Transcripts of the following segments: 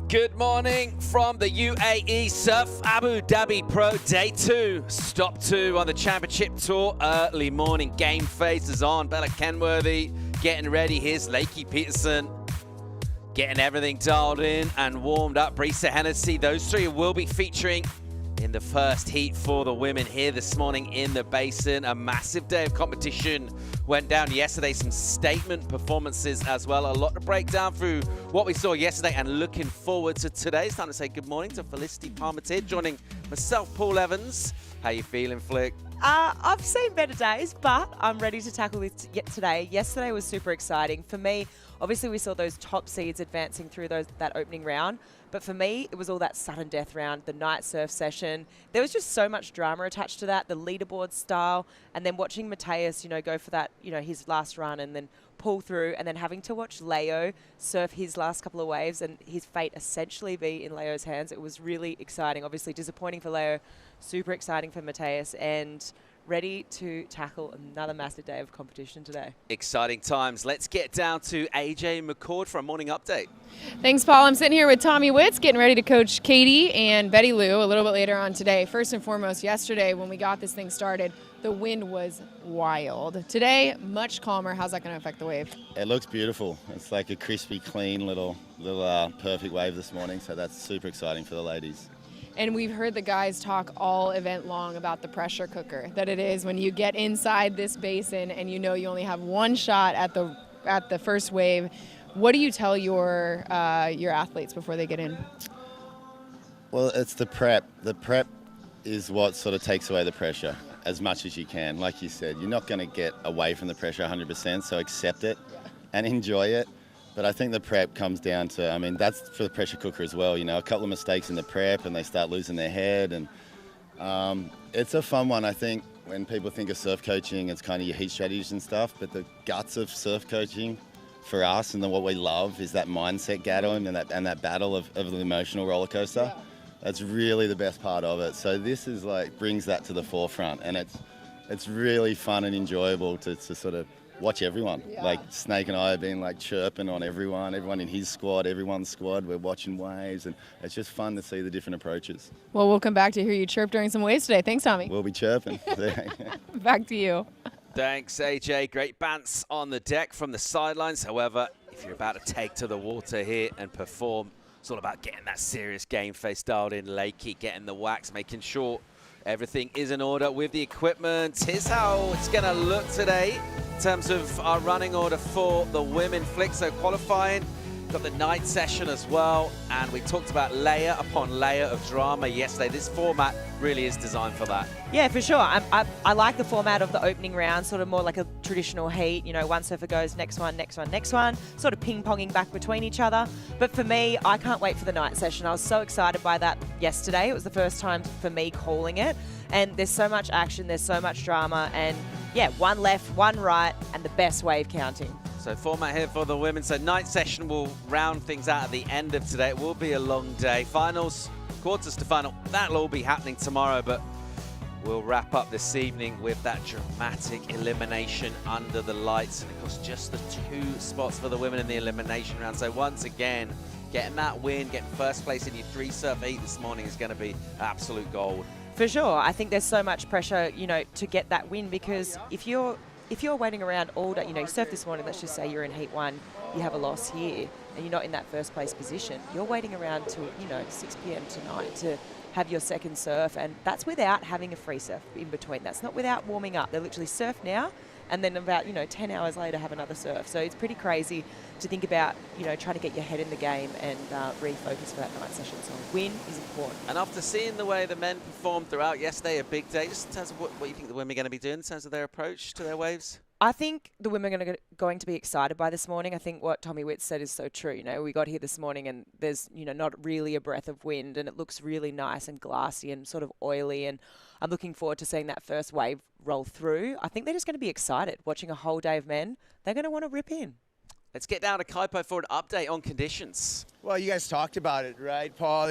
Good morning from the UAE Surf Abu Dhabi Pro Day 2. Stop 2 on the Championship Tour. Early morning game faces on. Bella Kenworthy getting ready. Here's Lakey Peterson getting everything dialed in and warmed up. Brisa Hennessy, those three will be featuring in the first heat for the women here this morning in the basin. A massive day of competition went down yesterday. Some statement performances as well. A lot to break down through what we saw yesterday and looking forward to today. It's time to say good morning to Felicity Palmatier, joining myself, Paul Evans. How you feeling, Flick? I've seen better days, but I'm ready to tackle this yet today. Yesterday was super exciting. For me, obviously we saw those top seeds advancing through that opening round. But for me, it was all that sudden death round, the night surf session. There was just so much drama attached to that, the leaderboard style, and then watching Mateus, go for that, his last run and then pull through, and then having to watch Leo surf his last couple of waves and his fate essentially be in Leo's hands. It was really exciting. Obviously disappointing for Leo, super exciting for Mateus, and ready to tackle another massive day of competition today. Exciting times. Let's get down to AJ McCord for a morning update. Thanks, Paul. I'm sitting here with Tommy Witz, getting ready to coach Katie and Betty Lou a little bit later on today. First and foremost, yesterday when we got this thing started, the wind was wild. Today, much calmer. How's that going to affect the wave? It looks beautiful. It's like a crispy, clean little perfect wave this morning, so that's super exciting for the ladies. And we've heard the guys talk all event long about the pressure cooker that it is when you get inside this basin and you only have one shot at the first wave. What do you tell your athletes before they get in? Well, it's the prep. The prep is what sort of takes away the pressure as much as you can. Like you said, you're not going to get away from the pressure 100%, so accept it and enjoy it. But I think the prep comes down to, that's for the pressure cooker as well. A couple of mistakes in the prep and they start losing their head. And it's a fun one. I think when people think of surf coaching, it's kind of your heat strategies and stuff. But the guts of surf coaching for us and what we love is that mindset battle and that battle of the emotional roller coaster. Yeah. That's really the best part of it. So this is brings that to the forefront. And it's really fun and enjoyable to sort of watch everyone. Yeah. Snake and I have been chirping on everyone in his squad, everyone's squad. We're watching waves, and it's just fun to see the different approaches. Well, we'll come back to hear you chirp during some waves today. Thanks, Tommy. We'll be chirping. Back to you. Thanks, AJ. Great bants on the deck from the sidelines. However, if you're about to take to the water here and perform, it's all about getting that serious game face dialed in. Lakey getting the wax, making sure everything is in order with the equipment. Here's how it's going to look today in terms of our running order for the women. Flick, so qualifying, got the night session as well, and we talked about layer upon layer of drama yesterday. This format really is designed for that. Yeah, for sure. I like the format of the opening round, sort of more like a traditional heat. One surfer goes next one, next one, next one, sort of ping-ponging back between each other. But for me, I can't wait for the night session. I was so excited by that yesterday. It was the first time for me calling it. And there's so much action, there's so much drama, and yeah, one left, one right, and the best wave counting. So format here for the women. So night session will round things out at the end of today. It will be a long day. Finals, quarters to final, that'll all be happening tomorrow, but we'll wrap up this evening with that dramatic elimination under the lights. And of course, just the 2 spots for the women in the elimination round. So once again, getting that win, getting first place in your 3 surf heat this morning is going to be absolute gold. For sure. I think there's so much pressure, to get that win, because if you're waiting around all day, you surf this morning, let's just say you're in heat 1, you have a loss here, and you're not in that first place position. You're waiting around till, 6 p.m. tonight to have your second surf, and that's without having a free surf in between. That's not without warming up. They literally surf now, and then about, 10 hours later have another surf. So it's pretty crazy to think about, trying to get your head in the game and refocus for that night session. So a win is important. And after seeing the way the men performed throughout yesterday, a big day, just in terms of what you think the women are going to be doing in terms of their approach to their waves? I think the women are going to be excited by this morning. I think what Tommy Witt said is so true. We got here this morning and there's, not really a breath of wind and it looks really nice and glassy and sort of oily. And I'm looking forward to seeing that first wave roll through. I think they're just going to be excited watching a whole day of men. They're going to want to rip in. Let's get down to Kaipo for an update on conditions. Well, you guys talked about it, right, Paul?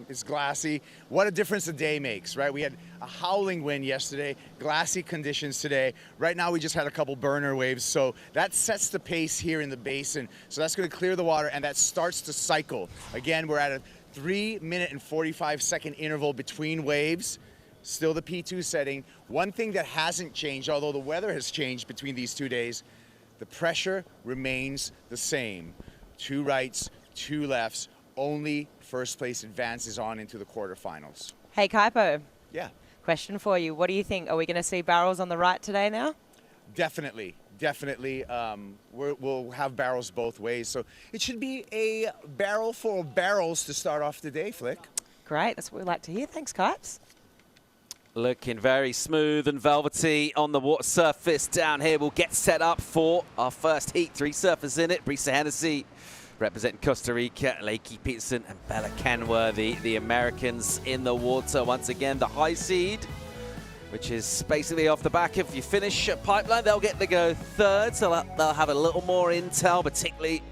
It's glassy. What a difference a day makes, right? We had a howling wind yesterday, glassy conditions today. Right now, we just had a couple burner waves, so that sets the pace here in the basin. So that's going to clear the water, and that starts to cycle. Again, we're at a 3-minute and 45-second interval between waves. Still the P2 setting. One thing that hasn't changed, although the weather has changed between these 2 days, the pressure remains the same. 2 rights, 2 lefts, only first place advances on into the quarterfinals. Hey, Kaipo. Yeah. Question for you. What do you think? Are we going to see barrels on the right today now? Definitely. We'll have barrels both ways. So it should be a barrel full of barrels to start off the day, Flick. Great. That's what we like to hear. Thanks, Kipes. Looking very smooth and velvety on the water surface down here. We'll get set up for our first heat. 3 surfers in it. Brisa Hennessy representing Costa Rica, Lakey Peterson and Bella Kenworthy, the Americans in the water. Once again, the high seed, which is basically off the back. If you finish a pipeline, they'll get to go third. So they'll have a little more intel, particularly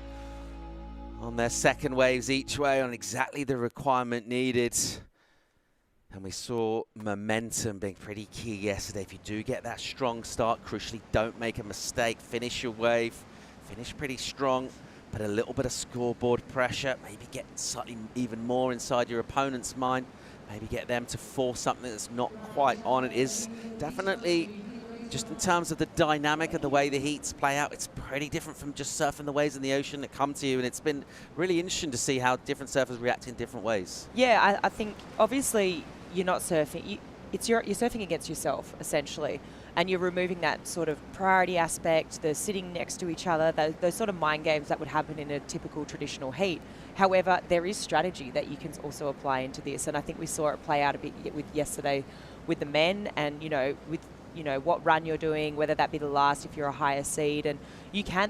on their second waves each way on exactly the requirement needed. And we saw momentum being pretty key yesterday. If you do get that strong start, crucially, don't make a mistake. Finish your wave. Finish pretty strong, but a little bit of scoreboard pressure. Maybe get slightly even more inside your opponent's mind. Maybe get them to force something that's not quite on. It is definitely, just in terms of the dynamic of the way the heats play out, it's pretty different from just surfing the waves in the ocean that come to you. And it's been really interesting to see how different surfers react in different ways. Yeah, I think obviously you're not surfing. You're surfing against yourself, essentially. And you're removing that sort of priority aspect, the sitting next to each other, those sort of mind games that would happen in a typical traditional heat. However, there is strategy that you can also apply into this. And I think we saw it play out a bit with yesterday with the men and, with what run you're doing, whether that be the last if you're a higher seed. And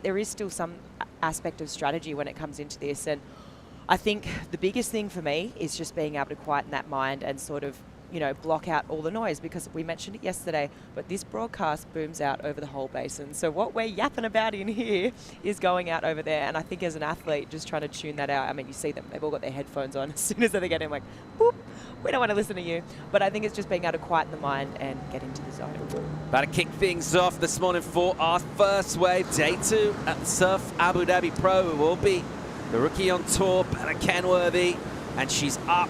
there is still some aspect of strategy when it comes into this. And I think the biggest thing for me is just being able to quieten that mind and sort of, block out all the noise, because we mentioned it yesterday, but this broadcast booms out over the whole basin. So what we're yapping about in here is going out over there. And I think as an athlete, just trying to tune that out. I mean, you see them, they've all got their headphones on. As soon as they get in, like, boop, we don't want to listen to you. But I think it's just being able to quieten the mind and get into the zone. About to kick things off this morning for our first wave, day 2 at the Surf Abu Dhabi Pro. It will be the rookie on tour, Bella Kenworthy, and she's up.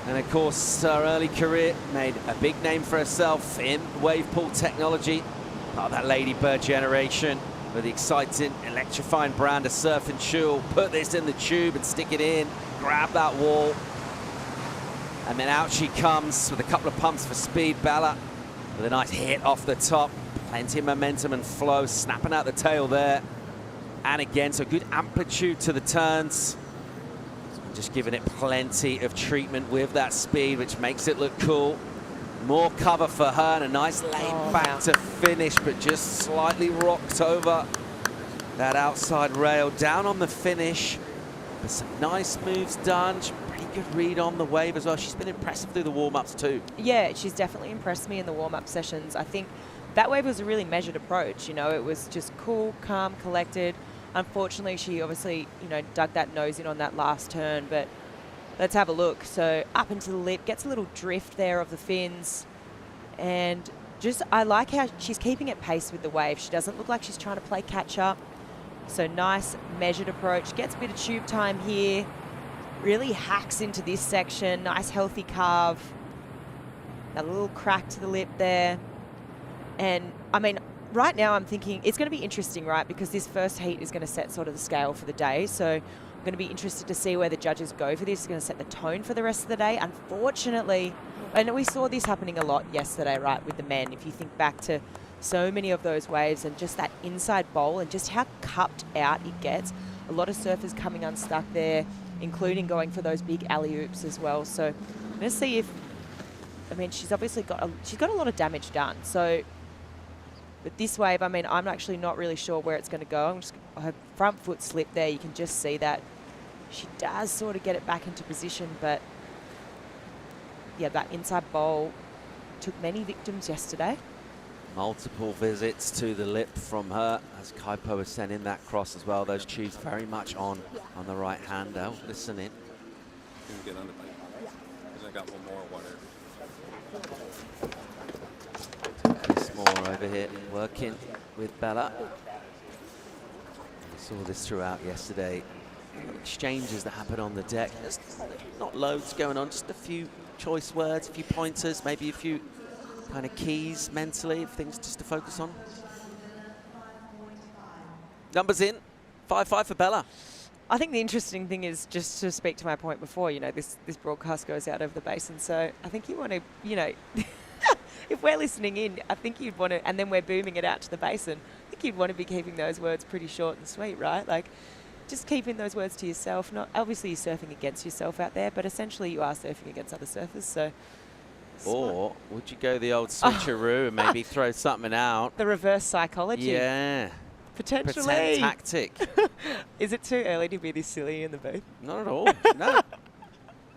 And of course, her early career made a big name for herself in wave pool technology. Part of that Ladybird generation with the exciting, electrifying brand of Surf and Chill. Put this in the tube and stick it in, grab that wall. And then out she comes with a couple of pumps for speed. Bella with a nice hit off the top. Plenty of momentum and flow, snapping out the tail there. And again, so good amplitude to the turns. Just giving it plenty of treatment with that speed, which makes it look cool. More cover for her and a nice laid back to finish, but just slightly rocked over that outside rail. Down on the finish, but some nice moves done. Pretty good read on the wave as well. She's been impressive through the warm-ups too. Yeah, she's definitely impressed me in the warm-up sessions. I think that wave was a really measured approach. It was just cool, calm, collected. Unfortunately, she obviously, dug that nose in on that last turn, but let's have a look. So up into the lip, gets a little drift there of the fins, and I like how she's keeping it pace with the wave. She doesn't look like she's trying to play catch up. So nice measured approach, gets a bit of tube time here, really hacks into this section, nice healthy carve, that little crack to the lip there. And I mean, right now I'm thinking it's going to be interesting, right? Because this first heat is going to set sort of the scale for the day. So I'm going to be interested to see where the judges go for this. It's going to set the tone for the rest of the day. Unfortunately, and we saw this happening a lot yesterday, right, with the men. If you think back to so many of those waves and just that inside bowl and just how cupped out it gets. A lot of surfers coming unstuck there, including going for those big alley-oops as well. So let's see if, I mean, she's obviously got a lot of damage done. So But this wave, I mean, I'm actually not really sure where it's going to go. Her front foot slip there, you can just see that. She does sort of get it back into position, but yeah, that inside bowl took many victims yesterday. Multiple visits to the lip from her, as Kaipo was sending that cross as well. Those tubes very much on the right hand. Oh, listen in. Get on the plate. I got one more water. More over here, working with Bella. We saw this throughout yesterday. Exchanges that happen on the deck. There's not loads going on, just a few choice words, a few pointers, maybe a few kind of keys mentally, things just to focus on. Numbers in, 5-5 for Bella. I think the interesting thing is, just to speak to my point before, you know, this broadcast goes out over the basin, so I think you want to, you know, if we're listening in, I think you'd want to, and then we're booming it out to the basin, I think you'd want to be keeping those words pretty short and sweet, right? Like, just keeping those words to yourself. Not obviously you're surfing against yourself out there, but essentially you are surfing against other surfers, so. Or would you go the old switcheroo and maybe throw something out? The reverse psychology. Yeah. Potentially. Pretend tactic. Is it too early to be this silly in the booth? Not at all, no.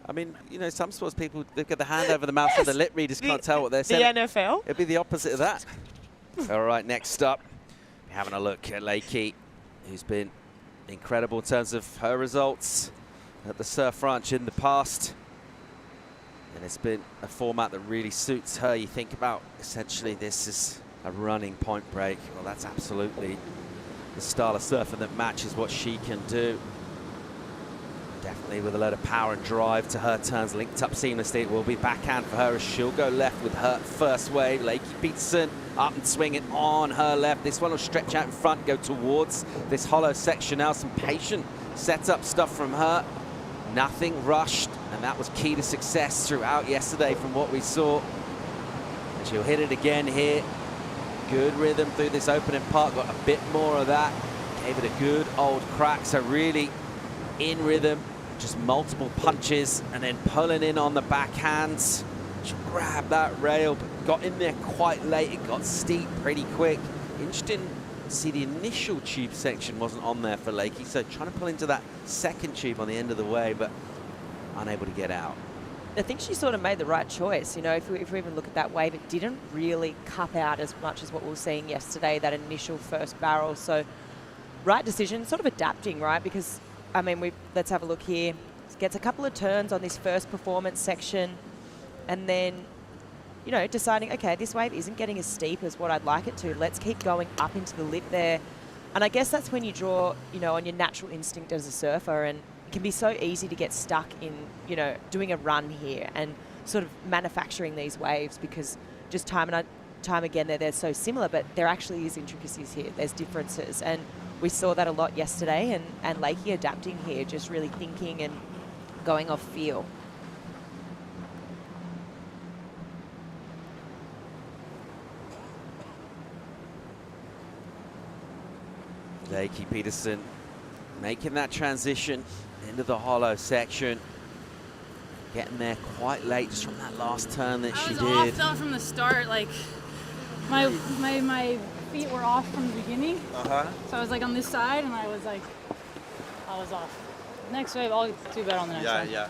I mean, you know, some sports people, they've got the hand over the mouth so the lip readers can't tell what they're saying. The NFL? It'd be the opposite of that. All right, next up, having a look at Lakey, who's been incredible in terms of her results at the Surf Ranch in the past. And it's been a format that really suits her. You think about, essentially, this is a running point break. Well, that's absolutely the style of surfing that matches what she can do. Definitely with a load of power and drive to her turns, linked up seamlessly. It will be backhand for her as she'll go left with her first wave. Lakey Peterson up and swinging on her left. This one will stretch out in front, go towards this hollow section now. Some patient setup stuff from her. Nothing rushed, and that was key to success throughout yesterday from what we saw. And she'll hit it again here. Good rhythm through this opening part, got a bit more of that. Gave it a good old crack, so really in rhythm, just multiple punches and then pulling in on the backhands. She grabbed that rail, but got in there quite late. It got steep pretty quick. Interesting to see the initial tube section wasn't on there for Lakey, so trying to pull into that second tube on the end of the wave, but unable to get out. I think she sort of made the right choice. You know, if we even look at that wave, it didn't really cup out as much as what we were seeing yesterday, that initial first barrel. So right decision, sort of adapting, right? Because, I mean, let's have a look here. Gets a couple of turns on this first performance section, and then, you know, deciding, okay, this wave isn't getting as steep as what I'd like it to. Let's keep going up into the lip there. And I guess that's when you draw, you know, on your natural instinct as a surfer, and it can be so easy to get stuck in, you know, doing a run here and sort of manufacturing these waves, because just time and time again they're so similar, but there actually is intricacies here. There's differences, and we saw that a lot yesterday, and Lakey adapting here, just really thinking and going off feel. Lakey Peterson making that transition into the hollow section. Getting there quite late just from that last turn that she did. I was off though from the start, like my feet were off from the beginning. So I was like on this side and I was off. Next wave, I'll do better on the next one. Yeah.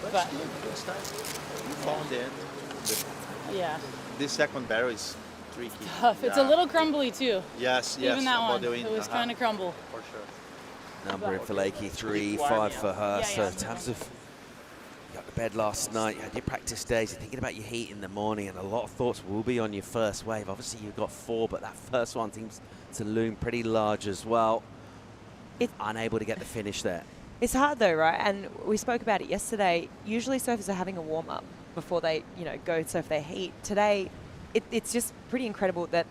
But Good start. You found it. yeah, This second barrel is tricky. tough. It's a little crumbly too. Yes. Even that about one, the wind. it was kind of crumble. For sure. Number in for Lakey, 3-5 for her. Yeah, So yeah. in terms of, you got to bed last night, you had your practice days, you're thinking about your heat in the morning, and a lot of thoughts will be on your first wave. Obviously you've got 4, but that first one seems to loom pretty large as well. Unable to get the finish there. It's hard though, right? And we spoke about it yesterday. Usually surfers are having a warm-up before they, you know, go surf their heat. Today, it's just pretty incredible that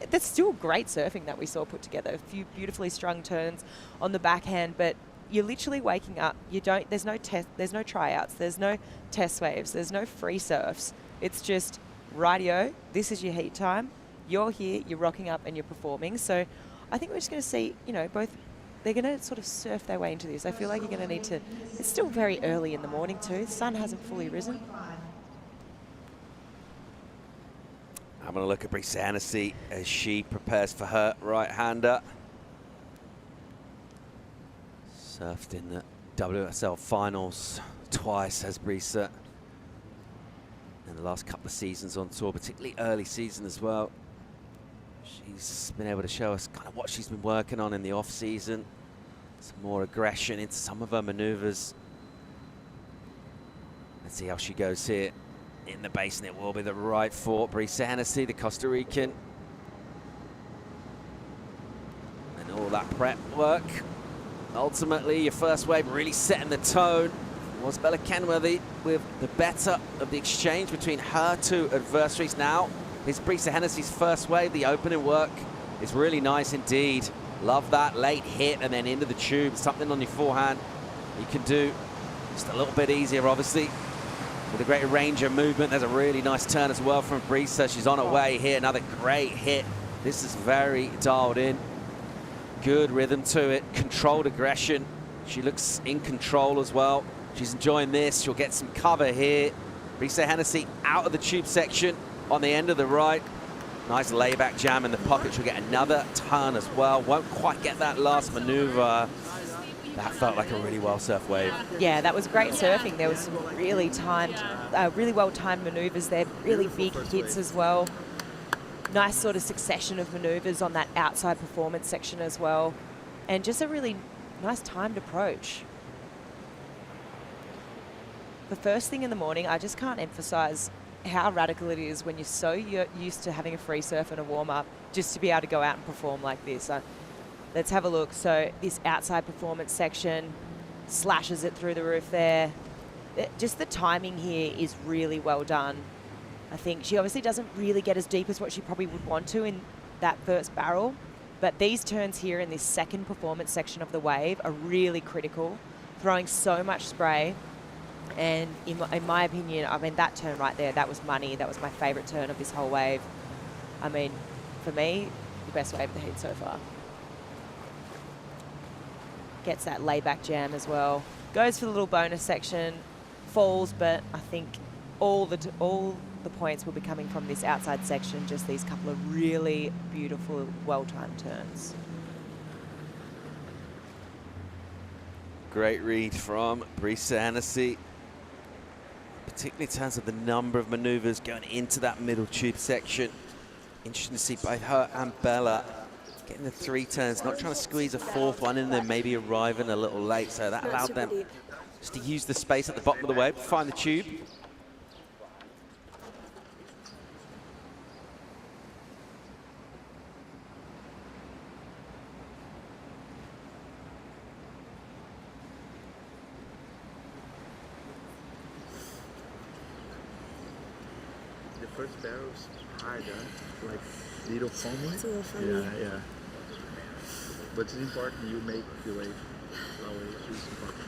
that's still great surfing that we saw put together. A few beautifully strung turns on the backhand, but you're literally waking up. There's no tryouts, there's no test waves, there's no free surfs. It's just, rightio, this is your heat time. You're here, you're rocking up and you're performing. So I think we're just going to see, you know, both. They're going to sort of surf their way into this. I feel like you're going to need to. It's still very early in the morning too. The sun hasn't fully risen. Having having a look at Brisa Hennessy as she prepares for her right-hander. Surfed in the WSL finals twice as Brisa in the last couple of seasons on tour, particularly early season as well. She's been able to show us kind of what she's been working on in the off-season. Some more aggression into some of her maneuvers. Let's see how she goes here in the basin. It will be the right for Brisa Hennessy, the Costa Rican. And all that prep work. Ultimately, your first wave really setting the tone. It was Bella Kenworthy with the better of the exchange between her two adversaries. Now, it's Brisa Hennessy's first wave. The opening work is really nice indeed. Love that late hit and then into the tube. Something on your forehand you can do just a little bit easier, obviously. With a greater range of movement, there's a really nice turn as well from Brisa. She's on her way here. Another great hit. This is very dialed in. Good rhythm to it. Controlled aggression. She looks in control as well. She's enjoying this. She'll get some cover here. Brisa Hennessy out of the tube section on the end of the right. Nice layback jam in the pocket. She'll get another turn as well. Won't quite get that last maneuver. That felt like a really well-surfed wave. Yeah, that was great surfing. There was some really well-timed maneuvers there, really big hits as well. Nice sort of succession of maneuvers on that outside performance section as well. And just a really nice timed approach. The first thing in the morning, I just can't emphasize how radical it is when you're so used to having a free surf and a warm-up just to be able to go out and perform like this. Let's have a look. So this outside performance section slashes it through the roof there. Just the timing here is really well done. I think she obviously doesn't really get as deep as what she probably would want to in that first barrel, but these turns here in this second performance section of the wave are really critical, throwing so much spray. And in my opinion, I mean, that turn right there, that was money. That was my favorite turn of this whole wave. I mean, for me, the best wave of the heat so far. Gets that layback jam as well. Goes for the little bonus section, falls, but I think all the points will be coming from this outside section, just these couple of really beautiful, well-timed turns. Great read from Brisa Hennessy, particularly in terms of the number of maneuvers going into that middle tube section. Interesting to see both her and Bella getting the three turns, not trying to squeeze a fourth one in there, maybe arriving a little late. So that allowed them just to use the space at the bottom of the wave to find the tube. The first barrel's hard, huh? Like little foamy. It's a little foamy. Yeah, yeah. But it's important you make the wave. Always is important.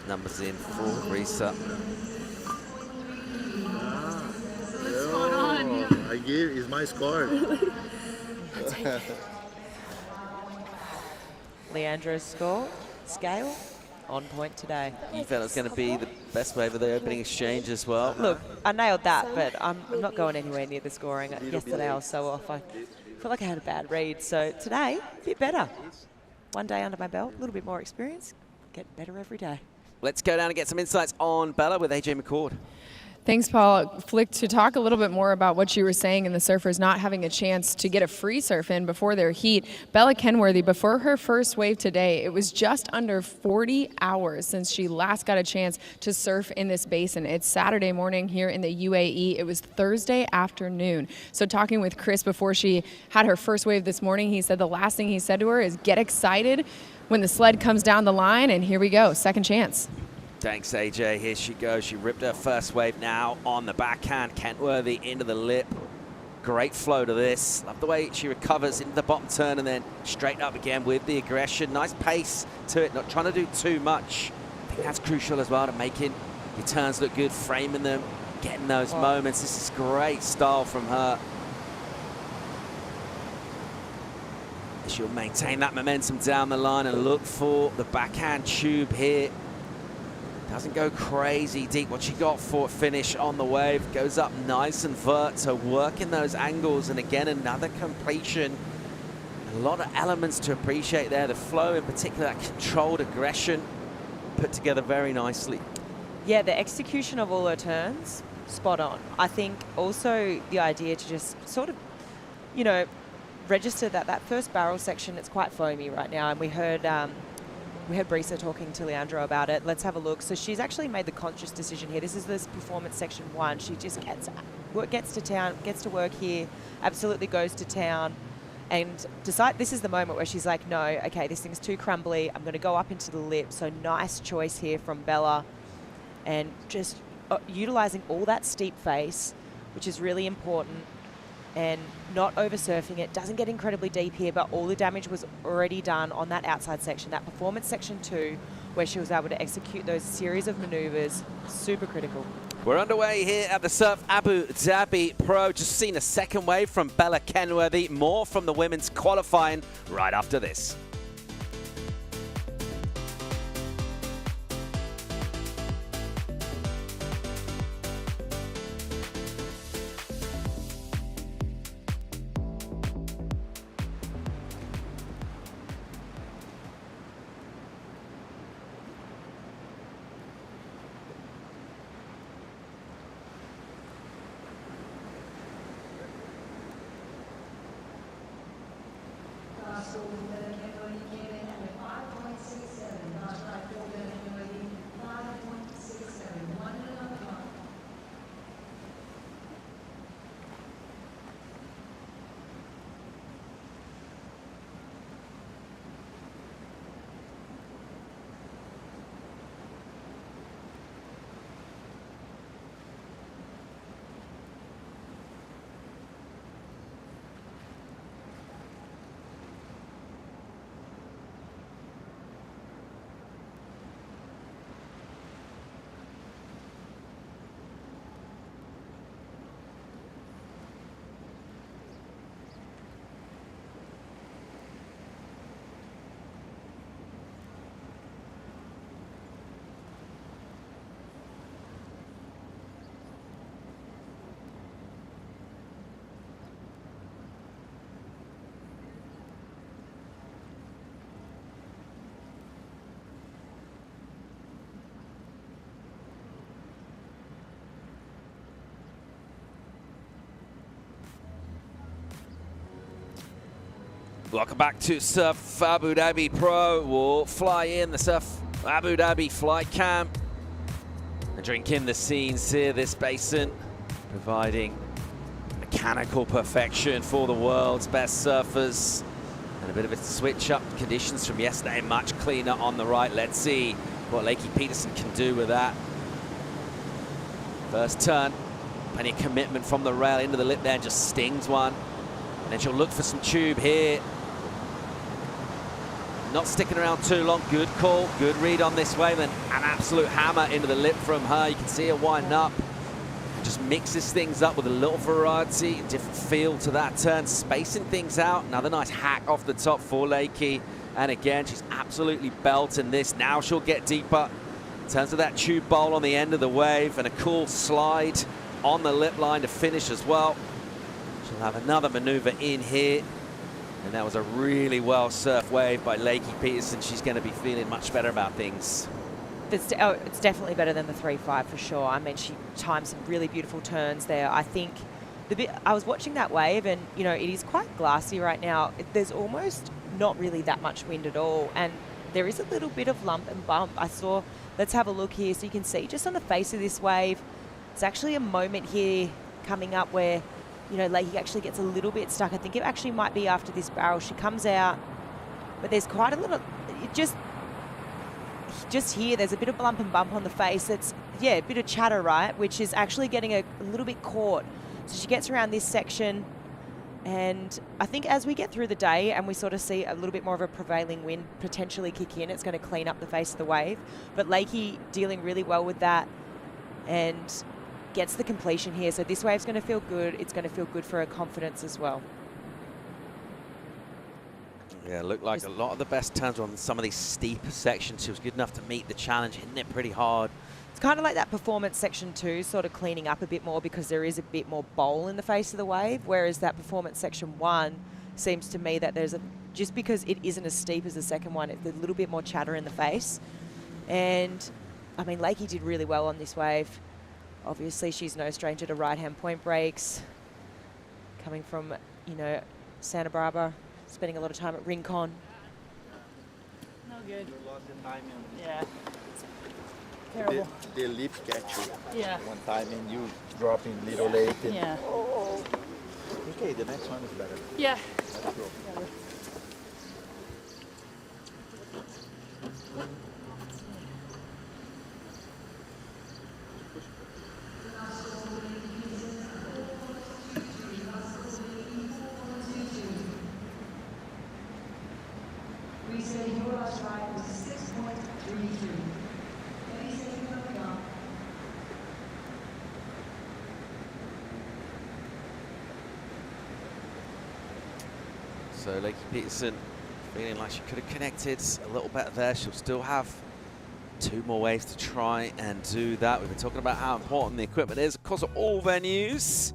Numbers in for Brisa. What's going on? I give is my score. Leandra's scale on point today. You felt it was going to be the best wave of the opening exchange as well. Look, I nailed that, but I'm not going anywhere near the scoring. Yesterday I was so off. I felt like I had a bad read. So today, a bit better. One day under my belt, a little bit more experience. Get better every day. Let's go down and get some insights on Bella with AJ McCord. Thanks, Paul. Flick, to talk a little bit more about what you were saying and the surfers not having a chance to get a free surf in before their heat. Bella Kenworthy, before her first wave today, it was just under 40 hours since she last got a chance to surf in this basin. It's Saturday morning here in the UAE. It was Thursday afternoon. So talking with Chris before she had her first wave this morning, he said the last thing he said to her is get excited when the sled comes down the line, and here we go, second chance. Thanks, AJ. Here she goes. She ripped her first wave now on the backhand. Kenworthy into the lip. Great flow to this. Love the way she recovers into the bottom turn and then straight up again with the aggression. Nice pace to it, not trying to do too much. I think that's crucial as well to making your turns look good, framing them, getting those moments. This is great style from her. She'll maintain that momentum down the line and look for the backhand tube here. Doesn't go crazy deep. What she got for finish on the wave. Goes up nice and vert, so working those angles. And again, another completion. A lot of elements to appreciate there. The flow in particular, that controlled aggression, put together very nicely. Yeah, the execution of all her turns, spot on. I think also the idea to just sort of, you know, register that first barrel section, it's quite foamy right now. And we heard Brisa talking to Leandro about it. Let's have a look. So she's actually made the conscious decision here. This is this performance section 1. She just gets to town, gets to work here, absolutely goes to town, and decide this is the moment where she's like, no, okay, this thing's too crumbly. I'm going to go up into the lip. So nice choice here from Bella, and just utilizing all that steep face, which is really important, and not over surfing it. Doesn't get incredibly deep here, but all the damage was already done on that outside section, that performance section 2, where she was able to execute those series of maneuvers. Super critical. We're underway here at the Surf Abu Dhabi Pro. Just seen a second wave from Bella Kenworthy. More from the women's qualifying right after this. Welcome back to Surf Abu Dhabi Pro. We'll fly in the Surf Abu Dhabi flight camp and drink in the scenes here. This basin providing mechanical perfection for the world's best surfers. And a bit of a switch up conditions from yesterday. Much cleaner on the right. Let's see what Lakey Peterson can do with that. First turn, plenty of commitment from the rail into the lip there, just stings one. And then she'll look for some tube here. Not sticking around too long. Good call, good read on this wave, and an absolute hammer into the lip from her. You can see her winding up. Just mixes things up with a little variety, different feel to that turn, spacing things out. Another nice hack off the top for Lakey. And again, she's absolutely belting this. Now she'll get deeper in terms of that tube bowl on the end of the wave, and a cool slide on the lip line to finish as well. She'll have another maneuver in here. And that was a really well surfed wave by Lakey Peterson. She's going to be feeling much better about things. It's definitely better than the 3.5 for sure. I mean, she timed some really beautiful turns there. I think I was watching that wave, and you know, it is quite glassy right now. There's almost not really that much wind at all, and there is a little bit of lump and bump. Let's have a look here, so you can see just on the face of this wave, it's actually a moment here coming up where, you know, Lakey actually gets a little bit stuck. I think it actually might be after this barrel. She comes out, but there's quite a little, just here, there's a bit of lump and bump on the face. It's, yeah, a bit of chatter, right? Which is actually getting a little bit caught. So she gets around this section, and I think as we get through the day and we sort of see a little bit more of a prevailing wind potentially kick in, it's going to clean up the face of the wave. But Lakey dealing really well with that and gets the completion here. So this wave's going to feel good. It's going to feel good for her confidence as well. Yeah, looked like a lot of the best turns were on some of these steep sections. She was good enough to meet the challenge, hitting it pretty hard It's kind of like that performance section 2 sort of cleaning up a bit more because there is a bit more bowl in the face of the wave, whereas that performance section 1 seems to me that there's just because it isn't as steep as the second one, it's a little bit more chatter in the face. And I mean, Lakey did really well on this wave. Obviously, she's no stranger to right-hand point breaks. Coming from, you know, Santa Barbara, spending a lot of time at Rincon. No good. You lost the timing. Yeah. Terrible. The lip catch you. Yeah. One time and you dropping little late. And Yeah. okay, the next one is better. Yeah. Let's go. So Lakey Peterson feeling like she could have connected a little better there. She'll still have 2 more waves to try and do that. We've been talking about how important the equipment is, of course, at all venues.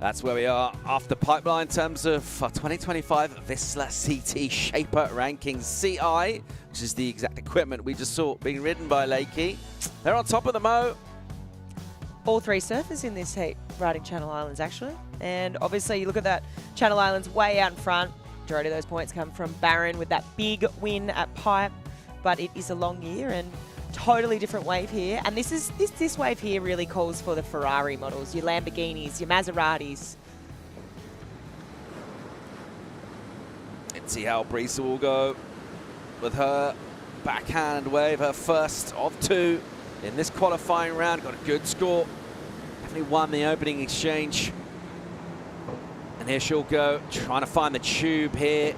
That's where we are off the pipeline in terms of our 2025 Vissla CT Shaper Rankings CI, which is the exact equipment we just saw being ridden by Lakey. They're on top of the mo. All 3 surfers in this heat riding Channel Islands, actually. And obviously, you look at that Channel Islands way out in front. Majority of those points come from Barron with that big win at Pipe. But it is a long year and totally different wave here. And this wave here really calls for the Ferrari models, your Lamborghinis, your Maseratis. Let's see how Brisa will go with her backhand wave, her first of 2 in this qualifying round. Got a good score. Definitely won the opening exchange. And here she'll go, trying to find the tube here.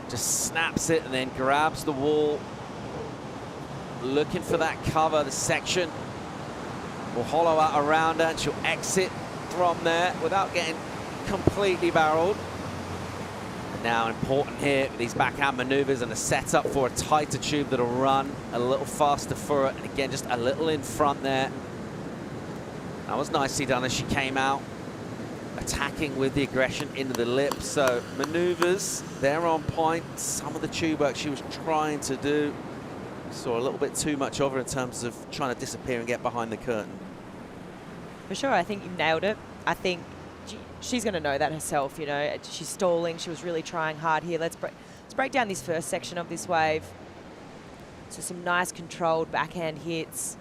Just snaps it and then grabs the wall. Looking for that cover, the section will hollow out around her and she'll exit from there without getting completely barreled. And now important here with these backhand maneuvers and a setup for a tighter tube that'll run a little faster for her. And again, just a little in front there. That was nicely done as she came out, attacking with the aggression into the lip. So maneuvers, they're on point. Some of the tube work she was trying to do, saw a little bit too much of her in terms of trying to disappear and get behind the curtain. For sure, I think you nailed it. I think she's going to know that herself, you know. She's stalling. She was really trying hard here. Let's break down this first section of this wave. So some nice controlled backhand hits.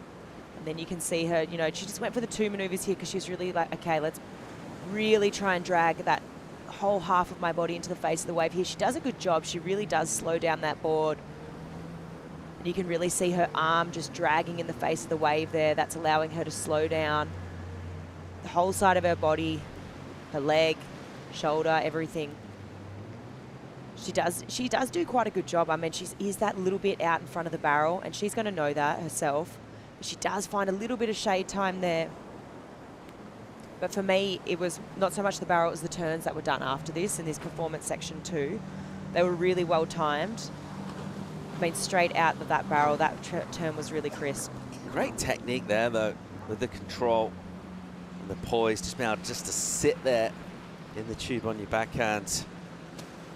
And then you can see her, you know, she just went for the 2 maneuvers here because she's really like, okay, let's really try and drag that whole half of my body into the face of the wave here. She does a good job. She really does slow down that board. And you can really see her arm just dragging in the face of the wave there. That's allowing her to slow down the whole side of her body, her leg, shoulder, everything. She does do quite a good job. I mean, she is that little bit out in front of the barrel, and she's going to know that herself. But she does find a little bit of shade time there. But for me, it was not so much the barrel, it was the turns that were done after this in this performance section 2. They were really well timed. I mean, straight out of that barrel, that turn was really crisp. Great technique there, though, with the control and the poise, just being able just to sit there in the tube on your backhand.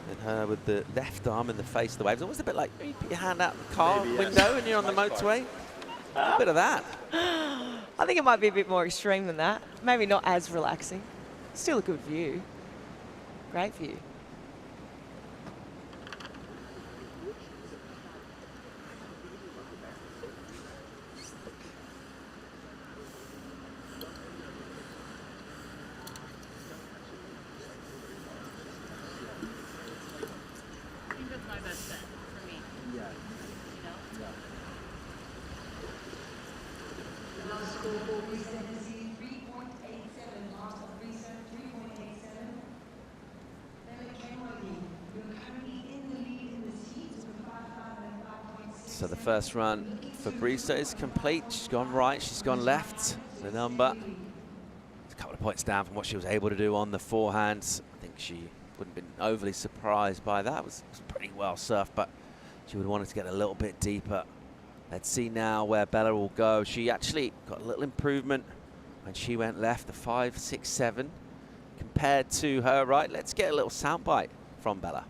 And her with the left arm in the face of the waves. Almost a bit like you put your hand out the car window and you're on the motorway. A bit of that. I think it might be a bit more extreme than that. Maybe not as relaxing. Still a good view. Great view. I think that's my best bet for me. Yeah. You know? Yeah. So the first run for Brisa is complete. She's gone right, she's gone left. The number. It's a couple of points down from what she was able to do on the forehands. I think she wouldn't have been overly surprised by that. It was pretty well surfed, but she would have wanted to get a little bit deeper Let's see now where Bella will go. She actually got a little improvement when she went left, the 5.67 compared to her right. Let's get a little soundbite from Bella.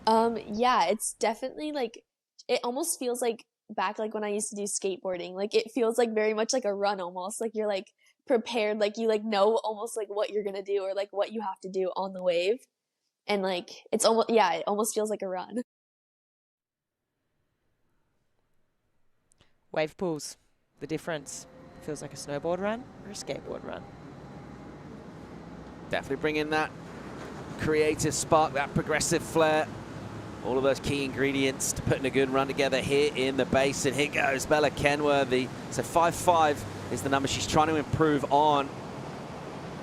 Yeah, it's definitely like, it almost feels like back like when I used to do skateboarding. Like it feels like very much like a run almost. Like you're like prepared, like you like know almost like what you're gonna do or like what you have to do on the wave. And like it's almost, yeah, it almost feels like a run. Wave pools, the difference. Feels like a snowboard run or a skateboard run. Definitely bring in that creative spark, that progressive flair. All of those key ingredients to putting a good run together here in the basin. Here goes Bella Kenworthy. So 5.5 is the number she's trying to improve on.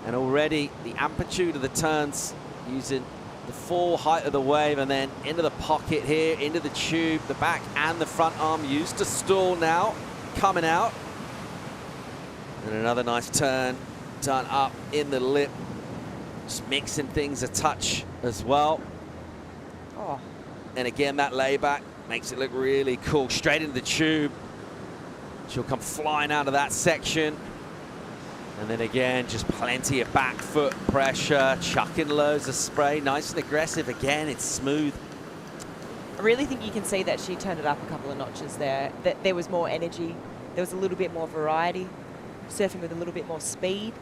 And already the amplitude of the turns using the full height of the wave and then into the pocket here, into the tube, the back and the front arm used to stall now, coming out. And another nice turn done up in the lip. Just mixing things a touch as well. Oh. And again, that layback makes it look really cool. Straight into the tube. She'll come flying out of that section. And then again, just plenty of back foot pressure, chucking loads of spray. Nice and aggressive. Again, it's smooth. I really think you can see that she turned it up a couple of notches there. That there was more energy. There was a little bit more variety. Surfing with a little bit more speed.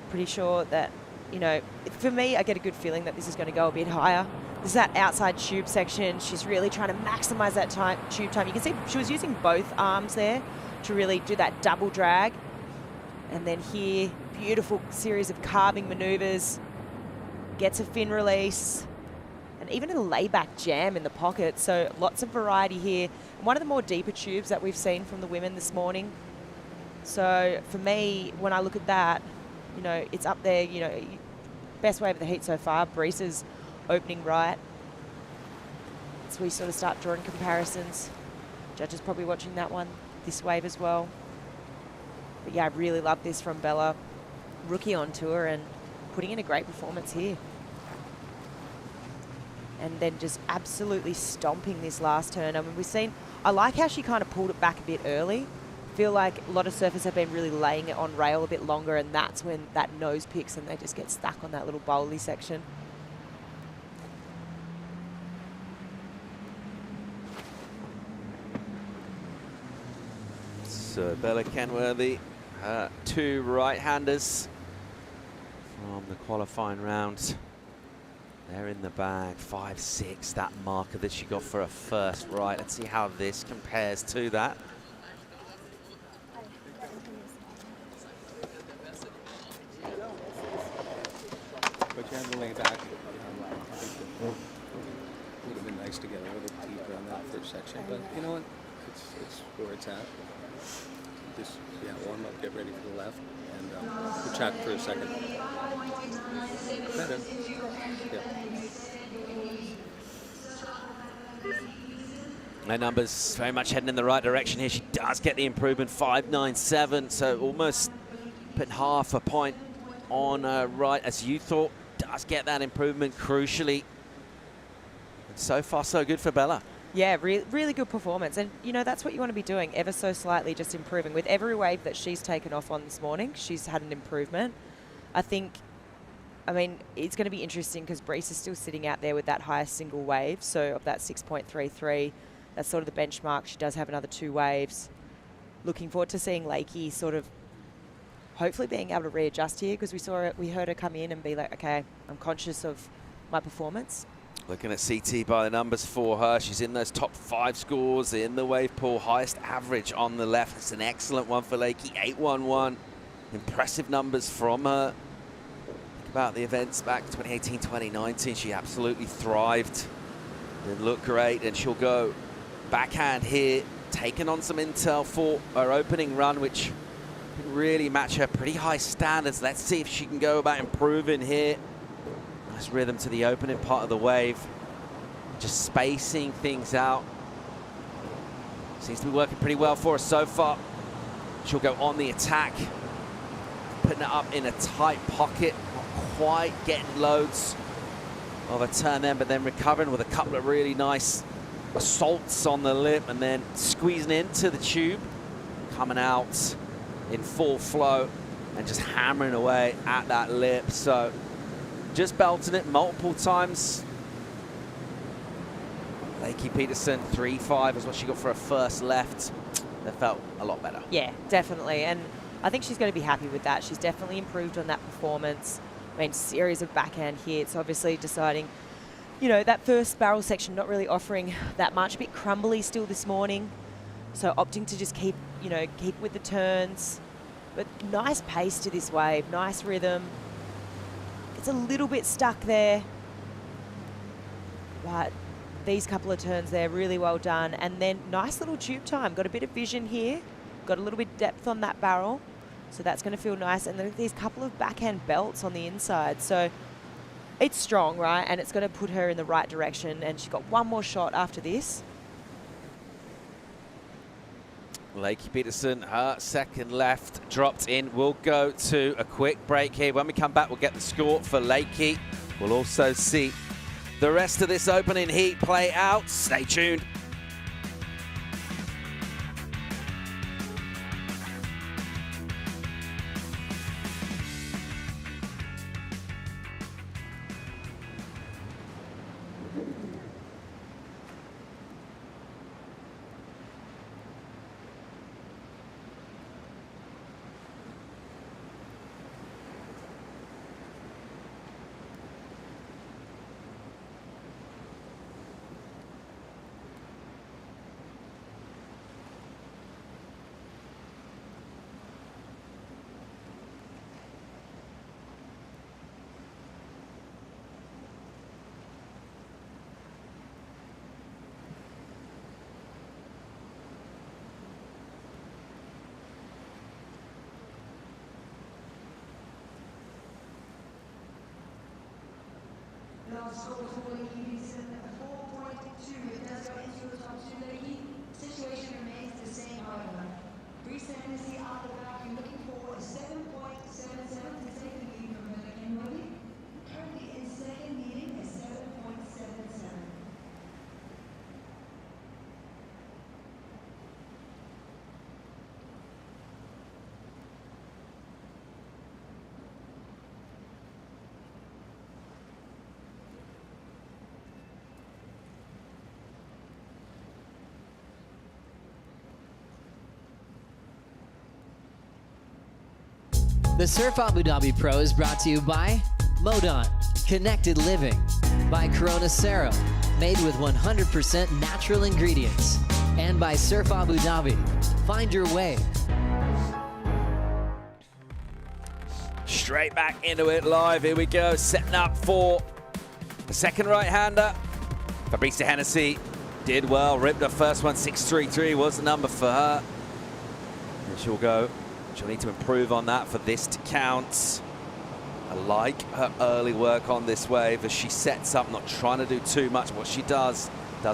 Pretty sure that, you know, for me, I get a good feeling that this is going to go a bit higher. This is that outside tube section. She's really trying to maximize that tube time. You can see she was using both arms there to really do that double drag. And then here, beautiful series of carving maneuvers. Gets a fin release. And even a layback jam in the pocket. So lots of variety here. One of the more deeper tubes that we've seen from the women this morning. So for me, when I look at that, you know, it's up there, you know, best wave of the heat so far. Breeze's opening right. So we sort of start drawing comparisons. Judges probably watching that one, this wave as well. But yeah, I really love this from Bella. Rookie on tour and putting in a great performance here. And then just absolutely stomping this last turn. I mean, we've seen, I like how she kind of pulled it back a bit early. Feel like a lot of surfers have been really laying it on rail a bit longer, and that's when that nose picks and they just get stuck on that little bowly section. So Bella Kenworthy, two right-handers from the qualifying round. They're in the bag, 5.6, that marker that she got for her first right. Let's see how this compares to that. But you have to lay back. Would have been nice to get a little deeper on that first section, but you know what? It's where it's at. Just warm up, get ready for the left, and we'll chat for a second. Better. Her numbers very much heading in the right direction here. She does get the improvement, 5.97, so almost putting half a point on her right, as you thought. Does get that improvement crucially. And so far, so good for Bella. Yeah, really good performance. And, you know, that's what you want to be doing, ever so slightly, just improving. With every wave that she's taken off on this morning, she's had an improvement. I think, I mean, it's going to be interesting because Breeze is still sitting out there with that highest single wave. So of that 6.33, that's sort of the benchmark. She does have another 2 waves. Looking forward to seeing Lakey sort of hopefully being able to readjust here, because we heard her come in and be like, okay, I'm conscious of my performance. Looking at CT by the numbers for her, she's in those top 5 scores in the wave pool. Highest average on the left. It's an excellent one for Lakey, 8.11. Impressive numbers from her. Think about the events back 2018, 2019. She absolutely thrived. Didn't look great, and she'll go backhand here, taking on some intel for her opening run, which can really match her pretty high standards. Let's see if she can go about improving here. Nice rhythm to the opening part of the wave. Just spacing things out. Seems to be working pretty well for her so far. She'll go on the attack, putting it up in a tight pocket, not quite getting loads of a turn then, but then recovering with a couple of really nice assaults on the lip and then squeezing into the tube, coming out in full flow and just hammering away at that lip. So just belting it multiple times. Lakey Peterson, 3-5 is what she got for her first left. That felt a lot better. Yeah, definitely. And I think she's going to be happy with that. She's definitely improved on that performance. I mean, series of backhand hits, obviously deciding, you know, that first barrel section not really offering that much, a bit crumbly still this morning. So opting to just keep, you know, keep with the turns. But nice pace to this wave, nice rhythm. It's a little bit stuck there. But these couple of turns there, really well done. And then nice little tube time. Got a bit of vision here. Got a little bit of depth on that barrel. So that's going to feel nice. And then these couple of backhand belts on the inside. So it's strong, right? And it's going to put her in the right direction. And she's got one more shot after this. Lakey Peterson, her second left, dropped in. We'll go to a quick break here. When we come back, we'll get the score for Lakey. We'll also see the rest of this opening heat play out. Stay tuned. Last score for Lakey Peterson, 4.2. It does go into the top two, Lakey. Situation remains the same, however. Recent Hennessy out of the back, you're looking for a 7.77 to take the lead from Bella Kenworthy. Currently in second, leading a 7.77. The Surf Abu Dhabi Pro is brought to you by Modon, Connected Living, by Corona Cero, made with 100% natural ingredients, and by Surf Abu Dhabi. Find your wave. Straight back into it live. Here we go, setting up for the second right-hander. Fabrice Hennessy did well, ripped the first one, 6.33 was the number for her. And she'll go. She'll need to improve on that for this to count. I like her early work on this wave as she sets up, not trying to do too much. What she does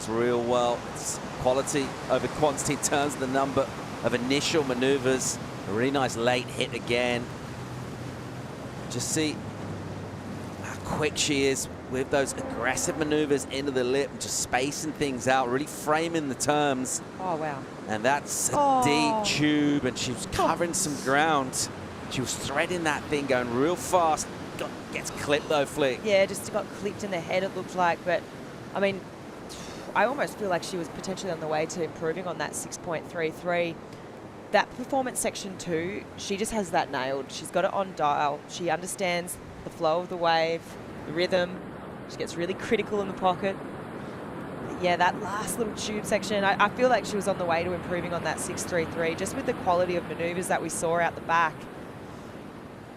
real well. It's quality over quantity in terms of the number of initial maneuvers. A really nice late hit again. Just see how quick she is with those aggressive maneuvers into the lip and just spacing things out, really framing the terms. Oh, wow. And that's a deep tube, and she was covering some ground. She was threading that thing, going real fast. Gets clipped though, Flick. Yeah, just got clipped in the head, it looked like. But, I mean, I almost feel like she was potentially on the way to improving on that 6.33. That performance section 2, she just has that nailed. She's got it on dial. She understands the flow of the wave, the rhythm. She gets really critical in the pocket. Yeah, that last little tube section, I feel like she was on the way to improving on that 6.33, just with the quality of maneuvers that we saw out the back.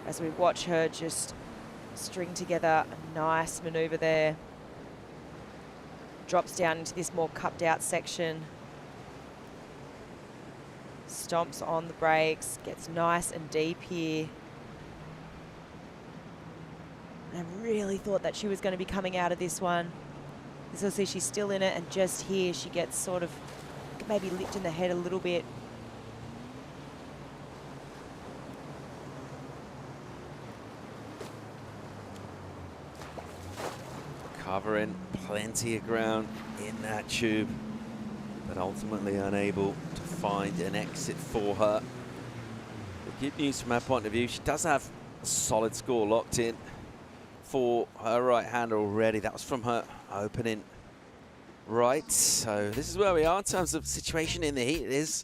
As we watch her just string together a nice maneuver there. Drops down into this more cupped out section. Stomps on the brakes, gets nice and deep here. And I really thought that she was going to be coming out of this one. So see, she's still in it, and just here she gets sort of maybe lipped in the head a little bit. Covering plenty of ground in that tube. but ultimately unable to find an exit for her. The good news from her point of view, she does have a solid score locked in for her right-hander already. That was from her opening right. So this is where we are in terms of situation in the heat. It is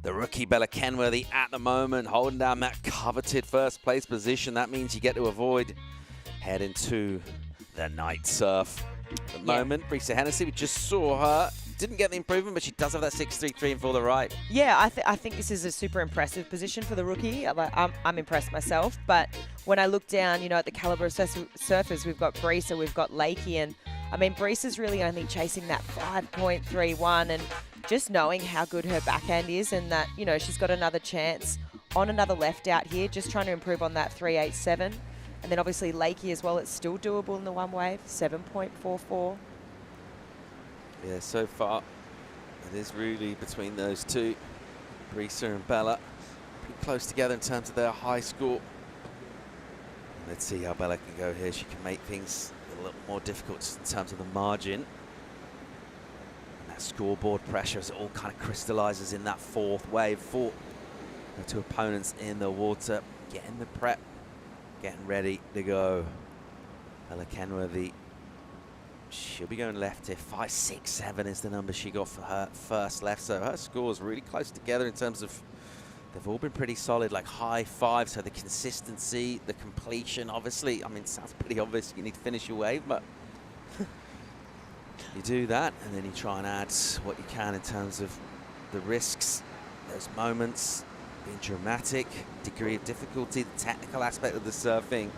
the rookie Bella Kenworthy at the moment holding down that coveted first place position. That means you get to avoid heading to the night surf. At the moment, Brisa Hennessy, we just saw her. Didn't get the improvement, but she does have that 6.33 and for the right. Yeah, I think this is a super impressive position for the rookie. I'm impressed myself, but when I look down, you know, at the caliber of surfers, we've got Brisa, we've got Lakey, and I mean, Brisa's really only chasing that 5.31, and just knowing how good her backhand is, and that, you know, she's got another chance on another left out here, just trying to improve on that 3.87. And then obviously Lakey as well, it's still doable in the one wave, 7.44. Yeah, so far it is really between those two, Brisa and Bella, pretty close together in terms of their high score. Let's see how Bella can go here. She can make things a little more difficult in terms of the margin. And that scoreboard pressure as it all kind of crystallizes in that fourth wave. Her two opponents in the water, getting the prep, getting ready to go. Bella Kenworthy, she'll be going left here. 5.67 is the number she got for her first left. So her scores really close together in terms of, they've all been pretty solid, like high five. So the consistency, the completion, obviously, I mean, it sounds pretty obvious. You need to finish your wave, but you do that, and then you try and add what you can in terms of the risks, those moments, being dramatic, degree of difficulty, the technical aspect of the surfing.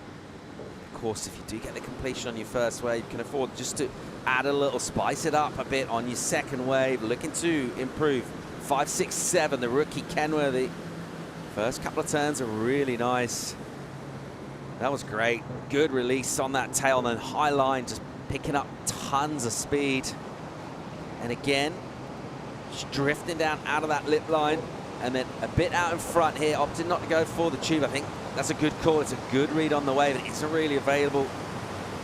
Of course, if you do get the completion on your first wave, you can afford just to add a little, spice it up a bit on your second wave, looking to improve. 5.67, the rookie Kenworthy. First couple of turns are really nice. That was great. Good release on that tail, and then high line, just picking up tons of speed. And again, just drifting down out of that lip line, and then a bit out in front here, opting not to go for the tube. I think that's a good call. It's a good read on the wave. It isn't really available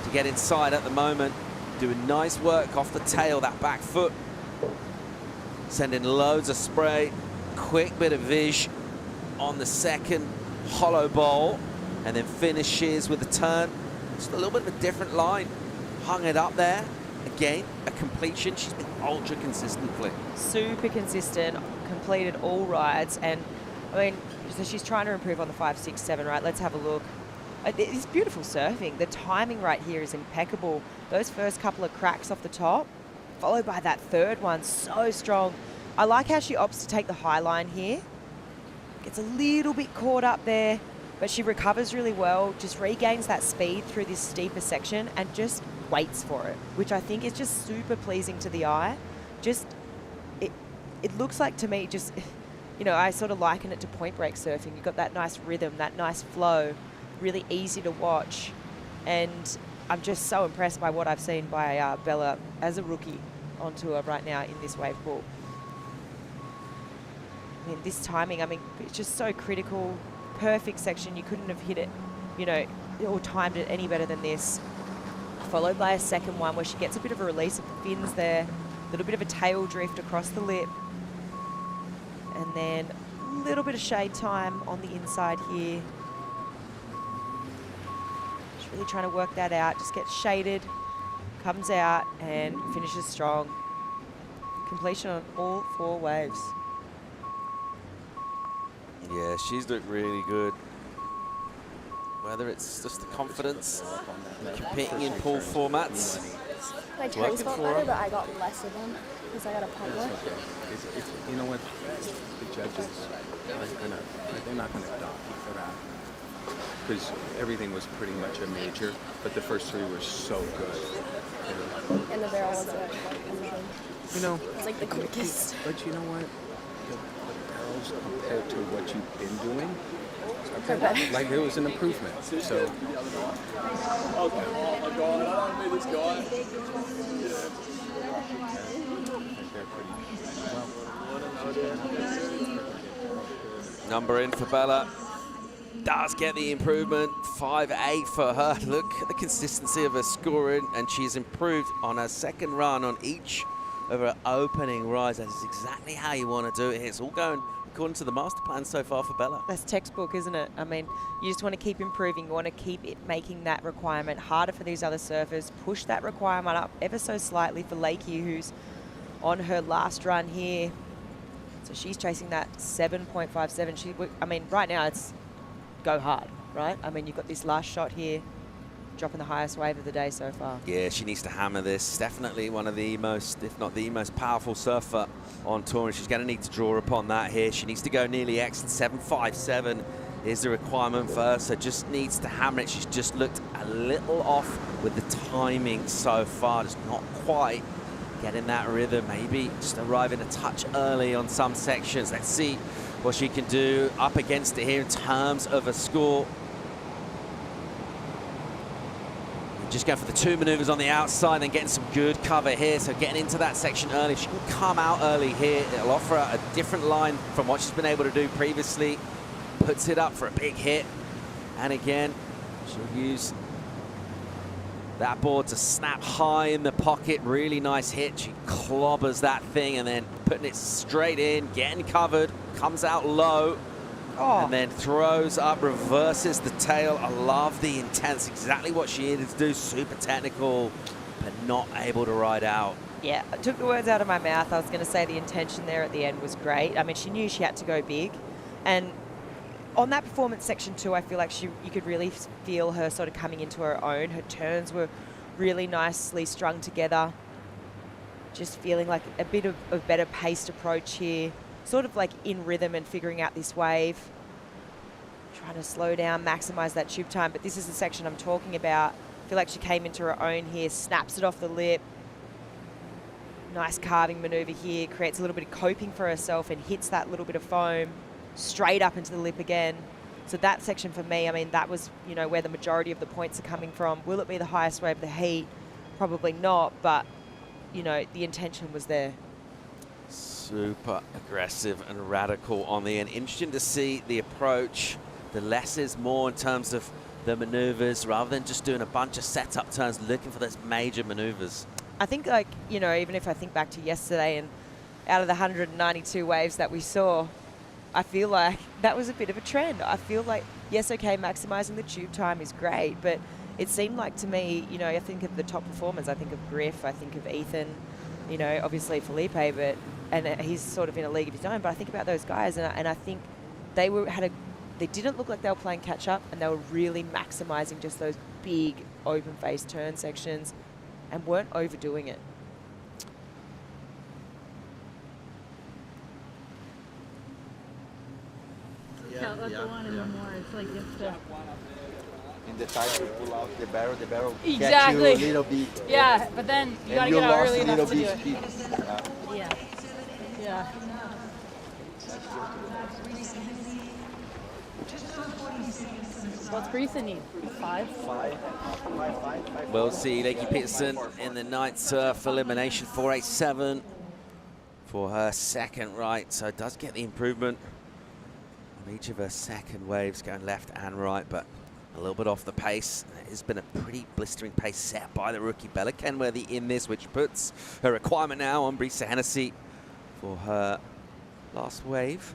to get inside at the moment. Doing nice work off the tail, that back foot. Sending loads of spray. Quick bit of vish on the second hollow bowl. And then finishes with a turn. Just a little bit of a different line. Hung it up there. Again, a completion. She's been ultra consistently. Super consistent, completed all rides, and I mean, so she's trying to improve on the 5.67, right? Let's have a look. It's beautiful surfing. The timing right here is impeccable. Those first couple of cracks off the top, followed by that third one, so strong. I like how she opts to take the high line here. Gets a little bit caught up there, but she recovers really well, just regains that speed through this steeper section and just waits for it, which I think is just super pleasing to the eye. Just, it looks like to me just, you know, I sort of liken it to point break surfing. You've got that nice rhythm, that nice flow, really easy to watch. And I'm just so impressed by what I've seen by Bella as a rookie on tour right now in this wave pool. I mean, this timing, I mean, it's just so critical. Perfect section. You couldn't have hit it, you know, or timed it any better than this. Followed by a second one where she gets a bit of a release of the fins there, a little bit of a tail drift across the lip, and then a little bit of shade time on the inside here. She's really trying to work that out, just gets shaded, comes out and finishes strong. Completion on all four waves. Yeah, she's looked really good. Whether it's just the confidence, competing in pool formats. My turns felt better, but I got less of them because I got a pump more. You know what? The judges they're not gonna dock you for that, because everything was pretty much a major, but the first three were so good. And the barrel was like amazing. You know, it was like the quickest. But you know what? The barrels compared to what you've been doing, like it was an improvement. So. Number in for Bella. Does get the improvement. 5.8 for her. Look at the consistency of her scoring, and she's improved on her second run on each of her opening rise. That is exactly how you want to do it here. It's all going according to the master plan so far for Bella. That's textbook, isn't it? I mean, you just want to keep improving. You want to keep it making that requirement harder for these other surfers. Push that requirement up ever so slightly for Lakey, who's on her last run here. So she's chasing that 7.57. I mean, right now it's go hard, right? I mean, you've got this last shot here, dropping the highest wave of the day so far. Yeah, she needs to hammer this. Definitely one of the most, if not the most powerful surfer on tour, and she's going to need to draw upon that here. She needs to go nearly excellent. 7.57 is the requirement for her, so just needs to hammer it. She's just looked a little off with the timing so far, just not quite getting that rhythm. Maybe just arriving a touch early on some sections. Let's see what she can do up against it here in terms of a score. Just going for the 2 maneuvers on the outside and getting some good cover here. So getting into that section early. If she can come out early here, it'll offer her a different line from what she's been able to do previously. Puts it up for a big hit. And again, she'll use that board to snap high in the pocket. Really nice hit. She clobbers that thing and then putting it straight in, getting covered, comes out low. And then throws up, reverses the tail. I love the intent. Exactly what she needed to do. Super technical, but not able to ride out. Yeah, I took the words out of my mouth. I was going to say the intention there at the end was great. I mean, she knew she had to go big. And on that performance section too, I feel like you could really feel her sort of coming into her own. Her turns were really nicely strung together. Just feeling like a bit of a better paced approach here. Sort of like in rhythm and figuring out this wave. Trying to slow down, maximize that tube time. But this is the section I'm talking about. I feel like she came into her own here, snaps it off the lip. Nice carving maneuver here, creates a little bit of coping for herself and hits that little bit of foam straight up into the lip again. So that section for me, I mean, that was, you know, where the majority of the points are coming from. Will it be the highest wave of the heat? Probably not, but, you know, the intention was there. Super aggressive and radical on the end. Interesting to see the approach. The less is more in terms of the maneuvers, rather than just doing a bunch of setup turns, looking for those major maneuvers. I think, like, you know, even if I think back to yesterday and out of the 192 waves that we saw, I feel like that was a bit of a trend. I feel like, yes, okay, maximizing the tube time is great, but it seemed like to me, you know, I think of the top performers. I think of Griff, I think of Ethan, you know, obviously Felipe, but and he's sort of in a league of his own. But I think about those guys, and I think they didn't look like they were playing catch up, and they were really maximizing just those big open face turn sections, and weren't overdoing it. Yeah, that's the one in the more. It's like you have to. In the time you pull out the barrel Exactly. catch you a little bit. Yeah, but then you gotta get out early enough to do it. Speed. Yeah. Yeah. What's Brisa need? 5? We'll see Lakey Peterson in the night surf elimination, 4.87 for her second right. So it does get the improvement on each of her second waves, going left and right, but a little bit off the pace. It's been a pretty blistering pace set by the rookie Bella Kenworthy in this, which puts her requirement now on Brisa Hennessy for her last wave.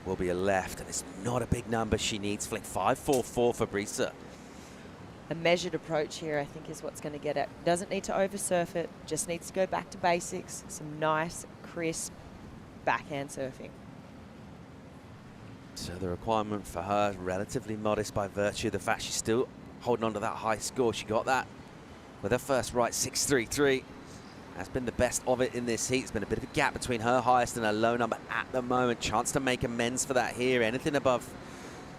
Will be a left, and it's not a big number she needs. Flick 5.44 for Brisa. A measured approach here, I think, is what's going to get it. Doesn't need to oversurf it, just needs to go back to basics. Some nice, crisp backhand surfing. So the requirement for her is relatively modest by virtue of the fact she's still holding on to that high score. She got that with her first right, 6.33. That's been the best of it in this heat. It's been a bit of a gap between her highest and her low number at the moment. Chance to make amends for that here. Anything above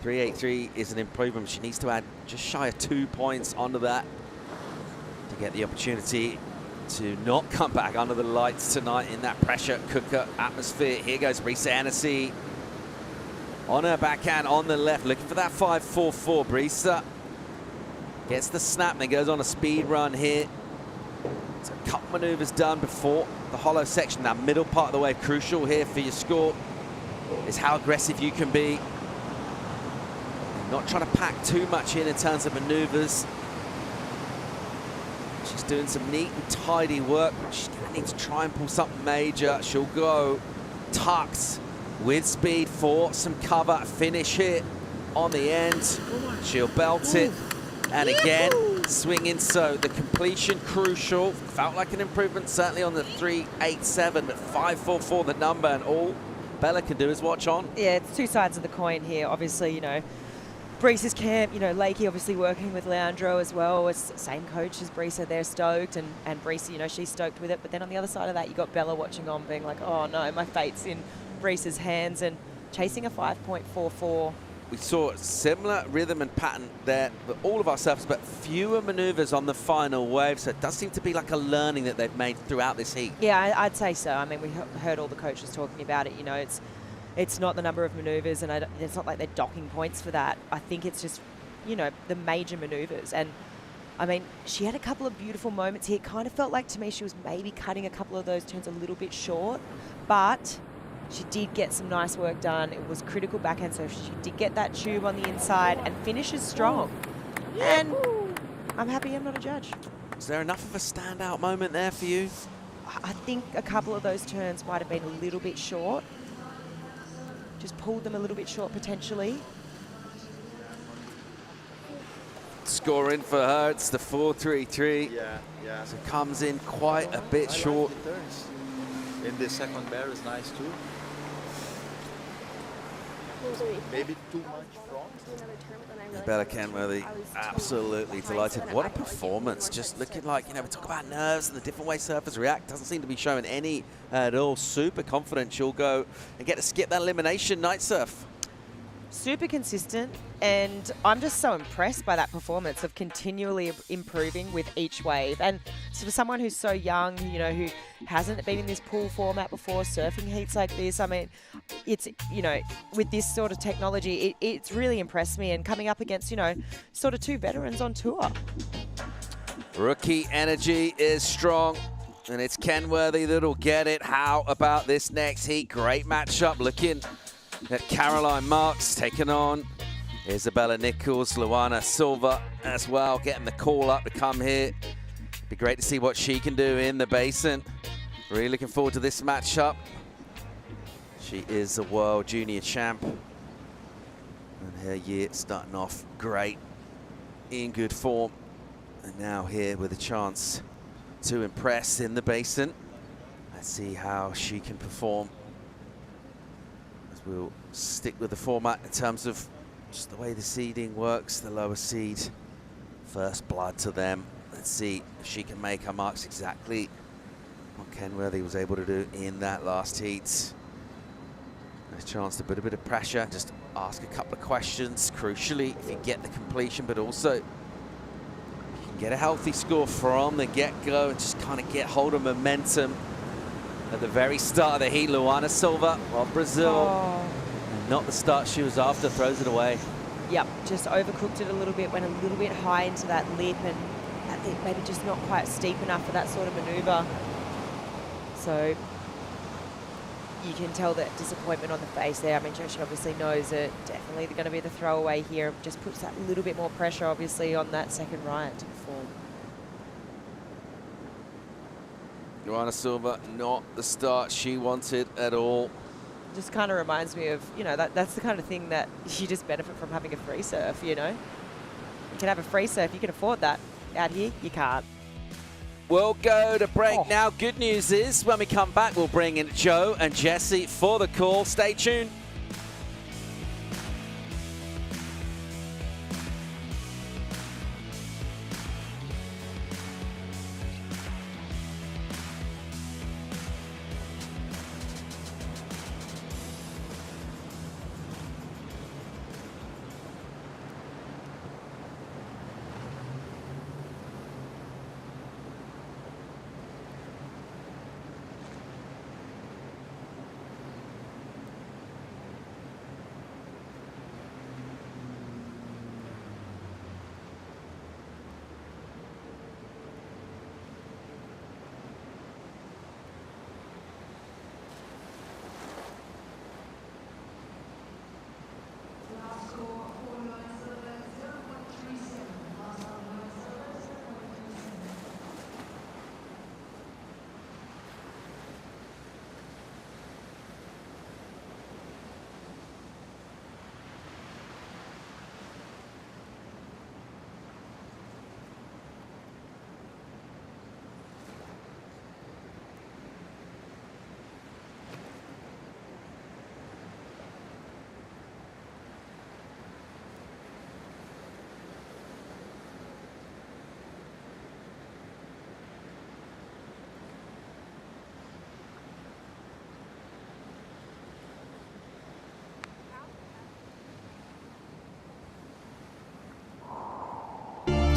3.83 is an improvement. She needs to add just shy of 2 points onto that to get the opportunity to not come back under the lights tonight in that pressure cooker atmosphere. Here goes Brisa Hennessy on her backhand on the left, looking for that 5.44. Brisa gets the snap, then goes on a speed run here. So a couple maneuvers done before the hollow section. That middle part of the wave, crucial here for your score, is how aggressive you can be. Not trying to pack too much in terms of maneuvers. She's She's doing some neat and tidy work. She's going to need to try and pull something major. She'll go tucks with speed for some cover. Finish it on the end. She'll belt it. And again, swinging. So the completion crucial. Felt like an improvement certainly on the 3.87, but 5.44 the number, and all Bella can do is watch on. Yeah, it's two sides of the coin here. Obviously, you know, Breesa's camp, you know, Lakey obviously working with Leandro as well. It's the same coach as Breesa. They're stoked, and Breesa, you know, she's stoked with it. But then on the other side of that, you got Bella watching on, being like, oh no, my fate's in Breesa's hands, and chasing a 5.44. We saw similar rhythm and pattern there for all of our surfers, but fewer maneuvers on the final wave. So it does seem to be like a learning that they've made throughout this heat. Yeah, I'd say so. I mean, we heard all the coaches talking about it. You know, it's not the number of maneuvers, and it's not like they're docking points for that. I think it's just, you know, the major maneuvers. And I mean, she had a couple of beautiful moments here. It kind of felt like to me she was maybe cutting a couple of those turns a little bit short, but she did get some nice work done. It was critical backhand, so she did get that tube on the inside and finishes strong. And I'm happy I'm not a judge. Is there enough of a standout moment there for you? I think a couple of those turns might have been a little bit short. Just pulled them a little bit short potentially. Scoring for her, it's the 4.33. Yeah. So comes in quite a bit short. Like the turns. In the second bear is nice too. Maybe too much front. Bella Kenworthy, absolutely delighted. What a performance. Just looking like, you know, we talk about nerves and the different ways surfers react. Doesn't seem to be showing any at all. Super confident she'll go and get to skip that elimination night surf. Super consistent, and I'm just so impressed by that performance of continually improving with each wave. And so for someone who's so young, you know, who hasn't been in this pool format before, surfing heats like this, I mean, it's, you know, with this sort of technology, it's really impressed me. And coming up against, you know, sort of two veterans on tour. Rookie energy is strong, and it's Kenworthy that'll get it. How about this next heat? Great matchup. Looking at Caroline Marks taking on Isabella Nichols, Luana Silva as well, getting the call up to come here. Be great to see what she can do in the basin. Really looking forward to this matchup. She is a world junior champ, and her year starting off great, in good form, and now here with a chance to impress in the basin. Let's see how she can perform. We'll stick with the format in terms of just the way the seeding works. The lower seed, first blood to them. Let's see if she can make her marks exactly what Kenworthy was able to do in that last heat. There's a chance to put a bit of pressure, just ask a couple of questions. Crucially, if you get the completion, but also you can get a healthy score from the get-go and just kind of get hold of momentum. At the very start of the heat, Luana Silva of Brazil. Not the start she was after, throws it away. Yep, just overcooked it a little bit, went a little bit high into that lip, and that lip maybe just not quite steep enough for that sort of maneuver. So you can tell that disappointment on the face there. I mean, she obviously knows it. Definitely going to be the throwaway here. Just puts that little bit more pressure, obviously, on that second right to perform. Luana Silva, not the start she wanted at all. Just kind of reminds me of, you know, that's the kind of thing that you just benefit from having a free surf, you know? You can have a free surf, you can afford that. Out here, you can't. We'll go to break now. Good news is when we come back, we'll bring in Joe and Jesse for the call. Stay tuned.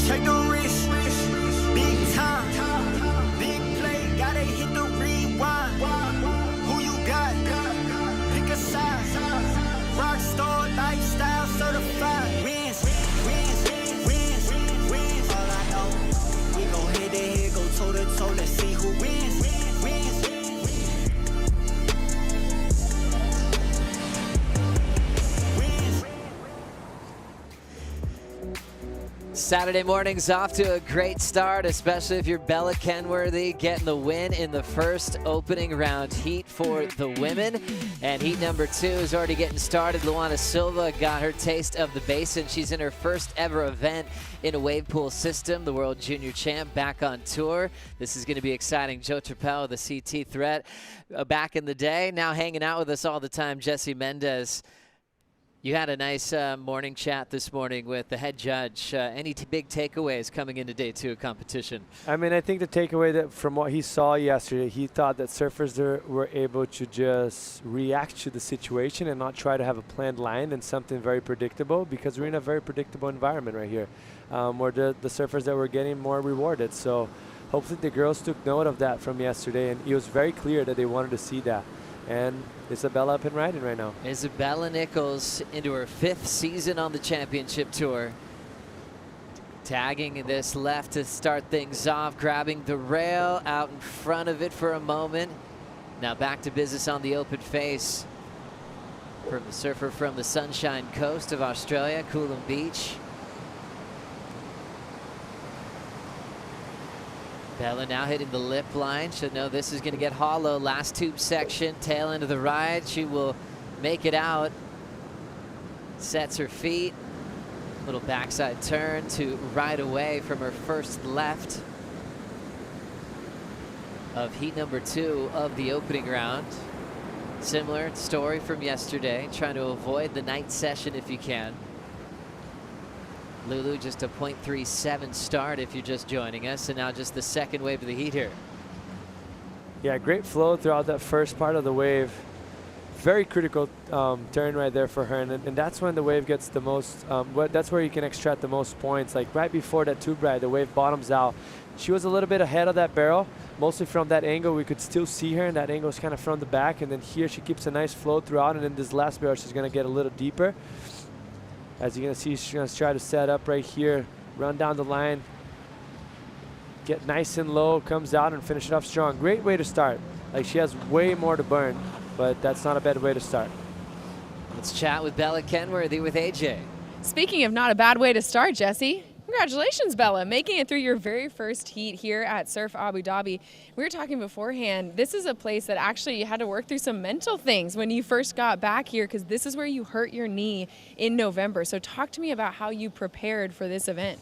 Take the risk, big time, big play, gotta hit the rewind. Who you got? Pick a side. Rock star lifestyle certified. Wins. All I know, we gon' head to head, go toe to toe. Let's see who wins. Saturday morning's off to a great start, especially if you're Bella Kenworthy getting the win in the first opening round heat for the women. And heat number 2 is already getting started. Luana Silva got her taste of the basin. She's in her first ever event in a wave pool system, the World Junior Champ back on tour. This is going to be exciting. Joe Trappell, the CT threat, back in the day, now hanging out with us all the time, Jesse Mendez. You had a nice morning chat this morning with the head judge. Any big takeaways coming into day 2 of competition? I mean, I think the takeaway that from what he saw yesterday, he thought that surfers were able to just react to the situation and not try to have a planned line and something very predictable, because we're in a very predictable environment right here, where the surfers that were getting more rewarded. So hopefully the girls took note of that from yesterday, and it was very clear that they wanted to see that. And Isabella up and riding right now. Isabella Nichols into her 5th season on the championship tour. Tagging this left to start things off, grabbing the rail out in front of it for a moment. Now back to business on the open face from the surfer from the Sunshine Coast of Australia, Coolum Beach. Bella now hitting the lip line. She'll know this is going to get hollow. Last tube section, tail end of the ride. She will make it out. Sets her feet. Little backside turn to ride away from her first left of heat number 2 of the opening round. Similar story from yesterday. Trying to avoid the night session if you can. Lulu just a .37 start if you're just joining us, and now just the second wave of the heat here. Yeah, great flow throughout that first part of the wave. Very critical turn right there for her, and that's when the wave gets the most, that's where you can extract the most points. Like right before that tube ride, the wave bottoms out. She was a little bit ahead of that barrel, mostly from that angle. We could still see her, and that angle is kind of from the back, and then here she keeps a nice flow throughout, and in this last barrel she's going to get a little deeper. As you're going to see, she's going to try to set up right here, run down the line, get nice and low, comes out and finish it off strong. Great way to start. Like, she has way more to burn, but that's not a bad way to start. Let's chat with Bella Kenworthy with AJ. Speaking of not a bad way to start, Jesse, congratulations, Bella, making it through your very first heat here at Surf Abu Dhabi. We were talking beforehand, this is a place that actually you had to work through some mental things when you first got back here, because this is where you hurt your knee in November. So talk to me about how you prepared for this event.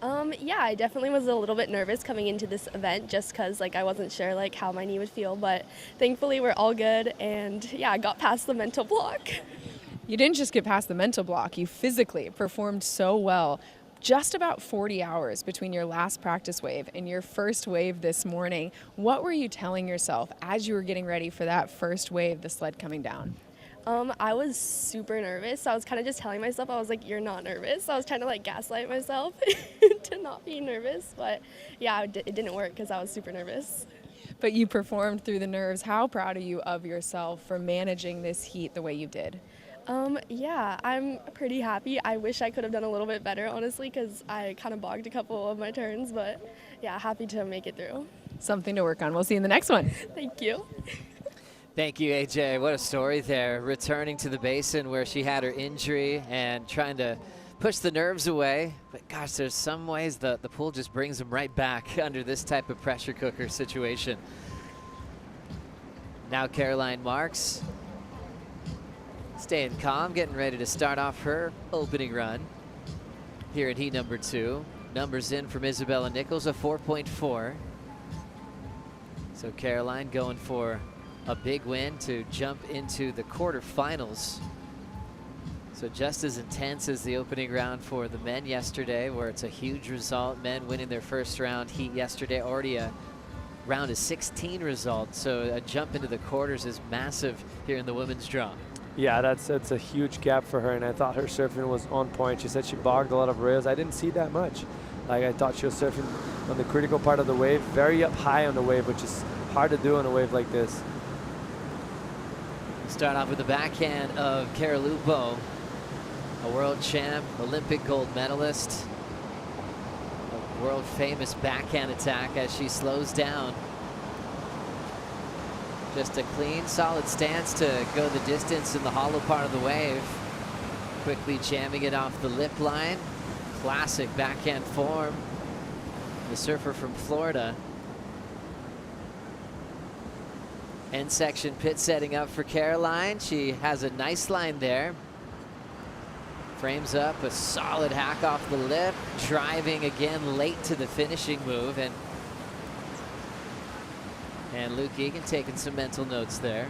Yeah, I definitely was a little bit nervous coming into this event just because I wasn't sure how my knee would feel, but thankfully we're all good, and yeah, I got past the mental block. You didn't just get past the mental block, you physically performed so well. Just about 40 hours between your last practice wave and your first wave this morning. What were you telling yourself as you were getting ready for that first wave, the sled coming down? I was super nervous. So I was kind of just telling myself, I was like, you're not nervous. I was trying to gaslight myself to not be nervous. But yeah, it didn't work because I was super nervous. But you performed through the nerves. How proud are you of yourself for managing this heat the way you did? Yeah, I'm pretty happy. I wish I could have done a little bit better, honestly, because I kind of bogged a couple of my turns, but yeah, happy to make it through. Something to work on. We'll see you in the next one. Thank you. Thank you, AJ. What a story there. Returning to the basin where she had her injury and trying to push the nerves away. But gosh, there's some ways the pool just brings them right back under this type of pressure cooker situation. Now Caroline Marks staying calm, getting ready to start off her opening run here in heat number 2. Numbers in from Isabella Nichols, a 4.4. So Caroline going for a big win to jump into the quarterfinals. So just as intense as the opening round for the men yesterday, where it's a huge result. Men winning their first round heat yesterday, already a round of 16 result. So a jump into the quarters is massive here in the women's draw. Yeah, that's a huge gap for her, and I thought her surfing was on point. She said she bogged a lot of rails. I didn't see that much. Like I thought she was surfing on the critical part of the wave, very up high on the wave, which is hard to do on a wave like this. Start off with the backhand of Cara Lupo, a world champ, Olympic gold medalist. A world famous backhand attack as she slows down. Just a clean, solid stance to go the distance in the hollow part of the wave. Quickly jamming it off the lip line. Classic backhand form. The surfer from Florida. End section pit setting up for Caroline. She has a nice line there. Frames up a solid hack off the lip. Driving again late to the finishing move. And Luke Egan taking some mental notes there.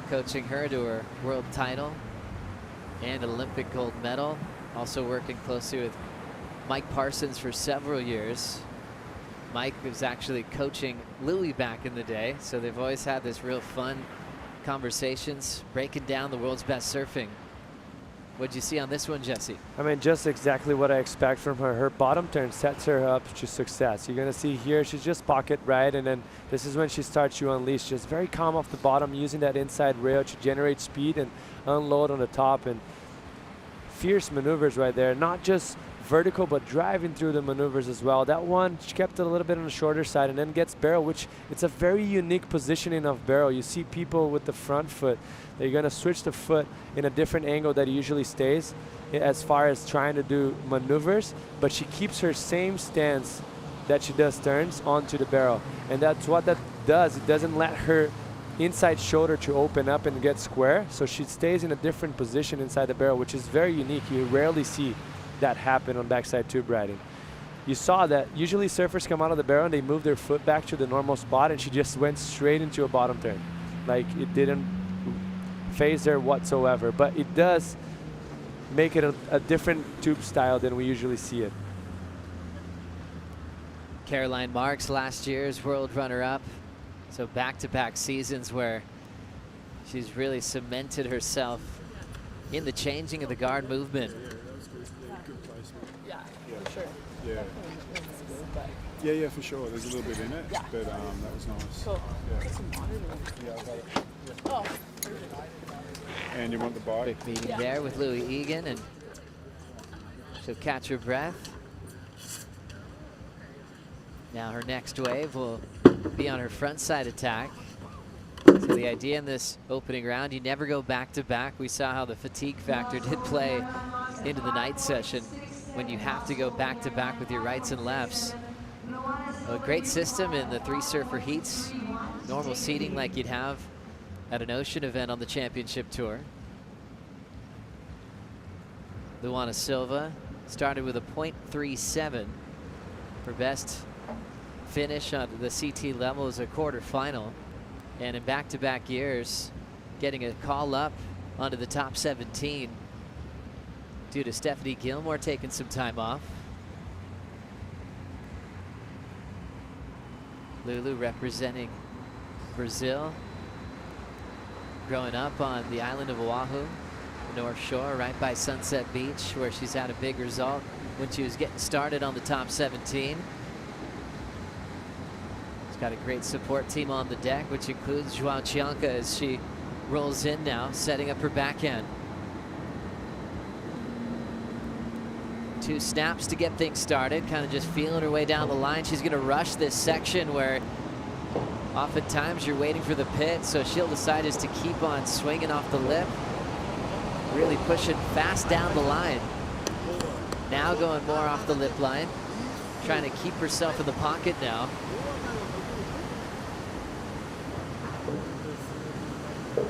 Coaching her to her world title and Olympic gold medal. Also working closely with Mike Parsons for several years. Mike was actually coaching Louie back in the day, so they've always had this real fun conversations, breaking down the world's best surfing. What'd you see on this one, Jesse? I mean, just exactly what I expect from her. Her bottom turn sets her up to success. You're going to see here, she's just pocket right, and then this is when she starts to unleash. Just very calm off the bottom, using that inside rail to generate speed and unload on the top. And fierce maneuvers right there, not just vertical, but driving through the maneuvers as well. That one, she kept it a little bit on the shorter side and then gets barrel, which it's a very unique positioning of barrel. You see people with the front foot, they're going to switch the foot in a different angle that it usually stays as far as trying to do maneuvers, but she keeps her same stance that she does turns onto the barrel. And that's what that does. It doesn't let her inside shoulder to open up and get square, so she stays in a different position inside the barrel, which is very unique. You rarely see that happen on backside tube riding. You saw that usually surfers come out of the barrel and they move their foot back to the normal spot, and she just went straight into a bottom turn. Like it didn't phase her whatsoever, but it does make it a different tube style than we usually see it. Caroline Marks, last year's world runner-up. So back-to-back seasons where she's really cemented herself in the changing of the guard movement. Yeah, for sure. Yeah, for sure. There's a little bit in it, but that was nice. Cool. Yeah, I got it. Yeah. Oh. And you want the bike? Quick meeting there with Louie Egan, and she'll catch her breath. Now her next wave will be on her front side attack. So the idea in this opening round, you never go back to back. We saw how the fatigue factor did play into the night session when you have to go back to back with your rights and lefts. A great system in the 3 surfer heats. Normal seating like you'd have at an ocean event on the championship tour. Luana Silva started with a .37. Her best finish on the CT level is a quarterfinal. And in back-to-back years, getting a call up onto the top 17 due to Stephanie Gilmore taking some time off. Lulu representing Brazil. Growing up on the island of Oahu, the North Shore, right by Sunset Beach, where she's had a big result when she was getting started on the top 17. She's got a great support team on the deck, which includes Joao Chianca as she rolls in now, setting up her backhand. 2 snaps to get things started, kind of just feeling her way down the line. She's going to rush this section where oftentimes you're waiting for the pit, so she'll decide just to keep on swinging off the lip, really pushing fast down the line. Now going more off the lip line, trying to keep herself in the pocket now.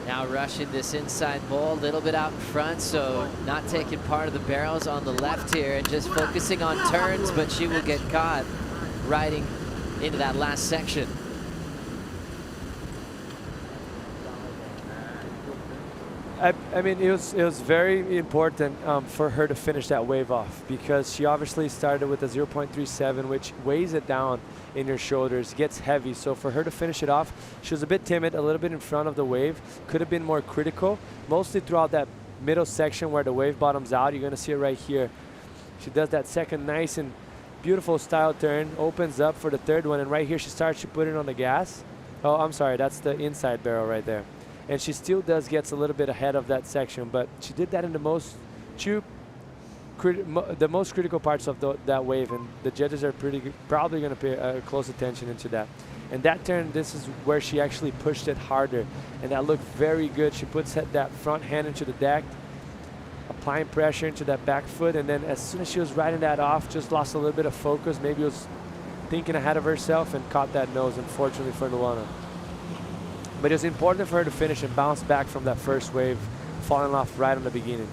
Now rushing this inside bowl a little bit out in front, so not taking part of the barrels on the left here and just focusing on turns, but she will get caught riding into that last section. I mean, it was very important for her to finish that wave off, because she obviously started with a 0.37, which weighs it down in your shoulders, gets heavy. So for her to finish it off, she was a bit timid, a little bit in front of the wave, could have been more critical, mostly throughout that middle section where the wave bottoms out. You're going to see it right here. She does that second nice and beautiful style turn, opens up for the third one, and right here she starts to put it on the gas. Oh, I'm sorry, that's the inside barrel right there. And she still gets a little bit ahead of that section, but she did that in the most critical parts of that wave, and the judges are probably going to pay close attention into that. And that turn, this is where she actually pushed it harder, and that looked very good. She puts that front hand into the deck, applying pressure into that back foot, and then as soon as she was riding that off, just lost a little bit of focus, maybe was thinking ahead of herself and caught that nose, unfortunately for Luana. But it was important for her to finish and bounce back from that first wave, falling off right on the beginning.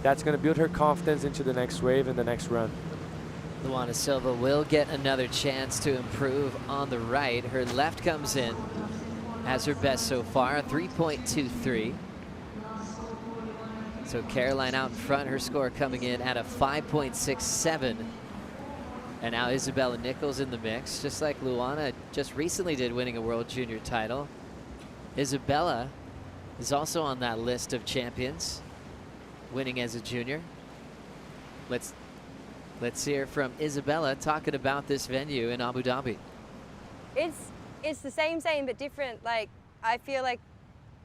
That's going to build her confidence into the next wave and the next run. Luana Silva will get another chance to improve on the right. Her left comes in as her best so far, 3.23. So Caroline out in front, her score coming in at a 5.67. And now Isabella Nichols in the mix, just like Luana just recently did, winning a World Junior title. Isabella is also on that list of champions, winning as a junior. Let's hear from Isabella talking about this venue in Abu Dhabi. It's the same but different. Like, I feel like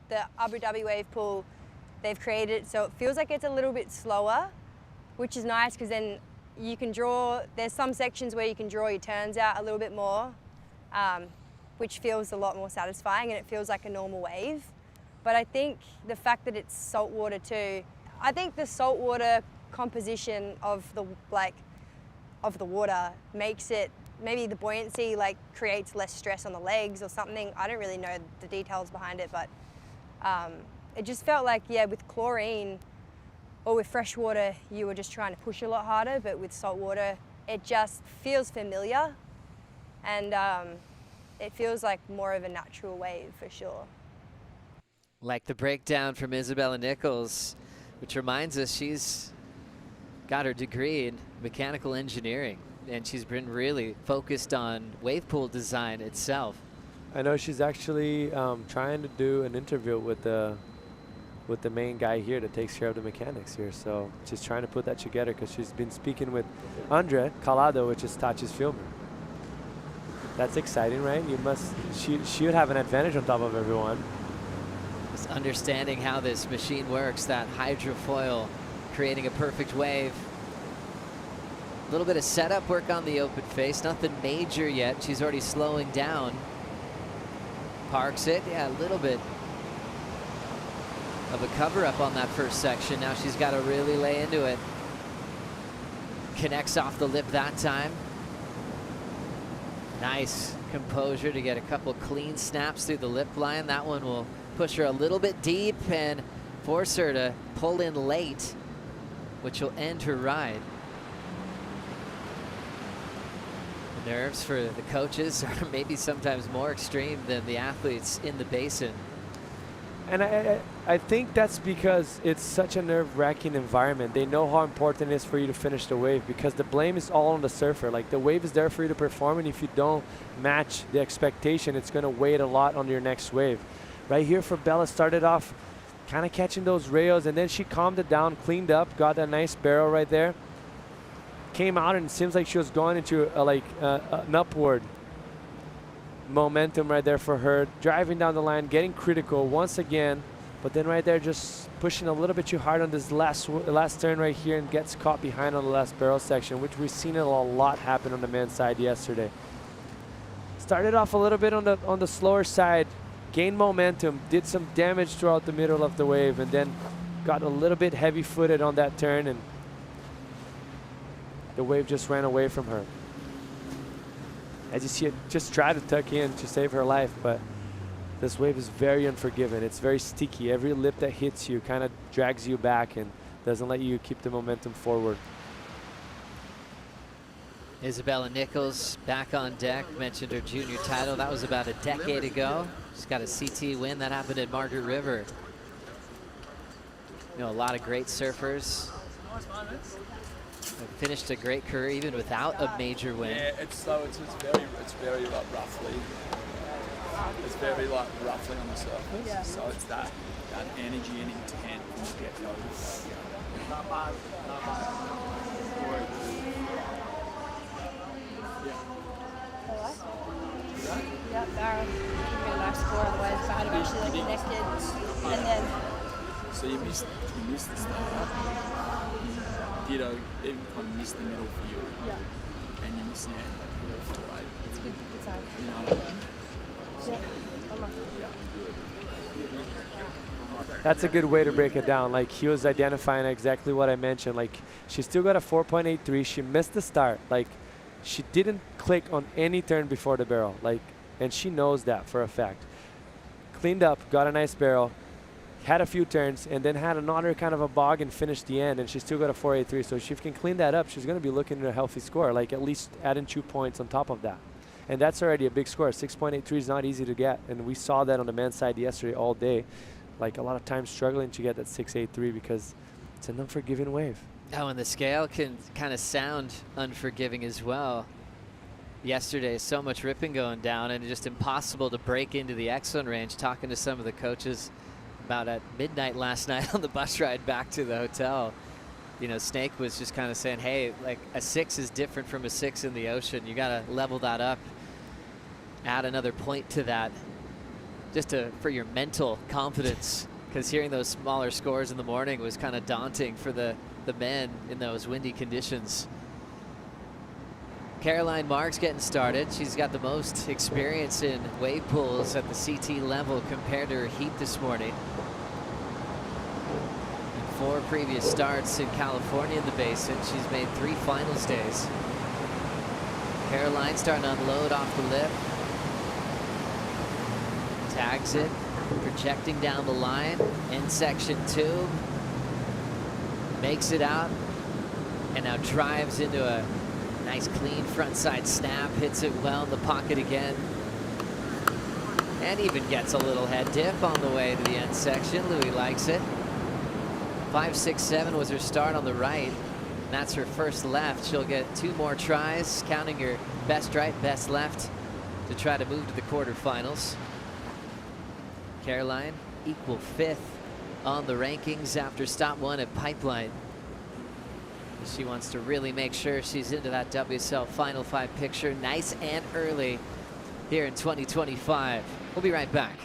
the Abu Dhabi wave pool, they've created it so it feels like it's a little bit slower, which is nice because then you can draw, there's some sections where you can draw your turns out a little bit more, which feels a lot more satisfying, and it feels like a normal wave. But I think the fact that it's saltwater too, I think the saltwater composition of the water makes it, maybe the buoyancy creates less stress on the legs or something. I don't really know the details behind it, but it just felt like, yeah, with chlorine or with fresh water, you were just trying to push a lot harder, but with salt water, it just feels familiar, and it feels like more of a natural wave for sure. Like the breakdown from Isabella Nichols, which reminds us she's got her degree in mechanical engineering, and she's been really focused on wave pool design itself. I know she's actually trying to do an interview with the main guy here that takes care of the mechanics here. So she's trying to put that together because she's been speaking with Andre Calado, which is Tachi's filmer. That's exciting, right? She would have an advantage on top of everyone. Just understanding how this machine works, that hydrofoil creating a perfect wave. A little bit of setup work on the open face, nothing major yet. She's already slowing down. Parks it, yeah, a little bit of a cover up on that first section. Now she's got to really lay into it. Connects off the lip that time. Nice composure to get a couple clean snaps through the lip line. That one will push her a little bit deep and force her to pull in late, which will end her ride. The nerves for the coaches are maybe sometimes more extreme than the athletes in the basin. And I think that's because it's such a nerve-wracking environment. They know how important it is for you to finish the wave, because the blame is all on the surfer. Like, the wave is there for you to perform, and if you don't match the expectation, it's going to weigh a lot on your next wave. Right here for Bella, started off kind of catching those rails, and then she calmed it down, cleaned up, got a nice barrel right there. Came out, and it seems like she was going into an upward momentum right there for her, driving down the line, getting critical once again, but then right there just pushing a little bit too hard on this last turn right here, and gets caught behind on the last barrel section, which we've seen it a lot happen on the men's side yesterday. Started off a little bit on the slower side, gained momentum, did some damage throughout the middle of the wave, and then got a little bit heavy-footed on that turn, and the wave just ran away from her. As you see it, just try to tuck in to save her life, but this wave is very unforgiving. It's very sticky. Every lip that hits you kind of drags you back and doesn't let you keep the momentum forward. Isabella Nichols back on deck. Mentioned her junior title. That was about a decade ago. She's got a CT win. That happened at Margaret River. You know, a lot of great surfers finished a great career even without a major win. Yeah, it's very roughly. It's very roughly on the surface. Yeah. So it's that energy and intent from the get-go. And then So you missed the start. You did even kind of miss the middle for you. Yeah. And you missed the end. Right. It's good. Good time. You know what I mean? Yeah. I'm lucky. That's a good way to break it down. Like, he was identifying exactly what I mentioned. Like, she still got a 4.83. She missed the start. Like, she didn't click on any turn before the barrel. Like, and she knows that for a fact. Cleaned up, got a nice barrel, had a few turns, and then had another kind of a bog and finished the end, and she still got a 4.83. So if she can clean that up, she's going to be looking at a healthy score, like at least adding 2 points on top of that. And that's already a big score. 6.83 is not easy to get, and we saw that on the men's side yesterday all day. Like, a lot of times struggling to get that 6.83 because it's an unforgiving wave. Oh, and the scale can kind of sound unforgiving as well. Yesterday, so much ripping going down, and just impossible to break into the X-Zone range. Talking to some of the coaches about at midnight last night on the bus ride back to the hotel, you know, Snake was just kind of saying, hey, like, a 6 is different from a 6 in the ocean. You got to level that up, add another point to that, just for your mental confidence, because hearing those smaller scores in the morning was kind of daunting for the men in those windy conditions. Caroline Marks getting started. She's got the most experience in wave pools at the CT level compared to her heat this morning. In 4 previous starts in California in the basin, she's made 3 finals days. Caroline starting to unload off the lip. Tags it, projecting down the line, end section tube. Makes it out, and now drives into a nice clean frontside snap, hits it well in the pocket again, and even gets a little head dip on the way to the end section. Louis likes it. 5.67 was her start on the right, and that's her first left. She'll get 2 more tries, counting her best right, best left, to try to move to the quarterfinals. Caroline, equal 5th on the rankings after stop 1 at Pipeline. She wants to really make sure she's into that WSL Final 5 picture nice and early here in 2025. We'll be right back.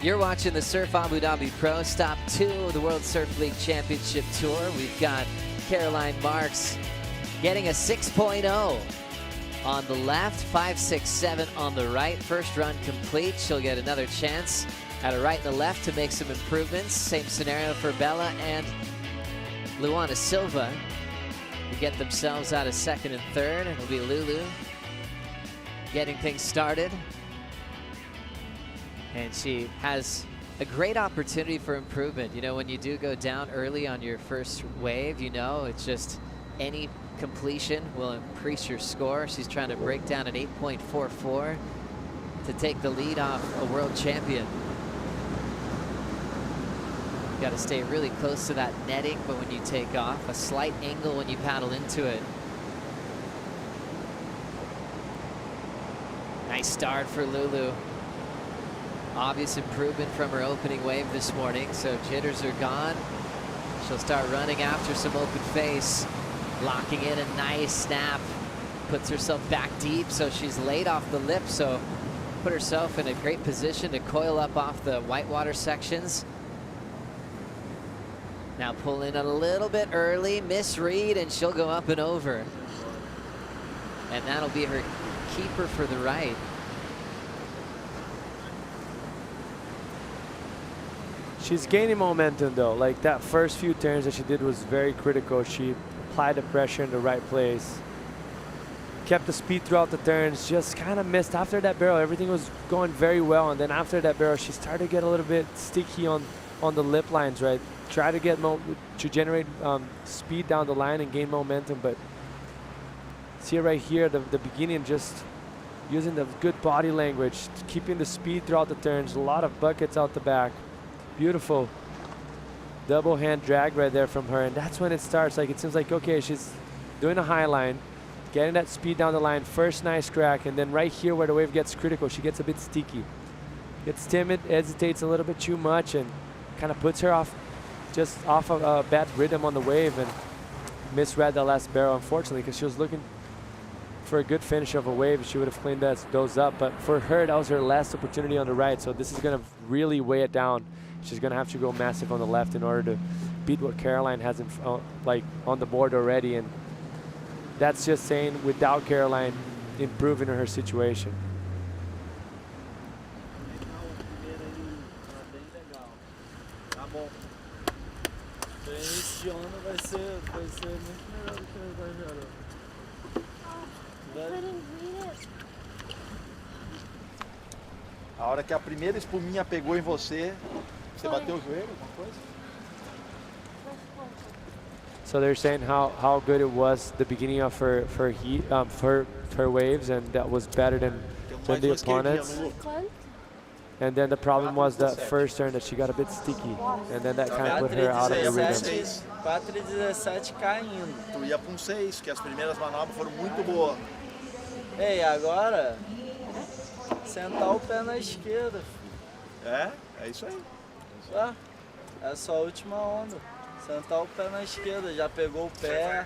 You're watching the Surf Abu Dhabi Pro, stop 2 of the World Surf League Championship Tour. We've got Caroline Marks getting a 6.0 on the left, 5.67 on the right. First run complete. She'll get another chance at a right and a left to make some improvements. Same scenario for Bella and Luana Silva, who get themselves out of second and third. It'll be Lulu getting things started. And she has a great opportunity for improvement. You know, when you do go down early on your first wave, you know, it's just any completion will increase your score. She's trying to break down an 8.44 to take the lead off a world champion. You got to stay really close to that netting, but when you take off, a slight angle when you paddle into it. Nice start for Lulu. Obvious improvement from her opening wave this morning, so jitters are gone. She'll start running after some open face, locking in a nice snap. Puts herself back deep, so she's laid off the lip, so put herself in a great position to coil up off the whitewater sections. Now pull in a little bit early, misread, and she'll go up and over. And that'll be her keeper for the right. She's gaining momentum though. Like that first few turns that she did was very critical. She applied the pressure in the right place. Kept the speed throughout the turns, just kind of missed after that barrel. Everything was going very well, and then after that barrel, she started to get a little bit sticky on the lip lines, right? Try to get to generate speed down the line and gain momentum, but see it right here, the beginning, just using the good body language, keeping the speed throughout the turns, a lot of buckets out the back. Beautiful double hand drag right there from her, and that's when it starts. Like it seems like, okay, she's doing a high line, getting that speed down the line, first nice crack, and then right here where the wave gets critical, she gets a bit sticky. Gets timid, hesitates a little bit too much, and kind of puts her off, just off of a bad rhythm on the wave, and misread the last barrel, unfortunately, because she was looking for a good finish of a wave. She would have cleaned those up, but for her, that was her last opportunity on the right, so this is going to really weigh it down. She's going to have to go massive on the left in order to beat what Caroline has like on the board already, and that's just saying without Caroline improving her situation. A hora que a primeira espuminha pegou em você, você bateu o joelho, alguma coisa? So they're saying how good it was the beginning of her waves, and that was better than the opponents. And then the problem was that first turn that she got a bit sticky, and then that kind of put her out of the rhythm. 4,17 caindo. Tu ia para 6, que as primeiras manobras foram muito boas. Ei, agora sentar o pé na esquerda. É isso aí. Essa é a última onda. Sentar o pé na esquerda, já pegou o pé,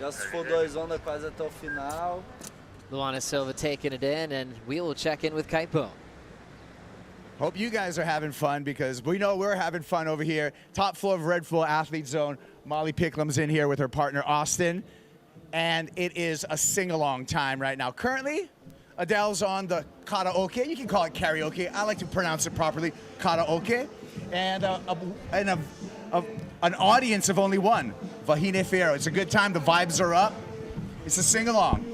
já se for 2 ondas quase até o final. Luana Silva taking it in, and we will check in with Kaipo. Hope you guys are having fun, because we know we're having fun over here. Top floor of Red Full Athlete Zone. Molly Picklam's in here with her partner Austin, and it is a sing-along time right now. Currently, Adele's on the karaoke. You can call it karaoke. I like to pronounce it properly, karaoke. And an audience of only one, Vahine Fierro. It's a good time. The vibes are up. It's a sing-along.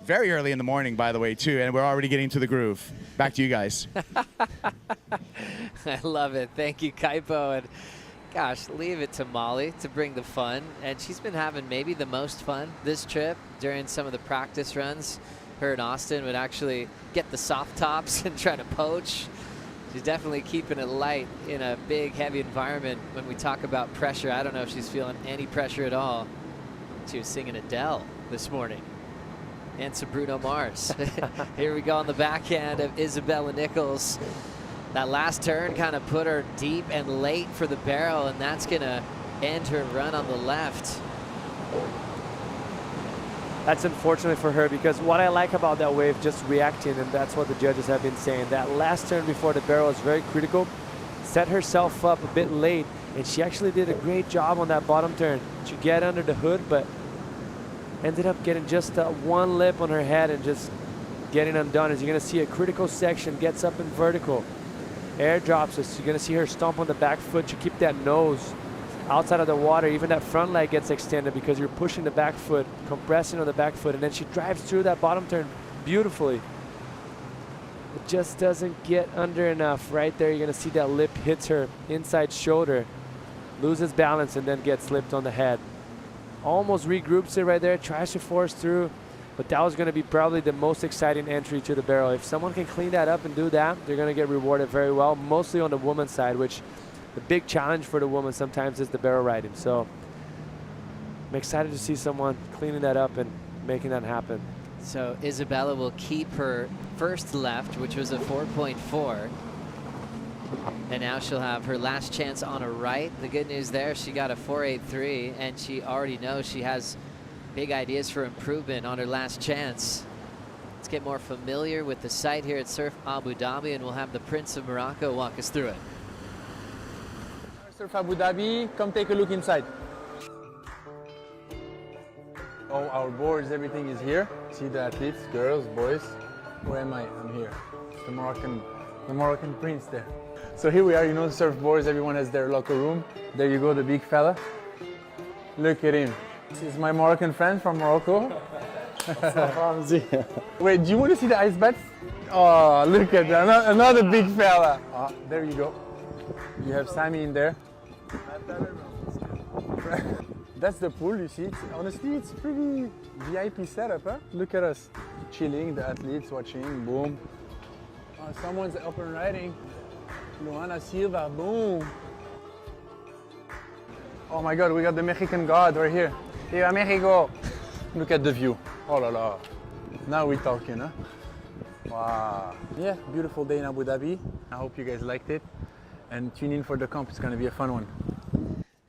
Very early in the morning, by the way, too, and we're already getting to the groove. Back to you guys. I love it. Thank you, Kaipo. And gosh, leave it to Molly to bring the fun. And she's been having maybe the most fun this trip during some of the practice runs. Her and Austin would actually get the soft tops and try to poach. She's definitely keeping it light in a big, heavy environment. When we talk about pressure, I don't know if she's feeling any pressure at all. She was singing Adele this morning. And some Bruno Mars. Here we go on the backhand of Isabella Nichols. That last turn kind of put her deep and late for the barrel, and that's going to end her run on the left. That's unfortunate for her, because what I like about that wave, just reacting, and that's what the judges have been saying, that last turn before the barrel is very critical. Set herself up a bit late, and she actually did a great job on that bottom turn to get under the hood, but ended up getting just one lip on her head and just getting undone. As you're going to see, a critical section gets up in vertical. Air drops us. You're going to see her stomp on the back foot to keep that nose outside of the water. Even that front leg gets extended because you're pushing the back foot, compressing on the back foot, and then she drives through that bottom turn beautifully. It just doesn't get under enough. Right there, you're going to see that lip hits her inside shoulder, loses balance, and then gets slipped on the head. Almost regroups it right there, tries to force through, but that was going to be probably the most exciting entry to the barrel. If someone can clean that up and do that, they're going to get rewarded very well, mostly on the woman's side, which the big challenge for the woman sometimes is the barrel riding. So I'm excited to see someone cleaning that up and making that happen. So Isabella will keep her first left, which was a 4.4. And now she'll have her last chance on a right. The good news there, she got a 4.83, and she already knows she has big ideas for improvement on her last chance. Let's get more familiar with the site here at Surf Abu Dhabi, and we'll have the Prince of Morocco walk us through it. Surf Abu Dhabi, come take a look inside. All our boards, everything is here. See the athletes, girls, boys. Where am I? I'm here. The Moroccan prince there. So here we are, you know, surfboards, everyone has their locker room. There you go, the big fella. Look at him. This is my Moroccan friend from Morocco. Wait, do you want to see the ice baths? Oh, look at that, another big fella. Oh, there you go. You have Sammy in there. That's the pool, you see. Honestly, it's pretty VIP setup, huh? Look at us, chilling, the athletes watching, boom. Oh, someone's up and riding. Luana Silva, boom. Oh my God, we got the Mexican god right here. Viva Mexico. Look at the view. Oh la la. Now we're talking, huh? Wow. Yeah, beautiful day in Abu Dhabi. I hope you guys liked it. And tune in for the comp, it's gonna be a fun one.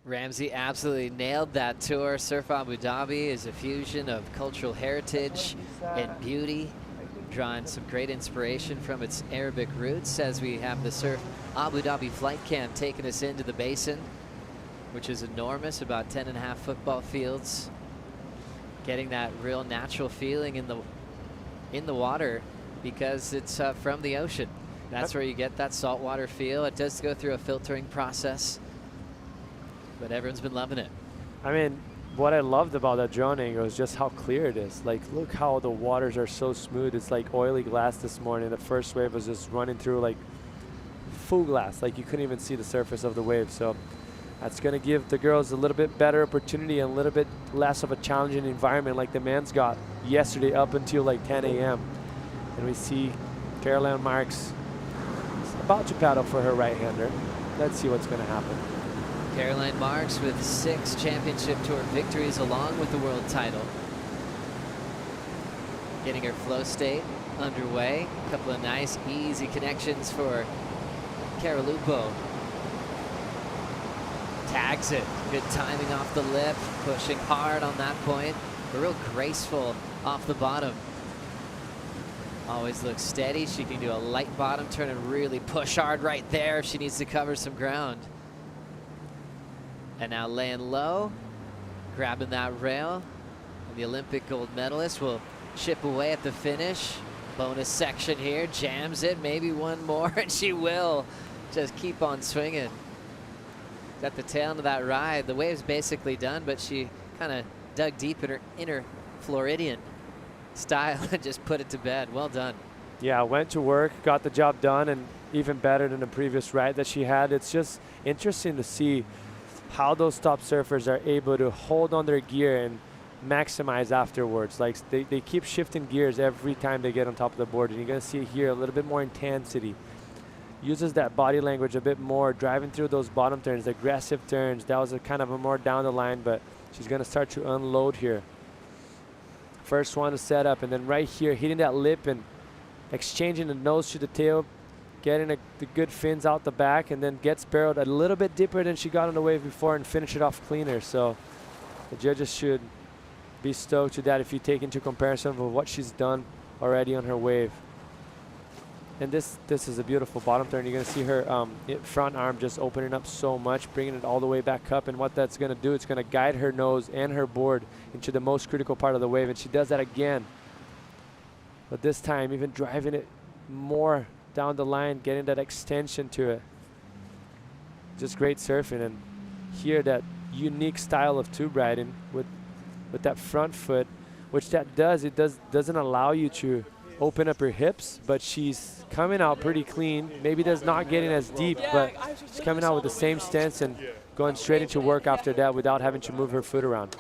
Ramsey absolutely nailed that tour. Surf Abu Dhabi is a fusion of cultural heritage and beauty, drawing some great inspiration from its Arabic roots as we have the Surf Abu Dhabi flight cam taking us into the basin, which is enormous, about 10.5 football fields. Getting that real natural feeling in the water because it's from the ocean. That's where you get that saltwater feel. It does go through a filtering process, but everyone's been loving it. I mean, what I loved about that drone angle is just how clear it is. Like, look how the waters are so smooth. It's like oily glass this morning. The first wave was just running through like full glass. Like, you couldn't even see the surface of the wave. So that's going to give the girls a little bit better opportunity and a little bit less of a challenging environment like the men's got yesterday up until like 10 a.m. And we see Caroline Marks about to paddle for her right-hander. Let's see what's going to happen. Caroline Marks with 6 championship tour victories along with the world title. Getting her flow state underway. A couple of nice, easy connections for Caralupo. Tags it. Good timing off the lip. Pushing hard on that point. But real graceful off the bottom. Always looks steady. She can do a light bottom turn and really push hard right there if she needs to cover some ground. And now laying low, grabbing that rail. And the Olympic gold medalist will chip away at the finish. Bonus section here, jams it, maybe one more, and she will just keep on swinging. At the tail end of that ride, the wave's basically done, but she kind of dug deep in her inner Floridian style and just put it to bed. Well done. Yeah, went to work, got the job done, and even better than the previous ride that she had. It's just interesting to see how those top surfers are able to hold on their gear and maximize afterwards. Like, they keep shifting gears every time they get on top of the board, and you're going to see here a little bit more intensity. Uses that body language a bit more, driving through those bottom turns, aggressive turns. That was a kind of a more down the line, but she's going to start to unload here. First one to set up, and then right here, hitting that lip and exchanging the nose to the tail, getting the good fins out the back, and then gets barreled a little bit deeper than she got on the wave before and finish it off cleaner. So the judges should be stoked to that if you take into comparison of what she's done already on her wave. And this is a beautiful bottom turn. You're going to see her front arm just opening up so much, bringing it all the way back up. And what that's going to do, it's going to guide her nose and her board into the most critical part of the wave. And she does that again. But this time, even driving it more down the line, getting that extension to it. Just great surfing. And here, that unique style of tube riding with that front foot, which doesn't allow you to open up her hips, but she's coming out pretty clean. Maybe that's not getting as deep, but she's coming out with the same stance and going straight into work after that without having to move her foot around.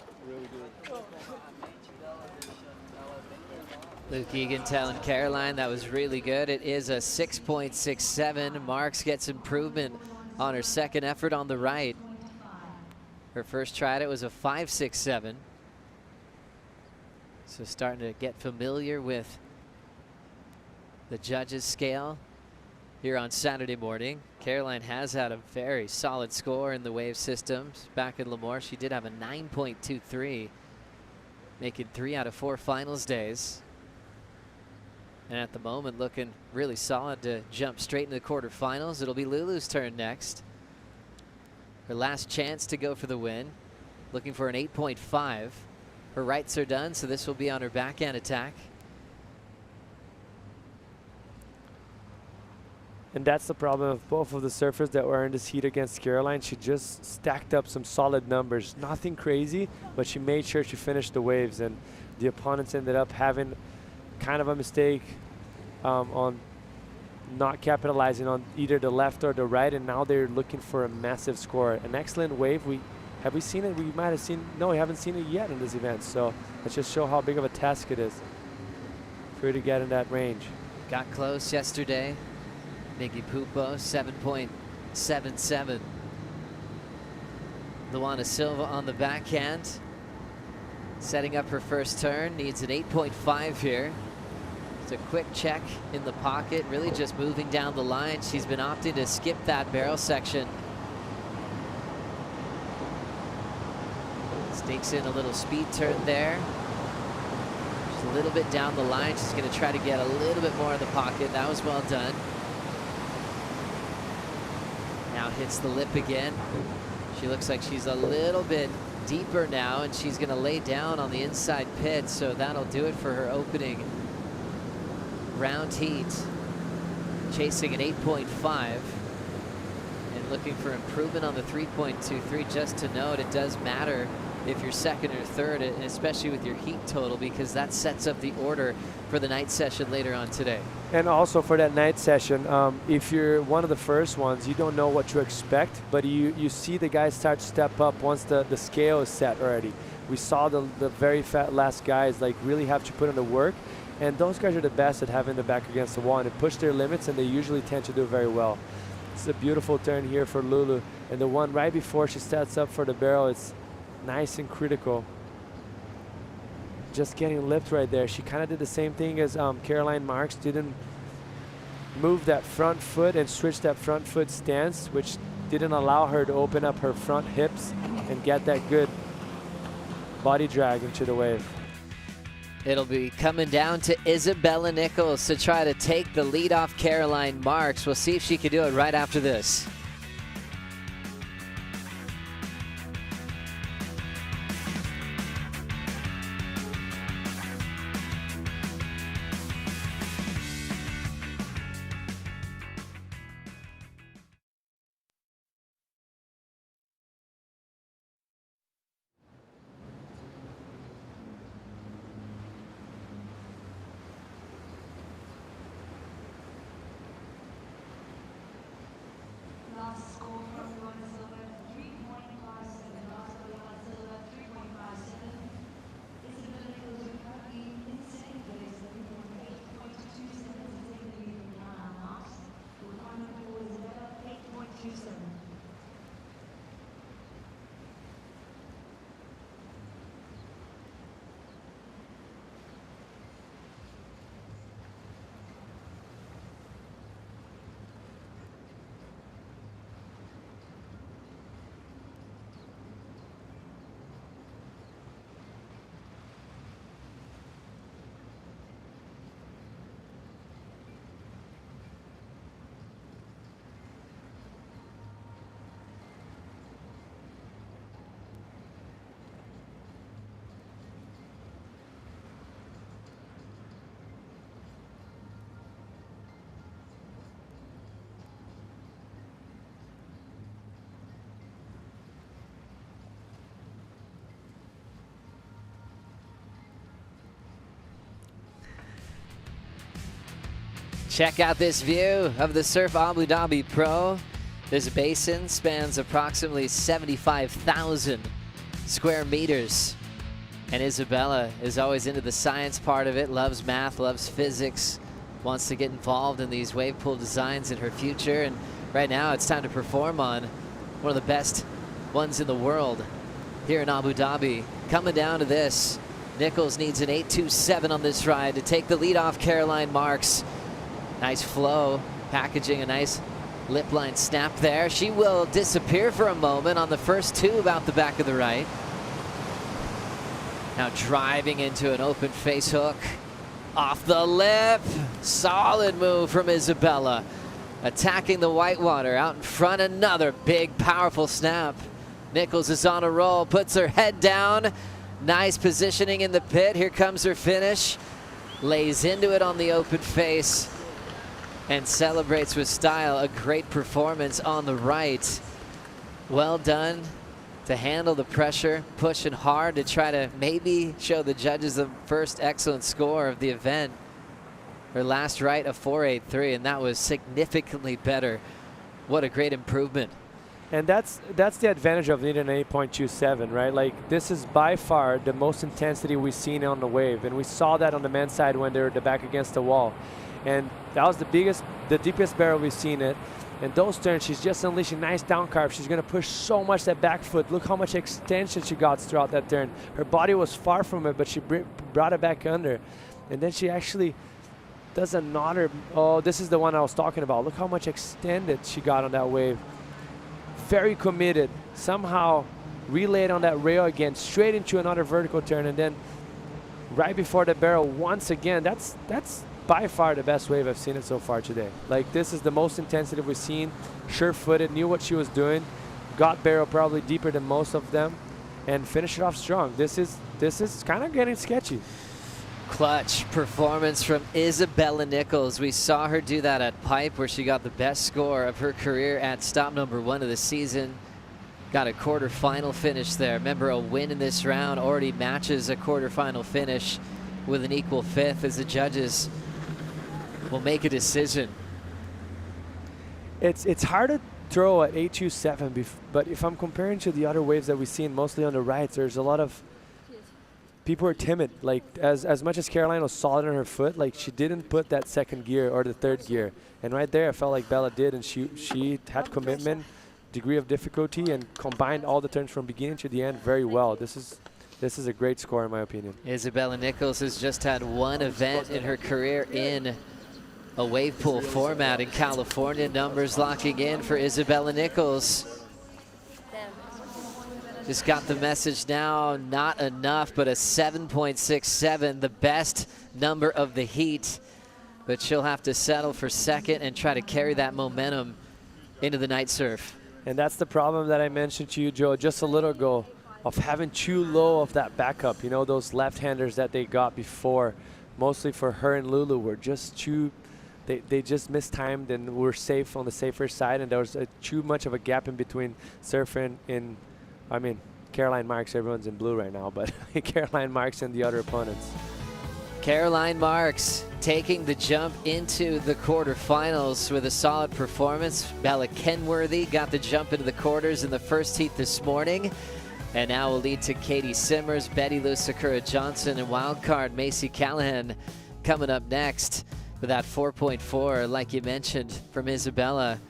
Luke Egan telling Caroline that was really good. It is a 6.67. Marks gets improvement on her second effort on the right. Her first try at it was a 5.67. So starting to get familiar with the judges' scale here on Saturday morning. Caroline has had a very solid score in the wave systems. Back in Lemoore, she did have a 9.23, making 3 out of 4 finals days. And at the moment, looking really solid to jump straight into the quarterfinals. It'll be Lulu's turn next. Her last chance to go for the win. Looking for an 8.5. Her rights are done, so this will be on her backhand attack. And that's the problem of both of the surfers that were in this heat against Caroline. She just stacked up some solid numbers. Nothing crazy, but she made sure she finished the waves. And the opponents ended up having kind of a mistake on not capitalizing on either the left or the right, and now they're looking for a massive score. An excellent wave. Have we seen it? We might have seen. No, we haven't seen it yet in this event. So let's just show how big of a task it is for her to get in that range. Got close yesterday. Nikki Pupo, 7.77. Luana Silva on the backhand, setting up her first turn, needs an 8.5 here. It's a quick check in the pocket, really just moving down the line. She's been opting to skip that barrel section. Stakes in a little speed turn there. Just a little bit down the line. She's going to try to get a little bit more in the pocket. That was well done. Now hits the lip again. She looks like she's a little bit deeper now, and she's going to lay down on the inside pit, so that'll do it for her opening round heat. Chasing an 8.5 and looking for improvement on the 3.23. Just to note, it does matter if you're second or third, and especially with your heat total, because that sets up the order for the night session later on today. And also for that night session, if you're one of the first ones, you don't know what to expect, but you see the guys start to step up once the scale is set already. We saw the very fat last guys like really have to put in the work, and those guys are the best at having the back against the wall and they push their limits, and they usually tend to do very well. It's a beautiful turn here for Lulu, and the one right before she sets up for the barrel, it's nice and critical. Just getting lipped right there. She kind of did the same thing as Caroline Marks, didn't move that front foot and switch that front foot stance, which didn't allow her to open up her front hips and get that good body drag into the wave. It'll be coming down to Isabella Nichols to try to take the lead off Caroline Marks. We'll see if she can do it right after this. Last score for Luana Silva, 3.57. Last for Luana Silva, 3.57. Isabella Nichols, we're currently in second place, looking for 8.27 to take the lead from Caroline Marks. We're coming for Isabella, 8.27. Check out this view of the Surf Abu Dhabi Pro. This basin spans approximately 75,000 square meters. And Isabella is always into the science part of it, loves math, loves physics, wants to get involved in these wave pool designs in her future. And right now it's time to perform on one of the best ones in the world here in Abu Dhabi. Coming down to this, Nichols needs an 8.27 on this ride to take the lead off Caroline Marks. Nice flow, packaging a nice lip line snap there. She will disappear for a moment on the first tube out the back of the right. Now driving into an open face hook. Off the lip. Solid move from Isabella. Attacking the whitewater. Out in front, another big, powerful snap. Nichols is on a roll, puts her head down. Nice positioning in the pit. Here comes her finish. Lays into it on the open face and celebrates with style. A great performance on the right. Well done to handle the pressure, pushing hard to try to maybe show the judges the first excellent score of the event. Her last right, a 4.83, and that was significantly better. What a great improvement. And that's the advantage of needing an 8.27, right? Like, this is by far the most intensity we've seen on the wave, and we saw that on the men's side when they were back against the wall. And that was the deepest barrel we've seen it. And those turns, she's just unleashing nice down carve. She's going to push so much that back foot. Look how much extension she got throughout that turn. Her body was far from it, but she brought it back under. And then she actually does another. Oh, this is the one I was talking about. Look how much extended she got on that wave. Very committed. Somehow relayed on that rail again, straight into another vertical turn. And then right before the barrel once again. That's by far the best wave I've seen it so far today. Like, this is the most intensity we've seen. Sure-footed, knew what she was doing, got barrel probably deeper than most of them, and finished it off strong. This is kind of getting sketchy. Clutch performance from Isabella Nichols. We saw her do that at Pipe, where she got the best score of her career at stop number 1 of the season. Got a quarterfinal finish there. Remember, a win in this round already matches a quarterfinal finish with an equal 5th as the judges will make a decision. It's hard to throw at 8.27, but if I'm comparing to the other waves that we've seen, mostly on the right, there's a lot of people are timid. Like, as much as Caroline was solid on her foot, like, she didn't put that second gear or the third gear. And right there, I felt like Bella did, and she had commitment, degree of difficulty, and combined all the turns from beginning to the end very well. This is a great score, in my opinion. Isabella Nichols has just had one event in her career in a wave pool format in California. Numbers locking in for Isabella Nichols. Just got the message now, not enough, but a 7.67, the best number of the heat. But she'll have to settle for second and try to carry that momentum into the night surf. And that's the problem that I mentioned to you, Joe, just a little ago, of having too low of that backup. You know, those left-handers that they got before, mostly for her and Lulu, were just too, they just mistimed and were safe on the safer side, and there was too much of a gap in between Surf and I mean, Caroline Marks, everyone's in blue right now, but Caroline Marks and the other opponents. Caroline Marks taking the jump into the quarterfinals with a solid performance. Bella Kenworthy got the jump into the quarters in the first heat this morning. And now will lead to Caity Simmers, Betty Lou Sakura Johnson, and wildcard Macy Callahan coming up next with that 4.4, like you mentioned, from Isabella.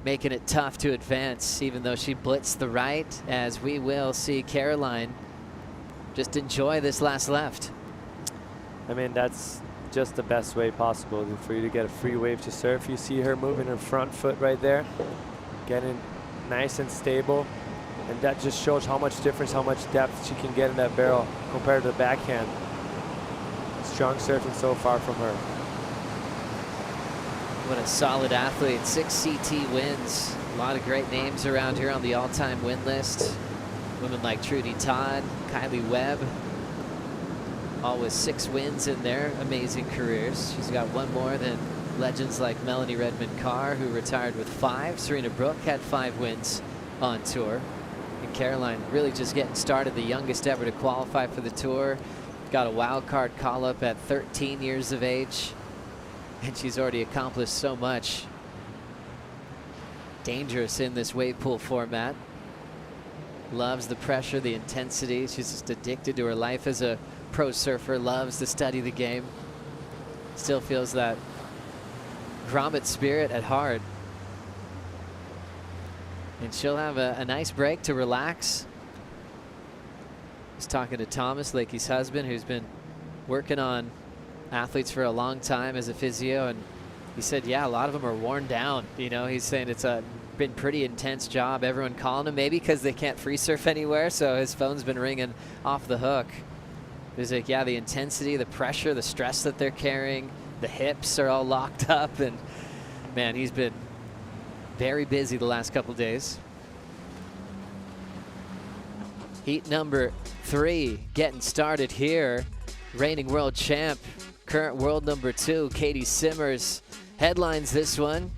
Making it tough to advance, even though she blitzed the right, as we will see Caroline just enjoy this last left. I mean, that's just the best way possible for you to get a free wave to surf. You see her moving her front foot right there, getting nice and stable. And that just shows how much difference, how much depth she can get in that barrel compared to the backhand. Strong surfing so far from her. What a solid athlete. 6 CT wins. A lot of great names around here on the all-time win list. Women like Trudy Todd, Kylie Webb, all with 6 wins in their amazing careers. She's got one more than legends like Melanie Redmond-Carr, who retired with 5. Serena Brooke had 5 wins on tour. And Caroline really just getting started, the youngest ever to qualify for the tour. Got a wild card call-up at 13 years of age. And she's already accomplished so much. Dangerous in this wave pool format. Loves the pressure, the intensity. She's just addicted to her life as a pro surfer. Loves to study the game. Still feels that grommet spirit at heart. And she'll have a nice break to relax. I was talking to Thomas, Lakey's husband, who's been working on athletes for a long time as a physio, and he said, yeah, a lot of them are worn down. You know, he's saying it's been pretty intense job. Everyone calling him, maybe because they can't free surf anywhere, so his phone's been ringing off the hook. He's like, yeah, the intensity, the pressure, the stress that they're carrying, the hips are all locked up, and man, he's been very busy the last couple days. Heat number 3 getting started here. Reigning world champ, current world number 2, Caity Simmers, headlines this one.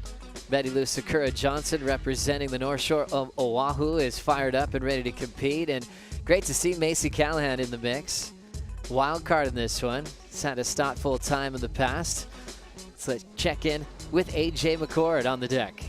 Betty Lou Sakura Johnson, representing the North Shore of Oahu, is fired up and ready to compete. And great to see Macy Callahan in the mix. Wild card in this one. He's had a start full time in the past. So let's check in with AJ McCord on the deck.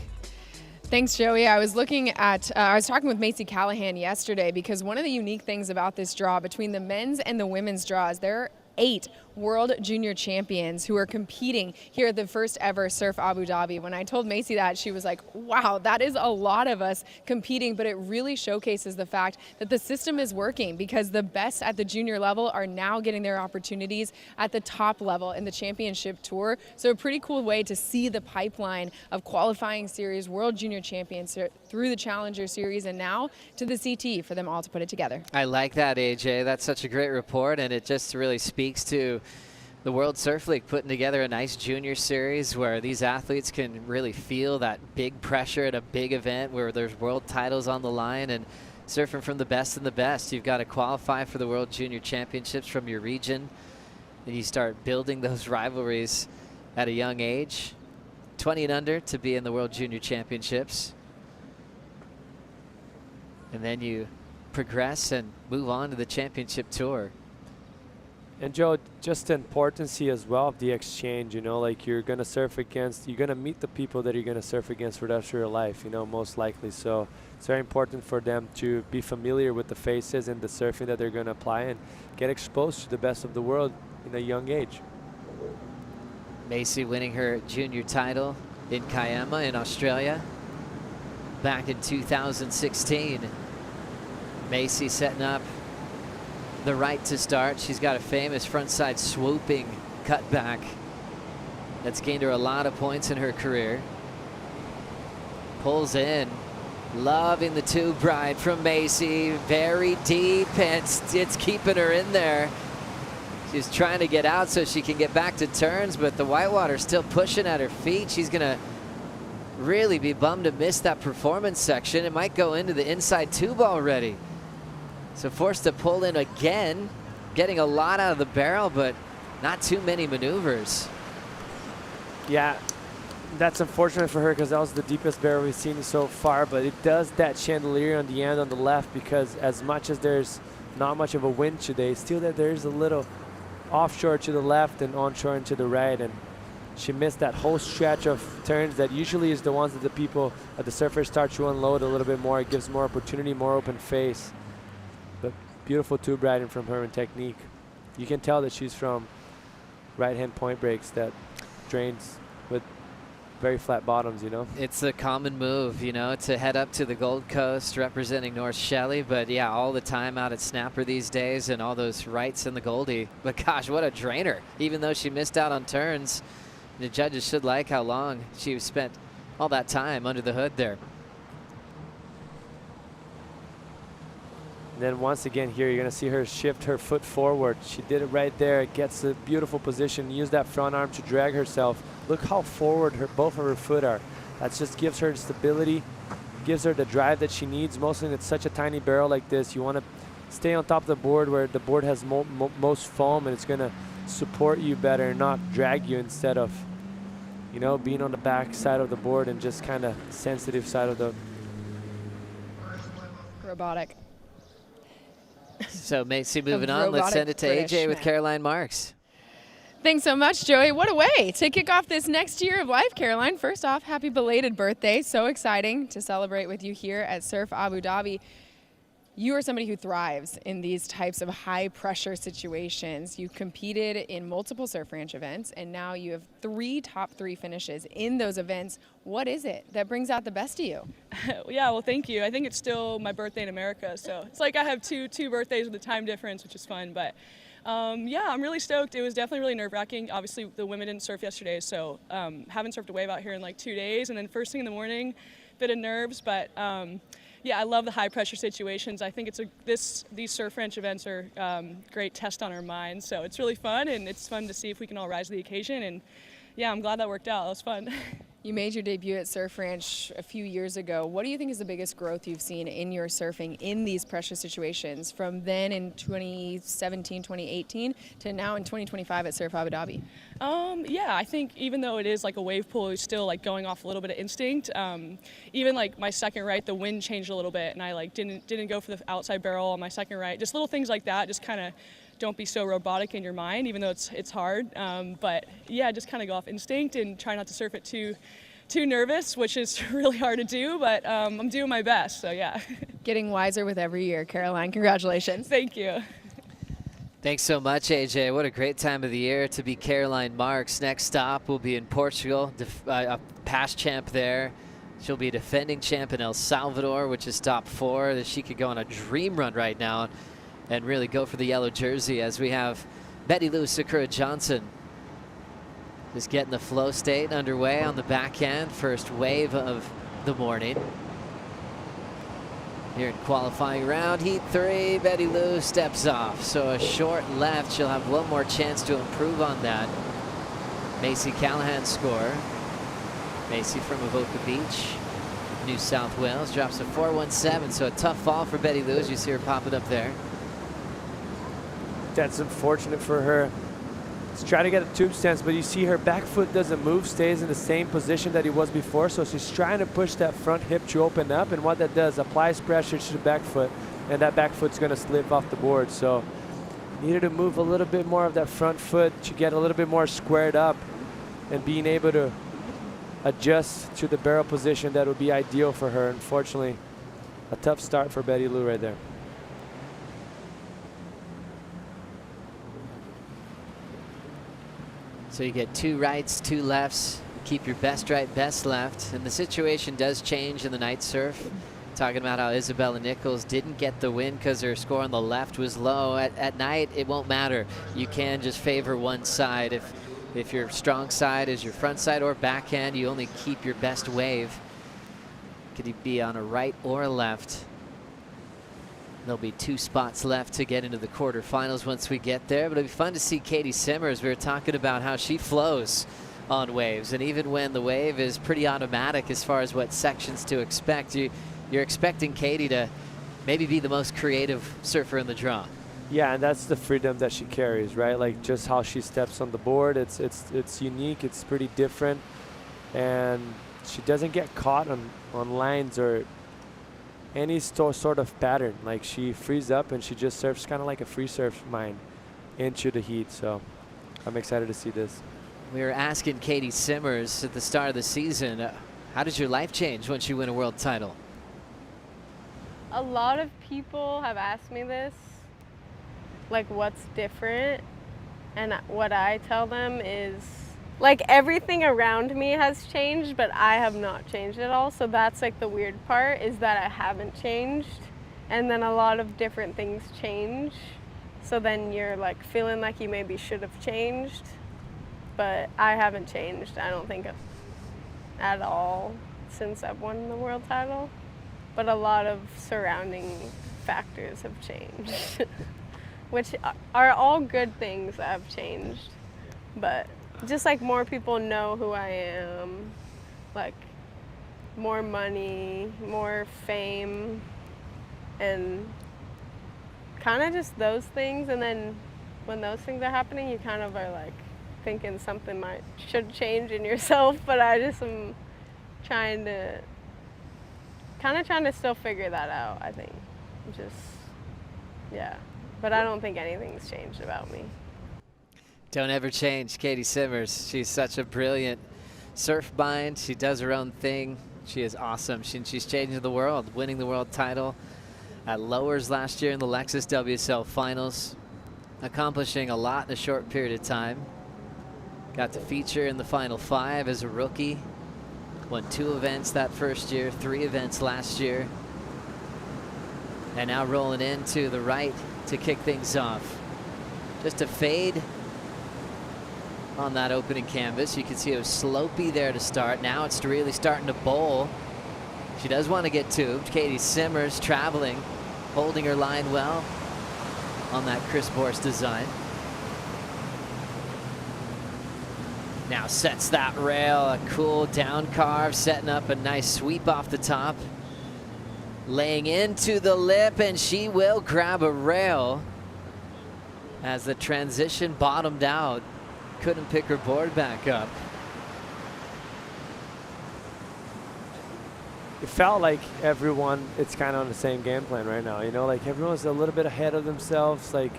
Thanks, Joey. I was talking with Macy Callahan yesterday because one of the unique things about this draw between the men's and the women's draws, there are 8 world junior champions who are competing here at the first ever Surf Abu Dhabi. When I told Macy that, she was like, wow, that is a lot of us competing, but it really showcases the fact that the system is working because the best at the junior level are now getting their opportunities at the top level in the championship tour. So a pretty cool way to see the pipeline of qualifying series, world junior champions through the Challenger Series and now to the CT for them all to put it together. I like that, AJ. That's such a great report, and it just really speaks to the World Surf League putting together a nice junior series where these athletes can really feel that big pressure at a big event where there's world titles on the line, and surfing from the best and the best. You've got to qualify for the World Junior Championships from your region, and you start building those rivalries at a young age. 20 and under to be in the World Junior Championships. And then you progress and move on to the championship tour. And Joe, just the importance as well of the exchange, you know, like you're going to surf against, you're going to meet the people that you're going to surf against for the rest of your life, you know, most likely. So it's very important for them to be familiar with the faces and the surfing that they're going to apply and get exposed to the best of the world in a young age. Macy winning her junior title in Kiama in Australia back in 2016. Macy setting up the right to start. She's got a famous frontside swooping cutback that's gained her a lot of points in her career. Pulls in, loving the tube ride from Macy, very deep, and it's keeping her in there. She's trying to get out so she can get back to turns, but the whitewater's still pushing at her feet. She's gonna really be bummed to miss that performance section. It might go into the inside tube already. So forced to pull in again, getting a lot out of the barrel, but not too many maneuvers. Yeah, that's unfortunate for her because that was the deepest barrel we've seen so far, but it does that chandelier on the end on the left because as much as there's not much of a wind today, still that there's a little offshore to the left and onshore and to the right, and she missed that whole stretch of turns that usually is the ones that the people, the surfers start to unload a little bit more. It gives more opportunity, more open face. But beautiful tube riding from her and technique. You can tell that she's from right-hand point breaks that drains with very flat bottoms, you know. It's a common move, you know, to head up to the Gold Coast representing North Shelley, but yeah, all the time out at Snapper these days and all those rights in the Goldie. But gosh, what a drainer. Even though she missed out on turns, the judges should like how long she spent all that time under the hood there. And then once again here, you're going to see her shift her foot forward. She did it right there. It gets a beautiful position. Use that front arm to drag herself. Look how forward both of her foot are. That just gives her stability, gives her the drive that she needs. Mostly in such a tiny barrel like this, you want to stay on top of the board where the board has most foam, and it's going to support you better and not drag you instead of, you know, being on the back side of the board and just kind of sensitive side of the robotic. So Macy moving on. Let's send it to AJ with Caroline Marks. Thanks so much, Joey. What a way to kick off this next year of life, Caroline. First off, happy belated birthday. So exciting to celebrate with you here at Surf Abu Dhabi. You are somebody who thrives in these types of high pressure situations. You competed in multiple Surf Ranch events, and now you have 3 top 3 finishes in those events. What is it that brings out the best of you? Yeah, well, thank you. I think it's still my birthday in America, so it's like I have two birthdays with a time difference, which is fun. But yeah, I'm really stoked. It was definitely really nerve-wracking. Obviously, the women didn't surf yesterday, so haven't surfed a wave out here in like 2 days, and then first thing in the morning, bit of nerves, but. Yeah, I love the high pressure situations. I think these Surf Ranch events are great test on our minds. So it's really fun, and it's fun to see if we can all rise to the occasion. And yeah, I'm glad that worked out. That was fun. You made your debut at Surf Ranch a few years ago. What do you think is the biggest growth you've seen in your surfing in these pressure situations from then in 2017, 2018 to now in 2025 at Surf Abu Dhabi? Yeah, I think even though it is like a wave pool, it's still like going off a little bit of instinct. Even like my second right, the wind changed a little bit, and I like didn't go for the outside barrel on my second right. Just little things like that. Just kind of don't be so robotic in your mind, even though it's hard. But yeah, just kind of go off instinct and try not to surf it too nervous, which is really hard to do, but I'm doing my best, so yeah. Getting wiser with every year. Caroline, congratulations. Thank you. Thanks so much, AJ. What a great time of the year to be Caroline Marks. Next stop will be in Portugal, a past champ there. She'll be defending champ in El Salvador, which is top 4. She could go on a dream run right now and really go for the yellow jersey, as we have Betty Lou Sakura Johnson just getting the flow state underway on the backhand. First wave of the morning. Here in qualifying round, heat 3, Betty Lou steps off. So a short left, she'll have one more chance to improve on that. Macy Callahan's score. Macy from Avoca Beach, New South Wales, drops a 4.17, so a tough fall for Betty Lou as you see her popping up there. That's unfortunate for her. Let's try to get a tube stance, but you see her back foot doesn't move, stays in the same position that it was before, so she's trying to push that front hip to open up, and what that does, applies pressure to the back foot, and that back foot's gonna slip off the board. So needed to move a little bit more of that front foot to get a little bit more squared up and being able to adjust to the barrel position that would be ideal for her. Unfortunately, a tough start for Betty Lou right there. So you get 2 rights, 2 lefts, keep your best right, best left. And the situation does change in the night surf. Talking about how Isabella Nichols didn't get the win because her score on the left was low. At night, it won't matter. You can just favor one side. If your strong side is your front side or backhand, you only keep your best wave. Could he be on a right or a left? There'll be 2 spots left to get into the quarterfinals once we get there, but it'll be fun to see Caity Simmers. We were talking about how she flows on waves, and even when the wave is pretty automatic as far as what sections to expect, you're expecting Caity to maybe be the most creative surfer in the draw. Yeah, and that's the freedom that she carries, right? Like just how she steps on the board, it's unique, it's pretty different, and she doesn't get caught on lines or any sort of pattern. Like she frees up and she just surfs kind of like a free surf mind into the heat. So I'm excited to see this. We were asking Caity Simmers at the start of the season, how does your life change once you win a world title? A lot of people have asked me this, like what's different, and what I tell them is like everything around me has changed, but I have not changed at all. So that's like the weird part, is that I haven't changed, and then a lot of different things change. So then you're like feeling like you maybe should have changed, but I haven't changed, I don't think, at all since I've won the world title. But a lot of surrounding factors have changed, which are all good things that have changed. But just like more people know who I am, like more money, more fame, and kind of just those things. And then when those things are happening, you kind of are like thinking something should change in yourself. But I just am trying to still figure that out, I think. Just, yeah. But I don't think anything's changed about me. Don't ever change, Caity Simmers. She's such a brilliant surf mind. She does her own thing. She is awesome. She's changing the world, winning the world title at lowers last year in the Lexus WSL finals, accomplishing a lot in a short period of time. Got to feature in the final 5 as a rookie. Won 2 events that first year, 3 events last year. And now rolling into the right to kick things off. Just a fade on that opening canvas. You can see it was slopey there to start. Now it's really starting to bowl. She does want to get tubed. Caity Simmers traveling, holding her line well on that Chris Borst design. Now sets that rail, a cool down carve, setting up a nice sweep off the top. Laying into the lip, and she will grab a rail as the transition bottomed out. Couldn't pick her board back up. It felt like everyone, it's kind of on the same game plan right now, you know, like everyone's a little bit ahead of themselves. Like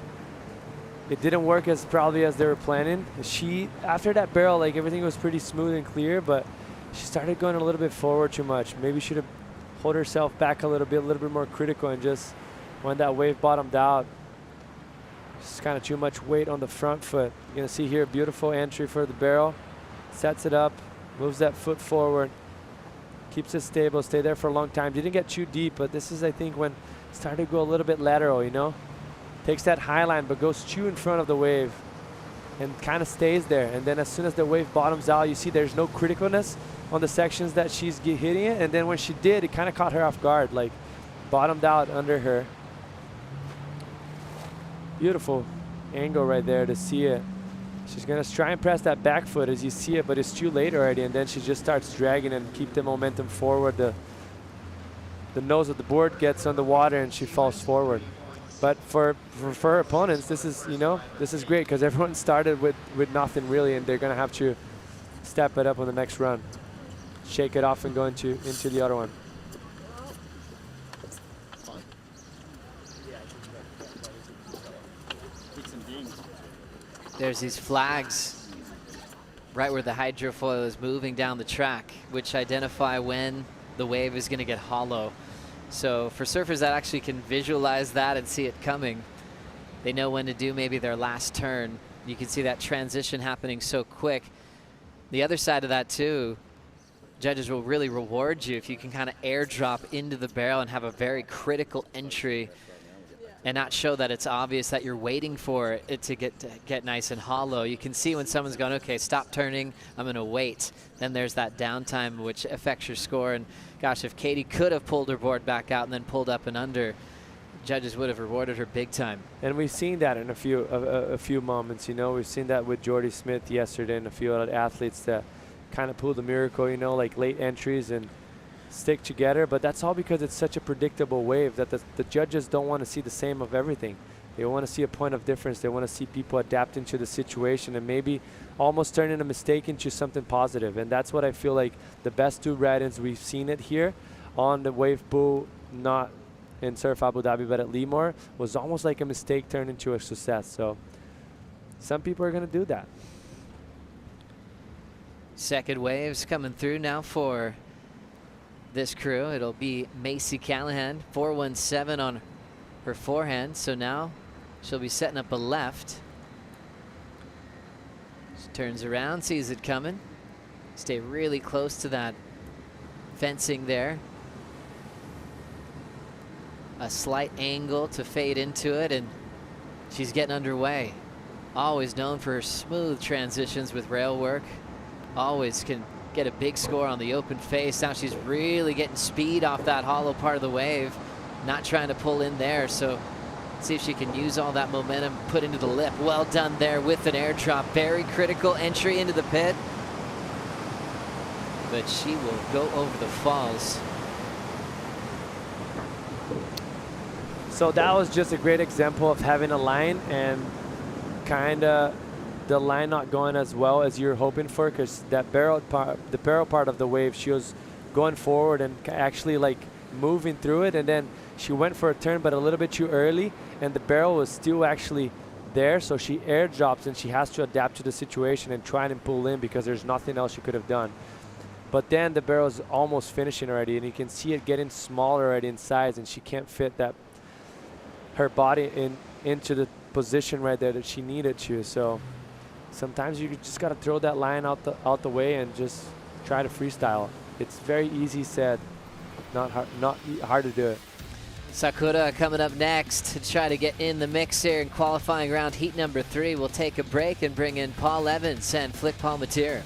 it didn't work as probably as they were planning. She, after that barrel, like everything was pretty smooth and clear, but she started going a little bit forward too much. Maybe should have hold herself back a little bit more critical, and just when that wave bottomed out, just kind of too much weight on the front foot. You're gonna see here a beautiful entry for the barrel. Sets it up, moves that foot forward, keeps it stable, stay there for a long time. Didn't get too deep, but this is, I think, when it started to go a little bit lateral, you know? Takes that high line, but goes too in front of the wave and kind of stays there. And then as soon as the wave bottoms out, you see there's no criticalness on the sections that she's hitting it. And then when she did, it kind of caught her off guard, like bottomed out under her. Beautiful angle right there to see it. She's gonna try and press that back foot as you see it, but it's too late already, and then she just starts dragging and keep the momentum forward. The nose of the board gets on the water and she falls forward. But for her opponents, this is, you know, this is great because everyone started with nothing really, and they're gonna have to step it up on the next run. Shake it off and go into the other one. There's these flags right where the hydrofoil is moving down the track, which identify when the wave is going to get hollow. So for surfers that actually can visualize that and see it coming, they know when to do maybe their last turn. You can see that transition happening so quick. The other side of that too, judges will really reward you if you can kind of airdrop into the barrel and have a very critical entry and not show that it's obvious that you're waiting for it to get nice and hollow. You can see when someone's going, okay, stop turning, I'm gonna wait. Then there's that downtime which affects your score. And gosh, if Caity could have pulled her board back out and then pulled up and under, judges would have rewarded her big time. And we've seen that in a few moments, you know. We've seen that with Jordy Smith yesterday and a few other athletes that kind of pulled the miracle, you know, like late entries and stick together. But that's all because it's such a predictable wave that the judges don't want to see the same of everything. They want to see a point of difference. They want to see people adapting to the situation and maybe almost turning a mistake into something positive. And that's what I feel like the best 2 ride-ins we've seen it here on the wave pool, not in Surf Abu Dhabi, but at Lemoore, was almost like a mistake turned into a success. So some people are going to do that. Second waves coming through now for this crew. It'll be Macy Callahan, 417 on her forehand. So now she'll be setting up a left. She turns around, sees it coming. Stay really close to that fencing there. A slight angle to fade into it, and she's getting underway. Always known for her smooth transitions with rail work. Always can get a big score on the open face. Now she's really getting speed off that hollow part of the wave, not trying to pull in there. So see if she can use all that momentum, put into the lip. Well done there with an airdrop. Very critical entry into the pit, but she will go over the falls. So that was just a great example of having a line and kind of the line not going as well as you're hoping for, because that barrel part, the barrel part of the wave, she was going forward and actually like moving through it, and then she went for a turn but a little bit too early, and the barrel was still actually there, so she airdrops and she has to adapt to the situation and try and pull in because there's nothing else she could have done. But then the barrel is almost finishing already, and you can see it getting smaller already in size, and she can't fit that her body into the position right there that she needed to. So sometimes you just got to throw that line out the way and just try to freestyle. It's very easy said, not hard to do it. Sakura coming up next to try to get in the mix here in qualifying round heat number 3. We'll take a break and bring in Paul Evans and Flick Palmatier.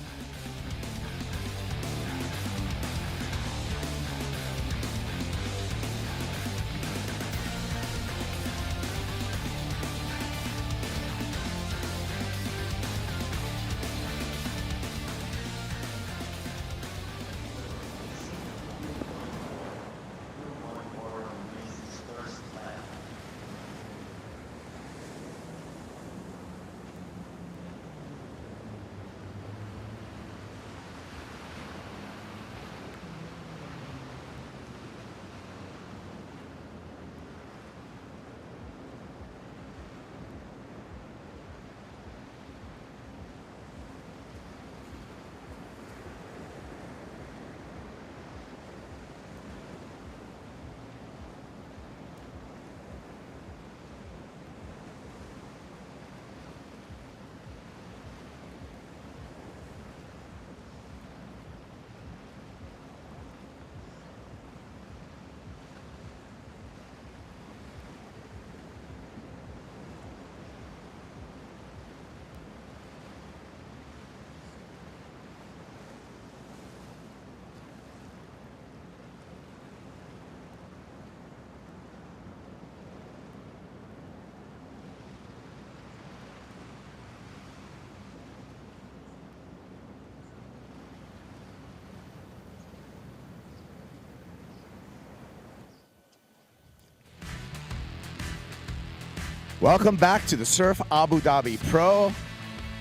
Welcome back to the Surf Abu Dhabi Pro.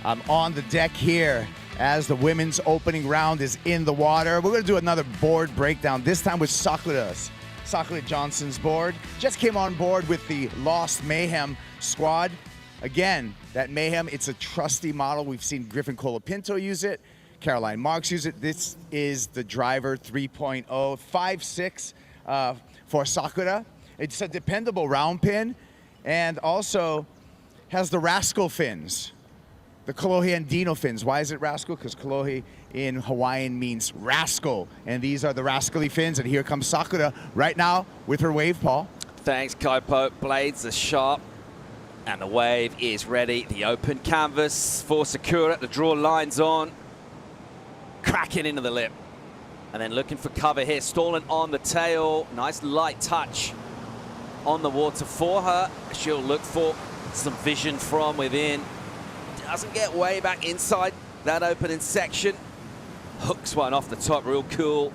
I'm on the deck here as the women's opening round is in the water. We're going to do another board breakdown, this time with Sakura Johnson's board. Just came on board with the Lost Mayhem squad. Again, that Mayhem, it's a trusty model. We've seen Griffin Colapinto use it, Caroline Marks use it. This is the Driver 3.0, 5.6 for Sakura. It's a dependable round pin, and also has the Rascal fins, the Kalohi and Dino fins. Why is it Rascal? Because Kalohi in Hawaiian means rascal, and these are the rascally fins, and here comes Sakura right now with her wave, Paul. Thanks, Kaipo. Blades are sharp, and the wave is ready. The open canvas for Sakura to draw lines on, cracking into the lip, and then looking for cover here, stalling on the tail. Nice light touch on the water for her. She'll look for some vision from within. Doesn't get way back inside that opening section. Hooks one off the top, real cool.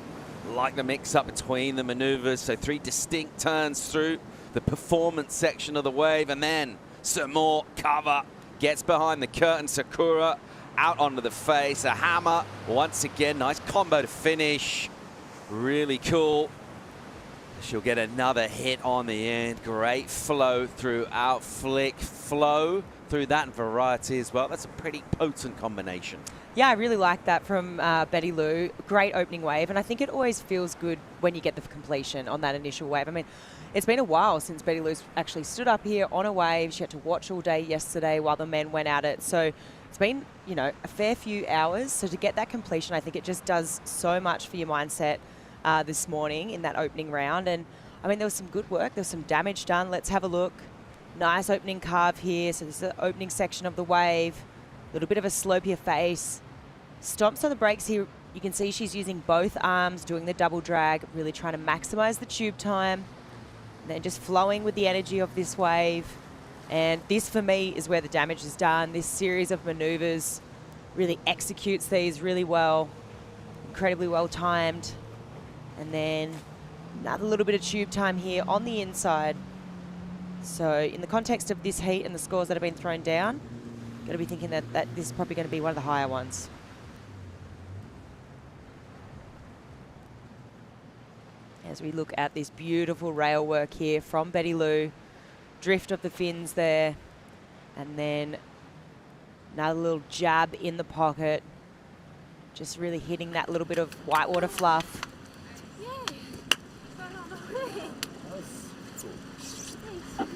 Like the mix up between the maneuvers. So 3 distinct turns through the performance section of the wave, and then some more cover. Gets behind the curtain. Sakura out onto the face. A hammer once again. Nice combo to finish. Really cool. She'll get another hit on the end. Great flow throughout. Flick flow through that, and variety as well. That's a pretty potent combination. Yeah, I really like that from Betty Lou. Great opening wave, and I think it always feels good when you get the completion on that initial wave. I mean, it's been a while since Betty Lou's actually stood up here on a wave. She had to watch all day yesterday while the men went at it. So it's been, you know, a fair few hours. So to get that completion, I think it just does so much for your mindset this morning in that opening round. And I mean, there was some good work. There was some damage done. Let's have a look. Nice opening carve here. So this is the opening section of the wave. A little bit of a slopier face. Stomps on the brakes here. You can see she's using both arms, doing the double drag, really trying to maximize the tube time. And then just flowing with the energy of this wave. And this, for me, is where the damage is done. This series of maneuvers really executes these really well. Incredibly well timed. And then another little bit of tube time here on the inside. So in the context of this heat and the scores that have been thrown down, got to be thinking that this is probably going to be one of the higher ones. As we look at this beautiful rail work here from Betty Lou, drift of the fins there, and then another little jab in the pocket, just really hitting that little bit of whitewater fluff.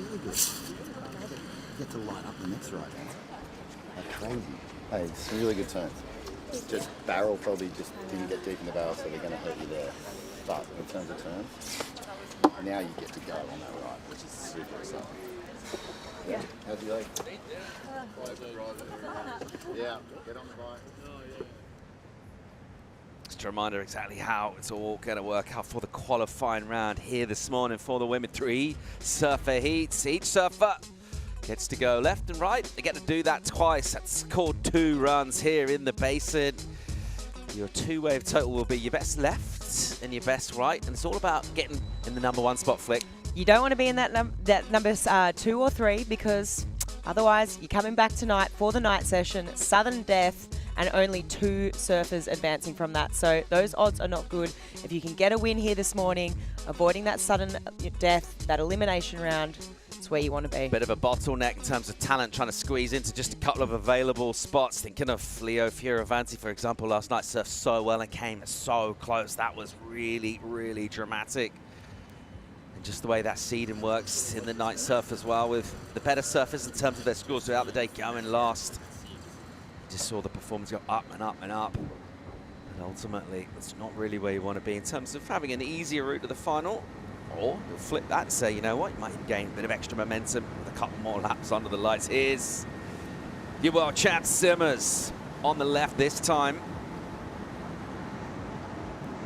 really good. You get to light up the next right now. Like crazy. Hey, it's really good turns. Just barrel probably just didn't get deep in the barrel, so they're going to hurt you there. But in terms of turns, now you get to go on that right, which is super exciting. Yeah. How'd you like? Yeah, get on the bike. Just a reminder exactly how it's all going to work out for the qualifying round here this morning for the women. 3 surfer heats. Each surfer gets to go left and right. They get to do that twice. That's called 2 runs here in the basin. Your 2-wave total will be your best left and your best right. And it's all about getting in the #1 spot, Flick. You don't want to be in that numbers 2 or 3 because otherwise you're coming back tonight for the night session, sudden death, and only 2 surfers advancing from that. So those odds are not good. If you can get a win here this morning, avoiding that sudden death, that elimination round, it's where you want to be. Bit of a bottleneck in terms of talent, trying to squeeze into just a couple of available spots. Thinking of Leo Fioravanti, for example, last night surfed so well and came so close. That was really, really dramatic. And just the way that seeding works in the night surf as well, with the better surfers in terms of their scores throughout the day going last. Just saw the performance go up and up and up. And ultimately, it's not really where you want to be in terms of having an easier route to the final. Or you'll flip that and say, you know what, you might gain a bit of extra momentum with a couple more laps under the lights. Here's your World Champ Simmers on the left this time.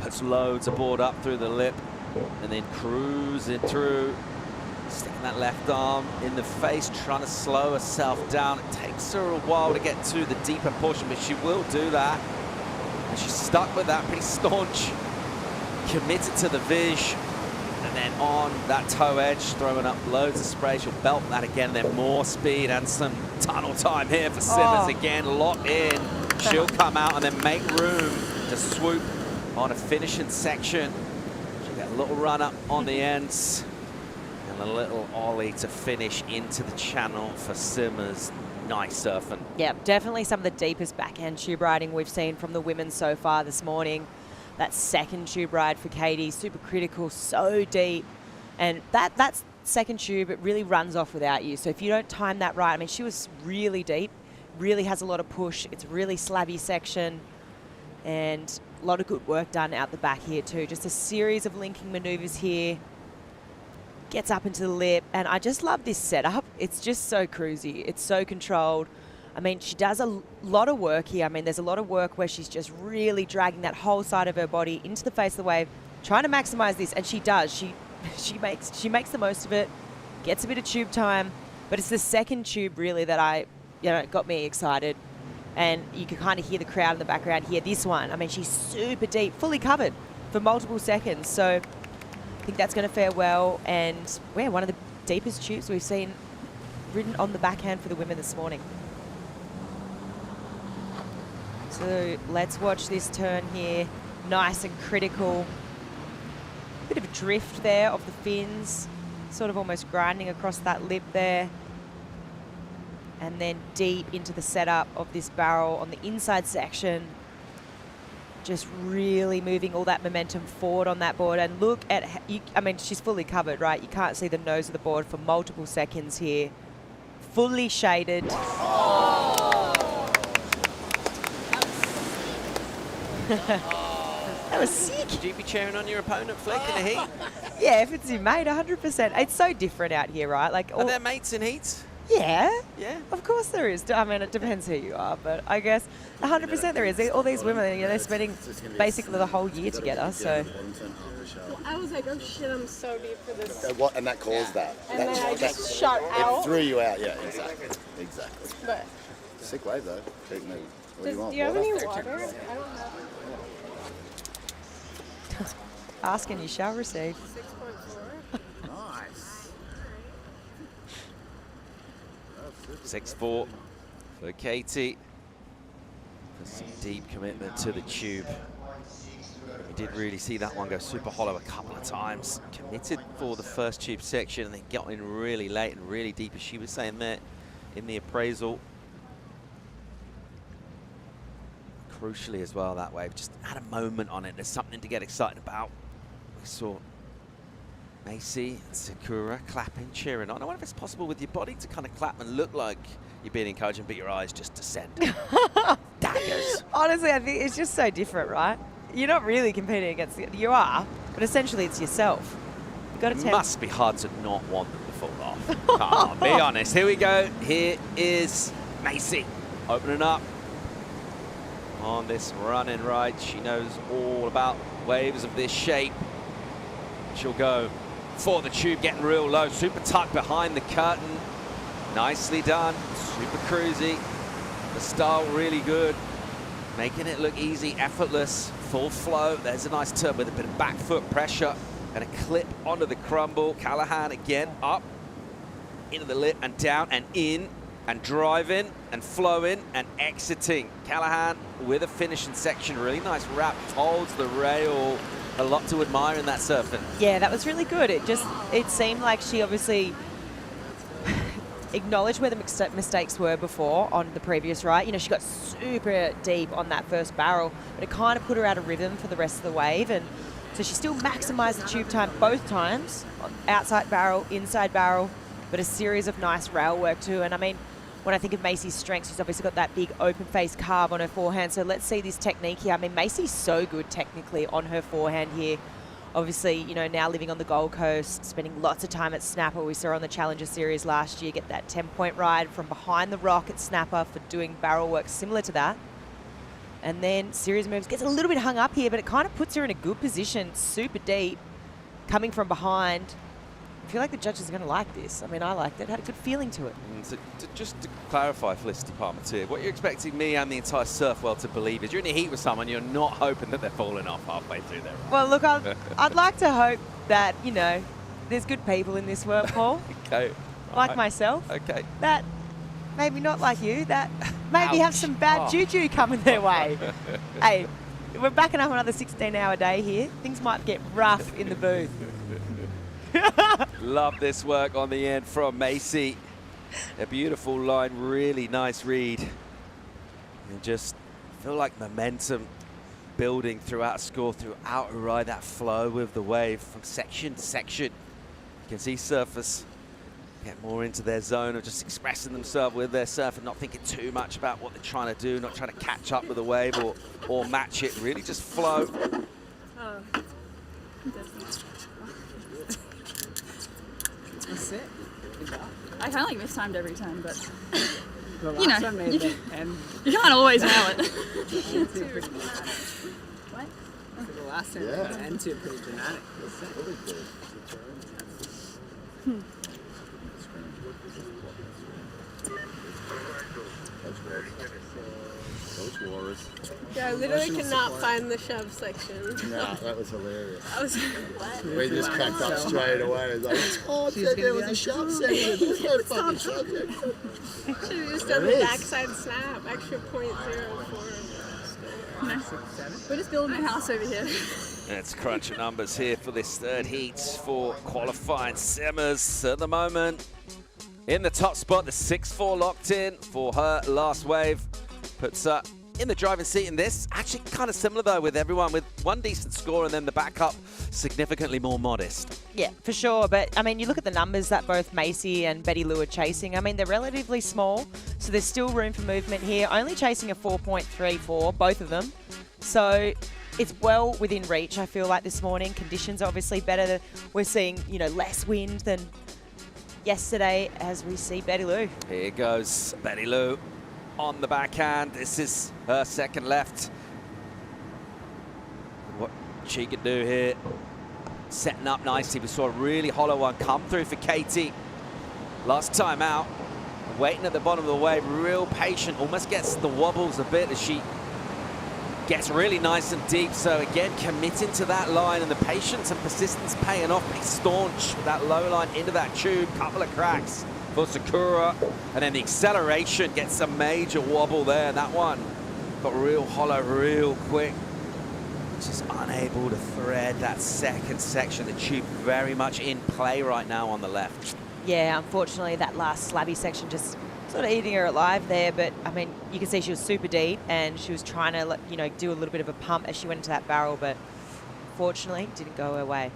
Puts loads of board up through the lip and then cruising through. Sticking that left arm in the face, trying to slow herself down. It takes her a while to get to the deeper portion, but she will do that. And she's stuck with that, pretty staunch. Committed to the Vij. And then on that toe edge, throwing up loads of spray. She'll belt that again, then more speed and some tunnel time here for Simmers. Again, locked in. She'll come out and then make room to swoop on a finishing section. She'll get a little run up on the ends. And a little ollie to finish into the channel for Simmers. Nice surfing. Yeah, definitely some of the deepest backhand tube riding we've seen from the women so far this morning. That second tube ride for Caity, super critical, so deep. And that second tube, it really runs off without you. So if you don't time that right, I mean, she was really deep, really has a lot of push. It's a really slabby section. And a lot of good work done out the back here too. Just a series of linking maneuvers here. Gets up into the lip, and I just love this setup. It's just so cruisy. It's so controlled. I mean, she does a lot of work here. I mean, there's a lot of work where she's just really dragging that whole side of her body into the face of the wave, trying to maximize this, and she does. She makes the most of it, gets a bit of tube time, but it's the second tube really that got me excited. And you can kind of hear the crowd in the background here. This one, I mean, she's super deep, fully covered for multiple seconds. So I think that's going to fare well, and we're one of the deepest tubes we've seen ridden on the backhand for the women this morning. So let's watch this turn here. Nice and critical. Bit of a drift there of the fins, sort of almost grinding across that lip there. And then deep into the setup of this barrel on the inside section. Just really moving all that momentum forward on that board. And look at, I mean, she's fully covered, right? You can't see the nose of the board for multiple seconds here. Fully shaded. That was sick. Would you be cheering on your opponent, Flick, in the heat? Yeah, if it's your mate, 100%. It's so different out here, right? Like, Are there mates in heats? Yeah. Yeah. Of course there is. I mean, it depends who you are, but I guess 100% there is. All these women, they're spending basically the whole year together, so. I was like, oh shit, I'm so deep for this. And that caused that. And then I just shot out. It threw you out, yeah, exactly. Exactly. But Sick wave though. Keep moving. What do you want? do you have any water? I don't know. Ask and you shall receive. 6.4. Nice. 6-4 for Caity. For some deep commitment to the tube. We did really see that one go super hollow a couple of times. Committed for the first tube section and then got in really late and really deep, as she was saying there in the appraisal. Crucially as well, that wave just had a moment on it. There's something to get excited about. We saw Macy and Sakura clapping, cheering on. I wonder if it's possible with your body to kind of clap and look like you're being encouraging, but your eyes just descend. Daggers. Honestly, I think it's just so different, right? You're not really competing against you are, but essentially it's yourself. You've got to Must be hard to not want them to fall off. Come on, be honest. Here we go. Here is Macy opening up on this running ride. She knows all about waves of this shape. She'll go for the tube, getting real low. Super tuck behind the curtain. Nicely done. Super cruisy. The style really good. Making it look easy, effortless, full flow. There's a nice turn with a bit of back foot pressure and a clip onto the crumble. Callahan again up into the lip and down and in and driving and flowing and exiting. Callahan with a finishing section. Really nice wrap. Holds the rail. A lot to admire in that surfing. Yeah, that was really good. It seemed like she obviously acknowledged where the mistakes were before on the previous ride. You know, she got super deep on that first barrel, but it kind of put her out of rhythm for the rest of the wave. And so she still maximized the tube time both times, outside barrel, inside barrel, but a series of nice rail work too. And I mean, when I think of Macy's strengths, she's obviously got that big open face carve on her forehand. So let's see this technique here. I mean, Macy's so good technically on her forehand here. Obviously, you know, now living on the Gold Coast, spending lots of time at Snapper. We saw her on the Challenger Series last year get that 10-point ride from behind the rock at Snapper for doing barrel work similar to that. And then series moves, gets a little bit hung up here, but it kind of puts her in a good position, super deep, coming from behind. I feel like the judges are going to like this. I mean, I liked it. Had a good feeling to it. So just to clarify, Felicity Palmer too, what you're expecting me and the entire surf world to believe is you're in a heat with someone, you're not hoping that they're falling off halfway through their ride. Well, look, I'd like to hope that, you know, there's good people in this world, Paul. Okay. Like myself. Okay. That maybe not like you, that maybe have some bad juju coming their way. Hey, we're backing up another 16-hour day here. Things might get rough in the booth. Love this work on the end from Macy. A beautiful line, really nice read. And just feel like momentum building throughout a score, throughout a ride, that flow with the wave from section to section. You can see surfers get more into their zone of just expressing themselves with their surf and not thinking too much about what they're trying to do, not trying to catch up with the wave or match it, really just flow. That's it. Good job. I kind of like mistimed every time, but The you know, last one may have been 10. you can't always nail it. What? The last time was 10 too, pretty dramatic. Coach Wars. Yeah, I literally could not find the shove section. No, that was hilarious. I was what? We just cracked up straight away. It was like, oh, it said there was a shove section. There's no fucking shove section. Should have just done the backside snap. Extra 0.04. We're just building a house over here. It's crunching numbers here for this third heat for qualifying Simmers at the moment. In the top spot, the 6-4 locked in for her last wave. Puts her in the driving seat in this. Actually kind of similar though with everyone, with one decent score and then the backup significantly more modest. Yeah, for sure. But, I mean, you look at the numbers that both Macy and Betty Lou are chasing. I mean, they're relatively small, so there's still room for movement here. Only chasing a 4.34, both of them. So it's well within reach, I feel like, this morning. Conditions are obviously better. We're seeing, you know, less wind than yesterday as we see Betty Lou. Here goes Betty Lou on the backhand. This is her second left. What she can do here. Setting up nicely. We saw a really hollow one come through for Katie last time out. Waiting at the bottom of the wave, real patient. Almost gets the wobbles a bit as she gets really nice and deep. So again, committing to that line, and the patience and persistence paying off. Pretty staunch with that low line into that tube. Couple of cracks for Sakura, and then the acceleration gets a major wobble there. That one got real hollow real quick. Just unable to thread that second section. The tube very much in play right now on the left. Yeah, unfortunately, that last slabby section just sort of eating her alive there. But, I mean, you can see she was super deep, and she was trying to, you know, do a little bit of a pump as she went into that barrel, but fortunately didn't go her way.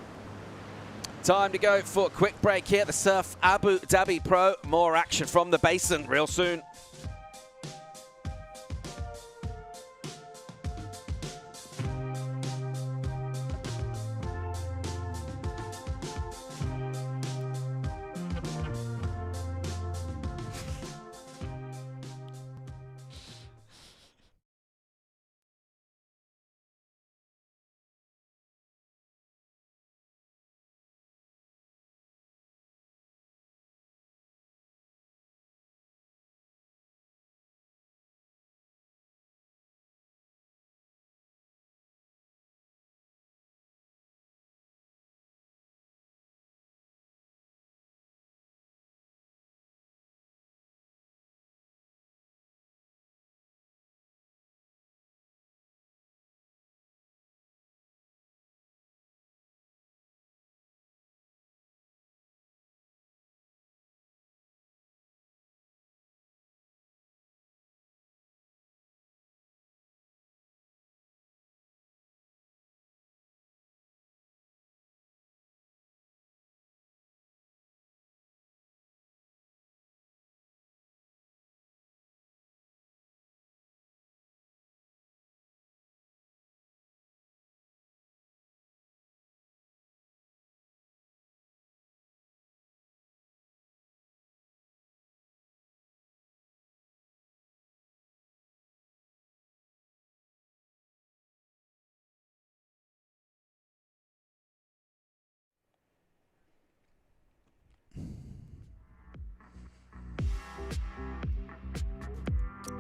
Time to go for a quick break here at the Surf Abu Dhabi Pro. More action from the basin real soon.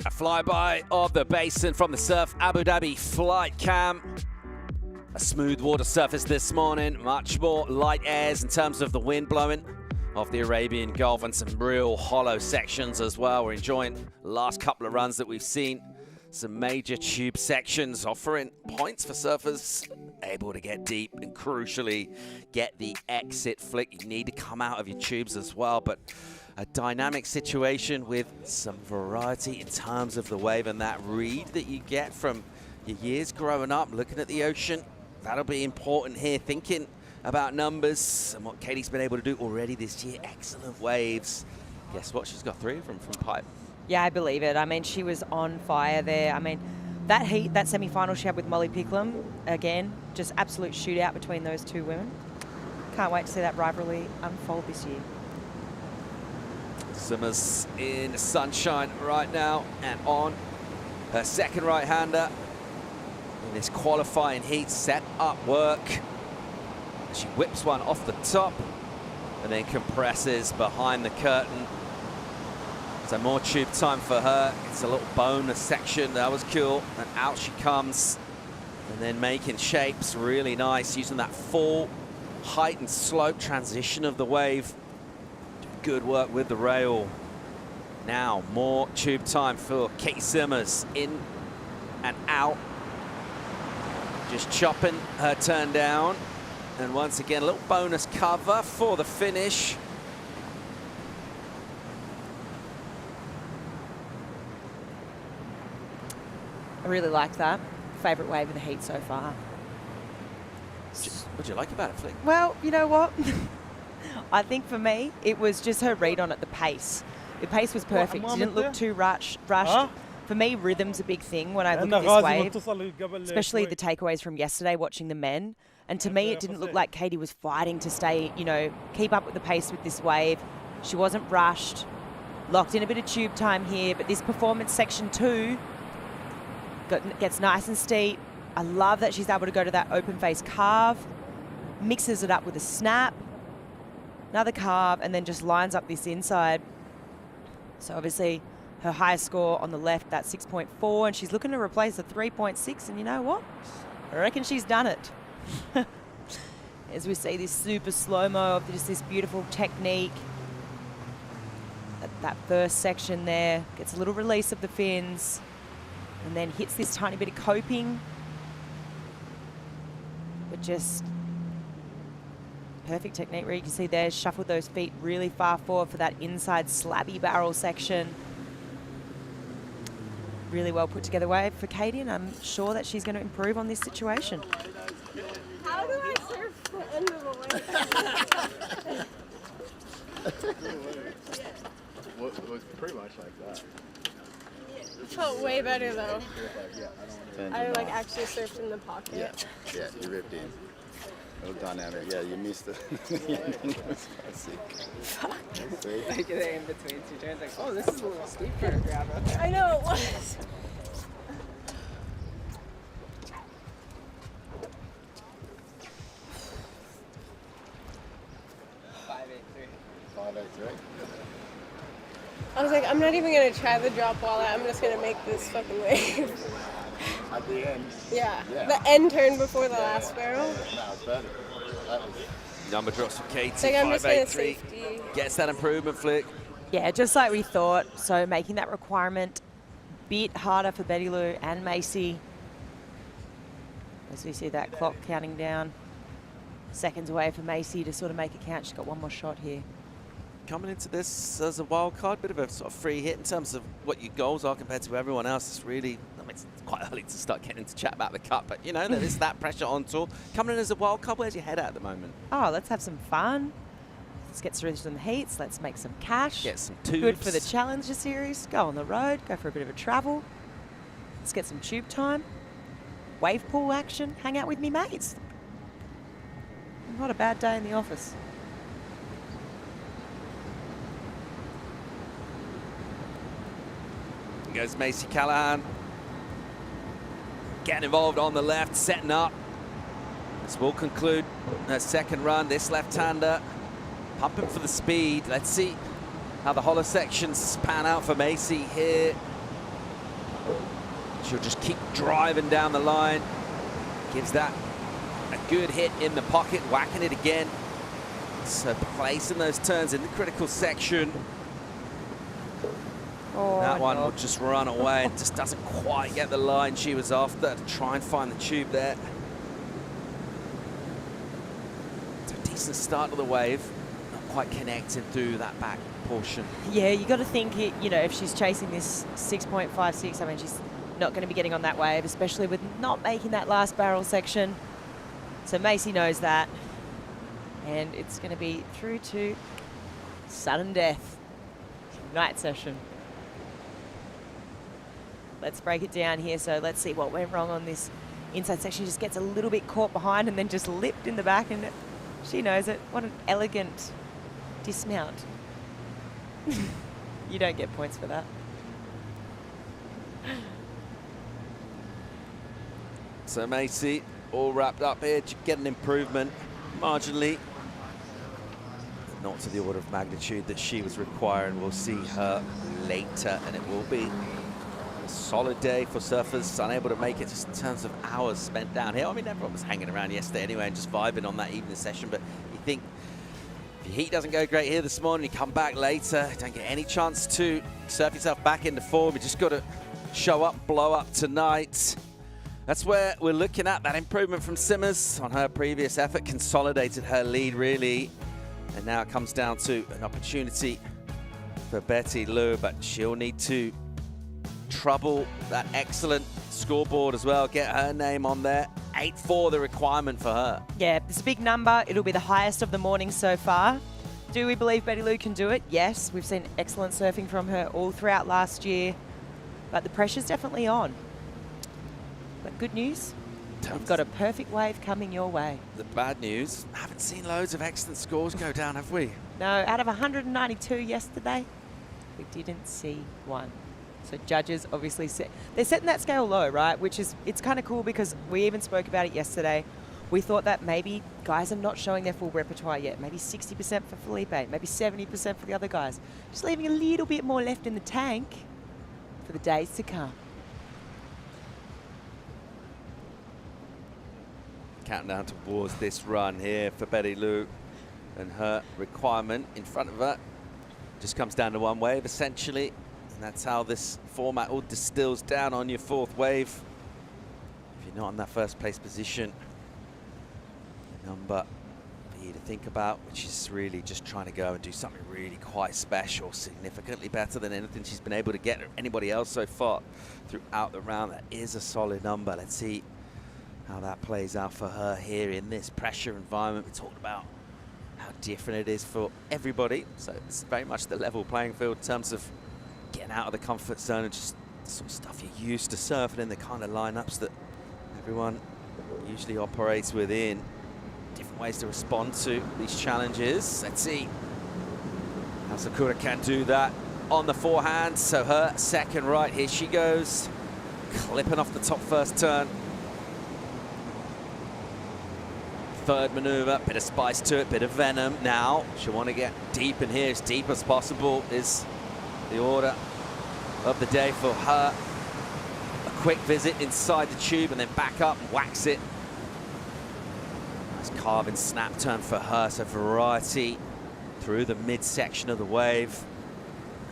A flyby of the basin from the Surf Abu Dhabi flight cam. A smooth water surface this morning, much more light airs in terms of the wind blowing off the Arabian Gulf and some real hollow sections as well. We're enjoying the last couple of runs that we've seen. Some major tube sections offering points for surfers able to get deep and crucially get the exit flick. You need to come out of your tubes as well, but a dynamic situation with some variety in terms of the wave and that read that you get from your years growing up, looking at the ocean. That'll be important here, thinking about numbers and what Caitie's been able to do already this year. Excellent waves. Guess what? She's got 3 of them from pipe. Yeah, I believe it. I mean, she was on fire there. I mean, that heat, that semi-final she had with Molly Picklum, again, just absolute shootout between those two women. Can't wait to see that rivalry unfold this year. Simmers in the sunshine right now and on her second right-hander in this qualifying heat. Set up work. She whips one off the top and then compresses behind the curtain. So more tube time for her. It's a little bonus section. That was cool. And out she comes. And then making shapes really nice, using that full height and slope transition of the wave. Good work with the rail. Now more tube time for Caity Simmers, in and out. Just chopping her turn down. And once again, a little bonus cover for the finish. I really like that. Favourite wave of the heat so far. What'd you like about it, Flick? Well, you know what? I think for me, it was just her read on it, the pace. The pace was perfect. She didn't look too rushed. For me, rhythm's a big thing when I look at this wave, especially the takeaways from yesterday watching the men. And to me, it didn't look like Caity was fighting to stay, you know, keep up with the pace with this wave. She wasn't rushed, locked in a bit of tube time here, but this performance section 2 gets nice and steep. I love that she's able to go to that open face carve, mixes it up with a snap, another carve, and then just lines up this inside. So obviously her highest score on the left, that 6.4, and she's looking to replace the 3.6, and you know what? I reckon she's done it. As we see this super slow-mo of just this beautiful technique. That first section there gets a little release of the fins and then hits this tiny bit of coping. But just perfect technique where you can see there, shuffled those feet really far forward for that inside slabby barrel section. Really well put together wave for Caity, and I'm sure that she's going to improve on this situation. How do I surf the end of the Well, it was pretty much like that. It felt way better though. Yeah, I like actually surfed in the pocket. Yeah, you ripped in. Well dynamic. Yeah, you missed it. Like in between two turns, like, oh, this is a little steep for a grab. Okay. I know it was. I was like, I'm not even gonna try the drop wallet. I'm just gonna make this fucking wave. At the end. Yeah. The end turn before the last barrel. That was better. That was... Number drops for Caity, It's like I'm just gonna 583. safety. Gets that improvement, Flick. Yeah, just like we thought. So making that requirement a bit harder for Betty Lou and Macy. As we see that clock counting down. Seconds away for Macy to sort of make it count. She's got one more shot here. Coming into this as a wild card, bit of a sort of free hit in terms of what your goals are compared to everyone else. It's really, I mean, it's quite early to start getting into chat about the cup, but you know, there is that pressure on tour. Coming in as a wild card, where's your head at the moment? Oh, let's have some fun. Let's get through some heats. Let's make some cash. Get some tubes. Good for the Challenger Series. Go on the road. Go for a bit of a travel. Let's get some tube time. Wave pool action. Hang out with me mates. Not a bad day in the office. Here goes Macy Callahan. Getting involved on the left, setting up. This will conclude her second run. This left-hander pumping for the speed. Let's see how the hollow sections pan out for Macy here. She'll just keep driving down the line. Gives that a good hit in the pocket, whacking it again. So placing those turns in the critical section. Oh, that one will just run away and just doesn't quite get the line she was after to try and find the tube there. It's a decent start of the wave, not quite connected through that back portion. Yeah, you got to think, you know, if she's chasing this 6.56, I mean, she's not going to be getting on that wave, especially with not making that last barrel section. So Macy knows that. And it's going to be through to sudden death. Night session. Let's break it down here. So let's see what went wrong on this inside section. Just gets a little bit caught behind and then just lipped in the back, and she knows it. What an elegant dismount. You don't get points for that. So Macy all wrapped up here to get an improvement marginally. Not to the order of magnitude that she was requiring. We'll see her later, and it will be a solid day for surfers unable to make it just in terms of hours spent down here. I mean, everyone was hanging around yesterday anyway and just vibing on that evening session, but you think if your heat doesn't go great here this morning, you come back later, don't get any chance to surf yourself back into form. You just got to show up, blow up tonight. That's where we're looking at that improvement from Simmers on her previous effort, consolidated her lead really. And now it comes down to an opportunity for Betty Lou, but she'll need to trouble that excellent scoreboard as well, get her name on there. 8-4 the requirement for her. Yeah, it's a big number. It'll be the highest of the morning so far. Do we believe Betty Lou can do it? Yes, we've seen excellent surfing from her all throughout last year, but the pressure's definitely on. But good news, we've got a perfect wave coming your way. The bad news, haven't seen loads of excellent scores go down, have we? No, out of 192 yesterday, we didn't see one. So judges obviously they're setting that scale low, right? Which is, it's kind of cool because we even spoke about it yesterday. We thought that maybe guys are not showing their full repertoire yet. Maybe 60% for Felipe, maybe 70% for the other guys. Just leaving a little bit more left in the tank for the days to come. Countdown towards this run here for Betty Lou, and her requirement in front of her just comes down to one wave essentially, and that's how this format all distills down on your fourth wave. If you're not in that first place position, the number for you to think about, which is really just trying to go and do something really quite special, significantly better than anything she's been able to get or anybody else so far throughout the round. That is a solid number. Let's see how that plays out for her here in this pressure environment. We talked about how different it is for everybody. So it's very much the level playing field in terms of getting out of the comfort zone and just the sort of stuff you're used to surfing in, the kind of lineups that everyone usually operates within. Different ways to respond to these challenges. Let's see how Sakura can do that on the forehand. So her second right, here she goes, clipping off the top first turn. Third maneuver, bit of spice to it, bit of venom. Now she'll want to get deep in here, as deep as possible is the order of the day for her. A quick visit inside the tube and then back up and wax it. Nice carving snap turn for her, so variety through the midsection of the wave.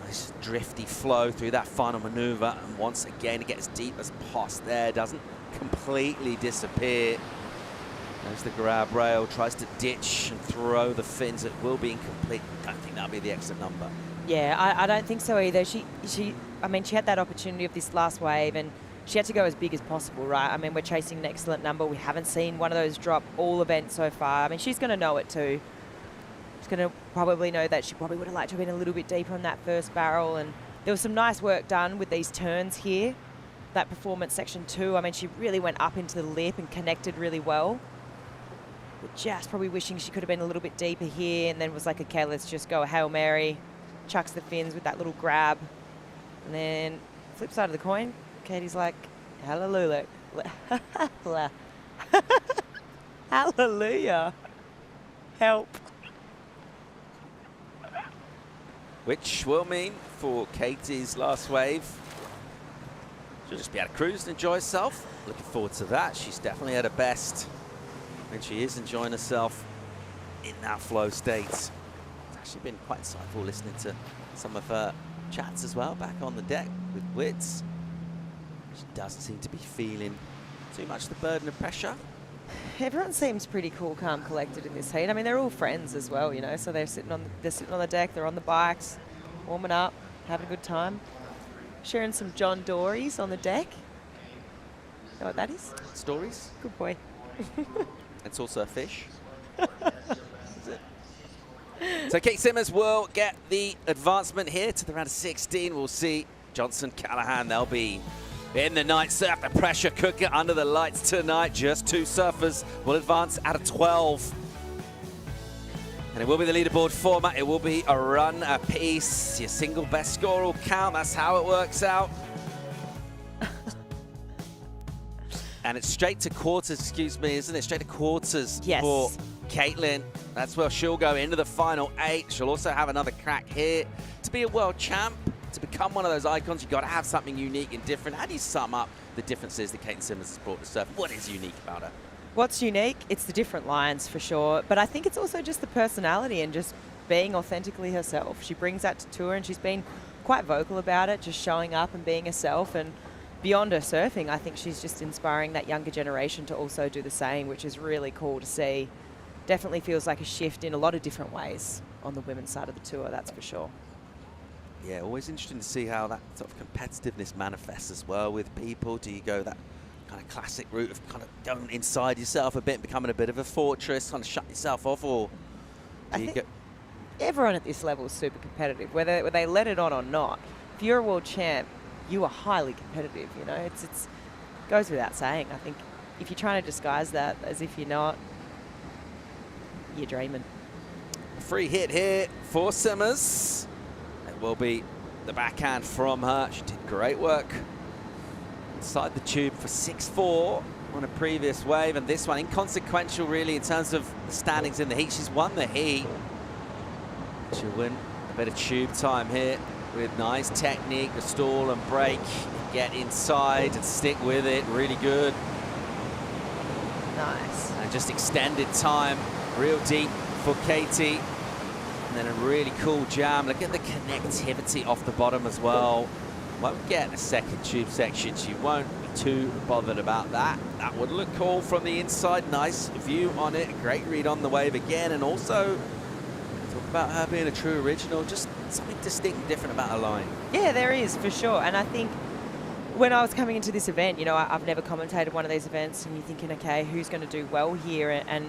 Nice drifty flow through that final maneuver, and once again to get as deep as possible there, doesn't completely disappear. There's the grab rail, tries to ditch and throw the fins. It will be incomplete. I don't think that'll be the exit number. Yeah, I don't think so either. I mean, she had that opportunity of this last wave, and she had to go as big as possible, right? I mean, we're chasing an excellent number. We haven't seen one of those drop all event so far. I mean, she's going to know it too. She's going to probably know that she probably would have liked to have been a little bit deeper on that first barrel, and there was some nice work done with these turns here. That performance section 2, I mean, she really went up into the lip and connected really well. But just probably wishing she could have been a little bit deeper here, and then was like, okay, let's just go a Hail Mary. Chucks the fins with that little grab. And then flip side of the coin, Katie's like, hallelujah. Hallelujah. Help. Which will mean for Katie's last wave, she'll just be able to cruise and enjoy herself. Looking forward to that. She's definitely at her best when she is enjoying herself in that flow state. It's actually been quite insightful listening to some of her chats as well back on the deck with Wits. She doesn't seem to be feeling too much the burden of pressure. Everyone seems pretty cool, calm, collected in this heat. I mean, they're all friends as well, you know, so they're sitting on the deck, they're on the bikes, warming up, having a good time, sharing some John Dories on the deck. Know what that is? Stories? Good boy. It's also a fish. So Caity Simmers will get the advancement here to the round of 16. We'll see Johnson, Callahan, they'll be in the night surf, the pressure cooker under the lights tonight. Just 2 surfers will advance out of 12. And it will be the leaderboard format. It will be a run a piece. Your single best score will count. That's how it works out. And it's straight to quarters, excuse me, isn't it? Straight to quarters for Caitlin. That's where she'll go into the final 8. She'll also have another crack here. To be a world champ, to become one of those icons, you've got to have something unique and different. How do you sum up the differences that Caity Simmers has brought to surf? What is unique about her? What's unique? It's the different lines for sure. But I think it's also just the personality and just being authentically herself. She brings that to tour, and she's been quite vocal about it, just showing up and being herself. And beyond her surfing, I think she's just inspiring that younger generation to also do the same, which is really cool to see. Definitely feels like a shift in a lot of different ways on the women's side of the tour, that's for sure. Yeah, always interesting to see how that sort of competitiveness manifests as well with people. Do you go that kind of classic route of kind of going inside yourself a bit, becoming a bit of a fortress, kind of shut yourself off, or do you go? Everyone at this level is super competitive, whether they let it on or not. If you're a world champ, you are highly competitive, you know. It's goes without saying. I think if you're trying to disguise that as if you're not, you're dreaming. Free hit here for Simmers. It will be the backhand from her. She did great work inside the tube for 6-4 on a previous wave, and this one inconsequential really in terms of the standings in the heat. She's won the heat. She'll win a bit of tube time here with nice technique, the stall and break, get inside and stick with it, really good. Nice. And just extended time, real deep for Katie. And then a really cool jam. Look at the connectivity off the bottom as well. Won't get a second tube section. She won't be too bothered about that. That would look cool from the inside. Nice view on it. Great read on the wave again. And also, talk about her being a true original. Just something distinct and different about her line. Yeah, there is, for sure. And I think when I was coming into this event, you know, I've never commentated one of these events, and you're thinking, okay, who's going to do well here? And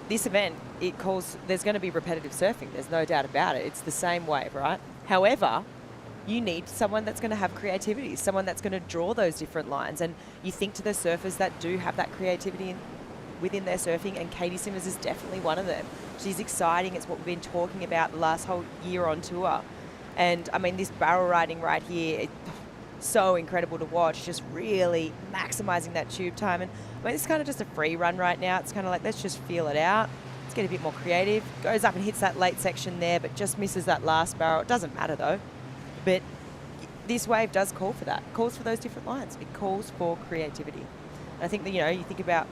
this event, there's going to be repetitive surfing. There's no doubt about it. It's the same wave, right? However, you need someone that's going to have creativity, someone that's going to draw those different lines. And you think to the surfers that do have that creativity within their surfing, and Caity Simmers is definitely one of them. She's exciting. It's what we've been talking about the last whole year on tour. And, I mean, this barrel riding right here, so incredible to watch, just really maximising that tube time. And, I mean, it's kind of just a free run right now. It's kind of like, let's just feel it out. Let's get a bit more creative. Goes up and hits that late section there, but just misses that last barrel. It doesn't matter, though. But this wave does call for that. It calls for those different lines. It calls for creativity. And I think that, you think about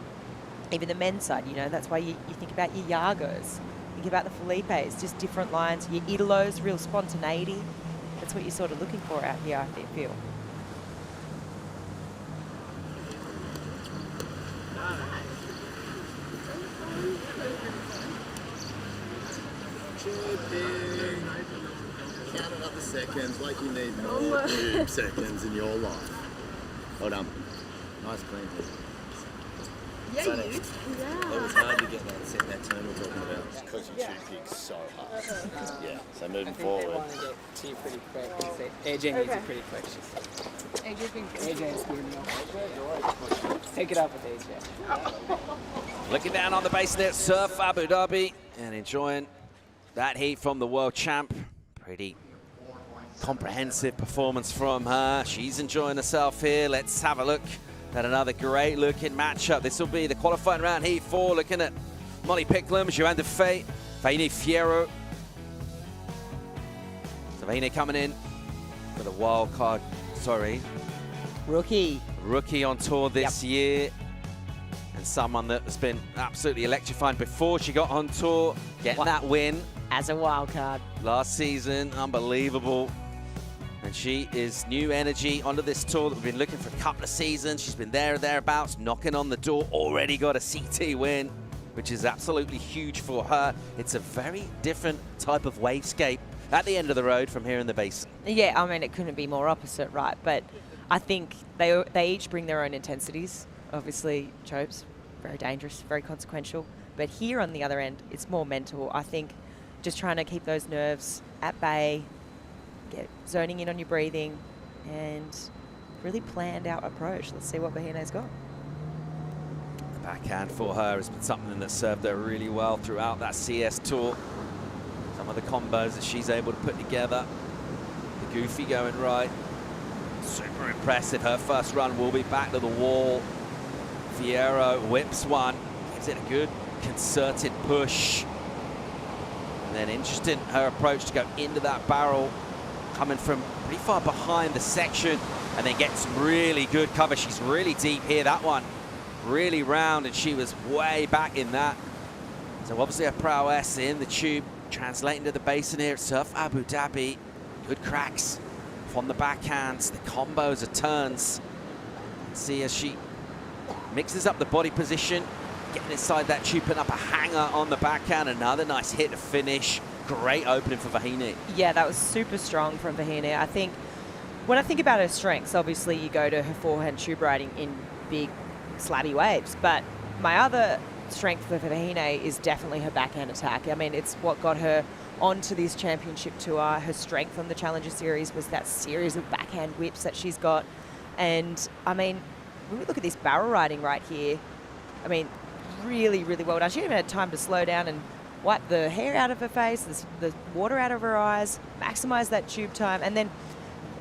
even the men's side, that's why you think about your Yagos, think about the Felipes, just different lines. Your Italos, real spontaneity. That's what you're sort of looking for out here, I feel. Counting up the seconds like you need more tube seconds in your life. Well done. Nice clean. Yeah, So you. It was hard to get that turn we're talking about because you tube gigs so hard. Yeah. So moving I think forward. they want to get to you pretty quick. AJ needs it pretty quick. AJ's been good. AJ's giving me a take it up with AJ. Looking down on the base there, Surf Abu Dhabi, and enjoying that heat from the world champ. Pretty comprehensive performance from her. She's enjoying herself here. Let's have a look at another great looking matchup. This will be the qualifying round, heat 4, looking at Molly Picklum, Joanne de Fate, Vahine Fierro. So Vahine coming in with a wild card, Rookie on tour this year. And someone that's been absolutely electrifying before she got on tour, getting that win. As a wild card. Last season, unbelievable. And she is new energy onto this tour that we've been looking for a couple of seasons. She's been there or thereabouts, knocking on the door, already got a CT win, which is absolutely huge for her. It's a very different type of wavescape at the end of the road from here in the basin. Yeah, I mean, it couldn't be more opposite, right? But I think they each bring their own intensities. Obviously, Chope's very dangerous, very consequential. But here on the other end, it's more mental. I think just trying to keep those nerves at bay, zoning in on your breathing, and really planned out approach. Let's see what Vahine's got. The backhand for her has been something that served her really well throughout that CS tour. Some of the combos that she's able to put together. The goofy going right. Super impressive. Her first run will be back to the wall. Fierro whips one, gives it a good concerted push. And then interesting, her approach to go into that barrel, coming from pretty far behind the section, and then gets some really good cover. She's really deep here, that one. Really round, and she was way back in that. So obviously her prowess in the tube, translating to the basin here at Surf Abu Dhabi. Good cracks from the backhands, the combos, the turns. See as she mixes up the body position, getting inside that tube, putting up a hanger on the backhand. Another nice hit to finish. Great opening for Vahine. Yeah, that was super strong from Vahine. I think when I think about her strengths, obviously you go to her forehand tube riding in big slabby waves. But my other strength for Vahine is definitely her backhand attack. I mean, it's what got her onto this championship tour. Her strength on the Challenger Series was that series of backhand whips that she's got. And I mean, when we look at this barrel riding right here, I mean, really, really well done. She even had time to slow down and wipe the hair out of her face, the water out of her eyes, maximize that tube time. And then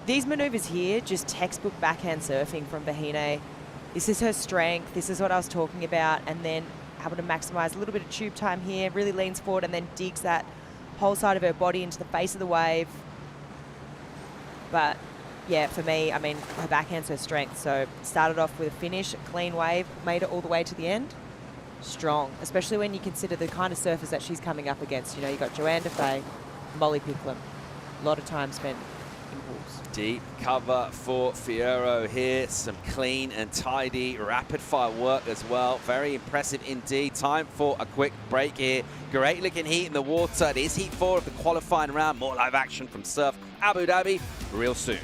these maneuvers here, just textbook backhand surfing from Vahine. This is her strength. This is what I was talking about. And then able to maximize a little bit of tube time here, really leans forward and then digs that whole side of her body into the face of the wave. But yeah, for me, I mean, her backhand's her strength. So started off with a finish, a clean wave, made it all the way to the end. Strong, especially when you consider the kind of surfers that she's coming up against. You know, you got Joanne de Fate, Molly Picklum. A lot of time spent in pools. Deep cover for Fierro here. Some clean and tidy rapid fire work as well. Very impressive indeed. Time for a quick break here. Great looking heat in the water. It is heat 4 of the qualifying round. More live action from Surf Abu Dhabi real soon.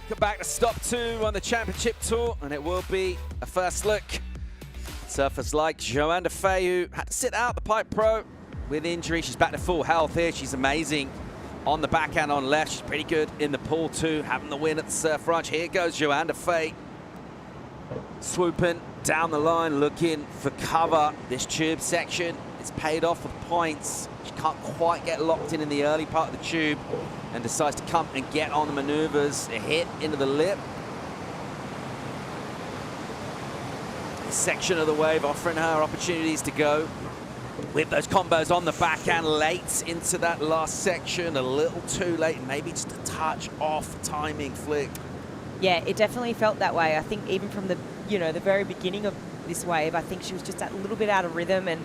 Welcome back to stop 2 on the Championship Tour, and it will be a first look. Surfers like Joanne Defay, who had to sit out the Pipe Pro with injury. She's back to full health here. She's amazing on the backhand on left. She's pretty good in the pool too, having the win at the Surf Ranch. Here goes Joanne Defay, swooping down the line, looking for cover. This tube section is paid off with points. She can't quite get locked in the early part of the tube and decides to come and get on the maneuvers. A hit into the lip. This section of the wave offering her opportunities to go with those combos on the backhand late into that last section. A little too late, maybe just a touch off timing flick. Yeah, it definitely felt that way. I think even from the, the very beginning of this wave, I think she was just a little bit out of rhythm, and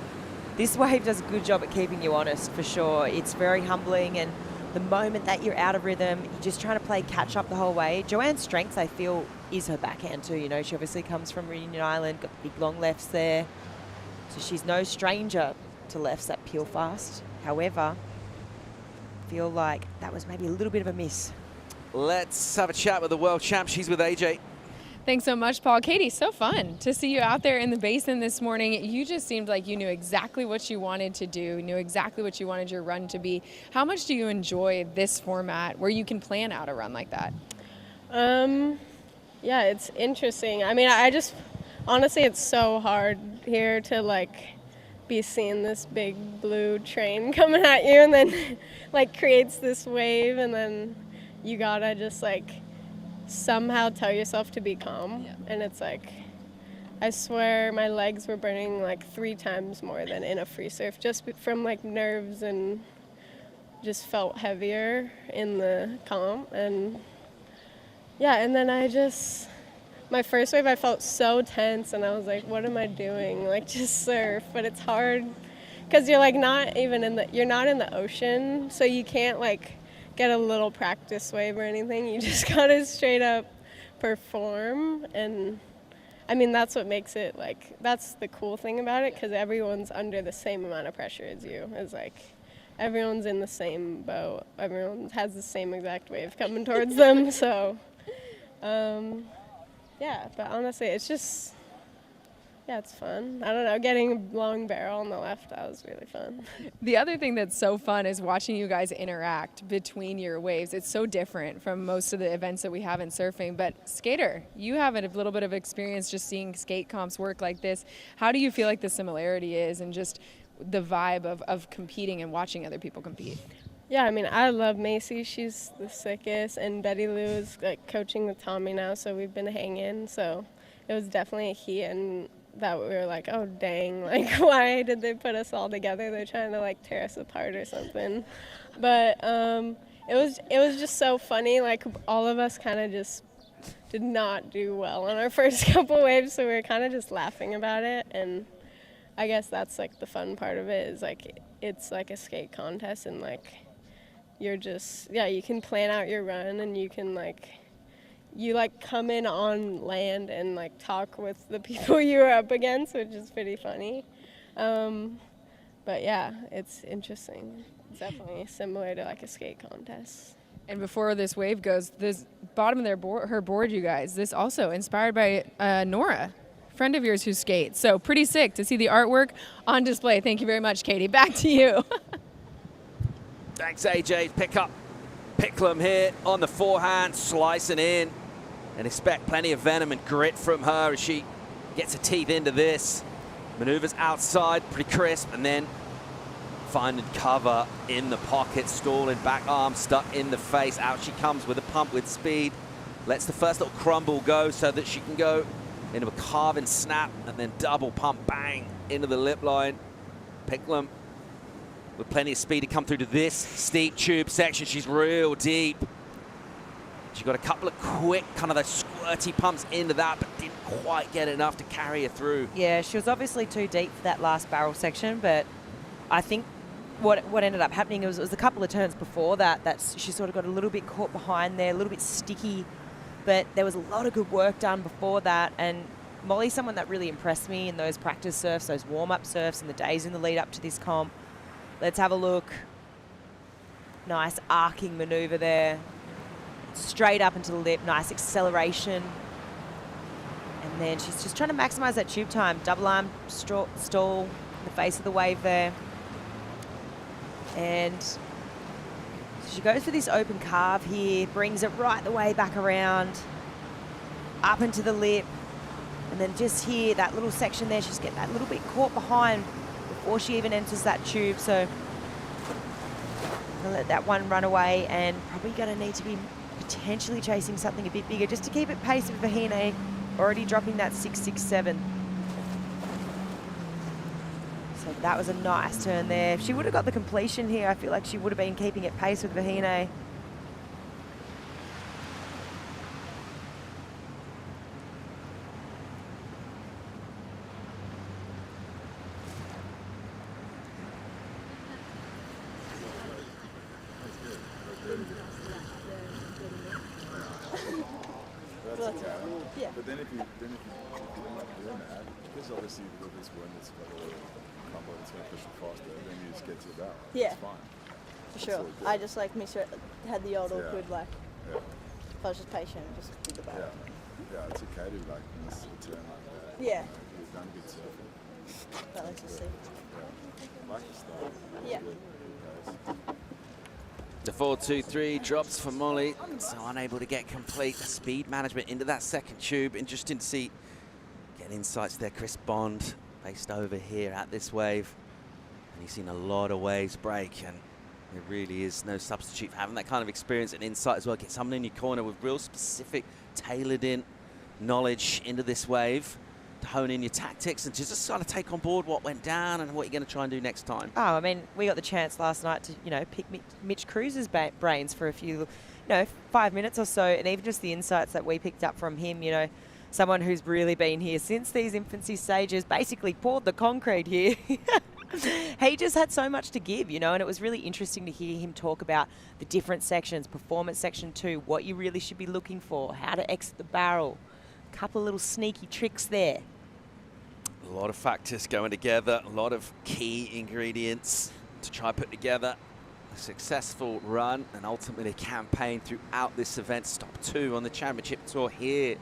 this wave does a good job at keeping you honest, for sure. It's very humbling, and the moment that you're out of rhythm, you're just trying to play catch up the whole way. Joanne's strength, I feel, is her backhand too. She obviously comes from Reunion Island, got big long lefts there, so she's no stranger to lefts that peel fast. However, I feel like that was maybe a little bit of a miss. Let's have a chat with the world champ. She's with AJ. Thanks so much, Paul. Kaity, so fun to see you out there in the basin this morning. You just seemed like you knew exactly what you wanted to do, knew exactly what you wanted your run to be. How much do you enjoy this format where you can plan out a run like that? Yeah, it's interesting. I mean, I just, honestly, it's so hard here to be seeing this big blue train coming at you and then creates this wave, and then you gotta just somehow tell yourself to be calm. Yeah. And it's I swear my legs were burning 3 times more than in a free surf, just from nerves, and just felt heavier in the comp. And yeah, and then my first wave I felt so tense, and I was like, what am I doing? Just surf. But it's hard because you're not even you're not in the ocean, so you can't get a little practice wave or anything. You just gotta straight up perform. And I mean, that's what makes it that's the cool thing about it, because everyone's under the same amount of pressure as you. It's everyone's in the same boat, everyone has the same exact wave coming towards them. So yeah, but honestly, it's just, yeah, it's fun. I don't know, getting a long barrel on the left, that was really fun. The other thing that's so fun is watching you guys interact between your waves. It's so different from most of the events that we have in surfing. But Skater, you have a little bit of experience just seeing skate comps work like this. How do you feel like the similarity is, and just the vibe of competing and watching other people compete? Yeah, I mean, I love Macy. She's the sickest, and Betty Lou is coaching with Tommy now, so we've been hanging. So it was definitely a heat, and that we were oh dang, why did they put us all together? They're trying to tear us apart or something. But it was just so funny. All of us kind of just did not do well on our first couple waves, so we were kind of just laughing about it. And I guess that's the fun part of it, is it's a skate contest, and you're just, yeah, you can plan out your run, and you can you come in on land and talk with the people you were up against, which is pretty funny. But yeah, it's interesting. It's definitely similar to a skate contest. And before this wave goes, this bottom of her board, you guys, this also inspired by Nora, friend of yours who skates. So pretty sick to see the artwork on display. Thank you very much, Kaity. Back to you. Thanks, AJ. Pick up Picklum here on the forehand, slicing in, and expect plenty of venom and grit from her as she gets her teeth into this. Maneuvers outside, pretty crisp, and then finding cover in the pocket, stalling, back arm stuck in the face. Out she comes with a pump with speed. Lets the first little crumble go so that she can go into a carve and snap, and then double pump, bang, into the lip line. Picklum with plenty of speed to come through to this steep tube section. She's real deep. She got a couple of quick kind of those squirty pumps into that, but didn't quite get enough to carry her through. Yeah, she was obviously too deep for that last barrel section, but I think what ended up happening was a couple of turns before that she sort of got a little bit caught behind there, a little bit sticky, but there was a lot of good work done before that. And Molly's someone that really impressed me in those practice surfs, those warm-up surfs, and the days in the lead up to this comp. Let's have a look. Nice arcing maneuver there. straight up into the lip, nice acceleration. And then she's just trying to maximize that tube time. Double arm stall in the face of the wave there. And she goes for this open carve here, brings it right the way back around, up into the lip. And then just here, that little section there, she's getting that little bit caught behind before she even enters that tube. So gonna let that one run away, and probably gonna need to be potentially chasing something a bit bigger just to keep it pace with Vahine, already dropping that 6.67. So that was a nice turn there. If she would have got the completion here, I feel like she would have been keeping it pace with Vahine. But then if you end up doing that, because obviously with this one, it's got a couple that's going to push it faster, then you just get to that one. Yeah. It's fine. For sure. I just like had the old awkward like. Yeah. If I was just patient, just did the barrel. Yeah, it's okay to like miss a turn like that. Yeah. You've done good surfing. That lets us see. Yeah. Like the start. Yeah. Good pace. The 4.23 drops for Molly, so unable to get complete speed management into that second tube. Interesting to see, getting insights there, Chris Bond based over here at this wave. And he's seen a lot of waves break, and there really is no substitute for having that kind of experience and insight as well. Get someone in your corner with real specific, tailored in knowledge into this wave to hone in your tactics and to just kind of take on board what went down and what you're going to try and do next time. Oh, I mean, we got the chance last night to, you know, pick Mitch Cruz's brains for a few, you know, 5 minutes or so, and even just the insights that we picked up from him, you know, someone who's really been here since these infancy stages, basically poured the concrete here. He just had so much to give, you know, and it was really interesting to hear him talk about the different sections, performance section 2, what you really should be looking for, how to exit the barrel. A couple of little sneaky tricks there. A lot of factors going together, a lot of key ingredients to try and put together a successful run and ultimately a campaign throughout this event. Stop 2 on the Championship Tour here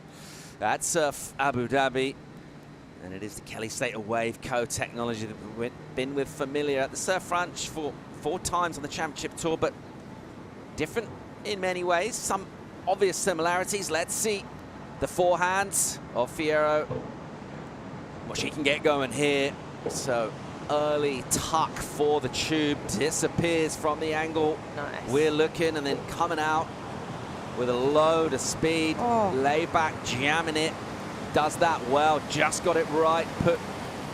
at Surf Abu Dhabi. And it is the Kelly Slater Wave Co technology that we've been with familiar at the Surf Ranch for 4 times on the Championship Tour, but different in many ways. Some obvious similarities. Let's see the forehands of Fierro, what she can get going here. So early tuck for the tube, disappears from the angle. Nice. We're looking, and then coming out with a load of speed, lay back, jamming it. Does that well, just got it right, put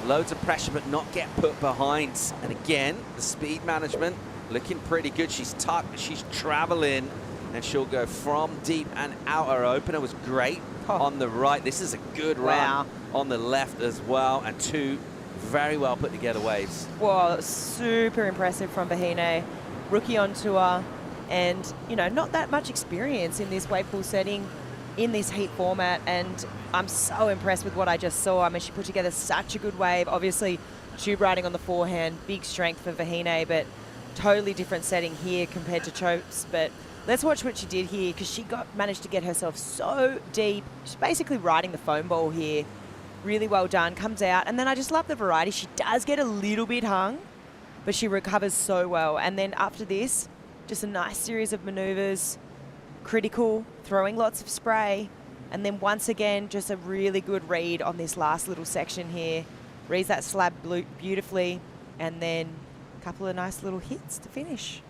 loads of pressure but not get put behind. And again, the speed management looking pretty good. She's tucked, she's traveling, and she'll go from deep and out. Her opener was great on the right. This is a good run on the left as well, and 2 very well put together waves. Wow, that was super impressive from Vahine. Rookie on tour, and, you know, not that much experience in this wave pool setting, in this heat format, and I'm so impressed with what I just saw. I mean, she put together such a good wave. Obviously, tube riding on the forehand, big strength for Vahine, but totally different setting here compared to Chopes. But let's watch what she did here, because she managed to get herself so deep. She's basically riding the foam ball here. Really well done, comes out, and then I just love the variety. She does get a little bit hung, but she recovers so well. And then after this, just a nice series of maneuvers, critical, throwing lots of spray, and then once again, just a really good read on this last little section here. Reads that slab beautifully, and then a couple of nice little hits to finish.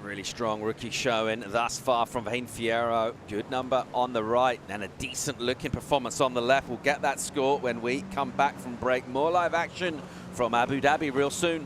Really strong rookie showing thus far from Vahine Fierro. Good number on the right and a decent looking performance on the left. We'll get that score when we come back from break. More live action from Abu Dhabi real soon.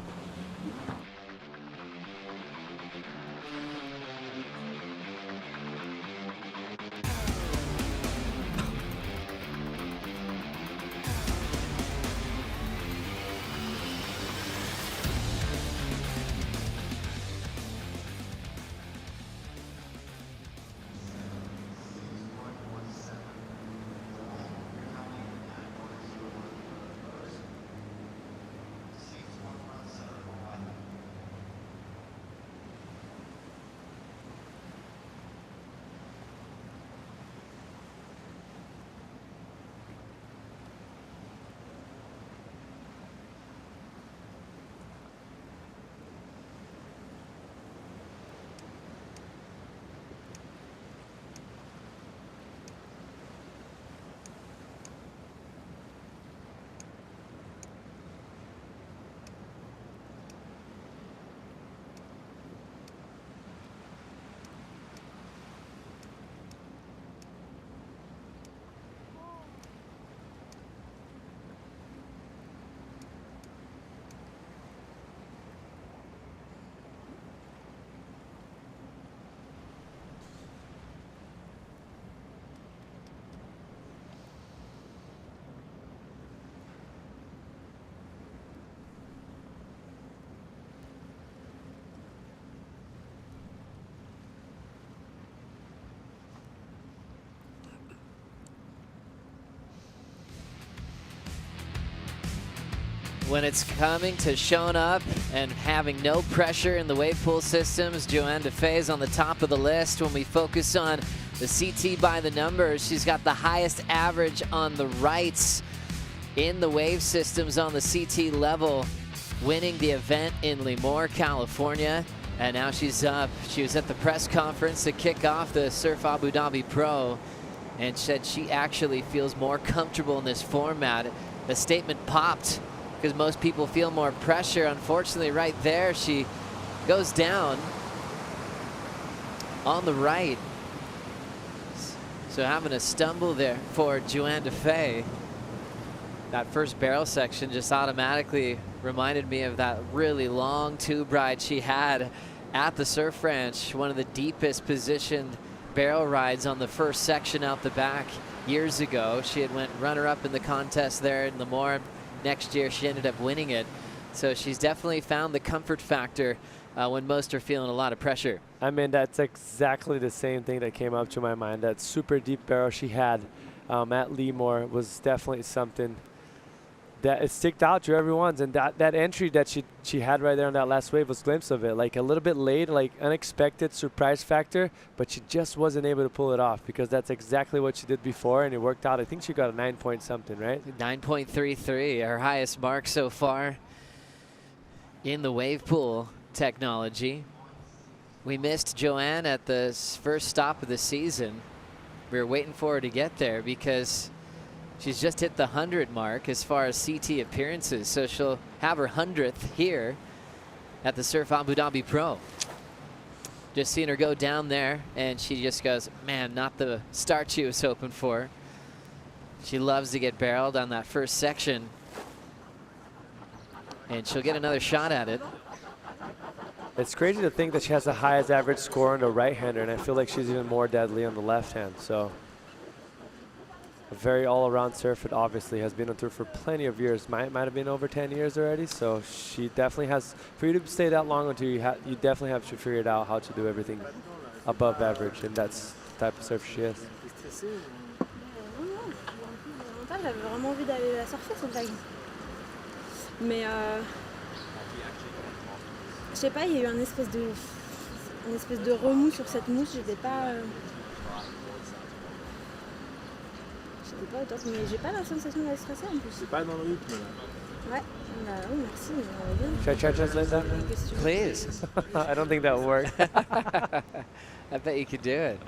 when it's coming to showing up and having no pressure in the wave pool systems, Joanne Defay is on the top of the list. When we focus on the CT by the numbers, she's got the highest average on the rights in the wave systems on the CT level, winning the event in Lemoore, California. And now she's up. She was at the press conference to kick off the Surf Abu Dhabi Pro and said she actually feels more comfortable in this format. The statement popped because most people feel more pressure. Unfortunately, right there, she goes down on the right. So having a stumble there for Joanne Defay. That first barrel section just automatically reminded me of that really long tube ride she had at the Surf Ranch, one of the deepest positioned barrel rides on the first section out the back years ago. She had went runner-up in the contest there in Lemoore. Next year, she ended up winning it. So she's definitely found the comfort factor when most are feeling a lot of pressure. I mean, that's exactly the same thing that came up to my mind. That super deep barrel she had at Lemoore was definitely something that it sticked out to everyone's, and that entry that she had right there on that last wave was a glimpse of it, like a little bit late, like unexpected surprise factor, but she just wasn't able to pull it off because that's exactly what she did before, and it worked out. I think she got a 9 point something, right? 9.33, her highest mark so far in the wave pool technology. We missed Joanne at the first stop of the season. We were waiting for her to get there because she's just hit the 100 mark as far as CT appearances, so she'll have her 100th here at the Surf Abu Dhabi Pro. Just seeing her go down there, and she just goes, man, not the start she was hoping for. She loves to get barreled on that first section, and she'll get another shot at it. It's crazy to think that she has the highest average score on the right-hander, and I feel like she's even more deadly on the left hand. So a very all-around surfer. Obviously has been on tour for plenty of years. Might have been over 10 years already. So she definitely has. For you to stay that long on tour, you definitely have to figure it out how to do everything above average, and that's the type of surfer she is. J'avais vraiment envie d'aller la surfer cette vague. Mais je sais pas, il y a eu un espèce de remous sur cette mousse. J'étais pas au top, mais j'ai pas la sensation d'être stressée en plus. C'est pas dans le rythme là. Ouais, bah oui, merci, mais bien. Should I try to translate that? Please. I don't think that will work. I bet you could do it.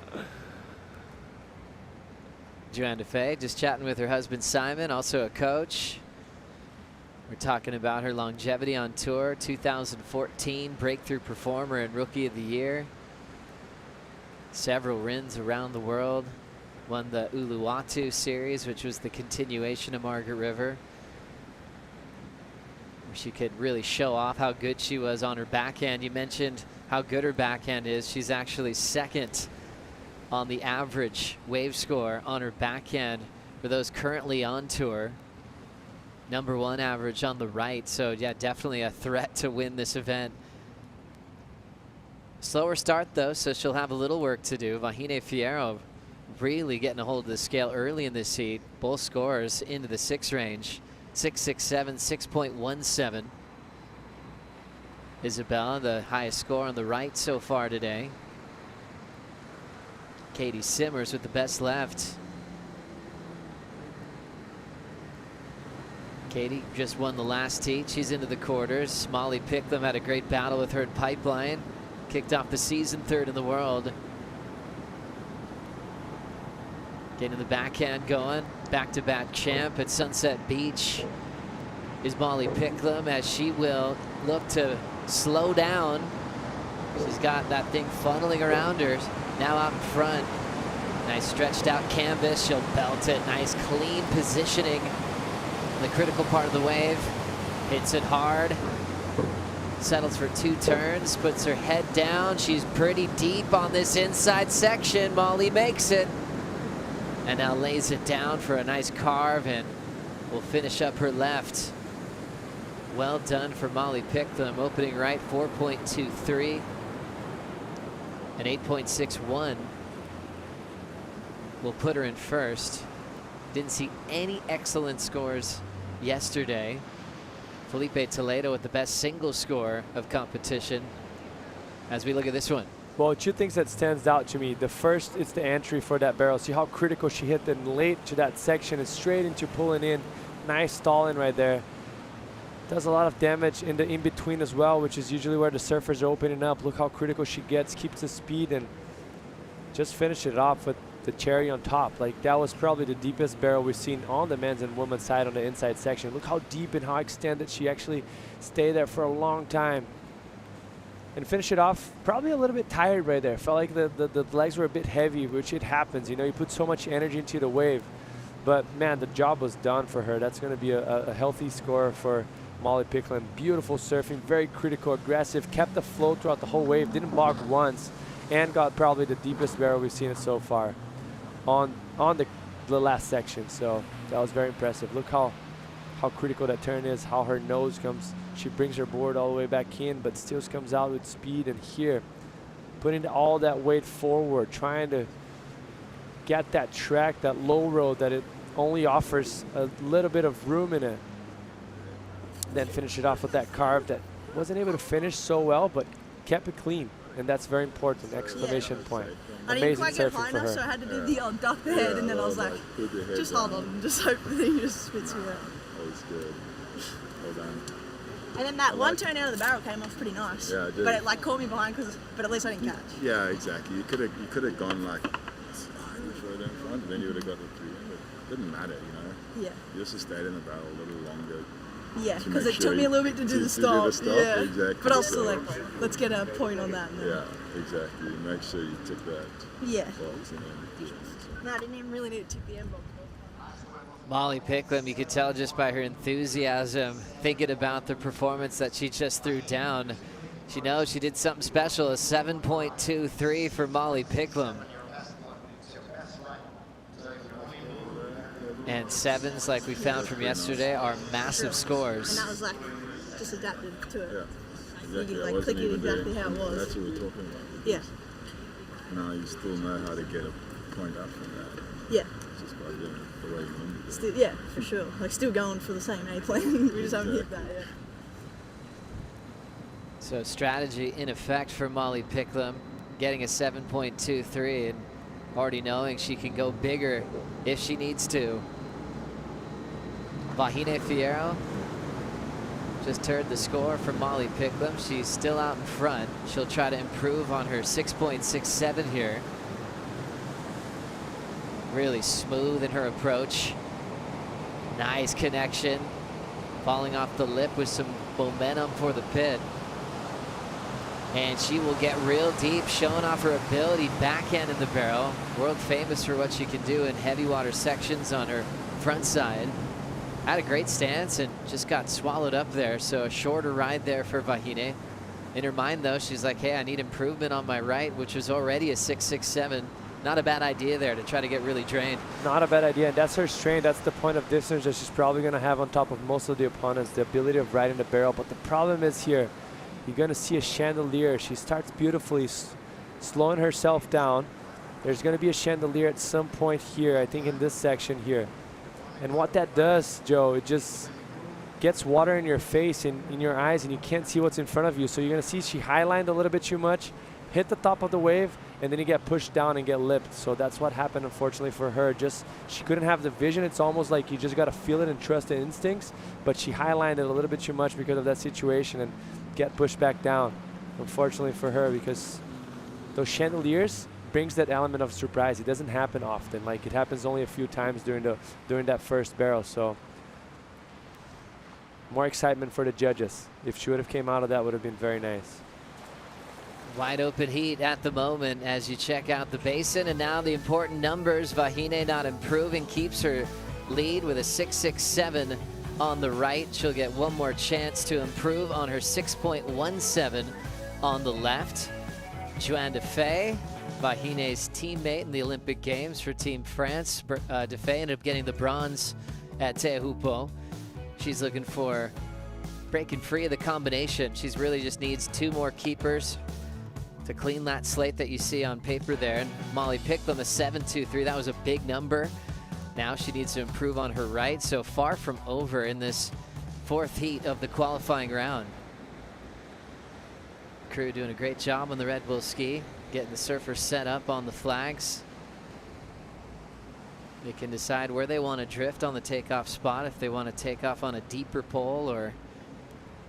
Joanne Defay just chatting with her husband Simon, also a coach. We're talking about her longevity on tour, 2014 Breakthrough Performer and Rookie of the Year. Several wins around the world. Won the Uluwatu series, which was the continuation of Margaret River, where she could really show off how good she was on her backhand. You mentioned how good her backhand is. She's actually second on the average wave score on her backhand for those currently on tour. #1 average on the right, so yeah, definitely a threat to win this event. Slower start though, so she'll have a little work to do. Vahine Fierro really getting a hold of the scale early in this heat. Both scores into the 6 range, 6.67, 6.17. Isabella, the highest score on the right so far today. Caity Simmers with the best left. Caity just won the last heat. She's into the quarters. Molly Picklum had a great battle with her in Pipeline. Kicked off the season 3rd in the world. Getting the backhand going. Back-to-back champ at Sunset Beach is Molly Picklum, as she will look to slow down. She's got that thing funneling around her. Now out in front. Nice stretched out canvas. She'll belt it. Nice clean positioning. The critical part of the wave. Hits it hard. Settles for 2 turns. Puts her head down. She's pretty deep on this inside section. Molly makes it. And now lays it down for a nice carve and will finish up her left. Well done for Molly Picklum. Opening right, 4.23 and 8.61 will put her in first. Didn't see any excellent scores yesterday Felipe Toledo with the best single score of competition as we look at this one. Well, two things that stands out to me. The first is the entry for that barrel. See how critical she hit then late to that section and straight into pulling in. Nice stalling right there. Does a lot of damage in the in-between as well, which is usually where the surfers are opening up. Look how critical she gets, keeps the speed, and just finish it off with the cherry on top. Like, that was probably the deepest barrel we've seen on the men's and women's side on the inside section. Look how deep and how extended she actually stayed there for a long time. And finish it off probably a little bit tired right there. Felt like the legs were a bit heavy, which it happens. You know, you put so much energy into the wave. But, man, the job was done for her. That's going to be a healthy score for Molly Picklum. Beautiful surfing, very critical, aggressive, kept the flow throughout the whole wave, didn't block once, and got probably the deepest barrel we've seen it so far on the last section. So that was very impressive. Look how critical that turn is, how her nose comes. She brings her board all the way back in, but still comes out with speed. And here, putting all that weight forward, trying to get that track, that low road that it only offers a little bit of room in it. Then finish it off with that carve that wasn't able to finish so well, but kept it clean. And that's very important, exclamation point. I didn't Amazing quite get surfing high for enough, her. so I had to do the old duck the head, and then I was like, just hold on, and just hope that he just spits me out. That was good. Well done. And then that one turn out of the barrel came off pretty nice. Yeah, it did. But it like caught me behind, but at least I didn't catch. Yeah, exactly. You could have gone like slightly further in front, and then you would have got the 3. It didn't matter, you know. Yeah. You just stayed in the barrel a little longer. Yeah, because it took me a little bit to do the stop. Yeah, exactly. but also like, let's get a point on that. Yeah, exactly. Make sure you tick that box and then No, I didn't even really need to tick the end box. Molly Picklum, you could tell just by her enthusiasm, thinking about the performance that she just threw down. She knows she did something special, a 7.23 for Molly Picklum. And sevens, like we found from yesterday, are massive scores. And that was like, just adapted to it. Yeah, exactly. You like click it exactly how it was. That's what we're talking about. Yeah. No, you still know how to get a point up from that. Yeah. It's just by doing it the way you want to. Still, yeah, for sure. Like still going for the same A plan. We just haven't hit that yet. So strategy in effect for Molly Picklum, getting a 7.23 and already knowing she can go bigger if she needs to. Vahine Fierro just heard the score from Molly Picklum. She's still out in front. She'll try to improve on her 6.67 here. Really smooth in her approach. Nice connection. Falling off the lip with some momentum for the pit. And she will get real deep, showing off her ability backhand in the barrel. World famous for what she can do in heavy water sections on her front side. Had a great stance and just got swallowed up there. So a shorter ride there for Vahine. In her mind, though, she's like, hey, I need improvement on my right, which was already a 6.67. Not a bad idea there to try to get really drained. Not a bad idea, and that's her strength. That's the point of distance that she's probably going to have on top of most of the opponents, the ability of riding the barrel. But the problem is here, you're going to see a chandelier. She starts beautifully, slowing herself down. There's going to be a chandelier at some point here, I think in this section here. And what that does, Joe, it just gets water in your face, in your eyes, and you can't see what's in front of you. So you're going to see she highlined a little bit too much, hit the top of the wave, and then you get pushed down and get lipped. So that's what happened, unfortunately, for her. Just she couldn't have the vision. It's almost like you just got to feel it and trust the instincts. But she highlined it a little bit too much because of that situation and get pushed back down, unfortunately for her, because those chandeliers brings that element of surprise. It doesn't happen often. Like, it happens only a few times during that first barrel. So more excitement for the judges. If she would have came out of that, would have been very nice. Wide open heat at the moment as you check out the basin. And now the important numbers. Vahine not improving, keeps her lead with a 6.67 on the right. She'll get one more chance to improve on her 6.17 on the left. Joanne Defay, Vahine's teammate in the Olympic Games for Team France. Defay ended up getting the bronze at Teahupo'o. She's looking for breaking free of the combination. She's really just needs 2 more keepers to clean that slate that you see on paper there. And Molly Picklum, a 7.23. That was a big number. Now she needs to improve on her right. So far from over in this 4th heat of the qualifying round. Crew doing a great job on the Red Bull ski, getting the surfers set up on the flags. They can decide where they want to drift on the takeoff spot, if they want to take off on a deeper pole or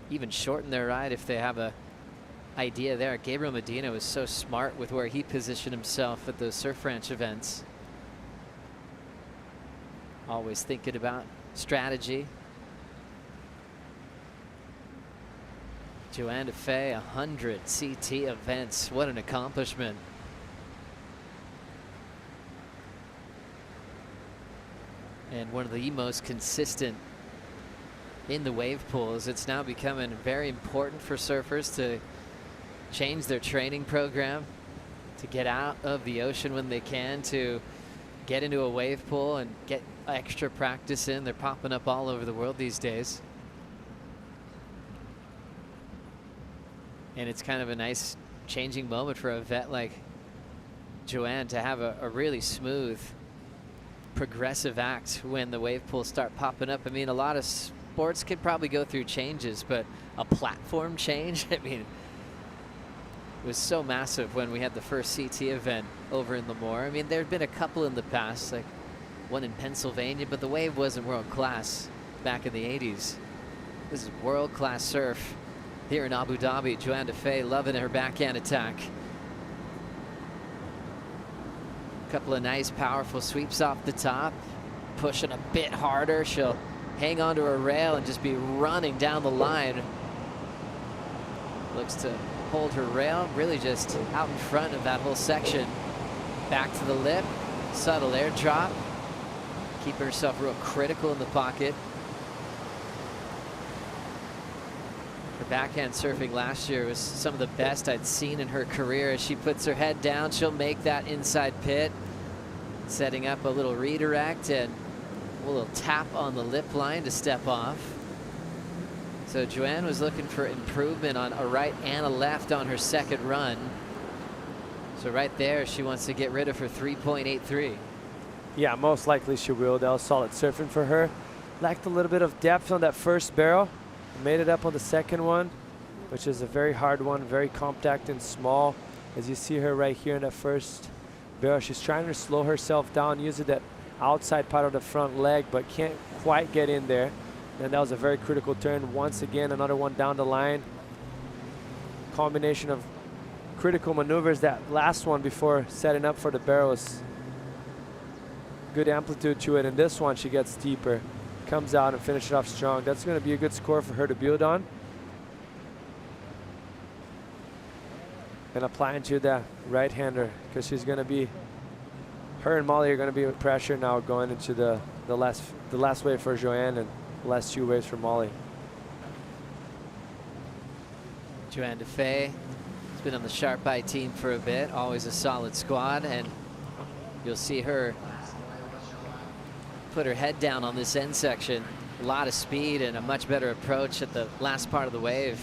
even shorten their ride if they have a idea there. Gabriel Medina was so smart with where he positioned himself at those Surf Ranch events. Always thinking about strategy. Joanne Defay, 100 CT events. What an accomplishment. And one of the most consistent in the wave pools. It's now becoming very important for surfers to change their training program, to get out of the ocean when they can, to get into a wave pool and get extra practice in. They're popping up all over the world these days. And it's kind of a nice changing moment for a vet like Joanne to have a really smooth, progressive act when the wave pools start popping up. I mean, a lot of sports could probably go through changes, but a platform change, I mean, it was so massive when we had the first CT event over in Lemoore. I mean, there had been a couple in the past, like one in Pennsylvania, but the wave wasn't world class back in the 80s. This is world class surf here in Abu Dhabi. Joanne Defay loving her backhand attack. A couple of nice, powerful sweeps off the top, pushing a bit harder. She'll hang onto her rail and just be running down the line. Looks to hold her rail, really just out in front of that whole section. Back to the lip, subtle air drop. Keeping herself real critical in the pocket. Her backhand surfing last year was some of the best I'd seen in her career. As she puts her head down, she'll make that inside pit, setting up a little redirect and a little tap on the lip line to step off. So Joanne was looking for improvement on a right and a left on her second run. So right there, she wants to get rid of her 3.83. Yeah, most likely she will. That was solid surfing for her. Lacked a little bit of depth on that first barrel. Made it up on the second one, which is a very hard one, very compact and small. As you see her right here in that first barrel, she's trying to slow herself down using that outside part of the front leg, but can't quite get in there. And that was a very critical turn. Once again, another one down the line. Combination of critical maneuvers. That last one before setting up for the barrels. Good amplitude to it. And this one, she gets deeper. Comes out and finishes off strong. That's going to be a good score for her to build on. And applying to that right-hander, because she's going to be, her and Molly are going to be with pressure now going into the last wave for Joanne and the last 2 waves for Molly. Joanne Defay has been on the Sharp Eye team for a bit. Always a solid squad, and you'll see her put her head down on this end section. A lot of speed and a much better approach at the last part of the wave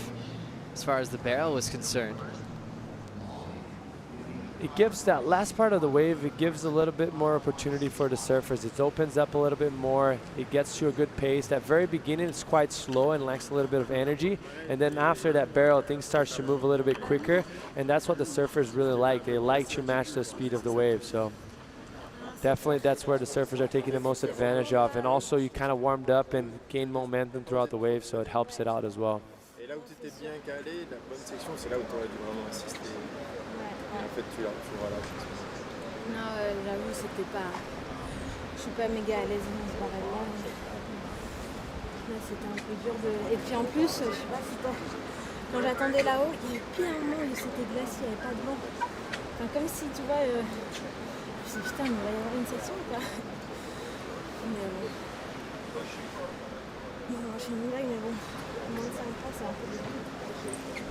as far as the barrel was concerned. It gives that last part of the wave, it gives a little bit more opportunity for the surfers. It opens up a little bit more. It gets to a good pace. That very beginning is quite slow and lacks a little bit of energy. And then after that barrel, things starts to move a little bit quicker. And that's what the surfers really like. They like to match the speed of the wave. So definitely that's where the surfers are taking the most advantage of. And also you kind of warmed up and gained momentum throughout the wave, so it helps it out as well. Et là où tu t'es bien calé, la bonne section, c'est là où tu aurais dû vraiment insister. Et en fait, tu relâches. Non, j'avoue, c'était pas. Je suis pas méga à l'aise dans ce barrel-là. Là, c'était un peu dur de. Et puis en plus, je sais pas si quand j'attendais là-haut, il y a pile un moment où c'était glacé, il n'y avait pas de vent. Enfin, comme si, tu vois, je me suis dit, putain, il va y avoir une section ou pas. Mais bon. Non, je fais une blague, mais bon. Moins de 5 pas, c'est un peu difficile.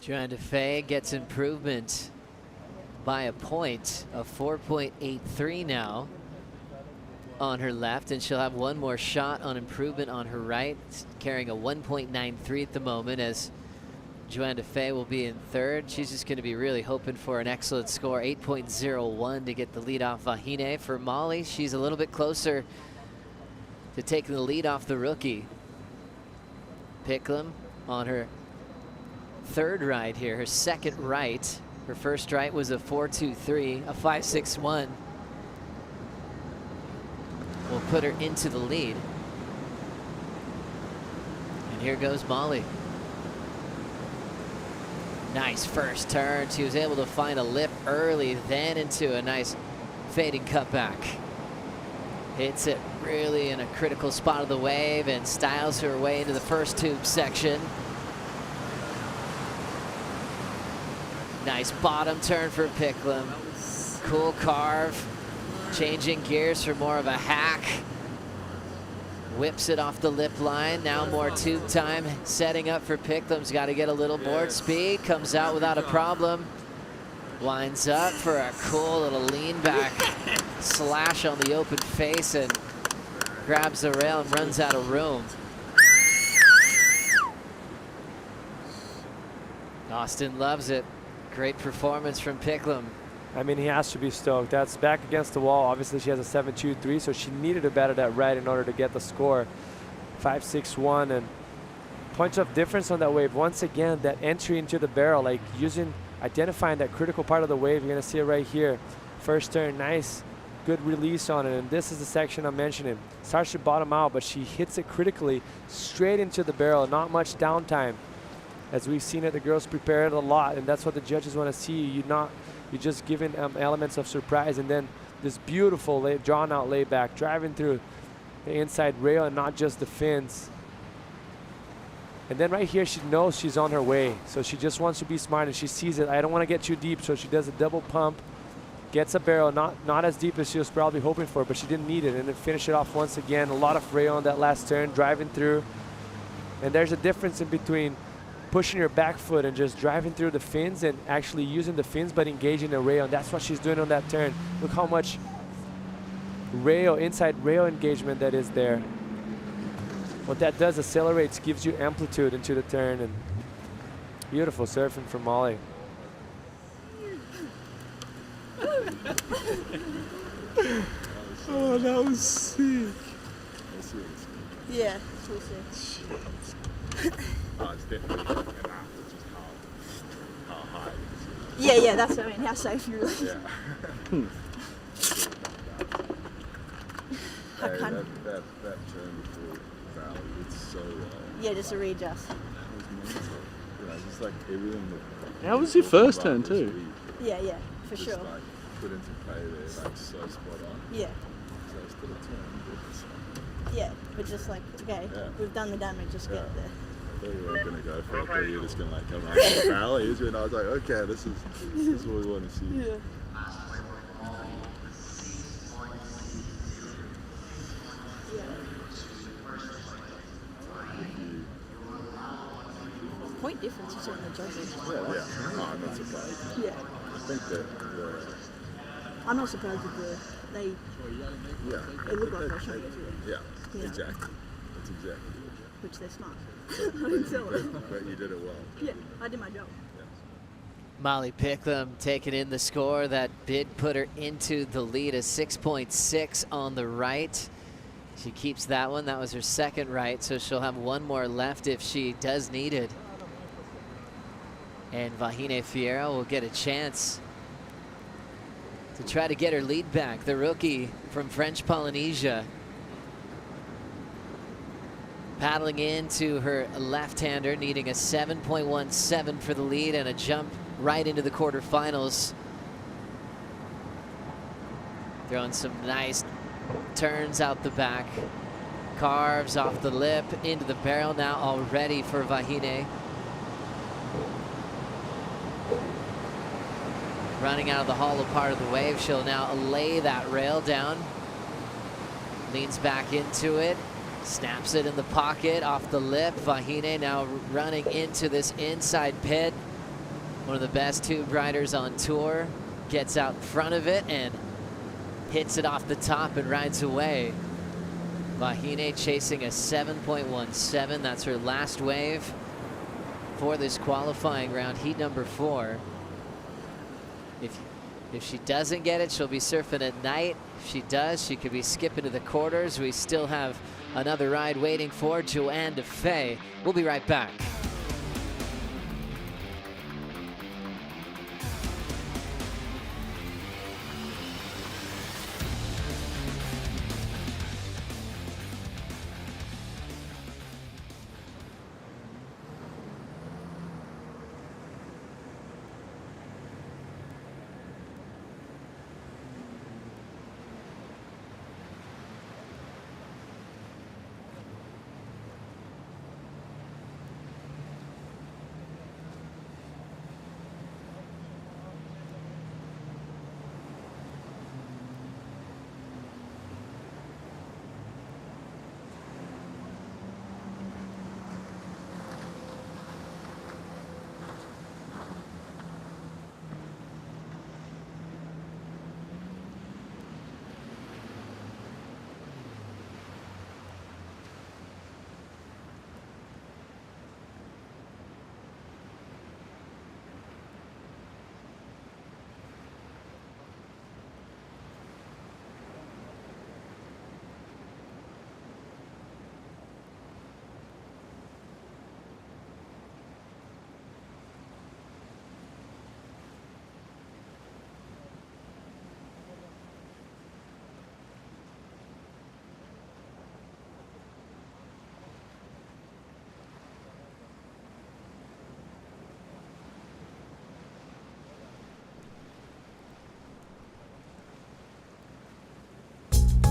Joanne Defay gets improvement by a point of 4.83 now on her left, and she'll have one more shot on improvement on her right, carrying a 1.93 at the moment, as Joanne Defay will be in third. She's just going to be really hoping for an excellent score, 8.01 to get the lead off Vahine. For Molly, she's a little bit closer to take the lead off the rookie. Picklum on her third right here, her second right. Her first right was a 4.23, a 5.61. Will put her into the lead. And here goes Molly. Nice first turn. She was able to find a lip early, then into a nice fading cutback. Hits it really in a critical spot of the wave and styles her way into the first tube section. Nice bottom turn for Picklum. Cool carve. Changing gears for more of a hack. Whips it off the lip line. Now more tube time. Setting up for Picklum's got to get a little board speed. Comes out without a problem. Winds up for a cool little lean back slash on the open face and grabs the rail and runs out of room. Austin loves it. Great performance from Picklum. I mean, he has to be stoked. That's back against the wall. Obviously, she has a 7.23, so she needed to bat that right in order to get the score. 5.61 and points of difference on that wave. Once again, that entry into the barrel, like identifying that critical part of the wave. You're going to see it right here. First turn, nice, good release on it. And this is the section I'm mentioning. Starts to bottom out, but she hits it critically straight into the barrel. Not much downtime. As we've seen it, the girls prepare it a lot, and that's what the judges want to see. You're just giving elements of surprise, and then this beautiful drawn out layback, driving through the inside rail and not just the fins. And then right here, she knows she's on her way, so she just wants to be smart, and she sees it. I don't want to get too deep, so she does a double pump, gets a barrel, not as deep as she was probably hoping for, but she didn't need it, and then finish it off once again. A lot of rail on that last turn, driving through. And there's a difference in between pushing your back foot and just driving through the fins and actually using the fins but engaging the rail, and that's what she's doing on that turn. Look how much rail, inside rail engagement that is there. What that does, accelerates, gives you amplitude into the turn, and beautiful surfing from Molly. Oh, that was sick. Yeah, it's really sick. Oh, it's definitely enough. It's just how high it is. Yeah, that's what I mean. How safe you really. Yeah. Hey, that turn before valley, it's so yeah, just a readjust. It was mental. You know, just like everything. That was your first turn too. Yeah, for just sure. Like put into play there, like so spot on. Yeah. So it's still a turn. Yeah, but just like, okay, we've done the damage, just get it there. I thought you weren't going to go for it. I thought you were just going to like come around the valleys, and I was like, okay, this is what we want to see. Yeah. Point difference is on the judges. Yeah. Oh, I'm not surprised. Yeah. I think that I'm not surprised with they look like they're showing it. Yeah, exactly. That's exactly it. Which they're smart. I didn't tell them. But you did it well. Yeah, I did my job. Molly Picklum taking in the score. That bid put her into the lead, a 6.6 on the right. She keeps that one. That was her second right, so she'll have one more left if she does need it. And Vahine Fierro will get a chance to try to get her lead back. The rookie from French Polynesia. Paddling into her left-hander, needing a 7.17 for the lead and a jump right into the quarterfinals. Throwing some nice turns out the back. Carves off the lip into the barrel now already for Vahine. Running out of the hollow part of the wave, she'll now lay that rail down. Leans back into it. Snaps it in the pocket off the lip. Vahine now running into this inside pit. One of the best tube riders on tour. Gets out in front of it and hits it off the top and rides away. Vahine chasing a 7.17. That's her last wave for this qualifying round, heat number 4. If she doesn't get it, she'll be surfing at night. If she does, she could be skipping to the quarters. We still have Another ride waiting for Joanne DeFay. We'll be right back.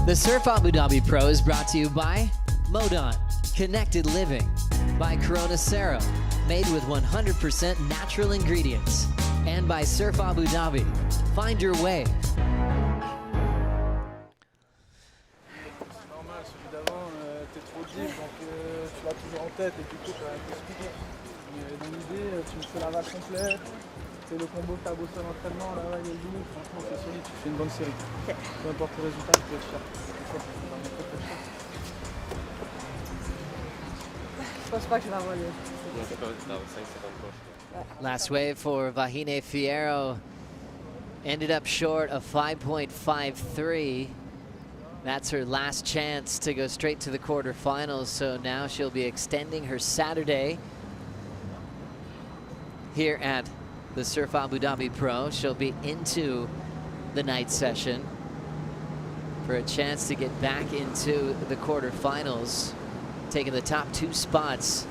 The Surf Abu Dhabi Pro is brought to you by Modon, Connected Living, by Corona Cero, made with 100% natural ingredients, and by Surf Abu Dhabi. Find your wave. Normal, celui d'avant, t'es trop deep, donc tu l'as toujours en tête et du coup tu vas un peu speeder. Mais dans l'idée, tu me fais la vague complète, c'est le combo que t'as bossé à l'entraînement, la vague est douce, franchement c'est solide, tu fais une bonne série. Okay. Peu importe le résultat, tu peux être fier. Je pense pas que je vais avoir le... Last wave for Vahine Fierro ended up short of 5.53. That's her last chance to go straight to the quarterfinals, so now she'll be extending her Saturday here at the Surf Abu Dhabi Pro. She'll be into the night session for a chance to get back into the quarterfinals, taking the top 2 spots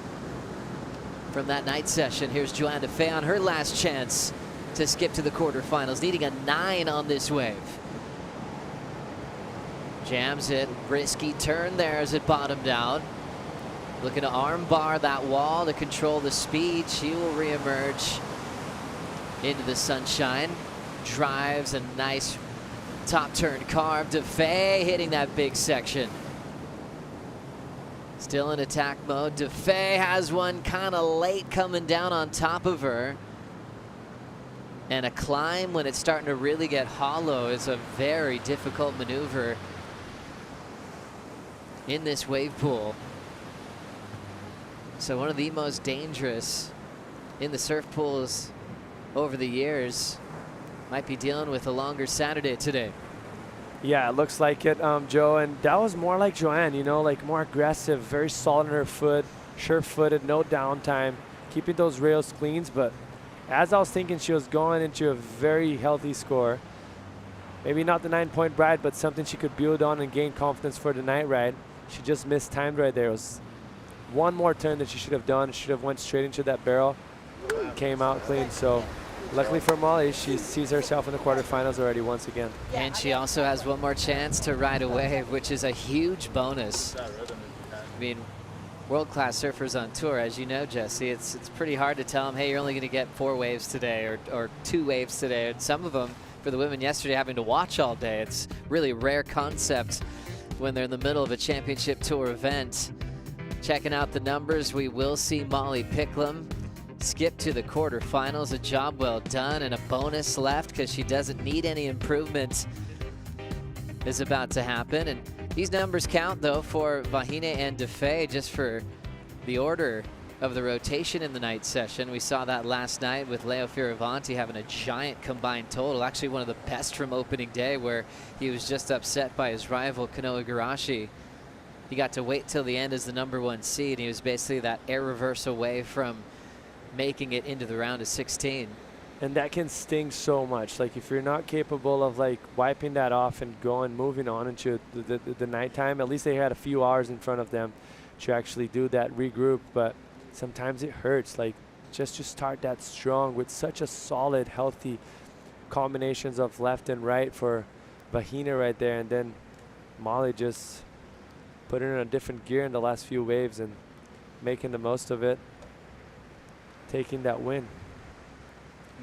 from that night session. Here's Joanne DeFay on her last chance to skip to the quarterfinals, needing a 9 on this wave. Jams it, risky turn there as it bottomed out. Looking to arm bar that wall to control the speed. She will reemerge into the sunshine. Drives a nice top turn carve. DeFay hitting that big section. Still in attack mode. DeFay has one kind of late coming down on top of her. And a climb when it's starting to really get hollow is a very difficult maneuver in this wave pool. So one of the most dangerous in the surf pools over the years. Might be dealing with a longer Saturday today. Yeah, it looks like it, Joe. And that was more like Joanne, you know, like more aggressive, very solid on her foot, sure-footed, no downtime, keeping those rails clean. But as I was thinking, she was going into a very healthy score. Maybe not the 9-point ride, but something she could build on and gain confidence for the night ride. She just mistimed right there. It was one more turn that she should have done. Should have went straight into that barrel. Came out clean. So luckily for Molly, she sees herself in the quarterfinals already once again. And she also has one more chance to ride a wave, which is a huge bonus. I mean, world-class surfers on tour, as you know, Jesse, it's pretty hard to tell them, hey, you're only going to get 4 waves today or 2 waves today. And some of them, for the women yesterday, having to watch all day. It's really a rare concept when they're in the middle of a championship tour event. Checking out the numbers, we will see Molly Picklum skip to the quarterfinals. A job well done, and a bonus left because she doesn't need any improvement is about to happen. And these numbers count, though, for Vahine and DeFay, just for the order of the rotation in the night session. We saw that last night with Leo Fioravanti having a giant combined total, actually one of the best from opening day, where he was just upset by his rival Kanoa Igarashi he got to wait till the end as the #1 seed. He was basically that air reverse away from making it into the round of 16. And that can sting so much. Like if you're not capable of like wiping that off and moving on into the nighttime, at least they had a few hours in front of them to actually do that regroup. But sometimes it hurts. Like just to start that strong with such a solid, healthy combinations of left and right for Vahina right there, and then Molly just put her in a different gear in the last few waves and making the most of it, taking that win.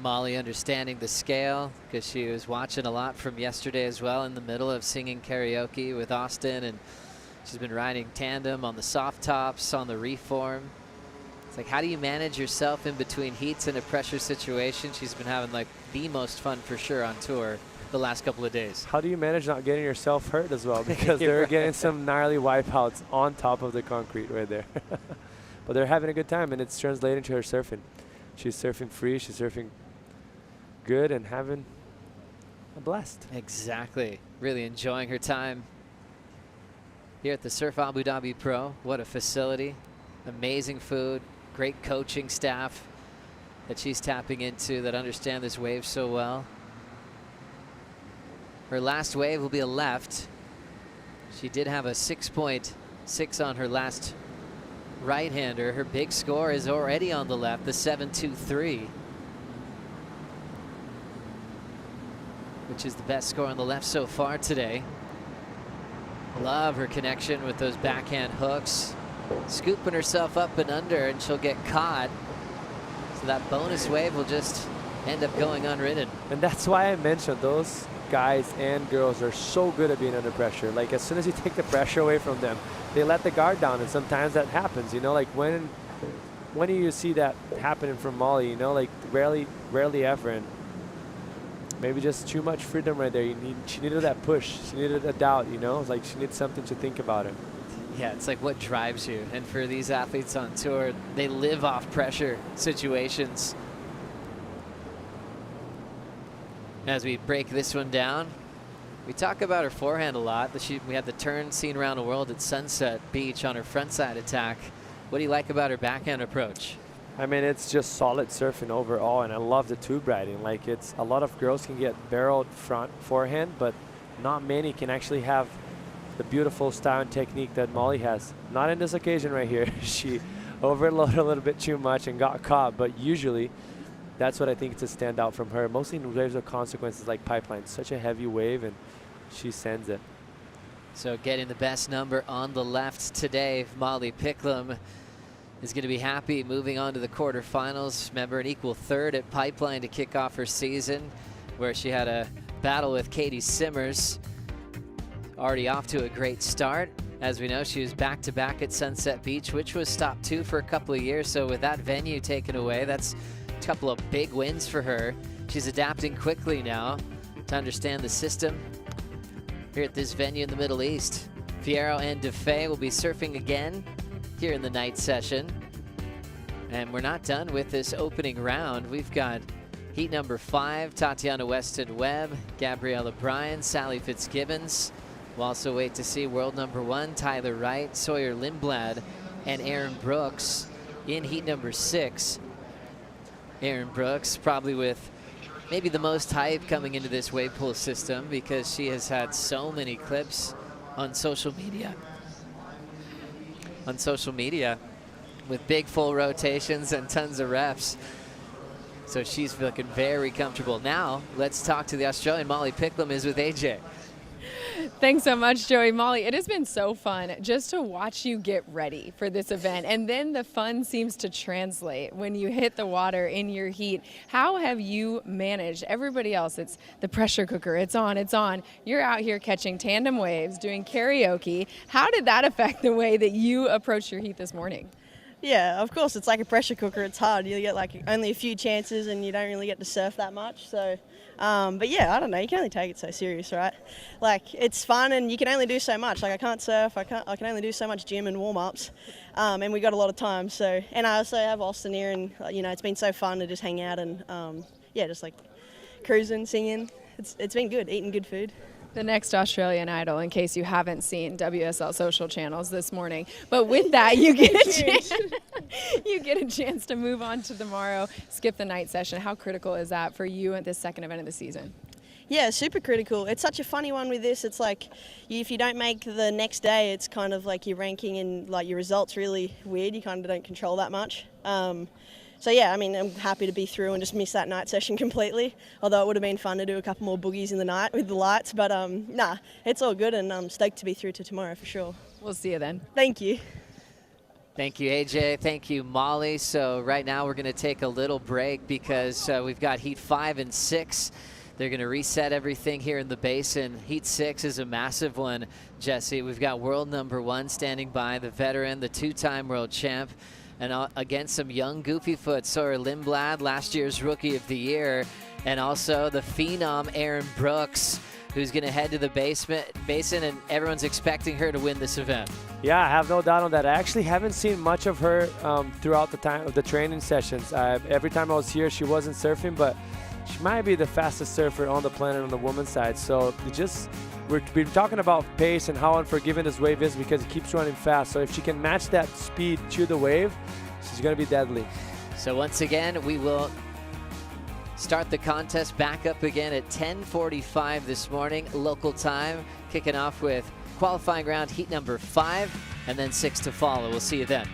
Molly understanding the scale because she was watching a lot from yesterday as well, in the middle of singing karaoke with Austin, and she's been riding tandem on the soft tops, on the reform. It's like, how do you manage yourself in between heats in a pressure situation? She's been having like the most fun for sure on tour the last couple of days. How do you manage not getting yourself hurt as well? Because they're Right. getting some gnarly wipeouts on top of the concrete right there. But they're having a good time, and it's translating to her surfing. She's surfing free, she's surfing good, and having a blast. Exactly. Really enjoying her time here at the Surf Abu Dhabi Pro. What a facility. Amazing food, great coaching staff that she's tapping into that understand this wave so well. Her last wave will be a left. She did have a 6.6 on her last right-hander. Her big score is already on the left, the 7.23, which is the best score on the left so far today. Love her connection with those backhand hooks. Scooping herself up and under, and she'll get caught. So that bonus wave will just end up going unridden. And that's why I mentioned those guys and girls are so good at being under pressure. Like as soon as you take the pressure away from them, they let the guard down, and sometimes that happens. You know, like when do you see that happening from Molly? You know, like rarely ever. And maybe just too much freedom right there. She needed that push. She needed a doubt. You know, it's like she needs something to think about it. Yeah, it's like what drives you. And for these athletes on tour, they live off pressure situations. As we break this one down, we talk about her forehand a lot. We had the turn seen around the world at Sunset Beach on her frontside attack. What do you like about her backhand approach? I mean, it's just solid surfing overall, and I love the tube riding. Like, it's a lot of girls can get barreled forehand, but not many can actually have the beautiful style and technique that Molly has. Not in this occasion right here. She overloaded a little bit too much and got caught, but usually that's what I think to stand out from her. Mostly in waves of consequences like Pipeline. Such a heavy wave, and she sends it. So getting the best number on the left today, Molly Picklum is going to be happy moving on to the quarterfinals. Remember, an equal third at Pipeline to kick off her season, where she had a battle with Caity Simmers. Already off to a great start. As we know, she was back-to-back at Sunset Beach, which was stop 2 for a couple of years. So with that venue taken away, that's a couple of big wins for her. She's adapting quickly now to understand the system here at this venue in the Middle East. Fierro and DeFay will be surfing again here in the night session. And we're not done with this opening round. We've got heat number 5, Tatiana Weston-Webb, Gabriella Bryan, Sally Fitzgibbons. We'll also wait to see world number 1, Tyler Wright, Sawyer Lindblad, and Erin Brooks in heat number 6. Erin Brooks probably with maybe the most hype coming into this wave pool system, because she has had so many clips on social media. With big full rotations and tons of reps. So she's looking very comfortable. Now, let's talk to the Australian. Molly Picklum is with AJ. Thanks so much, Joey. Molly, it has been so fun just to watch you get ready for this event. And then the fun seems to translate when you hit the water in your heat. How have you managed? Everybody else, it's the pressure cooker. It's on, it's on. You're out here catching tandem waves, doing karaoke. How did that affect the way that you approached your heat this morning? Yeah, of course, it's like a pressure cooker. It's hard. You get like only a few chances and you don't really get to surf that much. So, but yeah, I don't know. You can only take it so serious, right? Like, it's fun and you can only do so much. Like, I can't surf. I can only do so much gym and warm-ups. And we got a lot of time. So, and I also have Austin here, and you know, it's been so fun to just hang out and yeah, just like cruising, singing. It's been good, eating good food. The next Australian Idol, in case you haven't seen WSL social channels this morning. But with that, you get a chance to move on to tomorrow, skip the night session. How critical is that for you at this second event of the season? Yeah, super critical. It's such a funny one with this. It's like if you don't make the next day, it's kind of like your ranking and like your results really weird. You kind of don't control that much. So yeah, I mean, I'm happy to be through and just miss that night session completely. Although it would have been fun to do a couple more boogies in the night with the lights. But nah, it's all good, and I'm stoked to be through to tomorrow for sure. We'll see you then. Thank you. Thank you, AJ. Thank you, Molly. So right now we're going to take a little break because we've got Heat 5 and 6. They're going to reset everything here in the basin. Heat 6 is a massive one, Jesse. We've got world number 1 standing by, the veteran, the 2-time world champ. And against some young goofy foot, Sawyer Lindblad, last year's Rookie of the Year, and also the phenom Erin Brooks, who's going to head to the basin, and everyone's expecting her to win this event. Yeah, I have no doubt on that. I actually haven't seen much of her throughout the time of the training sessions. Every time I was here, she wasn't surfing, but she might be the fastest surfer on the planet on the women's side. So we've been talking about pace and how unforgiving this wave is because it keeps running fast. So if she can match that speed to the wave, she's going to be deadly. So once again, we will start the contest back up again at 10:45 this morning, local time, kicking off with qualifying round heat number 5 and then 6 to follow. We'll see you then.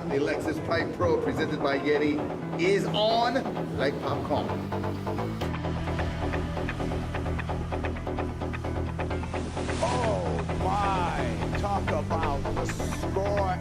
The Lexus Pipe Pro presented by Yeti is on like popcorn. Oh my, talk about the score.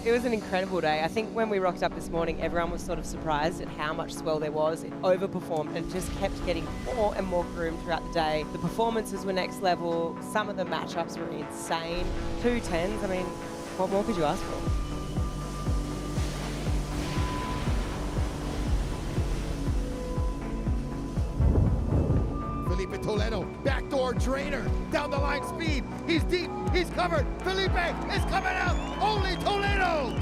It was an incredible day. I think when we rocked up this morning, everyone was sort of surprised at how much swell there was. It overperformed and just kept getting more and more groomed throughout the day. The performances were next level. Some of the matchups were insane. 2 10s, I mean, what more could you ask for? Felipe Toledo, backdoor drainer, down the line speed. He's deep, he's covered. Felipe is coming out. Only Toledo.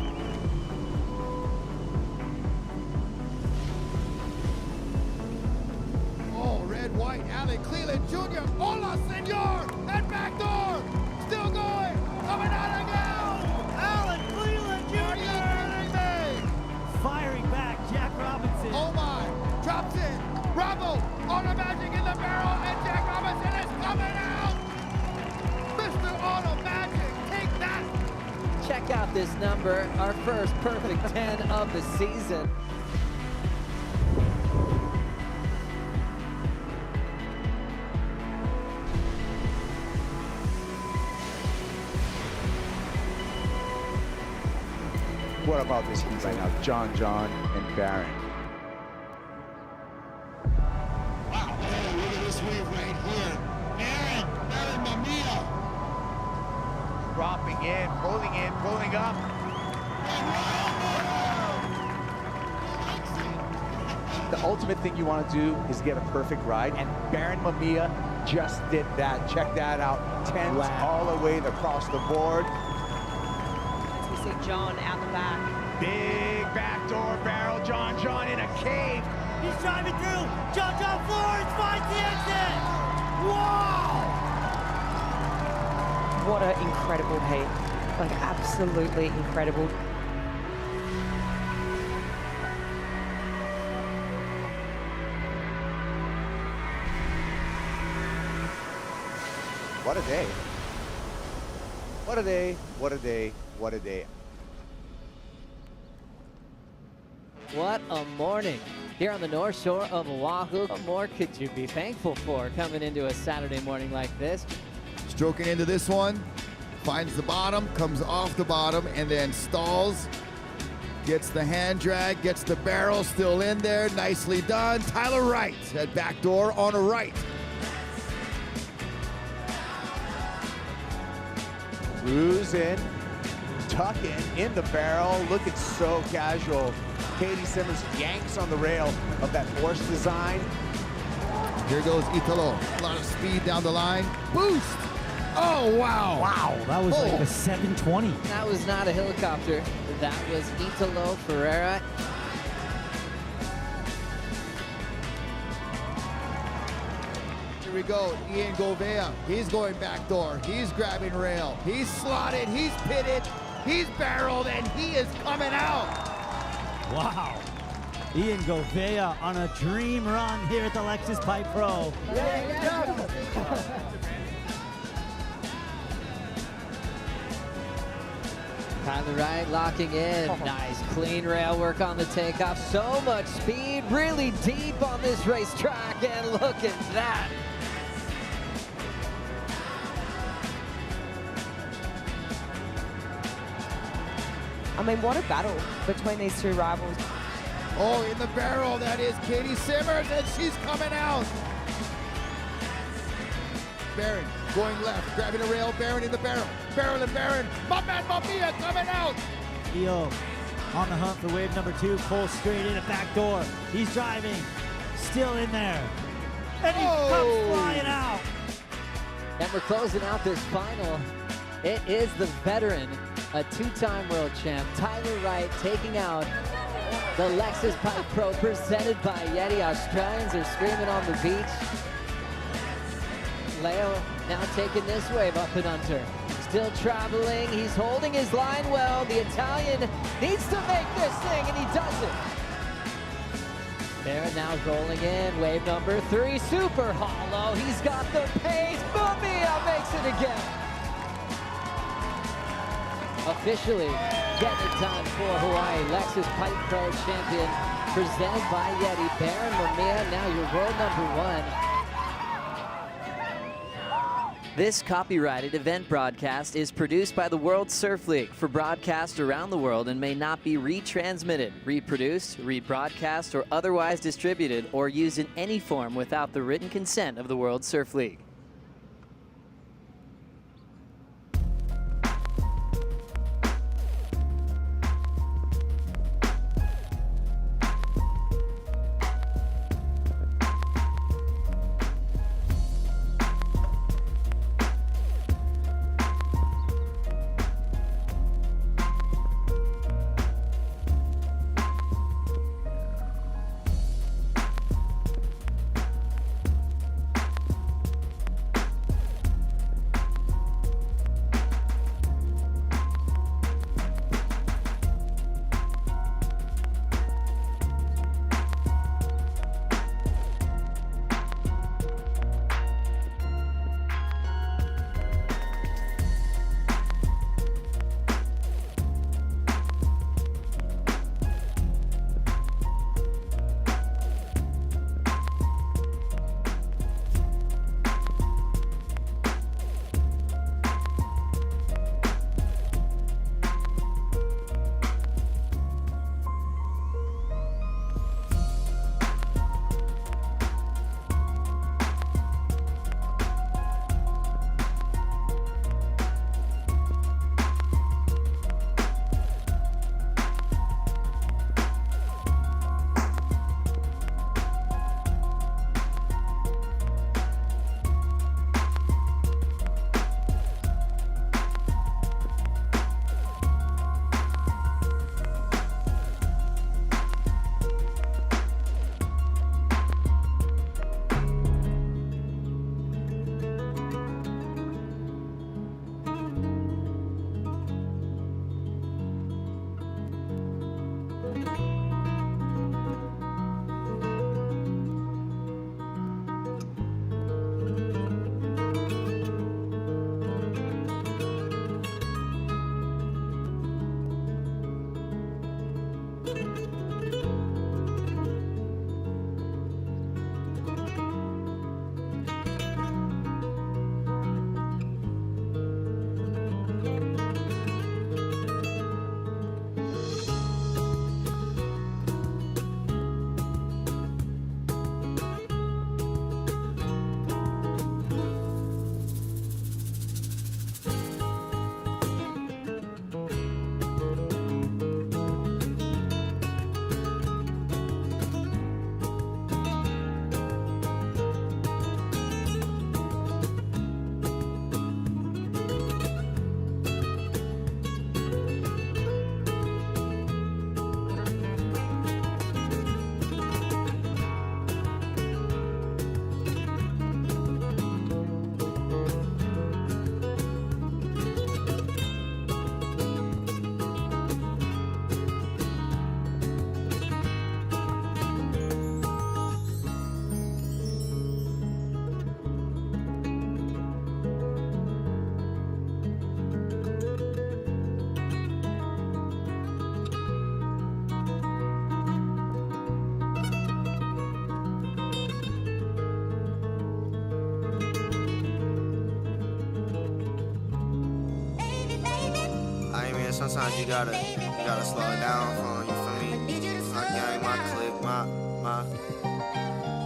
Oh, red, white, Allen Cleland Jr. Hola, senor. And backdoor. Still going. Coming out again. Allen Cleland Jr. Are you kidding me? Firing back, Jack Robinson. Oh my. Drops in. Bravo. Auto Magic in the barrel. And Jack Robinson is coming out. Mr. Auto Magic. Take that. Check out this number, our first perfect 10 of the season. What about this heat right now? John, and Baron. Wow. Oh, look at this wave right here. Erin Mamia. Dropping in, pulling up. The ultimate thing you want to do is get a perfect ride, and Baron Mamiya just did that. Check that out. 10s all the way across the board. As we see John out the back. Big backdoor barrel. John in a cave. He's driving through. John Flores finds the exit. Wow! What an incredible heat. Like, absolutely incredible. What a day. What a day, what a day, what a day. What a morning here on the North Shore of Oahu. What more could you be thankful for coming into a Saturday morning like this? Stroking into this one, finds the bottom, comes off the bottom, and then stalls. Gets the hand drag, gets the barrel still in there. Nicely done. Tyler Wright at backdoor on a right. Cruise in, tuck in the barrel, looking so casual. Caity Simmers yanks on the rail of that horse design. Here goes Italo. A lot of speed down the line. Boost! Oh, wow. Wow, that was like a 720. That was not a helicopter. That was Italo Ferreira. Here we go, Ian Govea. He's going backdoor. He's grabbing rail. He's slotted. He's pitted. He's barreled, and he is coming out. Wow. Ian Govea on a dream run here at the Lexus Pipe Pro. Tyler Wright locking in. Nice clean rail work on the takeoff. So much speed, really deep on this racetrack, and look at that. I mean, what a battle between these two rivals. Oh, in the barrel, that is Caity Simmers, and she's coming out. Barron going left, grabbing a rail, Barron in the barrel. Barrel and Barron, my man Mamiya coming out. Eo on the hunt for wave number 2, pulls straight in a back door. He's driving, still in there. And he comes flying out. And we're closing out this final. It is the veteran, a 2-time world champ, Tyler Wright, taking out the Lexus Pipe Pro presented by Yeti. Australians are screaming on the beach. Leo now taking this wave up and under. Still traveling, he's holding his line well. The Italian needs to make this thing, and he does it. Barron now rolling in, wave number 3, super hollow. He's got the pace, Mamiya makes it again. Officially getting it done for Hawaii. Lexus Pipe Pro champion presented by Yeti. Barron Mamiya, now your world number 1. This copyrighted event broadcast is produced by the World Surf League for broadcast around the world and may not be retransmitted, reproduced, rebroadcast, or otherwise distributed or used in any form without the written consent of the World Surf League. Sometimes you gotta slow it down for you feel me? My gang, my clique, my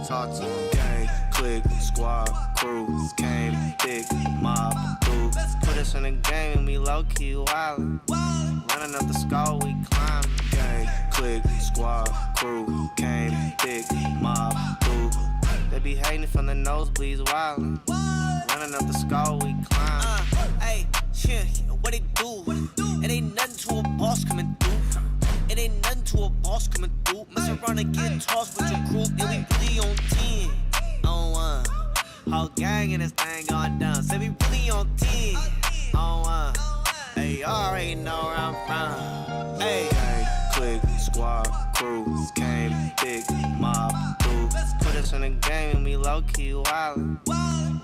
talk to me. Gang, clique, squad, crew, came, big, mob, boo. Put us in the game and we low-key wildin'. Running up the skull, we climb. Gang, clique, squad, crew, came, big, mob, boo. They be hating from the nosebleeds wildin'. Running up the skull, we climb. Hey, shit, what it do? It ain't nothing to a boss coming through. It ain't nothing to a boss coming through. Mess around and get tossed with your group, and we really on 10. On 1. Whole gang in this thing going down. Say we really on 10. On 1. Hey, you already know where I'm from. Hey, click, squad, crew, came, big, mob, boo. Put us in the game and we low-key wildin'.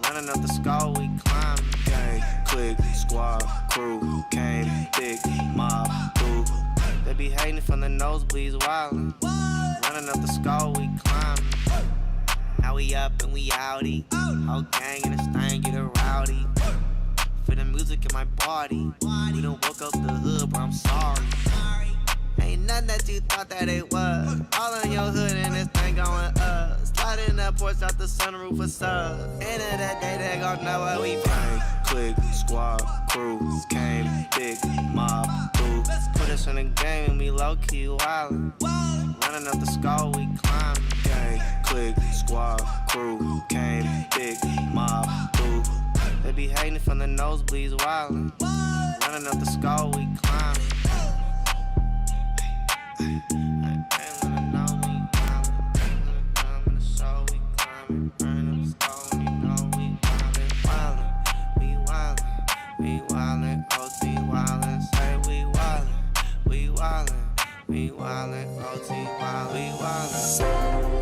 Running up the skull, we climb. Gang, click, squad, crew, came, big, mob, boo. They be hating from the nosebleeds wildin'. Running up the skull, we climb. Now we up and we outie. Whole gang in this thing get a rowdy. For the music in my body. We done woke up the hood, bro, I'm sorry. Ain't nothing that you thought that it was. All in your hood and this thing going up. Sliding that porch out the sunroof for subs. End of that day, they gon' know what we bang. Click, squad, crew, came, big, mob, boo. Put us in the game and we low-key wildin'. Running up the skull, we climbin'. Gang, click, squad, crew, came, big, mob, boo. They be hating from the nosebleeds wildin'. Running up the skull, we climbin'. We wildin', OT wild, we wildin'.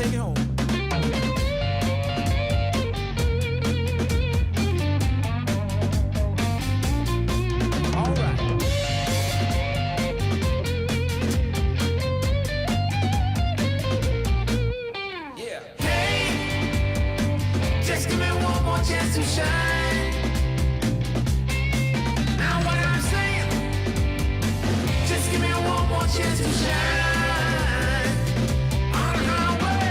take it home. All right. Yeah. Hey, just give me one more chance to shine. Now what I'm saying, just give me one more chance to shine on the highway.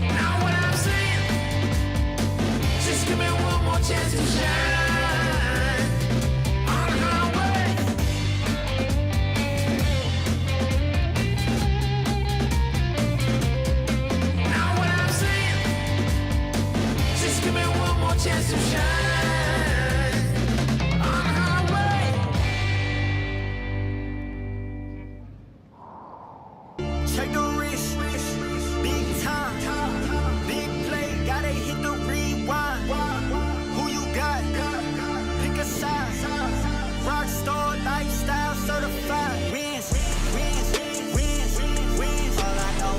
Now what I'm saying, just give me one more chance to shine on the highway. Now what I'm saying, just give me one more chance to shine on the highway. Take the risk, big time, big play, gotta hit the rewind. Who you got? Pick a side. Rock star lifestyle certified. Wins, wins, wins, wins. All I know,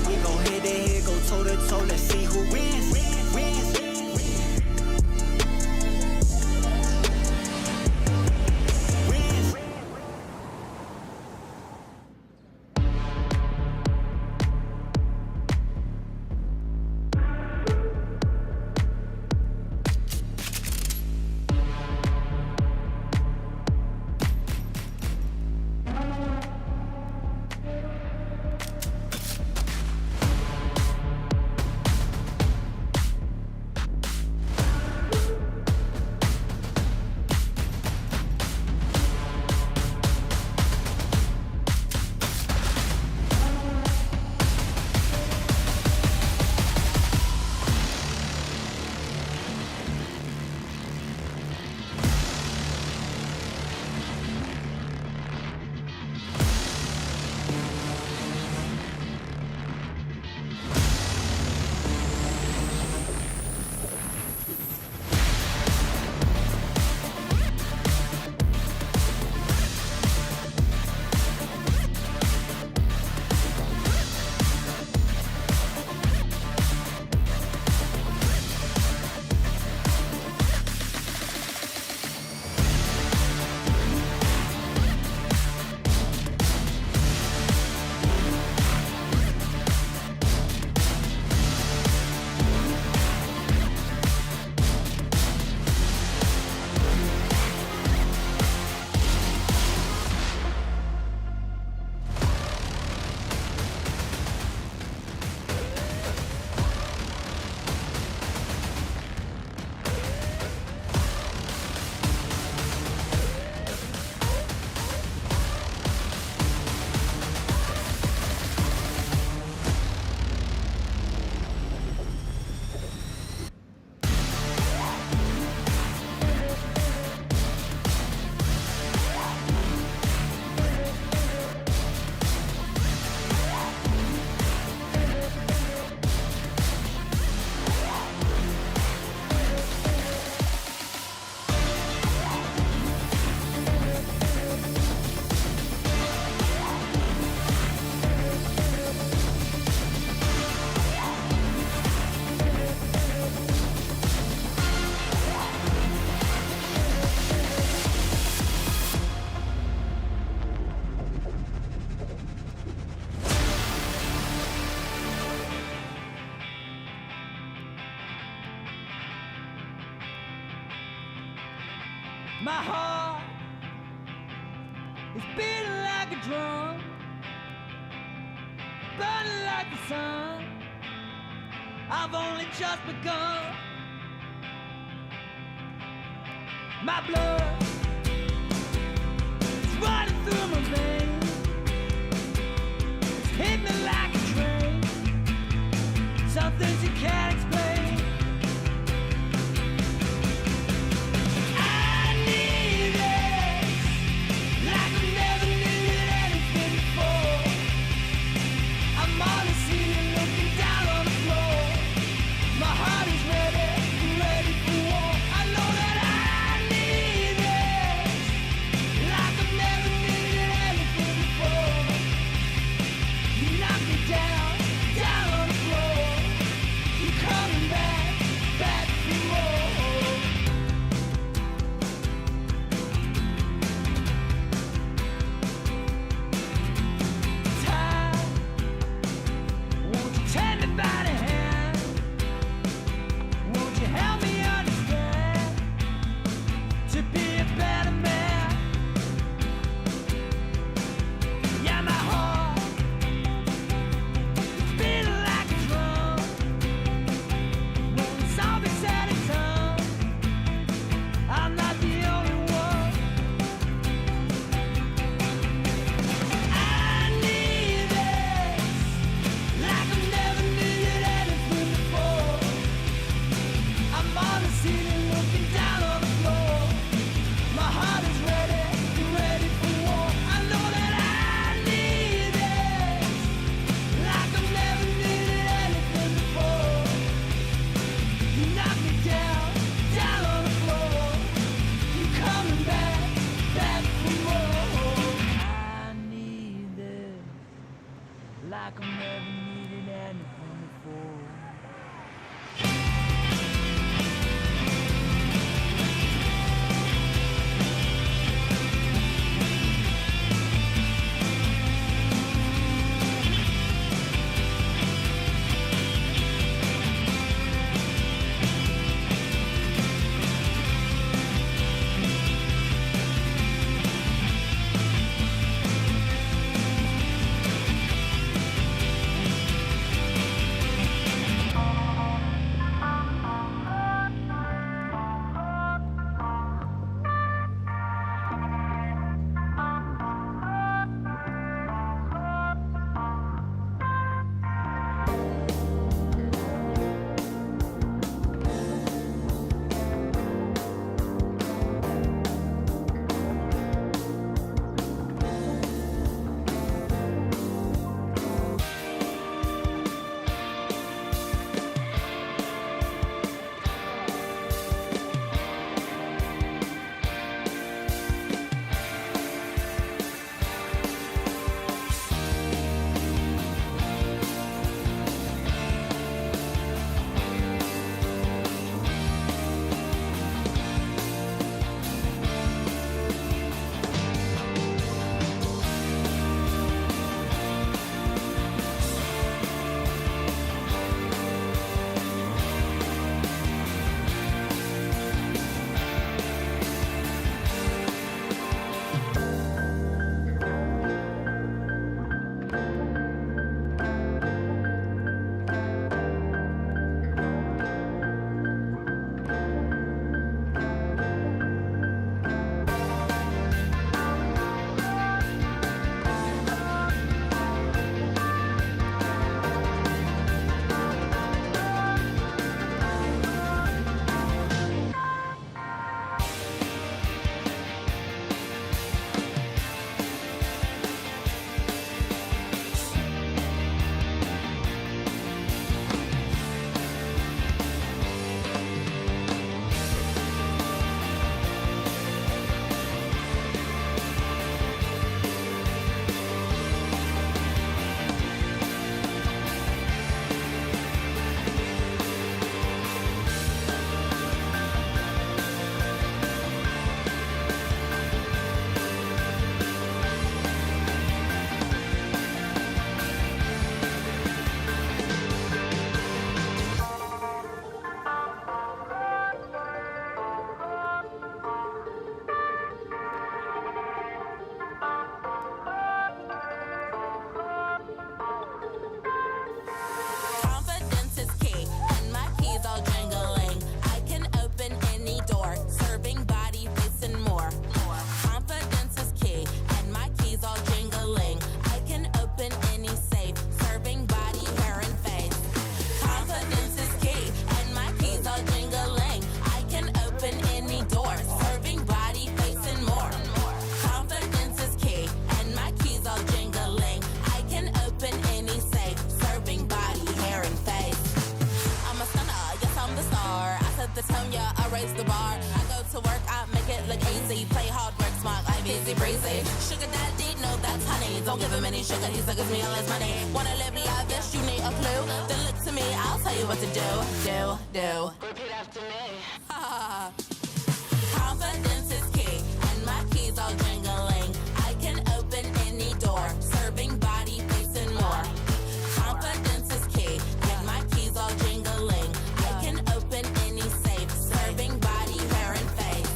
we gon' head to head, go toe to toe. Let's see who wins. Wins. My heart is beating like a drum, burning like the sun. I've only just begun. My blood is running through my veins, it's hitting me like a train. Some things you can't explain. My heart is ready for war. I know that I need it. like I'm never needed anything before. Sugar daddy, no, that's honey. Don't give him any sugar, he suckers me all his money. Wanna live lavish, you need a clue. Then look to me, I'll tell you what to do. Repeat after me. Confidence is key, and my keys all jingling. I can open any door, serving body, face, and more. Confidence is key, and my keys all jingling. I can open any safe, serving body, hair, and face.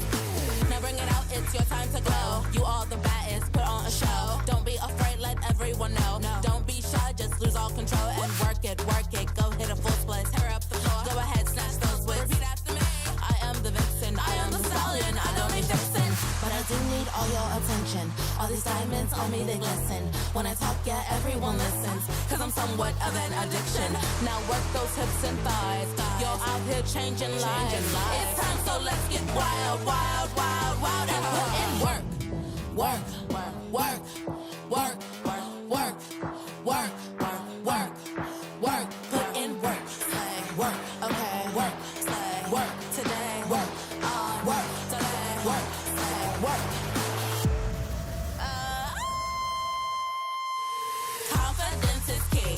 Now bring it out, it's your time to glow. You all the baddest, put on a show. Don't be afraid, let everyone know. Don't be shy, just lose all control and work it. Go hit a full split, tear up the floor. Go ahead, snatch those whips. Repeat after me. I am the vixen, I am the stallion. I don't need fixin', but I do need all your attention. All these diamonds on me, they glisten. When I talk, yeah, everyone listens. Cause I'm somewhat of an addiction. Now work those hips and thighs. You're out here changing lives. It's time, so let's get wild, wild, wild, wild. And put in work. Work, work, work, work, work, work, work, work, put in work, slay, work, okay, work, slay, work, today, work, work, today, work, slay, work. Confidence is key,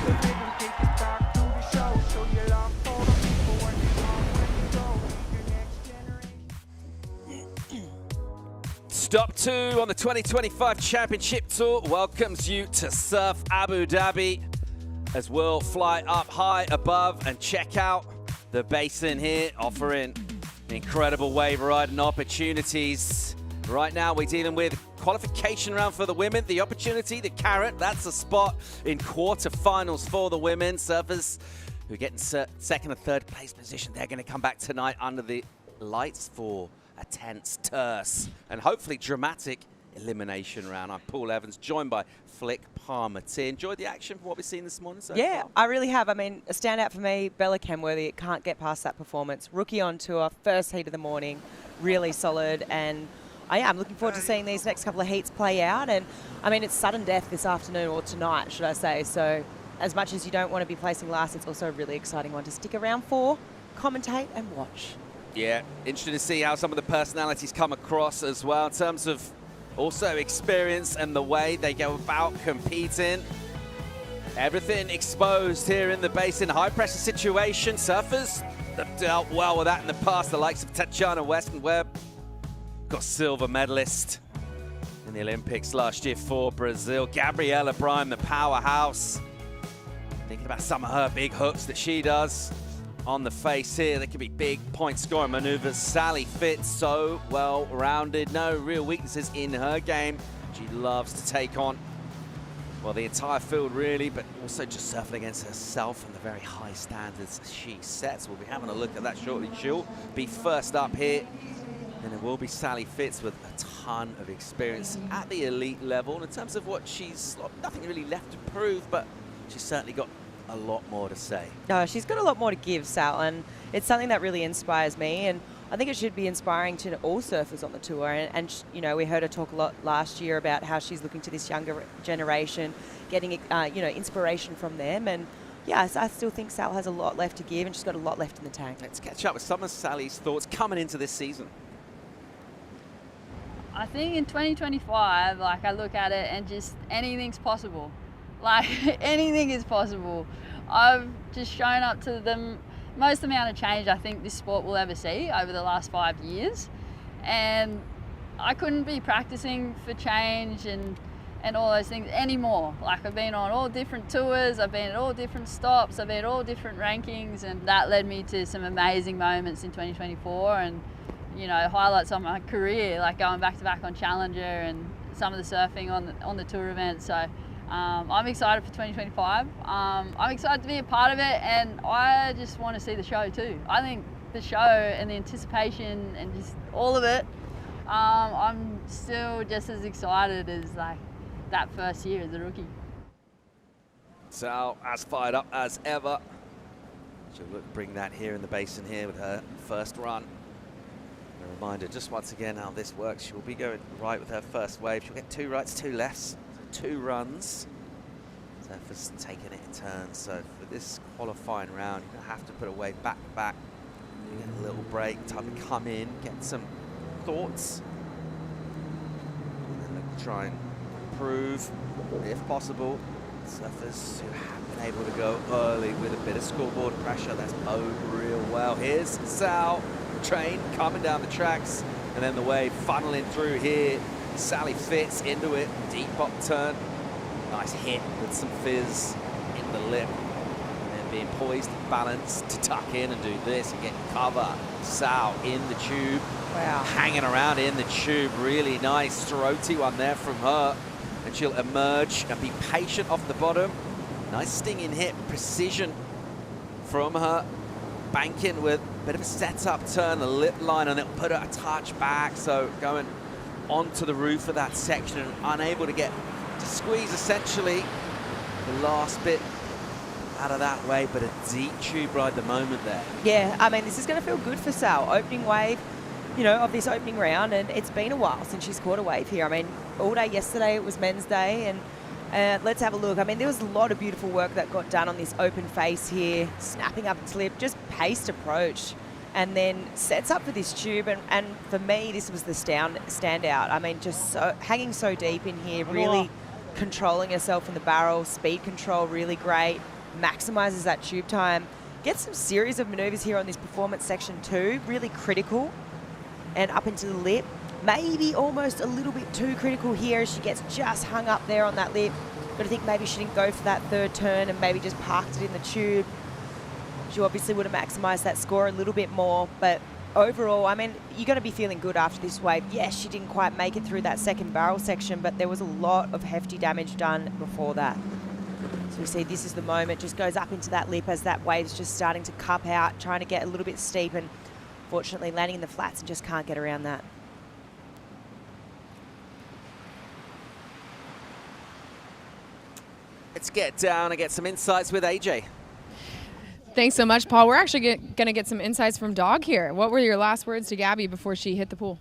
the rhythm, take it back to the show. Show your love for the people when you come, when you go. Your next generation. Stop 2 on the 2025 Championship Tour welcomes you to Surf Abu Dhabi as we'll fly up high above and check out the basin here, offering incredible wave riding opportunities. Right now we're dealing with qualification round for the women. The opportunity, the carrot, that's a spot in quarterfinals for the women. Surfers who get in second and third place position, they're going to come back tonight under the lights for a tense, terse, and hopefully dramatic elimination round. I'm Paul Evans, joined by Flick Palmer. Enjoyed the action from what we've seen this morning so Yeah, far? I really have. I mean, a standout for me, Bella Kenworthy. It can't get past that performance. Rookie on tour, first heat of the morning, really solid. And I'm looking forward to seeing these next couple of heats play out. And I mean, it's sudden death this afternoon, or tonight, should I say. So as much as you don't want to be placing last, it's also a really exciting one to stick around for, commentate and watch. Yeah, interesting to see how some of the personalities come across as well in terms of also experience and the way they go about competing. Everything exposed here in the basin. High pressure situation. Surfers have dealt well with that in the past. The likes of Tatjana Weston-Webb, got silver medalist in the Olympics last year for Brazil. Gabriela Bryan, the powerhouse. Thinking about some of her big hooks that she does on the face here. They could be big point scoring maneuvers. Sally Fitz, so well rounded. No real weaknesses in her game. She loves to take on, well, the entire field really, but also just surfing against herself and the very high standards she sets. We'll be having a look at that shortly. She'll be first up here. And it will be Sally Fitz with a ton of experience at the elite level. And in terms of what she's, nothing really left to prove, but she's certainly got a lot more to say. No, she's got a lot more to give, Sal, and it's something that really inspires me, and I think it should be inspiring to all surfers on the tour. And you know, we heard her talk a lot last year about how she's looking to this younger generation, getting inspiration from them. And yes, I still think Sal has a lot left to give, and she's got a lot left in the tank. Let's catch up with some of Sally's thoughts coming into this season. I think in 2025, like, I look at it and just anything's possible. Like, anything is possible. I've just shown up to the most amount of change I think this sport will ever see over the last 5 years. And I couldn't be practicing for change and all those things anymore. Like, I've been on all different tours, I've been at all different stops, I've been at all different rankings, and that led me to some amazing moments in 2024 and, you know, highlights of my career, like going back to back on Challenger and some of the surfing on the tour events. So I'm excited for 2025. I'm excited to be a part of it, and I just want to see the show too. I think the show and the anticipation and just all of it, I'm still just as excited as like that first year as a rookie. Sal as fired up as ever. She'll look to bring that here in the basin here with her first run. A reminder just once again how this works. She'll be going right with her first wave. She'll get 2 rights, 2 lefts, 2 runs. Surfers taking it in turns. So for this qualifying round, you're going to have to put a wave back to back. You get a little break, time to come in, get some thoughts. And then look to try and improve, if possible. Surfers who have been able to go early with a bit of scoreboard pressure. That's bode real well. Here's Sal, train coming down the tracks, and then the wave funneling through here. Sally Fitz into it, deep up turn. Nice hit with some fizz in the lip. And then being poised and balanced to tuck in and do this and get cover. Sal in the tube. Wow. Hanging around in the tube. Really nice throaty one there from her. And she'll emerge and be patient off the bottom. Nice stinging hit, precision from her. Banking with a bit of a setup turn, the lip line, and it'll put her a touch back. So going onto the roof of that section and unable to get to squeeze essentially the last bit out of that wave, but a deep tube ride the moment there. Yeah, I mean, this is going to feel good for Sal. Opening wave, you know, of this opening round, and it's been a while since she's caught a wave here. I mean, all day yesterday it was men's day, and let's have a look. I mean, there was a lot of beautiful work that got done on this open face here, snapping up its lip, just paced approach, and then sets up for this tube. And for me, this was the standout. I mean, just hanging so deep in here, really controlling herself in the barrel, speed control really great, maximizes that tube time, gets some series of maneuvers here on this performance section too, really critical, and up into the lip. Maybe almost a little bit too critical here as she gets just hung up there on that lip. But I think maybe she didn't go for that third turn and maybe just parked it in the tube. She obviously would have maximised that score a little bit more, but overall, I mean, you're going to be feeling good after this wave. Yes, she didn't quite make it through that second barrel section, but there was a lot of hefty damage done before that. So we see this is the moment, just goes up into that lip as that wave's just starting to cup out, trying to get a little bit steep, and fortunately landing in the flats and just can't get around that. Let's get down and get some insights with AJ. Thanks so much, Paul. We're actually going to get some insights from Dog here. What were your last words to Gabby before she hit the pool?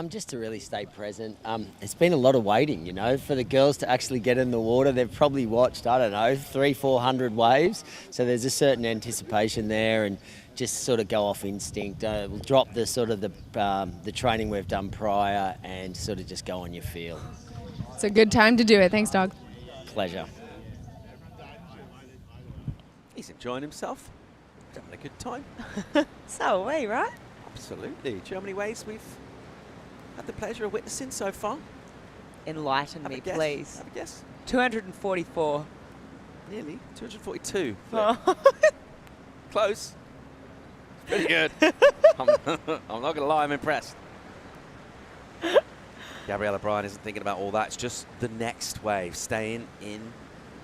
Just to really stay present. It's been a lot of waiting, you know, for the girls to actually get in the water. They've probably watched, I don't know, 300-400 waves. So there's a certain anticipation there, and just sort of go off instinct. We'll drop the sort of the training we've done prior and sort of just go on your feel. It's a good time to do it. Thanks, Dog. Pleasure. He's enjoying himself. He's having a good time. So are we, right? Absolutely. Do you know how many waves we've had the pleasure of witnessing so far? Enlighten me, please. Have a guess. 244. Nearly. 242. Oh. Close. Pretty good. I'm not going to lie, I'm impressed. Gabriella Bryan isn't thinking about all that. It's just the next wave, staying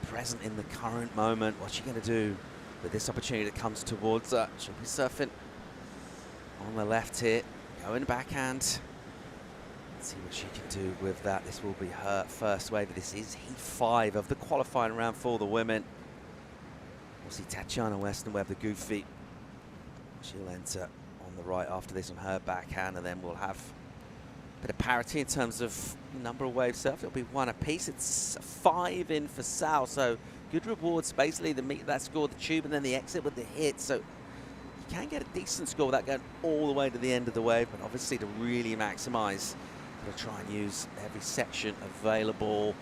present in the current moment. What's she going to do with this opportunity that comes towards her? She'll be surfing on the left here, going backhand. Let's see what she can do with that. This will be her first wave. This is heat 5 of the qualifying round for the women. We'll see Tatjana Western Webb, the goofy. She'll enter on the right after this on her backhand, and then we'll have a bit of parity in terms of number of waves surfed. It'll be 1 apiece. It's 5 in for Sal, so good rewards. Basically, the meet that score, the tube, and then the exit with the hit. So you can get a decent score without going all the way to the end of the wave, but obviously to really maximise, got to try and use every section available.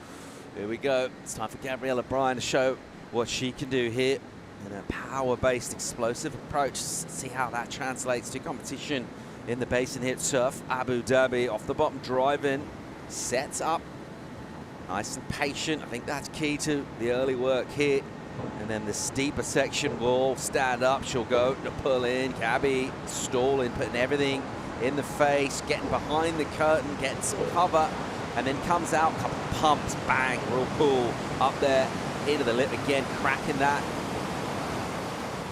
Here we go. It's time for Gabriella Bryan to show what she can do here in a power-based, explosive approach. See how that translates to competition in the basin here at Surf Abu Dhabi. Off the bottom, driving, sets up, nice and patient. I think that's key to the early work here. And then the steeper section will stand up. She'll go to pull in. Gabby stalling, putting everything in the face, getting behind the curtain, getting some cover, and then comes out, couple pumps, bang, real cool, up there, into the lip again, cracking that.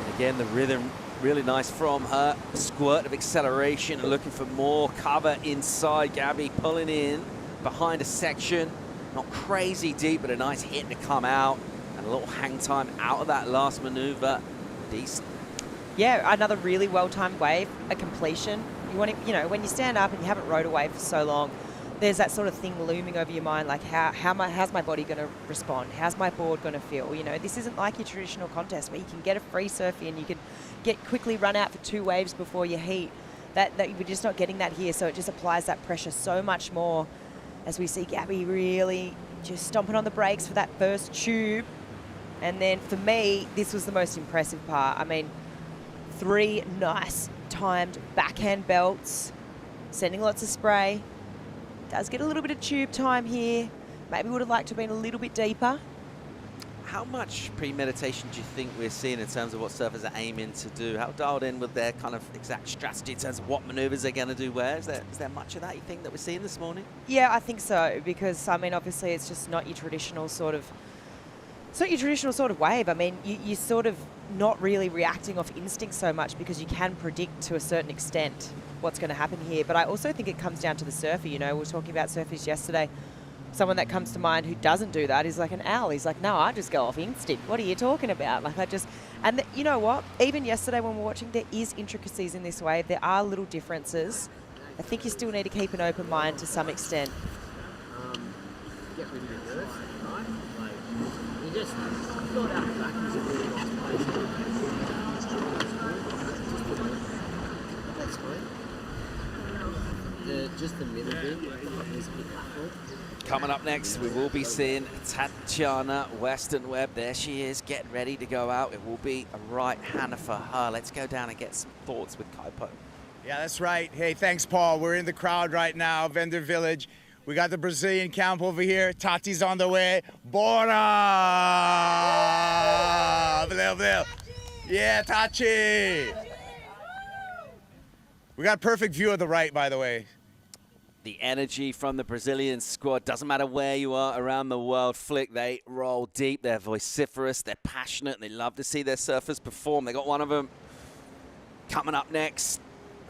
And again, the rhythm really nice from her. A squirt of acceleration, looking for more cover inside. Gabby pulling in behind a section. Not crazy deep, but a nice hit to come out. And a little hang time out of that last maneuver. Decent. Yeah, another really well-timed wave, a completion. You want to, you know, when you stand up and you haven't rode a wave for so long, there's that sort of thing looming over your mind, like how's my body going to respond? How's my board going to feel? You know, this isn't like your traditional contest where you can get a free surf in, you can get quickly run out for 2 waves before your heat. That we're just not getting that here, so it just applies that pressure so much more as we see Gabby really just stomping on the brakes for that first tube. And then for me, this was the most impressive part. I mean, 3 nice timed backhand belts, sending lots of spray. Does get a little bit of tube time here. Maybe would have liked to have been a little bit deeper. How much premeditation do you think we're seeing in terms of what surfers are aiming to do? How dialed in with their kind of exact strategy in terms of what maneuvers they're going to do where? Is there much of that you think that we're seeing this morning? Yeah, I think so, because I mean, obviously it's just not your traditional sort of, it's not your traditional sort of wave. I mean, you're sort of not really reacting off instinct so much because you can predict to a certain extent what's going to happen here. But I also think it comes down to the surfer. You know, we were talking about surfers yesterday. Someone that comes to mind who doesn't do that is like an owl. He's like, no, I just go off instinct. What are you talking about? Like, I just, and you know what? Even yesterday when we're watching, there is intricacies in this wave. There are little differences. I think you still need to keep an open mind to some extent. Get rid of your nerves, right? Like, you just got out the back is a really nice place. That's fine. just the middle bit is a bit baffled. Coming up next, we will be seeing Tatiana Weston Webb. There she is, getting ready to go out. It will be a right-hander for her. Let's go down and get some thoughts with Kaipo. Yeah, that's right. Hey, thanks, Paul. We're in the crowd right now, Vendor Village. We got the Brazilian camp over here. Tati's on the way. Bora! Yeah, Tati! We got a perfect view of the right, by the way. The energy from the Brazilian squad, doesn't matter where you are around the world, Flick, they roll deep, they're vociferous, they're passionate, and they love to see their surfers perform. They got one of them coming up next.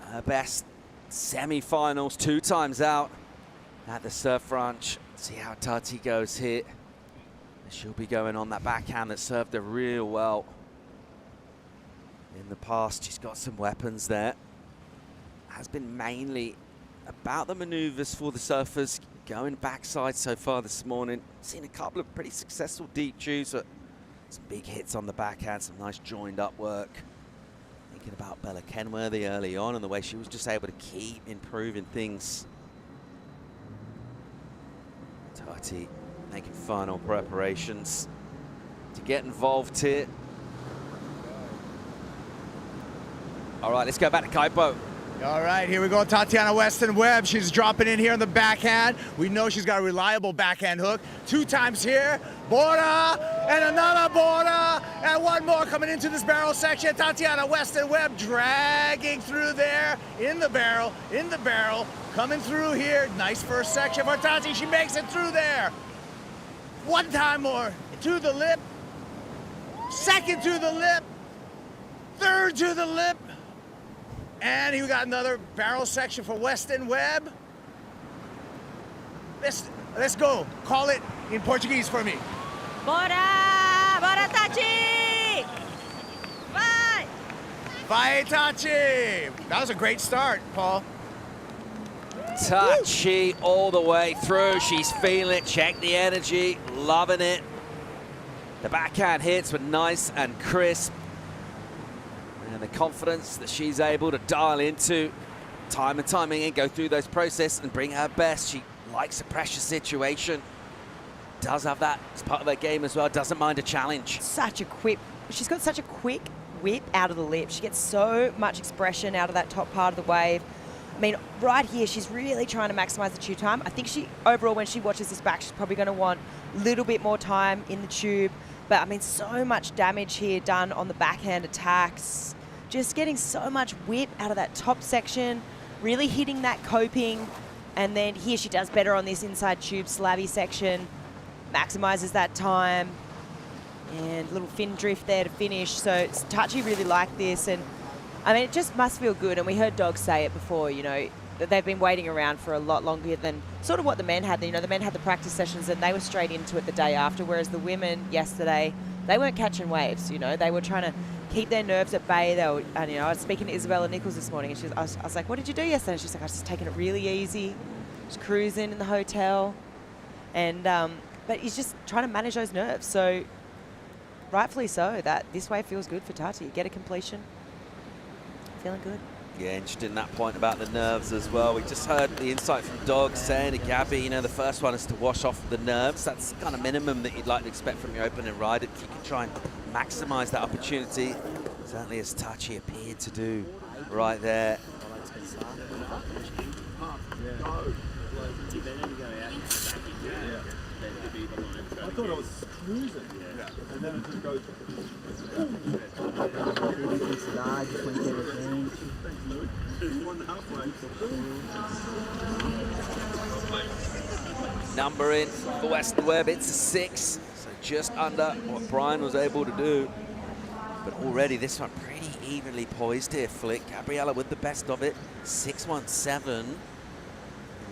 Her best semi-finals, 2 times out at the Surf Ranch. See how Tati goes here. She'll be going on that backhand that served her real well in the past. She's got some weapons there. Has been mainly about the maneuvers for the surfers, going backside so far this morning. Seen a couple of pretty successful deep tubes, but some big hits on the backhand, some nice joined up work. Thinking about Bella Kenworthy early on and the way she was just able to keep improving things. Tati making final preparations to get involved here. All right, let's go back to Kaipo. All right, here we go. Tatiana Weston Webb. She's dropping in here on the backhand. We know she's got a reliable backhand hook. 2 times here. Bora! And another Bora! And one more coming into this barrel section. Tatiana Weston Webb dragging through there. In the barrel. Coming through here. Nice first section for Tati. She makes it through there. 1 time more. To the lip. 2nd to the lip. 3rd to the lip. And we got another barrel section for Weston Webb. Let's go. Call it in Portuguese for me. Bora! Bora, Tati! Vai! Vai, Tati! That was a great start, Paul. Tati all the way through. She's feeling it. Check the energy. Loving it. The backhand hits were nice and crisp. And the confidence that she's able to dial into time and time again, go through those processes and bring her best. She likes a pressure situation. Does have that as part of her game as well. Doesn't mind a challenge. She's got such a quick whip out of the lip. She gets so much expression out of that top part of the wave. I mean, right here, she's really trying to maximize the tube time. I think she, overall, when she watches this back, she's probably going to want a little bit more time in the tube. But I mean, so much damage here done on the backhand attacks. Just getting so much whip out of that top section, really hitting that coping. And then here she does better on this inside tube slabby section, maximizes that time. And a little fin drift there to finish. So Tachi really liked this. And I mean, it just must feel good. And we heard Dogs say it before, you know, that they've been waiting around for a lot longer than sort of what the men had. You know, the men had the practice sessions and they were straight into it the day after, whereas the women yesterday, they weren't catching waves, you know. They were trying to keep their nerves at bay. They were, and, you know, I was speaking to Isabella Nichols this morning and I was like, what did you do yesterday? And she's like, I was just taking it really easy, just cruising in the hotel. And, but he's just trying to manage those nerves. So rightfully so, that this wave feels good for Tati. Get a completion, feeling good. Yeah, interested in that point about the nerves as well. We just heard the insight from Dogs saying to Gabby, you know, the first one is to wash off the nerves. That's kind of minimum that you'd like to expect from your opening ride. If you can try and maximize that opportunity, certainly as Tachi appeared to do right there. I thought I was cruising. Yeah. And then it just goes. Number in for Weston Webb, it's a 6, so just under what Brian was able to do. But already this one pretty evenly poised here, Flick. Gabriella with the best of it, 6-1-7. And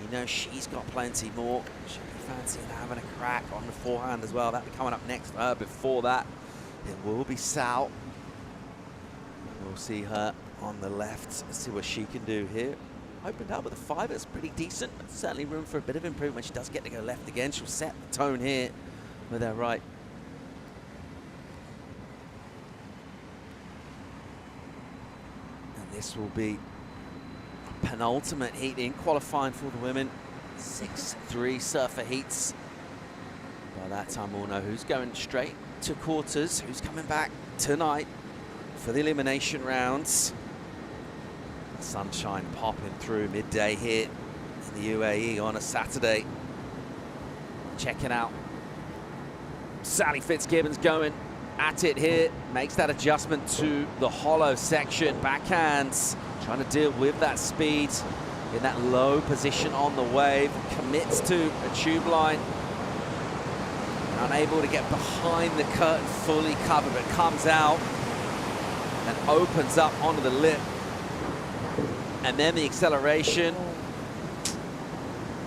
you know she's got plenty more. She'll be fancying having a crack on the forehand as well. That'll be coming up next for her. Before that, it will be Sal. We'll see her on the left. Let's see what she can do here. Opened up with a 5, it's pretty decent, but certainly room for a bit of improvement when she does get to go left again. She'll set the tone here with her right. And this will be a penultimate heat in qualifying for the women. 6-3 surfer heats. By that time, we'll know who's going straight to quarters, who's coming back tonight for the elimination rounds. Sunshine popping through midday here in the UAE on a Saturday. Checking out Sally Fitzgibbons going at it here, makes that adjustment to the hollow section, backhands, trying to deal with that speed in that low position on the wave, commits to a tube line, unable to get behind the curtain fully covered, but comes out and opens up onto the lip, and then the acceleration,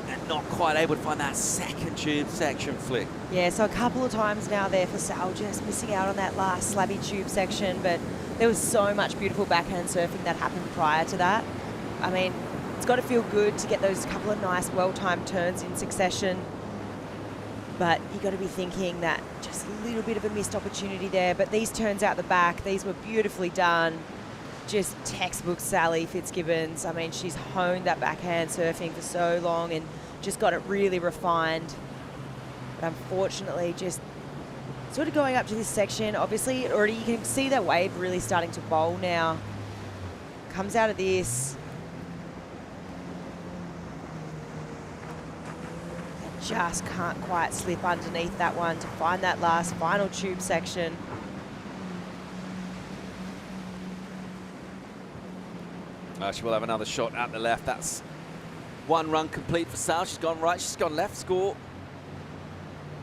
and not quite able to find that second tube section flick. Yeah, so a couple of times now there for Sal, just missing out on that last slabby tube section, but there was so much beautiful backhand surfing that happened prior to that. I mean, it's got to feel good to get those couple of nice, well-timed turns in succession, but you got to be thinking that just a little bit of a missed opportunity there. But these turns out the back, these were beautifully done. Just textbook Sally Fitzgibbons. I mean, she's honed that backhand surfing for so long and just got it really refined. But unfortunately, just sort of going up to this section, obviously already you can see that wave really starting to bowl now. Comes out of this. And just can't quite slip underneath that one to find that last final tube section. She will have another shot at the left. That's one run complete for Sal. She's gone right, she's gone left. Score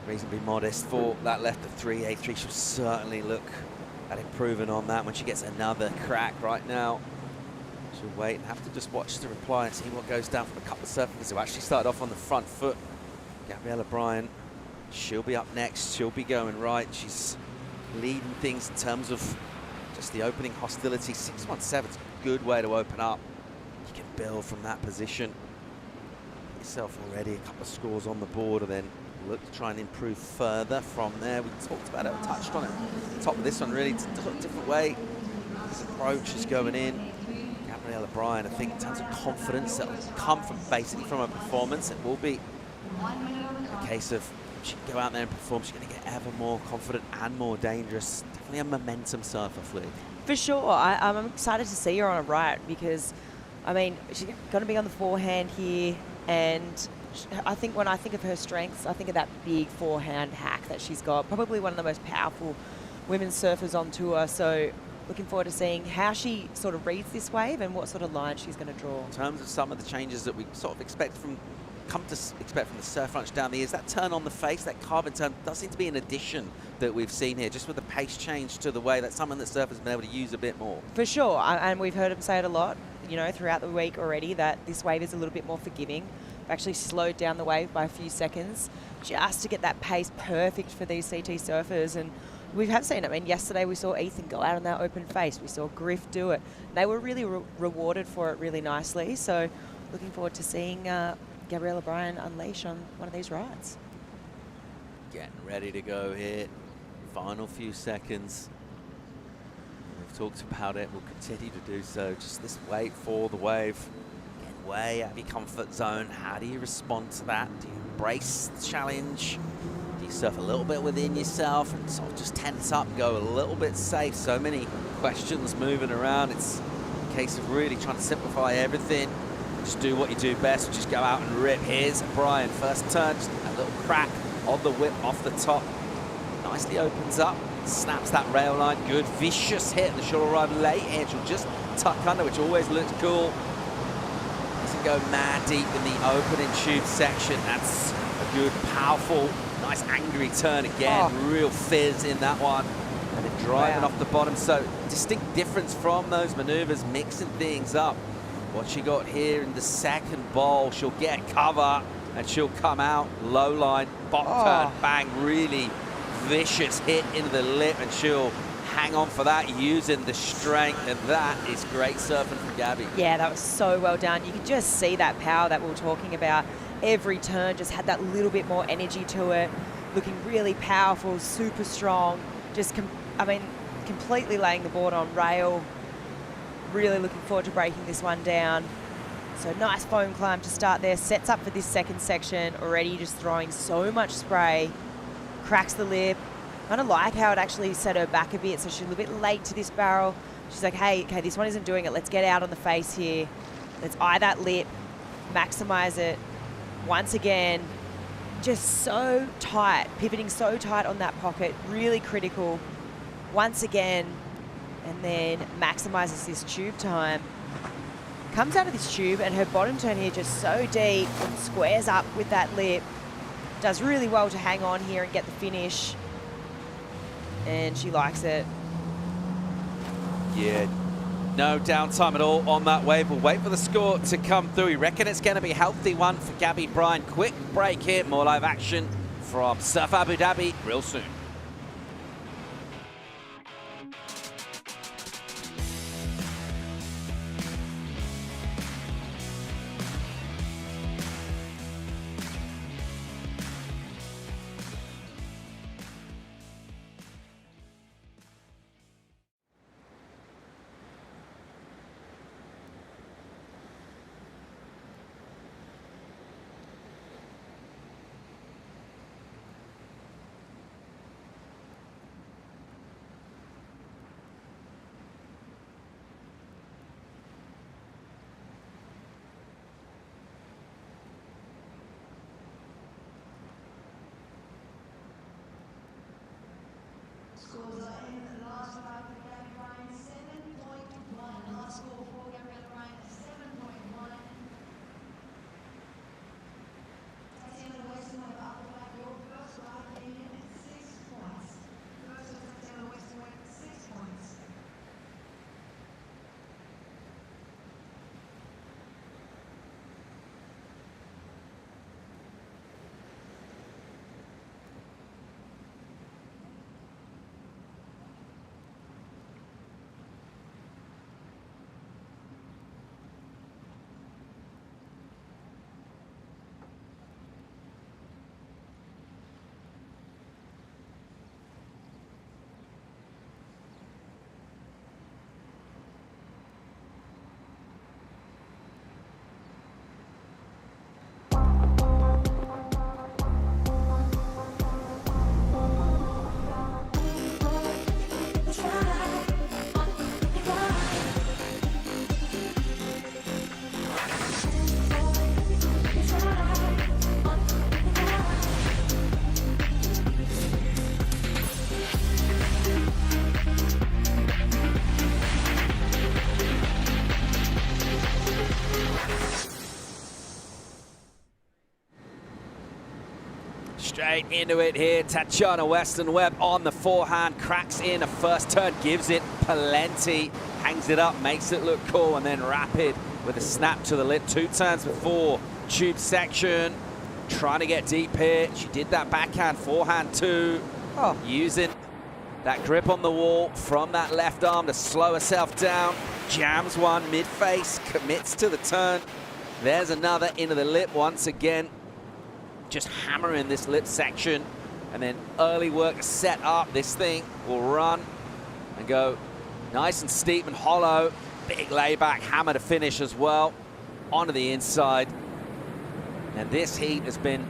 reasonably modest for that left of 3.83. She'll certainly look at improving on that when she gets another crack. Right now, she'll wait and have to just watch the reply and see what goes down from a couple of surfers who actually started off on the front foot. Gabriella Bryan, she'll be up next. She'll be going right. She's leading things in terms of just the opening hostility. 6.17 is a good way to open up. You can build from that position. Get yourself already a couple of scores on the board, and then look to try and improve further from there. We talked about it, we touched on it. Top of this one, really, it's a different way. His approach is going in. Gabriella Bryan, I think in terms of confidence, that will come from basically from her performance. It will be a case of she can go out there and perform. She's going to get ever more confident and more dangerous. Definitely a momentum surfer, Flick. For sure. I'm excited to see her on a right because, I mean, she's going to be on the forehand here, and I think when I think of her strengths, I think of that big forehand hack that she's got. Probably one of the most powerful women's surfers on tour. So looking forward to seeing how she sort of reads this wave and what sort of line she's going to draw. In terms of some of the changes that we sort of expect from the surf lunch down the years, that turn on the face, that carbon turn, does seem to be an addition that we've seen here, just with the pace change to the way. That's something that surfers have been able to use a bit more. For sure, and we've heard him say it a lot, you know, throughout the week already, that this wave is a little bit more forgiving. We've actually slowed down the wave by a few seconds just to get that pace perfect for these CT surfers. And we have seen it. I mean, yesterday we saw Ethan go out on that open face. We saw Griff do it. They were really rewarded for it really nicely. So looking forward to seeing Gabriella Bryan unleash on one of these rides. Getting ready to go here. Final few seconds. We've talked about it. We'll continue to do so. Just this wait for the wave. Getting way out of your comfort zone. How do you respond to that? Do you embrace the challenge? Do you surf a little bit within yourself and sort of just tense up, go a little bit safe? So many questions moving around. It's a case of really trying to simplify everything. Just do what you do best, just go out and rip. Here's Bryan, first turn, just a little crack on the whip off the top. Nicely opens up, snaps that rail line, good vicious hit. The shuttle ride late here, she'll just tuck under, which always looks cool. Doesn't go mad deep in the opening tube section. That's a good, powerful, nice angry turn again. Real fizz in that one. And then driving off the bottom. So distinct difference from those maneuvers, mixing things up. What she got here in the second bowl, she'll get cover and she'll come out low line, bottom turn, bang, really vicious hit into the lip, and she'll hang on for that using the strength, and that is great surfing from Gabby. Yeah, that was so well done. You could just see that power that we were talking about. Every turn just had that little bit more energy to it, looking really powerful, super strong, just, completely laying the board on rail. Really looking forward to breaking this one down. So nice foam climb to start there. Sets up for this second section. Already just throwing so much spray. Cracks the lip. Kind of like how it actually set her back a bit. So she's a little bit late to this barrel. She's like, hey, okay, this one isn't doing it. Let's get out on the face here. Let's eye that lip. Maximize it. Once again, just so tight. Pivoting so tight on that pocket. Really critical. Once again. And then maximizes this tube time. Comes out of this tube and her bottom turn here just so deep and squares up with that lip. Does really well to hang on here and get the finish. And she likes it. Yeah, no downtime at all on that wave. We'll wait for the score to come through. We reckon it's going to be a healthy one for Gabby Bryan. Quick break here, more live action from Surf Abu Dhabi real soon. Scores are in. Last five for Gabby Bryan, 7.1. Last score for Gabby Bryan, 7.1. Tatiana Weston went up the back. Your first ride came in at 6 points. First of Tatiana Weston went 6 points. Straight into it here. Tatiana Weston Webb on the forehand, cracks in a first turn, gives it plenty, hangs it up, makes it look cool, and then rapid with a snap to the lip. 2 turns before tube section, trying to get deep here. She did that backhand, forehand too, using that grip on the wall from that left arm to slow herself down. Jams one mid-face, commits to the turn. There's another into the lip once again. Just hammering this lip section, and then early work to set up. This thing will run and go nice and steep and hollow. Big layback, hammer to finish as well, onto the inside. And this heat has been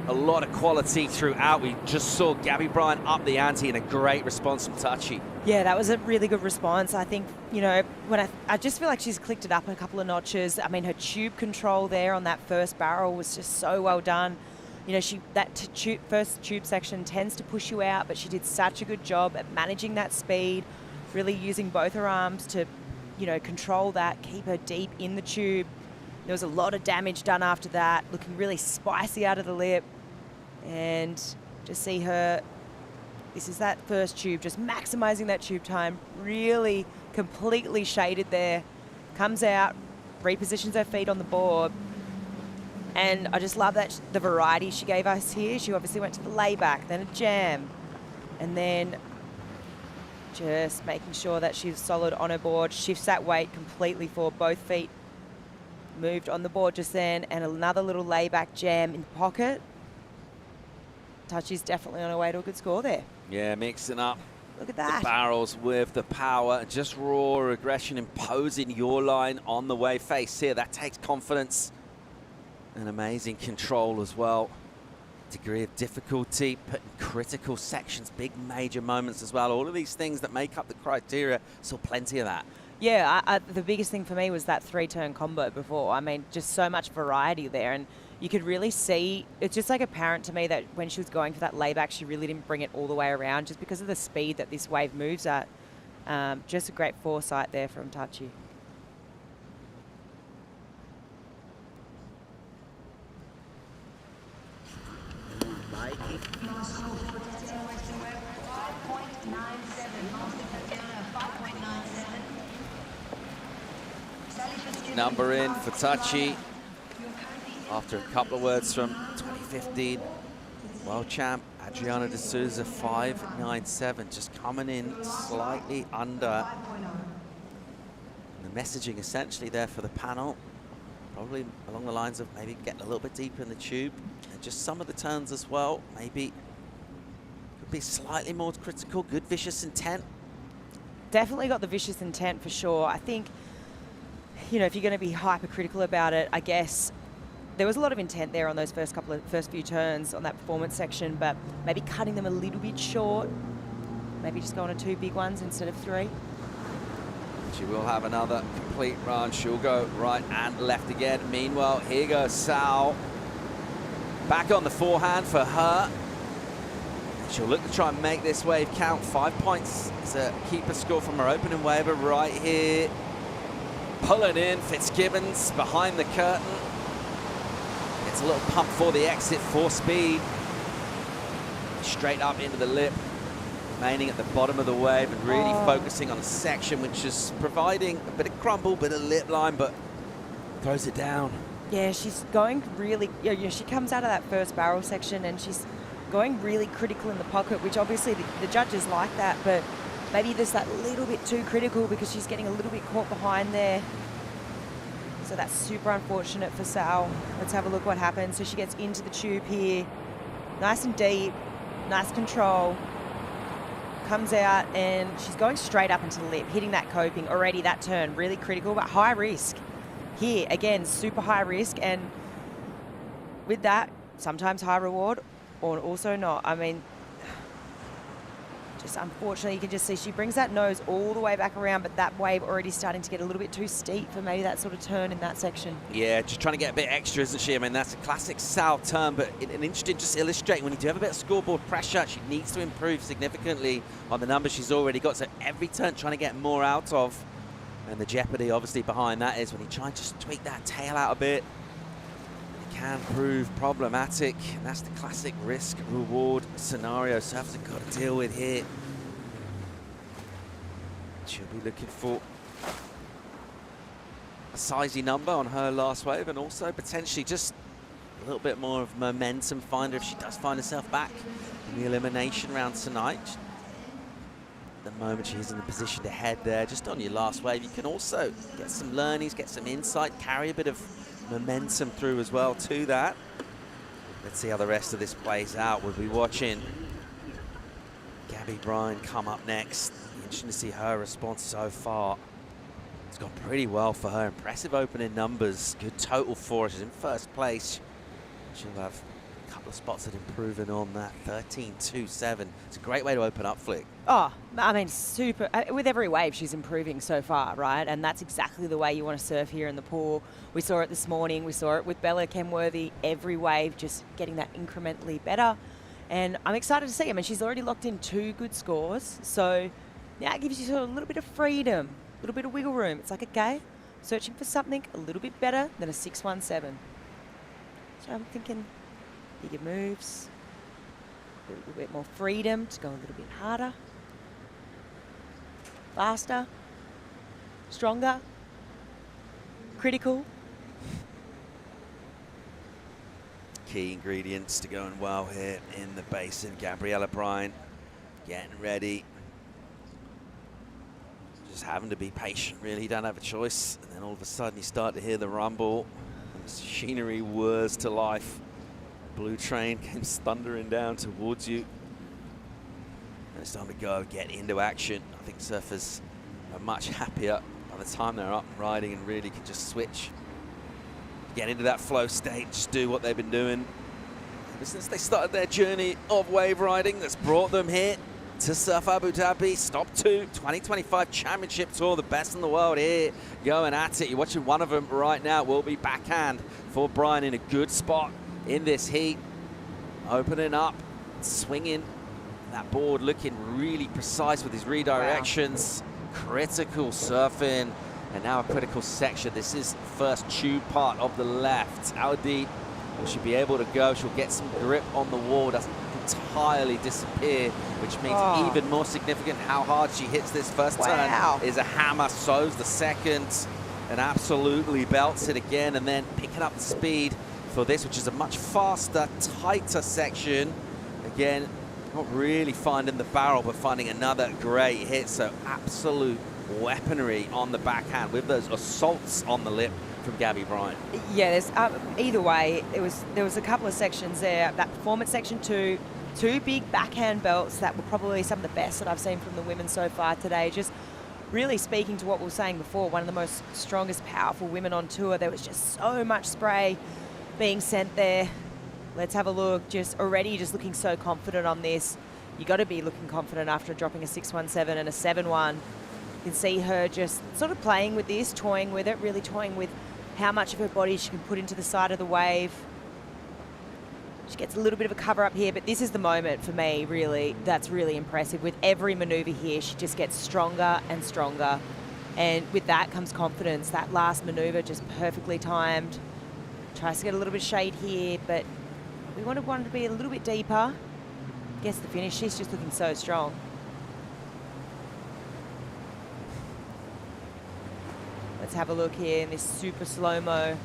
a lot of quality throughout. We just saw Gabby Bryan up the ante and a great response from Tachi. Yeah, that was a really good response. I think, you know, when I just feel like she's clicked it up a couple of notches. I mean, her tube control there on that first barrel was just so well done. You know, first tube section tends to push you out, but she did such a good job at managing that speed, really using both her arms to, you know, control that, keep her deep in the tube. There was a lot of damage done after that, looking really spicy out of the lip. And just see her, this is that first tube, just maximizing that tube time, really completely shaded there. Comes out, repositions her feet on the board. And I just love that the variety she gave us here. She obviously went to the layback, then a jam, and then just making sure that she's solid on her board, shifts that weight completely for both feet. Moved on the board just then, and another little layback jam in the pocket. Tachi's definitely on her way to a good score there. Yeah, mixing up Look at that. The barrels with the power, just raw aggression, imposing your line on the wave face here. That takes confidence and amazing control as well. Degree of difficulty, putting critical sections, big major moments as well. All of these things that make up the criteria, saw plenty of that. Yeah, the biggest thing for me was that 3-turn combo before. I mean, just so much variety there. And you could really see, it's just like apparent to me that when she was going for that layback, she really didn't bring it all the way around just because of the speed that this wave moves at. Just a great foresight there from Tachi. Number in for Tachi after a couple of words from 2015 World Champ Adriana de Souza, 5.97, just coming in slightly under. And the messaging essentially there for the panel, probably along the lines of maybe getting a little bit deeper in the tube, and just some of the turns as well, maybe could be slightly more critical. Good vicious intent. Definitely got the vicious intent for sure. I think, you know, if you're going to be hypercritical about it, I guess there was a lot of intent there on those first few turns on that performance section, but maybe cutting them a little bit short. Maybe just going to 2 big ones instead of 3. She will have another complete run. She'll go right and left again. Meanwhile, here goes Sal. Back on the forehand for her. She'll look to try and make this wave count. 5 points is a keeper score from her opening waver right here. Pulling in, Fitzgibbons behind the curtain. Gets a little pump for the exit, 4 speed. Straight up into the lip. Remaining at the bottom of the wave and really focusing on a section which is providing a bit of crumble, bit of lip line, but throws it down. Yeah, she's going really, you know, she comes out of that first barrel section and she's going really critical in the pocket, which obviously the judges like that, but maybe there's that little bit too critical because she's getting a little bit caught behind there. So that's super unfortunate for Sal. Let's have a look what happens. So she gets into the tube here, nice and deep, nice control. Comes out and she's going straight up into the lip, hitting that coping already. That turn really critical, but high risk. Here again, super high risk, and with that, sometimes high reward, or also not. I mean, just unfortunately, you can just see she brings that nose all the way back around, but that wave already starting to get a little bit too steep for maybe that sort of turn in that section. Yeah, just trying to get a bit extra, isn't she? I mean, that's a classic Sal turn, but an interesting just illustrating when you do have a bit of scoreboard pressure, she needs to improve significantly on the numbers she's already got. So every turn trying to get more out of. And the jeopardy obviously behind that is when you try and just tweak that tail out a bit, it can prove problematic. And that's the classic risk-reward scenario surfers have got to deal with here. She'll be looking for a sizey number on her last wave, and also potentially just a little bit more of momentum finder if she does find herself back in the elimination round tonight. The moment she's in the position to head there, just on your last wave, you can also get some learnings, get some insight, carry a bit of momentum through as well to that. Let's see how the rest of this plays out. We'll be watching Gabby Bryan come up next. Interesting to see her response so far. It's gone pretty well for her. Impressive opening numbers. Good total for her. She's in first place. She'll have a couple of spots that improving on that. 13.27. It's a great way to open up, Flick. Oh, I mean, super. With every wave, she's improving so far, right? And that's exactly the way you want to surf here in the pool. We saw it this morning. We saw it with Bella Kenworthy. Every wave just getting that incrementally better. And I'm excited to see. I mean, she's already locked in 2 good scores. So, yeah, it gives you sort of a little bit of freedom, a little bit of wiggle room. It's like, okay, searching for something a little bit better than a 6.17. So I'm thinking bigger moves, a little bit more freedom to go a little bit harder, faster, stronger, critical. Key ingredients to going well here in the basin. Gabriella Bryan getting ready. Just having to be patient, really. You don't have a choice. And then all of a sudden you start to hear the rumble. And the machinery whirs to life. Blue train comes thundering down towards you. And it's time to go, get into action. I think surfers are much happier by the time they're up and riding and really can just switch, get into that flow state, just do what they've been doing ever since they started their journey of wave riding that's brought them here to Surf Abu Dhabi. Stop 2, 2025 Championship Tour, the best in the world here, going at it. You're watching one of them right now. Will be backhand for Brian in a good spot in this heat. Opening up, swinging that board, looking really precise with his redirections. Wow. Critical surfing, and now a critical section. This is first tube part of the left. Audi will she be able to go. She'll get some grip on the wall, doesn't entirely disappear, which means even more significant how hard she hits this first turn is a hammer, sows the second, and absolutely belts it again, and then picking up the speed for this, which is a much faster, tighter section. Again, not really finding the barrel, but finding another great hit. So absolute weaponry on the backhand with those assaults on the lip from Gabby Bryant. Yeah, there's either way, there was a couple of sections there. That performance section two big backhand belts that were probably some of the best that I've seen from the women so far today. Just really speaking to what we were saying before, one of the most strongest, powerful women on tour. There was just so much spray being sent there. Let's have a look. Just already just looking so confident on this. You got to be looking confident after dropping a 617 and a 7-1. You can see her just sort of playing with this, toying with it, really toying with how much of her body she can put into the side of the wave. She gets a little bit of a cover up here, but this is the moment for me, really, that's really impressive. With every maneuver here, she just gets stronger and stronger. And with that comes confidence. That last maneuver just perfectly timed. Tries to get a little bit of shade here, but we wanted one to be a little bit deeper. Gets the finish. She's just looking so strong. Let's have a look here in this super slow-mo.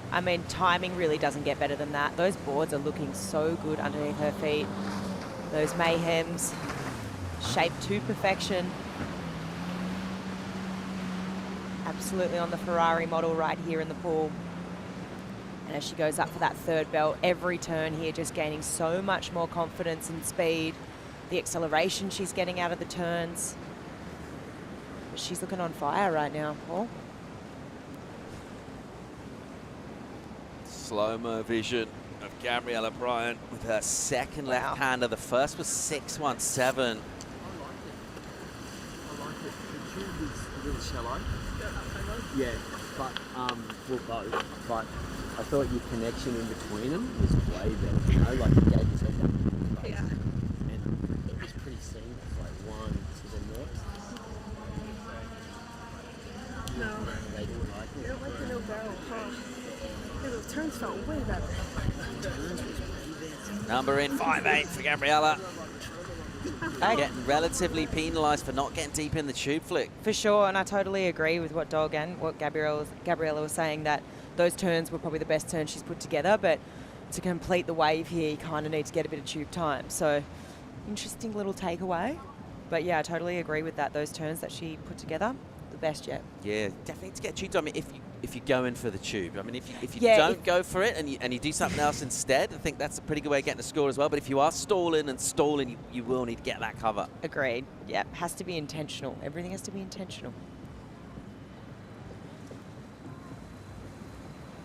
I mean, timing really doesn't get better than that. Those boards are looking so good underneath her feet. Those mayhems shaped to perfection. Absolutely on the Ferrari model right here in the pool. And as she goes up for that third belt, every turn here just gaining so much more confidence and speed. The acceleration she's getting out of the turns. But she's looking on fire right now, Paul. Slow-mo vision of Gabriella Bryant with her second left-hander. The first was 617. I like it. The tube is a little shallow. Yeah, but well, both. But I thought your connection in between them was way better. You know, like you gave yourself that space. And it was pretty seamless, like one to the next. No, they didn't like it. I don't like the no barrel, huh? Yeah, those turns felt way better. Number in 5-8 for Gabriella. Getting relatively penalised for not getting deep in the tube flick. For sure, and I totally agree with what Dog and what Gabriella was saying, that those turns were probably the best turns she's put together, but to complete the wave here, you kind of need to get a bit of tube time. So, interesting little takeaway. But yeah, I totally agree with that. Those turns that she put together, the best yet. Yeah, definitely to get tube time if you go in for the tube. I mean, if you don't go for it and you do something else instead, I think that's a pretty good way of getting a score as well. But if you are stalling, you will need to get that cover. Agreed. Yeah, has to be intentional. Everything has to be intentional.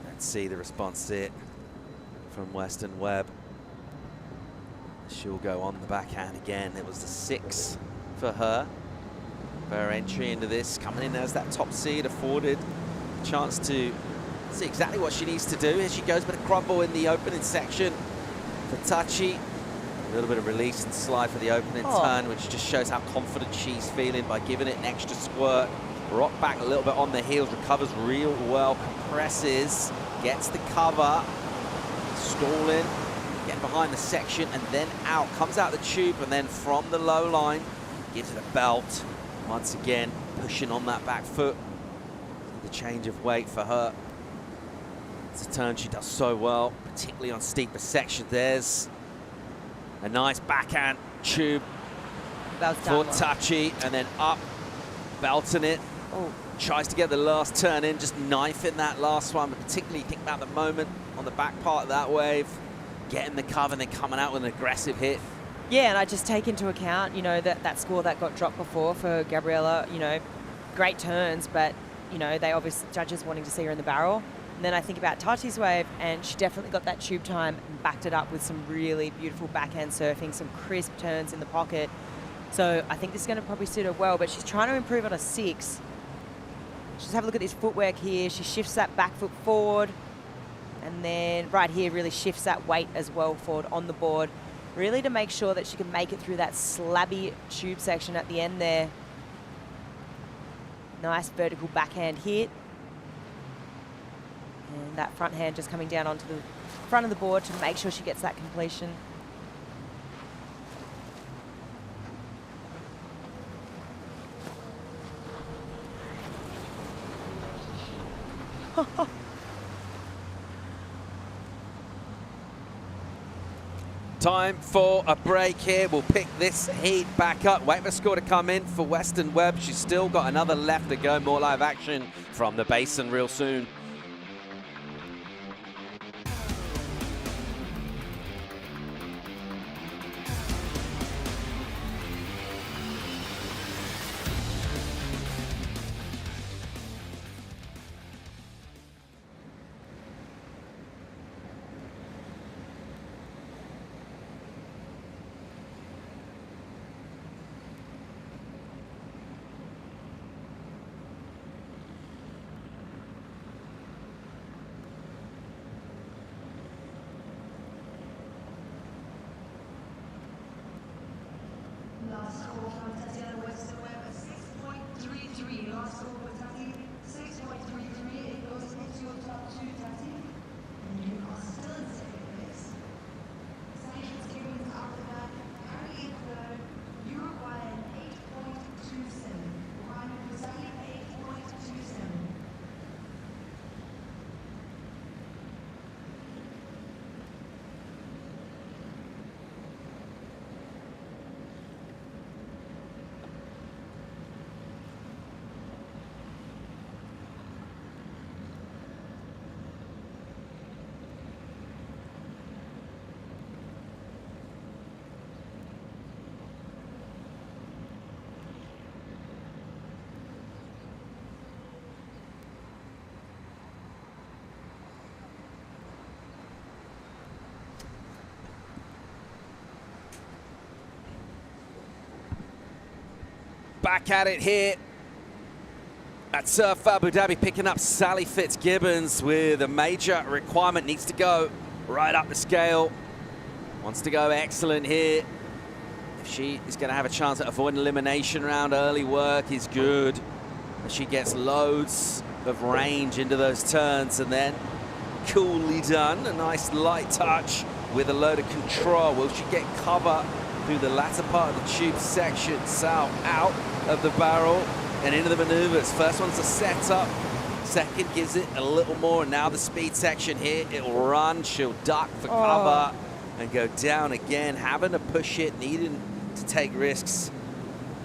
Let's see the response there from Western Webb. She'll go on the backhand again. It was the 6 for her. Her entry into this, coming in as that top seed, afforded a chance to see exactly what she needs to do. Here she goes, but a crumble in the opening section for Tachi. A little bit of release and slide for the opening turn, which just shows how confident she's feeling by giving it an extra squirt. Rock back a little bit on the heels, recovers real well, compresses, gets the cover, stalling, getting behind the section, and then out. Comes out the tube, and then from the low line, gives it a belt. Once again, pushing on that back foot. The change of weight for her. It's a turn she does so well, particularly on steeper sections. There's a nice backhand tube for Tachi, and then up, belting it. Tries to get the last turn in, just knifing that last one, but particularly think about the moment on the back part of that wave, getting the cover and then coming out with an aggressive hit. Yeah, and I just take into account, you know, that score that got dropped before for Gabriella, you know, great turns, but, you know, they obviously, judges wanting to see her in the barrel. And then I think about Tati's wave, and she definitely got that tube time and backed it up with some really beautiful backhand surfing, some crisp turns in the pocket. So I think this is going to probably suit her well, but she's trying to improve on a 6. Just have a look at this footwork here. She shifts that back foot forward, and then right here really shifts that weight as well forward on the board, really to make sure that she can make it through that slabby tube section at the end there. Nice vertical backhand hit. And that front hand just coming down onto the front of the board to make sure she gets that completion. Time for a break here. We'll pick this heat back up. Wait for the score to come in for Western Webb. She's still got another left to go. More live action from the basin real soon. Last score from Tatiana Western Webb at 6.33. Last score for Tati, 6.33. It goes into your top 2, Tati. And you are still in second place. Sanctions given after that. Currently in third. Uruguay at 8.27. Behind Brazil 8.27. Back at it here at Surf Abu Dhabi, picking up Sally Fitzgibbons with a major requirement. Needs to go right up the scale. Wants to go excellent here. If she is going to have a chance at avoiding elimination round, early work is good. As she gets loads of range into those turns, and then coolly done. A nice light touch with a load of control. Will she get cover through the latter part of the tube section? Sal out of the barrel and into the maneuvers. First one's a setup. Second gives it a little more. And now the speed section here. It'll run. She'll duck for cover and go down again. Having to push it, needing to take risks.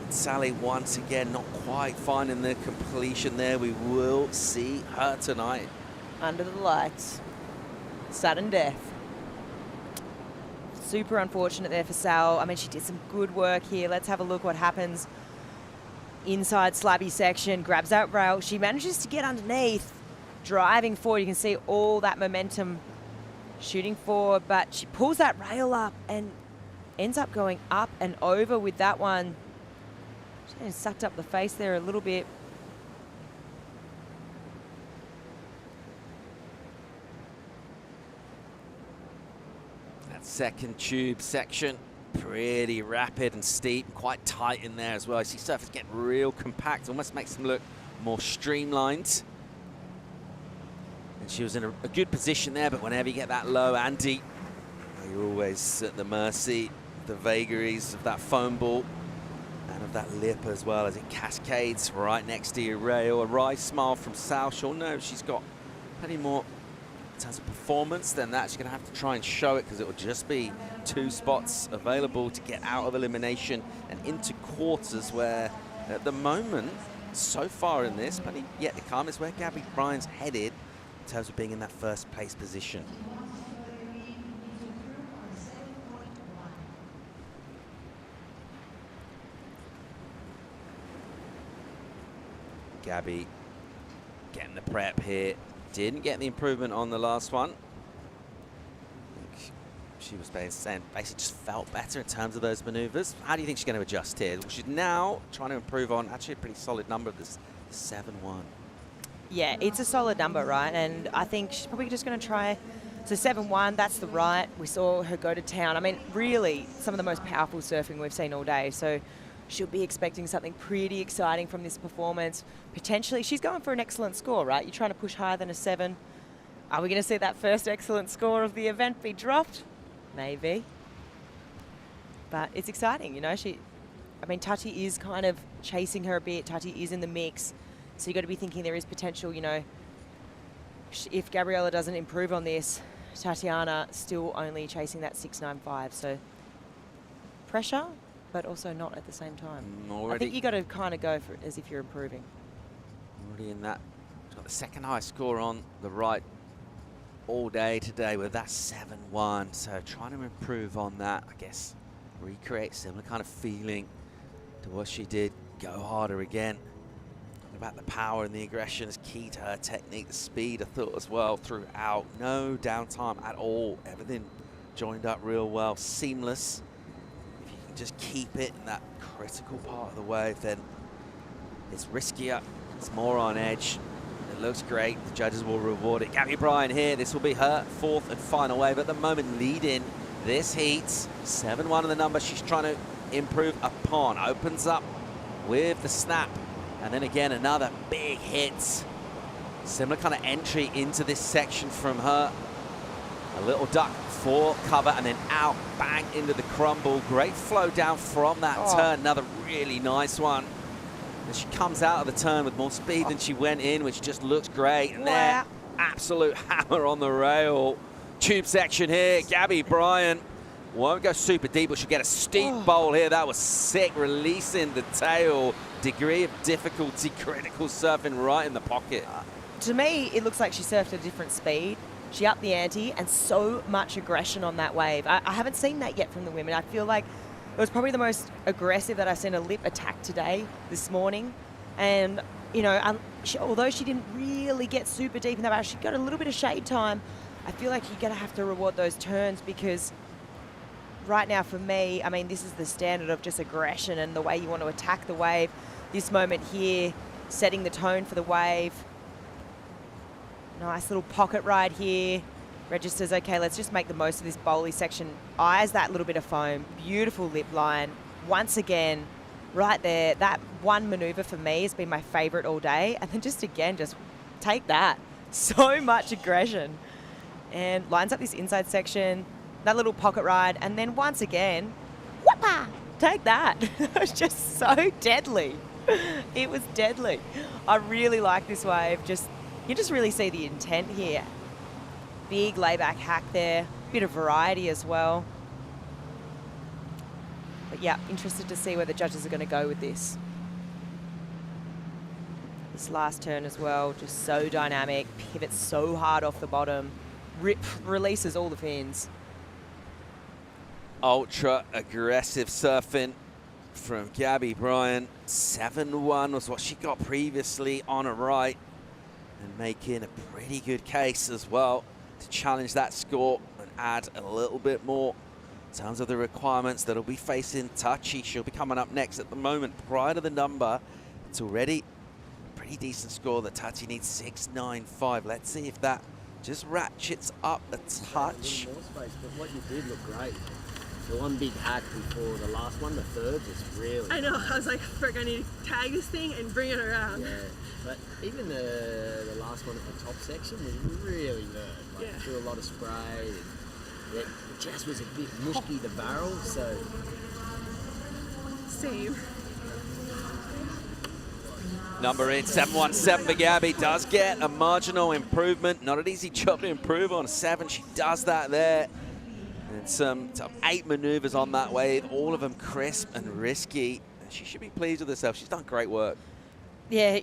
Sally once again not quite finding the completion there. We will see her tonight. Under the lights. Sudden death. Super unfortunate there for Sal. I mean, she did some good work here. Let's have a look what happens. Inside slabby section, grabs that rail. She manages to get underneath, driving forward. You can see all that momentum shooting forward, but she pulls that rail up and ends up going up and over with that one. She sucked up the face there a little bit. Second tube section, pretty rapid and steep, quite tight in there as well. I see surfers get real compact, almost makes them look more streamlined. And she was in a good position there, but whenever you get that low and deep, you're always at the mercy of the vagaries of that foam ball and of that lip as well as it cascades right next to your rail. A wry smile from Sal. She'll know she's got plenty more in terms of performance than that. She's going to have to try and show it because it will just be 2 spots available to get out of elimination and into quarters, where at the moment, so far in this, but yet to come, is where Gabby Bryan's headed in terms of being in that first place position. Gabby getting the prep here. Didn't get the improvement on the last one. She was basically just felt better in terms of those maneuvers. How do you think she's going to adjust here? Well, she's now trying to improve on actually a pretty solid number of this 7-1. Yeah, it's a solid number, right? And I think she's probably just going to try. So 7-1, that's the right. We saw her go to town. I mean, really, some of the most powerful surfing we've seen all day. So she'll be expecting something pretty exciting from this performance. Potentially, she's going for an excellent score, right? You're trying to push higher than a 7. Are we going to see that first excellent score of the event be dropped? Maybe. But it's exciting, you know. I mean, Tati is kind of chasing her a bit. Tati is in the mix. So you've got to be thinking there is potential, you know, if Gabriella doesn't improve on this, Tatiana still only chasing that 6.95. So pressure, but also not at the same time. I think you got to kind of go for it as if you're improving. Already in that. She's got the second highest score on the right all day today with that 7-1. So trying to improve on that, I guess, recreate similar kind of feeling to what she did. Go harder again. About the power and the aggression is key to her technique. The speed, I thought, as well throughout. No downtime at all. Everything joined up real well. Seamless. If you can just keep it in that critical part of the wave, then it's riskier. It's more on edge. It looks great. The judges will reward it. Gabby Bryan here. This will be her 4th and final wave. At the moment, leading this heat. 7-1 in the number she's trying to improve upon. Opens up with the snap. And then again, another big hit. Similar kind of entry into this section from her. A little duck for cover and then out, bang into the crumble. Great flow down from that turn. Another really nice one. And she comes out of the turn with more speed than she went in, which just looks great. And there, absolute hammer on the rail. Tube section here. Gabby Bryan won't go super deep, but she'll get a steep bowl here. That was sick, releasing the tail. Degree of difficulty, critical surfing right in the pocket. To me, it looks like she surfed at a different speed. She upped the ante and so much aggression on that wave. I haven't seen that yet from the women. I feel like it was probably the most aggressive that I've seen a lip attack today, this morning. And, you know, although she didn't really get super deep in that barrel, she got a little bit of shade time. I feel like you're going to have to reward those turns because right now for me, I mean, this is the standard of just aggression and the way you want to attack the wave. This moment here, setting the tone for the wave. Nice little pocket ride here. Registers, okay, let's just make the most of this bowly section. Eyes that little bit of foam. Beautiful lip line. Once again, right there, that one maneuver for me has been my favorite all day. And then just again, just take that. So much aggression. And lines up this inside section. That little pocket ride. And then once again, whoopah, take that. It was just so deadly. It was deadly. I really like this wave. You just really see the intent here. Big layback hack there. Bit of variety as well. But yeah, interested to see where the judges are going to go with this. This last turn as well, just so dynamic. Pivots so hard off the bottom. Releases all the fins. Ultra aggressive surfing from Gabby Bryan. 7-1 was what she got previously on her right. And making a pretty good case as well to challenge that score and add a little bit more in terms of the requirements that'll be facing Tachi. She'll be coming up next. At the moment, prior to the number, it's already a pretty decent score that Tachi needs 6.95. Let's see if that just ratchets up a touch. More space, but what you did looked great. The one big hack before the last one, the third, was really I know, nice. I was like, frick, I need to tag this thing and bring it around. Yeah, but even the last one at the top section was really good. Like, threw a lot of spray. And it just was a bit musky, the barrel, so... Same. Number in, 717 for Gabby. Does get a marginal improvement. Not an easy job to improve on a 7. She does that there. And some 8 maneuvers on that wave, all of them crisp and risky. And she should be pleased with herself. She's done great work. Yeah,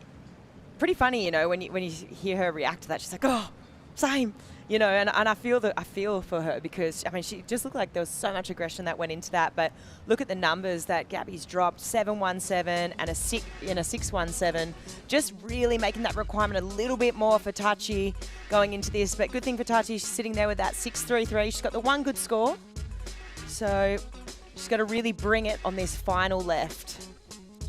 pretty funny, you know, when you hear her react to that. She's like, oh, same. You know, and I feel for her because, I mean, she just looked like there was so much aggression that went into that. But look at the numbers that Gabby's dropped, 717 and a 617. Just really making that requirement a little bit more for Tachi going into this. But good thing for Tachi, she's sitting there with that 633. She's got the one good score. So she's got to really bring it on this final left,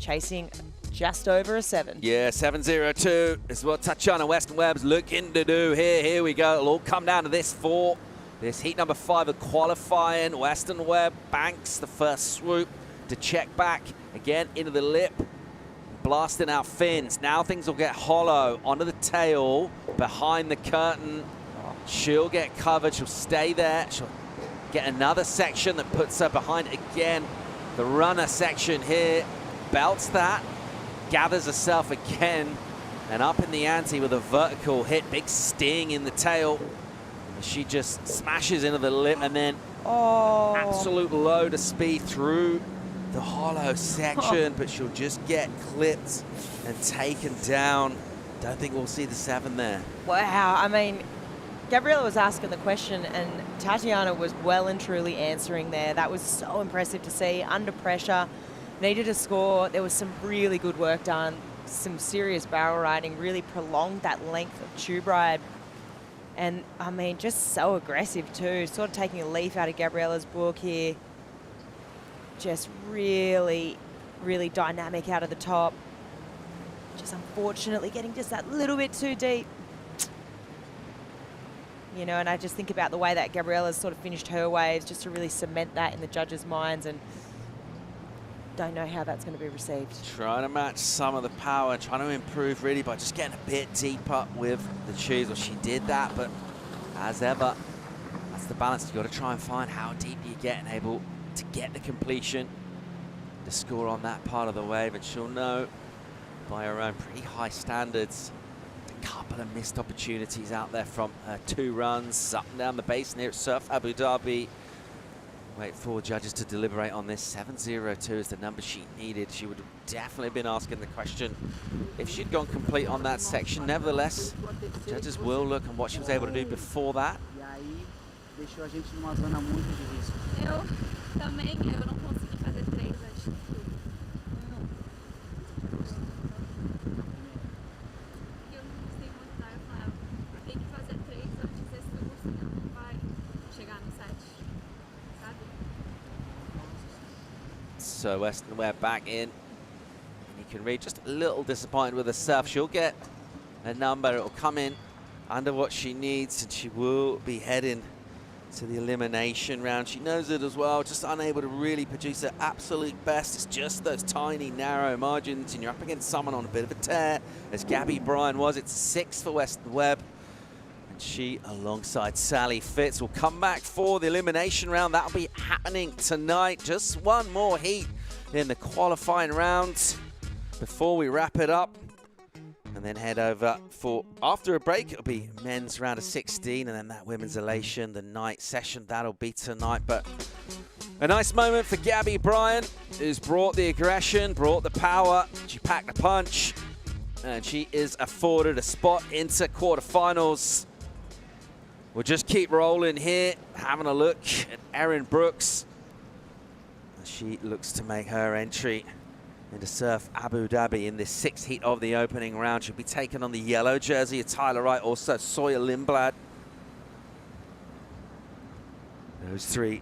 chasing just over a 7. Yeah, 7:02 is what Tatiana Weston-Webb's looking to do here. Here we go. It'll all come down to this 4. This heat number 5 of qualifying. Weston-Webb banks the first swoop to check back again into the lip, blasting out fins. Now things will get hollow onto the tail, behind the curtain. She'll get covered. She'll stay there. She'll get another section that puts her behind again. The runner section here belts that. Gathers herself again and up in the ante with a vertical hit, big sting in the tail. She just smashes into the lip and then absolute load of speed through the hollow section, but she'll just get clipped and taken down. Don't think we'll see the 7 there. Wow, I mean, Gabriella was asking the question and Tatiana was well and truly answering there. That was so impressive to see, under pressure. Needed a score. There was some really good work done, some serious barrel riding, really prolonged that length of tube ride. And, I mean, just so aggressive too, sort of taking a leaf out of Gabriella's book here. Just really, really dynamic out of the top. Just unfortunately getting just that little bit too deep. You know, and I just think about the way that Gabriella's sort of finished her waves just to really cement that in the judges' minds, and don't know how that's going to be received. Trying to match some of the power, trying to improve really by just getting a bit deeper with the tubes. Well, she did that, but as ever, that's the balance. You've got to try and find how deep you get and able to get the completion, the score on that part of the wave, and she'll know by her own pretty high standards. A couple of missed opportunities out there from her 2 runs up and down the basin here at Surf Abu Dhabi. Wait for judges to deliberate on this. 7:02 is the number she needed. She would have definitely been asking the question if she'd gone complete on that section. Nevertheless, judges will look on what she was able to do before that. Eu também, eu não consegui fazer 3 antes de tudo. Eu não gostei muito da, eu falava, tem que fazer 3 antes desse curso, senão não vai chegar no 7. So Weston-Webb back in. And you can read just a little disappointed with the surf. She'll get a number. It'll come in under what she needs, and she will be heading to the elimination round. She knows it as well, just unable to really produce her absolute best. It's just those tiny, narrow margins, and you're up against someone on a bit of a tear, as Gabby Bryan was. It's 6 for Weston-Webb. She, alongside Sally Fitz, will come back for the elimination round. That'll be happening tonight. Just one more heat in the qualifying rounds before we wrap it up. And then head over for, after a break, it'll be men's round of 16, and then that women's elation, the night session, that'll be tonight. But a nice moment for Gabby Bryan, who's brought the aggression, brought the power. She packed a punch, and she is afforded a spot into quarterfinals. We'll just keep rolling here, having a look at Erin Brooks. She looks to make her entry into Surf Abu Dhabi in this 6th heat of the opening round. She'll be taking on the yellow jersey of Tyler Wright, also Sawyer Lindblad. Those 3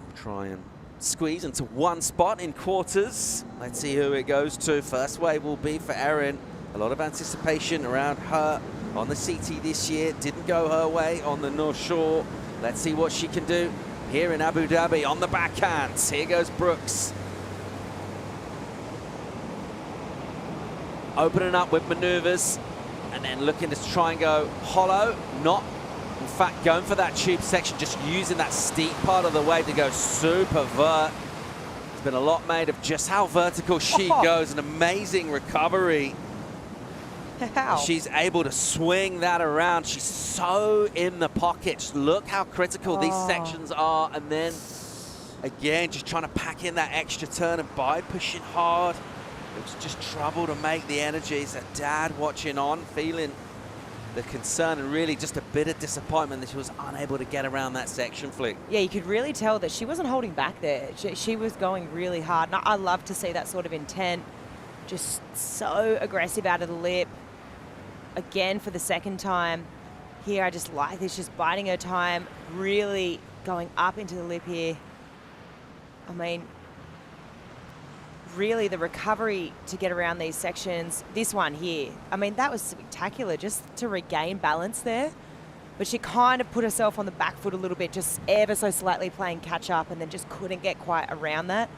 will try and squeeze into one spot in quarters. Let's see who it goes to. First wave will be for Erin. A lot of anticipation around her on the CT this year. Didn't go her way on the North Shore. Let's see what she can do here in Abu Dhabi on the backhand. Here goes Brooks. Opening up with maneuvers and then looking to try and go hollow. Not, in fact, going for that tube section, just using that steep part of the wave to go super vert. There's been a lot made of just how vertical she goes. An amazing recovery. How? She's able to swing that around. She's so in the pocket. Just look how critical these sections are. And then, again, just trying to pack in that extra turn, and by pushing hard, it was just trouble to make the energies. Her dad watching on, feeling the concern and really just a bit of disappointment that she was unable to get around that section flick. Yeah, you could really tell that she wasn't holding back there. She was going really hard. And I love to see that sort of intent. Just so aggressive out of the lip. Again, for the second time. Here, I just like this. Just biding her time. Really going up into the lip here. I mean, really the recovery to get around these sections. This one here, I mean, that was spectacular just to regain balance there. But she kind of put herself on the back foot a little bit, just ever so slightly playing catch up, and then just couldn't get quite around that.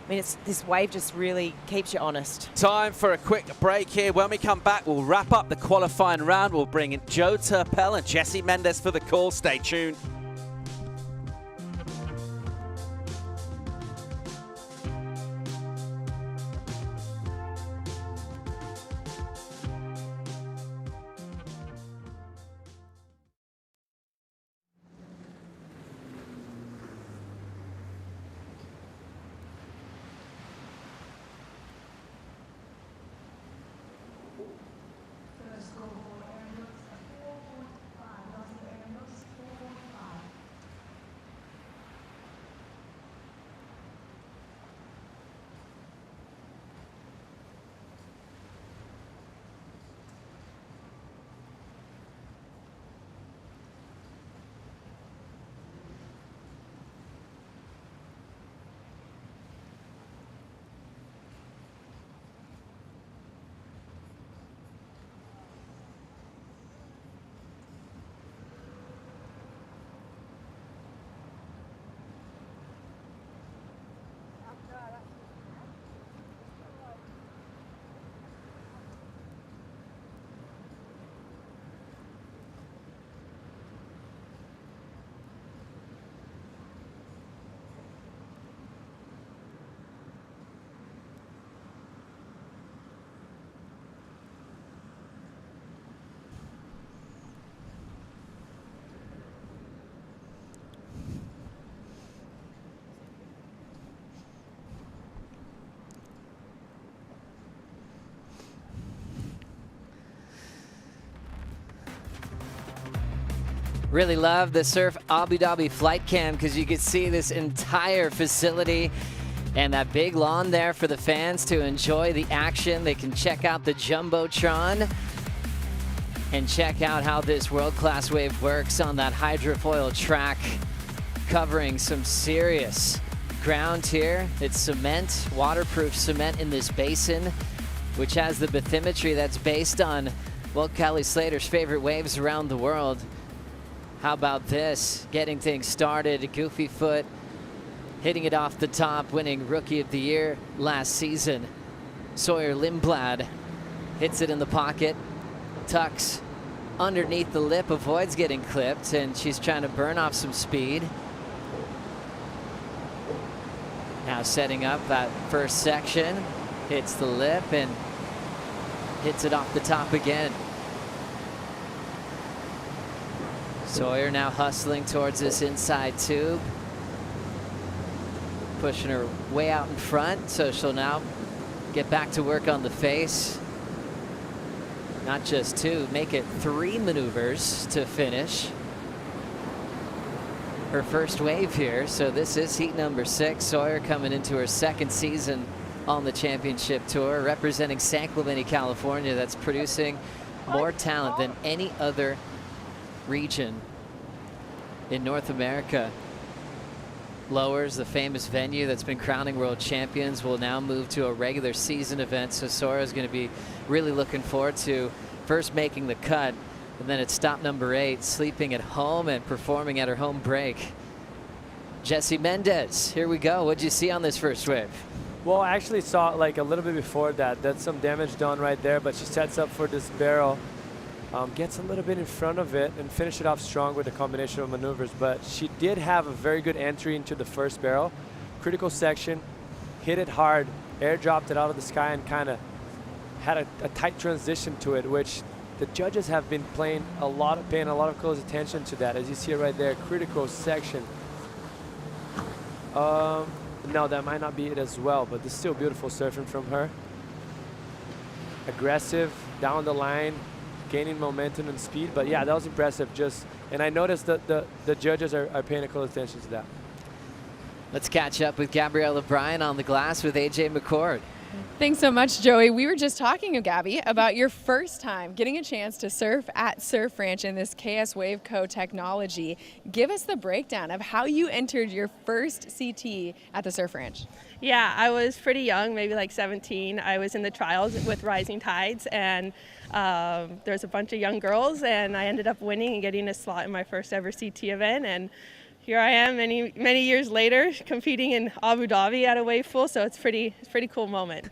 I mean, this wave just really keeps you honest. Time for a quick break here. When we come back, we'll wrap up the qualifying round. We'll bring in Joe Turpel and Jessie Mendez for the call. Stay tuned. Really love the Surf Abu Dhabi flight cam because you could see this entire facility and that big lawn there for the fans to enjoy the action. They can check out the Jumbotron and check out how this world-class wave works on that hydrofoil track, covering some serious ground here. It's cement, waterproof cement in this basin, which has the bathymetry that's based on, well, Kelly Slater's favorite waves around the world. How about this? Getting things started, Goofy Foot hitting it off the top, winning Rookie of the Year last season. Sawyer Lindblad hits it in the pocket, tucks underneath the lip, avoids getting clipped, and she's trying to burn off some speed. Now setting up that first section, hits the lip and hits it off the top again. Sawyer now hustling towards this inside tube. Pushing her way out in front, so she'll now get back to work on the face. Not just two, make it 3 maneuvers to finish her first wave here. So this is heat number 6. Sawyer coming into her 2nd season on the championship tour, representing San Clemente, California, that's producing more talent than any other region in North America. Lowers, the famous venue that's been crowning world champions, will now move to a regular season event. So Sawyer is going to be really looking forward to first making the cut, and then at stop number 8, sleeping at home and performing at her home break. Jessie Mendez, here we go. What'd you see on this first wave? Well, I actually saw like a little bit before that. That's some damage done right there, but she sets up for this barrel, gets a little bit in front of it and finish it off strong with a combination of maneuvers. But she did have a very good entry into the first barrel. Critical section, hit it hard, airdropped it out of the sky and kind of had a tight transition to it, which the judges have been paying a lot of close attention to that. As you see it right there, critical section. No, that might not be it as well, but it's still beautiful surfing from her. Aggressive, down the line, gaining momentum and speed. But yeah, that was impressive. And I noticed that the judges are paying close attention to that. Let's catch up with Gabriella Bryan on the glass with AJ McCord. Thanks so much, Joey. We were just talking to Gabby about your first time getting a chance to surf at Surf Ranch in this KS Wave Co technology. Give us the breakdown of how you entered your first CT at the Surf Ranch. Yeah, I was pretty young, maybe like 17. I was in the trials with Rising Tides, and there's a bunch of young girls, and I ended up winning and getting a slot in my first ever CT event. And here I am many years later competing in Abu Dhabi at a wave pool, so it's a pretty cool moment.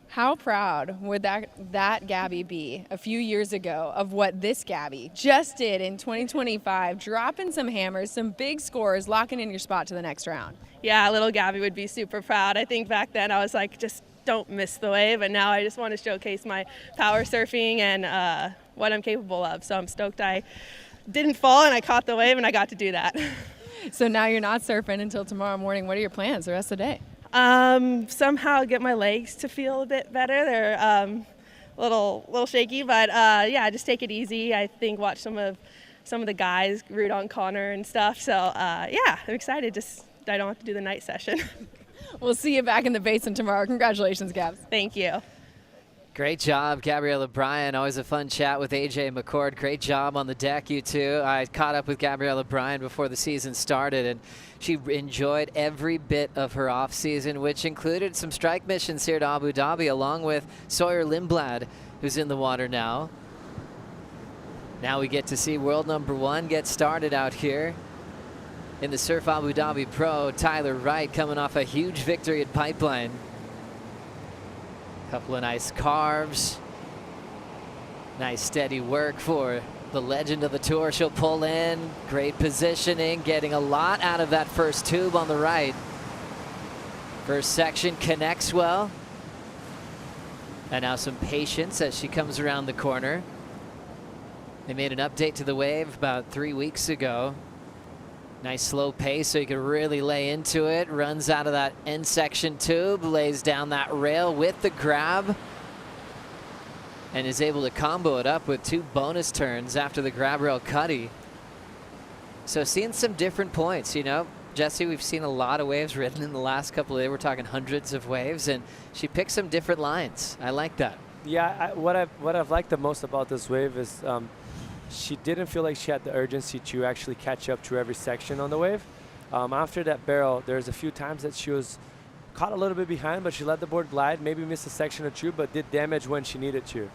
How proud would that Gabby be a few years ago of what this Gabby just did in 2025, dropping some hammers, some big scores, locking in your spot to the next round? Yeah, little Gabby would be super proud. I think back then I was like, just don't miss the wave, and now I just want to showcase my power surfing and what I'm capable of. So I'm stoked I didn't fall and I caught the wave and I got to do that. So now you're not surfing until tomorrow morning. What are your plans the rest of the day? Somehow get my legs to feel a bit better. They're a little shaky, but yeah, just take it easy. I think watch some of the guys root on Connor and stuff. So yeah, I'm excited. Just I don't have to do the night session. We'll see you back in the basin tomorrow. Congratulations, Gabs. Thank you. Great job, Gabriella Bryan. Always a fun chat with AJ McCord. Great job on the deck, you two. I caught up with Gabriella Bryan before the season started, and she enjoyed every bit of her off-season, which included some strike missions here to Abu Dhabi, along with Sawyer Lindblad, who's in the water now. Now we get to see world #1 get started out here in the Surf Abu Dhabi Pro. Tyler Wright coming off a huge victory at Pipeline. Couple of nice carves. Nice steady work for the legend of the tour. She'll pull in. Great positioning, getting a lot out of that first tube on the right. First section connects well. And now some patience as she comes around the corner. They made an update to the wave about 3 weeks ago. Nice slow pace so you can really lay into it. Runs out of that end section tube, lays down that rail with the grab, and is able to combo it up with 2 bonus turns after the grab rail cutty. So seeing some different points, you know. Jesse, we've seen a lot of waves ridden in the last couple of days. We're talking hundreds of waves, and she picked some different lines. I like that. Yeah, what I've liked the most about this wave is she didn't feel like she had the urgency to actually catch up to every section on the wave. After that barrel, there's a few times that she was caught a little bit behind, but she let the board glide, maybe missed a section or two, but did damage when she needed to.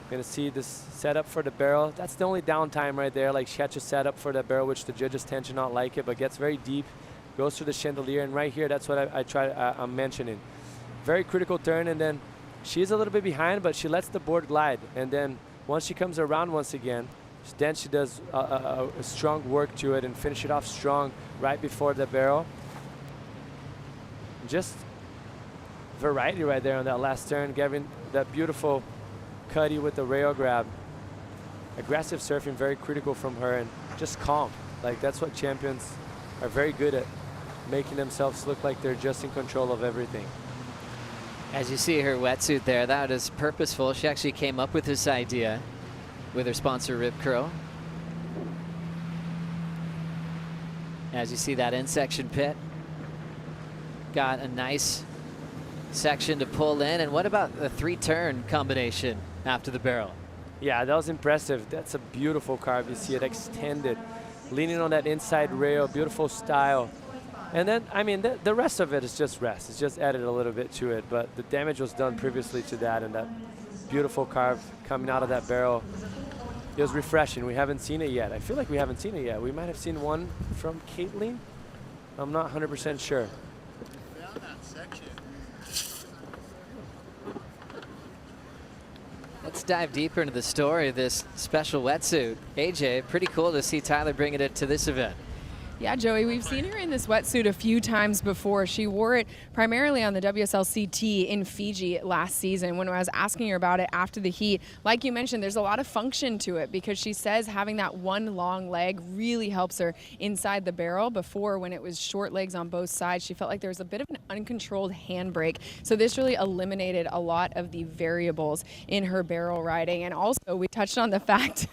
Gonna see this setup for the barrel. That's the only downtime right there. Like she had to set up for that barrel, which the judges tend to not like it, but gets very deep, goes through the chandelier, and right here, that's what I'm mentioning. Very critical turn, and then she's a little bit behind, but she lets the board glide, and then once she comes around once again, then she does a strong work to it and finish it off strong right before the barrel. Just variety right there on that last turn, giving that beautiful cutty with the rail grab. Aggressive surfing, very critical from her, and just calm. Like that's what champions are very good at, making themselves look like they're just in control of everything. As you see her wetsuit there, that is purposeful. She actually came up with this idea with her sponsor Rip Curl. As you see that end section pit, got a nice section to pull in. And what about the 3-turn combination after the barrel? Yeah, that was impressive. That's a beautiful carve. You see it extended, leaning on that inside rail, beautiful style. And then, I mean, the rest of it is just rest. It's just added a little bit to it, but the damage was done previously to that, and that beautiful carve coming out of that barrel. It was refreshing. We haven't seen it yet. I feel like we haven't seen it yet. We might have seen one from Caitlin. I'm not 100% sure. Let's dive deeper into the story of this special wetsuit. AJ, pretty cool to see Tyler bringing it to this event. Yeah, Joey, we've seen her in this wetsuit a few times before. She wore it primarily on the WSL CT in Fiji last season. When I was asking her about it after the heat, like you mentioned, there's a lot of function to it because she says having that one long leg really helps her inside the barrel. Before, when it was short legs on both sides, she felt like there was a bit of an uncontrolled handbrake. So this really eliminated a lot of the variables in her barrel riding. And also, we touched on the fact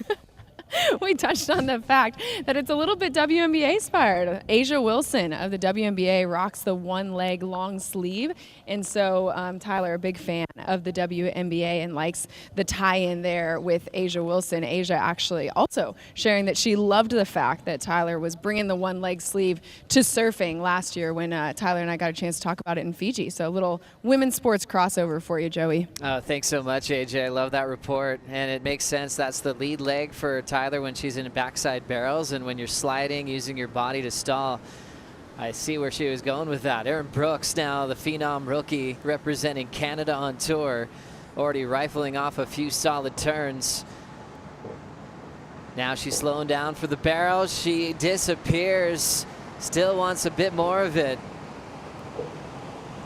that it's a little bit WNBA inspired. Asia Wilson of the WNBA rocks the one leg long sleeve. And so Tyler, a big fan of the WNBA and likes the tie-in there with Asia Wilson. Asia actually also sharing that she loved the fact that Tyler was bringing the one leg sleeve to surfing last year when Tyler and I got a chance to talk about it in Fiji. So a little women's sports crossover for you, Joey. Thanks so much, AJ. I love that report. And it makes sense. That's the lead leg for Tyler when she's in backside barrels, and when you're sliding, using your body to stall. I see where she was going with that. Erin Brooks, now the phenom rookie representing Canada on tour, already rifling off a few solid turns. Now she's slowing down for the barrel. She disappears, still wants a bit more of it.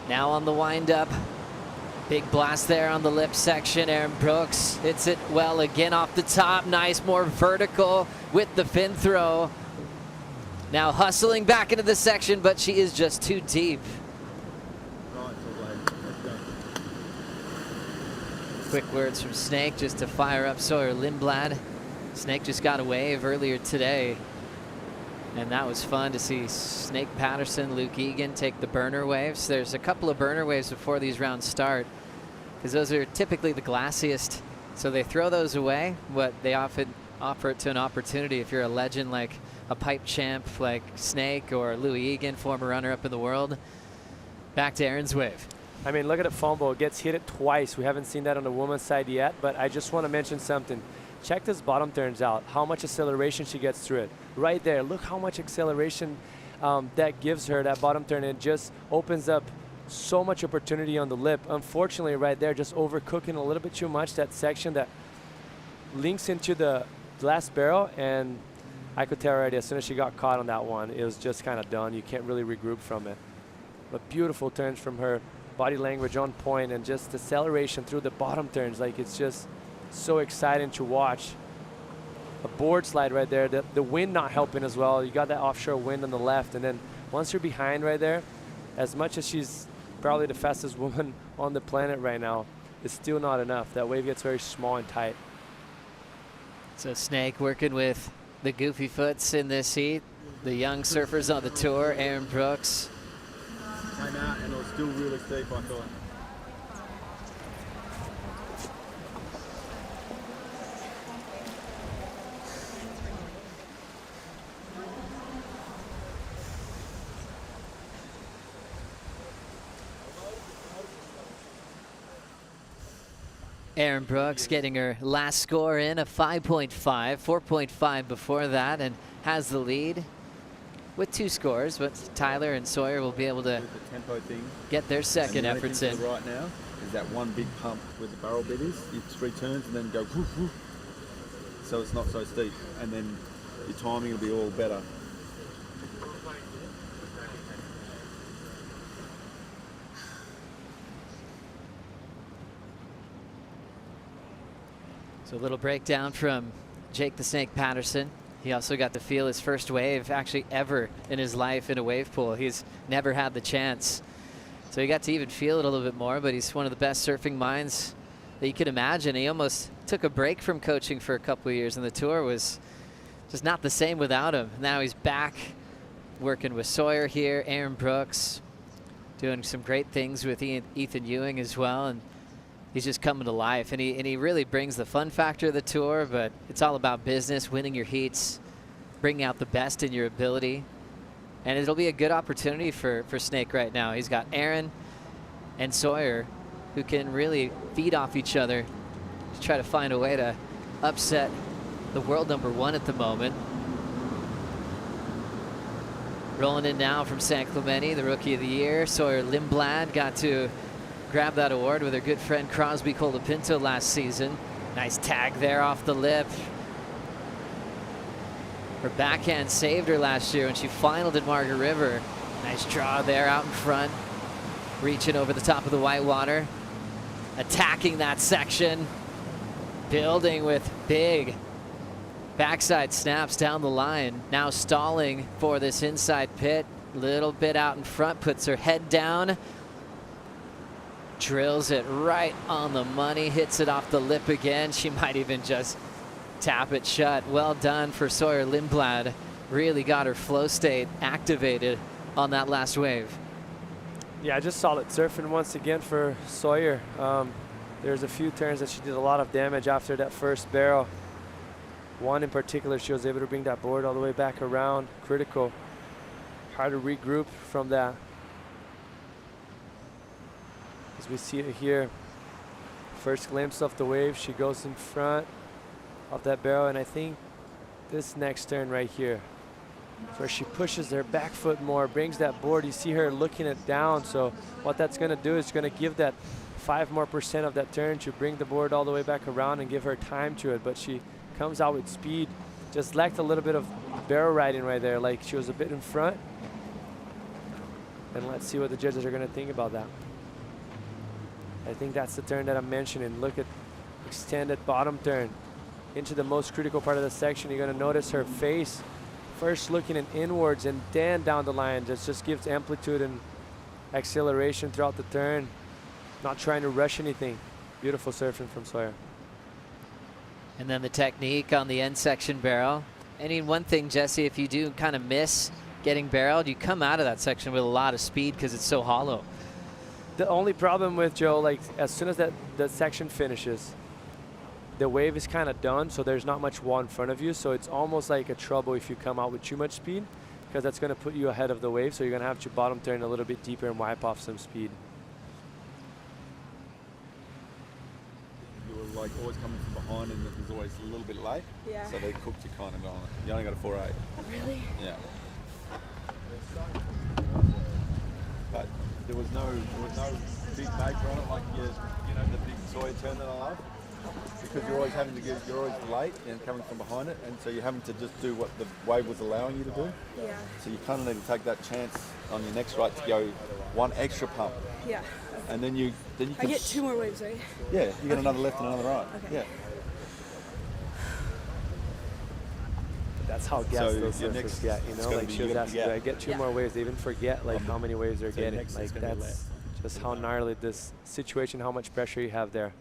Now on the wind-up. Big blast there on the lip section. Erin Brooks hits it well again off the top. Nice, more vertical with the fin throw. Now hustling back into the section, but she is just too deep. Quick words from Snake just to fire up Sawyer Lindblad. Snake just got a wave earlier today, and that was fun to see Snake Patterson, Luke Egan take the burner waves. There's a couple of burner waves before these rounds start, because those are typically the glassiest, so they throw those away, but they often offer it to an opportunity if you're a legend like a pipe champ like Snake or Louis Egan, former runner-up in the world. Back to Erin's wave. I mean, look at it fumble. It gets hit it twice. We haven't seen that on the women's side yet, but I just want to mention something. Check this bottom turns out, how much acceleration she gets through it. Right there, look how much acceleration that gives her, that bottom turn. It just opens up so much opportunity on the lip. Unfortunately, right there, just overcooking a little bit too much that section that links into the last barrel, and I could tell already as soon as she got caught on that one, it was just kind of done. You can't really regroup from it. But beautiful turns from her, body language on point, and just acceleration through the bottom turns. Like, it's just so exciting to watch. A board slide right there, the wind not helping as well. You got that offshore wind on the left, and then once you're behind right there, as much as she's probably the fastest woman on the planet right now, it's still not enough. That wave gets very small and tight. So Snake working with the goofy foots in this heat. The young surfers on the tour, Erin Brooks. Came out and it was still really steep, I thought. Erin Brooks getting her last score in, a 5.5, 4.5 before that, and has the lead with 2 scores, but Tyler and Sawyer will be able to the tempo thing, get their second efforts in. Right now is that one big pump with the barrel bitties. You 3 turns and then go whoosh, whoosh, so it's not so steep, and then your timing will be all better. So a little breakdown from Jake the Snake Patterson. He also got to feel his first wave actually ever in his life in a wave pool. He's never had the chance. So he got to even feel it a little bit more, but he's one of the best surfing minds that you could imagine. He almost took a break from coaching for a couple of years, and the tour was just not the same without him. Now he's back working with Sawyer here, Erin Brooks, doing some great things with Ethan Ewing as well, and he's just coming to life, and he really brings the fun factor of the tour, but it's all about business, winning your heats, bringing out the best in your ability. And it'll be a good opportunity for Snake right now. He's got Erin and Sawyer who can really feed off each other to try to find a way to upset the world #1 at the moment. Rolling in now from San Clemente, the Rookie of the Year. Sawyer Lindblad got to grab that award with her good friend Crosby Colapinto last season. Nice tag there off the lip. Her backhand saved her last year when she finaled at Margaret River. Nice draw there out in front. Reaching over the top of the whitewater. Attacking that section. Building with big backside snaps down the line. Now stalling for this inside pit. Little bit out in front. Puts her head down. Drills it right on the money. Hits it off the lip again. She might even just tap it shut. Well done for Sawyer Lindblad. Really got her flow state activated on that last wave. Yeah, just solid surfing once again for Sawyer. There's a few turns that she did a lot of damage after that first barrel. One in particular, she was able to bring that board all the way back around. Critical. Hard to regroup from that. As we see it here, first glimpse of the wave, she goes in front of that barrel, and I think this next turn right here, where she pushes her back foot more, brings that board. You see her looking it down, so what that's going to do is going to give that 5% more of that turn to bring the board all the way back around and give her time to it, but she comes out with speed. Just lacked a little bit of barrel riding right there, like she was a bit in front. And let's see what the judges are going to think about that. I think that's the turn that I'm mentioning. Look at extended bottom turn into the most critical part of the section. You're going to notice her face first looking in inwards and then down the line. Just gives amplitude and acceleration throughout the turn. Not trying to rush anything. Beautiful surfing from Sawyer. And then the technique on the end section barrel. I mean, one thing, Jesse, if you do kind of miss getting barreled, you come out of that section with a lot of speed because it's so hollow. The only problem with Joe, like as soon as that section finishes, the wave is kind of done, so there's not much wall in front of you, so it's almost like a trouble if you come out with too much speed, because that's going to put you ahead of the wave, so you're going to have to bottom turn a little bit deeper and wipe off some speed. You were like always coming from behind and it was always a little bit late. Yeah. So they cooked you kind of on it. You only got a 4.8. Really? Yeah. But there was no big major on it like you know the big Sawyer turn that I love. Because you're always having to you're always late and coming from behind it, and so you're having to just do what the wave was allowing you to do. Yeah. So you kind of need to take that chance on your next right to go one extra pump. Yeah. And then you can I get 2 more waves, right? Yeah, you get another left and another right. Okay. Yeah. That's how gas So those your surfers next- get, you it's know, gonna like be- she was you're gonna asking, do I get 2 more waves? They even forget like how many waves they're So getting. next Like it's gonna be that's less. just how gnarly this situation, how much pressure you have there.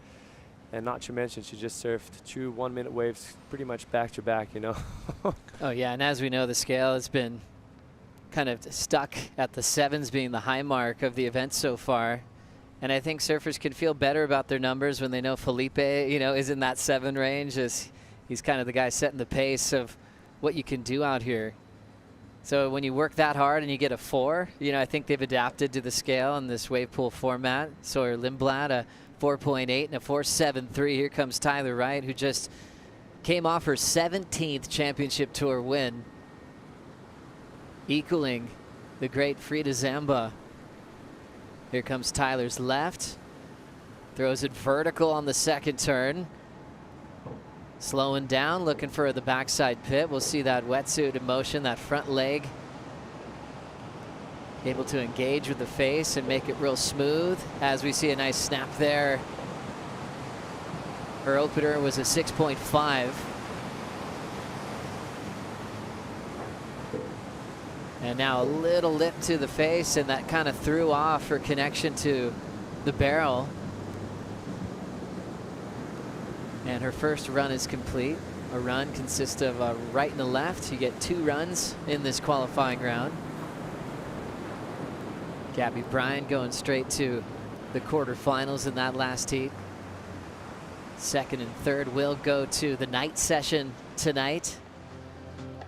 And not to mention, she just surfed 2 1-minute waves pretty much back to back, you know. Oh yeah, and as we know, the scale has been kind of stuck at the 7s being the high mark of the event so far. And I think surfers can feel better about their numbers when they know Felipe, you know, is in that 7 range, as he's kind of the guy setting the pace of what you can do out here. So when you work that hard and you get a 4, you know, I think they've adapted to the scale in this wave pool format. Sawyer Lindblad, a 4.8 and a 4.73. Here comes Tyler Wright, who just came off her 17th championship tour win, equaling the great Frida Zamba. Here comes Tyler's left. Throws it vertical on the second turn. Slowing down, looking for the backside pit. We'll see that wetsuit in motion, that front leg. Able to engage with the face and make it real smooth, as we see a nice snap there. Her opener was a 6.5. And now a little lip to the face, and that kind of threw off her connection to the barrel. And her first run is complete. A run consists of a right and a left. You get 2 runs in this qualifying round. Gabby Bryan going straight to the quarterfinals in that last heat. Second and third will go to the night session tonight.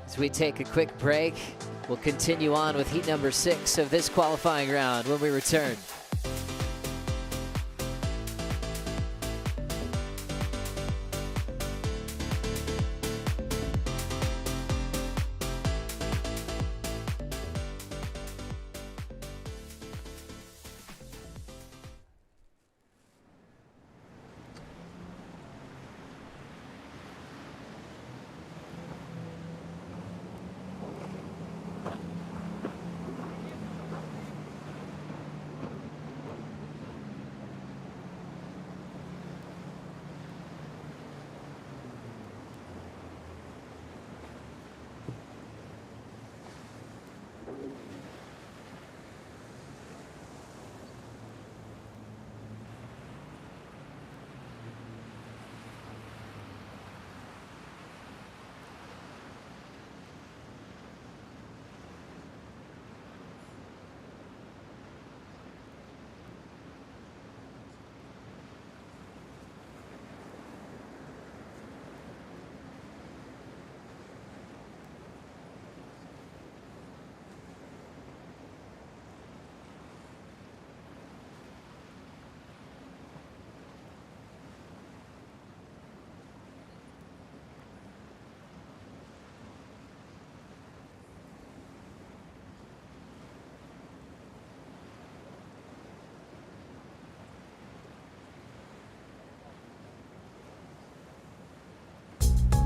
As we take a quick break, we'll continue on with heat number 6 of this qualifying round when we return.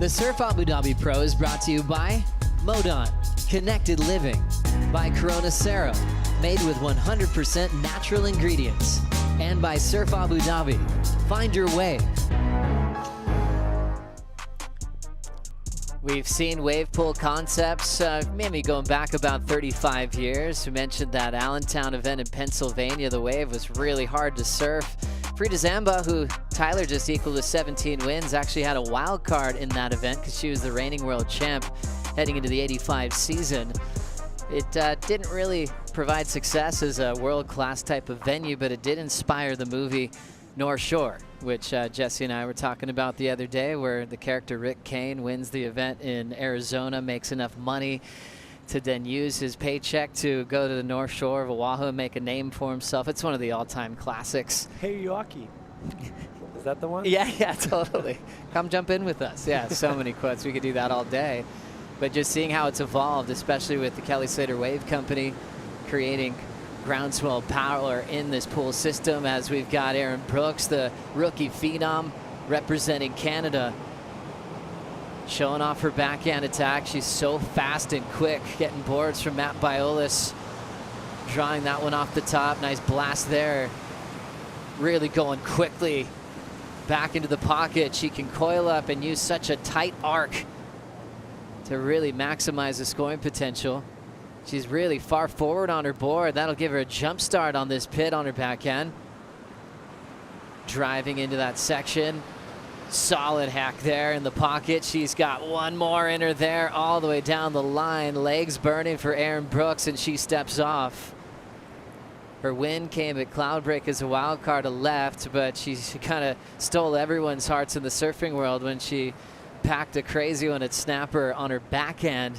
The Surf Abu Dhabi Pro is brought to you by Modon, Connected Living, by Corona Cero, made with 100% natural ingredients, and by Surf Abu Dhabi. Find your wave. We've seen wave pool concepts maybe going back about 35 years. We mentioned that Allentown event in Pennsylvania. The wave was really hard to surf. Frida Zamba, who Tyler just equaled with 17 wins, actually had a wild card in that event because she was the reigning world champ heading into the 85 season. It didn't really provide success as a world-class type of venue, but it did inspire the movie North Shore, which Jesse and I were talking about the other day, where the character Rick Kane wins the event in Arizona, makes enough money to then use his paycheck to go to the North Shore of Oahu and make a name for himself. It's one of the all-time classics. Hey, Yoaki. Is that the one? Yeah, totally. Come jump in with us. Yeah, so many quotes. We could do that all day. But just seeing how it's evolved, especially with the Kelly Slater Wave Company creating groundswell power in this pool system, as we've got Erin Brooks, the rookie phenom representing Canada, showing off her backhand attack. She's so fast and quick, getting boards from Matt Biolis, drawing that one off the top. Nice blast there. Really going quickly back into the pocket. She can coil up and use such a tight arc to really maximize the scoring potential. She's really far forward on her board. That'll give her a jump start on this pit on her backhand. Driving into that section. Solid hack there in the pocket. She's got one more in her there, all the way down the line. Legs burning for Erin Brooks, and she steps off. Her win came at Cloudbreak as a wild card to left, but she kind of stole everyone's hearts in the surfing world when she packed a crazy one at snapper on her backhand.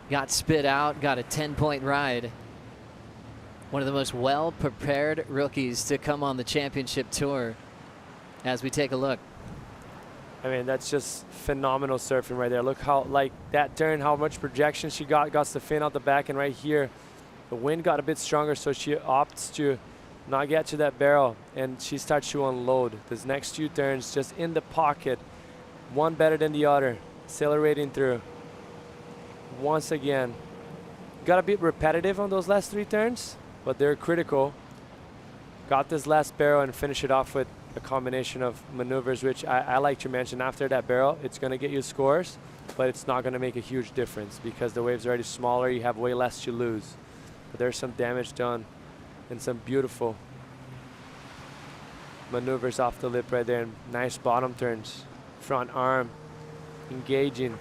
Got spit out, got a 10-point ride. One of the most well-prepared rookies to come on the championship tour. As we take a look. I mean, that's just phenomenal surfing right there. Look how, like, that turn, how much projection she got the fin out the back, and right here, the wind got a bit stronger, so she opts to not get to that barrel, and she starts to unload. These next two turns just in the pocket, one better than the other, accelerating through. Once again, got a bit repetitive on those last three turns, but they're critical. Got this last barrel and finish it off with a combination of maneuvers, which I like to mention. After that barrel, it's going to get you scores, but it's not going to make a huge difference because the wave's already smaller. You have way less to lose. But there's some damage done and some beautiful maneuvers off the lip right there, and nice bottom turns. Front arm, engaging,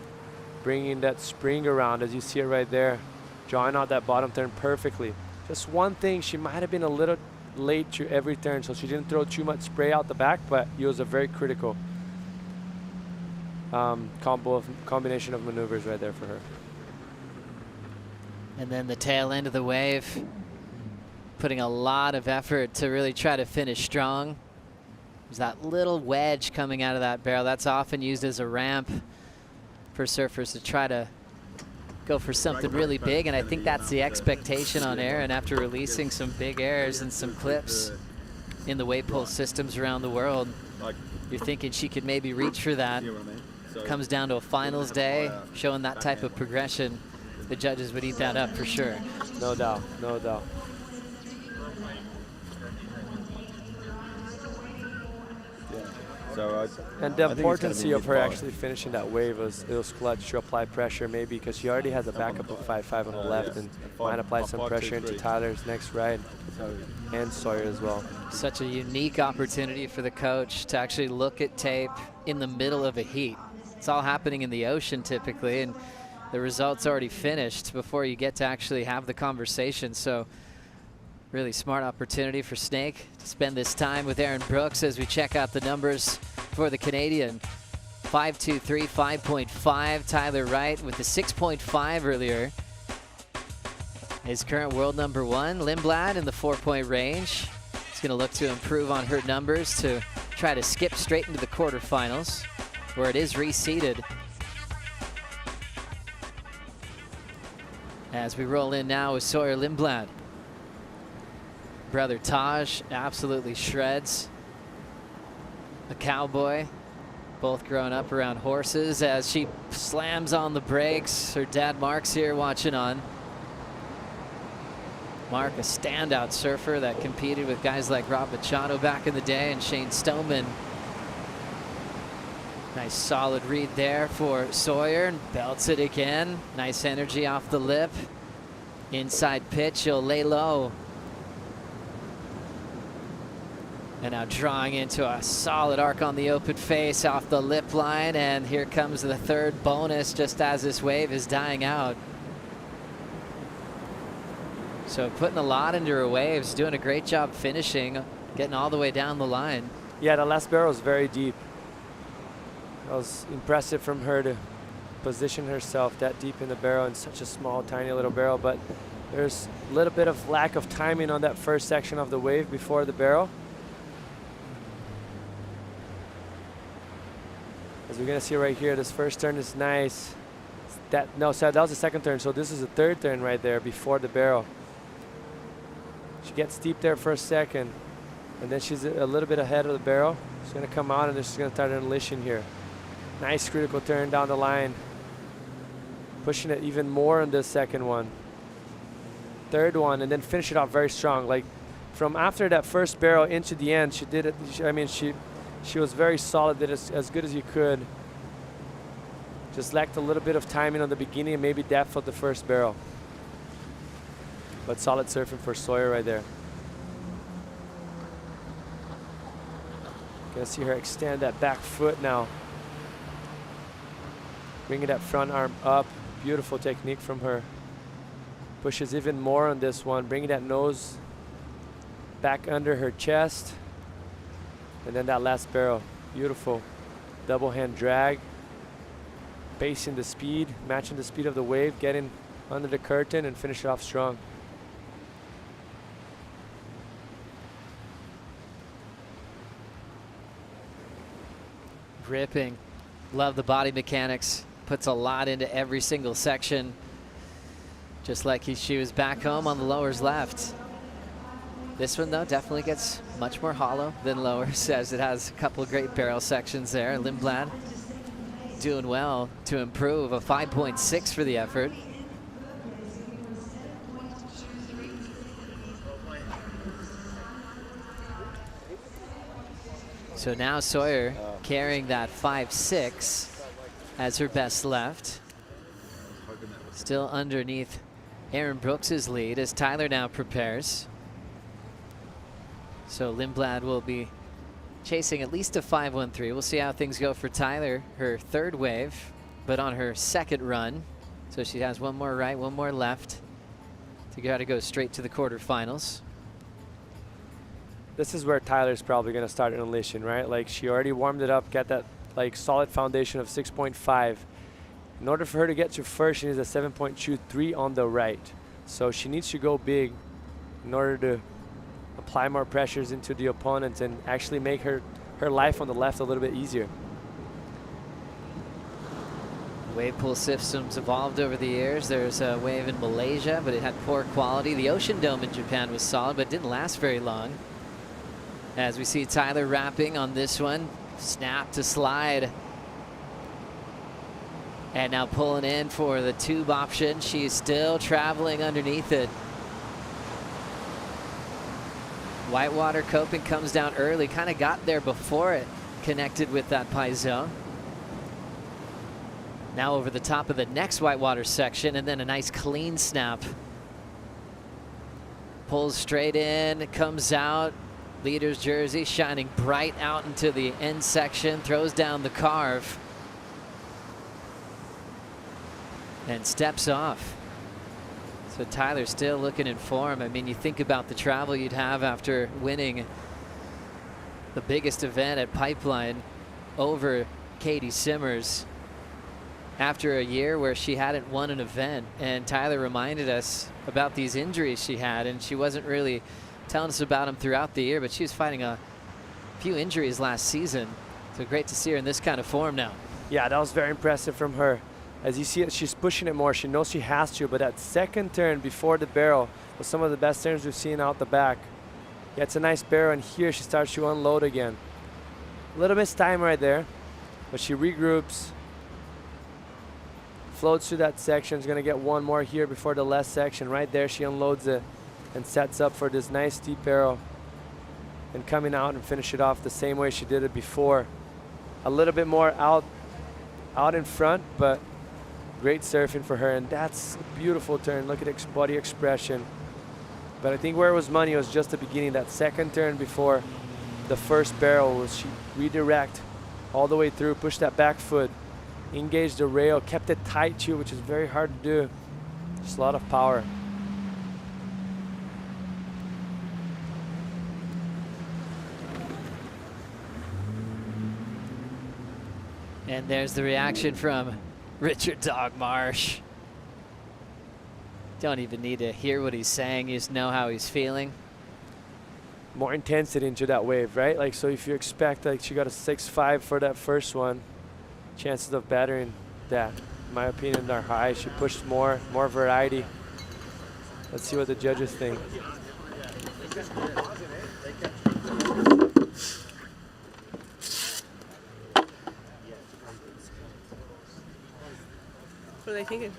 bringing that spring around as you see it right there, drawing out that bottom turn perfectly. Just one thing, she might have been a little late to every turn, so she didn't throw too much spray out the back, but it was a very critical combination of maneuvers right there for her. And then the tail end of the wave, putting a lot of effort to really try to finish strong. There's that little wedge coming out of that barrel. That's often used as a ramp for surfers to try to go for something really big, and I think that's the expectation on Erin after releasing some big airs and some clips in the wave pool systems around the world. You're thinking she could maybe reach for that. Comes down to a finals day, showing that type of progression. The judges would eat that up for sure. No doubt, no doubt. So and the importance of her actually finishing that wave was it was clutch to apply pressure, maybe because she already has a backup of 5-5 on the left, and might apply some pressure into Tyler's next ride and Sawyer as well. Such a unique opportunity for the coach to actually look at tape in the middle of a heat. It's all happening in the ocean typically, and the result's already finished before you get to actually have the conversation. So really smart opportunity for Snake to spend this time with Erin Brooks as we check out the numbers for the Canadian. 5.23, 5.5. Tyler Wright with the 6.5 earlier. His current world number one, Lindblad, in the 4-point range. He's going to look to improve on her numbers to try to skip straight into the quarterfinals, where it is reseeded. As we roll in now with Sawyer Lindblad. Brother Taj absolutely shreds. A cowboy Both growing up around horses as she slams on the brakes. Her dad Mark's here watching on. Mark, a standout surfer that competed with guys like Rob Machado back in the day and Shane Stoneman. Nice solid read there for Sawyer, and belts it again. Nice energy off the lip. Inside pitch, she'll lay low. And now drawing into a solid arc on the open face off the lip line, and here comes the third bonus just as this wave is dying out. So putting a lot into her waves, doing a great job finishing, getting all the way down the line. Yeah, the last barrel was very deep. It was impressive from her to position herself that deep in the barrel in such a small, tiny little barrel, but there's a little bit of lack of timing on that first section of the wave before the barrel. As we're gonna see right here, this first turn is nice. That was the second turn, so this is the third turn right there before the barrel. She gets deep there for a second, and then she's a little bit ahead of the barrel. She's gonna come out and then she's gonna start unleashing here. Nice critical turn down the line. Pushing it even more on this second one. Third one, and then finish it off very strong. Like from after that first barrel into the end, she did it. She was very solid, did as good as you could. Just lacked a little bit of timing on the beginning and maybe depth of the first barrel. But solid surfing for Sawyer right there. Gonna see her extend that back foot now. Bringing that front arm up. Beautiful technique from her. Pushes even more on this one, bringing that nose back under her chest. And then that last barrel, beautiful. Double hand drag. Pacing the speed, matching the speed of the wave, getting under the curtain and finish it off strong. Ripping. Love the body mechanics. Puts a lot into every single section. Just like she was back home on the lowers left. This one, though, definitely gets much more hollow than lowers, as it has a couple of great barrel sections there. Lindblad doing well to improve. A 5.6 for the effort. So now Sawyer carrying that 5.6 as her best left. Still underneath Erin Brooks' lead as Tyler now prepares. So Lindblad will be chasing at least a 5.13. We'll see how things go for Tyler, her third wave, but on her second run. So she has one more right, one more left to go straight to the quarterfinals. This is where Tyler's probably gonna start unleashing, right? Like she already warmed it up, got that like solid foundation of 6.5. In order for her to get to first, she needs a 7.23 on the right. So she needs to go big in order to apply more pressures into the opponents and actually make her life on the left a little bit easier. Wave pool systems evolved over the years. There's a wave in Malaysia, but it had poor quality. The Ocean Dome in Japan was solid, but didn't last very long. As we see Tyler wrapping on this one, snap to slide. And now pulling in for the tube option. She's still traveling underneath it. Whitewater coping comes down early, kind of got there before it connected with that piezo. Now over the top of the next whitewater section, and then a nice clean snap. Pulls straight in, comes out. Leader's jersey shining bright out into the end section, throws down the carve. And steps off. So Tyler still looking in form. I mean, you think about the travel you'd have after winning the biggest event at Pipeline over Caity Simmers after a year where she hadn't won an event. And Tyler reminded us about these injuries she had, and she wasn't really telling us about them throughout the year, but she was fighting a few injuries last season. So great to see her in this kind of form now. Yeah, that was very impressive from her. As you see it, she's pushing it more. She knows she has to, but that second turn before the barrel was some of the best turns we've seen out the back. Yeah, it's a nice barrel, and here she starts to unload again. A little missed time right there. But she regroups, floats through that section. Is going to get one more here before the last section. Right there, she unloads it and sets up for this nice deep barrel. And coming out and finish it off the same way she did it before. A little bit more out in front, but great surfing for her. And that's a beautiful turn. Look at body expression. But I think where it was money was just the beginning. That second turn before the first barrel was she redirect all the way through, pushed that back foot, engaged the rail, kept it tight too, which is very hard to do. Just a lot of power. And there's the reaction from Richard Dog Marsh. Don't even need to hear what he's saying. You just know how he's feeling. More intensity into that wave, right? Like, so if you expect, like, she got a 6.5 for that first one, chances of battering that, in my opinion, are high. She pushed more variety. Let's see what the judges think. What are they thinking?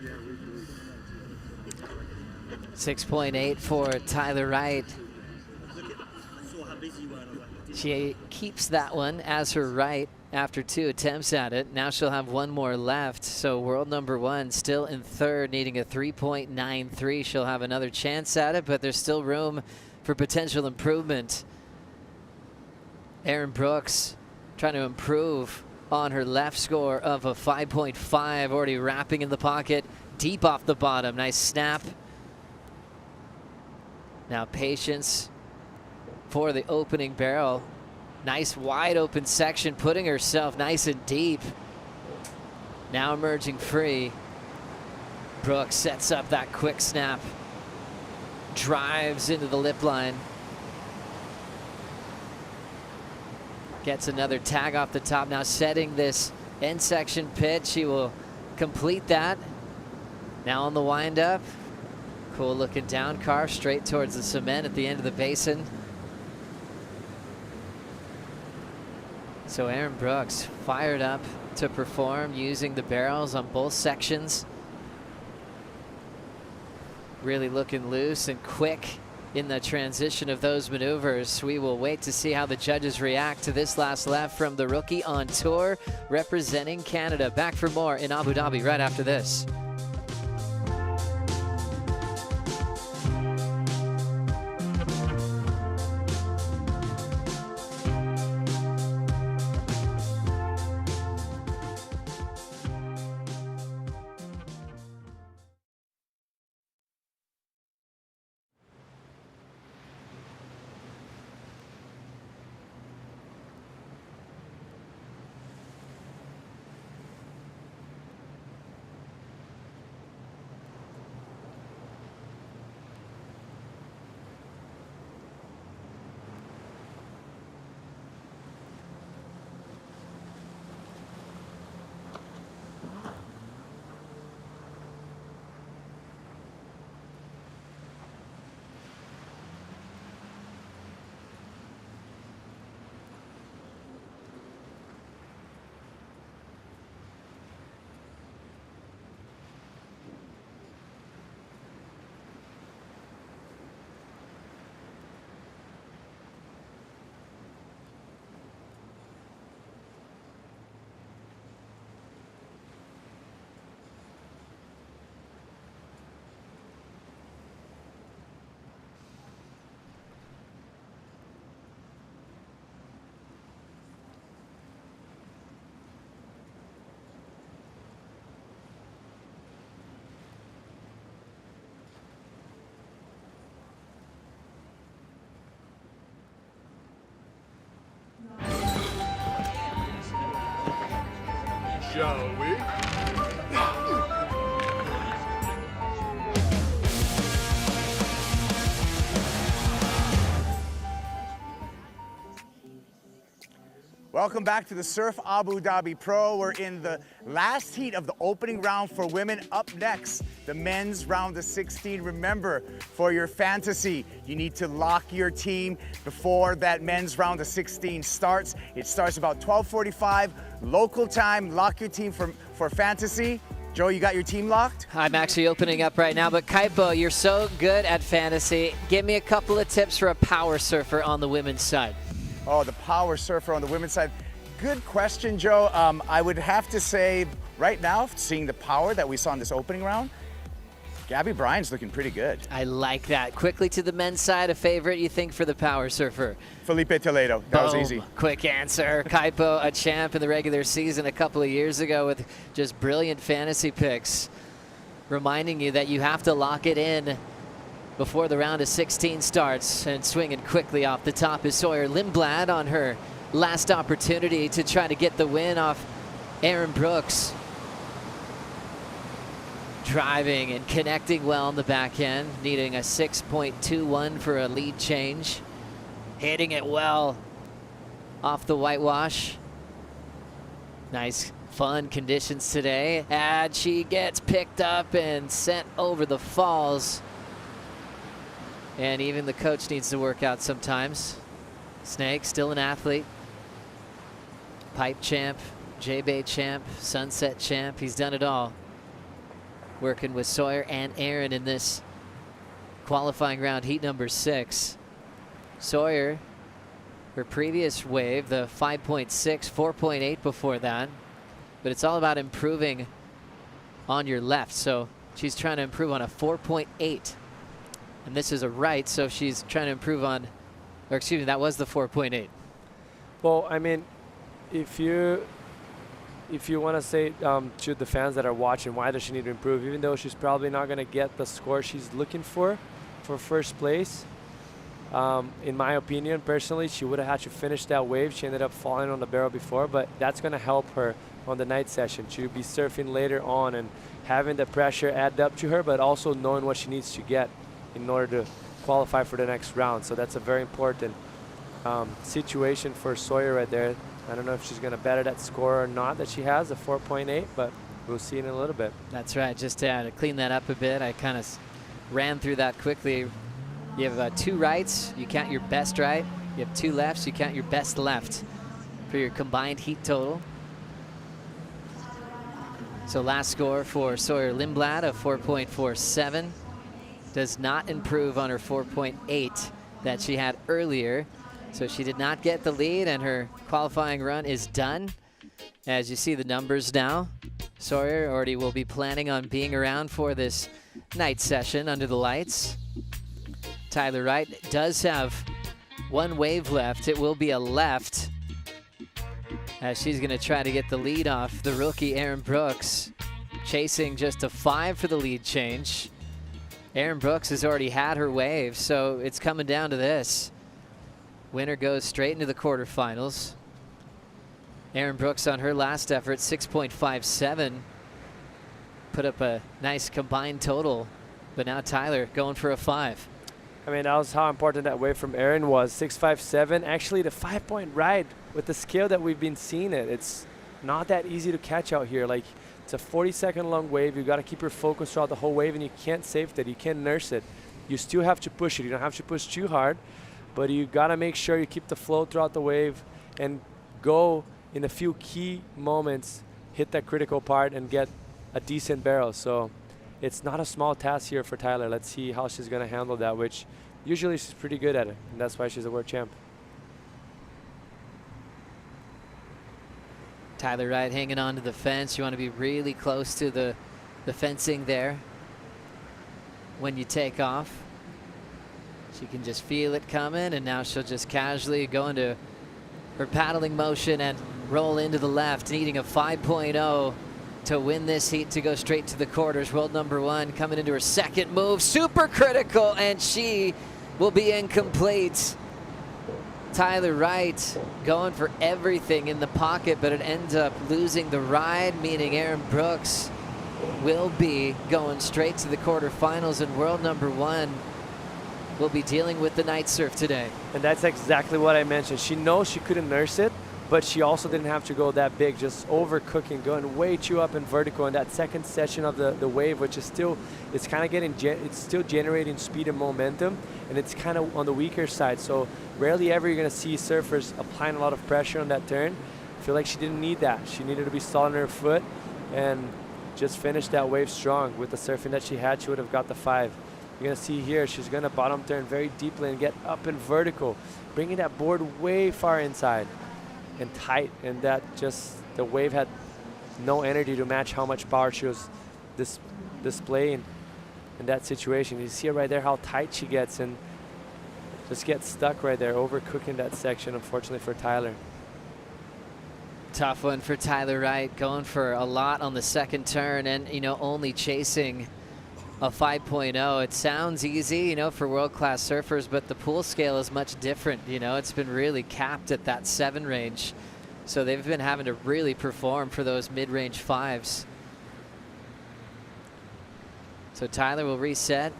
Yeah, 6.8 for Tyler Wright. She keeps that one as her right after 2 attempts at it. Now she'll have 1 more left. So world number 1 still in third, needing a 3.93. She'll have another chance at it, but there's still room for potential improvement. Erin Brooks trying to improve on her left score of a 5.5, already wrapping in the pocket, deep off the bottom. Nice snap. Now patience for the opening barrel. Nice wide open section, putting herself nice and deep. Now emerging free. Brooks sets up that quick snap. Drives into the lip line. Gets another tag off the top. Now setting this end section pitch. She will complete that. Now on the wind up. Cool looking down carve straight towards the cement at the end of the basin. So Erin Brooks fired up to perform using the barrels on both sections. Really looking loose and quick in the transition of those maneuvers. We will wait to see how the judges react to this last lap from the rookie on tour representing Canada. Back for more in Abu Dhabi right after this. shall we? Welcome back to the Surf Abu Dhabi Pro. We're in the last heat of the opening round for women. Up next, the men's round of 16. Remember, for your fantasy, you need to lock your team before that men's round of 16 starts. It starts about 12:45 local time. Lock your team for fantasy. Joe, you got your team locked? I'm actually opening up right now, but Kaipo, you're so good at fantasy. Give me a couple of tips for a power surfer on the women's side. Oh, the power surfer on the women's side. Good question, Joe. I would have to say right now, seeing the power that we saw in this opening round, Gabby Bryan's looking pretty good. I like that. Quickly to the men's side, a favorite you think for the power surfer? Felipe Toledo. That was Boom. easy. Quick answer. Kaipo, a champ in the regular season a couple of years ago with just brilliant fantasy picks. Reminding you that you have to lock it in before the round of 16 starts, and swinging quickly off the top is Sawyer Lindblad on her last opportunity to try to get the win off Erin Brooks. Driving and connecting well on the back end, needing a 6.21 for a lead change. Hitting it well off the whitewash. Nice fun conditions today, and she gets picked up and sent over the falls. And even the coach needs to work out sometimes. Snake, still an athlete. Pipe champ, J-Bay champ, Sunset champ. He's done it all. Working with Sawyer and Erin in this qualifying round, heat number 6. Sawyer, her previous wave, the 5.6, 4.8 before that. But it's all about improving on your left. So she's trying to improve on a 4.8. And this is a right, so she's trying to improve on, or excuse me, that was the 4.8. Well, I mean, if you want to say to the fans that are watching, why does she need to improve? Even though she's probably not going to get the score she's looking for first place. In my opinion, personally, she would have had to finish that wave. She ended up falling on the barrel before, but that's going to help her on the night session. She'll be surfing later on and having the pressure add up to her, but also knowing what she needs to get in order to qualify for the next round. So that's a very important situation for Sawyer right there. I don't know if she's going to better that score or not that she has, a 4.8, but we'll see in a little bit. That's right. Just to clean that up a bit, I kind of ran through that quickly. You have 2 rights, you count your best right. You have 2 lefts, you count your best left for your combined heat total. So last score for Sawyer Lindblad of 4.47. Does not improve on her 4.8 that she had earlier. So she did not get the lead, and her qualifying run is done. As you see the numbers now, Sawyer already will be planning on being around for this night session under the lights. Tyler Wright does have 1 wave left. It will be a left, as she's going to try to get the lead off the rookie Erin Brooks, chasing just a 5 for the lead change. Erin Brooks has already had her wave, so it's coming down to this. Winner goes straight into the quarterfinals. Erin Brooks on her last effort, 6.57. Put up a nice combined total, but now Tyler going for a 5. I mean, that was how important that wave from Erin was, 6.57. Actually, the 5-point ride with the scale that we've been seeing it's not that easy to catch out here. Like, it's a 40-second long wave. You got to keep your focus throughout the whole wave, and you can't save that. You can't nurse it. You still have to push it. You don't have to push too hard, but you got to make sure you keep the flow throughout the wave and go in a few key moments, hit that critical part and get a decent barrel. So it's not a small task here for Tyler. Let's see how she's going to handle that, which usually she's pretty good at it, and that's why she's a world champ. Tyler Wright hanging on to the fence. You want to be really close to the fencing there when you take off. She can just feel it coming, and now she'll just casually go into her paddling motion and roll into the left, needing a 5.0 to win this heat to go straight to the quarters. World number 1 coming into her second move. Super critical, and she will be incomplete. Tyler Wright going for everything in the pocket, but it ends up losing the ride, meaning Erin Brooks will be going straight to the quarterfinals, and world number 1 will be dealing with the night surf today. And that's exactly what I mentioned. She knows she couldn't nurse it, but she also didn't have to go that big, just overcooking, going way too up in vertical in that second section of the wave, which is still, it's kind of getting, it's still generating speed and momentum, and it's kind of on the weaker side. So rarely ever you're going to see surfers applying a lot of pressure on that turn. I feel like she didn't need that. She needed to be solid on her foot and just finish that wave strong. With the surfing that she had, she would have got the 5. You're going to see here, she's going to bottom turn very deeply and get up in vertical, bringing that board way far inside and tight, and that just, the wave had no energy to match how much power she was displaying in that situation. You see right there how tight she gets and just gets stuck right there, overcooking that section, unfortunately for Tyler. Tough one for Tyler Wright, going for a lot on the second turn and, you know, only chasing a 5.0. It sounds easy, you know, for world-class surfers, but the pool scale is much different. You know, it's been really capped at that 7 range. So they've been having to really perform for those mid-range 5s. So Tyler will reset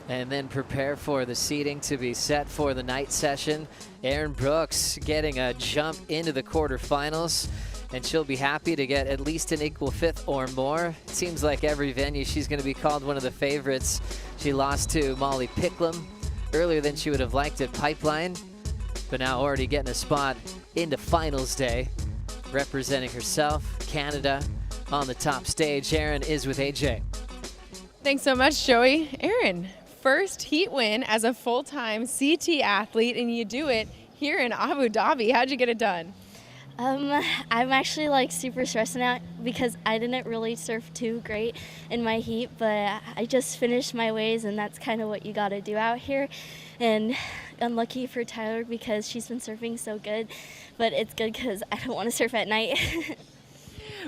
and then prepare for the seating to be set for the night session. Erin Brooks getting a jump into the quarterfinals, and she'll be happy to get at least an equal 5th or more. It seems like every venue she's going to be called one of the favorites. She lost to Molly Picklum earlier than she would have liked at Pipeline, but now already getting a spot into finals day, representing herself, Canada, on the top stage. Erin is with AJ. Thanks so much, Joey. Erin, first heat win as a full-time CT athlete, and you do it here in Abu Dhabi. How'd you get it done? I'm actually like super stressing out because I didn't really surf too great in my heat, but I just finished my waves, and that's kind of what you got to do out here. And unlucky for Tyler because she's been surfing so good, but it's good because I don't want to surf at night.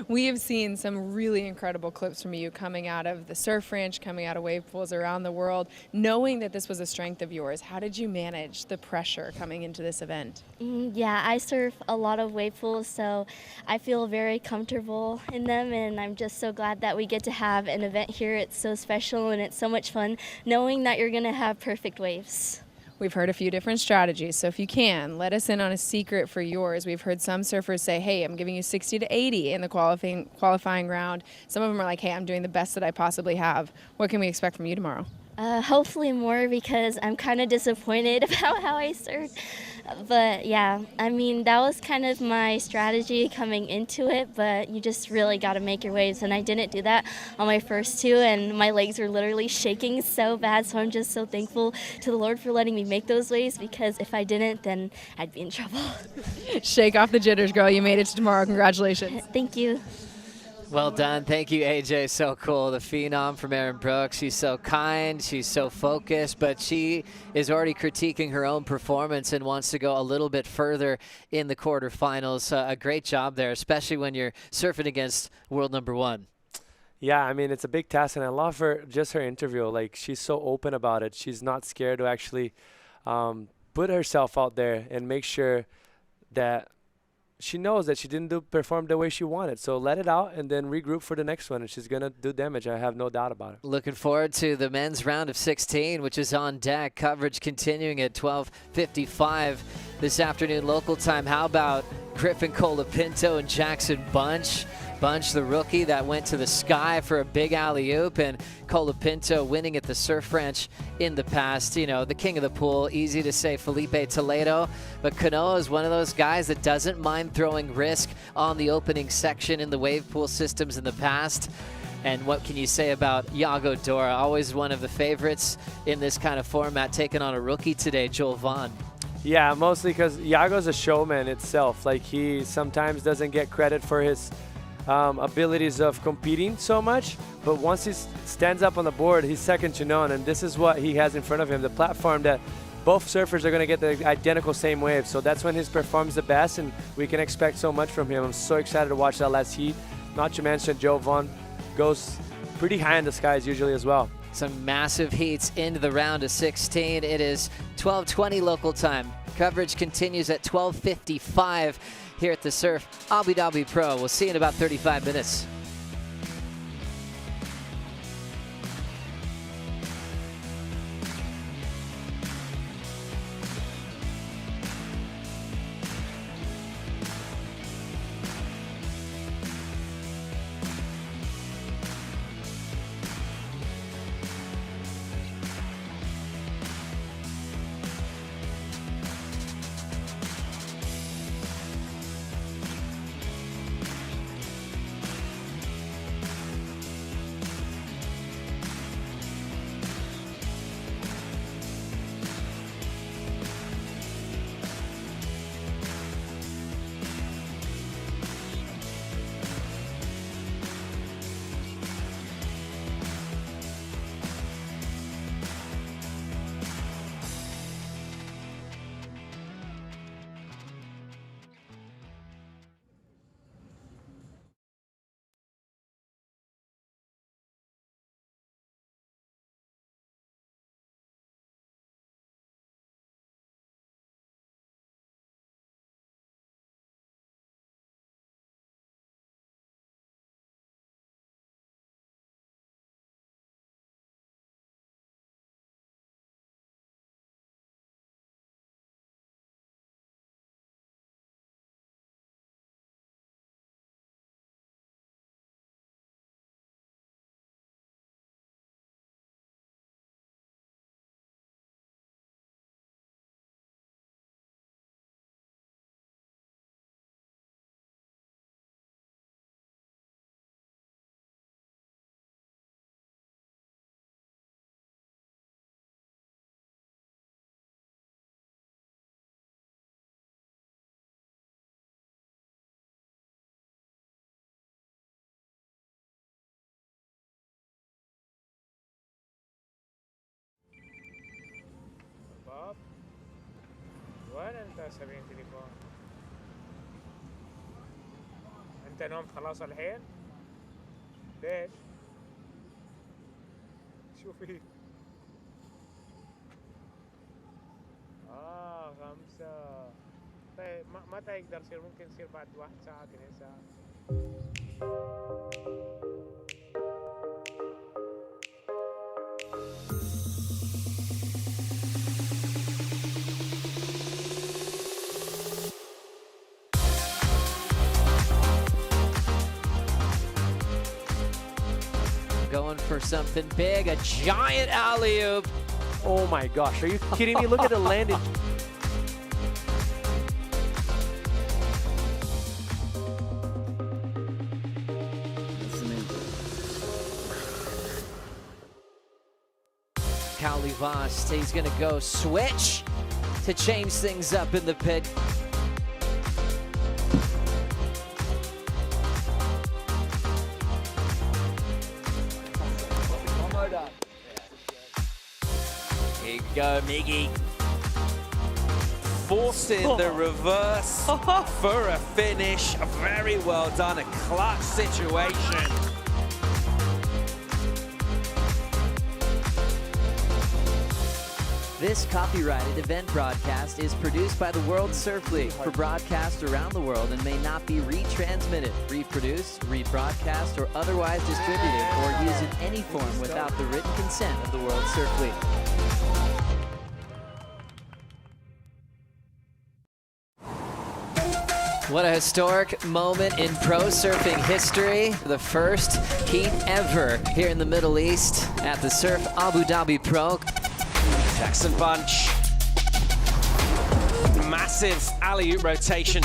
We have seen some really incredible clips from you coming out of the surf ranch, coming out of wave pools around the world. Knowing that this was a strength of yours, how did you manage the pressure coming into this event? Yeah, I surf a lot of wave pools, so I feel very comfortable in them, and I'm just so glad that we get to have an event here. It's so special and it's so much fun knowing that you're going to have perfect waves. We've heard a few different strategies, so if you can, let us in on a secret for yours. We've heard some surfers say, hey, I'm giving you 60 to 80 in the qualifying round. Some of them are like, hey, I'm doing the best that I possibly have. What can we expect from you tomorrow? Hopefully more, because I'm kind of disappointed about how I surfed. But yeah, I mean, that was kind of my strategy coming into it, but you just really got to make your waves, and I didn't do that on my first 2, and my legs were literally shaking so bad, so I'm just so thankful to the Lord for letting me make those waves, because if I didn't, then I'd be in trouble. Shake off the jitters, girl. You made it to tomorrow. Congratulations. Thank you. Well done. Thank you, AJ. So cool. The phenom from Erin Brooks. She's so kind. She's so focused, but she is already critiquing her own performance and wants to go a little bit further in the quarterfinals. A great job there, especially when you're surfing against world number 1. Yeah, I mean, it's a big task, and I love her interview. Like, she's so open about it. She's not scared to actually put herself out there and make sure that she knows that she didn't perform the way she wanted. So let it out and then regroup for the next one, and she's going to do damage. I have no doubt about it. Looking forward to the men's round of 16, which is on deck. Coverage continuing at 12:55 this afternoon local time. How about Griffin Colapinto and Jackson Bunch? Bunch, the rookie that went to the sky for a big alley-oop, and Colapinto winning at the Surf Ranch in the past. You know, the king of the pool, easy to say Felipe Toledo, but Kanoa is one of those guys that doesn't mind throwing risk on the opening section in the wave pool systems in the past. And what can you say about Iago Dora? Always one of the favorites in this kind of format, taking on a rookie today, Joel Vaughn. Yeah, mostly because Iago's a showman itself. Like, he sometimes doesn't get credit for his abilities of competing so much, but once he stands up on the board, he's second to none, and this is what he has in front of him, the platform that both surfers are going to get the identical same wave. So that's when his performs the best, and we can expect so much from him. I'm so excited to watch that last heat. Not to mention Joe Vaughn goes pretty high in the skies usually as well. Some massive heats into the round of 16. It is 12:20 local time. Coverage continues at 12:55 here at the Surf Abu Dhabi Pro. We'll see you in about 35 minutes. وين انت 70 تليفون؟ انت نمت خلاص الحين؟ ليش؟ شو فيك؟ 5. طيب متى يقدر يصير؟ ممكن يصير بعد 1 ساعة 2 ساعة. Going for something big, a giant alley-oop. Oh my gosh, are you kidding me? Look at the landing. Calivas, he's gonna go switch to change things up in the pit. Here you go, Miggy. Forcing the reverse for a finish. Very well done, a clutch situation. This copyrighted event broadcast is produced by the World Surf League for broadcast around the world and may not be retransmitted, reproduced, rebroadcast, or otherwise distributed or used in any form without the written consent of the World Surf League. What a historic moment in pro surfing history. The first heat ever here in the Middle East at the Surf Abu Dhabi Pro. Jackson Bunch. Massive alley-oop rotation.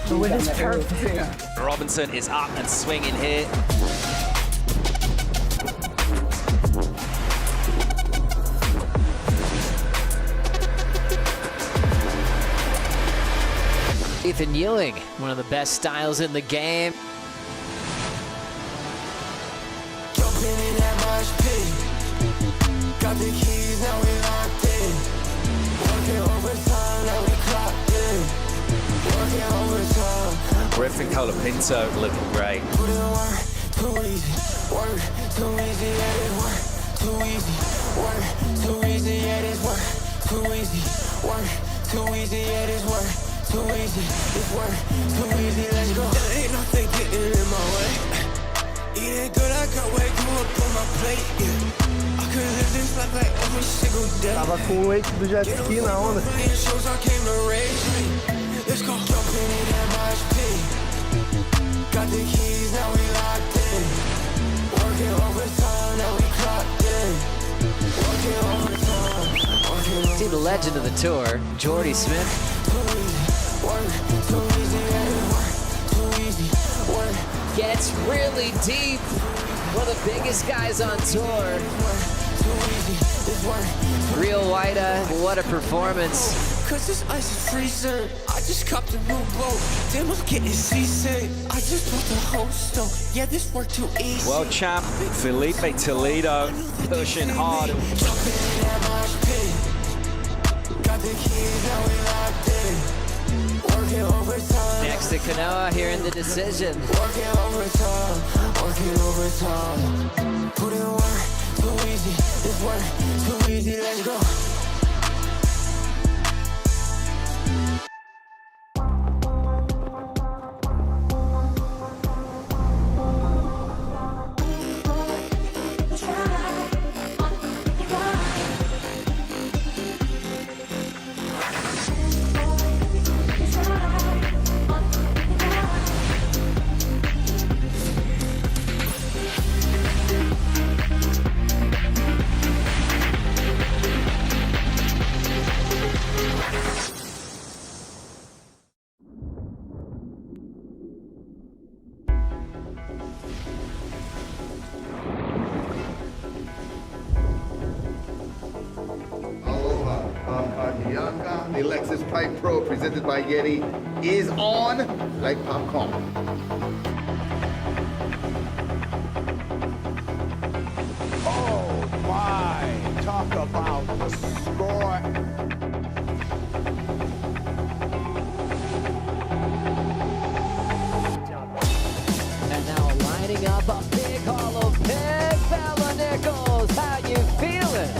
The wind is perfect. Robinson is up and swinging here. Ethan Ewing, one of the best styles in the game. Jumping in that mosh pit. Got the keys, now we locked in. Working overtime, now we clocked in. Working overtime. Griff and Colapinto looking great. Put in work, too easy. Work, too easy, yeah, this work. Too easy. Work, too easy, yeah, this work. too easy. Work, too easy, yeah, this work, too easy. This work, too easy, let's go. There ain't nothing getting in my way. Eating good, I got way too up on my plate, yeah. I could live this life like every single day. Tava com o wake do jet ski na onda. Shows I came to raise me. Let's go. Jumping in that mosh pit. Got the keys, now we locked in. Working overtime, now we clocked in. Working overtime, working overtime. See the legend of the tour, Jordy Smith. Gets really deep. One of the biggest guys on tour. Real White, what a performance. Cause this ice is freezing. I just copped a new boat. Damn, I'm getting seasick. I just bought the whole stove. Yeah, this work too easy. World champ Felipe Toledo pushing hard. Jumping in that mosh pit. Got the keys, now we locked in. Working overtime. Next to Kanoa here in the decision. Working overtime. Working overtime. Put in work, too easy. This work, too easy. Let's go. The Lexus Pipe Pro presented by Yeti is on like popcorn. Oh my, talk about the score. And now lining up a big hollow pig. Bella Nichols, how you feeling?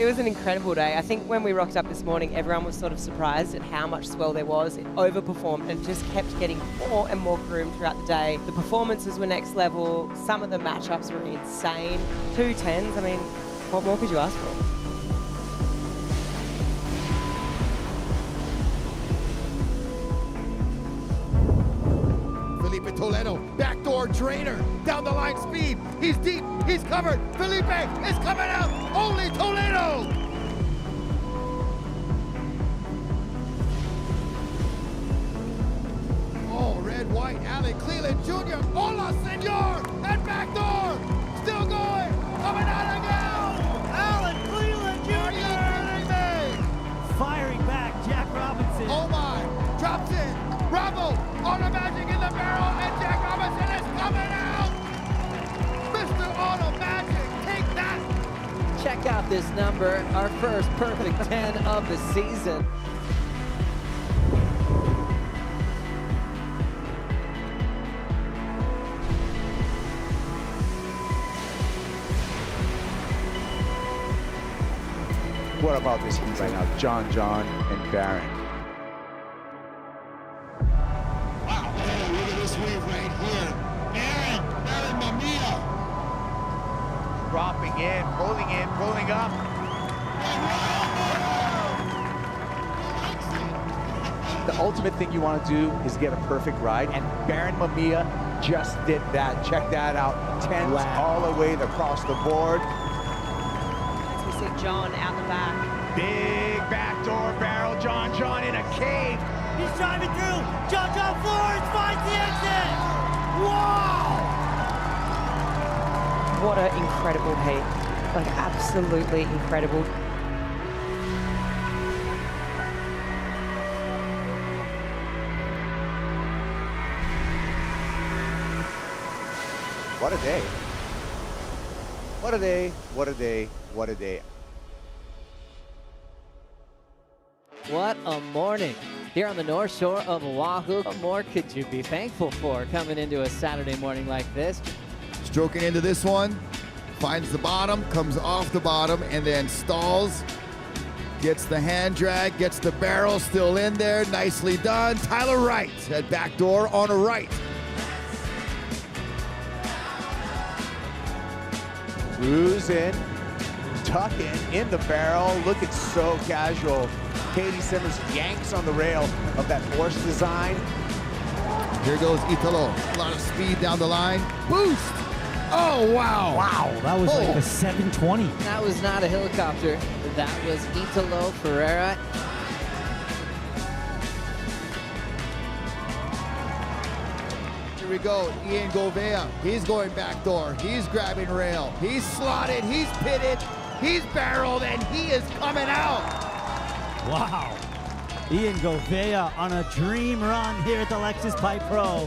It was an incredible day. I think when we rocked up this morning, everyone was sort of surprised at how much swell there was. It overperformed and just kept getting more and more groomed throughout the day. The performances were next level. Some of the matchups were insane. 2 10s, I mean, what more could you ask for? Felipe Toledo, backdoor drainer, down the line speed. He's deep, he's covered. Felipe is coming out. Only Toledo. Oh, red, white, Allen Cleland Jr. Hola, senor. That backdoor still going. Coming out again. Alan Cleland Jr. Are you kidding me? Firing back, Jack Robinson. Oh my, drops in. Bravo, Auto Magic in the barrel, and Jack Robinson is coming out. Mr. Auto Magic, take that. Check out this number, our first perfect 10 of the season. What about this heat right now? John and Barron. Wow, oh, look at this wave right here. Erin Mamia. Dropping in, pulling up. The ultimate thing you want to do is get a perfect ride, and Baron Mamiya just did that. Check that out. 10s all the way across the board. We see John out the back. Big backdoor barrel, John in a cave. He's driving through. John Flores finds the exit. Wow! What an incredible heat. Like, absolutely incredible. What a day. What a day, what a day, what a day. What a morning. here on the North Shore of Oahu. What more could you be thankful for coming into a Saturday morning like this? Stroking into this one, finds the bottom, comes off the bottom, and then stalls. Gets the hand drag, gets the barrel still in there. Nicely done. Tyler Wright at backdoor on a right. Cruise in, tuck in the barrel, looking so casual. Caity Simmers yanks on the rail of that horse design. Here goes Italo. A lot of speed down the line. Boost! Oh, wow. Wow, that was like a 720. That was not a helicopter. That was Italo Ferreira. Here we go, Ian Govea. He's going backdoor. He's grabbing rail. He's slotted. He's pitted. He's barreled, and he is coming out. Wow. Ian Govea on a dream run here at the Lexus Pipe Pro.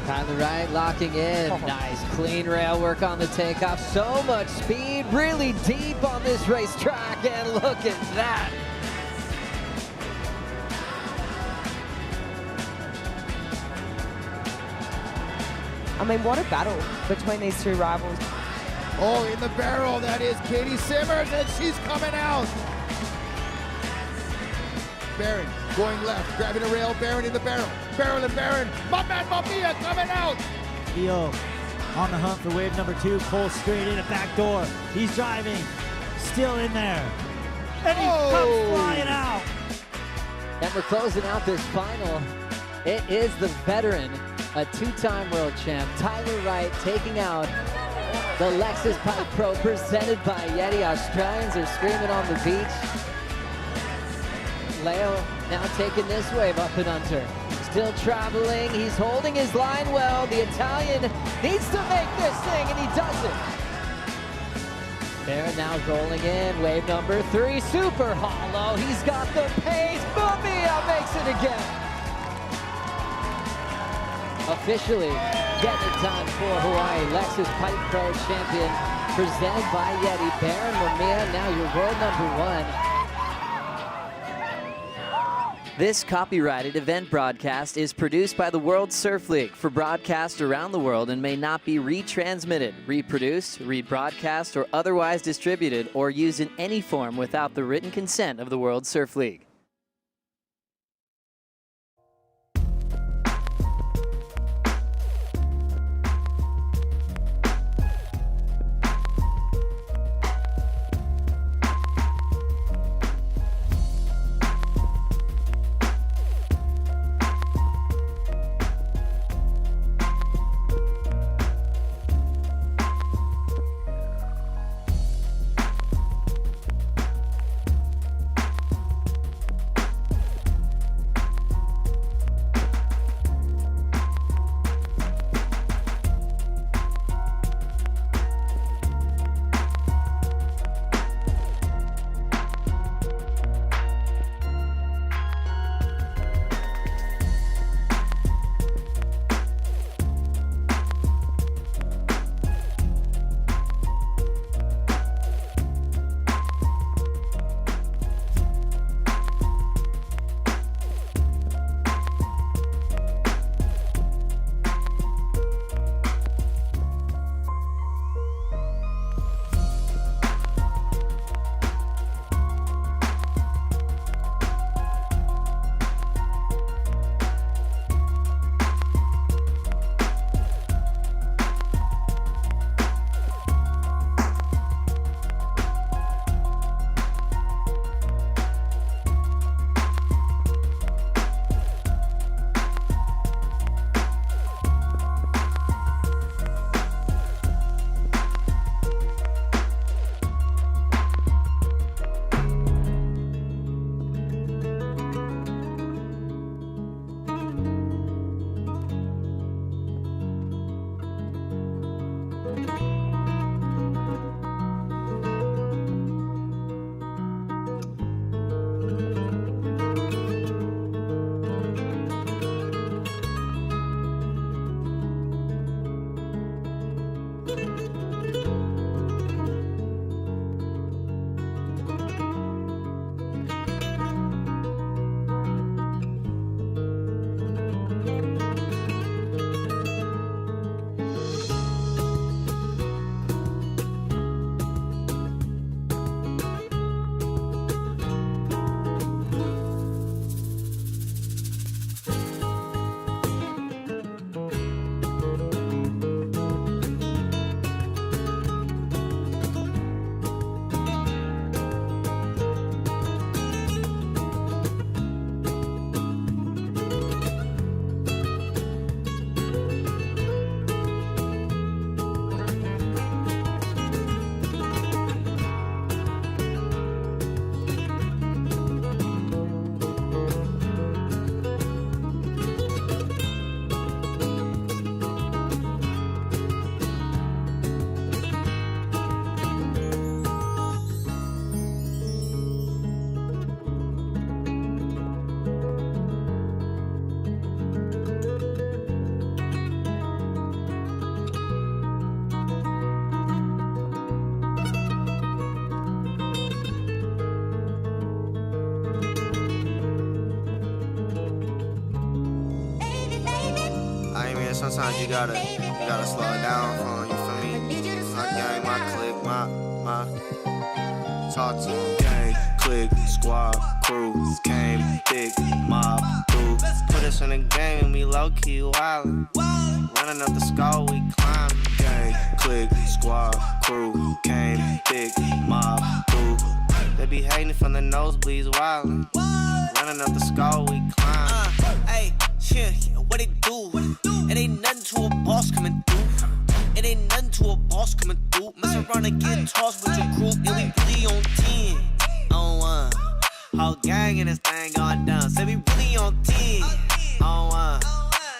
Tyler Wright locking in. Nice clean rail work on the takeoff. So much speed, really deep on this racetrack, and look at that. I mean, what a battle between these two rivals. Oh, in the barrel, that is Caity Simmers, and she's coming out. Barron going left, grabbing a rail, Barron in the barrel. Barrel and Barron, my man Mamiya coming out. Theo on the hunt for wave number 2, pulls straight in at back door. He's driving, still in there. And he comes flying out. And we're closing out this final. It is the veteran, a 2-time world champ, Tyler Wright, taking out the Lexus Pipe Pro presented by Yeti. Australians are screaming on the beach. Leo now taking this wave up and under. Still traveling, he's holding his line well. The Italian needs to make this thing, and he does it. Barron now rolling in, wave number 3, super hollow. He's got the pace, Mamiya makes it again. Officially getting it done for Hawaii. Lexus Pipe Pro champion presented by Yeti. Barron Mamiya, now your world number 1. This copyrighted event broadcast is produced by the World Surf League for broadcast around the world and may not be retransmitted, reproduced, rebroadcast, or otherwise distributed or used in any form without the written consent of the World Surf League. sometimes you gotta slow it down for 'em, you feel me? My gang, my clique, my talk to 'em. Gang, clique, squad, crew, came, big, mob, boo. Put us in the game and we low-key wildin'. Running up the skull, we climb. Gang, clique, squad, crew, came, big, mob, boo. They be hating from the nosebleeds wildin'. Running up the skull, we climb. Hey, yeah, what it do? It ain't nothing to a boss coming through. It ain't nothing to a boss coming through. Mess around and get tossed with your crew. Yeah, we really on 10. On 1. Whole gang in this thing going down. Say we really on 10. On 1.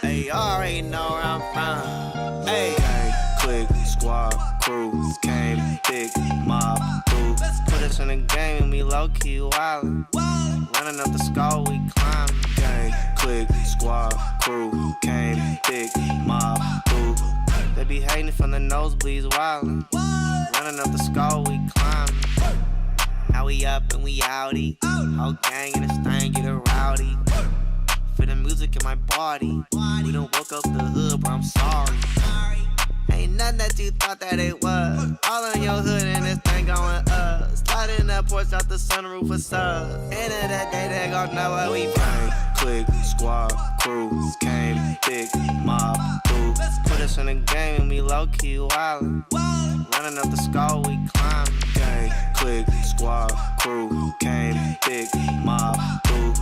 Hey, you already know where I'm from. Hey. Gang, clique, squad, crew, came, big, mob, boo. Put us in the game and we low-key wildin'. Running up the skull, we climb. Gang, clique, squad, crew, came, big, mob, boo. They be hating from the nosebleeds wildin'. Running up the skull, we climb. Now we up and we outie. Whole gang in this thing get a rowdy. For the music in my body. We done woke up the hood, but I'm sorry. Ain't nothing that you thought that it was. All in your hood and this thing going up. Sliding up porch out the sunroof for subs. End of that day, they gon' know where we from. Clique, squad, crew, came, big, mob, boo. Put us in the game and we low-key wildin'. Running up the skull, we climb. Gang, clique, squad, crew, came, big, mob, boo.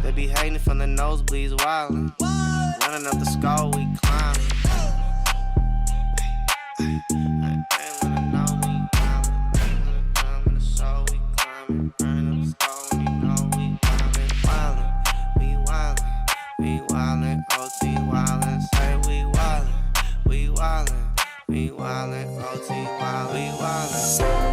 They be hating from the nosebleeds wildin'. Running up the skull, we climb. We wildin', OT wild, we wildin'.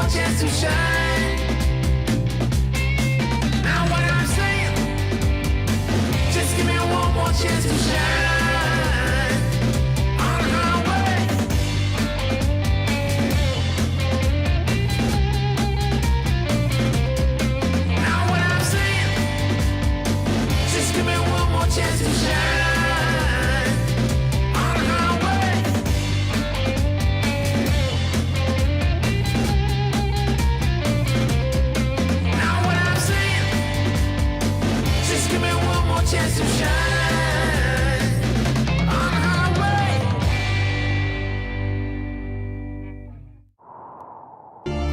more chance to shine. Now what I'm saying, just give me one more chance to shine on the highway. Now what I'm saying, just give me one more chance to shine on the highway. Now what I'm saying, just give me one more chance to shine on the highway.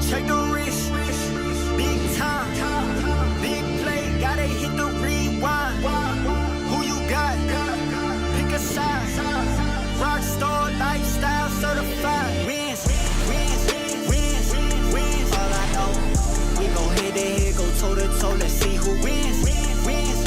Take the risk, big time, big play, gotta hit the rewind. Who you got? Pick a side. Rockstar lifestyle certified. Wins, wins, wins, wins. All I know, we gon' head to head, go toe to toe. Let's see who wins. Wins.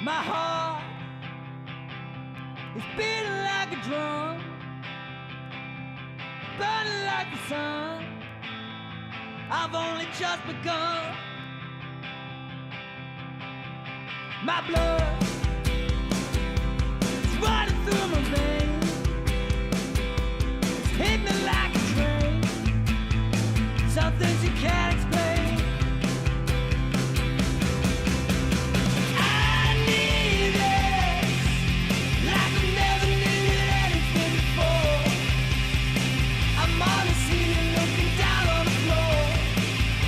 My heart is beating like a drum, burning like the sun. I've only just begun. My blood is running through my veins, it's hitting me like a train. Some things you can't explain.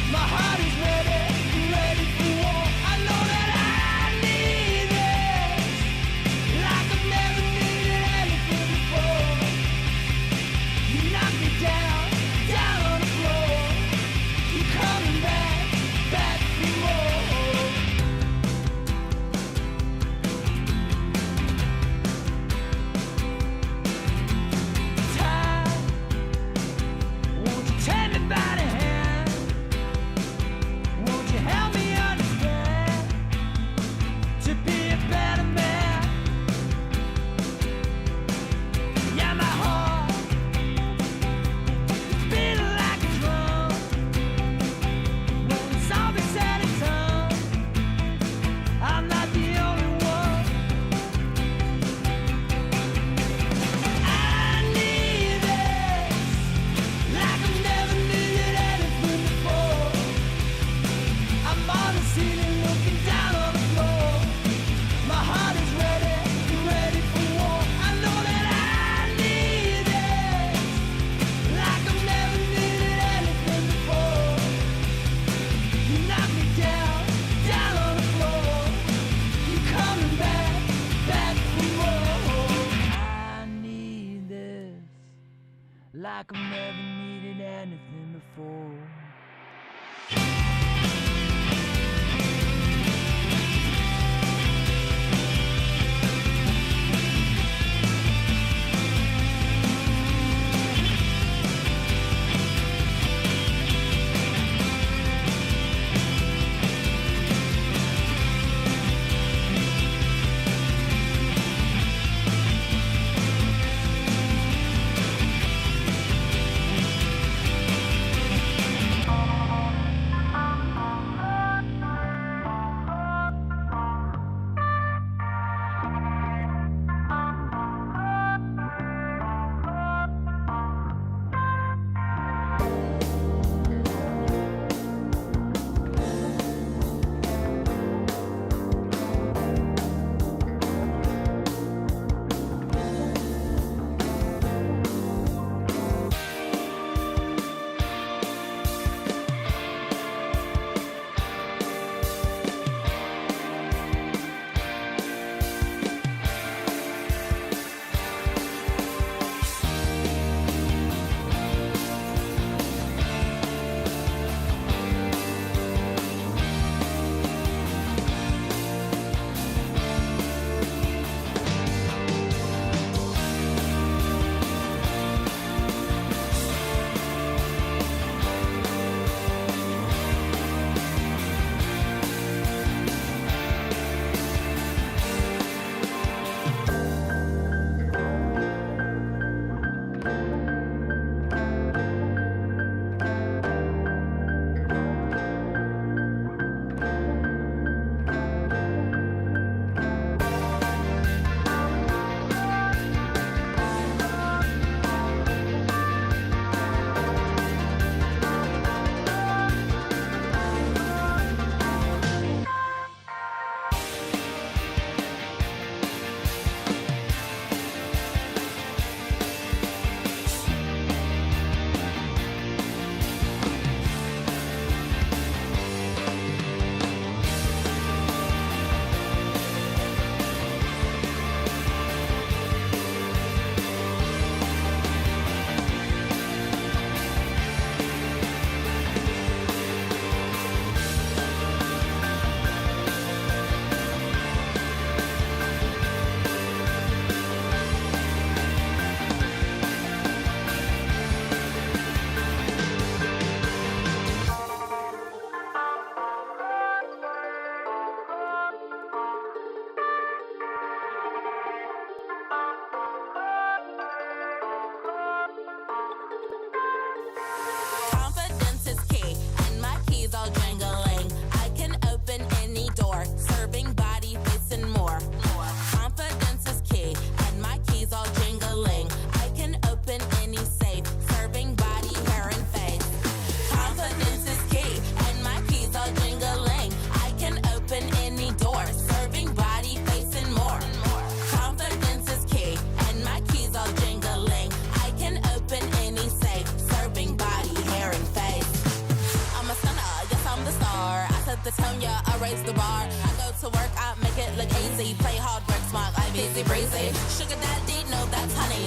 My heart is ready for war. I know that I need it. like I've never needed anything before.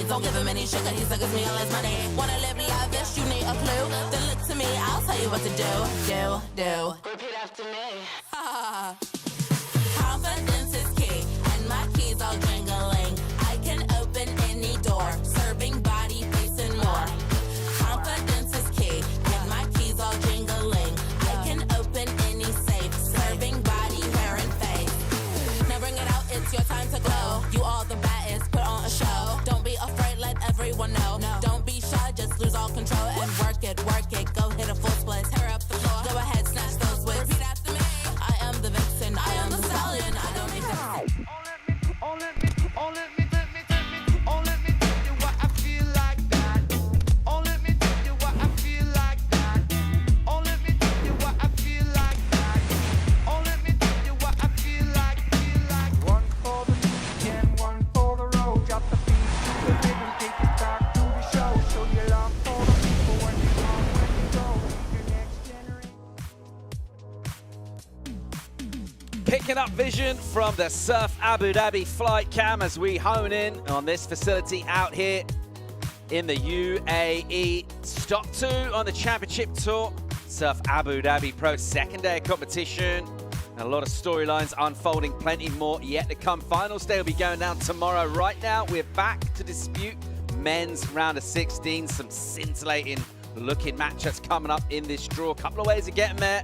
Don't give him any sugar, he suckers me all his money. Wanna live lavish, you need a clue? Then look to me, I'll tell you what to do. Repeat after me. Confidence is key, and my keys all jingling. I can open any door, serving body, face, and more. Confidence is key, and my keys all jingling. I can open any safe, serving body, hair, and face. Now bring it out, it's your time to glow. You all the baddest, put on a show. Don't be afraid, let everyone know. Don't be shy, just lose all control and work it. Go hit a full split, tear up the floor. Go ahead, snatch those whips. Repeat after me. I am the vixen, I am the stallion. I don't need that. Picking up vision from the Surf Abu Dhabi flight cam as we hone in on this facility out here in the UAE. Stop 2 on the Championship Tour. Surf Abu Dhabi Pro, second day of competition. And a lot of storylines unfolding, plenty more yet to come. Finals day will be going down tomorrow. Right now, we're back to dispute men's round of 16. Some scintillating looking matchups coming up in this draw. A couple of ways of getting there.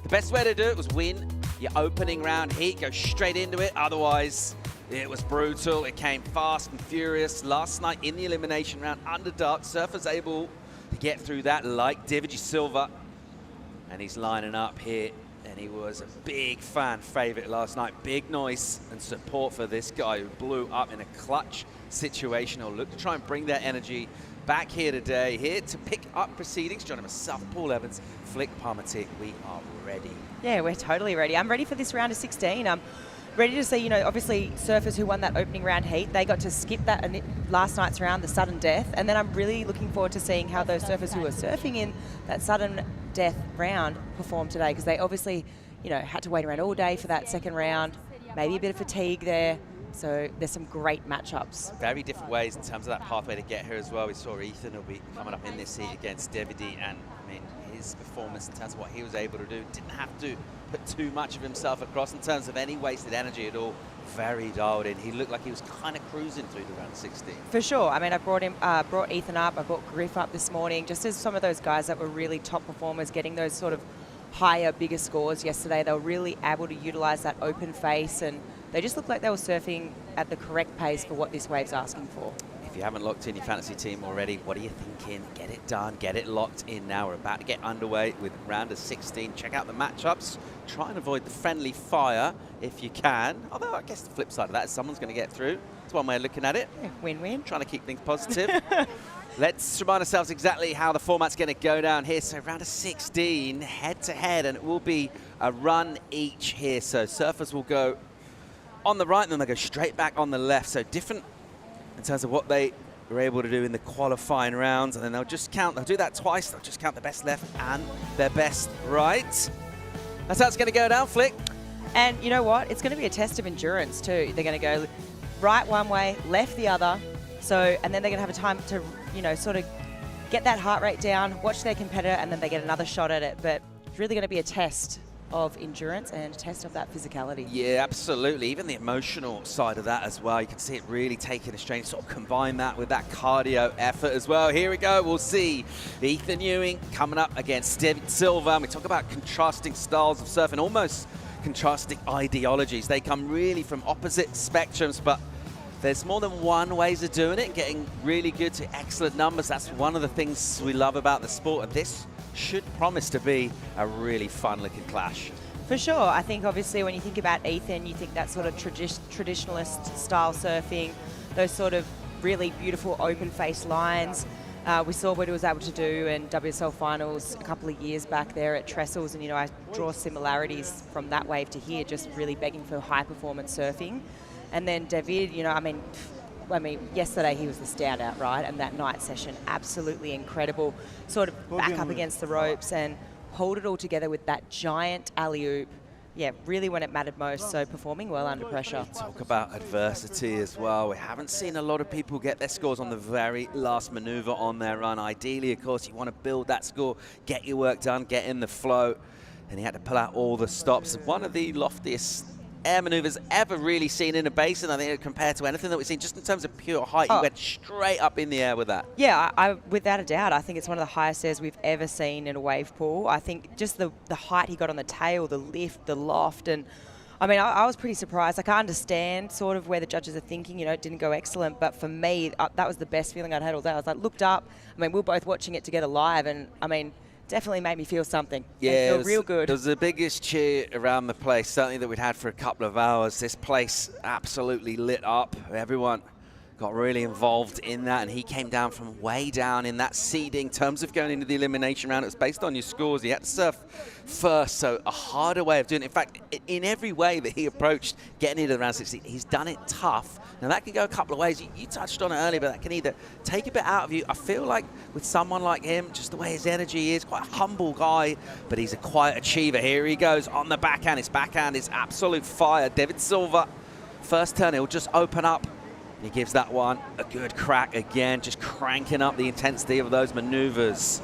The best way to do it was win your opening round heat, go straight into it. Otherwise, it was brutal. It came fast and furious. Last night in the elimination round, under dark, Surfer's able to get through that like Divoje Silva. And he's lining up here. And he was a big fan favorite last night. Big noise and support for this guy who blew up in a clutch situation. He'll look to try and bring that energy back here today. Here to pick up proceedings. Joining myself, Paul Evans, Flick Palmertick. We are ready. Yeah, we're totally ready. I'm ready for this round of 16. I'm ready to see, you know, obviously surfers who won that opening round heat, they got to skip that last night's round, the sudden death. And then I'm really looking forward to seeing how those surfers who were surfing in that sudden death round perform today, because they obviously, you know, had to wait around all day for that second round, maybe a bit of fatigue there. So there's some great matchups. Very different ways in terms of that pathway to get here as well. We saw Ethan will be coming up in this heat against Davide, and I mean, his performance in terms of what he was able to do, didn't have to put too much of himself across in terms of any wasted energy at all. Very dialed in. He looked like he was kind of cruising through the round 16. For sure. I mean, I brought Ethan up, I brought Griff up this morning, just as some of those guys that were really top performers, getting those sort of higher, bigger scores yesterday. They were really able to utilize that open face, and they just looked like they were surfing at the correct pace for what this wave's asking for. If you haven't locked in your fantasy team already, what are you thinking? Get it done, get it locked in now. We're about to get underway with round of 16. Check out the matchups. Try and avoid the friendly fire if you can. Although I guess the flip side of that is someone's going to get through. It's one way of looking at it. Win-win. Trying to keep things positive. Let's remind ourselves exactly how the format's going to go down here. So round of 16, head-to-head, and it will be a run each here. So surfers will go on the right, and then they'll go straight back on the left. So different in terms of what they were able to do in the qualifying rounds, and then they'll just count, they'll do that twice, they'll just count the best left and their best right. That's how it's going to go down, Flick. And you know what? It's going to be a test of endurance too. They're going to go right one way, left the other. So, and then they're going to have a time to, you know, sort of get that heart rate down, watch their competitor, and then they get another shot at it. But it's really going to be a test of endurance and a test of that physicality. Yeah, absolutely. Even the emotional side of that as well. You can see it really taking a strain. Sort of combine that with that cardio effort as well. Here we go. We'll see Ethan Ewing coming up against Divoje Silva. And we talk about contrasting styles of surfing, almost contrasting ideologies. They come really from opposite spectrums, but there's more than one ways of doing it, getting really good to excellent numbers. That's one of the things we love about the sport, and this should promise to be a really fun-looking clash. For sure. I think obviously when you think about Ethan, you think that sort of traditionalist style surfing, those sort of really beautiful open-face lines. We saw what he was able to do in WSL finals a couple of years back there at Trestles, and you know, I draw similarities from that wave to here, just really begging for high-performance surfing. And then David, you know, I mean, yesterday he was the standout, right? And that night session, absolutely incredible. Sort of back up against the ropes and hold it all together with that giant alley-oop. Yeah, really when it mattered most, so performing well under pressure. Talk about adversity as well. We haven't seen a lot of people get their scores on the very last maneuver on their run. Ideally, of course, you want to build that score, get your work done, get in the flow. And he had to pull out all the stops. One of the loftiest air maneuvers ever really seen in a basin, I think, compared to anything that we've seen, just in terms of pure height. He went straight up in the air with that. Yeah, I without a doubt, I think it's one of the highest airs we've ever seen in a wave pool. I think just the height he got on the tail, the lift, the loft, and I mean, I was pretty surprised. Like, I understand sort of where the judges are thinking, you know, it didn't go excellent, but for me, that was the best feeling I'd had all day. I was like, looked up, I mean, we were both watching it together live, and I mean, definitely made me feel something. Yeah, feel real good. It was the biggest cheer around the place, certainly that we'd had for a couple of hours. This place absolutely lit up. Everyone got really involved in that, and he came down from way down in that seeding. In terms of going into the elimination round, it was based on your scores. He had to surf first, so a harder way of doing it. In fact, in every way that he approached getting into the round 16, he's done it tough. Now, that can go a couple of ways. You touched on it earlier, but that can either take a bit out of you. I feel like with someone like him, just the way his energy is, quite a humble guy, but he's a quiet achiever. Here he goes on the backhand. His backhand is absolute fire. Divoje Silva, first turn, he'll just open up He gives that one a good crack again, just cranking up the intensity of those maneuvers.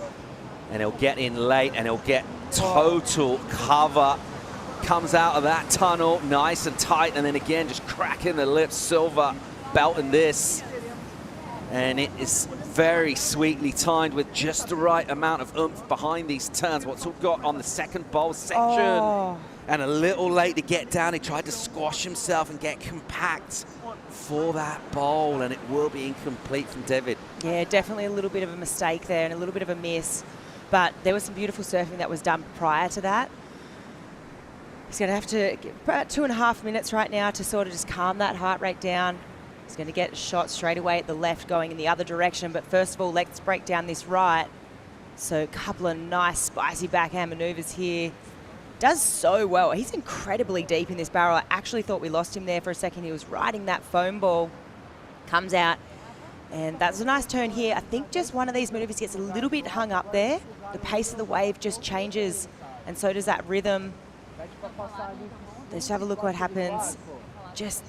And he'll get in late and he'll get total cover. Comes out of that tunnel nice and tight, and then again just cracking the lips. Silva belting this. And it is very sweetly timed with just the right amount of oomph behind these turns. What's he got on the second bowl section? Oh. And a little late to get down. He tried to squash himself and get compact for that bowl, and it will be incomplete from David. Yeah, definitely a little bit of a mistake there and a little bit of a miss. But there was some beautiful surfing that was done prior to that. He's going to have to get about 2.5 minutes right now to sort of just calm that heart rate down. He's going to get a shot straight away at the left going in the other direction. But first of all, let's break down this right. So a couple of nice spicy backhand maneuvers here. Does so well. He's incredibly deep in this barrel. I actually thought we lost him there for a second. He was riding that foam ball. Comes out. And that's a nice turn here. I think just one of these maneuvers gets a little bit hung up there. The pace of the wave just changes. And so does that rhythm. Let's have a look what happens. Just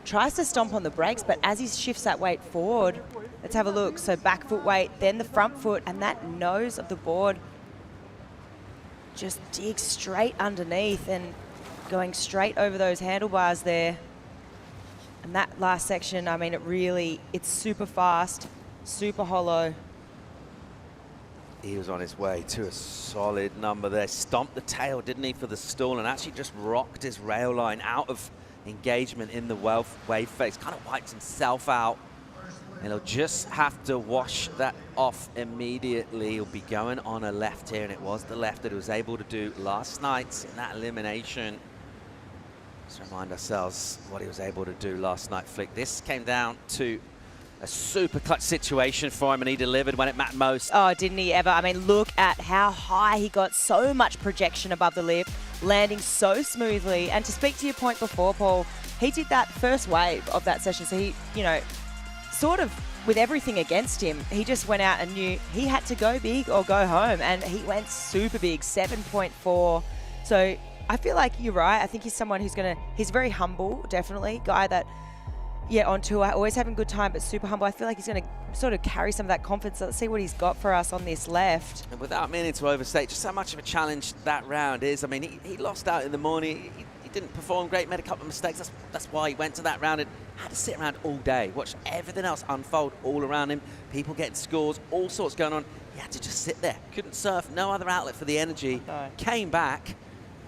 tries to stomp on the brakes, but as he shifts that weight forward, let's have a look. So back foot weight, then the front foot, and that nose of the board just digs straight underneath and going straight over those handlebars there. And that last section, I mean, it's super fast, super hollow. He was on his way to a solid number there. Stomped the tail, didn't he, for the stall, and actually just rocked his rail line out of engagement in the wave face. Kind of wiped himself out. And he'll just have to wash that off immediately. He'll be going on a left here, and it was the left that he was able to do last night in that elimination. Let's remind ourselves what he was able to do last night, Flick. This came down to a super clutch situation for him, and he delivered when it mattered most. Oh, didn't he ever? I mean, look at how high he got, so much projection above the lip, landing so smoothly. And to speak to your point before, Paul, he did that first wave of that session. So he, sort of with everything against him, he just went out and knew he had to go big or go home. And he went super big, 7.4. So I feel like you're right. I think he's someone he's very humble, definitely. Guy that, on tour, always having a good time, but super humble. I feel like he's going to sort of carry some of that confidence. Let's see what he's got for us on this left. And without meaning to overstate just how much of a challenge that round is. I mean, he lost out in the morning. He didn't perform great, made a couple of mistakes. That's why he went to that round and had to sit around all day, watch everything else unfold all around him. People getting scores, all sorts going on. He had to just sit there. Couldn't surf, no other outlet for the energy. No. Came back,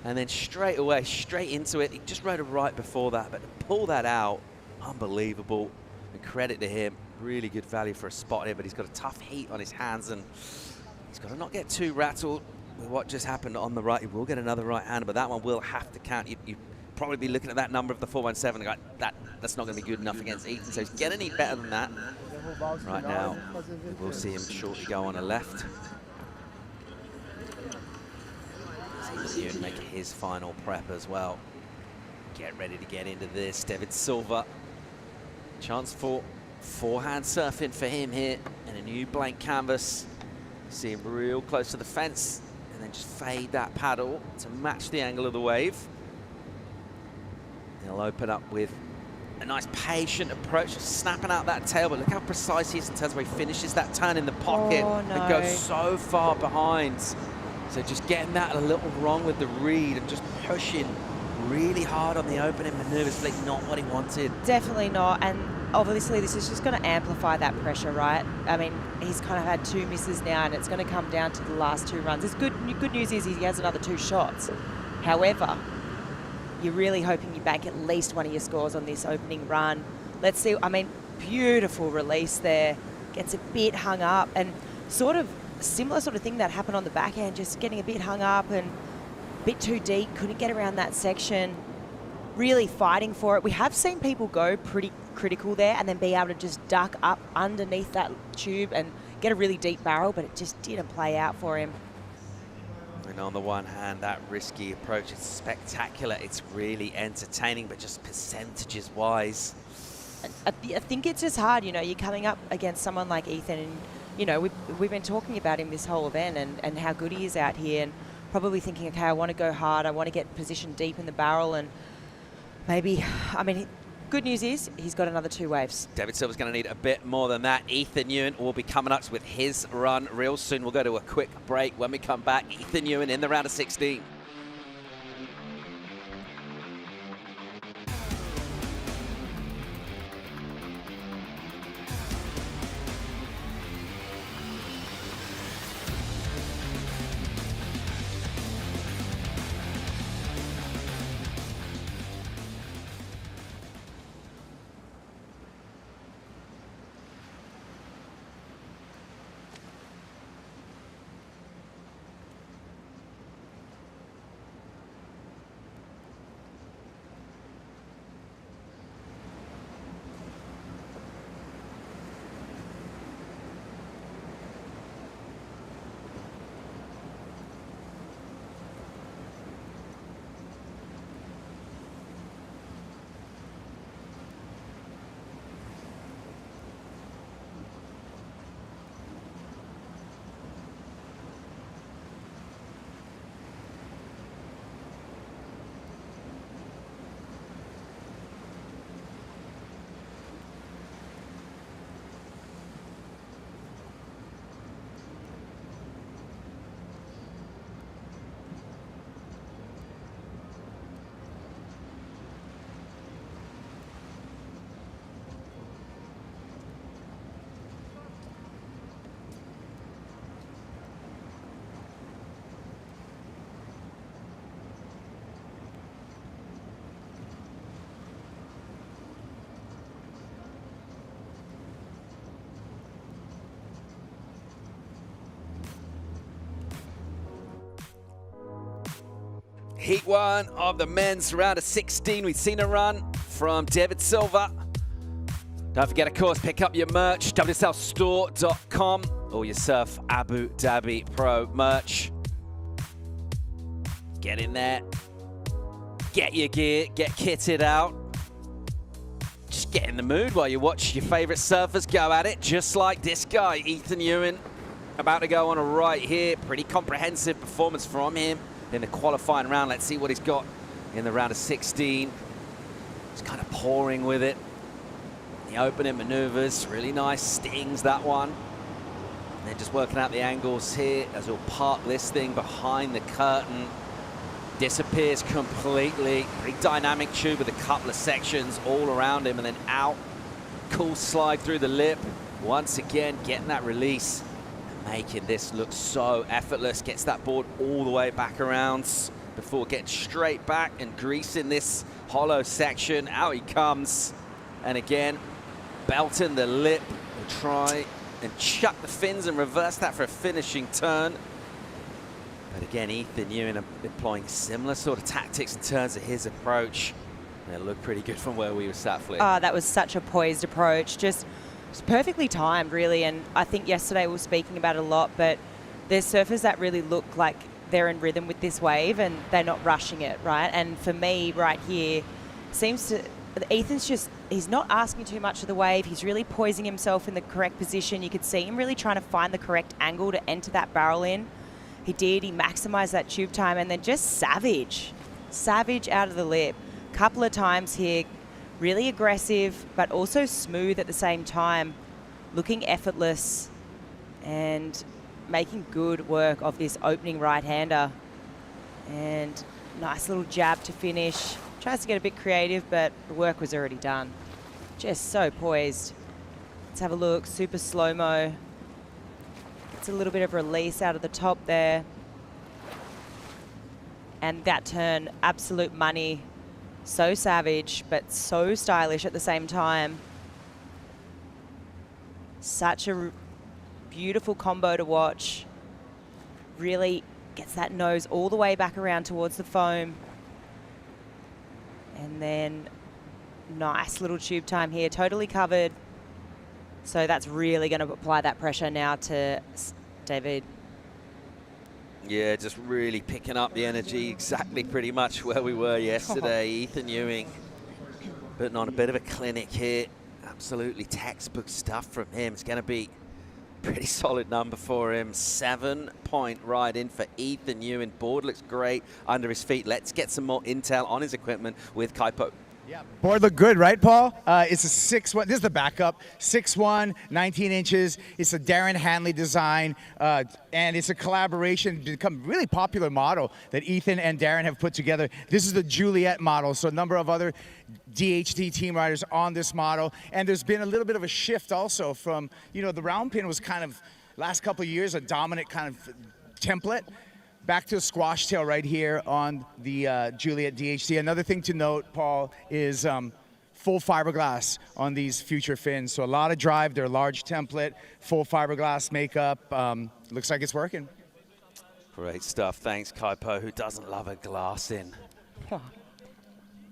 and then straight away, straight into it. He just rode it right before that, but to pull that out, unbelievable. And credit to him, really good value for a spot here, but he's got a tough heat on his hands, and he's got to not get too rattled with what just happened on the right. He will get another right hander, but that one will have to count. You probably be looking at that number of the 417 and go, that's not going to be good enough against Eaton. So he's getting any better than that. Right now, we'll see him shortly go on a left. See him make his final prep as well. Get ready to get into this. David Silva. Chance for forehand surfing for him here in a new blank canvas. See him real close to the fence and then just fade that paddle to match the angle of the wave. He'll open up with a nice patient approach, just snapping out that tail, but look how precise he is in terms of where he finishes that turn in the pocket and goes so far behind. So just getting that a little wrong with the read and just pushing really hard on the opening maneuvers, like not what he wanted. Definitely not, and obviously this is just going to amplify that pressure, right? I mean, he's kind of had 2 misses now, and it's going to come down to the last 2 runs. It's good news is he has another 2 shots. However, you're really hoping you bank at least one of your scores on this opening run. Let's see, I mean, beautiful release there. Gets a bit hung up, and sort of similar sort of thing that happened on the backhand, just getting a bit hung up and a bit too deep, couldn't get around that section. Really fighting for it. We have seen people go pretty critical there and then be able to just duck up underneath that tube and get a really deep barrel, but it just didn't play out for him. And on the one hand, that risky approach is spectacular. It's really entertaining, but just percentages wise. I think it's just hard, you're coming up against someone like Ethan, and we've been talking about him this whole event and how good he is out here, and probably thinking, okay, I want to go hard, I want to get positioned deep in the barrel, and maybe, I mean, good news is he's got another 2 waves. David Silver's going to need a bit more than that. Ethan Ewan will be coming up with his run real soon. We'll go to a quick break. When we come back, Ethan Ewan in the round of 16. Heat 1 of the men's round of 16. We've seen a run from David Silver. Don't forget, of course, pick up your merch, wslstore.com, or your Surf Abu Dhabi Pro merch. Get in there, get your gear, get kitted out. Just get in the mood while you watch your favorite surfers go at it, just like this guy, Ethan Ewan, about to go on a right here. Pretty comprehensive performance from him in the qualifying round. Let's see what he's got in the round of 16. He's kind of pouring with it. The opening maneuvers, really nice stings, that one. And then just working out the angles here as he'll park this thing behind the curtain. Disappears completely. Pretty dynamic tube with a couple of sections all around him, and then out. Cool slide through the lip. Once again, getting that release. Making this look so effortless. Gets that board all the way back around before getting straight back and greasing this hollow section. Out he comes. And again, belting the lip. He'll try and chuck the fins and reverse that for a finishing turn. But again, Ethan Ewan employing similar sort of tactics in terms of his approach. And it looked pretty good from where we were sat, Flip. Oh, that was such a poised approach. Just perfectly timed, really. And I think yesterday we were speaking about it a lot, but there's surfers that really look like they're in rhythm with this wave and they're not rushing it, right? And for me, right here, seems to, Ethan's just, he's not asking too much of the wave. He's really poising himself in the correct position. You could see him really trying to find the correct angle to enter that barrel in. He did. He maximized that tube time, and then just savage out of the lip. Couple of times here, really aggressive, but also smooth at the same time, looking effortless and making good work of this opening right-hander. And nice little jab to finish. Tries to get a bit creative, but the work was already done. Just so poised. Let's have a look, super slow-mo. It's a little bit of release out of the top there. And that turn, absolute money. So savage, but so stylish at the same time. Such a beautiful combo to watch. Really gets that nose all the way back around towards the foam. And then nice little tube time here, totally covered. So that's really going to apply that pressure now to David. Yeah, just really picking up the energy, exactly pretty much where we were yesterday. Ethan Ewing putting on a bit of a clinic here. Absolutely textbook stuff from him. It's going to be a pretty solid number for him. 7-point ride in for Ethan Ewing. Board looks great under his feet. Let's get some more intel on his equipment with Kaipo. Board looked good, right, Paul? It's a 6'1". This is the backup. 6'1", 19 inches. It's a Darren Hanley design, and it's a collaboration, become a really popular model that Ethan and Darren have put together. This is the Juliet model, so a number of other DHT team riders on this model. And there's been a little bit of a shift also from, the round pin was kind of, last couple of years, a dominant kind of template. Back to a squash tail right here on the Juliet DHT. Another thing to note, Paul, is full fiberglass on these future fins. So a lot of drive, they're a large template, full fiberglass makeup. Looks like it's working. Great stuff. Thanks, Kaipo. Who doesn't love a glass in?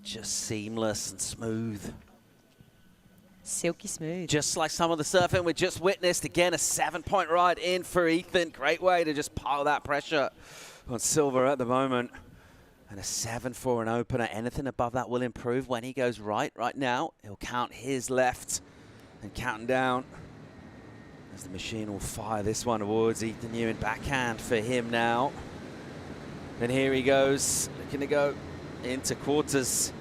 Just seamless and smooth. Silky smooth. Just like some of the surfing we just witnessed. Again, a 7-point ride in for Ethan. Great way to just pile that pressure on Silva at the moment. And a 7 for an opener. Anything above that will improve when he goes right. Right now, he'll count his left and counting down as the machine will fire this one towards Ethan Ewing. Backhand for him now. And here he goes, looking to go into quarters.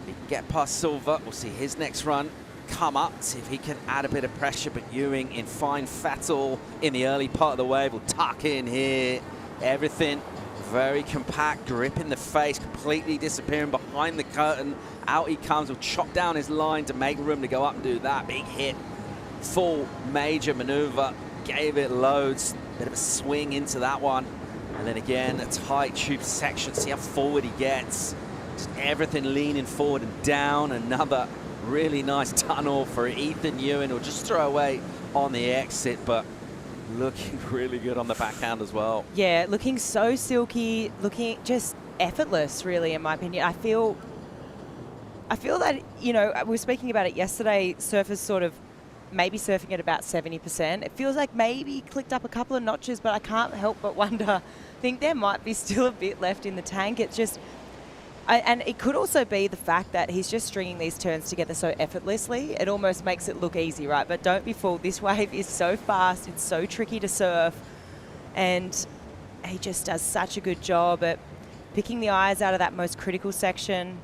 He can get past Silva. We'll see his next run come up, see if he can add a bit of pressure. But Ewing in fine fettle in the early part of the wave will tuck in here. Everything very compact, grip in the face, completely disappearing behind the curtain. Out he comes, will chop down his line to make room to go up and do that. Big hit, full major maneuver, gave it loads. Bit of a swing into that one. And then again, a tight tube section. See how forward he gets. Just everything leaning forward and down. Another really nice tunnel for Ethan Ewing. He'll just throw away on the exit, but looking really good on the backhand as well. Yeah, looking so silky, looking just effortless, really, in my opinion. I feel that, we were speaking about it yesterday, surfers sort of maybe surfing at about 70%. It feels like maybe clicked up a couple of notches, but I can't help but wonder, think there might be still a bit left in the tank. It's just, and it could also be the fact that he's just stringing these turns together so effortlessly. It almost makes it look easy, right? But don't be fooled. This wave is so fast. It's so tricky to surf. And he just does such a good job at picking the eyes out of that most critical section,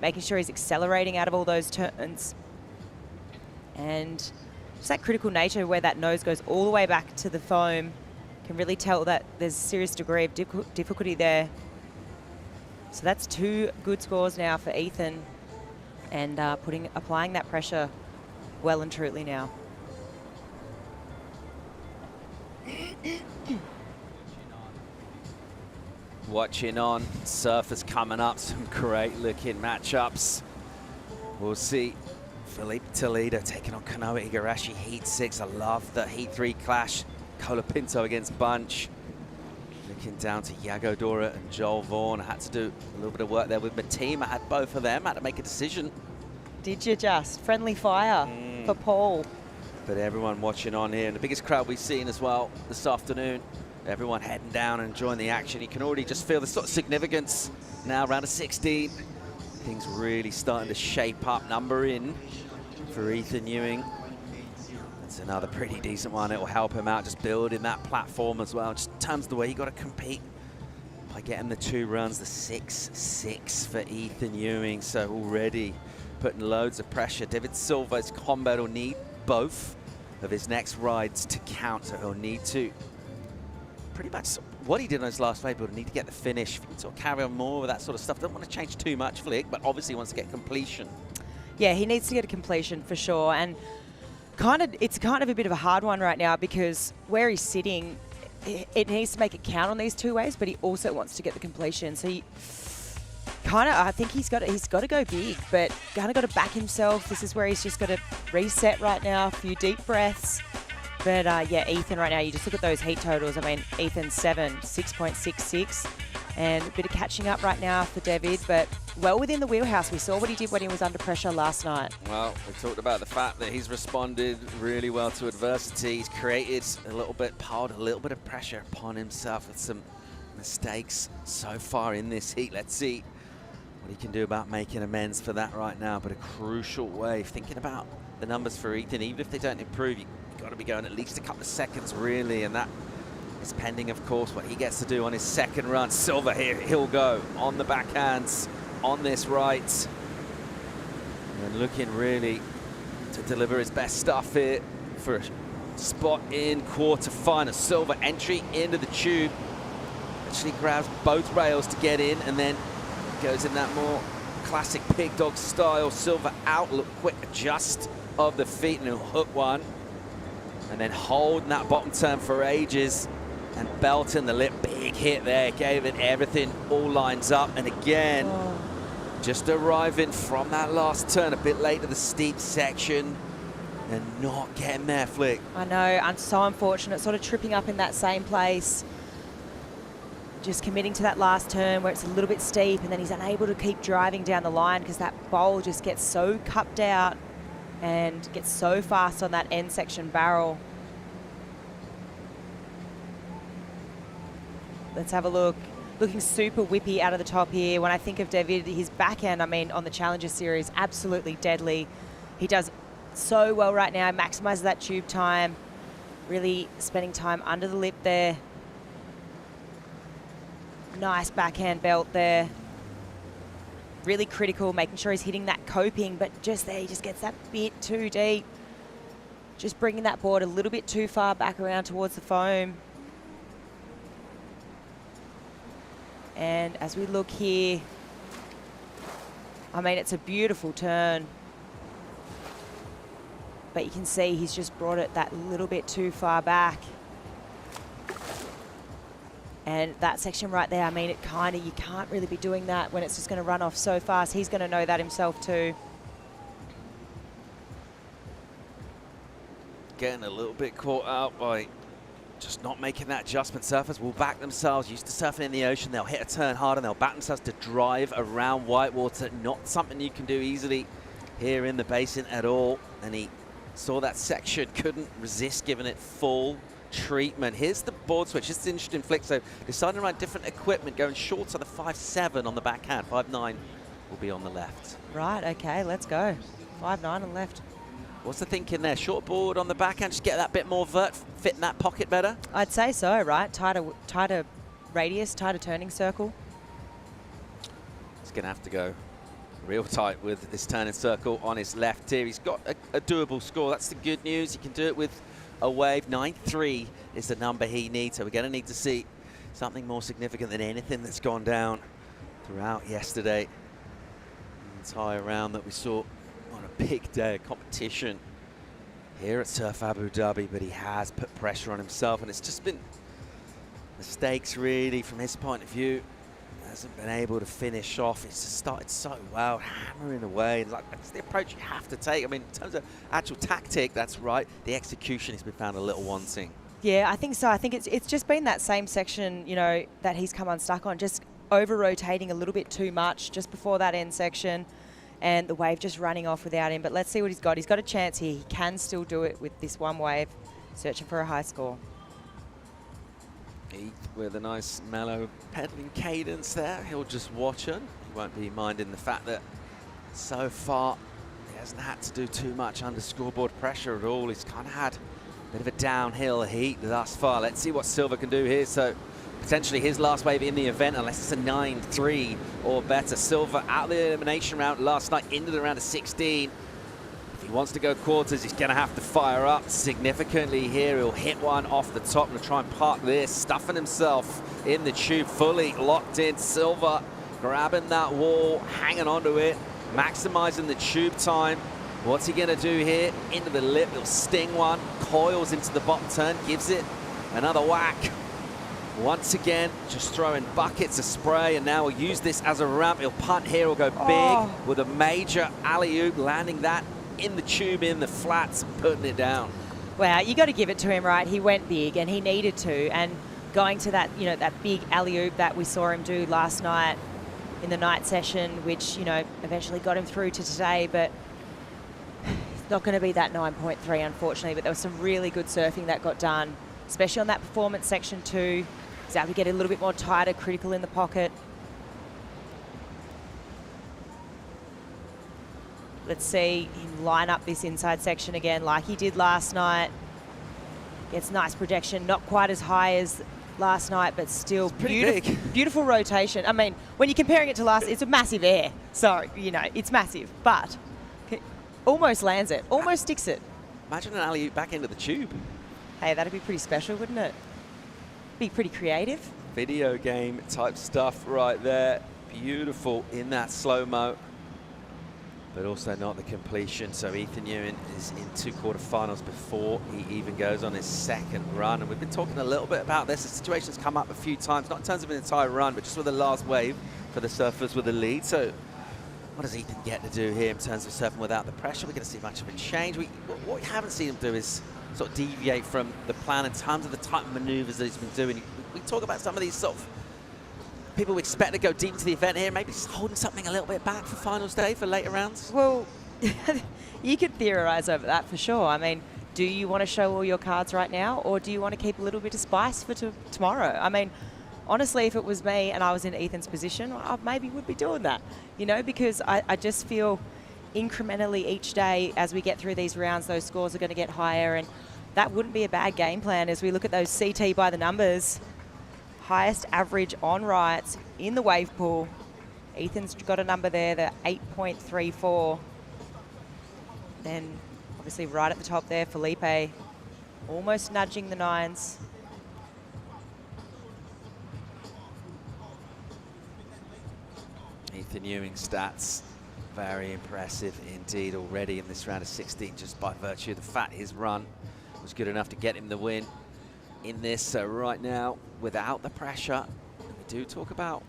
making sure he's accelerating out of all those turns. And just that critical nature where that nose goes all the way back to the foam, can really tell that there's a serious degree of difficulty there. So that's 2 good scores now for Ethan, and applying that pressure well and truly now. Watching on, surfers coming up, some great looking matchups. We'll see Felipe Toledo taking on Kanoa Igarashi, Heat 6. I love the Heat 3 clash. Colapinto against Bunch. Looking down to Yago Dora and Joel Vaughan. I had to do a little bit of work there with my team. I had both of them. I had to make a decision. Did you just? Friendly fire for Paul. But everyone watching on here, and the biggest crowd we've seen as well this afternoon. Everyone heading down and enjoying the action. You can already just feel the sort of significance now, round of 16. Things really starting to shape up. Number in for Ethan Ewing. It's another pretty decent one. It will help him out, just building that platform as well. Just in terms of the way you got to compete by getting the 2 runs, the 6-6 for Ethan Ewing. So already putting loads of pressure. David Silva's combat will need both of his next rides to count. So he'll need to pretty much what he did on his last wave, but he'll need to get the finish. If he can sort of carry on more with that sort of stuff. Don't want to change too much, Flick, but obviously he wants to get completion. Yeah, he needs to get a completion for sure. And it's kind of a bit of a hard one right now because where he's sitting, it needs to make it count on these 2 waves, but he also wants to get the completion. So he I think he's got to go big, but kind of got to back himself. This is where he's just got to reset right now, a few deep breaths. But yeah, Ethan right now, you just look at those heat totals. I mean, Ethan's 6.66, and a bit of catching up right now for David, but well within the wheelhouse. We saw what he did when he was under pressure last night. Well, we talked about the fact that he's responded really well to adversity. He's created piled a little bit of pressure upon himself with some mistakes so far in this heat. Let's see what he can do about making amends for that right now. But a crucial wave. Thinking about the numbers for Ethan, even if they don't improve, you've got to be going at least a couple of seconds, really, and that is pending, of course, what he gets to do on his second run. Silva here, he'll go on the backhands on this right. And looking really to deliver his best stuff here for a spot in quarter-final. Silva entry into the tube. Actually grabs both rails to get in and then goes in that more classic pig dog style. Silva out, look quick adjust of the feet and he'll hook one. And then holding that bottom turn for ages and belting the lip. Big hit there, gave it everything, all lines up. And again, just arriving from that last turn, a bit late to the steep section and not getting there, Flick. I know, I'm so unfortunate, sort of tripping up in that same place. Just committing to that last turn where it's a little bit steep and then he's unable to keep driving down the line because that bowl just gets so cupped out and gets so fast on that end section barrel. Let's have a look. Looking super whippy out of the top here. When I think of David, his backhand, I mean, on the Challenger Series, absolutely deadly. He does so well right now, maximizes that tube time, really spending time under the lip there. Nice backhand belt there. Really critical, making sure he's hitting that coping, but just there, he just gets that bit too deep. Just bringing that board a little bit too far back around towards the foam. And as we look here, I mean, it's a beautiful turn. But you can see he's just brought it that little bit too far back. And that section right there, I mean, it kind of, you can't really be doing that when it's just going to run off so fast. He's going to know that himself too. Getting a little bit caught out by just not making that adjustment. Surfers will back themselves, used to surfing in the ocean. They'll hit a turn hard and they'll back themselves to drive around whitewater. Not something you can do easily here in the basin at all. And he saw that section, couldn't resist giving it full treatment. Here's the board switch. It's an interesting flick. So deciding to run different equipment, going short to the 5.7 on the backhand. 5.9 will be on the left. Right, okay, let's go. 5.9 on the left. What's the thinking there? Short board on the backhand, just get that bit more vert, fit in that pocket better? I'd say so, right? Tighter radius, tighter turning circle. He's going to have to go real tight with this turning circle on his left here. He's got a doable score. That's the good news. He can do it with a wave. 9.3 is the number he needs. So we're going to need to see something more significant than anything that's gone down throughout yesterday. The entire round that we saw on a big day of competition here at Surf Abu Dhabi, but he has put pressure on himself, and it's just been mistakes really from his point of view. Hasn't been able to finish off. It's just started so well, hammering away. Like, that's the approach you have to take. I mean, in terms of actual tactic, that's right. The execution has been found a little wanting. Yeah, I think so. I think it's just been that same section, you know, that he's come unstuck on, just over-rotating a little bit too much just before that end section, and the wave just running off without him. But let's see what he's got. He's got a chance here. He can still do it with this one wave, searching for a high score. With a nice mellow pedaling cadence there. He'll just watch it. He won't be minding the fact that so far he hasn't had to do too much under scoreboard pressure at all. He's kind of had a bit of a downhill heat thus far. Let's see what Silva can do here. So potentially his last wave in the event, unless it's a 9-3 or better. Silva out of the elimination round last night into the round of 16. If he wants to go quarters, he's going to have to fire up significantly here. He'll hit one off the top and try and park this, stuffing himself in the tube, fully locked in. Silva grabbing that wall, hanging onto it, maximizing the tube time. What's he going to do here? Into the lip, he'll sting one, coils into the bottom turn, gives it another whack. Once again, just throwing buckets of spray, and now we'll use this as a ramp. He'll punt here, he'll go big with a major alley-oop, landing that in the tube, in the flats, putting it down. Wow, you got to give it to him, right? He went big and he needed to, and going to that, you know, that big alley-oop that we saw him do last night in the night session, which, you know, eventually got him through to today, but it's not going to be that 9.3, unfortunately. But there was some really good surfing that got done, especially on that performance section too. He's able to get a little bit more tighter, critical in the pocket. Let's see him line up this inside section again like he did last night. Gets nice projection, not quite as high as last night, but still beautiful rotation. I mean, when you're comparing it to last, it's a massive air. So, you know, it's massive. But almost lands it, almost sticks it. Imagine an alley-oop back into the tube. Hey, that'd be pretty special, wouldn't it? Be pretty creative. Video game type stuff right there. Beautiful in that slow-mo, but also not the completion. So Ethan Ewing is in 2 quarterfinals before he even goes on his second run. And we've been talking a little bit about this. The situation's come up a few times, not in terms of an entire run, but just with the last wave for the surfers with the lead. So what does Ethan get to do here in terms of surfing without the pressure? We're going to see much of a change. What we haven't seen him do is sort of deviate from the plan in terms of the type of maneuvers that he's been doing. We talk about some of these sort of people we expect to go deep into the event here, maybe just holding something a little bit back for finals day, for later rounds. Well, you could theorise over that for sure. I mean, do you want to show all your cards right now, or do you want to keep a little bit of spice for tomorrow? I mean, honestly, if it was me and I was in Ethan's position, I maybe would be doing that, you know, because I just feel incrementally each day as we get through these rounds, those scores are going to get higher, and that wouldn't be a bad game plan as we look at those CT by the numbers. Highest average on rights in the wave pool. Ethan's got a number there, the 8.34. Then obviously right at the top there, Felipe almost nudging the 9s. Ethan Ewing's stats, very impressive indeed already in this round of 16, just by virtue of the fact his run was good enough to get him the win in this. So right now, without the pressure, we do talk about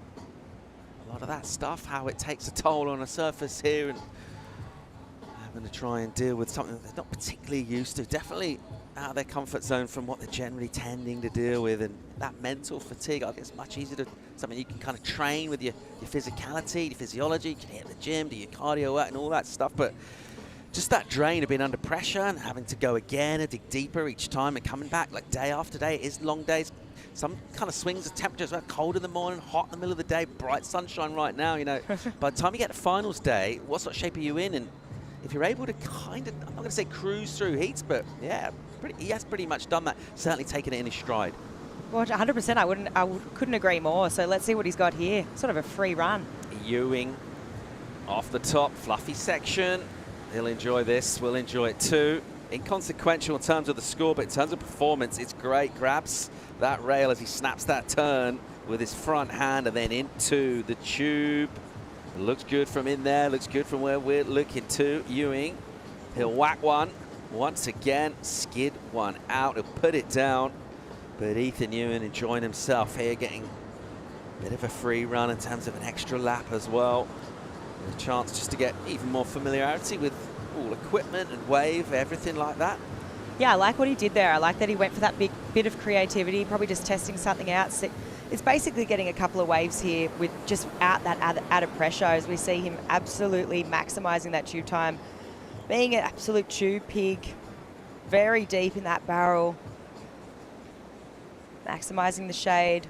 a lot of that stuff, how it takes a toll on a surface here, and having to try and deal with something that they're not particularly used to. Definitely out of their comfort zone from what they're generally tending to deal with, and that mental fatigue, I guess, much easier to something you can kind of train with your physicality, your physiology. You can hit the gym, do your cardio work and all that stuff, but just that drain of being under pressure and having to go again and dig deeper each time and coming back like day after day. It is long days. Some kind of swings of temperatures, cold in the morning, hot in the middle of the day, bright sunshine right now, you know. By the time you get to finals day, what sort of shape are you in? And if you're able to kind of, I'm not going to say cruise through heats, but yeah, he has pretty much done that, certainly taken it in his stride. Well, 100%, I couldn't agree more. So let's see what he's got here. Sort of a free run. Ewing off the top, fluffy section. He'll enjoy this, we'll enjoy it too. Inconsequential in terms of the score, but in terms of performance, it's great. Grabs that rail as he snaps that turn with his front hand and then into the tube. It looks good from in there, looks good from where we're looking to. Ewing, he'll whack one. Once again, skid one out, he'll put it down. But Ethan Ewing enjoying himself here, getting a bit of a free run in terms of an extra lap as well. A chance just to get even more familiarity with all equipment and wave, everything like that. Yeah, I like what he did there. I like that he went for that big bit of creativity, probably just testing something out. It's basically getting a couple of waves here with just out that added pressure as we see him absolutely maximising that tube time, being an absolute tube pig, very deep in that barrel, maximising the shade.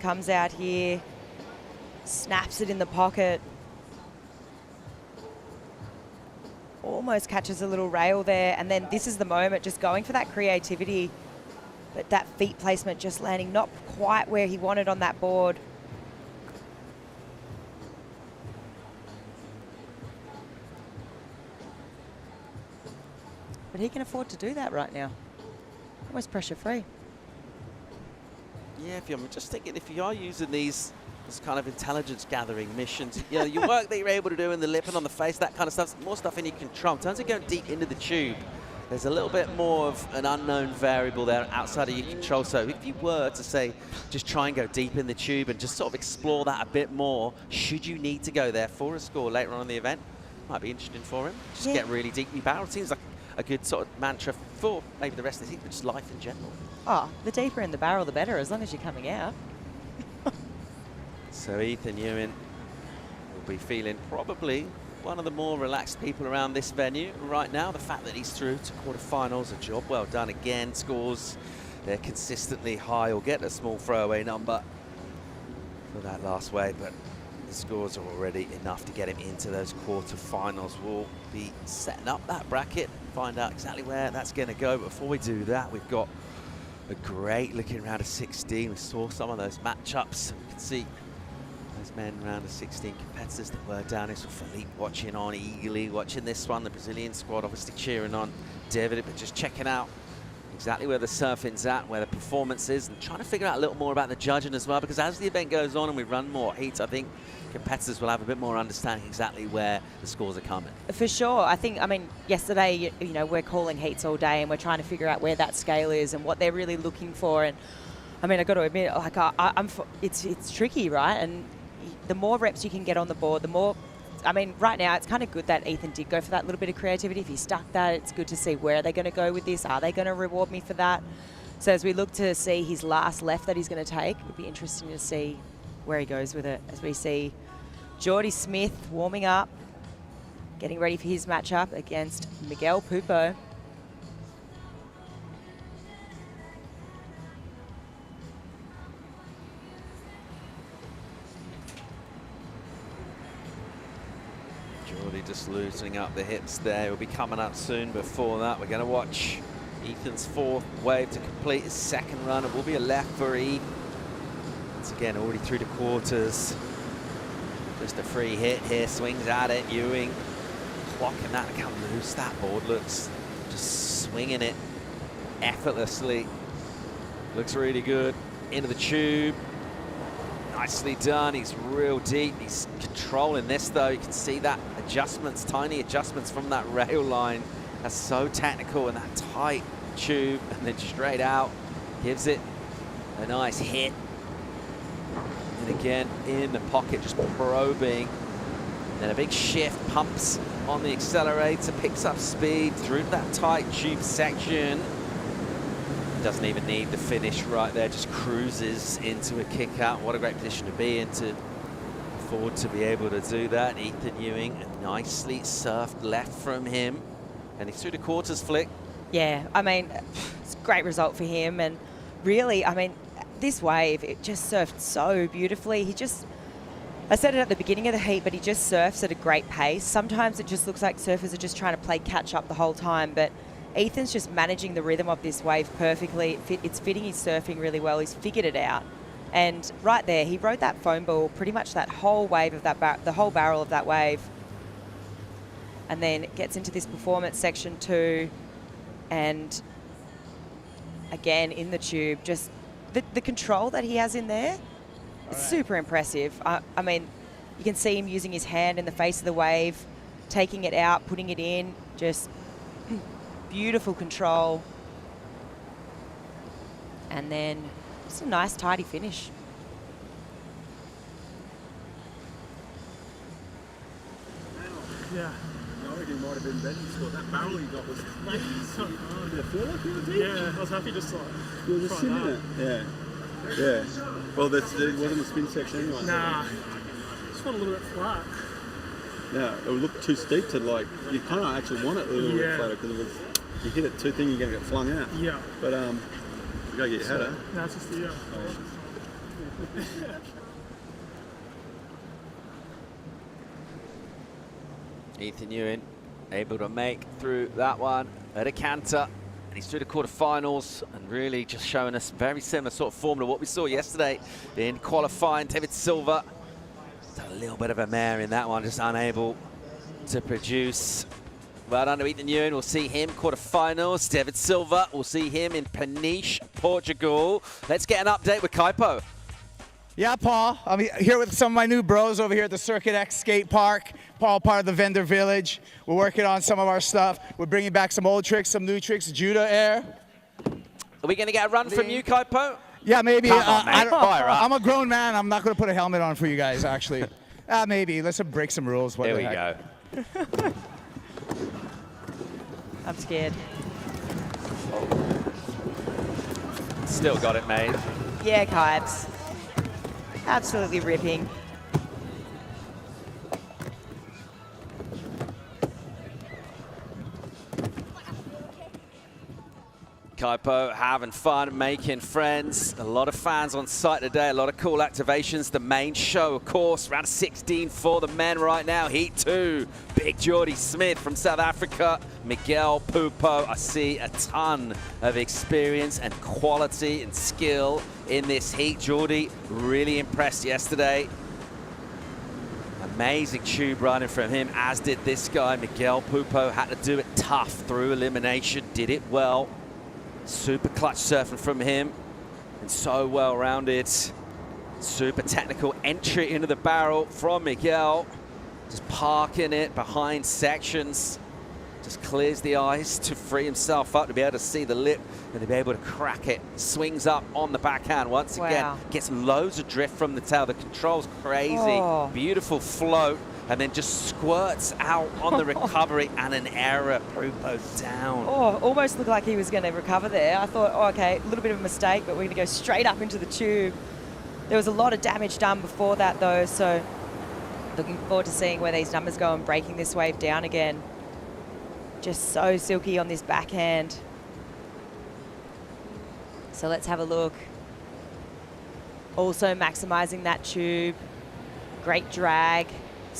Comes out here, snaps it in the pocket. Almost catches a little rail there, and then this is the moment, just going for that creativity, but that feet placement just landing not quite where he wanted on that board. But he can afford to do that right now. Almost pressure free. Yeah, I'm just thinking, if you are using these as kind of intelligence gathering missions, you know, your work that you're able to do in the lip and on the face, that kind of stuff, more stuff in your control. In terms of going deep into the tube, there's a little bit more of an unknown variable there outside of your control. So if you were to say, just try and go deep in the tube and just sort of explore that a bit more, should you need to go there for a score later on in the event, might be interesting for him. Just get really deep in your barrel. It seems like a good sort of mantra for maybe the rest of the season, but just life in general. Oh, the deeper in the barrel, the better, as long as you're coming out. So Ethan Ewing will be feeling probably one of the more relaxed people around this venue right now. The fact that he's through to quarterfinals, a job well done again. Scores, they're consistently high. He'll get a small throwaway number for that last wave, but the scores are already enough to get him into those quarterfinals. We'll be setting up that bracket, find out exactly where that's going to go. But before we do that, we've got a great looking round of 16. We saw some of those matchups. You can see those men round of 16 competitors that were down here. So Philippe watching on, eagerly watching this one. The Brazilian squad obviously cheering on David, but just checking out exactly where the surfing's at, where the performance is, and trying to figure out a little more about the judging as well, because as the event goes on and we run more heats, I think competitors will have a bit more understanding exactly where the scores are coming. For sure. I mean, yesterday, you know, we're calling heats all day and we're trying to figure out where that scale is and what they're really looking for. And I mean, I got to admit, like, it's tricky, right? And the more reps you can get on the board, the more. I mean, right now it's kind of good that Ethan did go for that little bit of creativity. If he stuck that, it's good to see where are they going to go with this. Are they going to reward me for that? So as we look to see his last left that he's going to take, it would be interesting to see where he goes with it. As we see Jordy Smith warming up, getting ready for his matchup against Miguel Pupo. Jordy just loosening up the hips there. He'll be coming up soon. Before that, we're going to watch Ethan's fourth wave to complete his second run. It will be a left for E. Once again, already through the quarters. Just a free hit here, swings at it. Ewing clocking that to come loose. That board looks just swinging it effortlessly. Looks really good. Into the tube. Nicely done. He's real deep. He's controlling this though. You can see that adjustments, tiny adjustments from that rail line. That's so technical, and that tight tube, and then straight out. Gives it a nice hit. And again, in the pocket, just probing. Then a big shift, pumps on the accelerator, picks up speed through that tight tube section. Doesn't even need the finish right there, just cruises into a kick out. What a great position to be in to afford to be able to do that. Ethan Ewing, nicely surfed left from him. And he's through the quarters flick. Yeah, I mean, it's a great result for him. And really, I mean, this wave, it just surfed so beautifully. He just, I said it at the beginning of the heat, but he just surfs at a great pace. Sometimes it just looks like surfers are just trying to play catch up the whole time, but Ethan's just managing the rhythm of this wave perfectly. It's fitting his surfing really well. He's figured it out. And right there, he rode that foam ball pretty much that whole wave of that, the whole barrel of that wave. And then it gets into this performance section too. And again, in the tube, just the control that he has in there is super impressive. I mean, you can see him using his hand in the face of the wave, taking it out, putting it in, just beautiful control. And then just a nice tidy finish. Yeah. I reckon it might have been better. That barrel you got was Like, so hard. Did it feel like you were deep? Yeah, I was happy just to, like, You were just sitting in it? Yeah. Yeah. Well, it wasn't a spin section anyway. Nah. Just want a little bit flat. Yeah, it would look too steep to, like, you kind of actually want it a little bit flatter because it was, you hit it too thin, you're going to get flung out. Yeah. But you got to get your head out. No, it's just, yeah. Ethan Ewing able to make through that one at a canter. And he's through the quarterfinals and really just showing us very similar sort of form to what we saw yesterday in qualifying. David Silva, a little bit of a mare in that one, just unable to produce. Well done to Ethan Ewing. We'll see him quarterfinals. David Silva, we'll see him in Peniche, Portugal. Let's get an update with Kaipo. Yeah, Paul. I'm here with some of my new bros over here at the Circuit X skate park. Paul, part of the vendor village. We're working on some of our stuff. We're bringing back some old tricks, some new tricks. Judo air. Are we going to get a run from you, Kaipo? Yeah, maybe. Come on, mate. Fire up. I'm a grown man. I'm not going to put a helmet on for you guys, actually. Maybe. Let's break some rules. What There the we heck. go. I'm scared. Still got it, mate. Yeah, Kibes. Absolutely ripping. Kaipo having fun, making friends. A lot of fans on site today, a lot of cool activations. The main show, of course, round 16 for the men right now. Heat 2, Big Jordy Smith from South Africa. Miguel Pupo. I see a ton of experience and quality and skill in this heat. Jordy really impressed yesterday. Amazing tube running from him, as did this guy. Miguel Pupo had to do it tough through elimination, did it well. Super clutch surfing from him, and so well-rounded. Super technical entry into the barrel from Miguel. Just parking it behind sections. Just clears the eyes to free himself up, to be able to see the lip and to be able to crack it. Swings up on the backhand once again. Gets loads of drift from the tail. The control's crazy. Beautiful float. And then just squirts out on the recovery and an error. Pupo down. Oh, almost looked like he was going to recover there. I thought, oh, okay, a little bit of a mistake, but we're going to go straight up into the tube. There was a lot of damage done before that, though, so looking forward to seeing where these numbers go and breaking this wave down again. Just so silky on this backhand. So let's have a look. Also maximizing that tube. Great drag,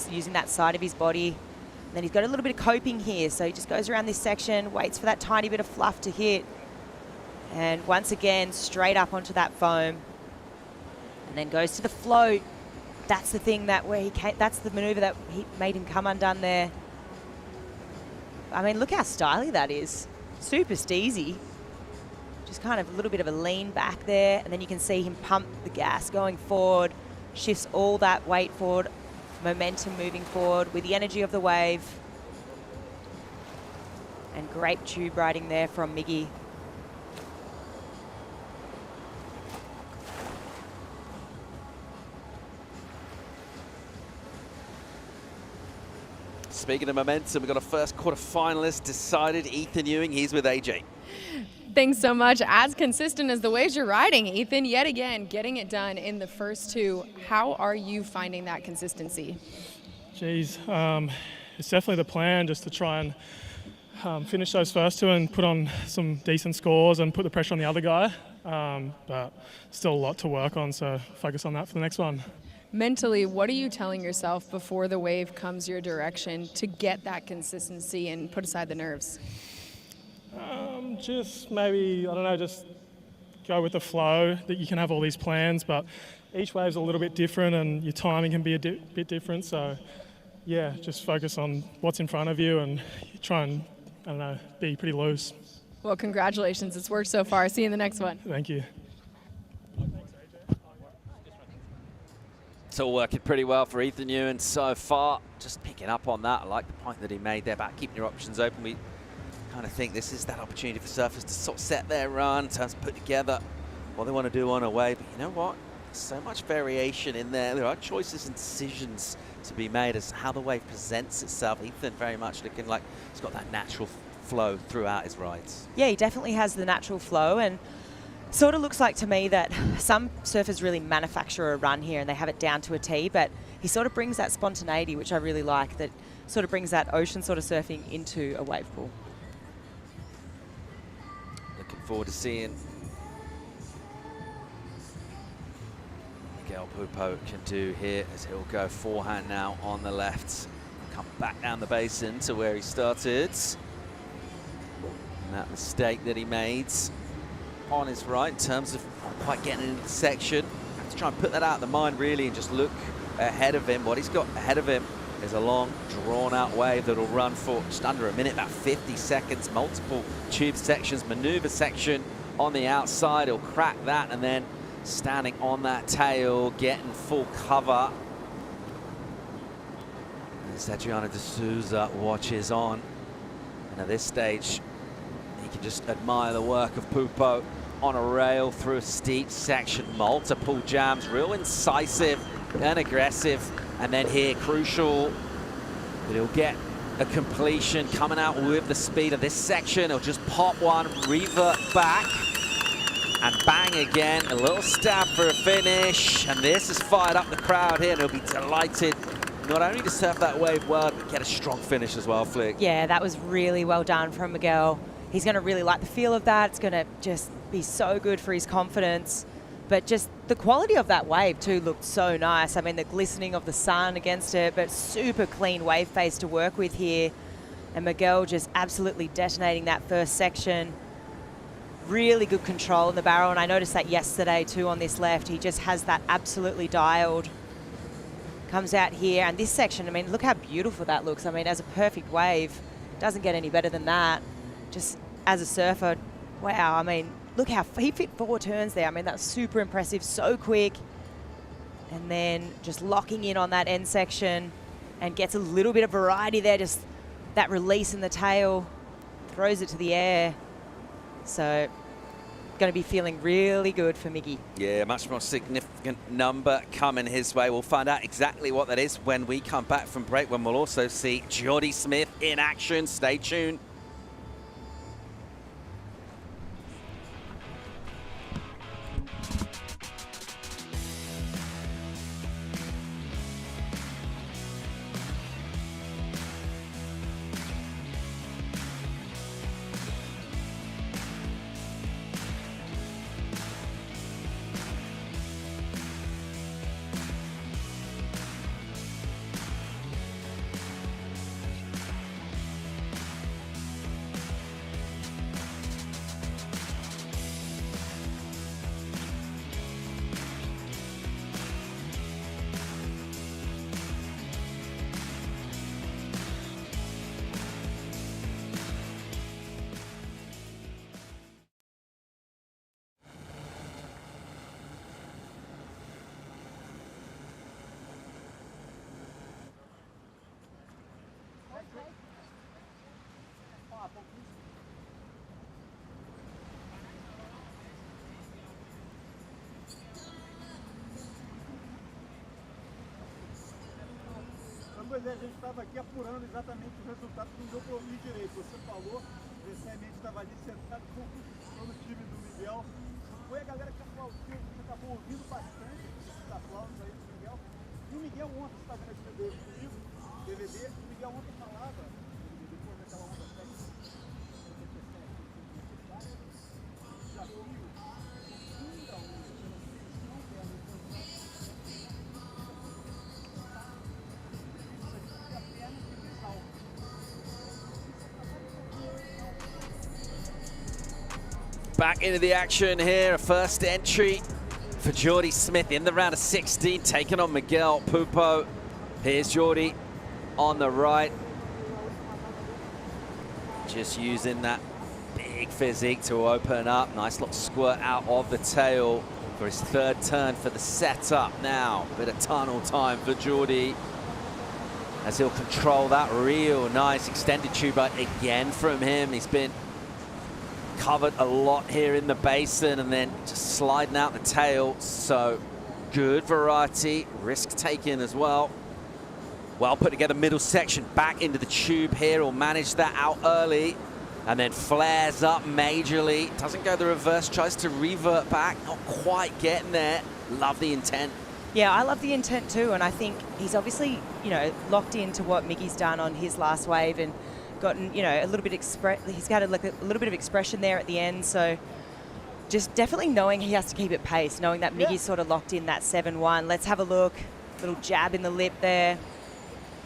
using that side of his body. And then he's got a little bit of coping here, so he just goes around this section, waits for that tiny bit of fluff to hit. And once again, straight up onto that foam. And then goes to the float. That's the thing that where he came, that's the maneuver that he made him come undone there. I mean, look how stylish that is. Super steezy. Just kind of a little bit of a lean back there, and then you can see him pump the gas going forward, shifts all that weight forward, momentum moving forward with the energy of the wave. And great tube riding there from Miggy. Speaking of momentum, we've got a first quarter finalist decided. Ethan Ewing, he's with AJ. Thanks so much. As consistent as the waves you're riding, Ethan, yet again, getting it done in the first two. How are you finding that consistency? Geez, it's definitely the plan, just to try and finish those first two and put on some decent scores and put the pressure on the other guy. But still a lot to work on, so focus on that for the next one. Mentally, what are you telling yourself before the wave comes your direction to get that consistency and put aside the nerves? Just maybe, I don't know, just go with the flow. That you can have all these plans, but each wave's a little bit different and your timing can be a bit different. So, yeah, just focus on what's in front of you and try and, I don't know, be pretty loose. Well, congratulations. It's worked so far. See you in the next one. Thank you. It's all working pretty well for Ethan Ewing so far. Just picking up on that. I like the point that he made there about keeping your options open. We kind of think this is that opportunity for surfers to sort of set their run, in terms of put together what they want to do on a wave. But you know what? There's so much variation in there. There are choices and decisions to be made as how the wave presents itself. Ethan very much looking like he's got that natural flow throughout his rides. Yeah, he definitely has the natural flow, and sort of looks like to me that some surfers really manufacture a run here and they have it down to a T, but he sort of brings that spontaneity, which I really like, that sort of brings that ocean sort of surfing into a wave pool. Looking forward to seeing Miguel Pupo can do here, as he'll go forehand now on the left. Come back down the basin to where he started. And that mistake that he made on his right in terms of not quite getting into the section. Have to try and put that out of the mind really and just look ahead of him. What he's got ahead of him is a long, drawn-out wave that'll run for just under a minute, about 50 seconds. Multiple tube sections, maneuver section on the outside. He'll crack that, and then standing on that tail, getting full cover. As Adriano de Souza watches on. And at this stage, he can just admire the work of Pupo on a rail through a steep section, multiple jams, real incisive and aggressive. And then here, crucial, that he'll get a completion coming out with the speed of this section. He'll just pop one, revert back, and bang again. A little stab for a finish. And this has fired up the crowd here, and he'll be delighted not only to surf that wave well, but get a strong finish as well, Flick. Yeah, that was really well done from Miguel. He's going to really like the feel of that. It's going to just be so good for his confidence. But just the quality of that wave too looked so nice. I mean, the glistening of the sun against it, but super clean wave face to work with here. And Miguel just absolutely detonating that first section. Really good control in the barrel. And I noticed that yesterday too on this left. He just has that absolutely dialed. Comes out here, and this section, I mean, look how beautiful that looks. I mean, as a perfect wave, doesn't get any better than that. Just as a surfer, wow, I mean, look how he fit 4 turns there. I mean, that's super impressive, so quick. And then just locking in on that end section and gets a little bit of variety there, just that release in the tail, throws it to the air. So going to be feeling really good for Miggy. Yeah, much more significant number coming his way. We'll find out exactly what that is when we come back from break, when we'll also see Jordy Smith in action. Stay tuned. Pois é, a gente estava aqui apurando exatamente o resultado que não deu para ouvir direito. Você falou, recentemente estava ali sentado com o time do Miguel. Foi a galera que aplaudiu, você acabou ouvindo bastante esses aplausos aí do Miguel. E o Miguel ontem, você está vendo aqui comigo, DVD, o Miguel ontem falava, depois daquela onda técnica, desafio, Back into the action here, a first entry for Jordy Smith in the round of 16, taking on Miguel Pupo. Here's Jordy on the right. Just using that big physique to open up. Nice little squirt out of the tail for his third turn for the setup now. Bit of tunnel time for Jordy as he'll control that real nice extended tube again from him. He's been covered a lot here in the basin and then just sliding out the tail. So good variety, risk taking as well. Well put together middle section, back into the tube here. He'll manage that out early and then flares up majorly. Doesn't go the reverse, tries to revert back, not quite getting there. Love the intent. Yeah, I love the intent too, and I think he's obviously, you know, locked into what Miggy's done on his last wave and gotten, you know, a little bit he's got a little bit of expression there at the end. So just definitely knowing he has to keep it pace, knowing that Miggy's sort of locked in that 7-1. Let's have a look. Little jab in the lip there.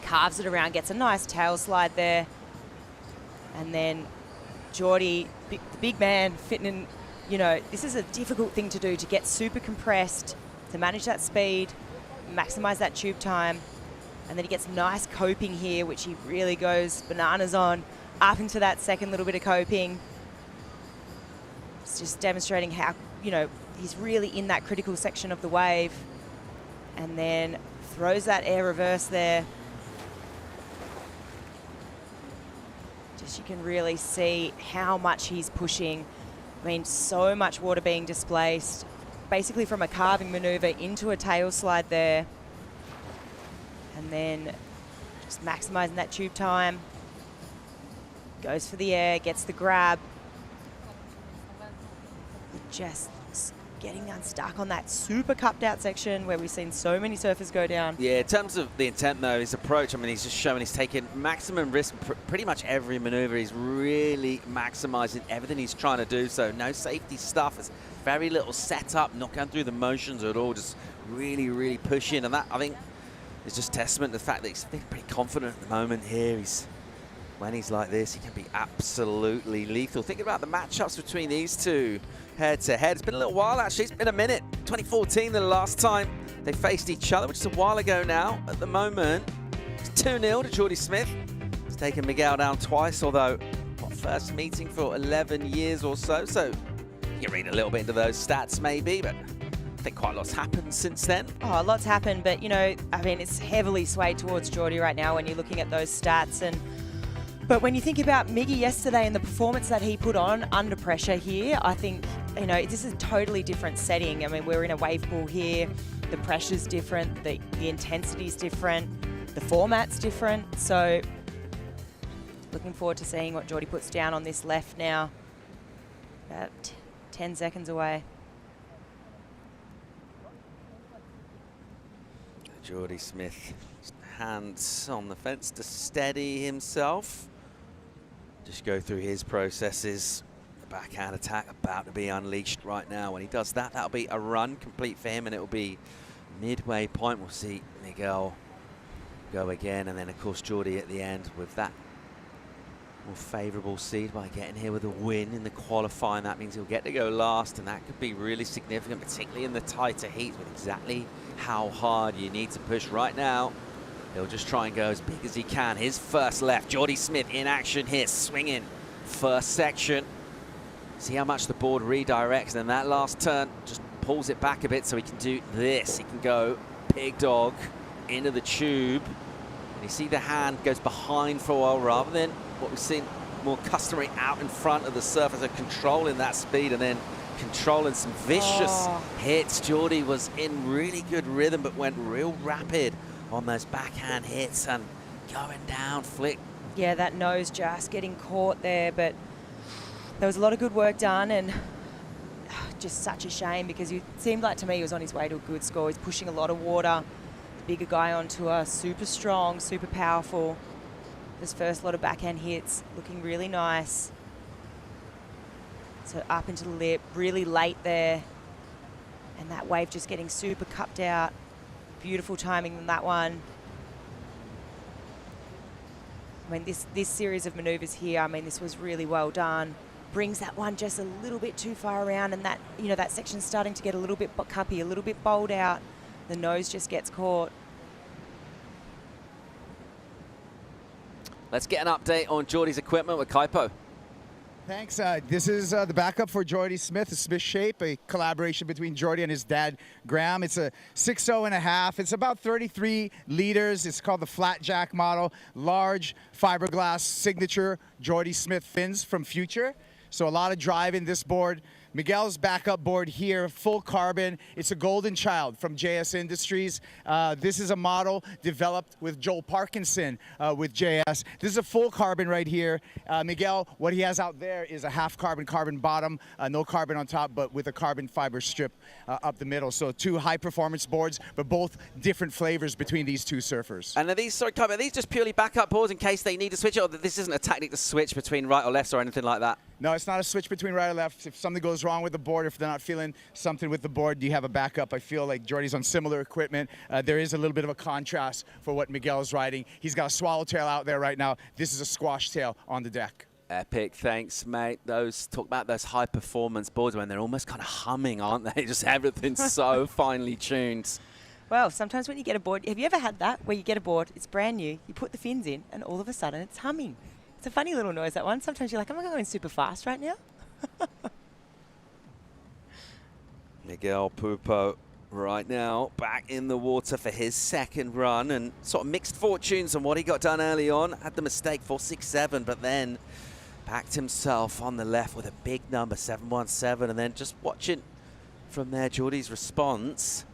Carves it around, gets a nice tail slide there. And then Jordy, the big man, fitting in, you know, this is a difficult thing to do, to get super compressed, to manage that speed, maximize that tube time. And then he gets nice coping here, which he really goes bananas on, up into that second little bit of coping. It's just demonstrating how, you know, he's really in that critical section of the wave. And then throws that air reverse there. Just you can really see how much he's pushing. I mean, so much water being displaced, basically from a carving maneuver into a tail slide there. And then just maximizing that tube time. Goes for the air, gets the grab. Just getting unstuck on that super cupped out section where we've seen so many surfers go down. Yeah, in terms of the intent though, his approach, I mean, he's just showing he's taking maximum risk pretty much every maneuver. He's really maximizing everything he's trying to do. So no safety stuff. It's very little setup, not going through the motions at all, just really, really pushing. And that, I think, is just testament to the fact that he's feeling pretty confident at the moment here. When he's like this, he can be absolutely lethal. Thinking about the matchups between these two head to head. It's been a little while, actually. It's been a minute. 2014, the last time They faced each other, which is a while ago now. At the moment, it's 2-0 to Jordy Smith. He's taken Miguel down twice, although not first meeting for 11 years or so. So you can read a little bit into those stats maybe, but I think quite a lot's happened since then. Oh, lots happened, but, you know, I mean, it's heavily swayed towards Jordy right now when you're looking at those stats. But when you think about Miggy yesterday and the performance that he put on under pressure here, I think, you know, this is a totally different setting. I mean, we're in a wave pool here. The pressure's different. The intensity's different. The format's different. So looking forward to seeing what Jordy puts down on this left now. About 10 seconds away. Jordy Smith, hands on the fence to steady himself. Just go through his processes. The backhand attack about to be unleashed right now. When he does that, that'll be a run complete for him, and it'll be midway point. We'll see Miguel go again, and then of course Jordy at the end with that more favourable seed by getting here with a win in the qualifying. That means he'll get to go last, and that could be really significant, particularly in the tighter heats with exactly how hard you need to push right now. He'll just try and go as big as he can. His first left, Jordy Smith in action here, swinging first section. See how much the board redirects, and that last turn just pulls it back a bit so he can do this. He can go pig dog into the tube. And you see the hand goes behind for a while rather than what we've seen more customary out in front of the surface, so controlling that speed and then controlling some vicious hits. Jordy was in really good rhythm but went real rapid on those backhand hits and going down, flick. Yeah, that nose just getting caught there, but there was a lot of good work done, and just such a shame because it seemed like to me he was on his way to a good score. He's pushing a lot of water. Bigger guy on tour, super strong, super powerful. His first lot of backhand hits, looking really nice. So up into the lip, really late there. And that wave just getting super cupped out. Beautiful timing on that one. I mean, this series of maneuvers here, I mean, this was really well done. Brings that one just a little bit too far around, and that, you know, that section's starting to get a little bit cuppy, a little bit bowled out. The nose just gets caught. Let's get an update on Jordy's equipment with Kaipo. Thanks. This is the backup for Jordy Smith, a Smith Shape, a collaboration between Jordy and his dad, Graham. It's a 6.5. It's about 33 liters. It's called the Flat Jack model. Large fiberglass signature Jordy Smith fins from Future. So a lot of drive in this board. Miguel's backup board here, full carbon. It's a golden child from JS Industries. This is a model developed with Joel Parkinson with JS. This is a full carbon right here. Miguel, what he has out there is a half carbon bottom, no carbon on top, but with a carbon fiber strip up the middle. So two high performance boards, but both different flavors between these two surfers. And are these, sorry, Kaipo, are these just purely backup boards in case they need to switch it, or this isn't a tactic to switch between right or left or anything like that? No, it's not a switch between right or left. If something goes wrong with the board, if they're not feeling something with the board, you have a backup. I feel like Jordy's on similar equipment. There is a little bit of a contrast for what Miguel's riding. He's got a swallowtail out there right now. This is a squash tail on the deck. Epic, thanks, mate. Talk about those high performance boards when they're almost kind of humming, aren't they? Just everything's so finely tuned. Well, sometimes when you get a board, have you ever had that where you get a board, it's brand new, you put the fins in, and all of a sudden it's humming? It's a funny little noise, that one. Sometimes you're like, am I going super fast right now? Miguel Pupo right now back in the water for his second run, and sort of mixed fortunes on what he got done early on. Had the mistake 4.67, but then backed himself on the left with a big number, 7.17, and then just watching from there Jordy's response,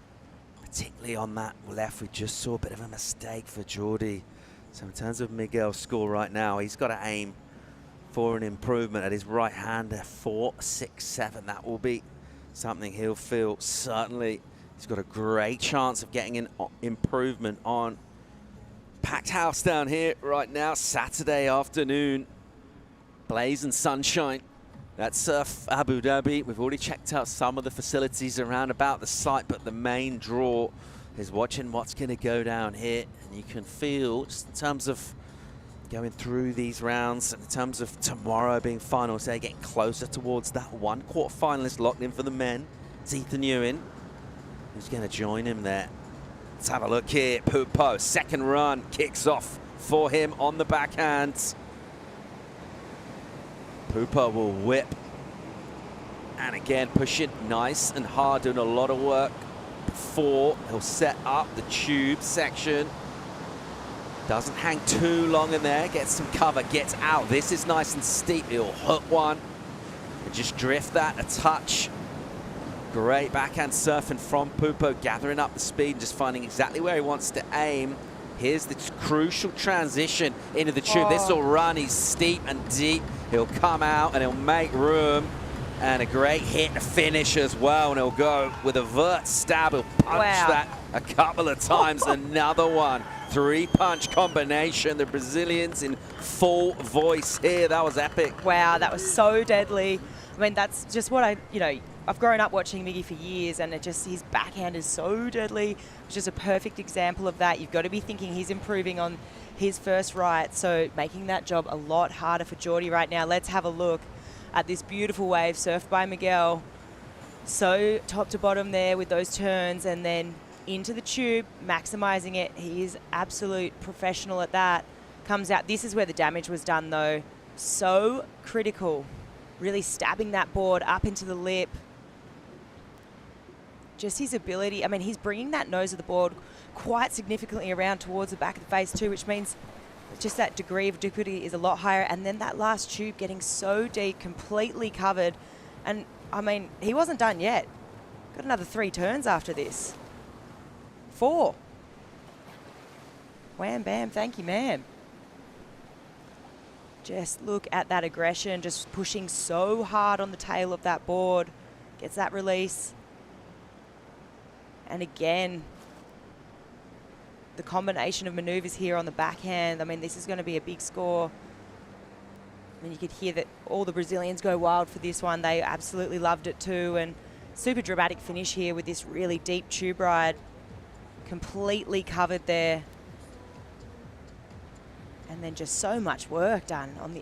particularly on that left, we just saw a bit of a mistake for Jordy. So in terms of Miguel's score right now, he's got to aim for an improvement at his right-hander, 4.67. That will be something he'll feel certainly. He's got a great chance of getting an improvement on. Packed house down here right now, Saturday afternoon. Blazing sunshine. That's Surf Abu Dhabi. We've already checked out some of the facilities around about the site, but the main draw is watching what's going to go down here. And you can feel, just in terms of going through these rounds, in terms of tomorrow being final day, getting closer towards that one quarterfinalist locked in for the men. It's Ethan Ewing. Who's going to join him there? Let's have a look here. Pupo, second run, kicks off for him on the backhand. Pupo will whip. And again, pushing nice and hard, doing a lot of work before he'll set up the tube section. Doesn't hang too long in there, gets some cover, gets out. This is nice and steep. He'll hook one and just drift that a touch. Great backhand surfing from Pupo, gathering up the speed and just finding exactly where he wants to aim. Here's the crucial transition into the tube. This will run, he's steep and deep. He'll come out and he'll make room. And a great hit to finish as well. And he'll go with a vert stab. He'll punch that a couple of times. Another one. 3-punch combination. The Brazilians in full voice here. That was epic. Wow, that was so deadly. I mean, that's just what I've grown up watching Miggy for years, and his backhand is so deadly. It's just a perfect example of that. You've got to be thinking he's improving on his first right, so making that job a lot harder for Geordie right now. Let's have a look at this beautiful wave surfed by Miguel. So top to bottom there with those turns, and then into the tube, maximizing it. He is absolute professional at that. Comes out. This is where the damage was done though. So critical. Really stabbing that board up into the lip. Just his ability. I mean, he's bringing that nose of the board quite significantly around towards the back of the face too, which means just that degree of difficulty is a lot higher. And then that last tube getting so deep, completely covered. And I mean, he wasn't done yet. Got another 3 turns after this. 4. Wham, bam, thank you, ma'am. Just look at that aggression, just pushing so hard on the tail of that board. Gets that release. And again, the combination of maneuvers here on the backhand. I mean, this is going to be a big score. I mean, you could hear that all the Brazilians go wild for this one. They absolutely loved it too. And super dramatic finish here with this really deep tube ride. Completely covered there. And then just so much work done on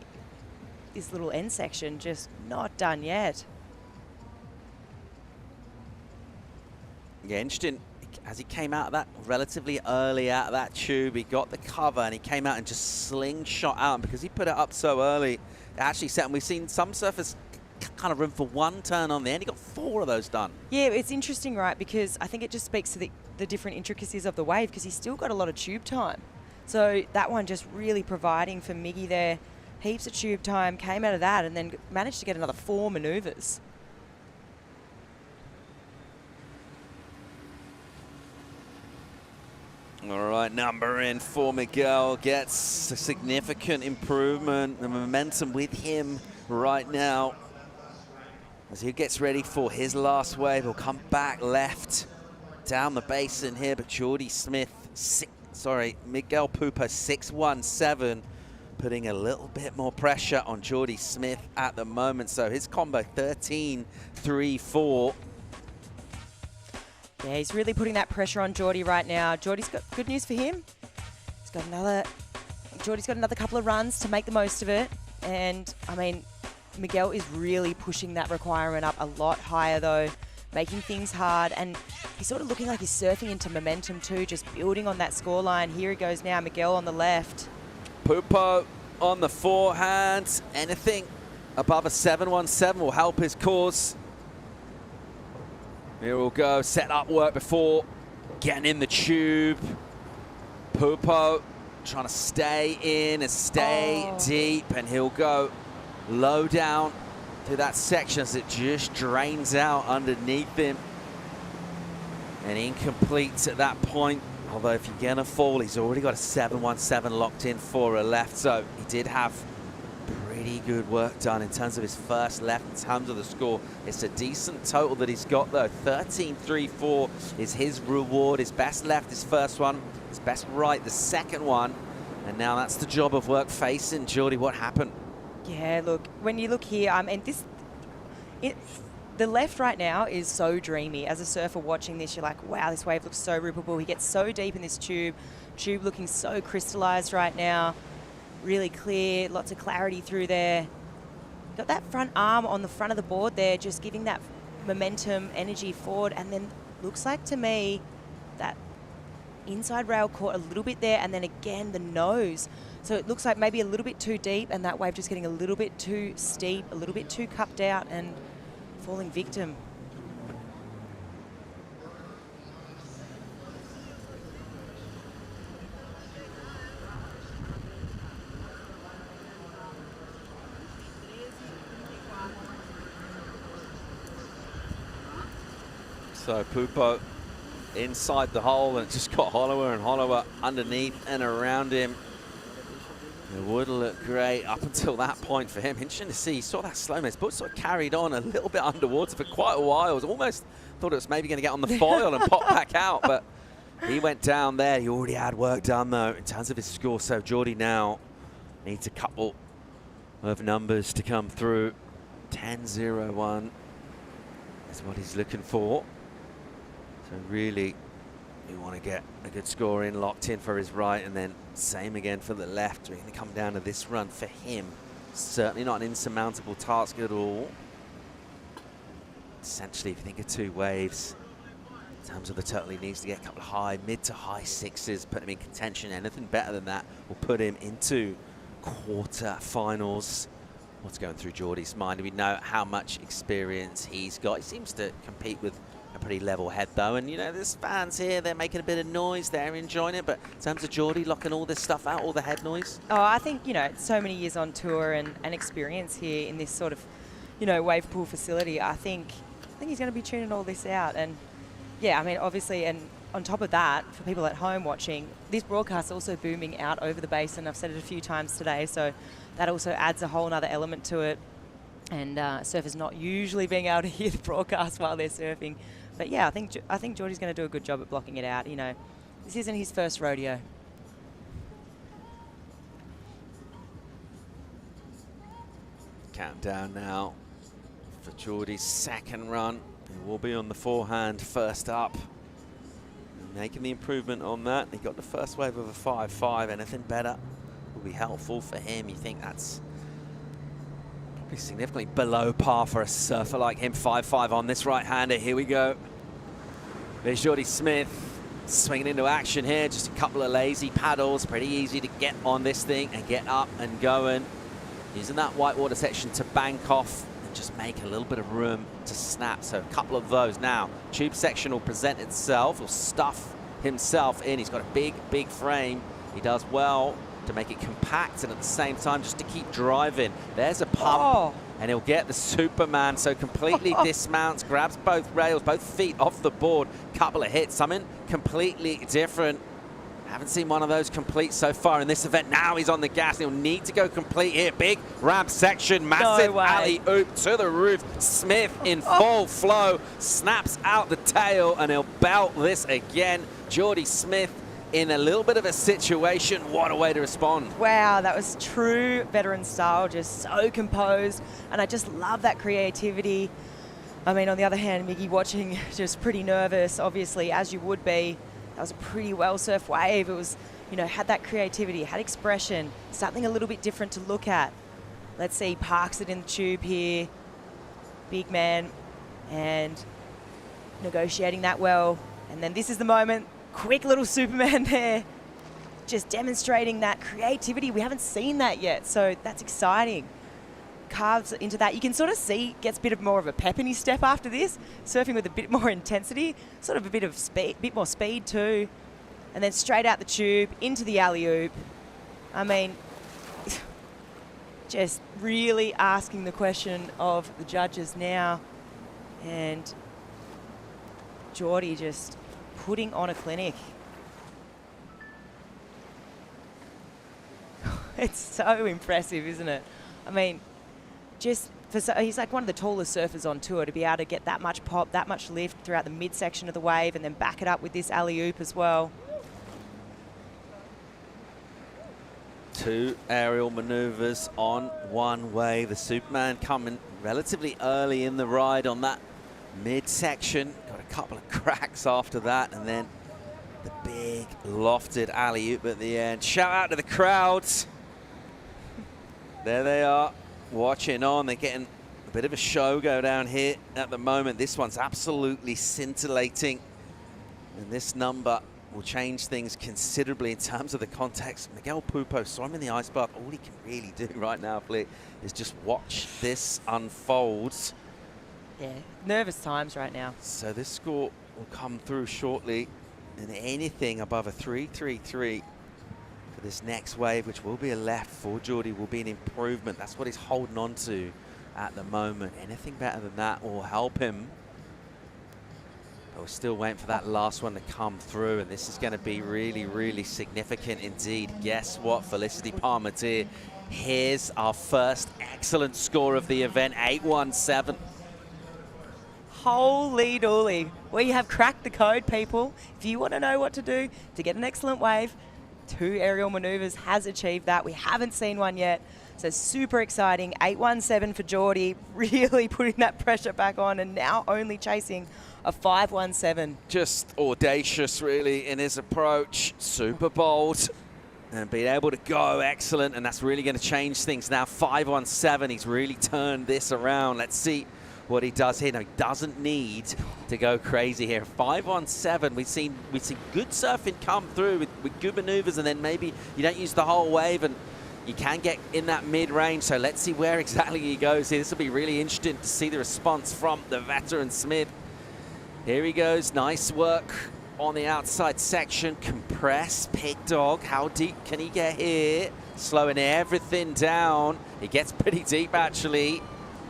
this little end section, just not done yet. Yeah, interesting. As he came out of that relatively early out of that tube, he got the cover and he came out and just slingshot out. And because he put it up so early, it actually set. And we've seen some surfers kind of room for 1 turn on the end. He got 4 of those done. Yeah, it's interesting, right? Because I think it just speaks to the different intricacies of the wave, because he's still got a lot of tube time. So that one just really providing for Miggy there. Heaps of tube time, came out of that and then managed to get another 4 maneuvers. All right, number in for Miguel. Gets a significant improvement. The momentum with him right now. As he gets ready for his last wave, he'll come back left down the basin here. But Miguel Pupo 617, putting a little bit more pressure on Jordy Smith at the moment. So his combo 13-3-4. Yeah, he's really putting that pressure on Geordie right now. Geordie's got good news for him. Geordie's got another couple of runs to make the most of it. And I mean, Miguel is really pushing that requirement up a lot higher though, making things hard. And he's sort of looking like he's surfing into momentum too, just building on that scoreline. Here he goes now, Miguel on the left. Pupo on the forehand. Anything above a 717 will help his cause. Here we'll go, set up work before getting in the tube. Pupo trying to stay in and stay deep, and he'll go low down to that section as it just drains out underneath him. And incomplete at that point, although if you're gonna fall, he's already got a 717 locked in for a left, so he did have pretty good work done in terms of his first left in terms of the score. It's a decent total that he's got though. 13-3-4 is his reward. His best left, his first one. His best right, the second one. And now that's the job of work facing. Geordie, what happened? Yeah, look, when you look here, and the left right now is so dreamy. As a surfer watching this, you're like, wow, this wave looks so rippable. He gets so deep in this tube looking so crystallized right now. Really clear, lots of clarity through there. Got that front arm on the front of the board there, just giving that momentum, energy forward, and then looks like to me that inside rail caught a little bit there, and then again the nose. So it looks like maybe a little bit too deep, and that wave just getting a little bit too steep, a little bit too cupped out, and falling victim. So Pupo inside the hole, and it just got hollower and hollower underneath and around him. It would look great up until that point for him. Interesting to see. He saw that slow-mo. His boat sort of carried on a little bit underwater for quite a while. It was almost thought it was maybe going to get on the foil and pop back out, but he went down there. He already had work done, though, in terms of his score. So Geordie now needs a couple of numbers to come through. 10-0-1 is what he's looking for. So really, you want to get a good score in, locked in for his right, and then same again for the left. We're going to come down to this run for him. Certainly not an insurmountable task at all. Essentially, if you think of 2 waves, in terms of the total, he needs to get a couple of high, mid to high 6s, put him in contention. Anything better than that will put him into quarter-finals. What's going through Geordie's mind? We know how much experience he's got. He seems to compete with a pretty level head, though, and you know, there's fans here, they're making a bit of noise, they're enjoying it, but in terms of Geordie locking all this stuff out, all the head noise? Oh, I think, you know, so many years on tour and experience here in this sort of, you know, wave pool facility, I think he's going to be tuning all this out. And yeah, I mean, obviously, and on top of that, for people at home watching, this broadcast is also booming out over the basin. I've said it a few times today, so that also adds a whole other element to it. And surfers not usually being able to hear the broadcast while they're surfing. But yeah, I think Geordie's going to do a good job at blocking it out. You know, this isn't his first rodeo. Countdown now for Geordie's second run. He will be on the forehand first up. Making the improvement on that. He got the first wave of a 5-5. Anything better will be helpful for him. You think that's probably significantly below par for a surfer like him. 5-5 on this right-hander. Here we go. There's Geordie Smith swinging into action here. Just a couple of lazy paddles. Pretty easy to get on this thing and get up and going. Using that whitewater section to bank off and just make a little bit of room to snap. So a couple of those now. Tube section will present itself. Will stuff himself in. He's got a big, big frame. He does well to make it compact and at the same time just to keep driving. There's a pump and he'll get the Superman. So completely dismounts, grabs both rails, both feet off the board. Couple of hits, something completely different. Haven't seen one of those complete so far in this event. Now he's on the gas. He'll need to go complete here. Big ramp section, massive alley-oop to the roof. Smith in full flow, snaps out the tail, and he'll belt this again. Geordie Smith in a little bit of a situation. What a way to respond. Wow, that was true veteran style, just so composed. And I just love that creativity. I mean, on the other hand, Miggy watching, just pretty nervous, obviously, as you would be. That was a pretty well-surfed wave. It was, you know, had that creativity, had expression, something a little bit different to look at. Let's see, parks it in the tube here. Big man, and negotiating that well. And then this is the moment. Quick little Superman there. Just demonstrating that creativity. We haven't seen that yet, so that's exciting. Carves into that. You can sort of see, gets a bit of more of a pep in his step after this, surfing with a bit more intensity, sort of a bit of speed, bit more speed too, and then straight out the tube into the alley-oop. I mean, just really asking the question of the judges now, and Geordie just putting on a clinic. It's so impressive, isn't it? I mean, he's like one of the tallest surfers on tour, to be able to get that much pop, that much lift throughout the midsection of the wave and then back it up with this alley-oop as well. Two aerial maneuvers on one wave. The Superman coming relatively early in the ride on that midsection. Got a couple of cracks after that, and then the big lofted alley-oop at the end. Shout out to the crowds. There they are, watching on. They're getting bit of a show go down here at the moment. This one's absolutely scintillating. And this number will change things considerably in terms of the context. Miguel Pupo saw him in the ice bath. All he can really do right now, Flick, is just watch this unfold. Yeah, nervous times right now. So this score will come through shortly. And anything above a 3-3-3 for this next wave, which will be a left for Geordie, will be an improvement. That's what he's holding on to at the moment. Anything better than that will help him. But we're still waiting for that last one to come through, and this is going to be really, really significant indeed. Guess what, Felicity Palmateer? Here's our first excellent score of the event, 817. Holy dooly. We have cracked the code, people. If you want to know what to do to get an excellent wave, 2 aerial maneuvers has achieved that. We haven't seen one yet. So super exciting. 817 for Geordie, really putting that pressure back on, and now only chasing a 517. Just audacious, really, in his approach. Super bold. And being able to go excellent, and that's really going to change things now. 517, he's really turned this around. Let's see what he does here. No, he doesn't need to go crazy here. 517, we've seen good surfing come through with good maneuvers, and then maybe you don't use the whole wave and you can get in that mid-range. So let's see where exactly he goes here. This will be really interesting to see the response from the veteran Smith. Here he goes, nice work on the outside section. Compress, pig dog, how deep can he get here? Slowing everything down. He gets pretty deep actually.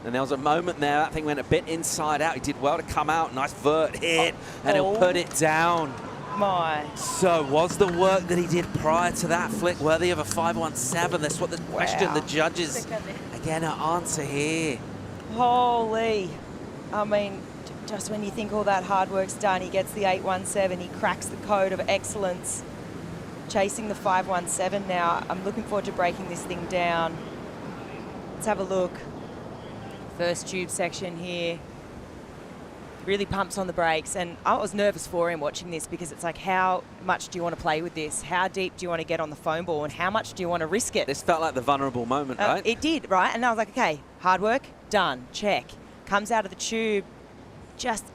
And there was a moment there, that thing went a bit inside out. He did well to come out, nice vert hit, and he'll put it down. My. So was the work that he did prior to that flick worthy of a 517? That's what the question the judges, again, answer here. Holy. I mean, just when you think all that hard work's done, he gets the 817, he cracks the code of excellence. Chasing the 517 now. I'm looking forward to breaking this thing down. Let's have a look. First tube section here. Really pumps on the brakes, and I was nervous for him watching this because it's like, how much do you want to play with this? How deep do you want to get on the foam ball, and how much do you want to risk it? This felt like the vulnerable moment, right? It did, right? And I was like, okay, hard work, done, check. Comes out of the tube, just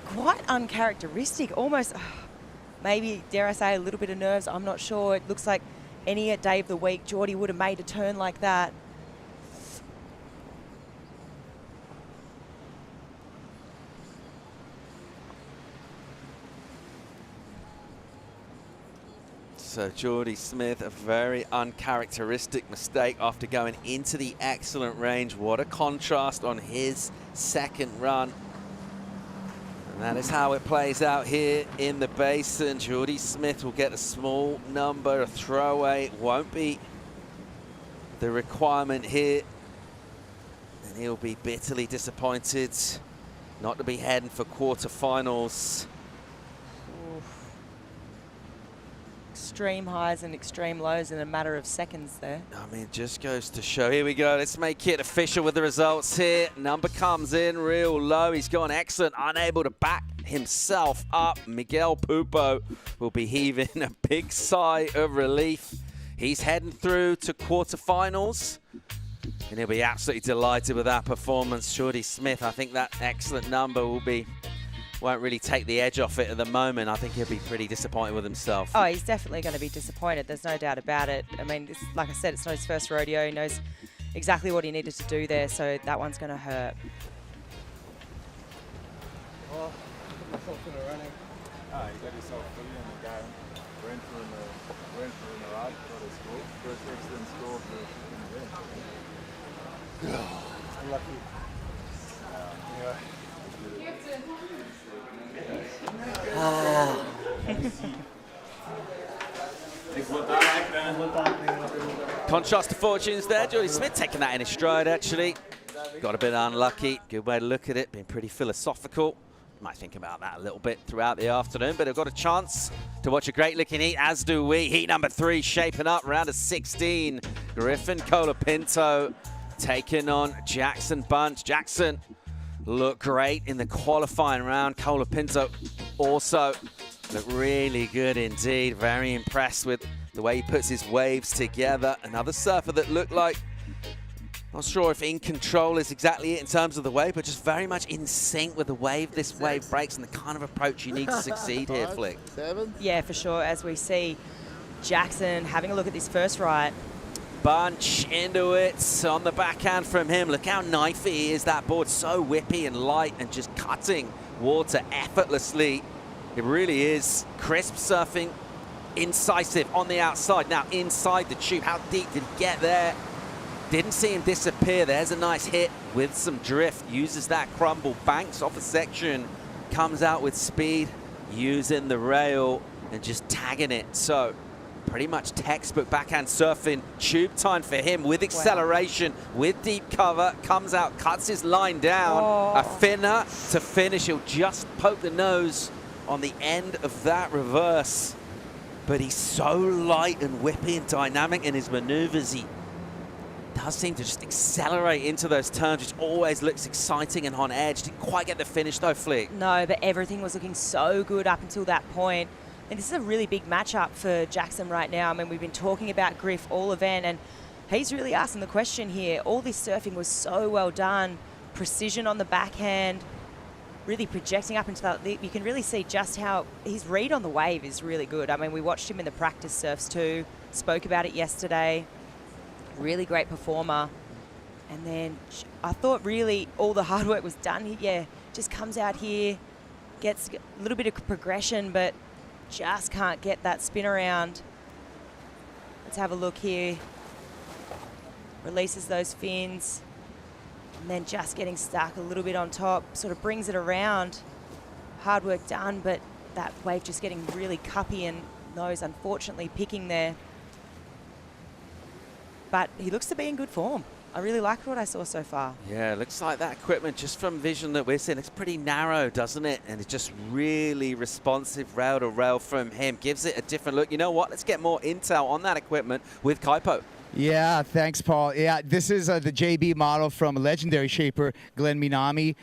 quite uncharacteristic, almost, maybe, dare I say, a little bit of nerves, I'm not sure. It looks like any day of the week, Geordie would have made a turn like that. So Geordie Smith, a very uncharacteristic mistake after going into the excellent range. What a contrast on his second run. And that is how it plays out here in the basin. Geordie Smith will get a small number, a throwaway. It won't be the requirement here. And he'll be bitterly disappointed not to be heading for quarterfinals. Extreme highs and extreme lows in a matter of seconds there. I mean, it just goes to show. Here we go. Let's make it official with the results here. Number comes in real low. He's gone excellent, unable to back himself up. Miguel Pupo will be heaving a big sigh of relief. He's heading through to quarterfinals, and he'll be absolutely delighted with that performance. Geordie Smith, I think that excellent number won't really take the edge off it at the moment. I think he'll be pretty disappointed with himself. Oh, he's definitely going to be disappointed. There's no doubt about it. I mean, like I said, it's not his first rodeo. He knows exactly what he needed to do there, so that one's going to hurt. Well, put myself in a running. Ah, you got yourself fully on the game. Went for in the ride, got a score. First excellent score for the event. Lucky. Anyway. Contrast to fortunes there. Geordie Smith taking that in his stride, actually. Got a bit unlucky. Good way to look at it. Being pretty philosophical. Might think about that a little bit throughout the afternoon, but I've got a chance to watch a great looking heat, as do we. Heat number 3 shaping up, round of 16. Griffin Colapinto taking on Jackson Bunch. Jackson looked great in the qualifying round. Colapinto also looked really good indeed. Very impressed with the way he puts his waves together. Another surfer that looked like, Not sure if in control is exactly it in terms of the wave, but just very much in sync with the wave this wave breaks and the kind of approach you need to succeed here, Flick. 7. Yeah, for sure. As we see Jackson having a look at this first right. Bunch into it on the backhand from him. Look how knifey he is. That board so whippy and light and just cutting water effortlessly. It really is. Crisp surfing, incisive on the outside. Now inside the tube. How deep did he get there? Didn't see him disappear. There's a nice hit with some drift. Uses that crumble, banks off a section, comes out with speed, using the rail and just tagging it. So pretty much textbook backhand surfing. Tube time for him with acceleration, with deep cover. Comes out, cuts his line down. A finner to finish. He'll just poke the nose on the end of that reverse. But he's so light and whippy and dynamic in his maneuvers. He does seem to just accelerate into those turns, which always looks exciting and on edge. Didn't quite get the finish though, Flick. No, but everything was looking so good up until that point. And this is a really big matchup for Jackson right now. I mean, we've been talking about Griff all event, and he's really asking the question here. All this surfing was so well done. Precision on the backhand, really projecting up into that. You can really see just how his read on the wave is really good. I mean, we watched him in the practice surfs too, spoke about it yesterday. Really great performer. And then I thought really all the hard work was done. Yeah, just comes out here, gets a little bit of progression, but just can't get that spin around. Let's have a look here. Releases those fins. And then just getting stuck a little bit on top, sort of brings it around. Hard work done, but that wave just getting really cuppy and nose unfortunately picking there. But he looks to be in good form. I really liked what I saw so far. Yeah, looks like that equipment, just from vision that we're seeing, it's pretty narrow, doesn't it? And it's just really responsive rail to rail from him. Gives it a different look. You know what? Let's get more intel on that equipment with Kaipo. Yeah, thanks, Paul. Yeah, this is the JB model from legendary shaper Glenn Minami,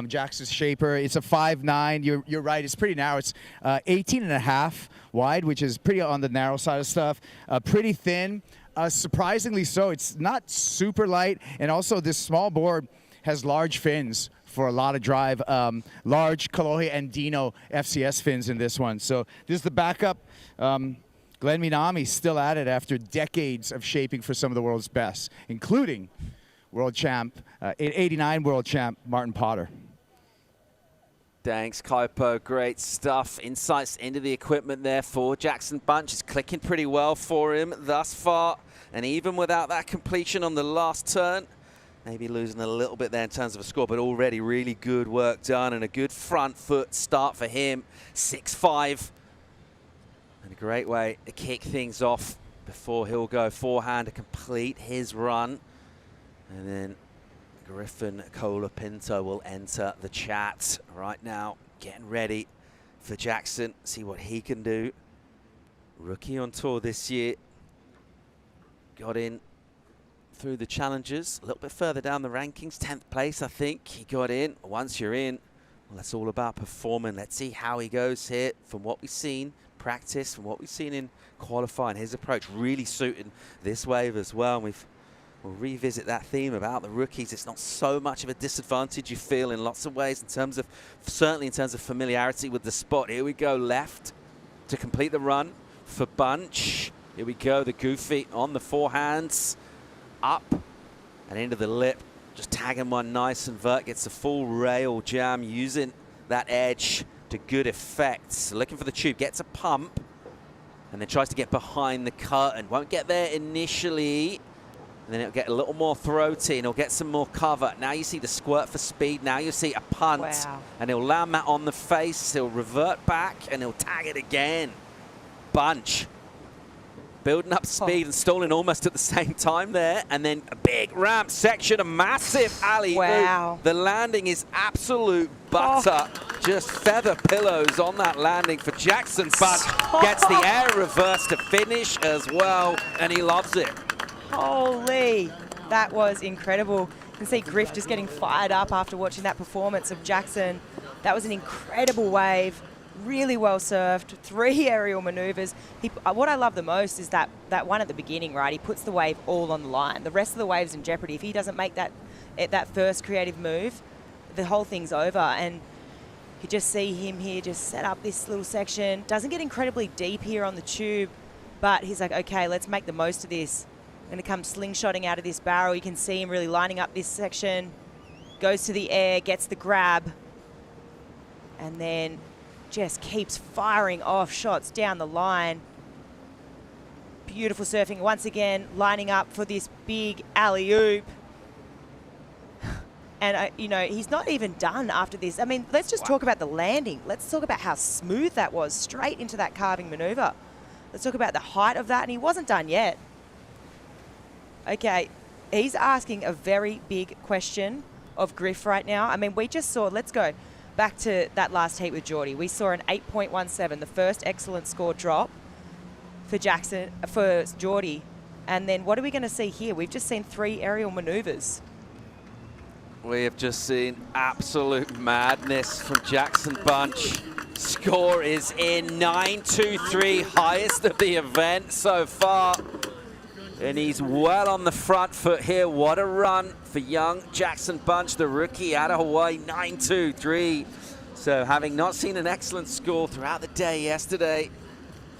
Jackson's shaper. It's a 5'9". You're right. It's pretty narrow. It's 18.5 wide, which is pretty on the narrow side of stuff. Pretty thin. Surprisingly so. It's not super light, and also this small board has large fins for a lot of drive. Large Kalohe and Dino FCS fins in this one. So this is the backup. Glenn Minami still at it after decades of shaping for some of the world's best, including world champ, 89 world champ Martin Potter. Thanks, Kaipo. Great stuff. Insights into the equipment there for Jackson Bunch. Is clicking pretty well for him thus far. And even without that completion on the last turn, maybe losing a little bit there in terms of a score, but already really good work done and a good front foot start for him. 6-5. And a great way to kick things off before he'll go forehand to complete his run. And then Griffin Colapinto will enter the chat right now, getting ready for Jackson, see what he can do. Rookie on tour this year, got in through the challenges, a little bit further down the rankings, 10th place I think he got in. Once you're in, well, that's all about performing. Let's see how he goes here. From what we've seen, practice, from what we've seen in qualifying, his approach really suiting this wave as well. And we'll revisit that theme about the rookies. It's not so much of a disadvantage, you feel, in lots of ways, in terms of, certainly in terms of familiarity with the spot. Here we go, left to complete the run for Bunch. Here we go, the goofy on the forehands, up and into the lip. Just tagging one nice and vert, gets a full rail jam, using that edge to good effect. So looking for the tube, gets a pump, and then tries to get behind the curtain. Won't get there initially. And then it'll get a little more throaty and he'll get some more cover. Now you see the squirt for speed. Now you see a punt. Wow. And he'll land that on the face. He'll revert back and he'll tag it again. Bunch. Building up speed and stalling almost at the same time there. And then a big ramp section, a massive alley. Wow. The landing is absolute butter. Just feather pillows on that landing for Jackson. Bunch gets the air reverse to finish as well. And he loves it. Holy, that was incredible. You can see Griff just getting fired up after watching that performance of Jackson. That was an incredible wave. Really well surfed, 3 aerial maneuvers. What I love the most is that one at the beginning, right? He puts the wave all on the line. The rest of the wave's in jeopardy. If he doesn't make that first creative move, the whole thing's over. And you just see him here just set up this little section. Doesn't get incredibly deep here on the tube, but he's like, okay, let's make the most of this. I'm going to come slingshotting out of this barrel. You can see him really lining up this section. Goes to the air, gets the grab, and then just keeps firing off shots down the line. Beautiful surfing once again, lining up for this big alley-oop. And, you know, he's not even done after this. I mean, let's just talk about the landing. Let's talk about how smooth that was, straight into that carving maneuver. Let's talk about the height of that, and he wasn't done yet. Okay, he's asking a very big question of Griff right now. I mean, we just saw, let's go back to that last heat with Geordie. We saw an 8.17, the first excellent score drop for Geordie. And then what are we going to see here? We've just seen 3 aerial maneuvers. We have just seen absolute madness from Jackson Bunch. Score is in 9.23, highest of the event so far. And he's well on the front foot here. What a run for young Jackson Bunch, the rookie out of Hawaii, 9.23. So having not seen an excellent score throughout the day yesterday,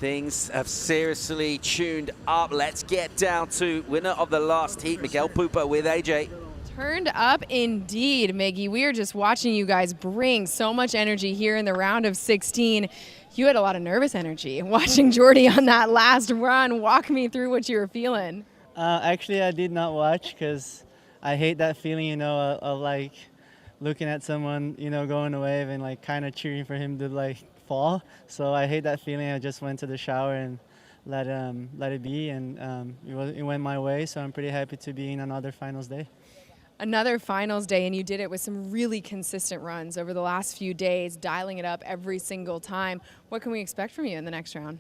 things have seriously tuned up. Let's get down to winner of the last heat, Miguel Pupo with AJ. Turned up indeed, Miggy. We are just watching you guys bring so much energy here in the round of 16. You had a lot of nervous energy watching Geordie on that last run. Walk me through what you were feeling. Actually, I did not watch because I hate that feeling, you know, of like looking at someone, you know, going a wave and like kind of cheering for him to like fall. So I hate that feeling. I just went to the shower and let it be, and it went my way. So I'm pretty happy to be in another finals day. Another finals day, and you did it with some really consistent runs over the last few days, dialing it up every single time. What can we expect from you in the next round?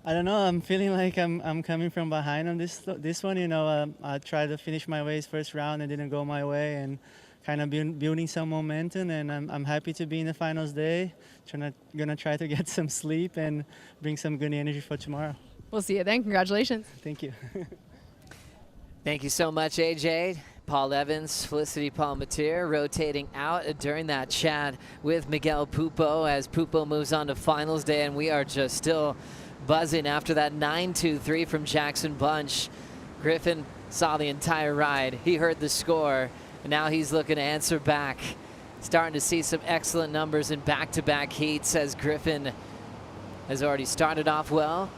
I don't know. I'm feeling like I'm coming from behind on this one. You know, I tried to finish my waves first round. It didn't go my way, and kind of building some momentum. And I'm happy to be in the finals day. Gonna try to get some sleep and bring some good energy for tomorrow. We'll see you then. Congratulations. Thank you. Thank you so much, AJ. Paul Evans, Felicity Palmatier rotating out during that chat with Miguel Pupo as Pupo moves on to finals day, and we are just still buzzing after that 9.23 from Jackson Bunch. Griffin saw the entire ride. He heard the score, and now he's looking to answer back. Starting to see some excellent numbers in back-to-back heats as Griffin has already started off well.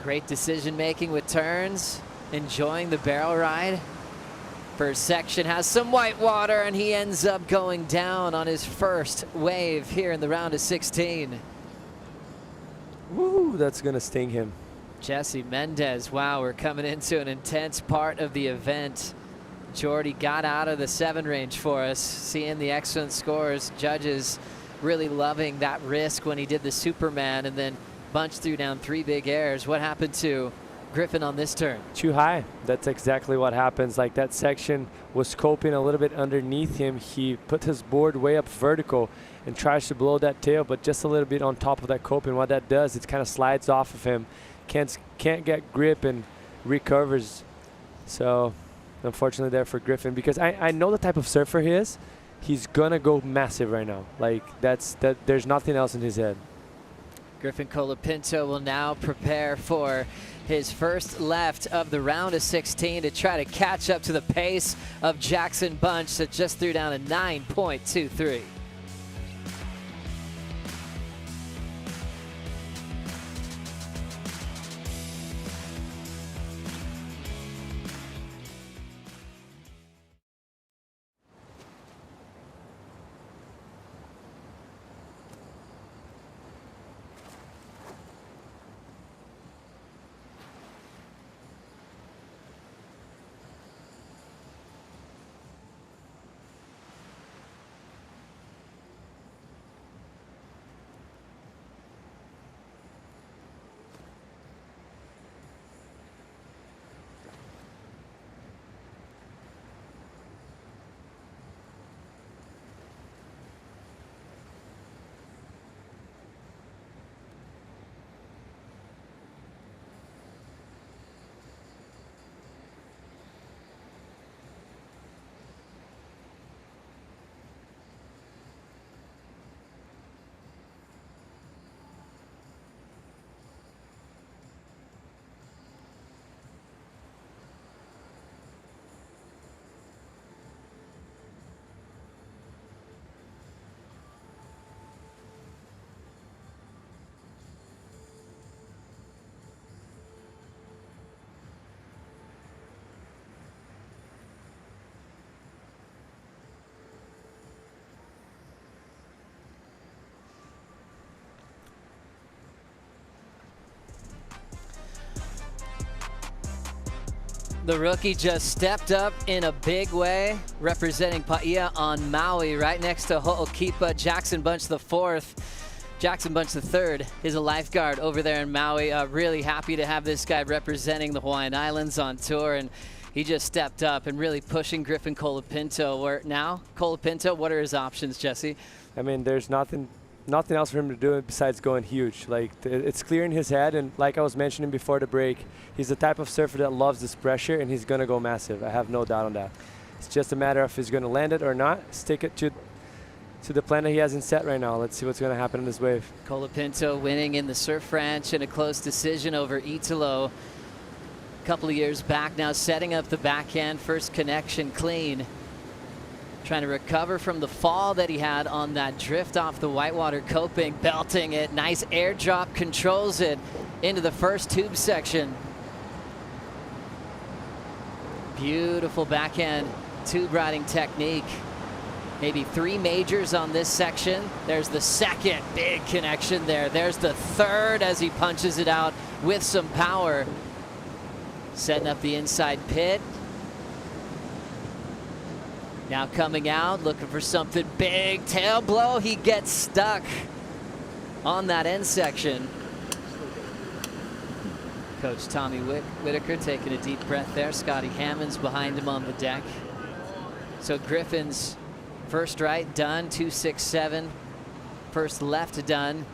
Great decision-making with turns, enjoying the barrel ride. First section has some white water, and he ends up going down on his first wave here in the round of 16. Woo, that's gonna sting him. Jesse Mendez, wow, we're coming into an intense part of the event. Geordie got out of the 7 range for us, seeing the excellent scores. Judges really loving that risk when he did the Superman, and then Bunch threw down 3 big airs. What happened to Griffin on this turn? Too high. That's exactly what happens. Like that section was coping a little bit underneath him. He put his board way up vertical and tries to blow that tail, but just a little bit on top of that coping. What that does, it kind of slides off of him. Can't get grip and recovers. So unfortunately there for Griffin, because I know the type of surfer he is. He's gonna go massive right now. Like there's nothing else in his head. Griffin Colapinto will now prepare for his first left of the round of 16 to try to catch up to the pace of Jackson Bunch that just threw down a 9.23. The rookie just stepped up in a big way, representing Paia on Maui, right next to Ho'okipa. Jackson Bunch the fourth. Jackson Bunch the third is a lifeguard over there in Maui. Really happy to have this guy representing the Hawaiian Islands on tour, and he just stepped up and really pushing Griffin Colapinto. Where now, Colapinto, what are his options, Jesse? I mean, there's nothing else for him to do besides going huge. Like, it's clear in his head, and like I was mentioning before the break, he's the type of surfer that loves this pressure, and he's going to go massive. I have no doubt on that. It's just a matter of if he's going to land it or not. Stick it to the plan that he has in set right now. Let's see what's going to happen in this wave. Colapinto winning in the Surf Ranch in a close decision over Italo a couple of years back. Now setting up the backhand, first connection clean. Trying to recover from the fall that he had on that drift off the whitewater coping, belting it. Nice airdrop, controls it into the first tube section. Beautiful backhand tube riding technique. Maybe 3 majors on this section. There's the second big connection there. There's the third as he punches it out with some power. Setting up the inside pit. Now coming out, looking for something big. Tail blow, he gets stuck on that end section. Coach Tommy Whitaker taking a deep breath there. Scotty Hammond's behind him on the deck. So Griffin's first right done, 2.67. First left done.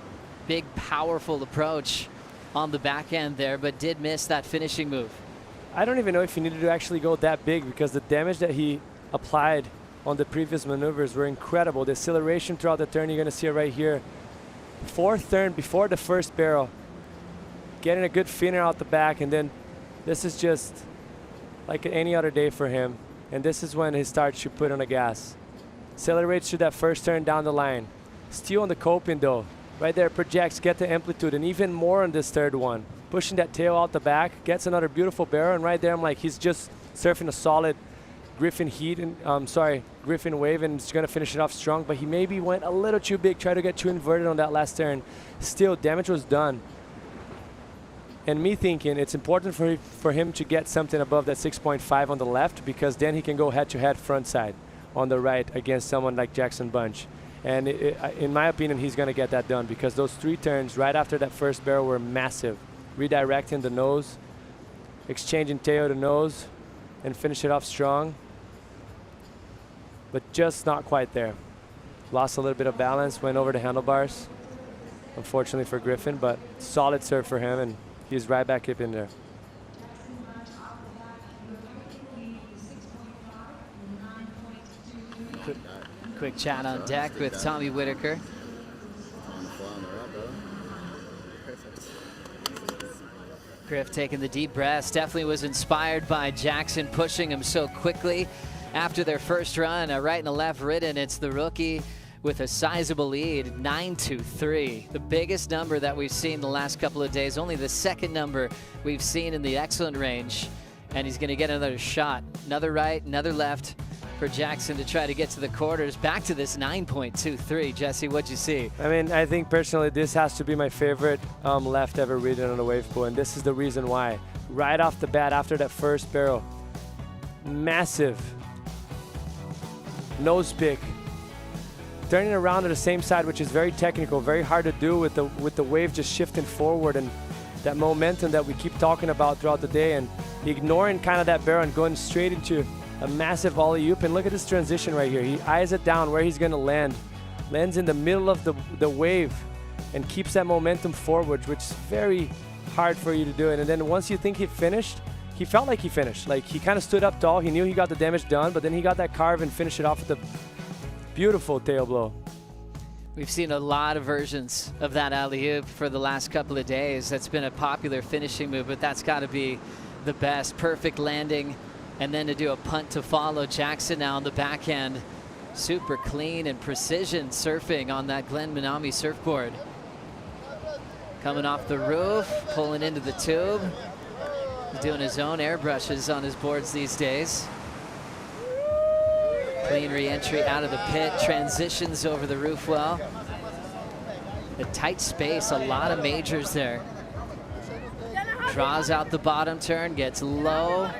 Big, powerful approach on the backhand there, but did miss that finishing move. I don't even know if he needed to actually go that big, because the damage that he applied on the previous maneuvers were incredible. The acceleration throughout the turn, you're going to see it right here. Fourth turn before the first barrel. Getting a good finner out the back, and then this is just like any other day for him. And this is when he starts to put on the gas. Accelerates to that first turn down the line. Still on the coping though. Right there, projects, get the amplitude, and even more on this third one. Pushing that tail out the back, gets another beautiful barrel, and right there I'm like, he's just surfing a solid Griffin heat, and Griffin wave, and he's gonna finish it off strong, but he maybe went a little too big, tried to get too inverted on that last turn. Still, damage was done. And me thinking it's important for him to get something above that 6.5 on the left, because then he can go head-to-head front side on the right against someone like Jackson Bunch. And in my opinion, he's going to get that done, because those 3 turns right after that first barrel were massive. Redirecting the nose, exchanging tail to nose, and finish it off strong. But just not quite there. Lost a little bit of balance, went over the handlebars, unfortunately for Griffin, but solid serve for him, and he's right back up in there. Quick chat on deck with Tommy Whitaker. Griff taking the deep breaths. Definitely was inspired by Jackson pushing him so quickly after their first run. A right and a left ridden. It's the rookie with a sizable lead, 9-2-3. The biggest number that we've seen the last couple of days. Only the second number we've seen in the excellent range. And he's going to get another shot. Another right, another left for Jackson to try to get to the quarters. Back to this 9.23. Jesse, what'd you see? I mean, I think personally this has to be my favorite left ever ridden on a wave pool, and this is the reason why. Right off the bat, after that first barrel, massive nose pick, turning around to the same side, which is very technical, very hard to do with the wave just shifting forward, and that momentum that we keep talking about throughout the day, and ignoring kind of that barrel and going straight into a massive alley-oop. And look at this transition right here. He eyes it down where he's going to land. Lands in the middle of the wave and keeps that momentum forward, which is very hard for you to do it. And then once you think he finished, he felt like he finished. Like, he kind of stood up tall. He knew he got the damage done, but then he got that carve and finished it off with a beautiful tail blow. We've seen a lot of versions of that alley-oop for the last couple of days. That's been a popular finishing move, but that's got to be the best. Perfect landing, and then to do a punt to follow. Jackson now on the backhand. Super clean and precision surfing on that Glenn Minami surfboard. Coming off the roof, pulling into the tube. He's doing his own airbrushes on his boards these days. Clean re-entry out of the pit, transitions over the roof well. A tight space, a lot of majors there. Draws out the bottom turn, gets low,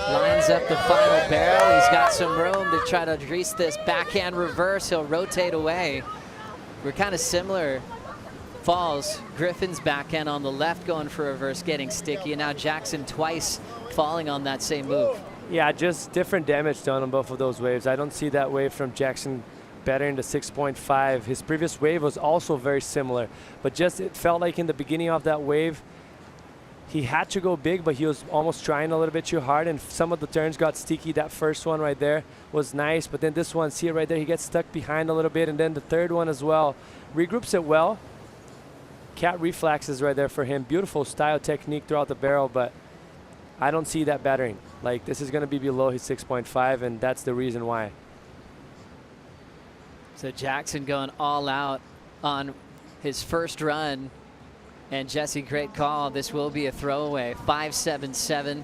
Lines up the final barrel. He's got some room to try to grease this backhand reverse. He'll rotate away. We're kind of similar falls. Griffin's backhand on the left going for reverse, getting sticky, and now Jackson twice falling on that same move. Yeah, just different damage done on both of those waves. I don't see that wave from Jackson bettering to 6.5. His previous wave was also very similar, but just it felt like in the beginning of that wave, he had to go big, but he was almost trying a little bit too hard, and some of the turns got sticky. That first one right there was nice, but then this one, see it right there, he gets stuck behind a little bit, and then the third one as well. Regroups it well. Cat reflexes right there for him. Beautiful style technique throughout the barrel, but I don't see that battering. Like, this is going to be below his 6.5, and that's the reason why. So Jackson going all out on his first run. And Jesse, great call. This will be a throwaway. 5-7-7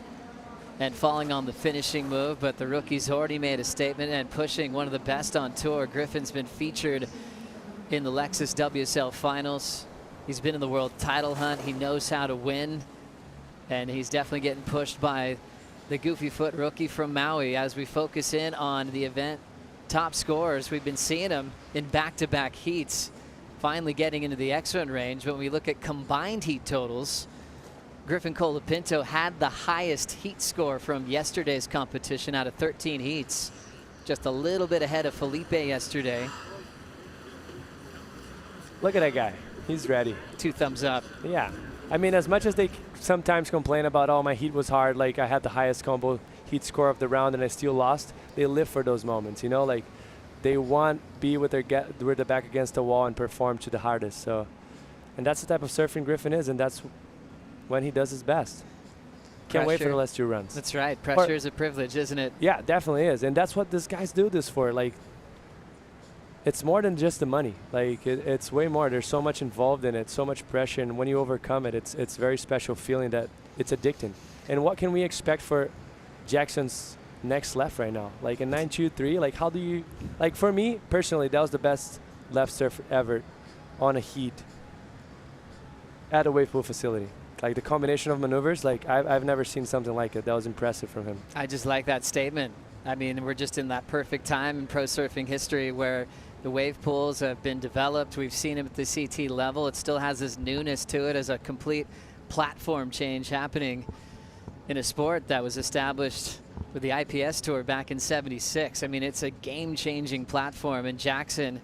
and falling on the finishing move, but the rookie's already made a statement and pushing one of the best on tour. Griffin's been featured in the Lexus WSL finals. He's been in the world title hunt. He knows how to win, and he's definitely getting pushed by the goofy foot rookie from Maui. As we focus in on the event top scorers, we've been seeing him in back-to-back heats, finally getting into the X1 range. When we look at combined heat totals, Griffin Colapinto had the highest heat score from yesterday's competition out of 13 heats. Just a little bit ahead of Felipe yesterday. Look at that guy. He's ready. 2 thumbs up. Yeah. I mean, as much as they sometimes complain about, oh, my heat was hard, like I had the highest combo heat score of the round and I still lost, they live for those moments, you know, like they want to be with their back against the wall and perform to the hardest. So, and that's the type of surfing Griffin is, and that's when he does his best. Can't wait for the last 2 runs. That's right. Pressure is a privilege, isn't it? Yeah, definitely is. And that's what these guys do this for. Like, it's more than just the money. Like, it's way more. There's so much involved in it, so much pressure, and when you overcome it, it's very special feeling that it's addicting. And what can we expect for Jackson's next left right now? Like a 9.23, like how do you, like for me personally, that was the best left surf ever on a heat at a wave pool facility. Like the combination of maneuvers, like I've never seen something like it. That was impressive from him. I just like that statement. I mean, we're just in that perfect time in pro surfing history where the wave pools have been developed. We've seen it at the CT level. It still has this newness to it as a complete platform change happening in a sport that was established with the IPS Tour back in '76. I mean, it's a game-changing platform, and Jackson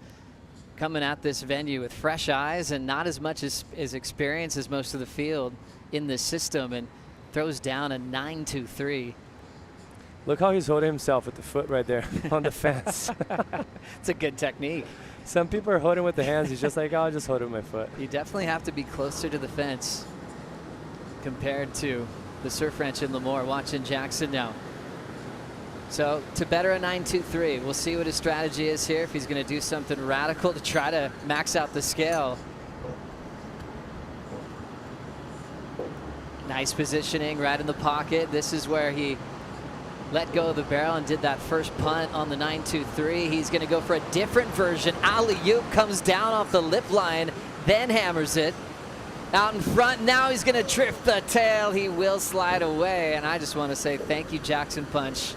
coming at this venue with fresh eyes and not as much as experience as most of the field in this system, and throws down a 9.23. Look how he's holding himself with the foot right there on the fence. It's a good technique. Some people are holding with the hands. He's just like, oh, I'll just hold it with my foot. You definitely have to be closer to the fence compared to the surf ranch in Lemoore. Watching Jackson now. So to better a 9.23, we'll see what his strategy is here, if he's going to do something radical to try to max out the scale. Nice positioning right in the pocket. This is where he let go of the barrel and did that first punt on the 9.23. He's going to go for a different version. Alley-oop comes down off the lip line, then hammers it out in front. Now he's going to drift the tail. He will slide away, and I just want to say thank you, Jackson Punch,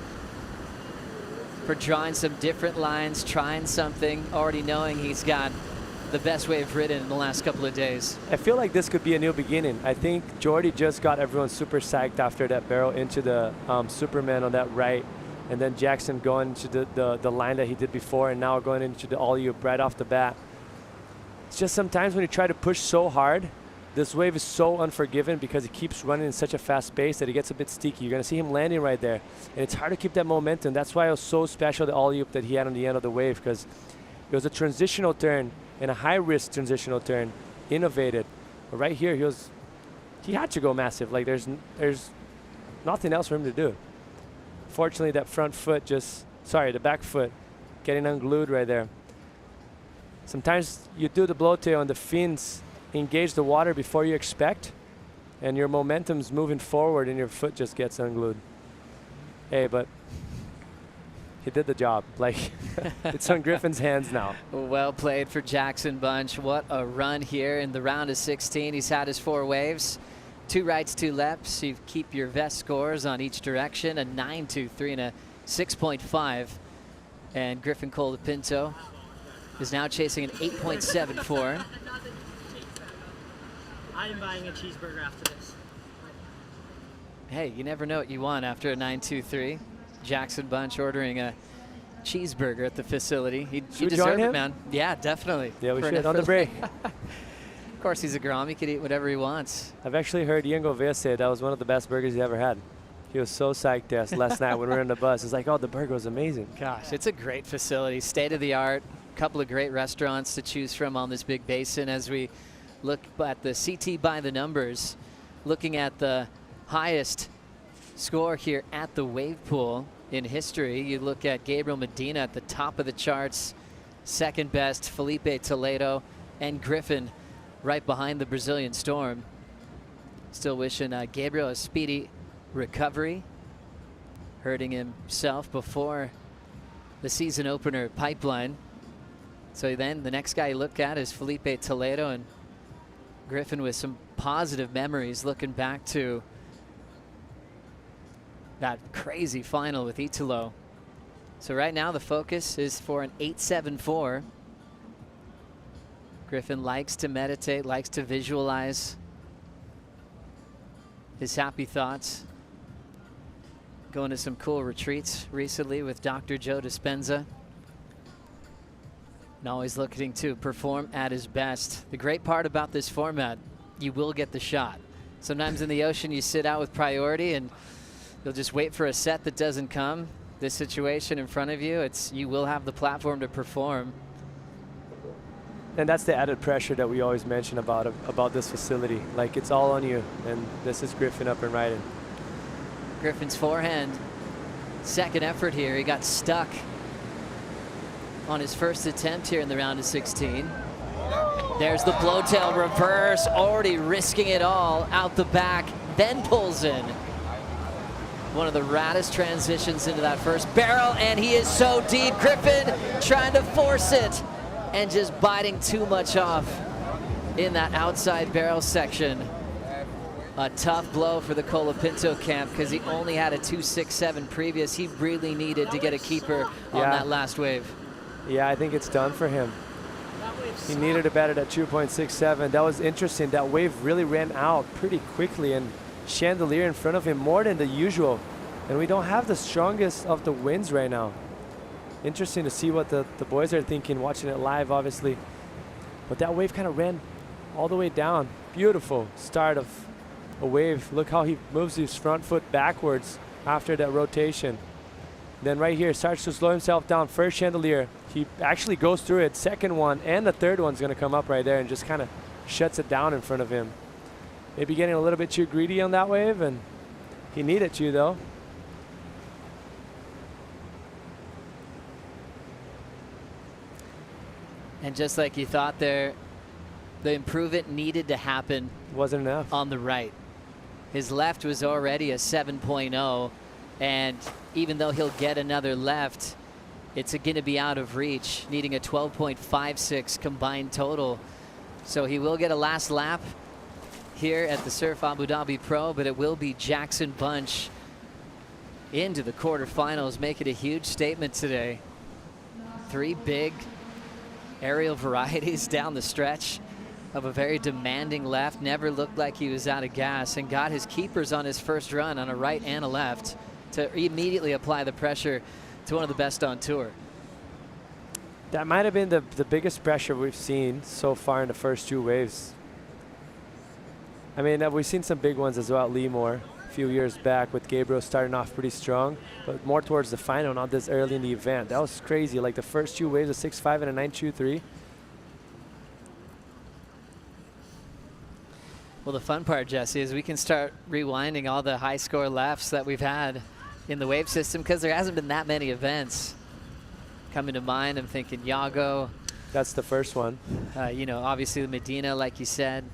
for drawing some different lines, trying something, already knowing he's got the best wave ridden in the last couple of days. I feel like this could be a new beginning. I think Jordy just got everyone super psyched after that barrel into the Superman on that right, and then Jackson going into the line that he did before, and now going into the alley-oop right off the bat. It's just sometimes when you try to push so hard, this wave is so unforgiving because it keeps running in such a fast pace that it gets a bit sticky. You're going to see him landing right there, and it's hard to keep that momentum. That's why it was so special, the alley-oop that he had on the end of the wave, because it was a transitional turn and a high-risk transitional turn, innovated. But right here, he had to go massive. Like there's nothing else for him to do. Fortunately, that front foot the back foot getting unglued right there. Sometimes you do the blowtail and the fins engage the water before you expect, and your momentum's moving forward and your foot just gets unglued. Hey, but he did the job. Like, it's on Griffin's hands now. Well played for Jackson Bunch. What a run here in the round of 16. He's had his 4 waves. 2 rights, 2 lefts. You keep your vest scores on each direction, a 9.23 and a 6.5. And Griffin Colapinto is now chasing an 8.74. I'm buying a cheeseburger after this. Hey, you never know what you want after a 9.23. Jackson Bunch ordering a cheeseburger at the facility. He deserved it, man. Yeah, definitely. Yeah, we should on the break. Of course, he's a Grom. He could eat whatever he wants. I've actually heard Yengo Vea say that was one of the best burgers he ever had. He was so psyched last night when we were on the bus. It's like, oh, the burger was amazing. Gosh, it's a great facility, state of the art. A couple of great restaurants to choose from on this big basin as we look at the CT by the numbers, looking at the highest score here at the wave pool in history. You look at Gabriel Medina at the top of the charts, second best, Felipe Toledo, and Griffin right behind the Brazilian Storm. Still wishing Gabriel a speedy recovery, hurting himself before the season opener pipeline. So then the next guy you look at is Felipe Toledo, and Griffin with some positive memories looking back to that crazy final with Italo. So right now the focus is for an 8.74. Griffin likes to meditate, likes to visualize his happy thoughts. Going to some cool retreats recently with Dr. Joe Dispenza. And always looking to perform at his best. The great part about this format, you will get the shot. Sometimes in the ocean you sit out with priority and you'll just wait for a set that doesn't come. This situation in front of you, you will have the platform to perform. And that's the added pressure that we always mention about this facility. Like, it's all on you, and this is Griffin up and riding. Griffin's forehand, second effort here. He got stuck on his first attempt here in the round of 16. There's the blowtail reverse, already risking it all out the back, then pulls in. One of the raddest transitions into that first barrel, and he is so deep. Griffin trying to force it and just biting too much off in that outside barrel section. A tough blow for the Colapinto camp because he only had a 2.67 previous. He really needed to get a keeper on that last wave. Yeah, I think it's done for him. He needed a better at 2.67. That was interesting. That wave really ran out pretty quickly, and Chandelier in front of him more than the usual. And we don't have the strongest of the winds right now. Interesting to see what the boys are thinking, watching it live, obviously. But that wave kind of ran all the way down. Beautiful start of a wave. Look how he moves his front foot backwards after that rotation. Then right here, starts to slow himself down. First Chandelier, he actually goes through it. Second one and the third one's gonna come up right there and just kind of shuts it down in front of him. Maybe getting a little bit too greedy on that wave, and he needed to though. And just like you thought there, the improvement needed to happen. Wasn't enough. On the right. His left was already a 7.0, and even though he'll get another left, it's going to be out of reach, needing a 12.56 combined total. So he will get a last lap here at the Surf Abu Dhabi Pro, but it will be Jackson Bunch into the quarterfinals, making a huge statement today. 3 big aerial varieties down the stretch of a very demanding left. Never looked like he was out of gas, and got his keepers on his first run on a right and a left to immediately apply the pressure to one of the best on tour. That might have been the biggest pressure we've seen so far in the first 2 waves. I mean, we've seen some big ones as well. Leemore a few years back with Gabriel starting off pretty strong, but more towards the final, not this early in the event. That was crazy. Like the first 2 waves, a 6.5 and a 9.23. Well, the fun part, Jesse, is we can start rewinding all the high score lefts that we've had in the wave system, because there hasn't been that many events coming to mind. I'm thinking Yago. That's the first one. You know, obviously the Medina, like you said,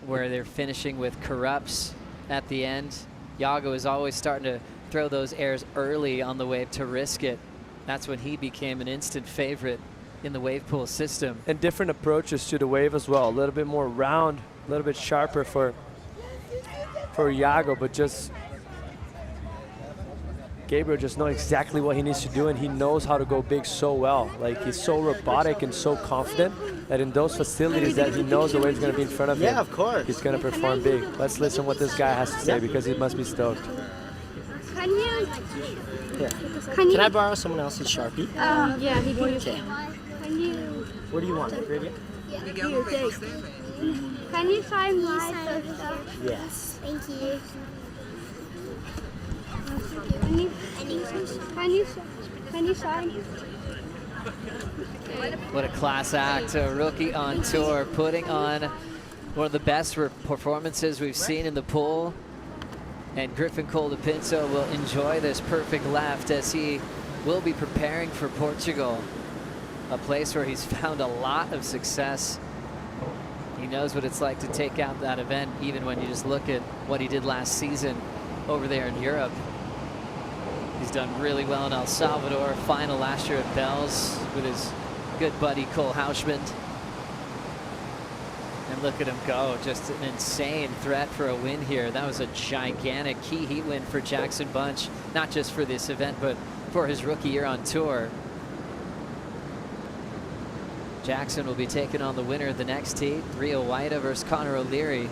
where they're finishing with Corrupts at the end. Yago is always starting to throw those airs early on the wave to risk it. That's when he became an instant favorite in the wave pool system. And different approaches to the wave as well. A little bit more round, a little bit sharper for for Iago, but just Gabriel just knows exactly what he needs to do, and he knows how to go big so well. Like, he's so robotic and so confident that in those facilities that he knows the wave's going to be in front of him. Yeah, of course. He's going to perform big. Let's listen what this guy has to say, because he must be stoked. Can you? Yeah. Can I borrow someone else's Sharpie? Yeah, he can. Okay. Can you? What do you want? Gradient? Can you sign my poster? Yes. Thank you. Can you sign? What a class act, a rookie on tour, putting on one of the best performances we've seen in the pool. And Griffin Colapinto will enjoy this perfect left as he will be preparing for Portugal, a place where he's found a lot of success. He knows what it's like to take out that event, even when you just look at what he did last season over there in Europe. He's done really well in El Salvador, final last year at Bells with his good buddy Cole Hausman. And look at him go, just an insane threat for a win here. That was a gigantic key heat win for Jackson Bunch, not just for this event, but for his rookie year on tour. Jackson will be taking on the winner of the next heat, Rio Waida versus Connor O'Leary.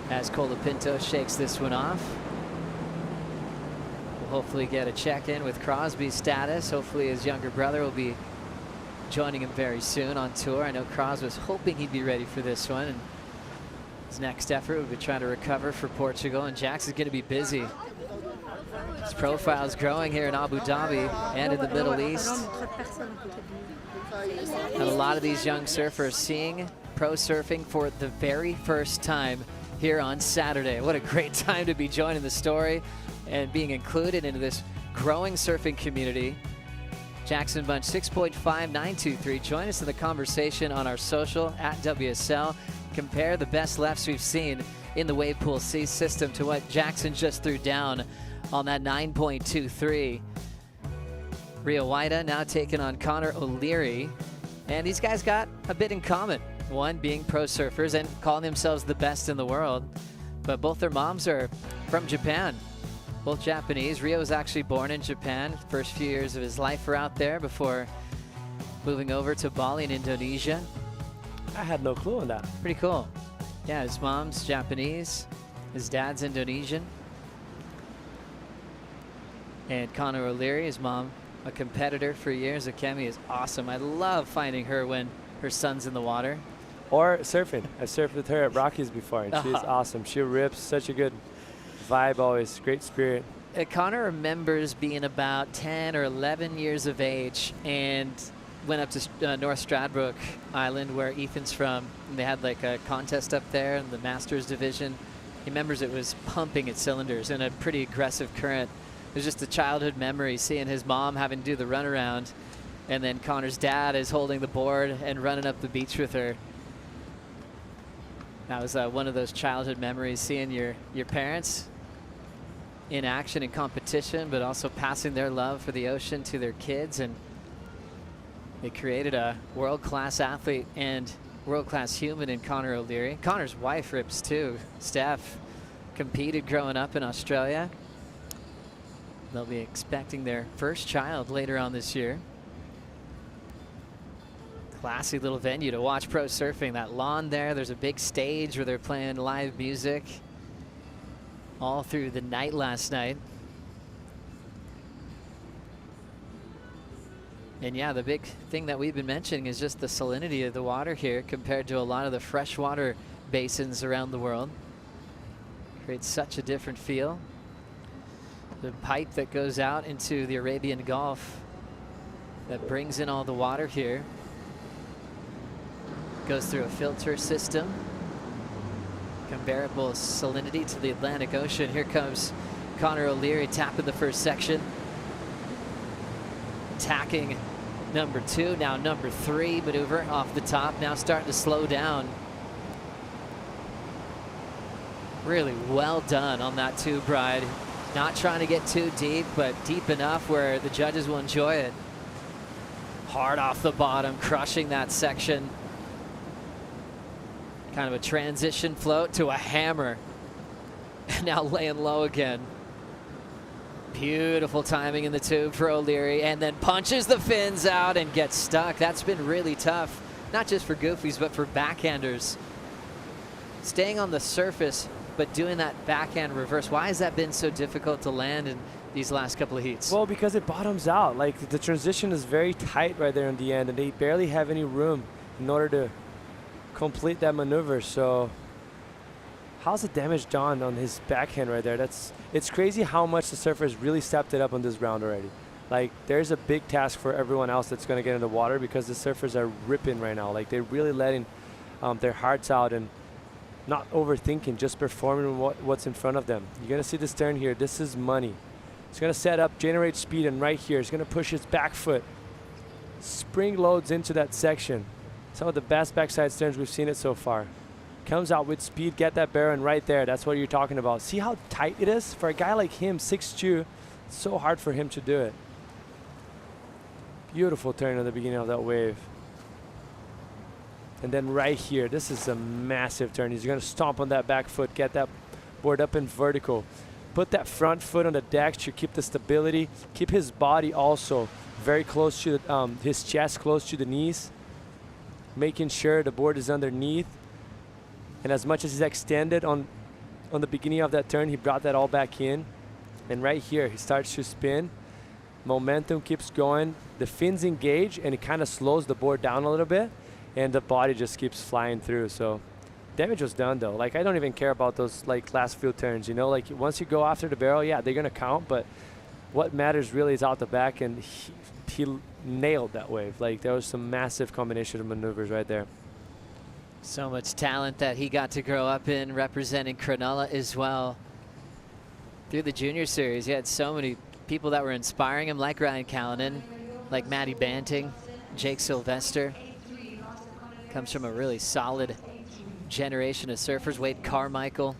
As Colapinto shakes this one off. We'll hopefully get a check-in with Crosby's status. Hopefully his younger brother will be joining him very soon on tour. I know Crosby was hoping he'd be ready for this one, and his next effort will be trying to recover for Portugal, and Jackson's going to be busy. His profile is growing here in Abu Dhabi and in the Middle East. And a lot of these young surfers seeing pro surfing for the very first time here on Saturday. What a great time to be joining the story and being included into this growing surfing community. Jackson Bunch 6.5923. Join us in the conversation on our social at WSL. Compare the best lefts we've seen in the wave pool C system to what Jackson just threw down on that 9.23. Rio Waida now taking on Connor O'Leary. And these guys got a bit in common. One being pro surfers and calling themselves the best in the world. But both their moms are from Japan. Both Japanese. Rio was actually born in Japan. First few years of his life were out there before moving over to Bali in Indonesia. I had no clue on that. Pretty cool. Yeah, his mom's Japanese. His dad's Indonesian. And Connor O'Leary, his mom, a competitor for years. Akemi is awesome. I love finding her when her son's in the water. Or surfing. I surfed with her at Rockies before, and she's awesome. She rips, such a good vibe always, great spirit. Connor remembers being about 10 or 11 years of age and went up to North Stradbroke Island, where Ethan's from. And they had like a contest up there in the Masters division. He remembers it was pumping its cylinders in a pretty aggressive current. It was just a childhood memory, seeing his mom having to do the runaround, and then Connor's dad is holding the board and running up the beach with her. That was one of those childhood memories, seeing your parents in action and competition, but also passing their love for the ocean to their kids. And they created a world-class athlete and world-class human in Connor O'Leary. Connor's wife rips too. Steph competed growing up in Australia. They'll be expecting their first child later on this year. Classy little venue to watch pro surfing. That lawn there, there's a big stage where they're playing live music all through the night last night. And yeah, the big thing that we've been mentioning is just the salinity of the water here compared to a lot of the freshwater basins around the world. Creates such a different feel. The pipe that goes out into the Arabian Gulf that brings in all the water here goes through a filter system. Comparable salinity to the Atlantic Ocean. Here comes Connor O'Leary tapping the first section. Tacking number 2, now number 3 maneuver off the top, now starting to slow down. Really well done on that tube ride. Not trying to get too deep, but deep enough where the judges will enjoy it. Hard off the bottom, crushing that section. Kind of a transition float to a hammer. And now laying low again. Beautiful timing in the tube for O'Leary, and then punches the fins out and gets stuck. That's been really tough, not just for goofies, but for backhanders. Staying on the surface, but doing that backhand reverse. Why has that been so difficult to land in these last couple of heats? Well, because it bottoms out. Like, the transition is very tight right there in the end, and they barely have any room in order to complete that maneuver. So how's the damage done on his backhand right there? It's crazy how much the surfers really stepped it up on this round already. Like, there's a big task for everyone else that's going to get in the water, because the surfers are ripping right now. Like, they're really letting their hearts out and not overthinking, just performing what's in front of them. You're going to see this turn here. This is money. It's going to set up, generate speed, and right here, it's going to push his back foot. Spring loads into that section. Some of the best backside turns we've seen it so far. Comes out with speed, get that barrel, and right there, that's what you're talking about. See how tight it is? For a guy like him, 6'2", it's so hard for him to do it. Beautiful turn at the beginning of that wave. And then right here, this is a massive turn. He's gonna stomp on that back foot, get that board up in vertical. Put that front foot on the deck to keep the stability. Keep his body also very close to his chest, close to the knees. Making sure the board is underneath. And as much as he's extended on the beginning of that turn, he brought that all back in. And right here, he starts to spin. Momentum keeps going. The fins engage, and it kind of slows the board down a little bit. And the body just keeps flying through. So damage was done, though. Like, I don't even care about those, like, last few turns, you know? Like, once you go after the barrel, yeah, they're going to count. But what matters really is out the back, and he nailed that wave. Like, there was some massive combination of maneuvers right there. So much talent that he got to grow up in, representing Cronulla as well. Through the junior series, he had so many people that were inspiring him, like Ryan Callanan, like Matty Banting, Jake Sylvester. Comes from a really solid generation of surfers. Wade Carmichael.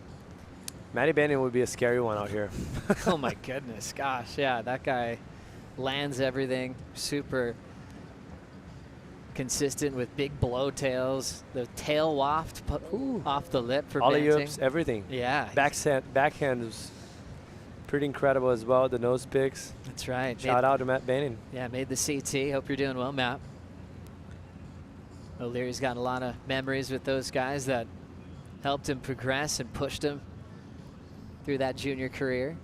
Matty Banting would be a scary one out here. Oh my goodness, gosh, yeah, that guy lands everything, super consistent with big blow tails, the tail waft off the lip for Banting. Everything. Yeah. Backhand was pretty incredible as well, the nose picks. That's right. Shout out to Matt Banting. Yeah, made the CT. Hope you're doing well, Matt. O'Leary's got a lot of memories with those guys that helped him progress and pushed him through that junior career.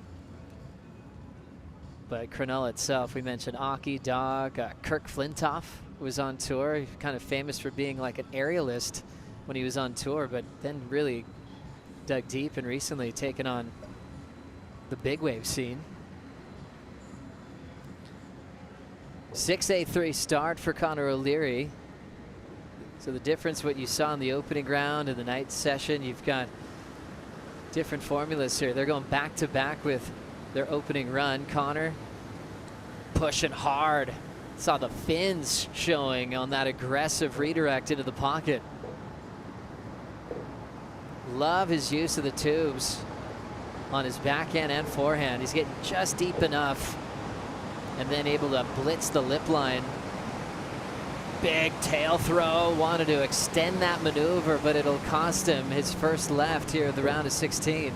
But Cronulla itself, we mentioned Aki, Dog, Kirk Flintoff was on tour. He's kind of famous for being like an aerialist when he was on tour, but then really dug deep and recently taken on the big wave scene. 6'8" start for Connor O'Leary. So the difference, what you saw in the opening round and the night session, you've got different formulas here. They're going back to back with their opening run. Connor pushing hard. Saw the fins showing on that aggressive redirect into the pocket. Love his use of the tubes on his backhand and forehand. He's getting just deep enough and then able to blitz the lip line. Big tail throw, wanted to extend that maneuver, but it'll cost him his first left here at the round of 16.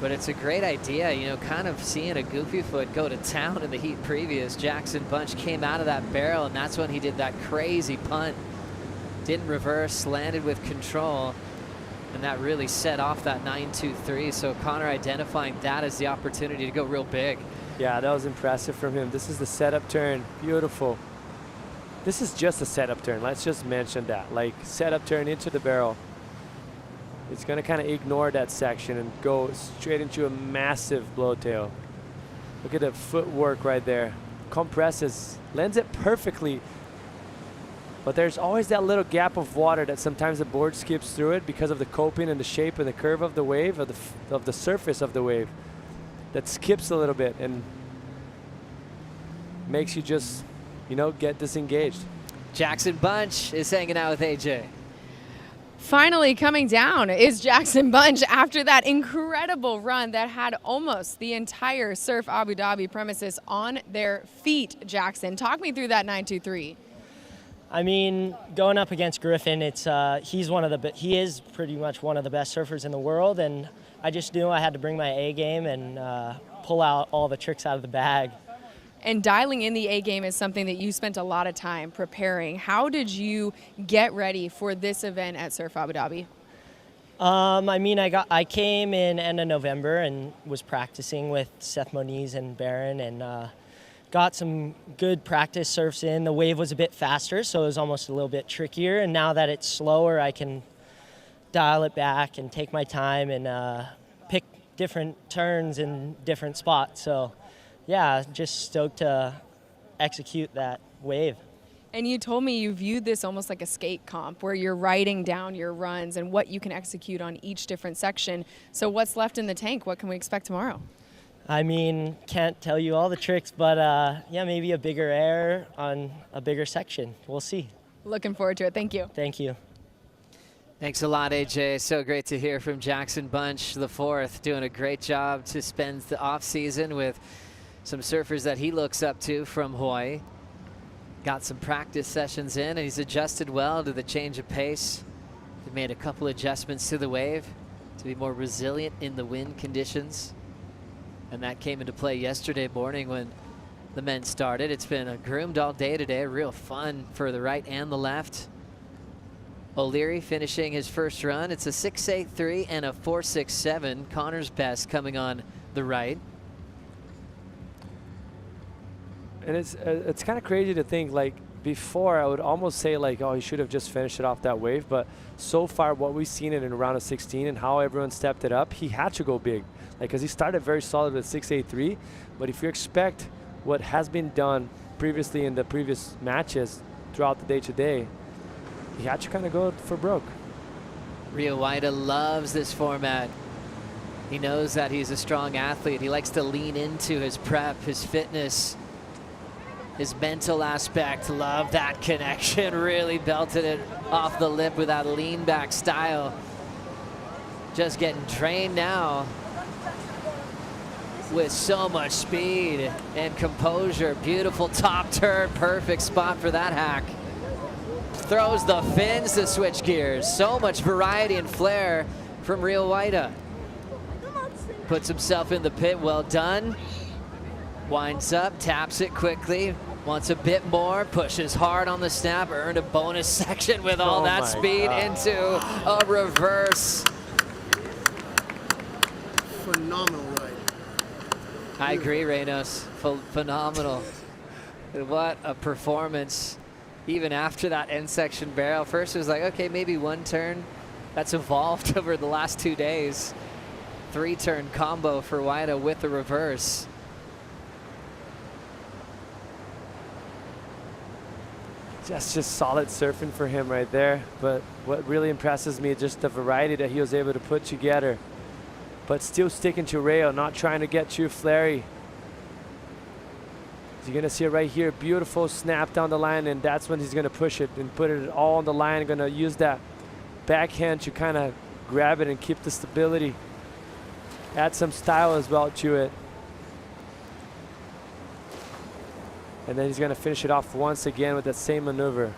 But it's a great idea, you know, kind of seeing a goofy foot go to town in the heat previous. Jackson Bunch came out of that barrel, and that's when he did that crazy punt. Didn't reverse, landed with control, and that really set off that 9-2-3. So Connor identifying that as the opportunity to go real big. Yeah, that was impressive from him. This is the setup turn, beautiful. This is just a setup turn. Let's just mention that. Like, setup turn into the barrel. It's going to kind of ignore that section and go straight into a massive blowtail. Look at the footwork right there. Compresses, lands it perfectly. But there's always that little gap of water that sometimes the board skips through it because of the coping and the shape and the curve of the wave, of the surface of the wave. That skips a little bit and makes you just, you know, get disengaged. Jackson Bunch is hanging out with AJ. Finally coming down is Jackson Bunch after that incredible run that had almost the entire Surf Abu Dhabi premises on their feet. Jackson, talk me through that 9-2-3. I mean, going up against Griffin, he is pretty much one of the best surfers in the world, and I just knew I had to bring my A game and pull out all the tricks out of the bag. And dialing in the A game is something that you spent a lot of time preparing. How did you get ready for this event at Surf Abu Dhabi? I mean, I came in end of November and was practicing with Seth Moniz and Barron, and got some good practice surfs in. The wave was a bit faster, so it was almost a little bit trickier. And now that it's slower, I can dial it back and take my time and pick different turns in different spots. So yeah, just stoked to execute that wave. And you told me you viewed this almost like a skate comp where you're writing down your runs and what you can execute on each different section. So what's left in the tank? What can we expect tomorrow? I mean, can't tell you all the tricks, but yeah, maybe a bigger air on a bigger section. We'll see. Looking forward to it. Thank you. Thank you. Thanks a lot, AJ. So great to hear from Jackson Bunch IV, doing a great job to spend the off season with some surfers that he looks up to from Hawaii. Got some practice sessions in, and he's adjusted well to the change of pace. He made a couple adjustments to the wave to be more resilient in the wind conditions. And that came into play yesterday morning when the men started. It's been groomed all day today. Real fun for the right and the left. O'Leary finishing his first run. It's a 6.83 and a 4.67. Connor's best coming on the right. And it's kind of crazy to think, like, before I would almost say, like, oh, he should have just finished it off that wave. But so far, what we've seen in a round of 16 and how everyone stepped it up, he had to go big. Like, because he started very solid with 6.83. But if you expect what has been done previously in the previous matches throughout the day today, he had to kind of go for broke. Rio Waida loves this format. He knows that he's a strong athlete. He likes to lean into his prep, his fitness, his mental aspect. Love that connection. Really belted it off the lip with that lean back style. Just getting trained now with so much speed and composure. Beautiful top turn, perfect spot for that hack. Throws the fins to switch gears. So much variety and flair from Rio Waida. Puts himself in the pit, well done. Winds up, taps it quickly, wants a bit more, pushes hard on the snap, earned a bonus section with all that speed into a reverse. Phenomenal ride. I agree, Reynos. Phenomenal. What a performance. Even after that end section barrel. First it was like, okay, maybe one turn. That's evolved over the last 2 days. 3-turn combo for Waida with the reverse. Just solid surfing for him right there. But what really impresses me is just the variety that he was able to put together. But still sticking to rail, not trying to get too flary. You're gonna see it right here, beautiful snap down the line, and that's when he's gonna push it and put it all on the line. Gonna use that backhand to kind of grab it and keep the stability. Add some style as well to it. And then he's gonna finish it off once again with that same maneuver.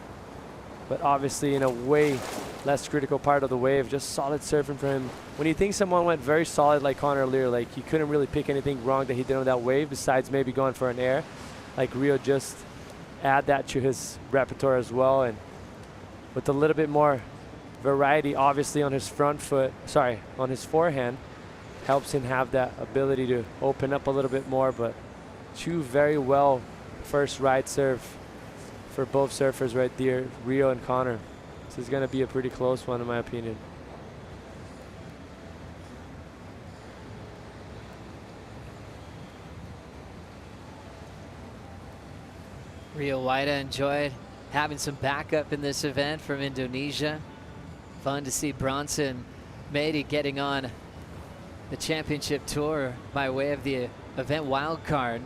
But obviously in a way less critical part of the wave, just solid surfing for him. When you think someone went very solid like Connor O'Leary, like he couldn't really pick anything wrong that he did on that wave besides maybe going for an air. Like Rio just add that to his repertoire as well, and with a little bit more variety obviously on his front foot, sorry, on his forehand, helps him have that ability to open up a little bit more. But two very well first ride serve for both surfers right there, Rio and Connor. This is gonna be a pretty close one in my opinion. Rio Waida enjoyed having some backup in this event from Indonesia. Fun to see Bronson Maedy getting on the championship tour by way of the event wild card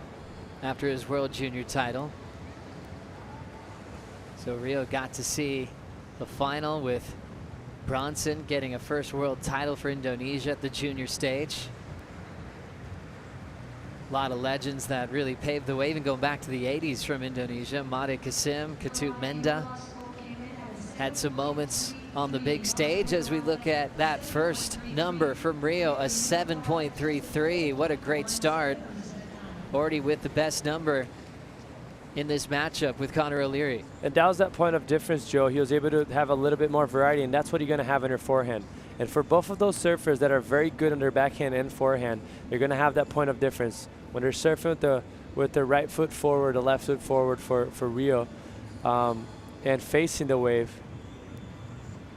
after his World Junior title. So Rio got to see the final with Bronson getting a first world title for Indonesia at the junior stage. A lot of legends that really paved the way, even going back to the 80s from Indonesia. Made Kasim, Ketut Menda had some moments on the big stage as we look at that first number from Rio, a 7.33. What a great start. Already with the best number in this matchup with Conor O'Leary. And that was that point of difference, Joe. He was able to have a little bit more variety, and that's what you're going to have in your forehand. And for both of those surfers that are very good on their backhand and forehand, you're going to have that point of difference. When they're surfing with the right foot forward, the left foot forward for Rio, and facing the wave,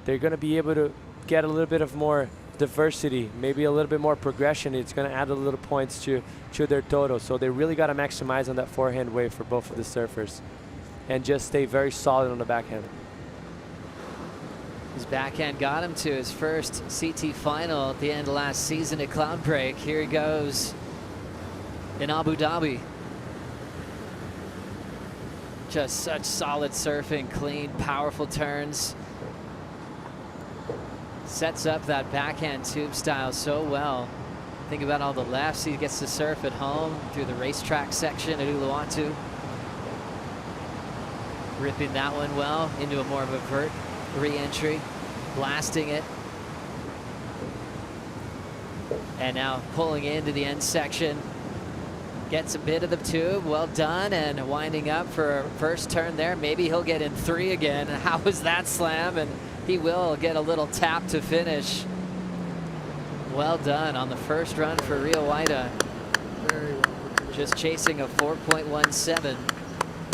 they're going to be able to get a little bit of more diversity, maybe a little bit more progression. It's going to add a little points to their total. So they really got to maximize on that forehand wave for both of the surfers and just stay very solid on the backhand. His backhand got him to his first CT final at the end of last season at Cloudbreak. Here he goes in Abu Dhabi. Just such solid surfing, clean, powerful turns. Sets up that backhand tube style so well. Think about all the lefts he gets to surf at home through the racetrack section at Uluwatu. Ripping that one well into a more of a vert re-entry, blasting it. And now pulling into the end section. Gets a bit of the tube, well done, and winding up for a first turn there. Maybe he'll get in 3 again. How was that slam? And he will get a little tap to finish. Well done on the first run for Rio Waida. Just chasing a 4.17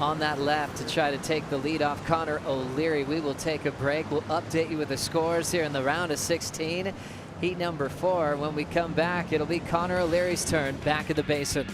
on that left to try to take the lead off Conor O'Leary. We will take a break. We'll update you with the scores here in the round of 16. Heat number 4. When we come back, it'll be Conor O'Leary's turn back at the basin.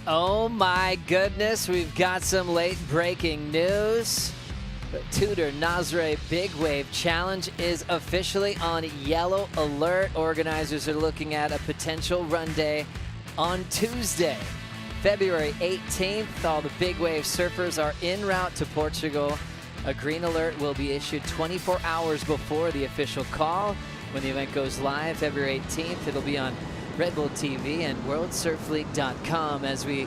Oh my goodness, we've got some late breaking news. The Tudor Nazare Big Wave Challenge is officially on yellow alert. Organizers are looking at a potential run day on Tuesday, February 18th. All the big wave surfers are en route to Portugal. A green alert will be issued 24 hours before the official call. When the event goes live, February 18th, it'll be on Red Bull TV and WorldSurfLeague.com as we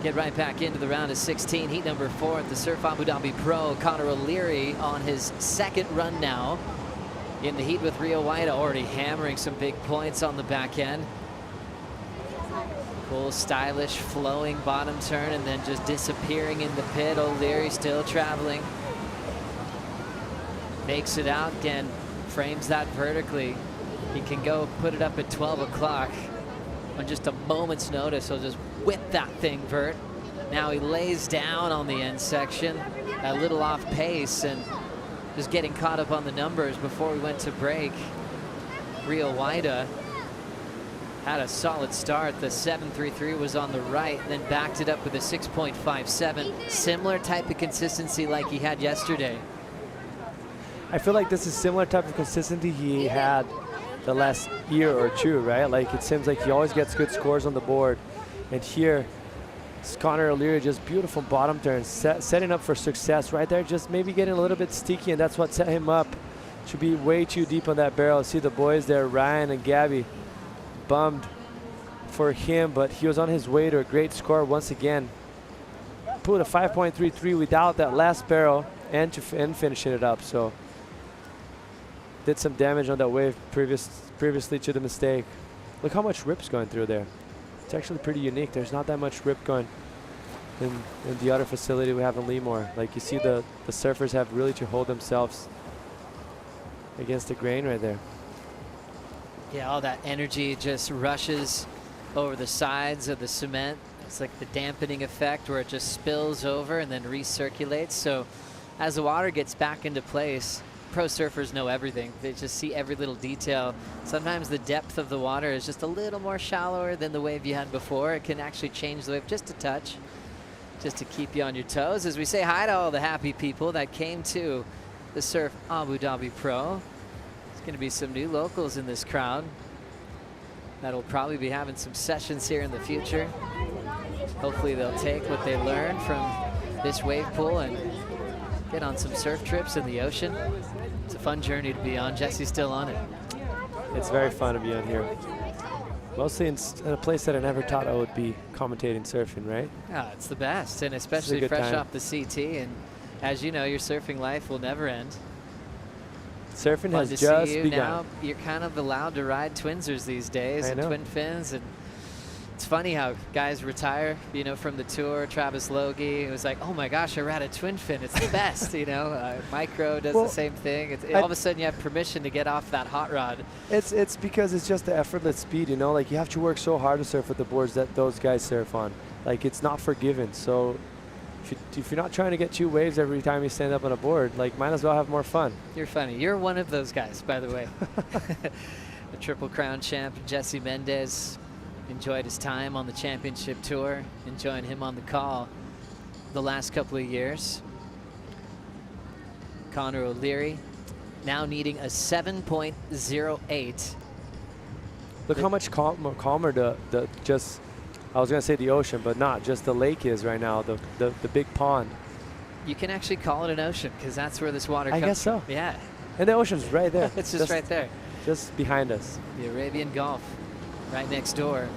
get right back into the round of 16. Heat number 4 at the Surf Abu Dhabi Pro. Conor O'Leary on his second run now in the heat with Rio Waida, already hammering some big points on the back end. Full stylish flowing bottom turn and then just disappearing in the pit. O'Leary still traveling. Makes it out again, frames that vertically. He can go put it up at 12 o'clock. On just a moment's notice, he'll just whip that thing vert. Now he lays down on the end section, a little off pace and just getting caught up on the numbers before we went to break. Rio Waida had a solid start. The 7.33 was on the right, then backed it up with a 6.57. Similar type of consistency like he had yesterday. I feel like this is similar type of consistency he had the last year or two, right? Like it seems like he always gets good scores on the board. And here, Conor O'Leary just beautiful bottom turns, setting up for success right there, just maybe getting a little bit sticky, and that's what set him up to be way too deep on that barrel. See the boys there, Ryan and Gabby, bummed for him, but he was on his way to a great score once again. Put a 5.33 without that last barrel and finishing it up. So did some damage on that wave previously to the mistake. Look how much rip's going through there. It's actually pretty unique. There's not that much rip going in the other facility we have in Leemore. Like you see the surfers have really to hold themselves against the grain right there. Yeah, all that energy just rushes over the sides of the cement. It's like the dampening effect where it just spills over and then recirculates. So as the water gets back into place, pro surfers know everything. They just see every little detail. Sometimes the depth of the water is just a little more shallower than the wave you had before. It can actually change the wave just a touch, just to keep you on your toes. As we say hi to all the happy people that came to the Surf Abu Dhabi Pro. There's going to be some new locals in this crowd that'll probably be having some sessions here in the future. Hopefully they'll take what they learned from this wave pool and get on some surf trips in the ocean. It's a fun journey to be on. Jesse's still on it. It's very fun to be on here. Mostly in a place that I never thought I would be commentating surfing, right? Yeah, it's the best, and especially fresh off the CT. And as you know, your surfing life will never end. Surfing Fun has to just see you. begun. Now you're kind of allowed to ride twinsers these days and twin fins, and it's funny how guys retire, you know, from the tour. Travis Logie, it was like, oh my gosh, I ride a twin fin. It's the best, you know. Micro does the same thing. All of a sudden you have permission to get off that hot rod. It's because it's just the effortless speed, you know. Like you have to work so hard to surf with the boards that those guys surf on. Like it's not forgiven. So if you're not trying to get 2 waves every time you stand up on a board, like might as well have more fun. You're funny. You're one of those guys, by the way. The Triple Crown champ, Jesse Mendez, enjoyed his time on the championship tour, enjoying him on the call the last couple of years. Conor O'Leary now needing a 7.08. Look how much calmer the I was gonna say the ocean, but not, just the lake is right now, the big pond. You can actually call it an ocean because that's where this water comes I guess so. from. Yeah. And the ocean's right there. It's just right there. Just behind us. The Arabian Gulf right next door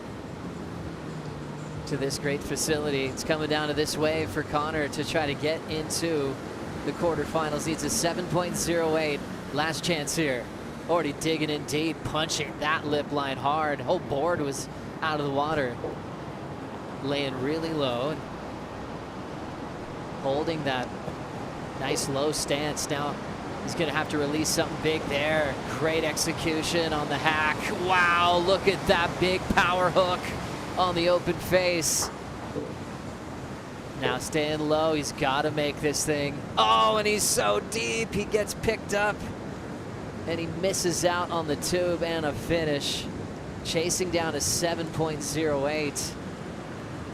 to this great facility. It's coming down to this wave for Conor to try to get into the quarterfinals. Needs a 7.08. Last chance here. Already digging in deep, punching that lip line hard. Whole board was out of the water. Laying really low and holding that nice low stance. Now he's gonna have to release something big there. Great execution on the hack. Wow, look at that big power hook on the open face. Now staying low, he's gotta make this thing. Oh, and he's so deep, he gets picked up and he misses out on the tube and a finish. Chasing down a 7.08.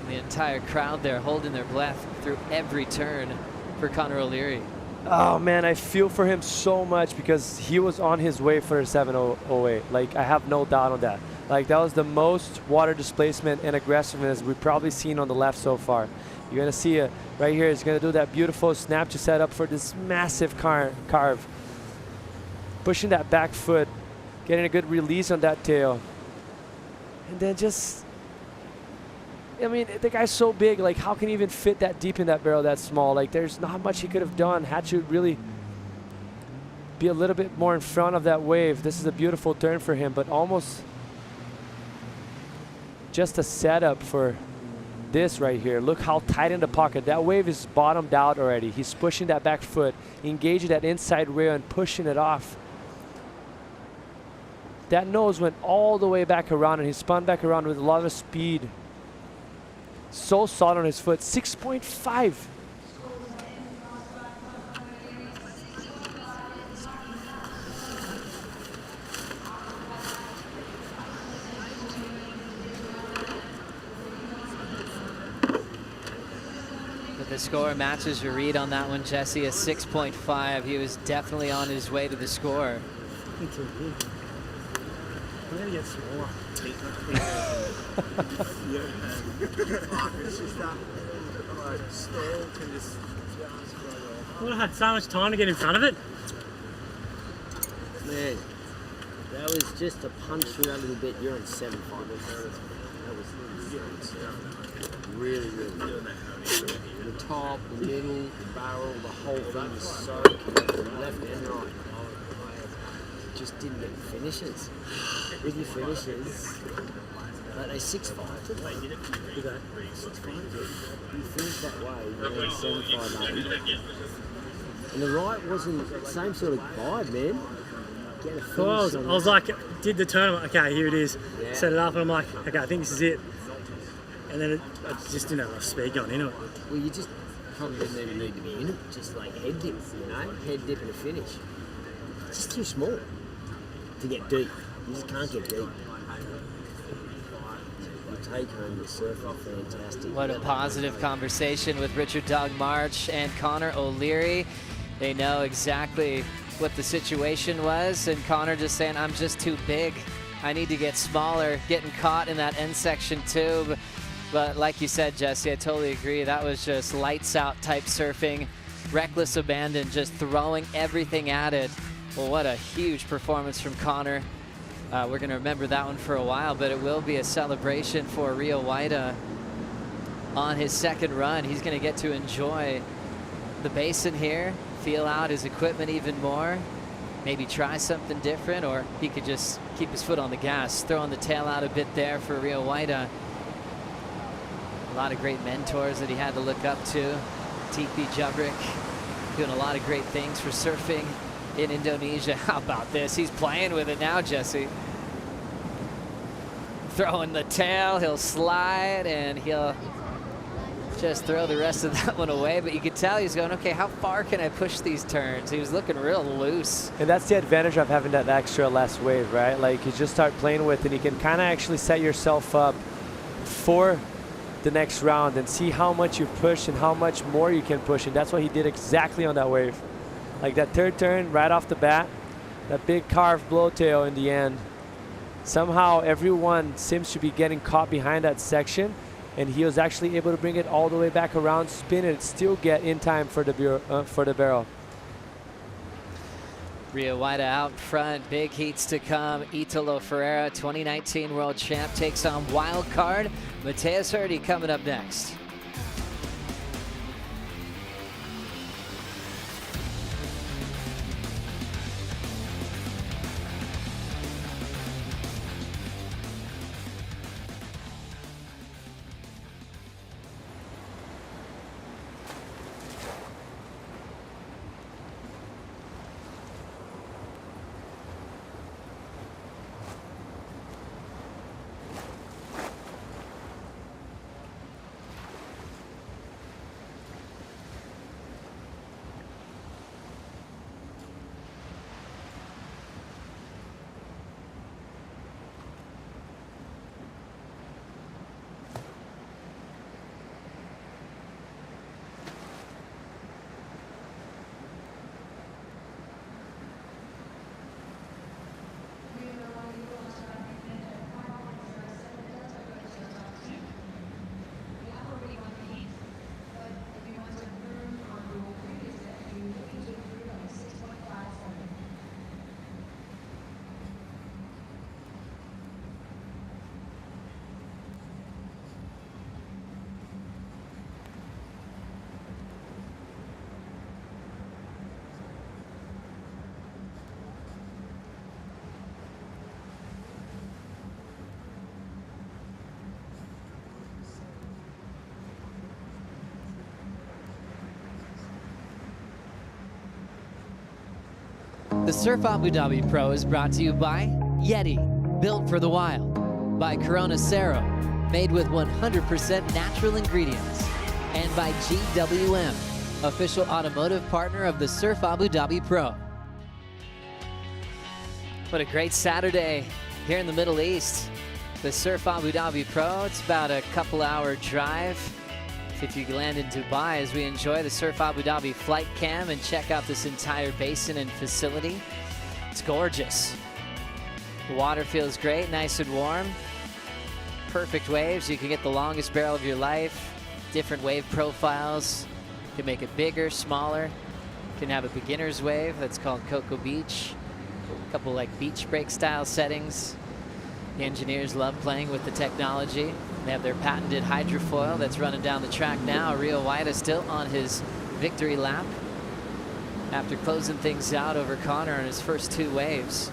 The entire crowd there holding their breath through every turn for Conor O'Leary. Oh man, I feel for him so much because he was on his way for a 7.08. Like I have no doubt on that. Like that was the most water displacement and aggressiveness we've probably seen on the left so far. You're gonna see it right here. He's gonna do that beautiful snap to set up for this massive carve. Pushing that back foot, getting a good release on that tail. And then just, I mean, the guy's so big, like how can he even fit that deep in that barrel that small? Like there's not much he could have done. Had to really be a little bit more in front of that wave. This is a beautiful turn for him, but almost just a setup for this right here. Look how tight in the pocket. That wave is bottomed out already. He's pushing that back foot, engaging that inside rail and pushing it off. That nose went all the way back around and he spun back around with a lot of speed. So solid on his foot, 6.5. The score matches your read on that one, Jesse, a 6.5. He was definitely on his way to the score. I'm gonna get smaller. Well, I had so much time to get in front of it. Man, that was just a punch through that little bit. You're on 7.5. That was really, really good. The top, the middle, the barrel, the whole thing was so good, left and right. Just didn't get finishes. With your finishes, like they 6.5. Did they? 6.5. You finish that way, you're on 7.5, 8. And the right wasn't the same sort of vibe, man. Get a finish. Well, I was like, did the tournament, okay, here it is. Yeah. Set it up, and I'm like, okay, I think this is it. And then I just didn't have enough speed going into it. Well, you just probably didn't even need to be in it. Just like head dip, you know? Head dip and a finish. It's just too small to get deep. You just can't get deep. You take home the surf off fantastic. What a positive conversation with Richard Doug March and Connor O'Leary. They know exactly what the situation was, and Connor just saying, I'm just too big. I need to get smaller, getting caught in that end section tube. But like you said, Jesse, I totally agree. That was just lights out type surfing, reckless abandon, just throwing everything at it. Well, what a huge performance from Connor. We're going to remember that one for a while, but it will be a celebration for Rio Waida on his second run. He's going to get to enjoy the basin here, feel out his equipment even more, maybe try something different, or he could just keep his foot on the gas, throwing the tail out a bit there for Rio Waida. A lot of great mentors that he had to look up to. TP Jubrick doing a lot of great things for surfing in Indonesia. How about this? He's playing with it now, Jesse. Throwing the tail, he'll slide, and he'll just throw the rest of that one away. But you could tell he's going, okay, how far can I push these turns? He was looking real loose. And that's the advantage of having that extra less wave, right? Like you just start playing with it, you can kind of actually set yourself up for the next round and see how much you push and how much more you can push. And that's what he did exactly on that wave. Like that third turn right off the bat, that big carved blow tail in the end. Somehow everyone seems to be getting caught behind that section, and he was actually able to bring it all the way back around, spin it, still get in time for the barrel. Rio Waida out front, big heats to come. Italo Ferreira, 2019 World Champ, takes on wild card Mateus Hurdy coming up next. The Surf Abu Dhabi Pro is brought to you by Yeti, built for the wild, by Corona Cero, made with 100% natural ingredients, and by GWM, official automotive partner of the Surf Abu Dhabi Pro. What a great Saturday here in the Middle East. The Surf Abu Dhabi Pro, it's about a couple-hour drive if you land in Dubai as we enjoy the Surf Abu Dhabi flight cam and check out this entire basin and facility. It's gorgeous. The water feels great, nice and warm. Perfect waves. You can get the longest barrel of your life. Different wave profiles. You can make it bigger, smaller. You can have a beginner's wave that's called Cocoa Beach. A couple like beach break style settings. The engineers love playing with the technology. They have their patented hydrofoil that's running down the track now. Rio Waida still on his victory lap after closing things out over Connor on his first 2 waves.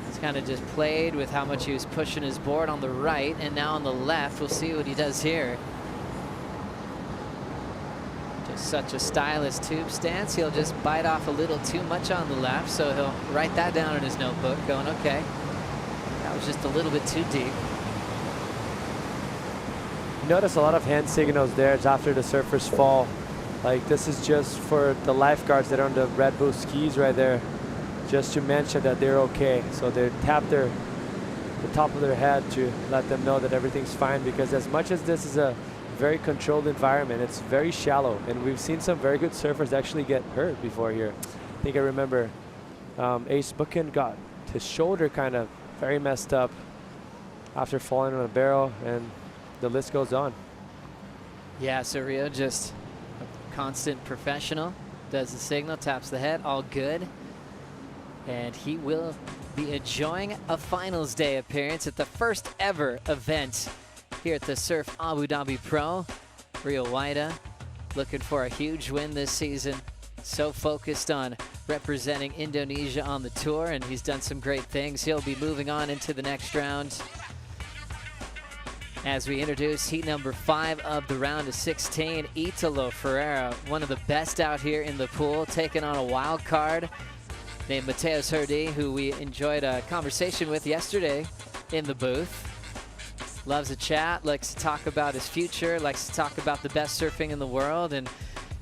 He's kind of just played with how much he was pushing his board on the right, and now on the left. We'll see what he does here. Just such a stylish tube stance. He'll just bite off a little too much on the left, so he'll write that down in his notebook, going, okay, that was just a little bit too deep. You notice a lot of hand signals there after the surfers fall. Like, this is just for the lifeguards that are on the Red Bull skis right there, just to mention that they're okay. So they tap the top of their head to let them know that everything's fine, because as much as this is a very controlled environment, it's very shallow, and we've seen some very good surfers actually get hurt before here. I think I remember Ace Buchan got his shoulder kind of very messed up after falling on a barrel, and the list goes on. Yeah, so Rio just a constant professional, does the signal, taps the head, all good. And he will be enjoying a finals day appearance at the first ever event here at the Surf Abu Dhabi Pro. Rio Waida looking for a huge win this season. So focused on representing Indonesia on the tour, and he's done some great things. He'll be moving on into the next round as we introduce heat number 5 of the round of 16. Italo Ferreira, one of the best out here in the pool, taking on a wild card named Mateus Herdy, who we enjoyed a conversation with yesterday in the booth. Loves to chat, likes to talk about his future, likes to talk about the best surfing in the world, and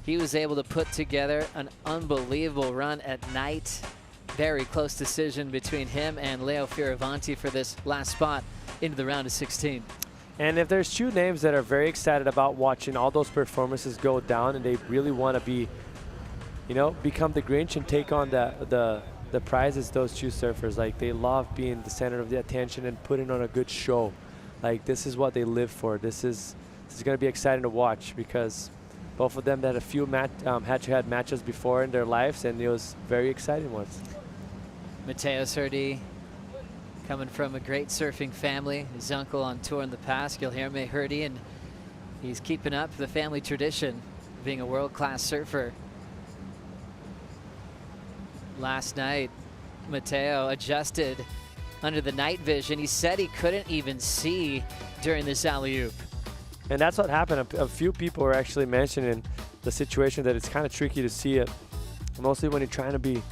he was able to put together an unbelievable run at night. Very close decision between him and Leo Fioravanti for this last spot into the round of 16. And if there's 2 names that are very excited about watching all those performances go down, and they really want to be, you know, become the Grinch and take on the prizes, those 2 surfers. Like, they love being the center of the attention and putting on a good show. Like, this is what they live for. This is going to be exciting to watch, because both of them had a few head-to-head matches before in their lives, and it was very exciting ones. Mateus Herdy, coming from a great surfing family. His uncle on tour in the past, Guilherme Herdy, and he's keeping up the family tradition of being a world-class surfer. Last night, Mateo adjusted under the night vision. He said he couldn't even see during this alley-oop. And that's what happened. A few people were actually mentioning the situation that it's kind of tricky to see it, mostly when you're trying to be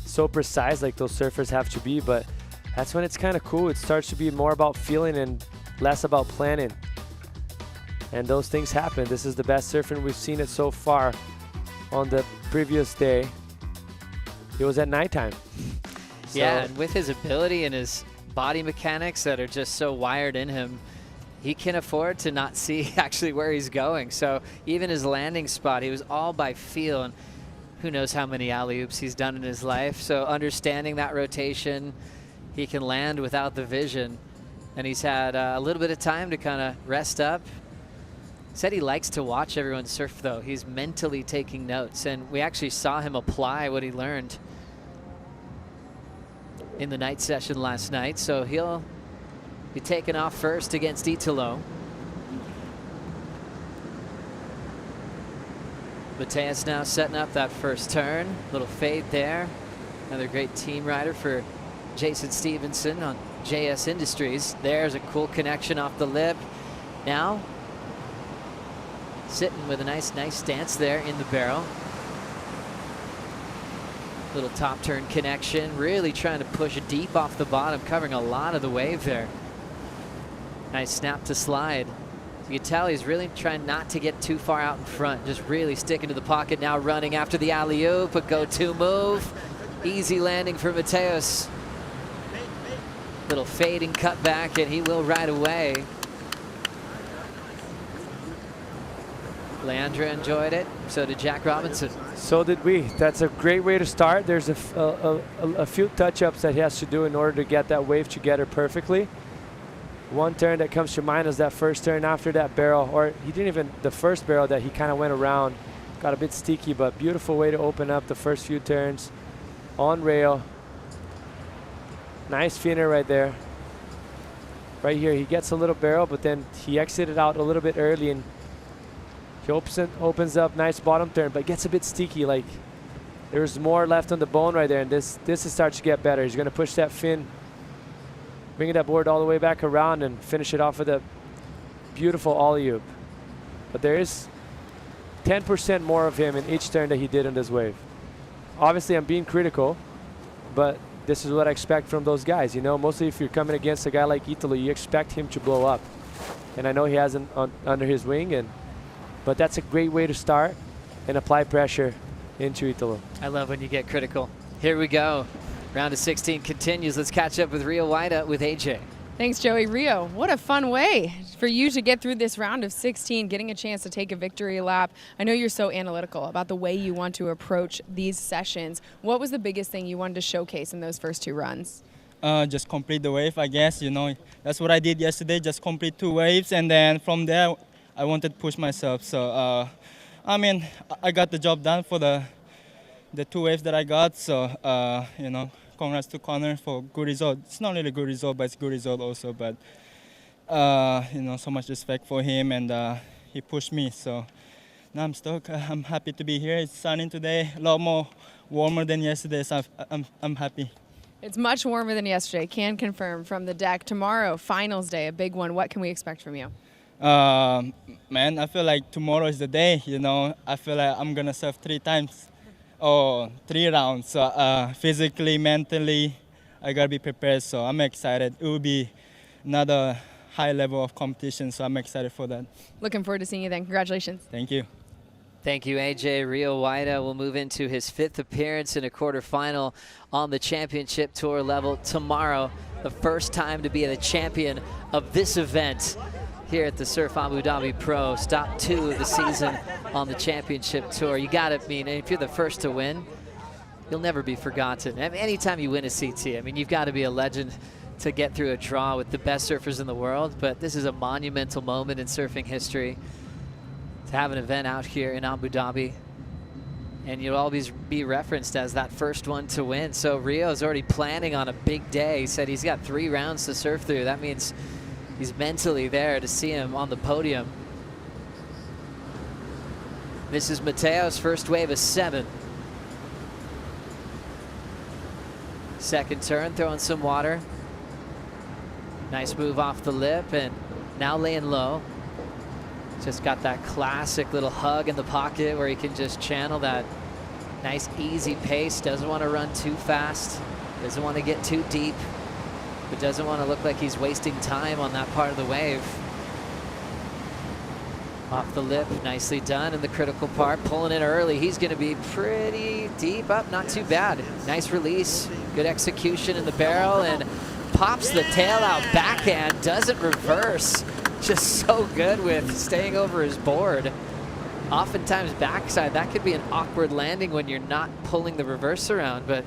so precise like those surfers have to be, but that's when it's kind of cool. It starts to be more about feeling and less about planning. And those things happen. This is the best surfing we've seen it so far. On the previous day, it was at nighttime. Yeah, and with his ability and his body mechanics that are just so wired in him, he can afford to not see actually where he's going. So even his landing spot, he was all by feel, and who knows how many alley-oops he's done in his life. So understanding that rotation, he can land without the vision. And he's had a little bit of time to kind of rest up. Said he likes to watch everyone surf, though. He's mentally taking notes, and we actually saw him apply what he learned in the night session last night. So he'll be taking off first against Italo. Mateus now setting up that first turn. Little fade there. Another great team rider for Jason Stevenson on JS Industries. There's a cool connection off the lip. Now sitting with a nice stance there in the barrel. Little top turn connection, really trying to push deep off the bottom, covering a lot of the wave there. Nice snap to slide. You can tell he's really trying not to get too far out in front, just really sticking to the pocket, now running after the alley-oop, a go-to move. Easy landing for Mateos. Little fading cut back, and he will right away. Leandra enjoyed it, so did Jack Robinson. So did we. That's a great way to start. There's a few touch-ups that he has to do in order to get that wave together perfectly. One turn that comes to mind is that first turn after that barrel, or he didn't even, the first barrel that he kind of went around, got a bit sticky, but beautiful way to open up the first few turns on rail. Nice finner right there. Right here, he gets a little barrel, but then he exited out a little bit early, and he opens up, nice bottom turn, but gets a bit sticky. Like there's more left on the bone right there, and this starts to get better. He's going to push that fin, bring that board all the way back around, and finish it off with a beautiful alley-oop. But there is 10% more of him in each turn that he did in this wave. Obviously, I'm being critical, but this is what I expect from those guys. You know, mostly if you're coming against a guy like Italo, you expect him to blow up. And I know he hasn't under his wing, but that's a great way to start and apply pressure into Italo. I love when you get critical. Here we go. Round of 16 continues. Let's catch up with Rio Waida with AJ. Thanks, Joey. Rio, what a fun way for you to get through this round of 16, getting a chance to take a victory lap. I know you're so analytical about the way you want to approach these sessions. What was the biggest thing you wanted to showcase in those first two runs? Just complete the wave, I guess. You know, that's what I did yesterday, just complete 2 waves, and then from there, I wanted to push myself. So, I mean, I got the job done for the 2 waves that I got. So, you know, congrats to Connor for good result. It's not really a good result, but it's a good result also. But, you know, so much respect for him, and he pushed me. So now I'm stoked. I'm happy to be here. It's sunny today, a lot more warmer than yesterday, so I'm happy. It's much warmer than yesterday. Can confirm from the deck. Tomorrow, finals day, a big one. What can we expect from you? Man, I feel like tomorrow is the day. You know, I feel like I'm gonna surf 3 times. Oh, 3 rounds. So physically, mentally, I gotta be prepared. So I'm excited. It will be another high level of competition. So I'm excited for that. Looking forward to seeing you then. Congratulations. Thank you. Thank you, AJ. Rio Waida will move into his 5th appearance in a quarterfinal on the championship tour level tomorrow. The first time to be the champion of this event here at the Surf Abu Dhabi Pro. Stop 2 of the season on the championship tour. You got to, if you're the first to win, you'll never be forgotten. Anytime you win a CT, you've got to be a legend to get through a draw with the best surfers in the world. But this is a monumental moment in surfing history to have an event out here in Abu Dhabi. And you'll always be referenced as that first one to win. So Rio's already planning on a big day. He said he's got 3 rounds to surf through. That means he's mentally there to see him on the podium. This is Mateo's first wave of 7. Second turn, throwing some water. Nice move off the lip, and now laying low. Just got that classic little hug in the pocket where he can just channel that nice easy pace. Doesn't want to run too fast. Doesn't want to get too deep. But doesn't want to look like he's wasting time on that part of the wave. Off the lip, nicely done in the critical part. Pulling it early. He's going to be pretty deep up. Not too bad. Nice release. Good execution in the barrel, and pops the tail out backhand. Doesn't reverse. Just so good with staying over his board. Oftentimes backside, that could be an awkward landing when you're not pulling the reverse around, but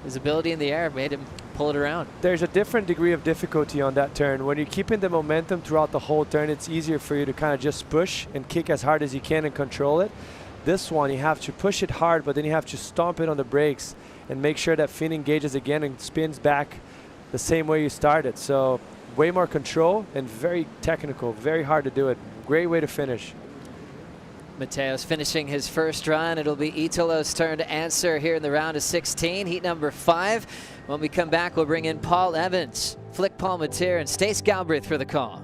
his ability in the air made him pull it around. There's a different degree of difficulty on that turn. When you're keeping the momentum throughout the whole turn, it's easier for you to kind of just push and kick as hard as you can and control it. This one, you have to push it hard, but then you have to stomp it on the brakes and make sure that fin engages again and spins back the same way you started. So way more control and very technical, very hard to do it. Great way to finish. Mateos finishing his first run. It'll be Italo's turn to answer here in the round of 16, heat number 5. When we come back, we'll bring in Paul Evans, Flick Palmatier, and Stace Galbraith for the call.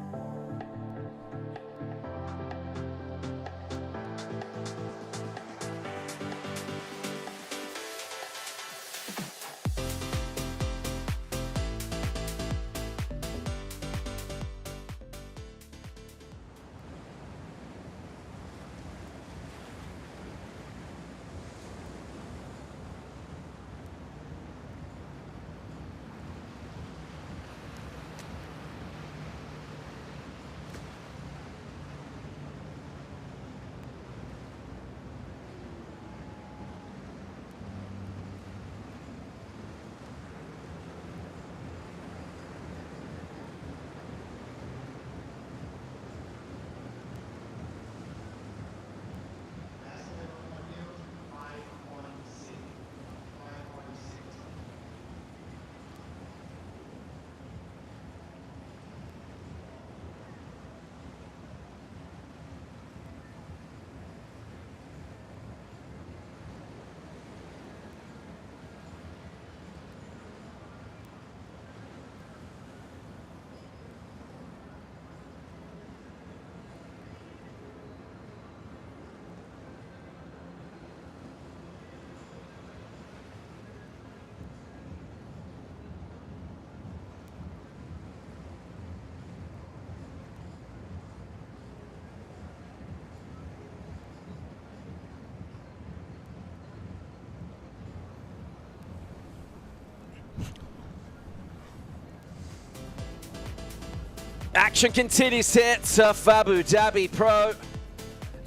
Action continues here, Surf Abu Dhabi Pro.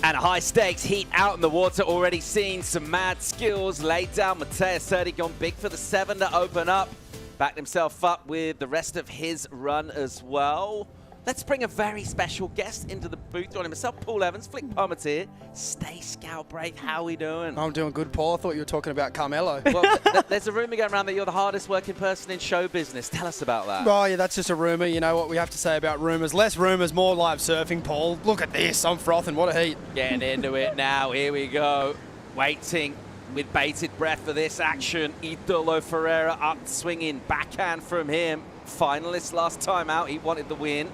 And a high stakes heat out in the water, already seen some mad skills laid down. Mateus Surdy gone big for the 7 to open up. Backed himself up with the rest of his run as well. Let's bring a very special guest into the booth. Joining myself, Paul Evans, Flick Palmetier. Stay Scout Brave, how are we doing? I'm doing good, Paul. I thought you were talking about Carmelo. Well, there's a rumour going around that you're the hardest working person in show business. Tell us about that. Oh, yeah, that's just a rumour. You know what we have to say about rumours. Less rumours, more live surfing, Paul. Look at this. I'm frothing. What a heat. Getting into it now. Here we go. Waiting with bated breath for this action. Italo Ferreira up swinging. Backhand from him. Finalist last time out. He wanted the win.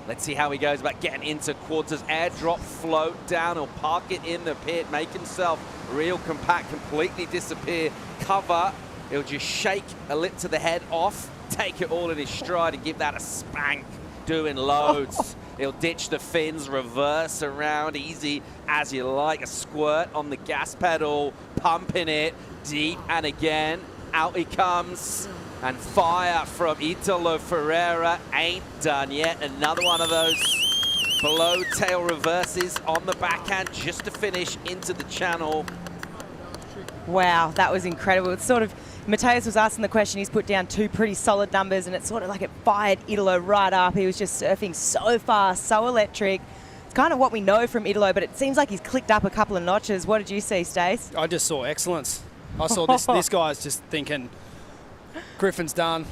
Let's see how he goes about getting into quarters. Airdrop, float down, or park it in the pit. Make himself real compact, completely disappear. Cover. He'll just shake a lip to the head off, take it all in his stride and give that a spank. Doing loads. He'll ditch the fins, reverse around, easy as you like. A squirt on the gas pedal, pumping it deep, and again, out he comes. And fire from Italo Ferreira ain't done yet. Another one of those below tail reverses on the backhand just to finish into the channel. Wow, that was incredible. It's sort of, Mateus was asking the question, he's put down 2 pretty solid numbers, and it's sort of like it fired Italo right up. He was just surfing so fast, so electric. It's kind of what we know from Italo, but it seems like he's clicked up a couple of notches. What did you see, Stace? I just saw excellence. I saw this guy's just thinking, Griffin's done.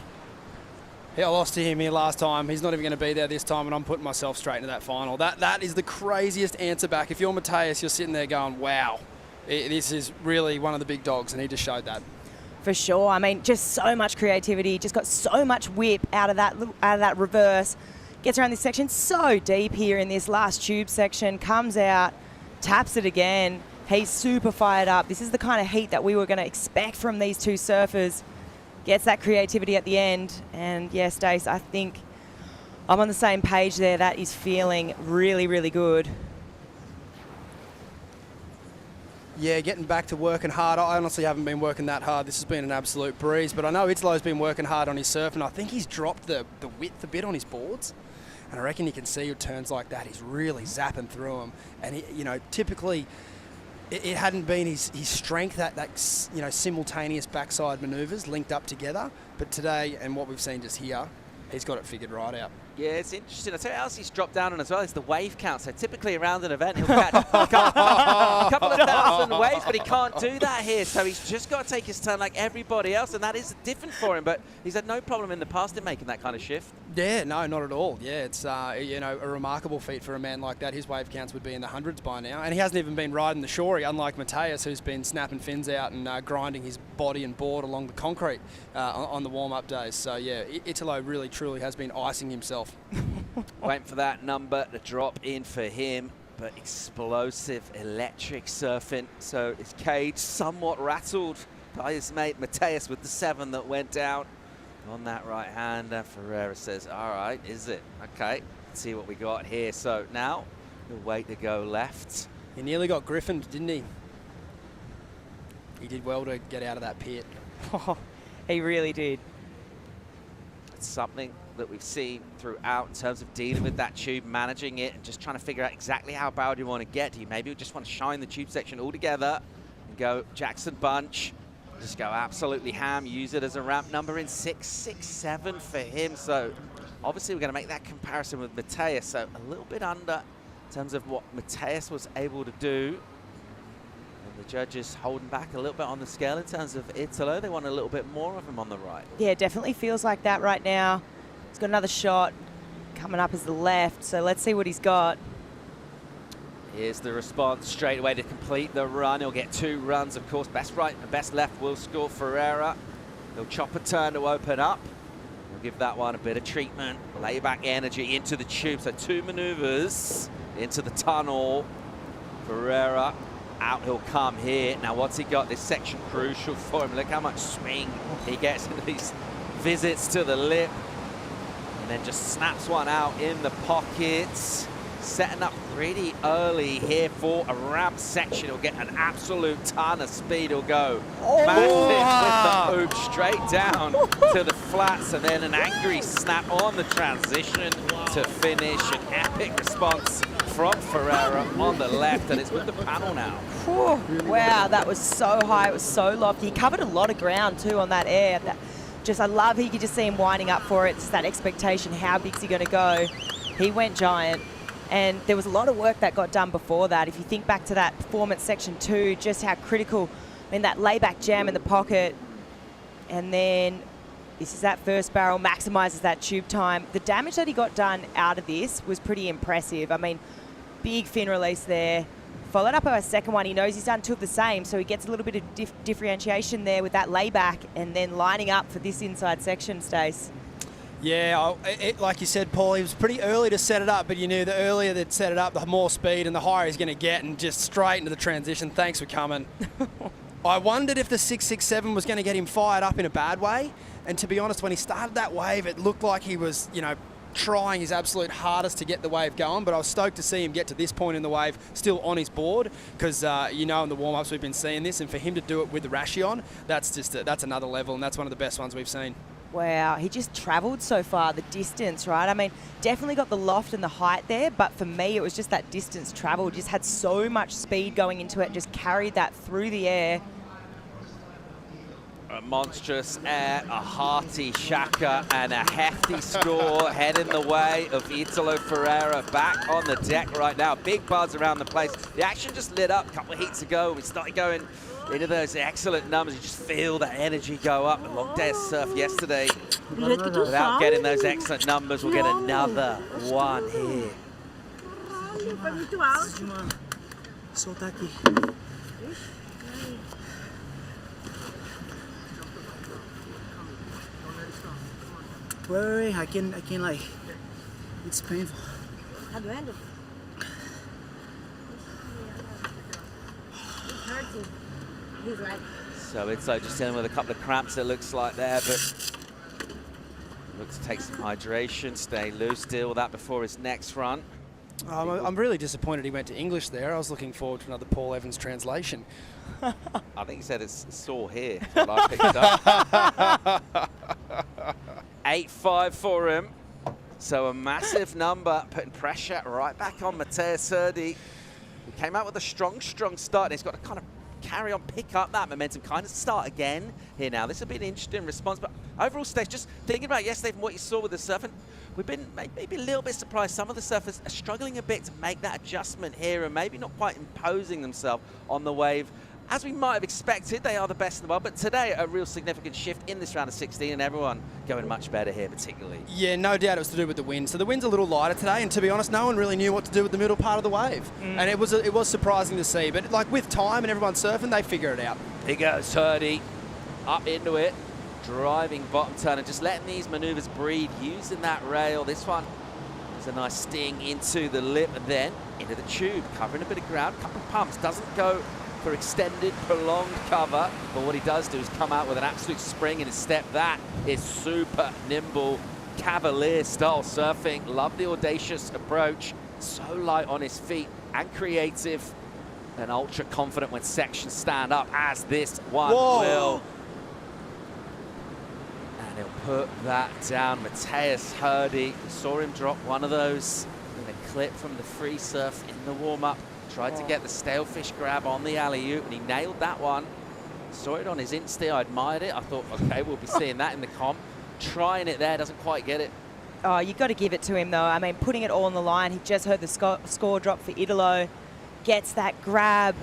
I lost to him here last time. He's not even going to be there this time, and I'm putting myself straight into that final. That is the craziest answer back. If you're Mateus, you're sitting there going, wow, this is really one of the big dogs, and he just showed that. For sure. I mean, just so much creativity. Just got so much whip out of that reverse. Gets around this section so deep here in this last tube section. Comes out, taps it again. He's super fired up. This is the kind of heat that we were going to expect from these two surfers. Gets that creativity at the end. And yeah, Stace, I think I'm on the same page there. That is feeling really, really good. Yeah, getting back to working hard. I honestly haven't been working that hard. This has been an absolute breeze, but I know Italo's been working hard on his surf, and I think he's dropped the width a bit on his boards. And I reckon you can see with turns like that, he's really zapping through them. And, typically it hadn't been his strength, that simultaneous backside manoeuvres linked up together. But today, and what we've seen just here, he's got it figured right out. Yeah, it's interesting. I'll tell you what else he's dropped down on as well. It's the wave count. So typically around an event, he'll catch a couple of thousand waves, but he can't do that here. So he's just got to take his turn like everybody else, and that is different for him. But he's had no problem in the past in making that kind of shift. Yeah, no, not at all. Yeah, it's a remarkable feat for a man like that. His wave counts would be in the hundreds by now, and he hasn't even been riding the shorey, unlike Mateus, who's been snapping fins out and grinding his body and board along the concrete on the warm-up days. So yeah, Italo really, truly has been icing himself. Waiting for that number to drop in for him, but explosive, electric surfing. So his cage somewhat rattled by his mate Mateus with the 7 that went down on that right hand. Ferreira says, all right, is it? Okay, let's see what we got here. So now the way to go left. He nearly got griffined, didn't he? He did well to get out of that pit. He really did. It's something that we've seen throughout in terms of dealing with that tube, managing it, and just trying to figure out exactly how bad you want to get. Do you maybe just want to shine the tube section all together and go Jackson Bunch, just go absolutely ham, use it as a ramp number in 6, 6, 7 for him. So obviously we're going to make that comparison with Mateus, so a little bit under in terms of what Mateus was able to do. And the judges holding back a little bit on the scale in terms of Italo. They want a little bit more of him on the right. Yeah, definitely feels like that right now. He's got another shot coming up as the left, so let's see what he's got. Here's the response straight away to complete the run. He'll get 2 runs, of course. Best right and best left will score Ferreira. He'll chop a turn to open up. He'll give that one a bit of treatment. Lay back energy into the tube. So 2 maneuvers into the tunnel. Ferreira, out he'll come here. Now what's he got? This section crucial for him. Look how much swing he gets in these visits to the lip. And then just snaps one out in the pockets, setting up pretty early here for a ramp section. He'll get an absolute ton of speed. He'll go massive with the hoop straight down to the flats, and then an angry snap on the transition to finish. An epic response from Ferreira on the left, and it's with the panel now. Whew. Wow, that was so high. It was so lofty. He covered a lot of ground too on that air. I love, you could just see him winding up for it. Just that expectation, how big's he going to go? He went giant. And there was a lot of work that got done before that. If you think back to that performance section 2, just how critical, that layback jam in the pocket. And then this is that first barrel, maximizes that tube time. The damage that he got done out of this was pretty impressive. I mean, big fin release there. Followed up by a second one. He knows he's done two of the same, so he gets a little bit of differentiation there with that layback, and then lining up for this inside section, Stace. Yeah, like you said, Paul, he was pretty early to set it up, but you knew the earlier they'd set it up, the more speed and the higher he's going to get, and just straight into the transition. Thanks for coming. I wondered if the 667 was going to get him fired up in a bad way, and to be honest, when he started that wave, it looked like he was, trying his absolute hardest to get the wave going, but I was stoked to see him get to this point in the wave still on his board, because in the warm-ups we've been seeing this, and for him to do it with the Rashi on, that's another level, and that's one of the best ones we've seen. Wow, he just travelled so far, the distance, right? I mean, definitely got the loft and the height there, but for me, it was just that distance travelled. Just had so much speed going into it, just carried that through the air. A monstrous air, a hearty shaka, and a hefty score heading the way of Italo Ferreira back on the deck right now. Big buzz around the place. The action just lit up a couple of heats ago. We started going into those excellent numbers. You just feel that energy go up. A long day of surf yesterday. Without getting those excellent numbers, we'll get another one here. Wait, I can like, it's painful. Tá doendo? It's hurting. He's right. So it's like just dealing with a couple of cramps, it looks like there, but looks to take some hydration, stay loose, deal with that before his next run. I'm really disappointed he went to English there. I was looking forward to another Paul Evans translation. I think he said it's sore here. That's what I picked up. 8-5 for him. So a massive number, putting pressure right back on Mateus Hurdy. He came out with a strong start, and he's got to kind of carry on, pick up that momentum, kind of start again here now. This will be an interesting response, but overall, Stacey, just thinking about yesterday from what you saw with the surf, and we've been maybe a little bit surprised. Some of the surfers are struggling a bit to make that adjustment here and maybe not quite imposing themselves on the wave. As we might have expected, they are the best in the world, but today a real significant shift in this round of 16 and everyone going much better here particularly. Yeah, no doubt it was to do with the wind. So the wind's a little lighter today, and to be honest, no one really knew what to do with the middle part of the wave. And it was surprising to see, but like with time and everyone surfing, they figure it out. Here goes Hurdy, up into it, driving bottom turn and just letting these maneuvers breathe, using that rail. This one is a nice sting into the lip and then into the tube, covering a bit of ground, couple of pumps, doesn't go for extended, prolonged cover, but what he does do is come out with an absolute spring in his step. That is super nimble, cavalier style surfing. Love the audacious approach, so light on his feet and creative and ultra confident when sections stand up, as this one will. And he'll put that down. Mateus Hurdy, we saw him drop one of those in a clip from the free surf in the warm-up. Tried to get the stalefish grab on the alley-oop, and he nailed that one. Saw it on his Insta, I admired it. I thought, okay, we'll be seeing that in the comp. Trying it there, doesn't quite get it. Oh, you've got to give it to him, though. I mean, putting it all on the line. He just heard the score drop for Italo. Gets that grab.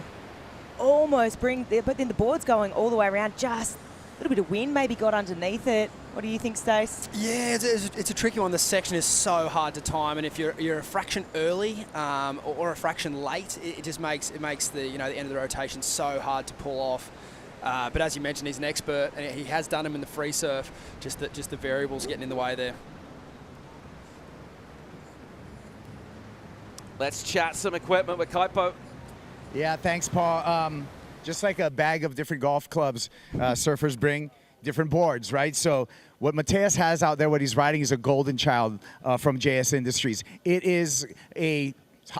Almost but then the board's going all the way around. Just a little bit of wind maybe got underneath it. What do you think, Stace? Yeah, it's a tricky one. The section is so hard to time, and if you're a fraction early or a fraction late, it just makes the the end of the rotation so hard to pull off. But as you mentioned, he's an expert, and he has done them in the free surf. Just the variables getting in the way there. Let's chat some equipment with Kaipo. Yeah, thanks, Paul. Just like a bag of different golf clubs, surfers bring different boards, right? So what Mateus has out there, what he's riding, is a Golden Child from JS Industries. It is a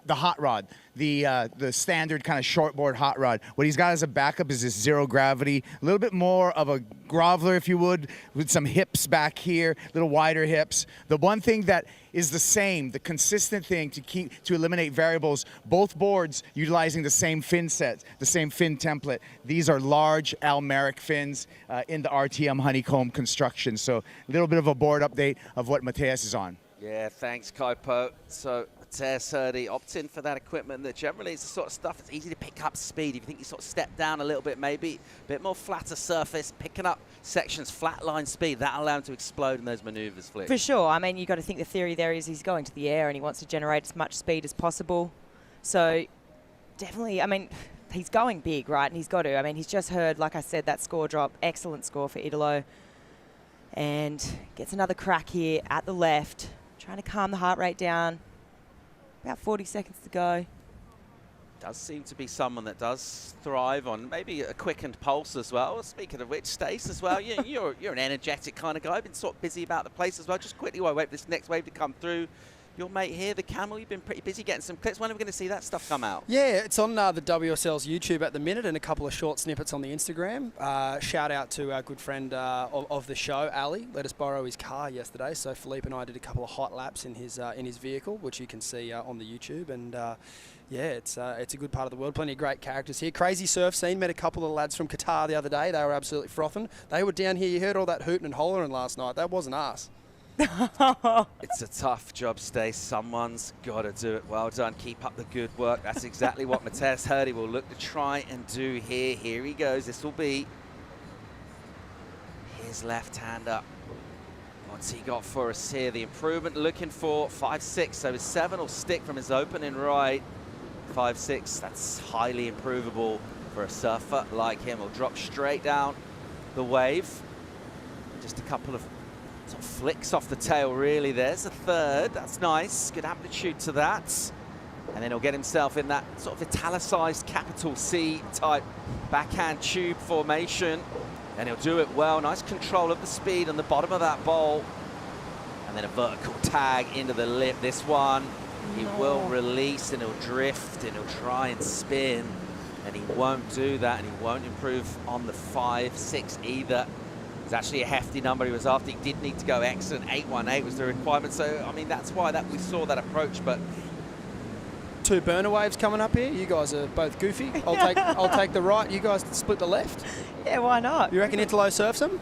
the hot rod, the standard kind of shortboard hot rod. What he's got as a backup is this zero gravity, a little bit more of a groveler, if you would, with some hips back here, little wider hips. The one thing that is the same, the consistent thing to eliminate variables, both boards utilizing the same fin sets, the same fin template. These are large Almeric fins in the RTM honeycomb construction. So a little bit of a board update of what Mateus is on. Yeah, thanks, Kaipo. So Mateus Hurdy opting for that equipment that generally is the sort of stuff that's easy to pick up speed. If you think you sort of step down a little bit, maybe a bit more flatter surface, picking up sections, flat line speed, that'll allow him to explode in those maneuvers, Flick. For sure. I mean, you've got to think the theory there is he's going to the air and he wants to generate as much speed as possible. So definitely, I mean, he's going big, right? And he's got to. I mean, he's just heard, like I said, that score drop. Excellent score for Italo. And gets another crack here at the left. Trying to calm the heart rate down. About 40 seconds to go. Does seem to be someone that does thrive on maybe a quickened pulse as well. Speaking of which, Stace as well, you're an energetic kind of guy. Been sort of busy about the place as well. Just quickly while I wait for this next wave to come through. Your mate here, the Camel, you've been pretty busy getting some clips. When are we going to see that stuff come out? Yeah, it's on the WSL's YouTube at the minute and a couple of short snippets on the Instagram. Shout out to our good friend of the show, Ali. Let us borrow his car yesterday. So Philippe and I did a couple of hot laps in his vehicle, which you can see on the YouTube. And yeah, it's a good part of the world. Plenty of great characters here. Crazy surf scene. Met a couple of lads from Qatar the other day. They were absolutely frothing. They were down here. You heard all that hooting and hollering last night. That wasn't us. It's a tough job, Stace. Someone's got to do it. Well done. Keep up the good work. That's exactly what Mateus Hurdy will look to try and do here. Here he goes. This will be his left-hander. What's he got for us here? The improvement looking for 5.6. So his 7 will stick from his opening right. 5.6. That's highly improvable for a surfer like him. He'll drop straight down the wave. Just a couple of sort of flicks off the tail, really. There's a third. That's nice. Good amplitude to that. And then he'll get himself in that sort of italicized capital C type backhand tube formation. And he'll do it well. Nice control of the speed on the bottom of that bowl. And then a vertical tag into the lip. This one, he will release and he'll drift and he'll try and spin. And he won't do that, and he won't improve on the 5.6 either. It's actually a hefty number he was after. He did need to go excellent. 8.18 was the requirement. So, I mean, that's why we saw that approach. But 2 burner waves coming up here. You guys are both goofy. I'll take the right. You guys split the left. Yeah, why not? You reckon Italo surfs him?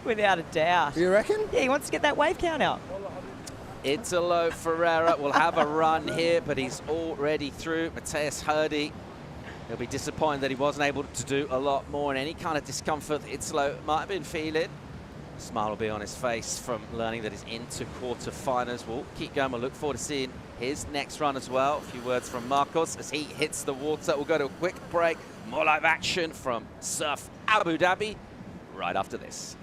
Without a doubt. You reckon? Yeah, he wants to get that wave count out. Italo Ferreira will have a run here, but he's already through. Mateus Hurdy, he'll be disappointed that he wasn't able to do a lot more, and any kind of discomfort Italo might have been feeling. A smile will be on his face from learning that he's into quarterfinals. We'll keep going. We'll look forward to seeing his next run as well. A few words from Marcos as he hits the water. We'll go to a quick break. More live action from Surf Abu Dhabi right after this.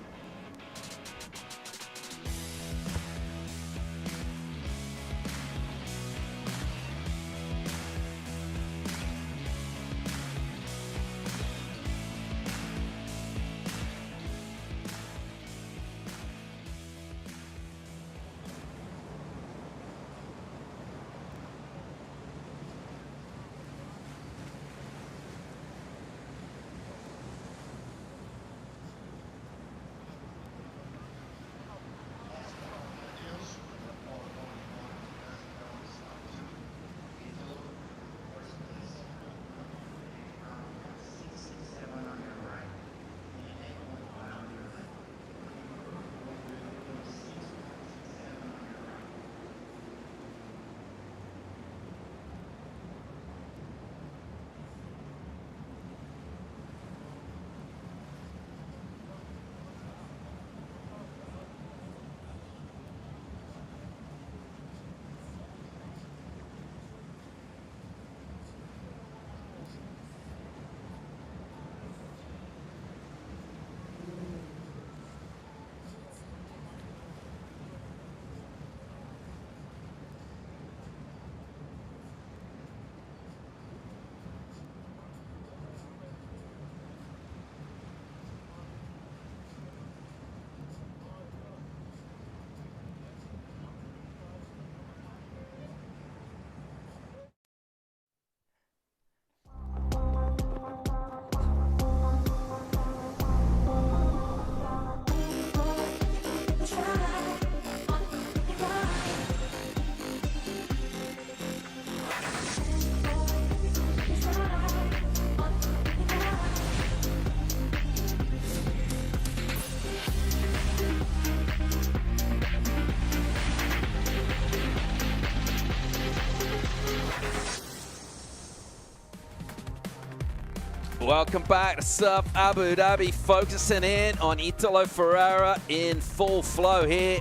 Welcome back to Surf Abu Dhabi, focusing in on Italo Ferreira in full flow here.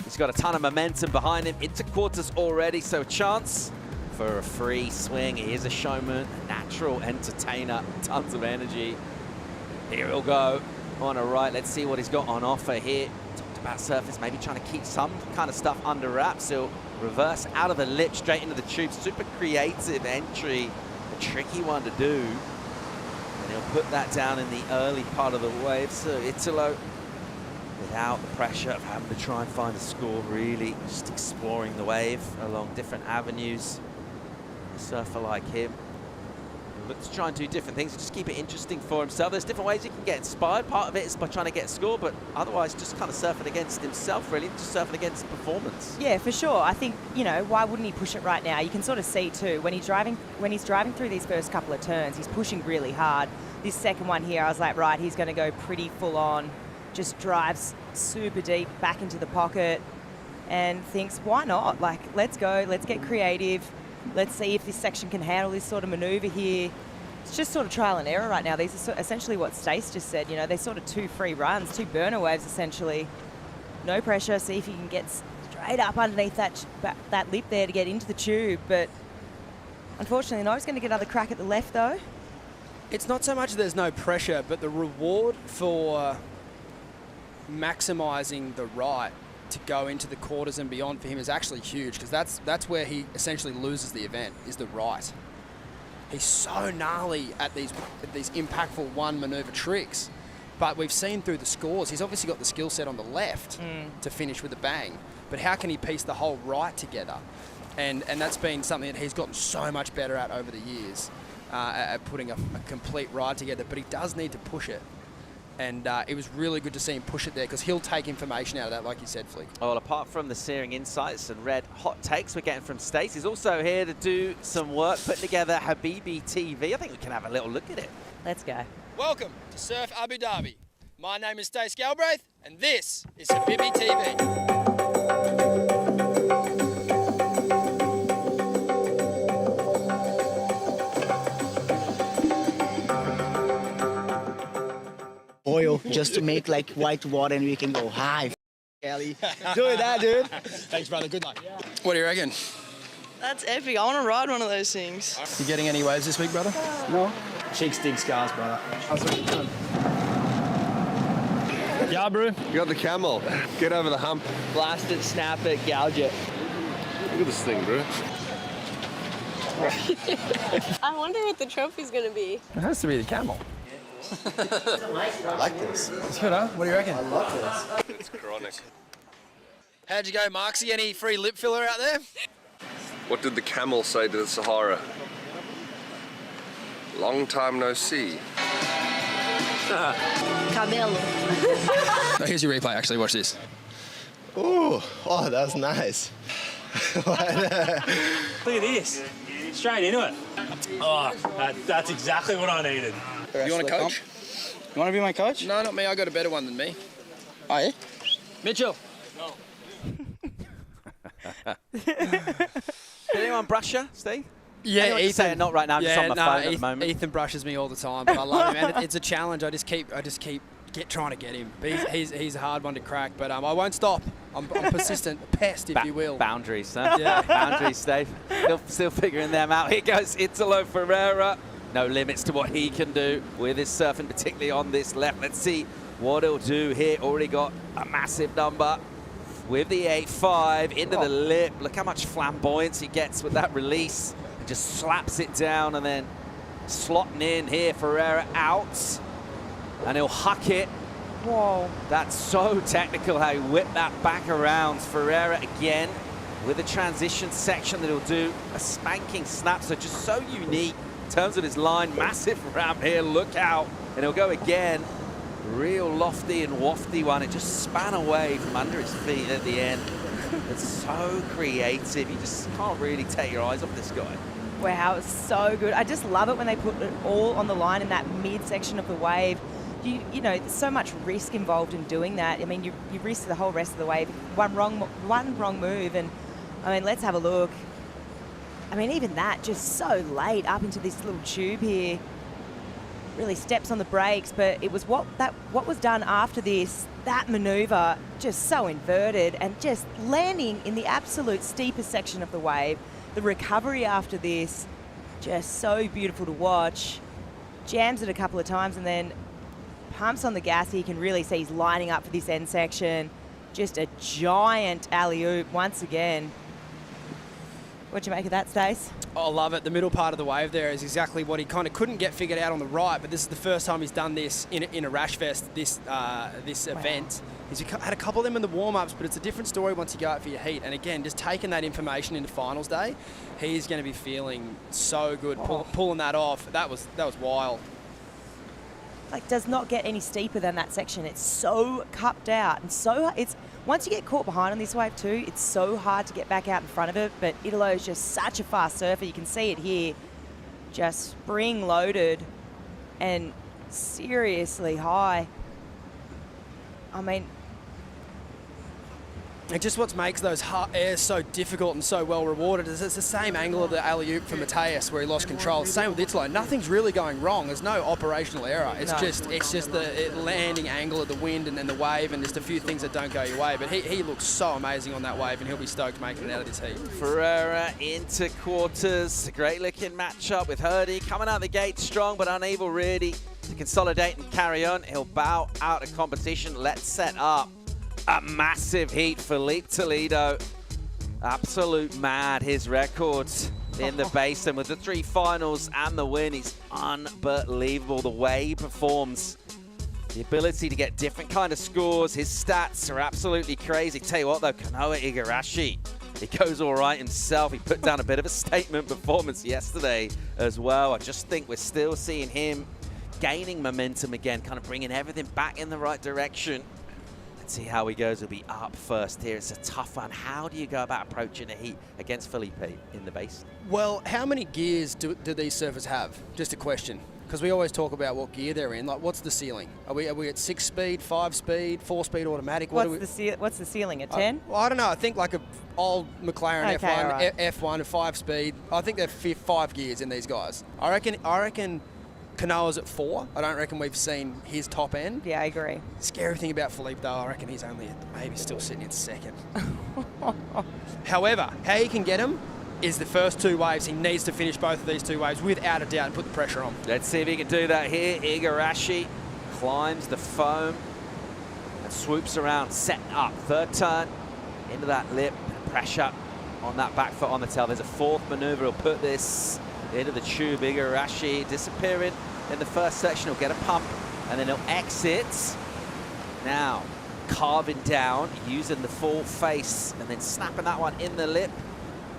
He's got a ton of momentum behind him into quarters already, so a chance for a free swing. He is a showman, a natural entertainer, tons of energy. Here he'll go on a right. Let's see what he's got on offer here. Talked about surface, maybe trying to keep some kind of stuff under wraps. He'll reverse out of the lip, straight into the tube. Super creative entry, a tricky one to do. And he'll put that down in the early part of the wave. So Italo, without the pressure of having to try and find a score, really just exploring the wave along different avenues. A surfer like him, look to try and do different things and just keep it interesting for himself. There's different ways he can get inspired. Part of it is by trying to get a score, but otherwise just kind of surfing against himself, really, just surfing against performance. Yeah, for sure. I think, you know, why wouldn't he push it right now? You can sort of see too, when he's driving through these first couple of turns, he's pushing really hard. This second one here, I was like, right, he's going to go pretty full on, just drives super deep back into the pocket and thinks, why not? Like, let's go, let's get creative. Let's see if this section can handle this sort of maneuver here. It's just sort of trial and error right now. These are essentially what Stace just said. You know, they're sort of 2 free runs, 2 burner waves essentially. No pressure. See if you can get straight up underneath that lip there to get into the tube. But unfortunately, no. He's going to get another crack at the left though. It's not so much there's no pressure, but the reward for maximising the right to go into the quarters and beyond for him is actually huge, because that's where he essentially loses the event, is the right. He's so gnarly at these impactful one manoeuvre tricks, but we've seen through the scores he's obviously got the skill set on the left to finish with a bang, but how can he piece the whole right together? And that's been something that he's gotten so much better at over the years, at putting a complete ride together, but he does need to push it. And it was really good to see him push it there, because he'll take information out of that, like you said, Flick. Well, apart from the searing insights and red hot takes we're getting from Stace, he's also here to do some work, putting together Habibi TV. I think we can have a little look at it. Let's go. Welcome to Surf Abu Dhabi. My name is Stace Galbraith, and this is Habibi TV. Oil just to make like white water and we can go high. Kelly, do that, dude. Thanks, brother. Good luck. What do you reckon? That's epic. I want to ride one of those things. You getting any waves this week, brother? No. Cheeks dig scars, brother. Yeah, bro. You got the camel. Get over the hump. Blast it, snap it, gouge it. Look at this thing, bro. I wonder what the trophy's going to be. It has to be the camel. I like this. It's good, huh? What do you reckon? I love this. It's chronic. How'd you go, Marksy? Any free lip filler out there? What did the camel say to the Sahara? Long time no see. Camelo. Oh, here's your replay, actually. Watch this. Ooh, oh, that was nice. Look at this. Straight into it. Oh, that's exactly what I needed. You want a coach? You want to be my coach? No, not me. I got a better one than me. Oh, yeah? Mitchell. Did anyone brush you, Steve? Yeah, Ethan. Saying not right now. I'm just on my phone at the moment. Ethan brushes me all the time, but I love him, and it's a challenge. I just keep trying to get him. But he's a hard one to crack, but I won't stop. I'm persistent, a pest, if you will. Boundaries, huh? Yeah, boundaries, Steve. Still figuring them out. Here goes Italo Ferreira. No limits to what he can do with his surfing, particularly on this left. Let's see what he'll do here. Already got a massive number with the 8.5 into the lip. Look how much flamboyance he gets with that release. He just slaps it down and then slotting in here. Ferreira out, and he'll huck it. Whoa. That's so technical how he whipped that back around. Ferreira again with a transition section that he'll do a spanking snap. So just so unique in terms of his line. Massive ramp here, look out. And he'll go again. Real lofty and wafty one. It just span away from under his feet at the end. It's so creative. You just can't really take your eyes off this guy. Wow, it's so good. I just love it when they put it all on the line in that mid-section of the wave. You know, there's so much risk involved in doing that. I mean, you risk the whole rest of the wave. One wrong move, and I mean, let's have a look. I mean, even that, just so late up into this little tube here. really steps on the brakes, but it was what was done after this, that maneuver, just so inverted and just landing in the absolute steepest section of the wave. The recovery after this, just so beautiful to watch. Jams it a couple of times and then pumps on the gas. You can really see he's lining up for this end section. Just a giant alley-oop once again. What'd you make of that, Stace? Oh, I love it. The middle part of the wave there is exactly what he kind of couldn't get figured out on the right, but this is the first time he's done this in a Rash Fest, this event. He's had a couple of them in the warm-ups, but it's a different story once you go out for your heat. And again, just taking that information into finals day, he's going to be feeling so good, pulling that off. That was wild. Like, does not get any steeper than that section. It's so cupped out and so once you get caught behind on this wave too, it's so hard to get back out in front of it. But Italo is just such a fast surfer. You can see it here, just spring loaded and seriously high. I mean, And just what makes those airs so difficult and so well rewarded is it's the same angle of the alley-oop for Mateus where he lost control. Same with Italo. Nothing's really going wrong. There's no operational error. It's just the landing angle of the wind and then the wave and just a few things that don't go your way. But he looks so amazing on that wave and he'll be stoked making it out of this heat. Ferreira into quarters. Great looking matchup with Hurdy coming out the gate strong but unable really to consolidate and carry on. He'll bow out of competition. Let's set up a massive heat for Filipe Toledo. Absolute mad, his records in the basin with the 3 finals and the win. He's unbelievable the way he performs. The ability to get different kind of scores. His stats are absolutely crazy. Tell you what though, Kanoa Igarashi, he goes all right himself. He put down a bit of a statement performance yesterday as well. I just think we're still seeing him gaining momentum again, kind of bringing everything back in the right direction. Let's see how he goes. He'll be up first here. It's a tough one. How do you go about approaching a heat against Filipe in the base? Well, how many gears do these surfers have? Just a question. Because we always talk about what gear they're in. Like, what's the ceiling? Are we at 6-speed, 5-speed, 4-speed automatic? What's the ceiling, at 10? Well, I don't know. I think like a old McLaren Okay, F1, right. F1 and 5-speed. I think they're 5 gears in these guys. I reckon Kanoa's at 4. I don't reckon we've seen his top end. Yeah, I agree. Scary thing about Filipe, though, I reckon he's only maybe still sitting in 2nd. However, how he can get him is the first 2 waves. He needs to finish both of these 2 waves without a doubt and put the pressure on. Let's see if he can do that here. Igarashi climbs the foam and swoops around, set up. 3rd turn into that lip. Pressure on that back foot on the tail. There's a 4th maneuver. He'll put this into the tube. Igarashi disappearing in the first section. He'll get a pump and then he'll exit. Now carving down, using the full face and then snapping that one in the lip.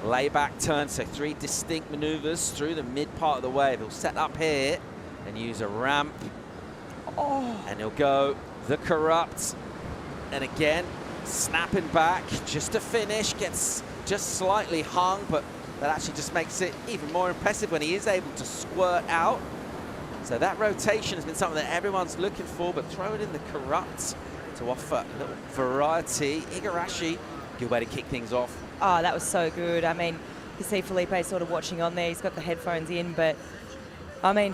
Layback turn, so 3 distinct maneuvers through the mid part of the wave. He'll set up here and use a ramp. And he'll go the corrupt. And again, snapping back just to finish. Gets just slightly hung, but that actually just makes it even more impressive when he is able to squirt out. So that rotation has been something that everyone's looking for, but throwing in the corrupt to offer a little variety. Igarashi, good way to kick things off. Oh, that was so good. I mean, you see Filipe sort of watching on there. He's got the headphones in, but I mean,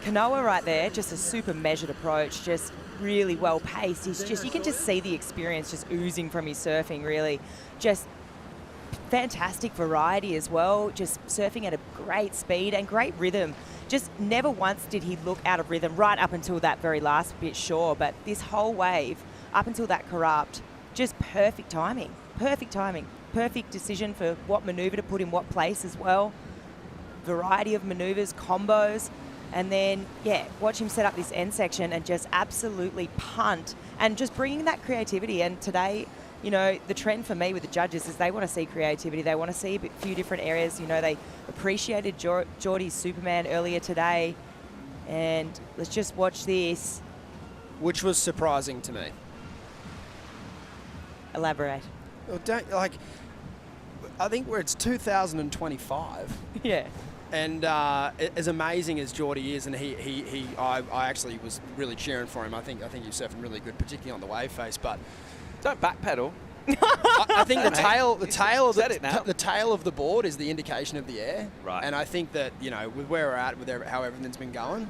Kanoa right there, just a super measured approach, just really well paced. He's just, you can just see the experience just oozing from his surfing, really. Just fantastic variety as well, just surfing at a great speed and great rhythm. Just never once did he look out of rhythm right up until that very last bit, sure, but this whole wave, up until that corrupt, just perfect timing, perfect timing. Perfect decision for what maneuver to put in what place as well. Variety of maneuvers, combos, and then, yeah, watch him set up this end section and just absolutely punt and just bringing that creativity. And today, you know, the trend for me with the judges is they want to see creativity. They want to see a few different areas. You know, they appreciated Geordie's Superman earlier today. And let's just watch this. Which was surprising to me. Elaborate. Well, I think it's 2025. Yeah. And as amazing as Geordie is, and I actually was really cheering for him. I think he's surfing really good, particularly on the wave face. But don't backpedal. I think the tail of the board is the indication of the air. Right. And I think that, you know, with where we're at, with how everything's been going,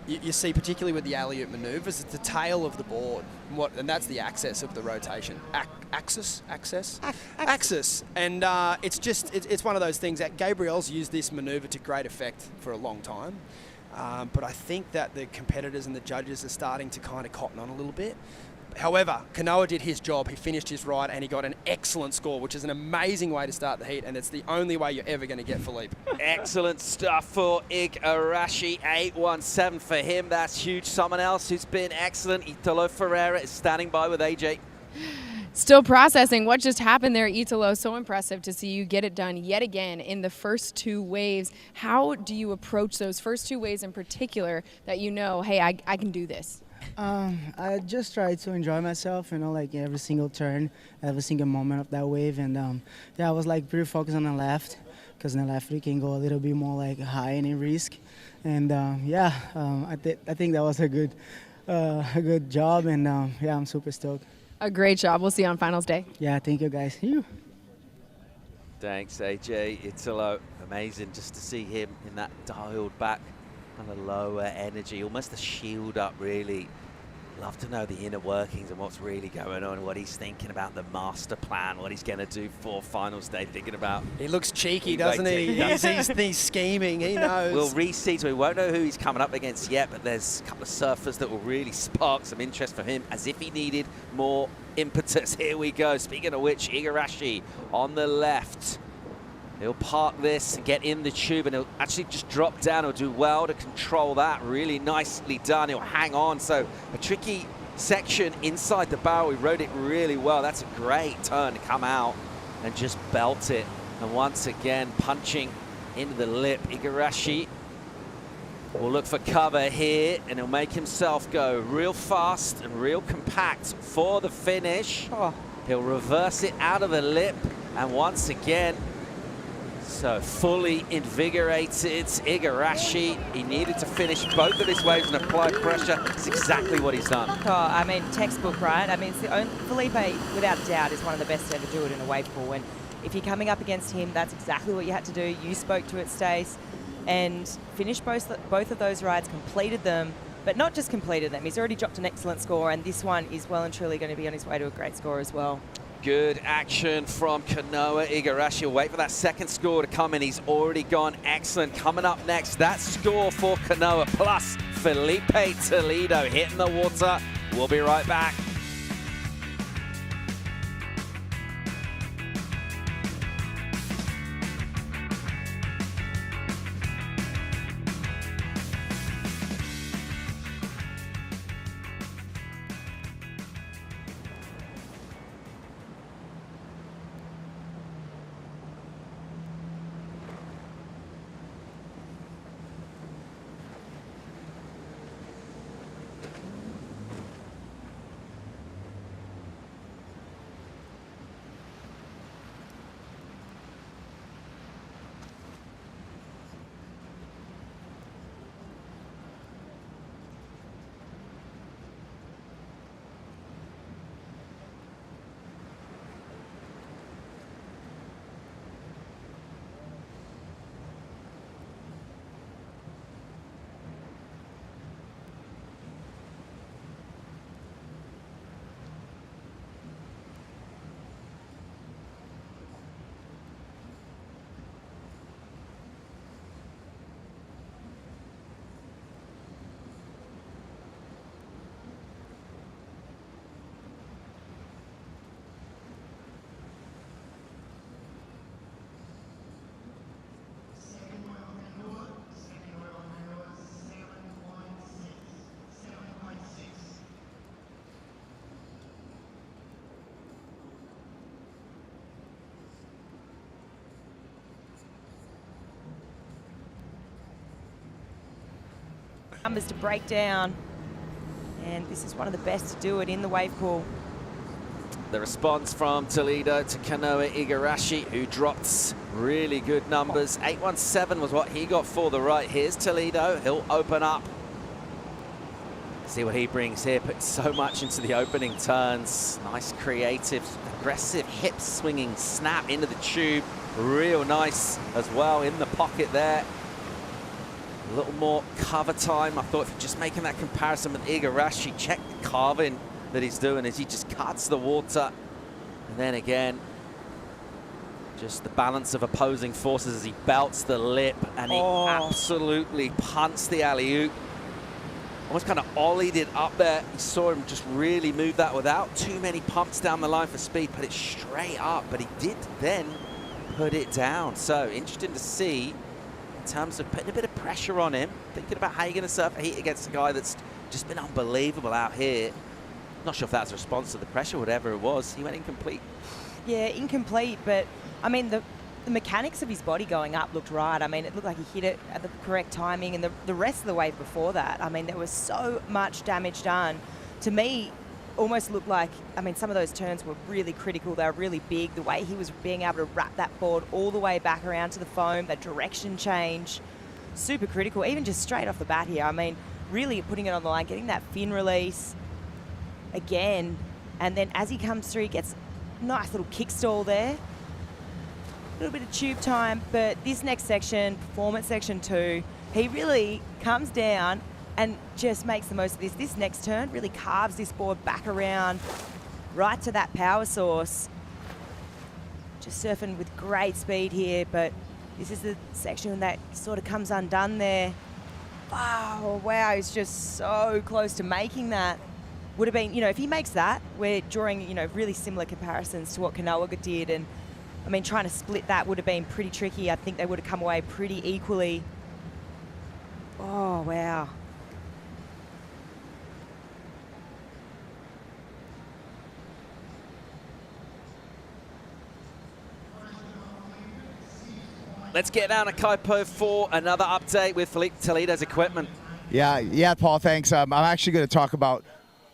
you see, particularly with the alley-oop manoeuvres, it's the tail of the board, and that's the axis of the rotation. Axis. And it's one of those things that Gabriel's used this manoeuvre to great effect for a long time. But I think that the competitors and the judges are starting to kind of cotton on a little bit. However, Kanoa did his job. He finished his ride and he got an excellent score, which is an amazing way to start the heat, and it's the only way you're ever going to get Philippe. Excellent stuff for Igarashi. 8-1-7 for him. That's huge. Someone else who's been excellent, Italo Ferreira, is standing by with AJ. Still processing what just happened there, Italo. So impressive to see you get it done yet again in the first 2 waves. How do you approach those first 2 waves in particular that you know, hey, I can do this? I just try to enjoy myself, you know, like every single turn, every single moment of that wave. And yeah, I was like pretty focused on the left, because in the left we can go a little bit more like high and in risk. And yeah, I think that was a good job, and yeah, I'm super stoked. A great job. We'll see you on finals day. Yeah, thank you guys. Thanks, AJ. Italo, amazing just to see him in that dialed back kind of lower energy, almost a shield up, really. Love to know the inner workings and what's really going on, what he's thinking about, the master plan, what he's going to do for finals day, thinking about. He looks cheeky, doesn't he? He's scheming, he knows. We'll reseed, so we won't know who he's coming up against yet, but there's a couple of surfers that will really spark some interest from him, as if he needed more impetus. Here we go. Speaking of which, Igarashi on the left. He'll park this and get in the tube, and he'll actually just drop down. He'll do well to control that. Really nicely done. He'll hang on. So a tricky section inside the barrel. He rode it really well. That's a great turn to come out and just belt it. And once again, punching into the lip. Igarashi will look for cover here, and he'll make himself go real fast and real compact for the finish. He'll reverse it out of the lip, and once again, so fully invigorated Igarashi. He needed to finish both of his waves and apply pressure. That's exactly what he's done. Oh, I mean, textbook, right? I mean, it's the only, Felipe, without a doubt, is one of the best to ever do it in a wave pool. And if you're coming up against him, that's exactly what you had to do. You spoke to it, Stace, and finished both of those rides, completed them, but not just completed them. He's already dropped an excellent score, and this one is well and truly going to be on his way to a great score as well. Good action from Kanoa. Igarashi will wait for that second score to come in. He's already gone excellent. Coming up next, that score for Kanoa plus Felipe Toledo hitting the water. We'll be right back. Numbers to break down, and this is one of the best to do it in the wave pool. The response from Toledo to Kanoa Igarashi, who dropped really good numbers. 817 was what he got for the right. Here's Toledo. He'll open up. See what he brings here. Put so much into the opening turns. Nice, creative, aggressive hip swinging snap into the tube. Real nice as well in the pocket there. A little more cover time. I thought if you're just making that comparison with Igarashi, check the carving that he's doing as he just cuts the water. And then again, just the balance of opposing forces as he belts the lip, and he absolutely punts the alley-oop. Almost kind of ollied it up there. You saw him just really move that without too many pumps down the line for speed, put it straight up, but he did then put it down. So interesting to see in terms of putting a bit of pressure on him, thinking about how you're going to surf a heat against a guy that's just been unbelievable out here. Not sure if that's a response to the pressure, whatever it was. He went incomplete. Yeah, incomplete, but I mean, the mechanics of his body going up looked right. I mean, it looked like he hit it at the correct timing, and the rest of the wave before that, I mean, there was so much damage done. To me, almost looked like, I mean, some of those turns were really critical. They were really big. The way he was being able to wrap that board all the way back around to the foam, that direction change, super critical, even just straight off the bat here. I mean, really putting it on the line, getting that fin release again, and then as he comes through, he gets a nice little kick stall there. A little bit of tube time, but this next section, performance section 2, he really comes down and just makes the most of this. This next turn really carves this board back around right to that power source. Just surfing with great speed here, but this is the section that sort of comes undone there. Wow, he's just so close to making that. Would have been, you know, if he makes that, we're drawing, you know, really similar comparisons to what Kanoa did, and I mean, trying to split that would have been pretty tricky. I think they would have come away pretty equally. Oh, wow. Let's get down to Kaipo for another update with Felipe Toledo's equipment. Yeah, Paul, thanks. I'm actually going to talk about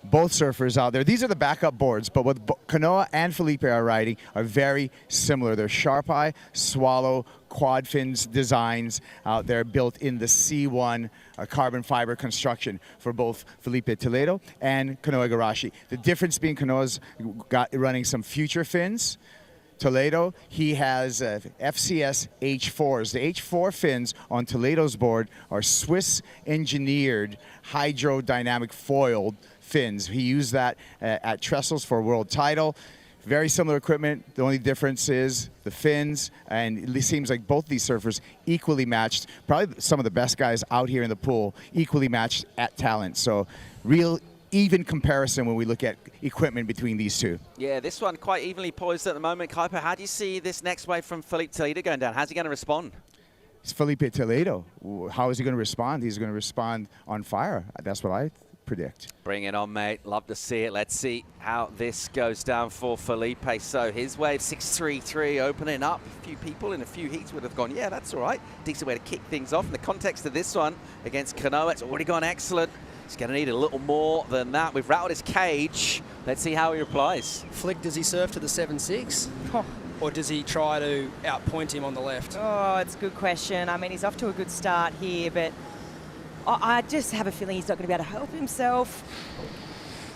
both surfers out there. These are the backup boards, but what Kanoa and Felipe are riding are very similar. They're Sharp Eye, Swallow, quad fins designs out there built in the C1 carbon fiber construction for both Felipe Toledo and Kanoa Igarashi. The difference being Kanoa's running some future fins. Toledo, he has FCS H4s. The H4 fins on Toledo's board are Swiss-engineered hydrodynamic foiled fins. He used that at Trestles for a world title. Very similar equipment. The only difference is the fins, and it seems like both these surfers equally matched. Probably some of the best guys out here in the pool, equally matched at talent. So real even comparison when we look at equipment between these two. Yeah, this one quite evenly poised at the moment. Kaipo, how do you see this next wave from Felipe Toledo going down? How's he going to respond? It's Felipe Toledo. How is he going to respond? He's going to respond on fire. That's what I predict. Bring it on, mate. Love to see it. Let's see how this goes down for Felipe. So his wave 6.33 opening up. A few people in a few heats would have gone, yeah, that's all right. Decent way to kick things off. In the context of this one against Kanoa, it's already gone excellent. He's going to need a little more than that. We've rattled his cage. Let's see how he replies. Flick, does he surf to the 7.6? Or does he try to outpoint him on the left? Oh, it's a good question. I mean, he's off to a good start here, but I just have a feeling he's not going to be able to help himself.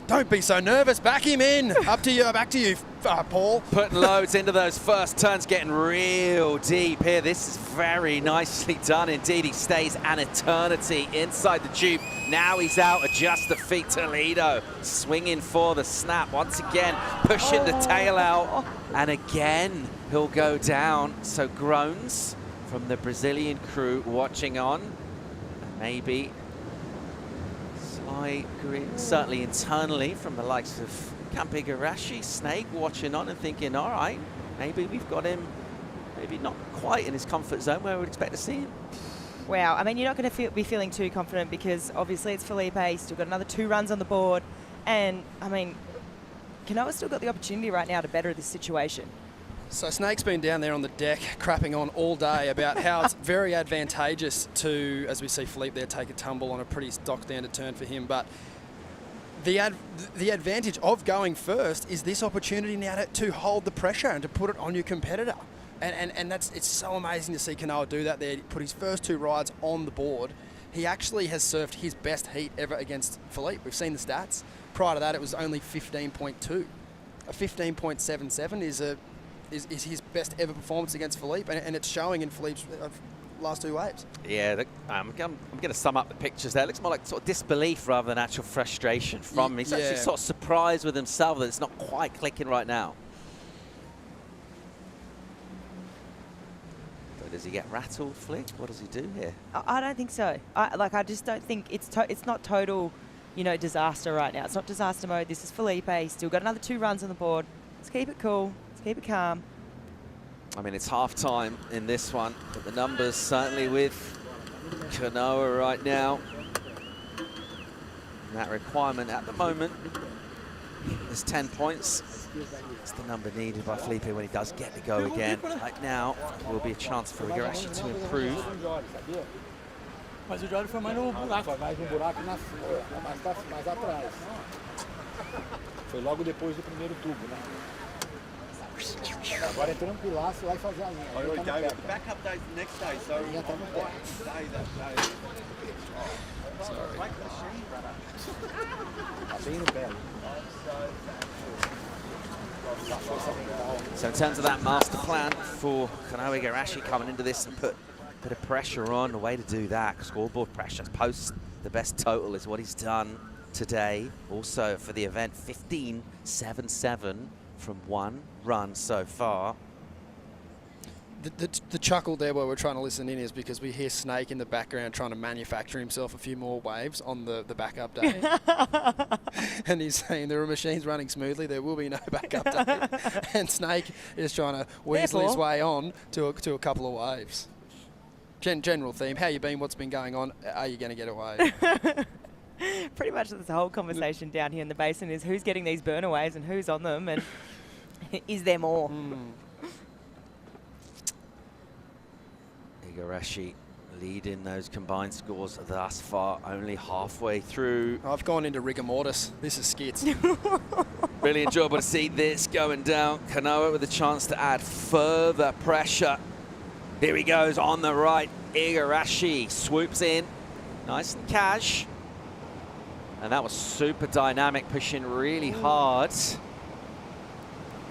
Don't be so nervous. Back him in. Up to you. Back to you, Paul. Putting loads into those first turns, getting real deep here. This is very nicely done indeed. He stays an eternity inside the tube. Now he's out, adjust the feet. Toledo swinging for the snap. Once again, pushing the tail out. And again, he'll go down. So groans from the Brazilian crew watching on. And maybe slight grin, certainly internally, from the likes of Camp Igarashi, Snake watching on and thinking, all right, maybe we've got him, maybe not quite in his comfort zone where we would expect to see him. Wow, I mean, you're not going to be feeling too confident because obviously it's Felipe. He's still got another 2 runs on the board. And, I mean, Kanoa's still got the opportunity right now to better this situation. So Snake's been down there on the deck crapping on all day about how it's very advantageous to, as we see Felipe there, take a tumble on a pretty stock standard turn for him. But the advantage of going first is this opportunity now to hold the pressure and to put it on your competitor. And it's so amazing to see Kanoa do that there. Put his first 2 rides on the board. He actually has surfed his best heat ever against Felipe. We've seen the stats. Prior to that, it was only 15.2. A 15.77 is his best ever performance against Felipe, and it's showing in Felipe's last two waves. Yeah, I'm going to sum up the pictures there. It looks more like sort of disbelief rather than actual frustration from him. He's actually sort of surprised with himself that it's not quite clicking right now. But does he get rattled, Flick? What does he do here? I don't think so. I just don't think it's not total, you know, disaster right now. It's not disaster mode. This is Felipe. He's still got another 2 runs on the board. Let's keep it cool. Let's keep it calm. I mean, it's half-time in this one, but the numbers certainly with Kanoa right now. And that requirement at the moment is 10 points. It's the number needed by Felipe when he does get to go again. Right now, will be a chance for Igarashi to improve. Mas o Jorge foi mais no buraco. Foi mais no buraco mais atrás. Foi logo depois do primeiro tubo, né? Agora é tranquilaço, vai fazer a linha. Olha, back up days next day, so a linha tá no pé. Sorry. Tá bem no pé. So in terms of that master plan for Kanoa Igarashi coming into this and put a bit of pressure on, the way to do that, scoreboard pressure, post the best total is what he's done today. Also for the event, 15-7-7 from 1 run so far. The chuckle there where we're trying to listen in is because we hear Snake in the background trying to manufacture himself a few more waves on the backup day. And he's saying there are machines running smoothly, there will be no backup day. And Snake is trying to weasel his way on to a couple of waves. General theme, how you been, what's been going on, are you going to get away? Pretty much this whole conversation down here in the basin is who's getting these burner waves and who's on them, and is there more? Igarashi leading those combined scores thus far, only halfway through. I've gone into rigor mortis. This is skits. Really enjoyable to see this going down. Kanoa with a chance to add further pressure. Here he goes on the right. Igarashi swoops in. Nice and cash. And that was super dynamic, pushing really hard.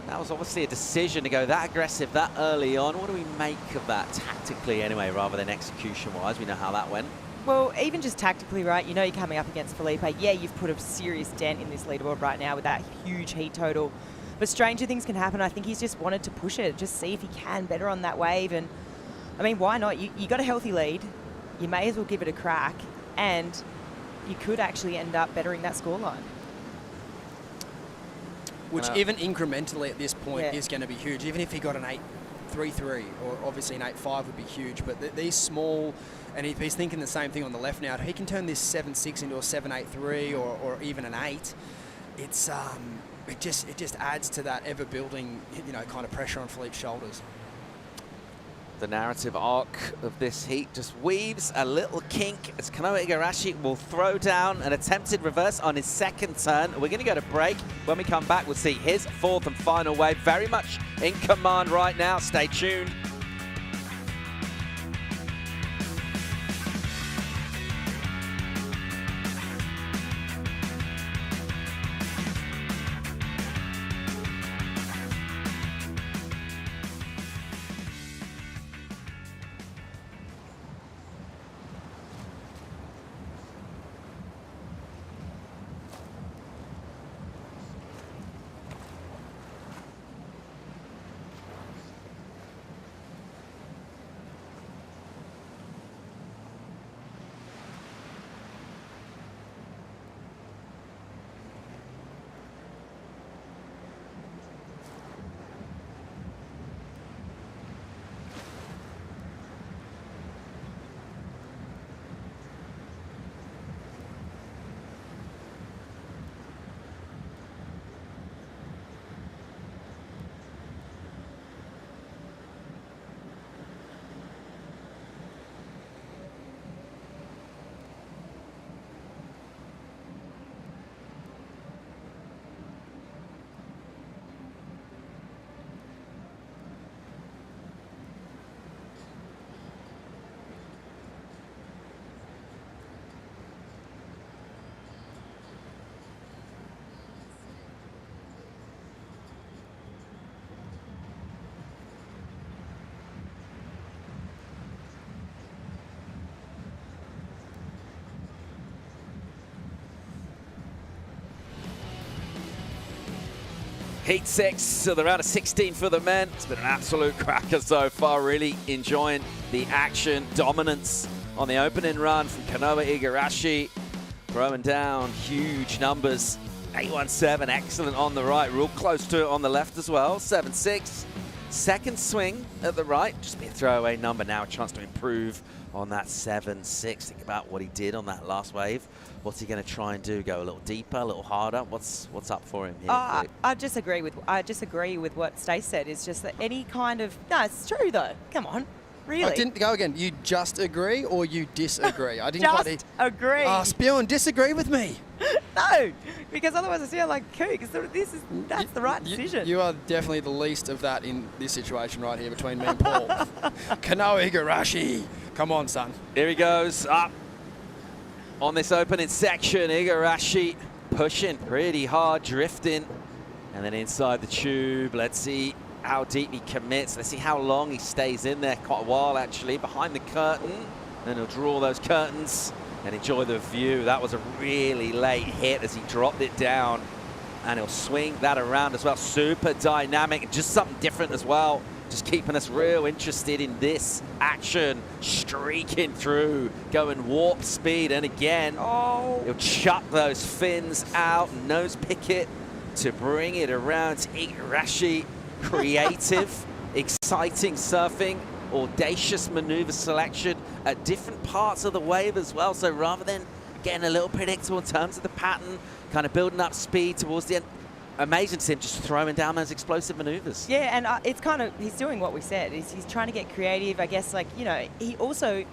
That was obviously a decision to go that aggressive that early on. What do we make of that tactically anyway, rather than execution-wise? We know how that went. Well, even just tactically, right, you know you're coming up against Felipe. Yeah, you've put a serious dent in this leaderboard right now with that huge heat total. But stranger things can happen. I think he's just wanted to push it, just see if he can better on that wave. And, I mean, why not? You got a healthy lead. You may as well give it a crack. And you could actually end up bettering that scoreline. Which even incrementally at this point is going to be huge. Even if he got an 8.33 or obviously an 8.5 would be huge. But these small, and if he's thinking the same thing on the left now, if he can turn this 7.6 into a 7.83 or even an 8, it's it just adds to that ever building, you know, kind of pressure on Philippe's shoulders. The narrative arc of this heat just weaves a little kink as Kanoa Igarashi will throw down an attempted reverse on his second turn. We're going to go to break. When we come back, we'll see his fourth and final wave. Very much in command right now. Stay tuned. Heat 6 of the round of 16 for the men. It's been an absolute cracker so far. Really enjoying the action. Dominance on the opening run from Kanoa Igarashi. Throwing down huge numbers. 8-1-7, excellent on the right. Real close to it on the left as well. 7-6. Second swing at the right. Just be a throwaway number now. A chance to improve on that 7-6. Think about what he did on that last wave. What's he going to try and do? Go a little deeper, a little harder? What's up for him here? I just agree with what Stace said. It's just that any kind of it's true though. Come on, really. I didn't go again. You just agree or you disagree? I didn't just agree. Spew and disagree with me. No, because otherwise I sound like a kook. That's the right decision. You are definitely the least of that in this situation right here between me and Paul. Kanoa Igarashi. Come on, son. Here he goes up on this opening section. Igarashi pushing pretty hard, drifting, and then inside the tube. Let's see how deep he commits. Let's see how long he stays in there. Quite a while, actually, behind the curtain. Then he'll draw those curtains and enjoy the view. That was a really late hit as he dropped it down, and he'll swing that around as well. Super dynamic, just something different as well. Just keeping us real interested in this action, streaking through, going warp speed, and again, he'll chuck those fins out, nose pick it to bring it around to Igarashi. Creative, exciting surfing, audacious maneuver selection at different parts of the wave as well. So rather than getting a little predictable in terms of the pattern, kind of building up speed towards the end, amazing to see him just throwing down those explosive maneuvers. Yeah, and it's kind of, he's doing what we said. He's trying to get creative. I guess, like, you know, he also,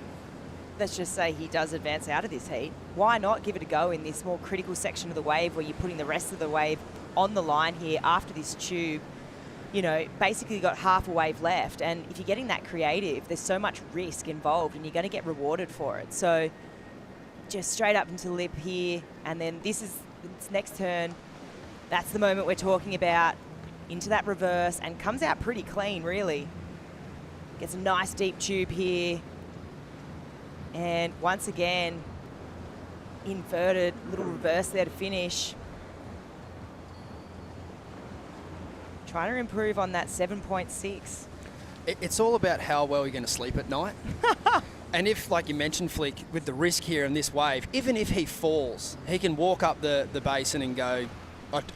let's just say he does advance out of this heat. Why not give it a go in this more critical section of the wave where you're putting the rest of the wave on the line here after this tube? You know, basically got half a wave left, and if you're getting that creative, there's so much risk involved and you're going to get rewarded for it. So just straight up into the lip here, and then this is its next turn. That's the moment we're talking about, into that reverse, and comes out pretty clean, really. Gets a nice deep tube here, and once again, inverted little reverse there to finish. Trying to improve on that 7.6. It's all about how well you're going to sleep at night. And if, like you mentioned, Flick, with the risk here in this wave, even if he falls, he can walk up the basin and go,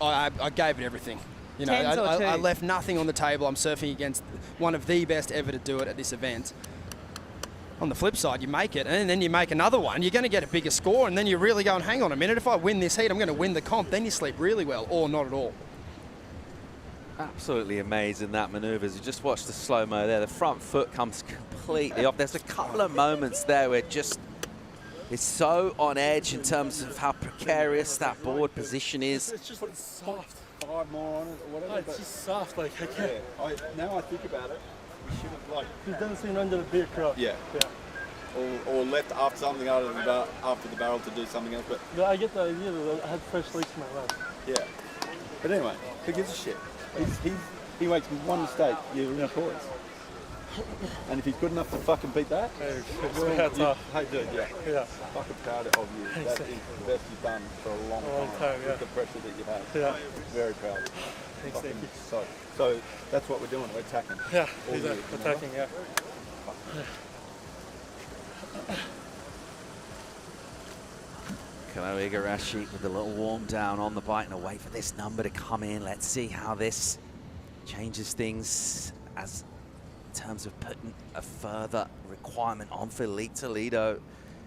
I gave it everything. You know, I left nothing on the table. I'm surfing against one of the best ever to do it at this event. On the flip side, you make it, and then you make another one. You're going to get a bigger score, and then you're really going, hang on a minute, if I win this heat, I'm going to win the comp. Then you sleep really well, or not at all. Absolutely amazing, that maneuver. As you just watched the slow-mo there, the front foot comes completely off. There's a couple of moments there where just it's so on edge in terms of how precarious that board position is. It's just like soft. 5 more on it or whatever. It's just soft, like, I can't. Yeah, now I think about it, we should have, like... He's done something under the beer crop. Yeah. Or left after something after the barrel to do something else, but... Yeah, I get the idea that I had fresh leaks in my left. Yeah. But anyway, who gives a shit? He makes one mistake, you're in points. And if he's good enough to fucking beat that, hey, dude, yeah. Fucking proud of you. That is the best you've done for a long time with the pressure that you have. Yeah. Very proud. Thanks, thank you. So that's what we're doing, we're attacking. Yeah, exactly. Attacking, yeah. Kanoa Igarashi with a little warm down on the bite and a wait for this number to come in. Let's see how this changes things as in terms of putting a further requirement on Filipe Toledo.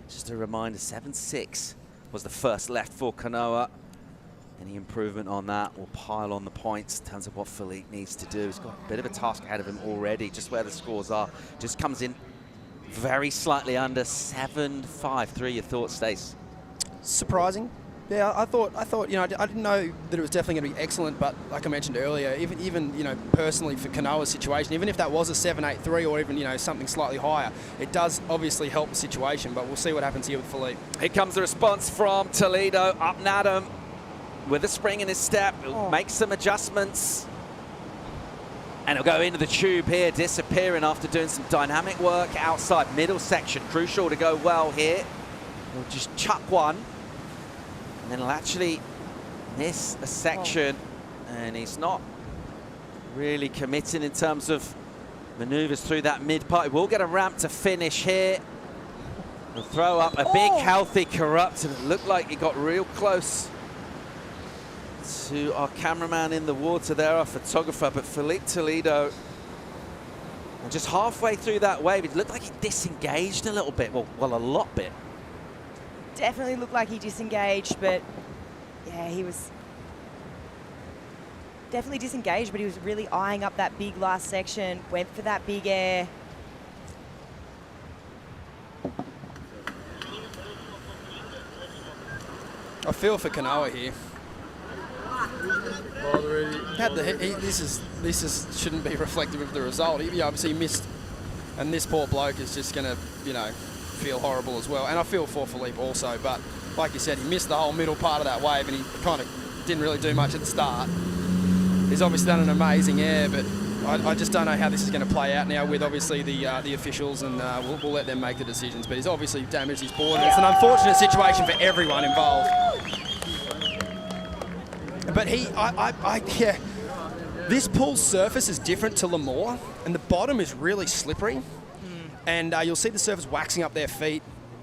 Just a reminder, 7.6 was the first left for Kanoa. Any improvement on that will pile on the points in terms of what Filipe needs to do. He's got a bit of a task ahead of him already, just where the scores are. Just comes in very slightly under 7.53. Your thoughts, Stace? Surprising. Yeah, I thought, you know, I didn't know that it was definitely going to be excellent, but like I mentioned earlier, even you know, personally for Kanoa's situation, even if that was a 7.83 or even, you know, something slightly higher, it does obviously help the situation, but we'll see what happens here with Filipe. Here comes the response from Toledo, up and at him with a spring in his step. He'll make some adjustments. And he'll go into the tube here, disappearing after doing some dynamic work outside middle section. Crucial to go well here. He'll just chuck one, and then he'll actually miss a section, and he's not really committing in terms of maneuvers through that mid part. We'll get a ramp to finish here. We'll throw up a big, healthy corrupt, and it looked like it got real close to our cameraman in the water there, our photographer, but Filipe Toledo, and just halfway through that wave, it looked like he disengaged a little bit, well, a lot bit. Definitely looked like he disengaged, but yeah, he was definitely disengaged, but he was really eyeing up that big last section, went for that big air. I feel for Kanoa here. This shouldn't be reflective of the result. He obviously missed, and this poor bloke is just going to, you know, feel horrible as well. And I feel for Filipe also, but like you said, he missed the whole middle part of that wave, and he kind of didn't really do much at the start. He's obviously done an amazing air, but I just don't know how this is going to play out now with obviously the officials, and we'll let them make the decisions. But he's obviously damaged his board, and it's an unfortunate situation for everyone involved. But yeah, this pool's surface is different to Lemoore, and the bottom is really slippery. And you'll see the surfers waxing up their feet,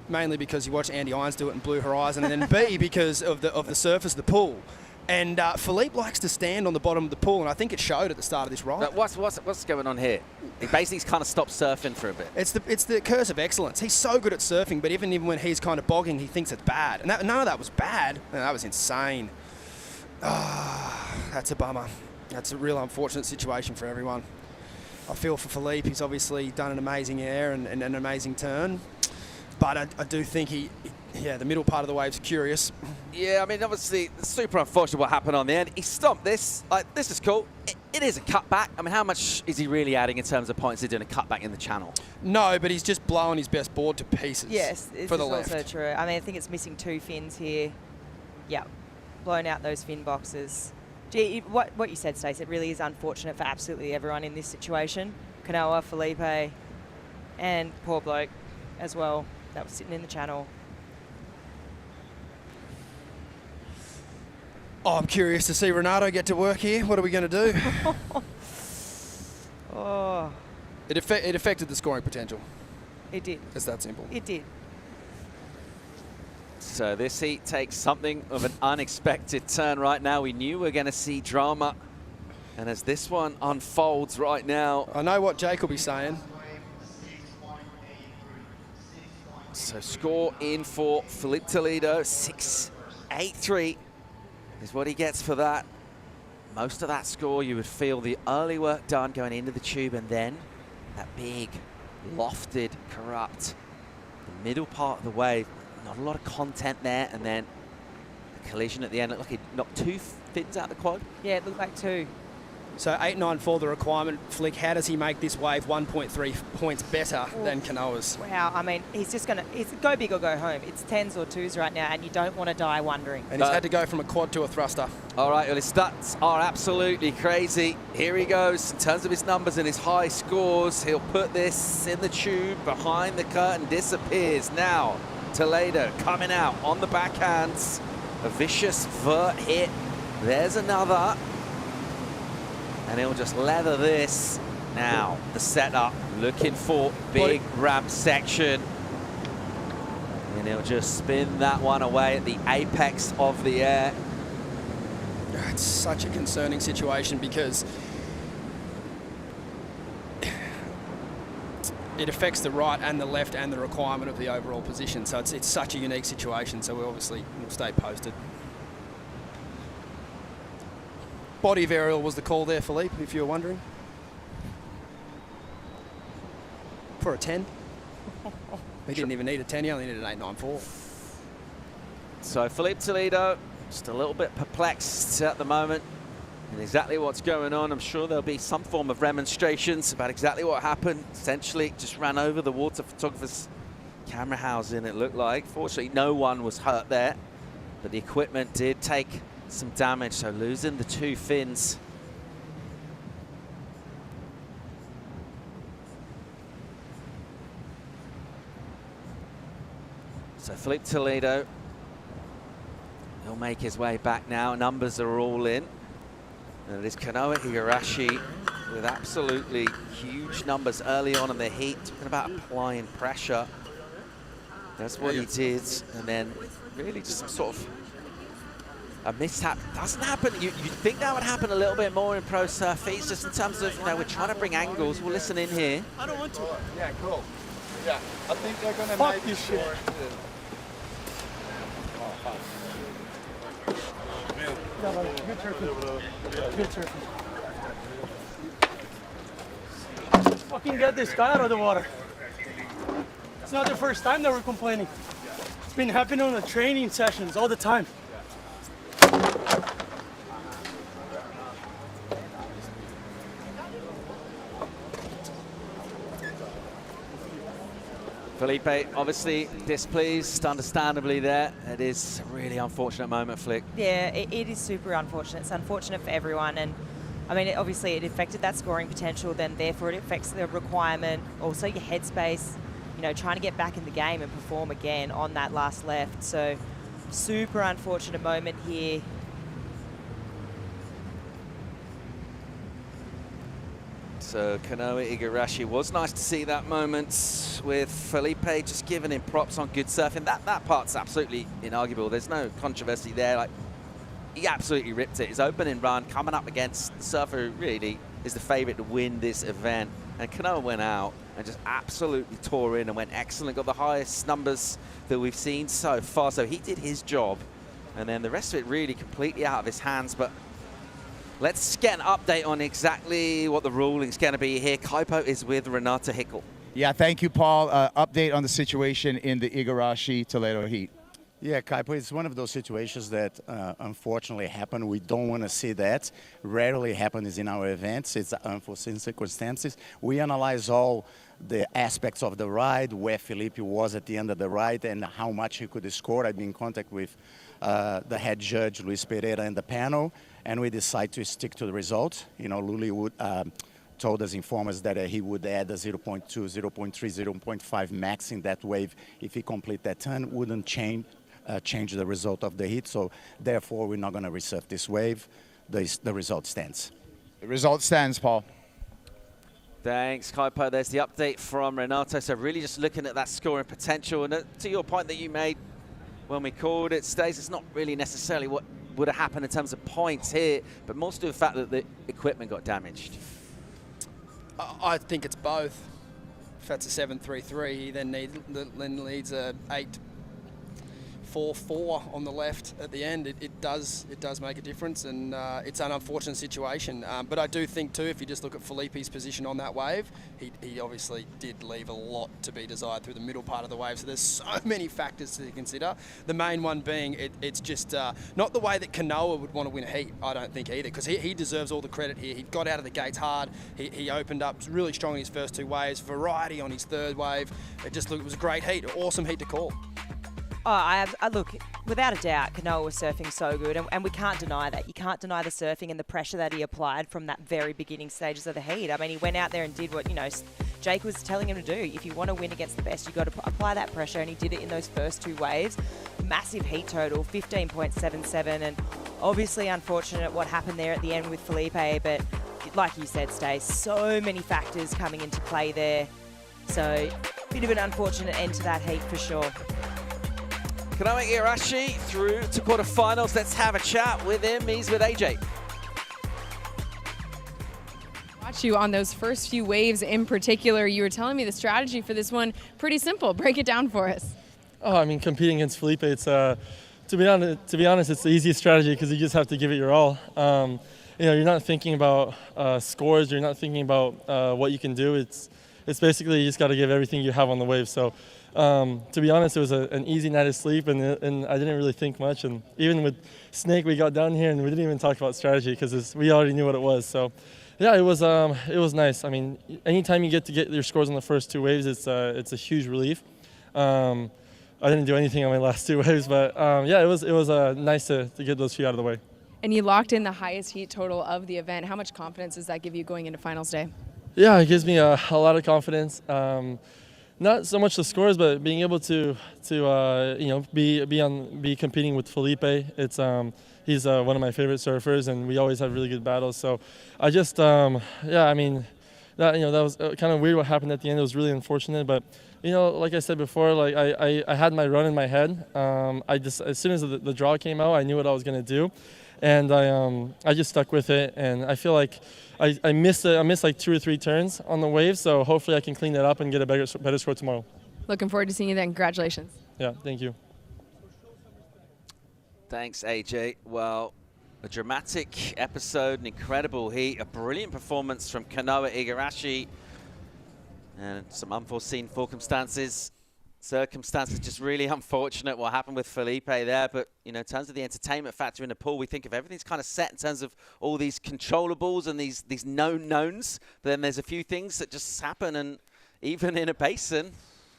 mainly because you watch Andy Irons do it in Blue Horizon, and then B, because of the surface of the pool. And Filipe likes to stand on the bottom of the pool, and I think it showed at the start of this ride. But what's going on here? He basically kind of stopped surfing for a bit. It's the curse of excellence. He's so good at surfing, but even when he's kind of bogging, he thinks it's bad. And none of that was bad. And that was insane. That's a bummer. That's a real unfortunate situation for everyone. I feel for Filipe. He's obviously done an amazing air and an amazing turn. But I do think the middle part of the wave's curious. Yeah, I mean, obviously, it's super unfortunate what happened on the end. He stomped this. Like, this is cool. It is a cutback. I mean, how much is he really adding in terms of points? He's doing a cutback in the channel. No, but he's just blowing his best board to pieces. Yes, for the left. left. Also true. I mean, I think it's missing 2 fins here. Yeah, blown out those fin boxes. Gee, what you said, Stace, it really is unfortunate for absolutely everyone in this situation. Kanoa, Filipe, and poor bloke as well that was sitting in the channel. Oh, I'm curious to see Renato get to work here. What are we going to do? Oh. It affected the scoring potential. It did. It's that simple. It did. So this heat takes something of an unexpected turn right now. We knew we were going to see drama. And as this one unfolds right now. I know what Jake will be saying. So score in for Filipe Toledo, 6.83 is what he gets for that. Most of that score, you would feel the early work done going into the tube, and then that big, lofted, corrupt, the middle part of the wave, not a lot of content there, and then the collision at the end. Looked like he knocked 2 fins out the quad. Yeah, it looked like 2. So 8.94 the requirement. Flick, how does he make this wave 1.3 points better than Kanoa's? Wow, I mean, he's just going to go big or go home. It's 10s or 2s right now, and you don't want to die wondering. And he's had to go from a quad to a thruster. All right, well, his stats are absolutely crazy. Here he goes. In terms of his numbers and his high scores, he'll put this in the tube, behind the curtain, disappears. Now, Toledo coming out on the backhands. A vicious vert hit. There's another. And he'll just leather this. Now, the setup, looking for big ramp section. And he'll just spin that one away at the apex of the air. It's such a concerning situation because it affects the right and the left and the requirement of the overall position. So it's such a unique situation. So we obviously will stay posted. Body of aerial was the call there, Filipe, if you were wondering. For a 10. He didn't even need a 10, he only needed an 8.94. So Filipe Toledo, just a little bit perplexed at the moment and exactly what's going on. I'm sure there'll be some form of remonstrations about exactly what happened. Essentially, just ran over the water photographer's camera housing, it looked like. Fortunately, no one was hurt there, but the equipment did take some damage, so losing the 2 fins. So Filipe Toledo, he'll make his way back now. Numbers are all in. And it is Kanoa Igarashi with absolutely huge numbers early on in the heat, talking about applying pressure. That's what he did, and then really just some sort of a mishap. Doesn't happen. You'd think that would happen a little bit more in pro surf heats, just in terms of, we're trying to bring angles. We'll listen in here. I don't want to. Yeah, cool. Yeah, I think they're going to Fuck make this it shit. more. Yeah, buddy. Good surfing. Good surfing. Fucking get this guy out of the water. It's not the first time that we're complaining. It's been happening on the training sessions all the time. Felipe obviously displeased, understandably there. It is a really unfortunate moment, Flick. Yeah, it is super unfortunate. It's unfortunate for everyone, and I mean, obviously it affected that scoring potential, then therefore it affects the requirement, also your headspace, trying to get back in the game and perform again on that last left. So super unfortunate moment here. So Kanoa Igarashi, was nice to see that moment with Felipe just giving him props on good surfing. That part's absolutely inarguable. There's no controversy there. Like, he absolutely ripped it. His opening run coming up against the surfer who really is the favorite to win this event. And Kanoa went out and just absolutely tore in and went excellent. Got the highest numbers that we've seen so far. So he did his job. And then the rest of it really completely out of his hands. But let's get an update on exactly what the ruling's going to be here. Kaipo is with Renata Hickel. Yeah, thank you, Paul. Update on the situation in the Igarashi Toledo heat. Yeah, Kaipo, it's one of those situations that unfortunately happen. We don't want to see that. Rarely happens in our events. It's unforeseen circumstances. We analyze all the aspects of the ride, where Felipe was at the end of the ride and how much he could score. I've been in contact with the head judge, Luis Pereira, and the panel, and we decide to stick to the result. Luli would told us, informed us that he would add a 0.2, 0.3, 0.5 max in that wave if he complete that turn. Wouldn't change the result of the heat, so therefore we're not going to resurf this wave. The result stands. The result stands, Paul. Thanks, Kaipo. There's the update from Renato. So really just looking at that scoring potential. And to your point that you made when we called it, Stace, it's not really necessarily what would have happened in terms of points here, but more to do with the fact that the equipment got damaged. I think it's both. If that's a 7.33, he then needs a 8.44 on the left at the end. It does make a difference, and it's an unfortunate situation. But I do think too, if you just look at Felipe's position on that wave, he obviously did leave a lot to be desired through the middle part of the wave. So there's so many factors to consider. The main one being it's just not the way that Kanoa would want to win a heat, I don't think either, because he deserves all the credit here. He got out of the gates hard. He opened up really strong in his first two waves, variety on his third wave. It was a great heat, an awesome heat to call. Oh, I look, without a doubt, Kanoa was surfing so good, and we can't deny that. You can't deny the surfing and the pressure that he applied from that very beginning stages of the heat. I mean, he went out there and did what, Jake was telling him to do. If you want to win against the best, you've got to apply that pressure, and he did it in those first two waves. Massive heat total, 15.77, and obviously unfortunate what happened there at the end with Felipe, but like you said, Stace, so many factors coming into play there. So, bit of an unfortunate end to that heat for sure. Kanoa Igarashi through to quarterfinals. Let's have a chat with him. He's with AJ. Watch you on those first few waves in particular. You were telling me the strategy for this one, pretty simple. Break it down for us. Oh, I mean, competing against Felipe, it's to be honest, it's the easiest strategy because you just have to give it your all. You're not thinking about scores. You're not thinking about what you can do. It's basically you just got to give everything you have on the wave. So. To be honest, it was an easy night of sleep, and I didn't really think much. And even with Snake, we got down here and we didn't even talk about strategy because we already knew what it was. So, yeah, it was nice. I mean, anytime you get your scores on the first two waves, it's a huge relief. I didn't do anything on my last two waves, but yeah, it was nice to get those few out of the way. And you locked in the highest heat total of the event. How much confidence does that give you going into finals day? Yeah, it gives me a lot of confidence. Not so much the scores, but being able to be competing with Felipe. It's he's one of my favorite surfers, and we always have really good battles. So I just, yeah, I mean, that was kind of weird what happened at the end. It was really unfortunate, but like I said before, like I had my run in my head. As soon as the draw came out, I knew what I was gonna do, and I just stuck with it. And I feel like I missed like 2 or 3 turns on the wave, so hopefully I can clean that up and get a better score tomorrow. Looking forward to seeing you then. Congratulations. Yeah, thank you. Thanks, AJ. Well, a dramatic episode, an incredible heat, a brilliant performance from Kanoa Igarashi, and some unforeseen circumstances just really unfortunate what happened with Felipe there. But, in terms of the entertainment factor in the pool, we think of everything's kind of set in terms of all these controllables and these known knowns. But then there's a few things that just happen, and even in a basin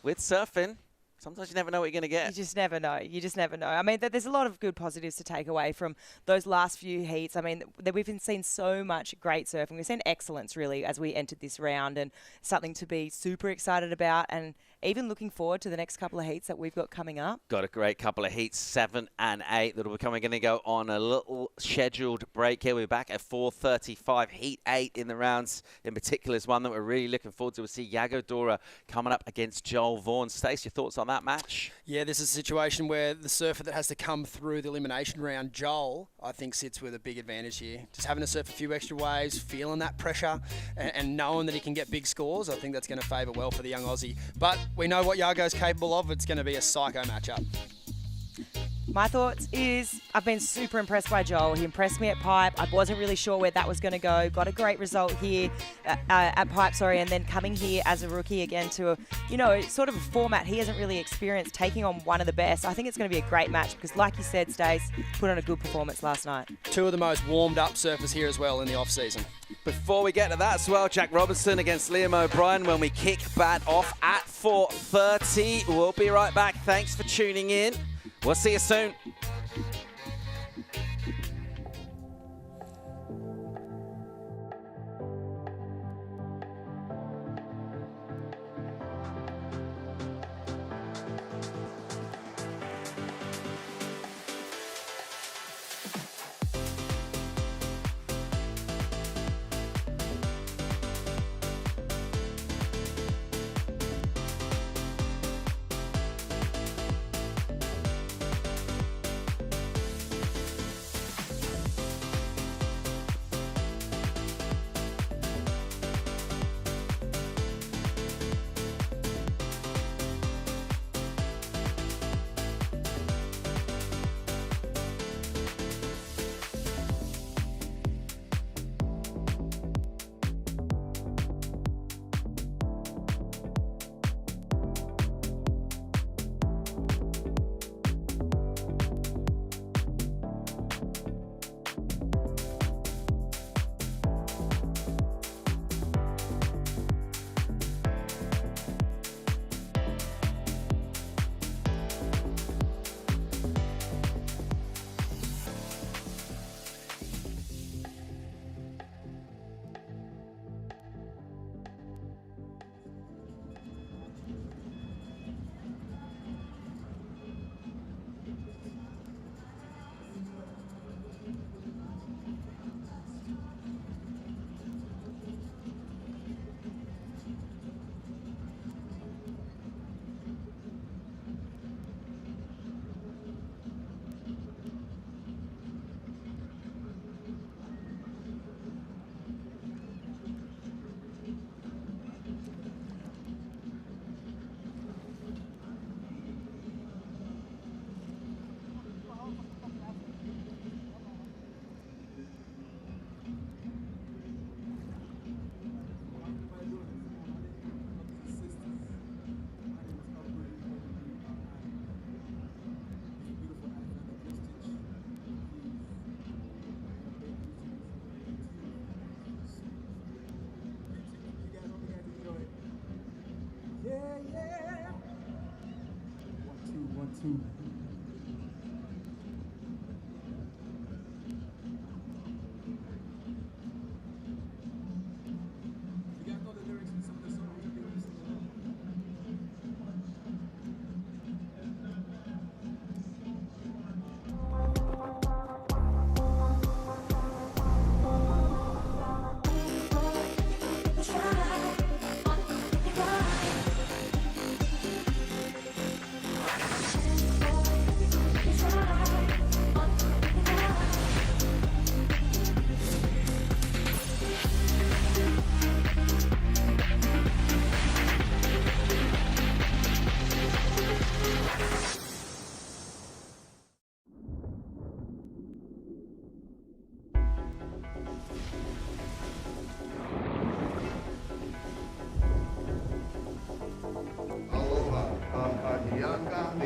with surfing, sometimes you never know what you're going to get. You just never know. You just never know. I mean, there's a lot of good positives to take away from those last few heats. I mean, we've been seeing so much great surfing. We've seen excellence, really, as we entered this round, and something to be super excited about, and even looking forward to the next couple of heats that we've got coming up. Got a great couple of heats, 7 and 8, that will be coming. Going to go on a little scheduled break here. We're back at 4:35. Heat 8 in the rounds in particular is one that we're really looking forward to. We'll see Yago Dora coming up against Joel Vaughan. Stace, your thoughts on that match? Yeah, this is a situation where the surfer that has to come through the elimination round, Joel, I think sits with a big advantage here. Just having to surf a few extra waves, feeling that pressure, and knowing that he can get big scores, I think that's going to favour well for the young Aussie. But we know what Yago's capable of. It's going to be a psycho matchup. My thoughts is I've been super impressed by Joel. He impressed me at Pipe. I wasn't really sure where that was going to go. Got a great result here at Pipe, and then coming here as a rookie again to sort of a format he hasn't really experienced, taking on one of the best. I think it's going to be a great match because, like you said, Stace, put on a good performance last night. 2 of the most warmed up surfers here as well in the off season. Before we get to that as well, Jack Robinson against Liam O'Brien when we kick bat off at 4:30. We'll be right back. Thanks for tuning in. We'll see you soon.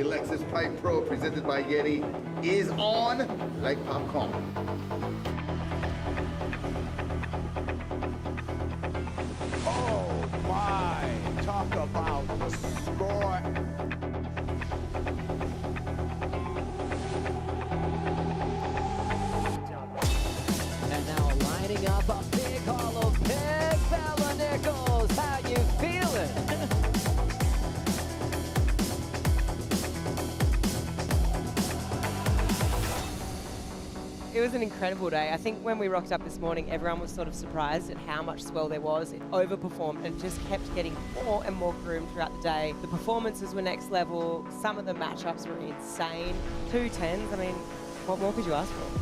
The Lexus Pipe Pro presented by Yeti is on like popcorn. Oh my, talk about the score. And now lining up a big hollow pig, Bella Nichols, how you feeling? It was an incredible day. I think when we rocked up this morning, everyone was sort of surprised at how much swell there was. It overperformed and just kept getting more and more groomed throughout the day. The performances were next level. Some of the matchups were insane. 2 10s, I mean, what more could you ask for?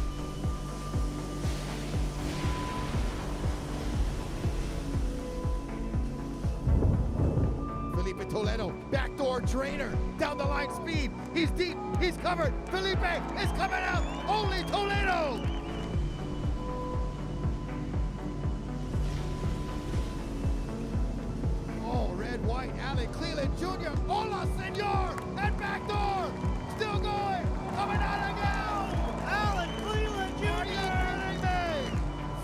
Felipe Toledo, backdoor trainer, down the line speed. He's deep, he's covered. Felipe is coming out. Only Toledo. Oh, red, white, Allen Cleland Jr. Hola, senor, and backdoor. Still going, coming out again. Alan Cleland Jr. Are you kidding me?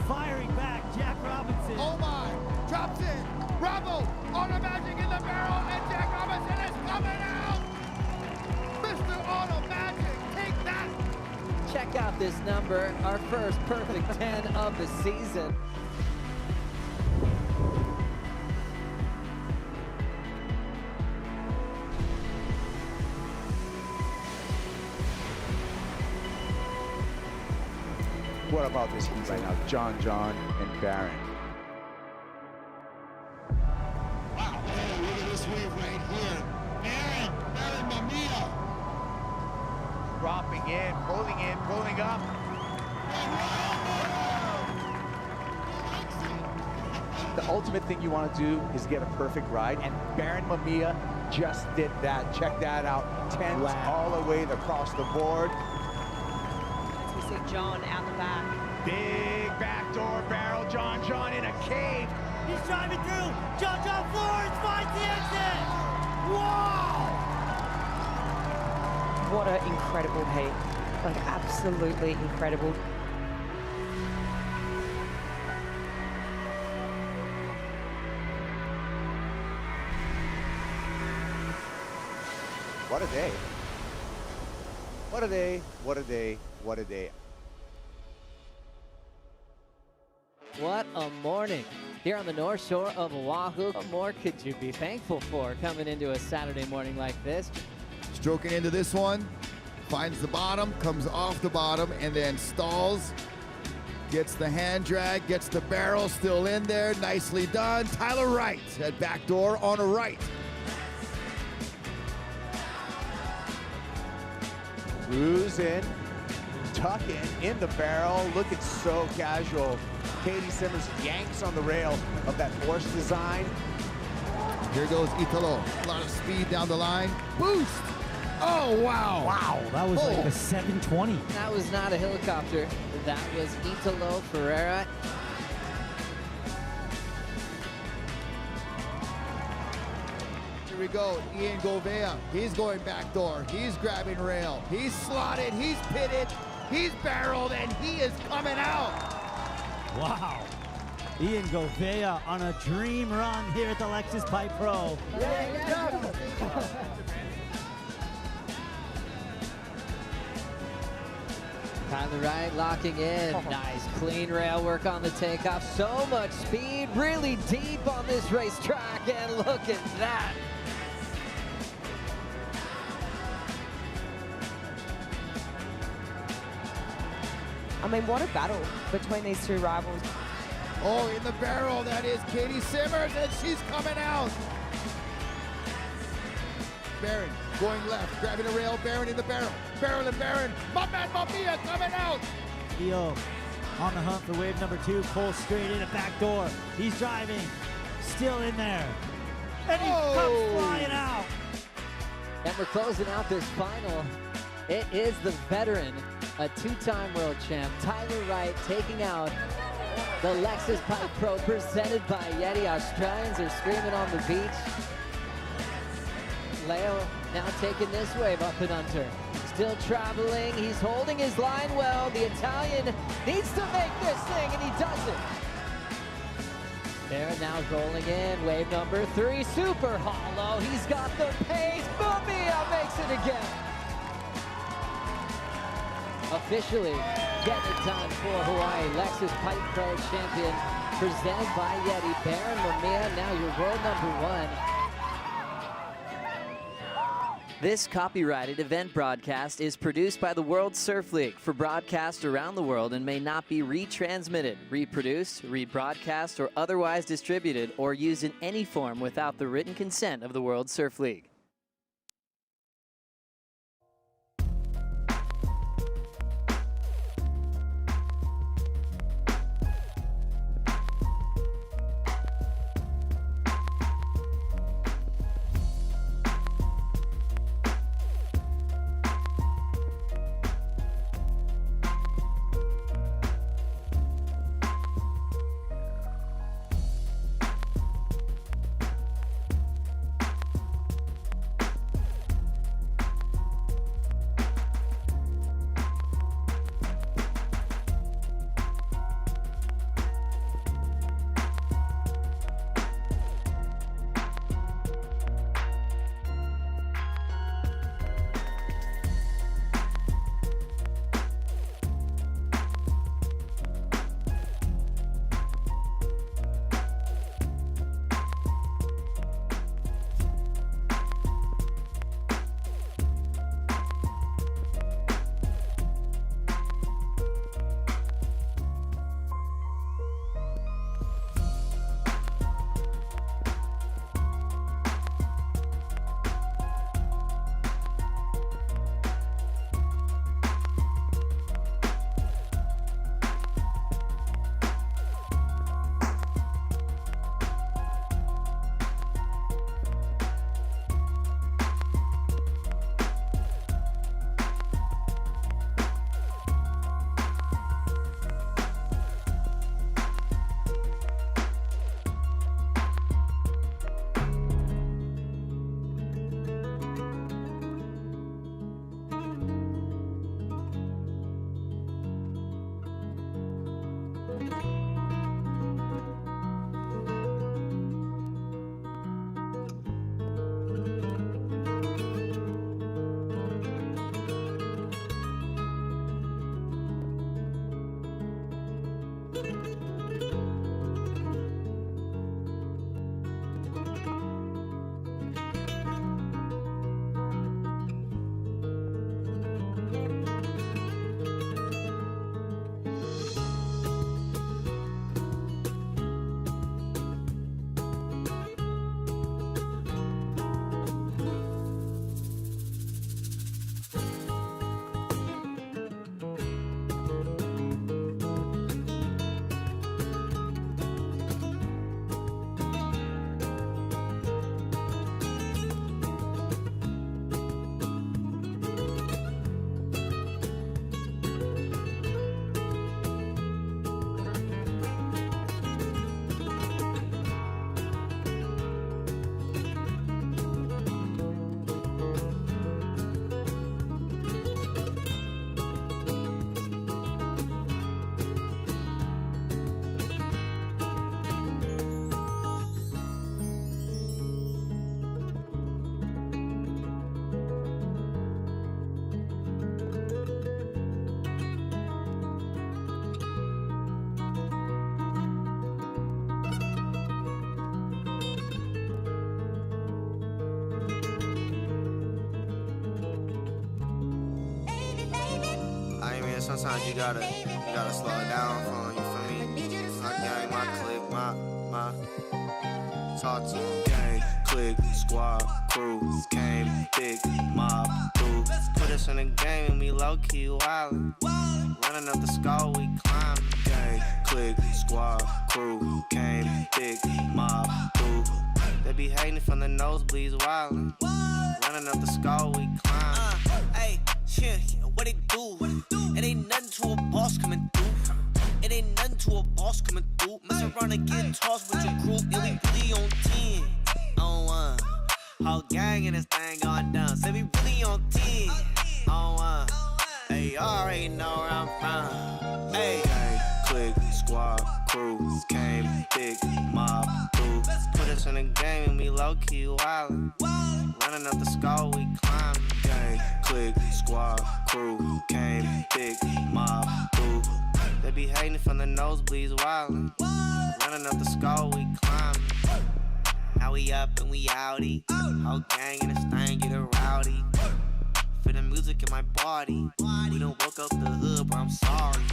Firing back, Jack Robinson. Oh my, drops in. Bravo, Auto Magic in the barrel, and Jack Robinson is coming out. Mr. Auto Magic, take that. Check out this number, our first perfect 10 of the season. What about this heat right now? John and Barron. Wow, man, look at this wave right here. Erin Mamiya. Dropping in, pulling up. The ultimate thing you want to do is get a perfect ride, and Baron Mamiya just did that. Check that out. 10s all the way across the board. As we see John out the back. Big backdoor barrel, John in a cave. He's driving through. John Flores finds the exit. Wow! What an incredible heat. Like, absolutely incredible. What a day. What a day, what a day, what a day. What a morning here on the North Shore of Oahu. What more could you be thankful for coming into a Saturday morning like this? Stroking into this one, finds the bottom, comes off the bottom, and then stalls. Gets the hand drag, gets the barrel still in there. Nicely done. Tyler Wright at backdoor on a right. Cruise in, tuck in the barrel, looking so casual. Caity Simmers yanks on the rail of that force design. Here goes Italo. A lot of speed down the line. Boost! Oh, wow. Wow, that was like a 720. That was not a helicopter. That was Italo Ferreira. Here we go, Ian Govea. He's going backdoor. He's grabbing rail. He's slotted. He's pitted. He's barreled, and he is coming out. Wow. Ian Govea on a dream run here at the Lexus Pipe Pro. Tyler Wright locking in. Nice clean rail work on the takeoff. So much speed, really deep on this racetrack, and look at that. I mean, what a battle between these two rivals. Oh, in the barrel, that is Caity Simmers, and she's coming out. Barron going left, grabbing a rail, Barron in the barrel. Barrel and Barron, my man Mamiya coming out. Theo on the hunt for wave number 2, pulls straight in a back door. He's driving, still in there. And he comes flying out. And we're closing out this final. It is the veteran, a 2-time world champ, Tyler Wright, taking out the Lexus Pipe Pro presented by Yeti. Australians are screaming on the beach. Leo now taking this wave up and under. Still traveling, he's holding his line well. The Italian needs to make this thing, and he does it. Erin now rolling in, wave number 3, super hollow. He's got the pace, Mumia makes it again. Officially getting it done for Hawaii. Lexus Pipe Pro champion, presented by Yeti. Baron Mumia, now your world number 1. This copyrighted event broadcast is produced by the World Surf League for broadcast around the world and may not be retransmitted, reproduced, rebroadcast, or otherwise distributed or used in any form without the written consent of the World Surf League. Sometimes you gotta slow it down for you feel me? My gang, my clique, my talk to me. Gang, clique, squad, crew, came, big, mob, boo. Put us in the game and we low-key wildin'. Running up the skull, we climb. Gang, clique, squad, crew, came, big, mob, boo. They be hating from the nosebleeds wildin'. Running up the skull, we climb. Hey, shit, what it do? It ain't nothing to a boss coming through. It ain't nothing to a boss coming through. Mess around and get tossed with your crew. Yeah, we really on 10. On 1. Whole gang in this thing going down. Say we really on 10. On 1. Hey, you already know where I'm from. Hey. Click, squad, crew, came, big, mob, boo. Put us in the game and we low-key wildin'. Running up the skull, we climb. Gang, click, squad, crew, came, big, mob, boo. They be hating from the nosebleeds wildin'. Running up the skull, we climb. Now we up and we outie. Whole gang in this thing get a rowdy. For the music in my body. We done woke up the hood, but I'm sorry.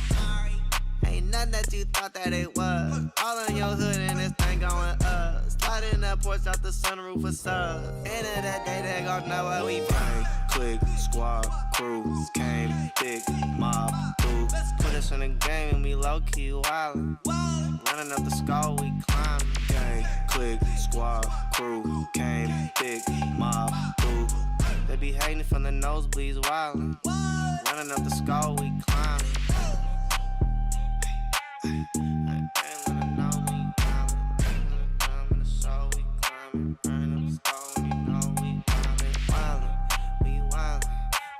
Ain't nothing that you thought that it was. All in your hood and this thing going up. Sliding that porch out the sunroof for subs. End of that day, they gon' know what we bring. Click, squad, crew, came, big, mob, boo. Put us in the game and we low-key wildin'. Running up the skull, we climb. Gang, click, squad, crew, came, big, mob, boo. They be hating from the nosebleeds wildin'. Running up the skull, we climb.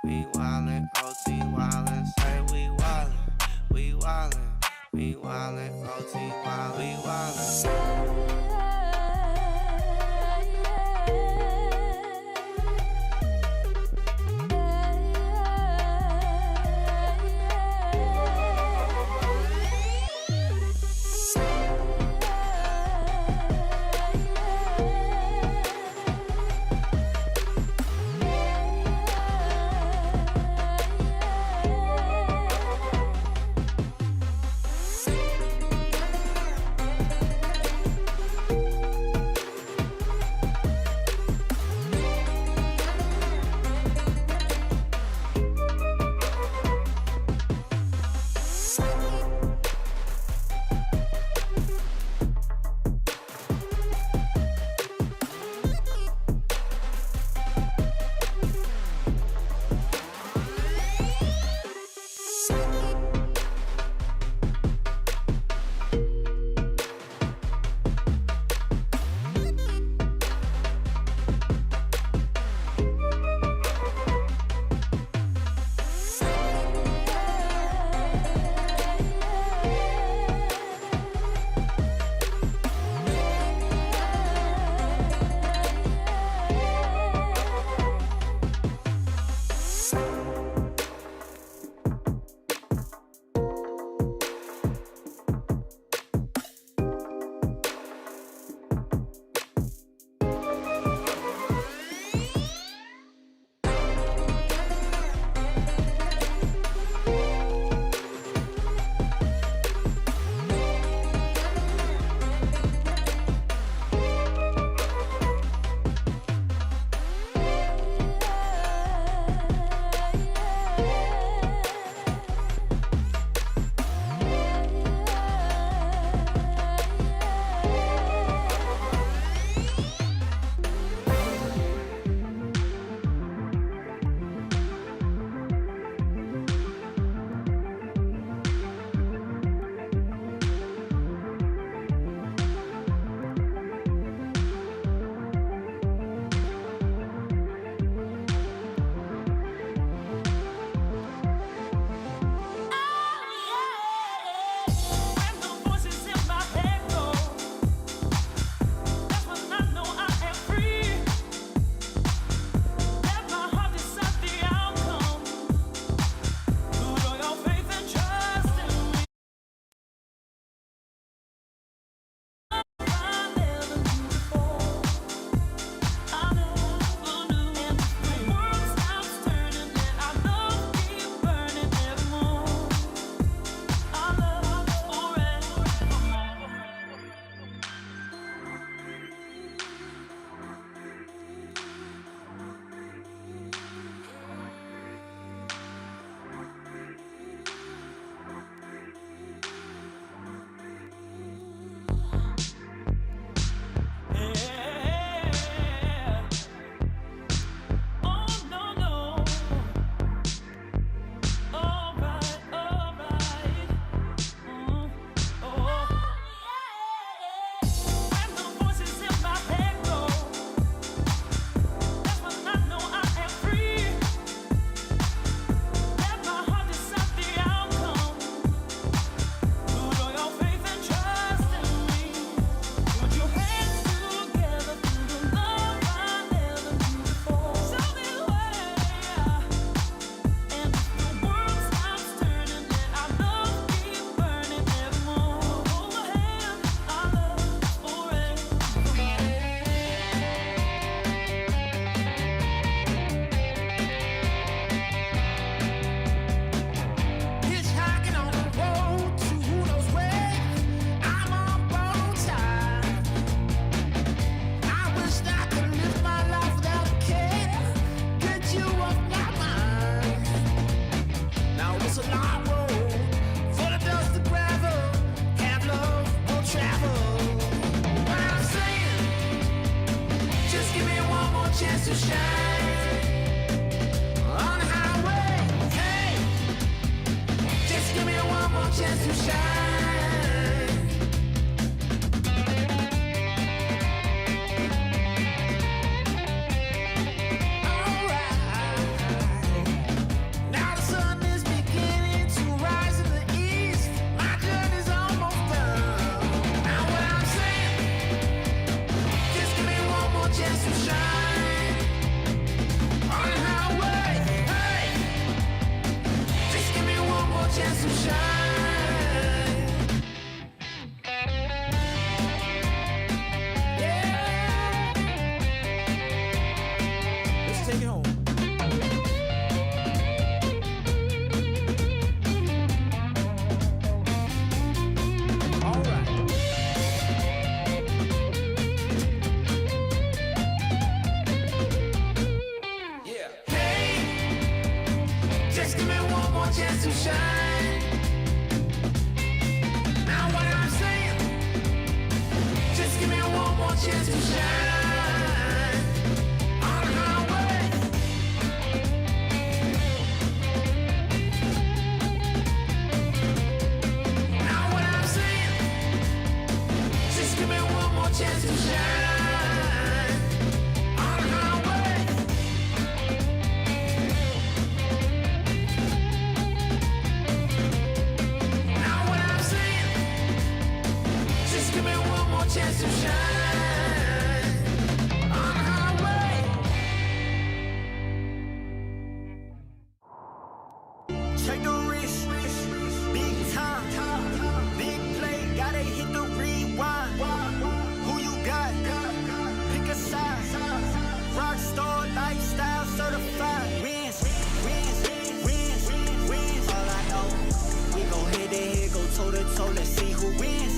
We wildin', OT wildin', say we wildin', we wildin', OT wildin', we wildin'. to shine on the highway. Hey, just give me one more chance to shine. Chance to shine. Yeah. Let's take it home. All right. Yeah. Hey, just give me one more chance to shine. Chance to shine on the highway. Now what I'm saying, just give me one more chance to shine on the highway. Now what I'm saying, just give me one more chance to shine. Take the risk, big time, big play, gotta hit the rewind. Who you got? Pick a side. Rockstar lifestyle certified. Wins. All I know, we gon' head to head, go toe to toe. Let's see who wins.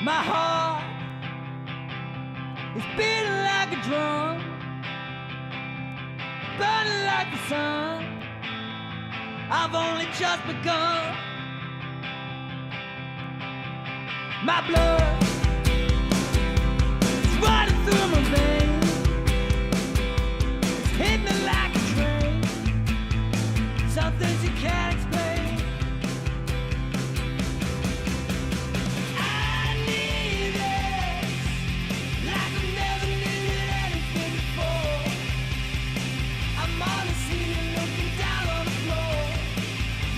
My heart It's beating like a drum, burning like the sun. I've only just begun. My blood is running through my veins. It's hitting me like a train. Some things you can't explain. I need this like I've never needed anything before. I'm on the ceiling looking down on the floor.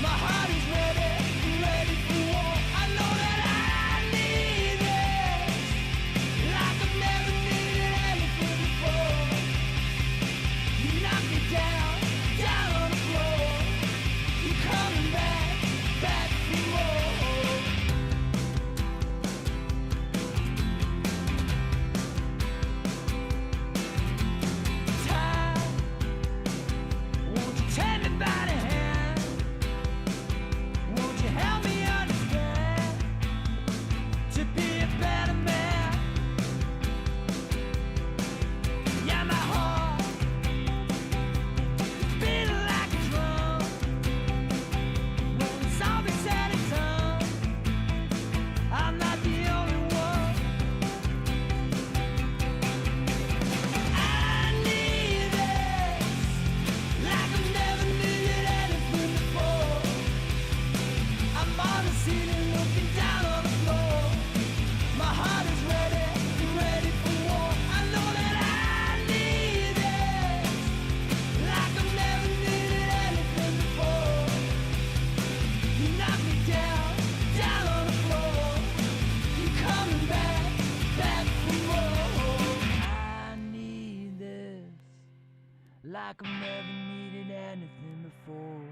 My heart is ready for war. I know that I need this like I've never needed anything before. You knock me down on the floor. You're coming back for more. Time, won't you take me by the hand? Won't you help me understand to be a better man? Yeah, my heart is beating like a drum. When it's all been said and done, I'm not the only one. I need this like I've never needed anything before. I'm on the ceiling looking down on the floor. My heart is ready for war. I know that I need this like I've never needed anything before. You knock me down on the floor. You're coming back for more. I need this like I've never needed anything before.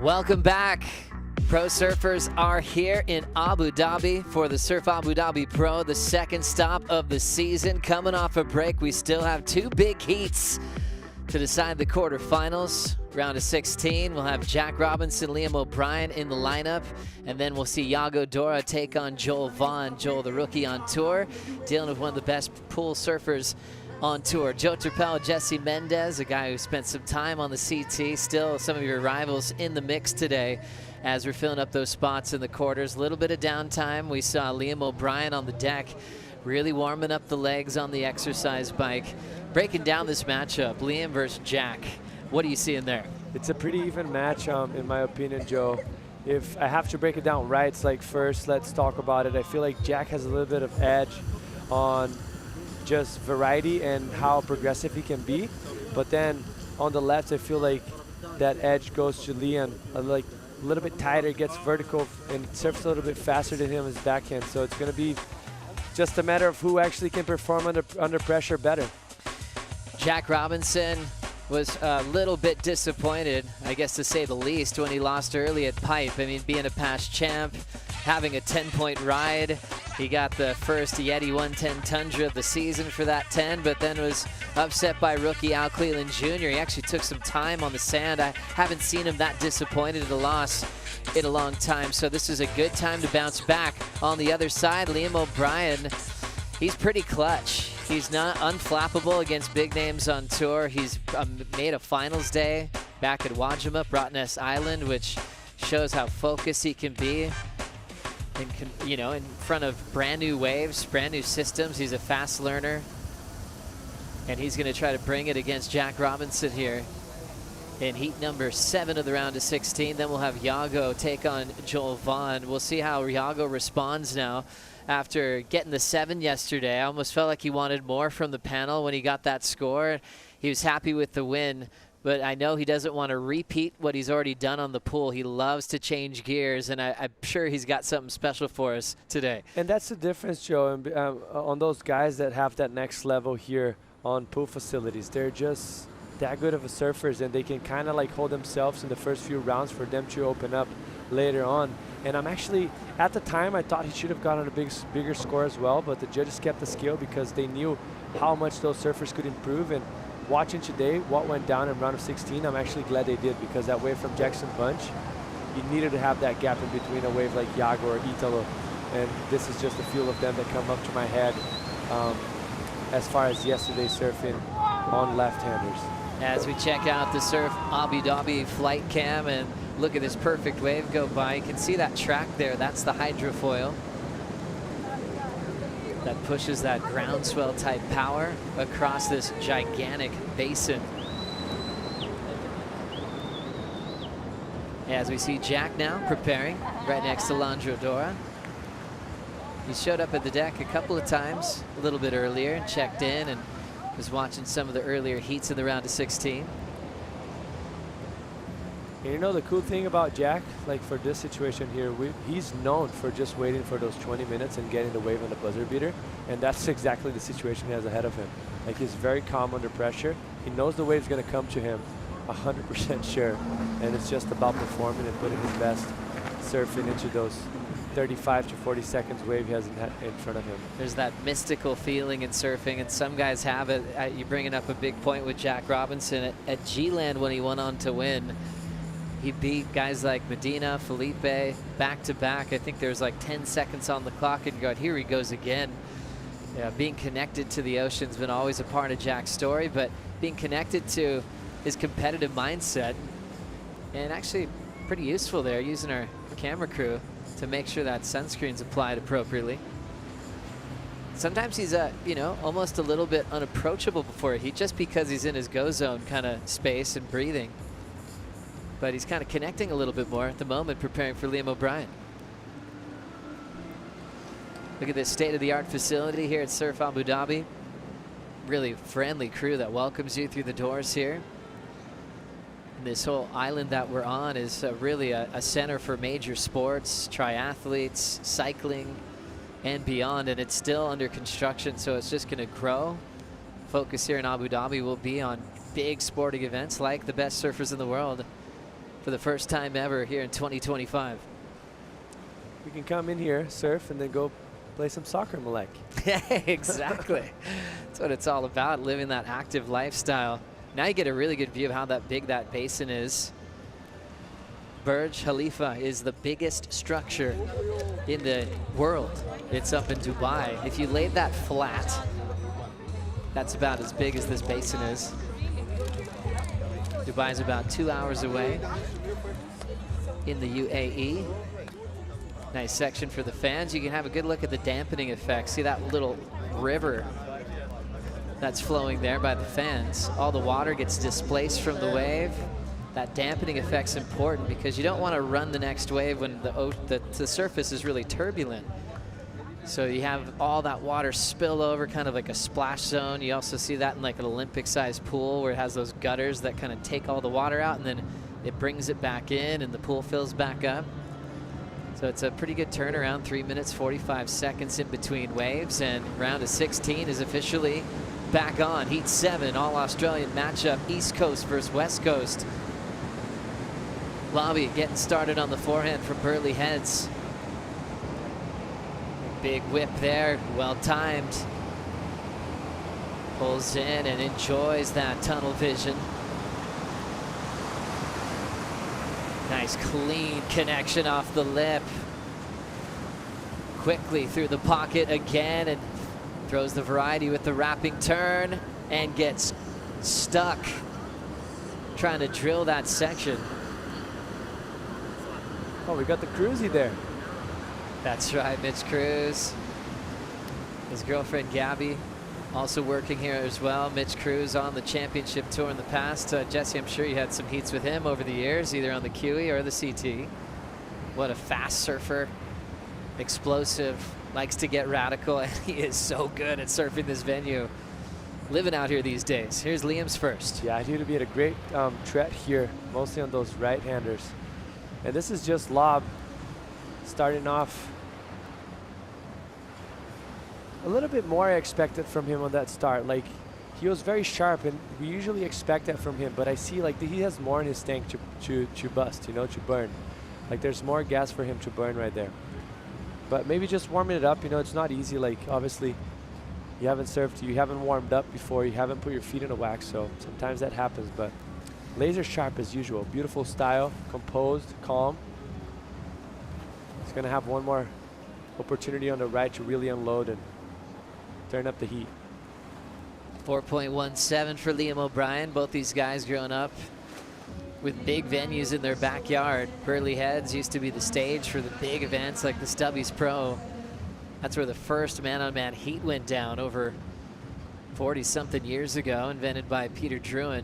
Welcome back. Pro surfers are here in Abu Dhabi for the Surf Abu Dhabi Pro, the second stop of the season. Coming off a break, we still have two big heats to decide the quarterfinals. Round of 16, we'll have Jack Robinson, Liam O'Brien in the lineup, and then we'll see Iago Dora take on Joel Vaughn. Joel, the rookie on tour, dealing with one of the best pool surfers on tour. Joe Turpel, Jesse Mendez, a guy who spent some time on the CT. Still some of your rivals in the mix today as we're filling up those spots in the quarters. A little bit of downtime. We saw Liam O'Brien on the deck, really warming up the legs on the exercise bike. Breaking down this matchup, Liam versus Jack. What are you seeing there? It's a pretty even match, in my opinion, Joe. If I have to break it down right, it's like first, let's talk about it. I feel like Jack has a little bit of edge on just variety and how progressive he can be. But then on the left, I feel like that edge goes to Liam, like a little bit tighter, gets vertical, and surfs a little bit faster than him as backhand. So it's going to be just a matter of who actually can perform under pressure better. Jack Robinson was a little bit disappointed, I guess to say the least, when he lost early at Pipe. I mean, being a past champ, having a 10-point ride. He got the first Yeti 110 Tundra of the season for that 10, but then was upset by rookie Al Cleland Jr. He actually took some time on the sand. I haven't seen him that disappointed at a loss in a long time, so this is a good time to bounce back. On the other side, Liam O'Brien, he's pretty clutch. He's not unflappable against big names on tour. He's made a finals day back at Wajima, Broughton Island, which shows how focused he can be. In front of brand new waves, brand new systems. He's a fast learner, and he's going to try to bring it against Jack Robinson here in heat number 7 of the round of 16. Then we'll have Iago take on Joel Vaughn. We'll see how Iago responds now after getting the 7 yesterday. I almost felt like he wanted more from the panel when he got that score. He was happy with the win, but I know he doesn't want to repeat what he's already done on the pool. He loves to change gears, and I'm sure he's got something special for us today. And that's the difference, Joe, on those guys that have that next level here on pool facilities. They're just that good of a surfers, and they can kind of like hold themselves in the first few rounds for them to open up later on. And I'm actually, at the time, I thought he should have gotten a bigger score as well, but the judges kept the scale because they knew how much those surfers could improve. And watching today what went down in round of 16, I'm actually glad they did, because that wave from Jackson Bunch, you needed to have that gap in between a wave like Iago or Italo. And this is just a few of them that come up to my head as far as yesterday's surfing on left-handers. As we check out the Surf Abu Dhabi flight cam and look at this perfect wave go by, you can see that track there. That's the hydrofoil that pushes that groundswell type power across this gigantic basin. As we see Jack now preparing right next to Landro Dora. He showed up at the deck a couple of times a little bit earlier and checked in and was watching some of the earlier heats in the round of 16. And you know the cool thing about Jack, like for this situation here, he's known for just waiting for those 20 minutes and getting the wave on the buzzer beater, and that's exactly the situation he has ahead of him. Like, he's very calm under pressure. He knows the wave's going to come to him, 100% sure, and it's just about performing and putting his best surfing into those 35 to 40 seconds wave he has in front of him. There's that mystical feeling in surfing, and some guys have it. You're bringing up a big point with Jack Robinson. At G-Land, when he went on to win, he beat guys like Medina, Felipe, back-to-back. I think there was like 10 seconds on the clock, and you go, here he goes again. Yeah, being connected to the ocean's been always a part of Jack's story, but being connected to his competitive mindset, and actually pretty useful there, using our camera crew to make sure that sunscreen's applied appropriately. Sometimes he's almost a little bit unapproachable before heat, just because he's in his go zone kind of space and breathing. But he's kind of connecting a little bit more at the moment, preparing for Liam O'Brien. Look at this state-of-the-art facility here at Surf Abu Dhabi. Really friendly crew that welcomes you through the doors here. And this whole island that we're on is really a center for major sports, triathletes, cycling, and beyond. And it's still under construction, so it's just going to grow. Focus here in Abu Dhabi will be on big sporting events like the best surfers in the world for the first time ever here in 2025. We can come in here, surf, and then go play some soccer, Malek. Yeah, exactly. That's what it's all about, living that active lifestyle. Now you get a really good view of how big that basin is. Burj Khalifa is the biggest structure in the world. It's up in Dubai. If you laid that flat, that's about as big as this basin is. Dubai's about 2 hours away in the UAE. Nice section for the fans. You can have a good look at the dampening effect. See that little river that's flowing there by the fans. All the water gets displaced from the wave. That dampening effect's important because you don't want to run the next wave when the surface is really turbulent. So you have all that water spill over, kind of like a splash zone. You also see that in like an Olympic-sized pool where it has those gutters that kind of take all the water out, and then it brings it back in and the pool fills back up. So it's a pretty good turnaround, 3 minutes, 45 seconds in between waves, and round of 16 is officially back on. Heat 7, all Australian matchup, East Coast versus West Coast. Lobby getting started on the forehand from Burley Heads. Big whip there, well timed. Pulls in and enjoys that tunnel vision. Nice clean connection off the lip. Quickly through the pocket again and throws the variety with the wrapping turn and gets stuck trying to drill that section. Oh, we got the Cruzy there. That's right, Mitch Cruz. His girlfriend Gabby also working here as well. Mitch Cruz on the championship tour in the past. Jesse, I'm sure you had some heats with him over the years, either on the QE or the CT. What a fast surfer, explosive, likes to get radical, and he is so good at surfing this venue. Living out here these days. Here's Liam's first. Yeah, he would be at a great tread here, mostly on those right-handers. And this is just lob, starting off a little bit more I expected from him on that start. Like, he was very sharp, and we usually expect that from him, but I see like he has more in his tank to bust, you know, to burn. Like, there's more gas for him to burn right there. But maybe just warming it up, you know, it's not easy. Like, obviously, you haven't surfed, you haven't warmed up before, you haven't put your feet in a wax, so sometimes that happens, but laser sharp as usual. Beautiful style, composed, calm. He's gonna have one more opportunity on the right to really unload and turn up the heat. 4.17 for Liam O'Brien. Both these guys growing up with big venues in their backyard. Burley Heads used to be the stage for the big events like the Stubbies Pro. That's where the first man-on-man heat went down over 40-something years ago, invented by Peter Druin.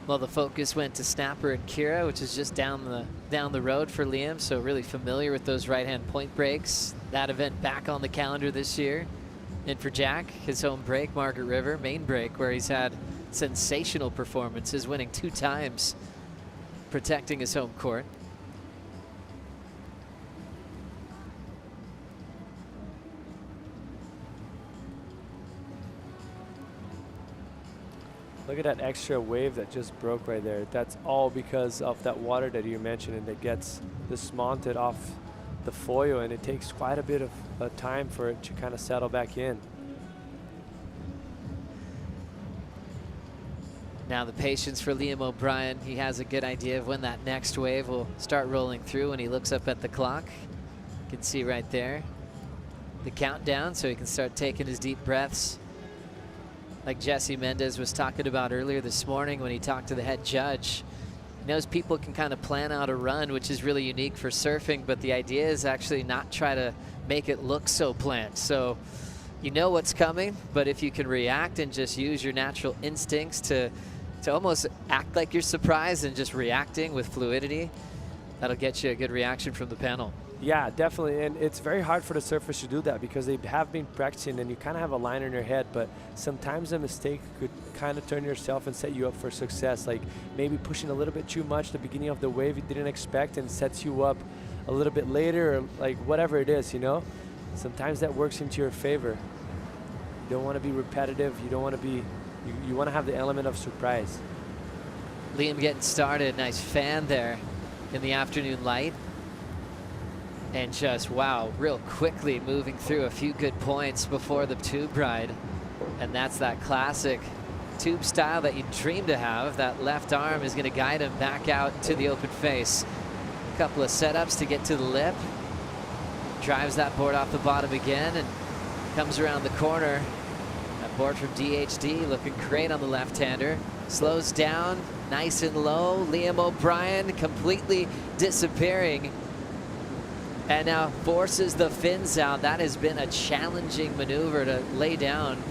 Well, the focus went to Snapper and Kira, which is just down the road for Liam, so really familiar with those right-hand point breaks. That event back on the calendar this year. And for Jack, his home break, Margaret River, main break, where he's had sensational performances, winning 2 times, protecting his home court. Look at that extra wave that just broke right there. That's all because of that water that you mentioned, and that gets dismounted off the foil, and it takes quite a bit of time for it to kind of settle back in. Now the patience for Liam O'Brien. He has a good idea of when that next wave will start rolling through when he looks up at the clock. You can see right there the countdown, so he can start taking his deep breaths. Like Jesse Mendez was talking about earlier this morning when he talked to the head judge. He knows people can kind of plan out a run, which is really unique for surfing, but the idea is actually not try to make it look so planned. So you know what's coming, but if you can react and just use your natural instincts to almost act like you're surprised and just reacting with fluidity, that'll get you a good reaction from the panel. Yeah, definitely, and it's very hard for the surfers to do that because they have been practicing and you kind of have a line in your head, but sometimes a mistake could kind of turn yourself and set you up for success, like maybe pushing a little bit too much at the beginning of the wave you didn't expect and sets you up a little bit later, or like whatever it is, you know? Sometimes that works into your favor. You don't want to be repetitive, you don't want to be, you want to have the element of surprise. Liam getting started. Nice fan there in the afternoon light. And just, wow, real quickly moving through a few good points before the tube ride. And that's that classic tube style that you dream to have. That left arm is going to guide him back out to the open face. A couple of setups to get to the lip. Drives that board off the bottom again and comes around the corner. That board from DHD looking great on the left-hander. Slows down, nice and low. Liam O'Brien completely disappearing. And now forces the fins out. That has been a challenging maneuver to lay down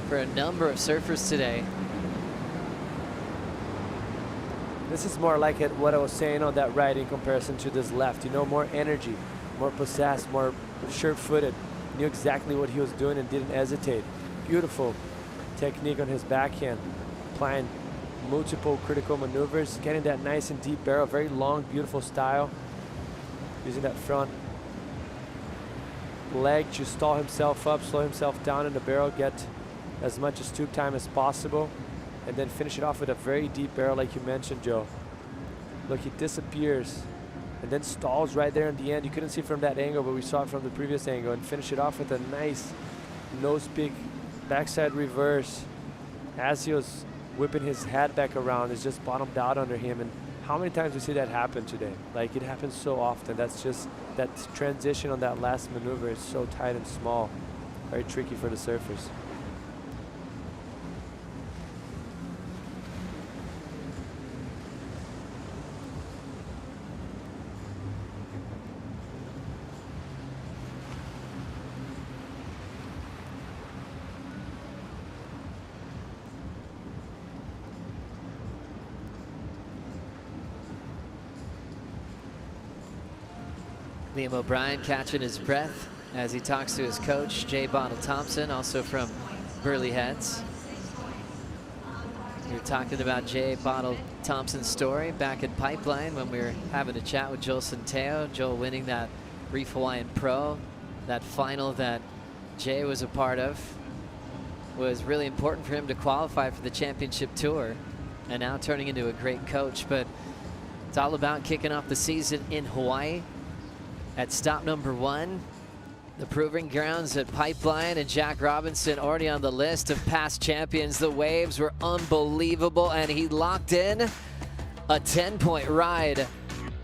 for a number of surfers today. This is more like what I was saying on that right in comparison to this left. You know, more energy, more possessed, more sure-footed. Knew exactly what he was doing and didn't hesitate. Beautiful technique on his backhand. Applying multiple critical maneuvers, getting that nice and deep barrel, very long, beautiful style. Using that front leg to stall himself up, slow himself down in the barrel, get as much as tube time as possible, and then finish it off with a very deep barrel like you mentioned, Joe. Look, he disappears and then stalls right there in the end. You couldn't see from that angle, but we saw it from the previous angle, and finish it off with a nice nose peak backside reverse. As he was whipping his head back around, it's just bottomed out under him. And how many times we see that happen today? Like, it happens so often. That's just that transition on that last maneuver is so tight and small. Very tricky for the surfers. Liam O'Brien catching his breath as he talks to his coach, Jay Bottle Thompson, also from Burley Heads. We were talking about Jay Bottle Thompson's story back at Pipeline when we were having a chat with Joel Centeo. Joel winning that Reef Hawaiian Pro. That final that Jay was a part of was really important for him to qualify for the championship tour, and now turning into a great coach. But it's all about kicking off the season in Hawaii. At stop number 1, the Proving Grounds at Pipeline, and Jack Robinson already on the list of past champions. The waves were unbelievable, and he locked in a 10-point ride.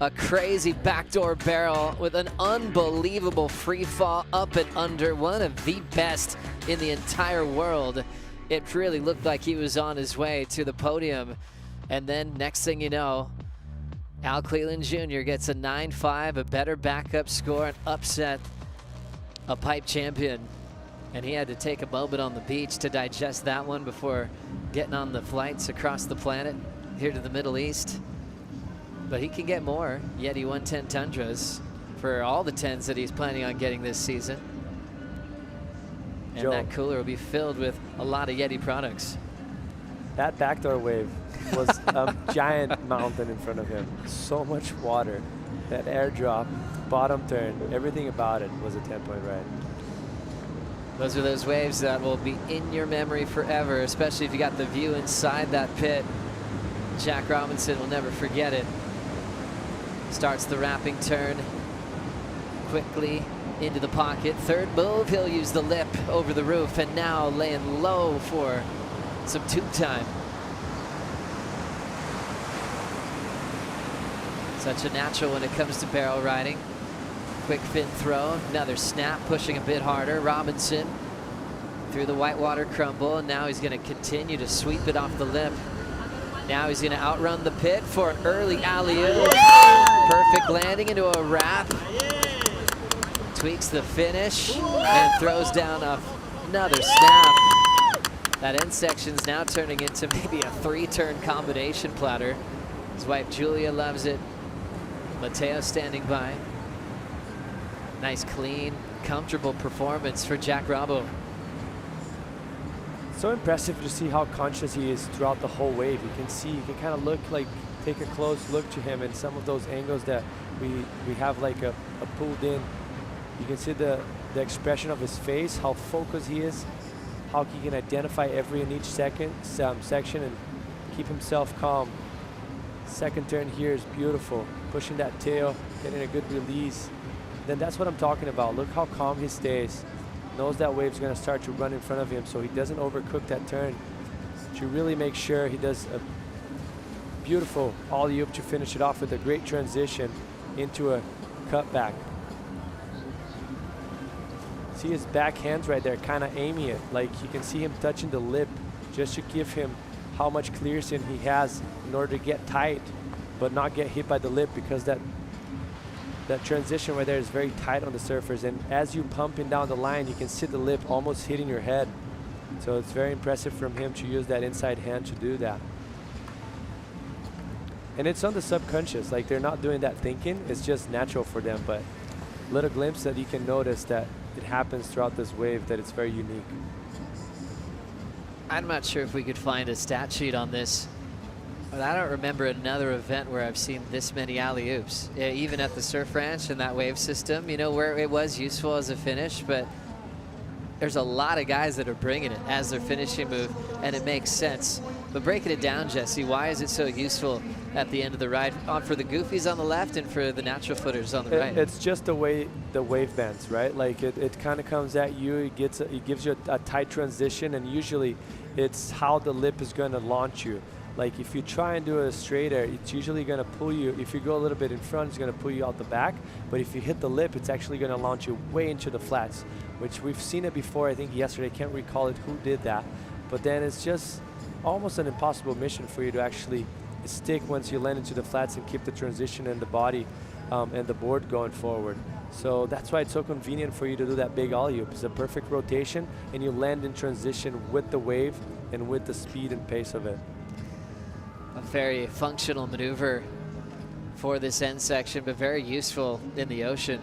A crazy backdoor barrel with an unbelievable free fall up and under. One of the best in the entire world. It really looked like he was on his way to the podium. And then next thing you know, Al Cleland Jr. gets a 9-5, a better backup score, and upset a pipe champion. And he had to take a moment on the beach to digest that one before getting on the flights across the planet here to the Middle East. But he can get more Yeti 110 Tundras for all the 10s that he's planning on getting this season. And Joe, that cooler will be filled with a lot of Yeti products. That backdoor wave was a giant mountain in front of him. So much water. That airdrop, bottom turn, everything about it was a 10-point ride. Those are those waves that will be in your memory forever, especially if you got the view inside that pit. Jack Robinson will never forget it. Starts the wrapping turn quickly into the pocket. Third move, he'll use the lip over the roof, and now laying low for some tube time. Such a natural when it comes to barrel riding. Quick fin throw, another snap, pushing a bit harder. Robinson through the whitewater crumble, and now he's going to continue to sweep it off the lip. Now he's going to outrun the pit for an early alley-oop. Perfect landing into a wrap. Tweaks the finish and throws down another snap. That end section's now turning into maybe a 3-turn combination platter. His wife Julia loves it. Mateo standing by. Nice, clean, comfortable performance for Jack Robbo. So impressive to see how conscious he is throughout the whole wave. You can see, you can kind of look like, take a close look to him in some of those angles that we have like a pulled in. You can see the expression of his face, how focused he is, how he can identify every and each section and keep himself calm Second turn here is beautiful. Pushing that tail, getting a good release. Then that's what I'm talking about. Look how calm he stays. Knows that wave's gonna start to run in front of him, so he doesn't overcook that turn. To really make sure he does a beautiful alley-oop to finish it off with a great transition into a cutback. See his back hands right there, kind of aiming it. Like you can see him touching the lip just to give him how much clearance he has in order to get tight, but not get hit by the lip, because that transition right there is very tight on the surfers. And as you pumping down the line, you can see the lip almost hitting your head. So it's very impressive from him to use that inside hand to do that. And it's on the subconscious, like they're not doing that thinking, it's just natural for them. But little glimpse that you can notice that it happens throughout this wave, that it's very unique. I'm not sure if we could find a stat sheet on this, but I don't remember another event where I've seen this many alley-oops, even at the Surf Ranch and that wave system, you know, where it was useful as a finish, but there's a lot of guys that are bringing it as their finishing move, and it makes sense. But breaking it down, Jesse, why is it so useful at the end of the ride for the goofies on the left and for the natural footers on the right? It's just the way the wave bends, right? Like it kind of comes at you, it gives you a tight transition, and usually it's how the lip is going to launch you. Like if you try and do a straight air, it's usually going to pull you. If you go a little bit in front, it's going to pull you out the back. But if you hit the lip, it's actually going to launch you way into the flats, which we've seen it before. I think yesterday, can't recall it who did that. But then it's just almost an impossible mission for you to actually stick once you land into the flats and keep the transition and the body and the board going forward. So that's why it's so convenient for you to do that big alley-oop. It's a perfect rotation, and you land in transition with the wave and with the speed and pace of it. A very functional maneuver for this end section, but very useful in the ocean.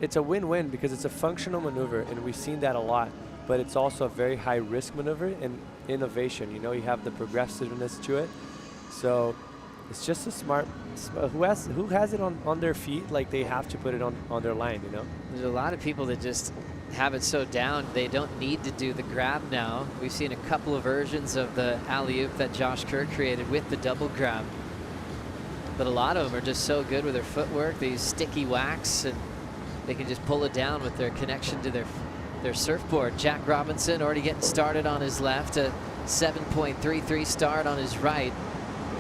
It's a win-win because it's a functional maneuver, and we've seen that a lot, but it's also a very high-risk maneuver and innovation. You know, you have the progressiveness to it. So it's just a smart, who has it on their feet, like they have to put it on their line, you know? There's a lot of people that just have it so down they don't need to do the grab now. We've seen a couple of versions of the alley-oop that Josh Kerr created with the double grab, but a lot of them are just so good with their footwork. They use sticky wax and they can just pull it down with their connection to their surfboard. Jack Robinson already getting started on his left, a 7.33 start on his right.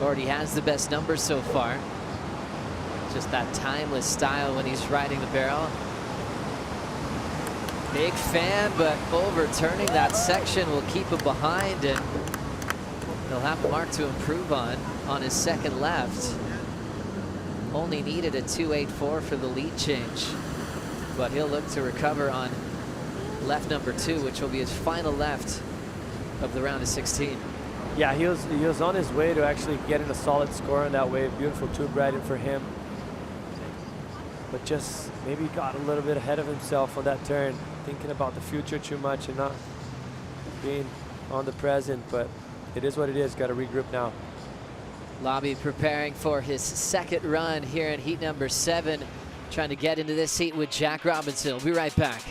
Already has the best numbers so far. Just that timeless style when he's riding the barrel. Big fan, but overturning that section will keep him behind, and he'll have a mark to improve on his second left. Only needed a 2.84 for the lead change, but he'll look to recover on left number 2, which will be his final left of the round of 16. Yeah, he was on his way to actually getting a solid score on that wave. Beautiful tube riding for him, but just maybe got a little bit ahead of himself on that turn, thinking about the future too much and not being on the present. But it is what it is. Got to regroup now. Lobby preparing for his second run here in heat number 7, trying to get into this heat with Jack Robinson. We'll be right back.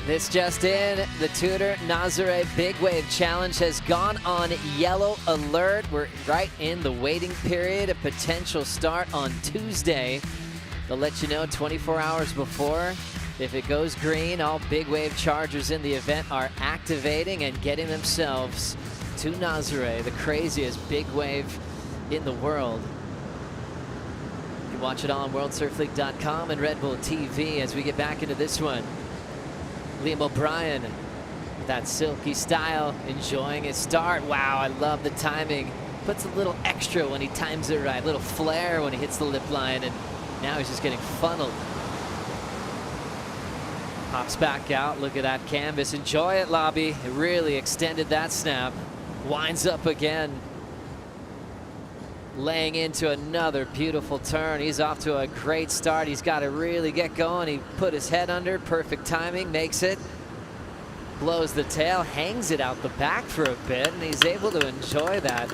This just in, the Tudor Nazare Big Wave Challenge has gone on yellow alert. We're right in the waiting period, a potential start on Tuesday. They'll let you know 24 hours before. If it goes green, all big wave chargers in the event are activating and getting themselves to Nazare, the craziest big wave in the world. You can watch it all on WorldSurfLeague.com and Red Bull TV as we get back into this one. Liam O'Brien, with that silky style, enjoying his start. Wow, I love the timing. Puts a little extra when he times it right, a little flair when he hits the lip line, and now he's just getting funneled. Pops back out, look at that canvas. Enjoy it, Lobby. It really extended that snap. Winds up again. Laying into another beautiful turn. He's off to a great start. He's got to really get going. He put his head under, perfect timing, makes it. Blows the tail, hangs it out the back for a bit, and he's able to enjoy that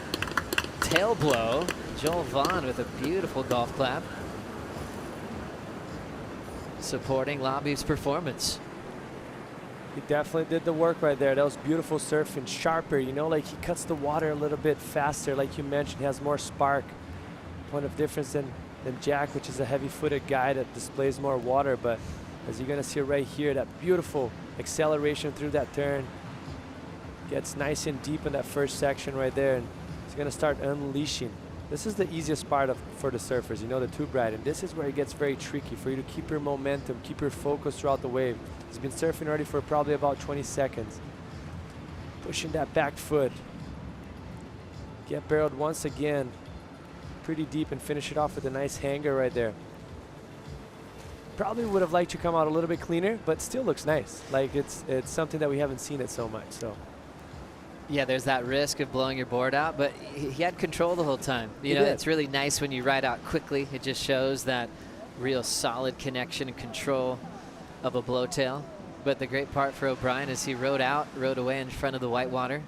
tail blow. Joel Vaughn with a beautiful golf clap. Supporting Lobby's performance. He definitely did the work right there. That was beautiful surfing, sharper, you know, like he cuts the water a little bit faster. Like you mentioned, he has more spark. Point of difference than Jack, which is a heavy-footed guy that displays more water. But as you're gonna see right here, that beautiful acceleration through that turn. Gets nice and deep in that first section right there, and he's gonna start unleashing. This is the easiest part for the surfers, you know, the tube ride, and this is where it gets very tricky for you to keep your momentum, keep your focus throughout the wave. He's been surfing already for probably about 20 seconds. Pushing that back foot. Get barreled once again, pretty deep, and finish it off with a nice hanger right there. Probably would have liked to come out a little bit cleaner, but still looks nice. Like it's something that we haven't seen it so much, so. Yeah, there's that risk of blowing your board out, but he had control the whole time. You know, it's really nice when you ride out quickly. It just shows that real solid connection and control of a blowtail. But the great part for O'Brien is he rode away in front of the whitewater.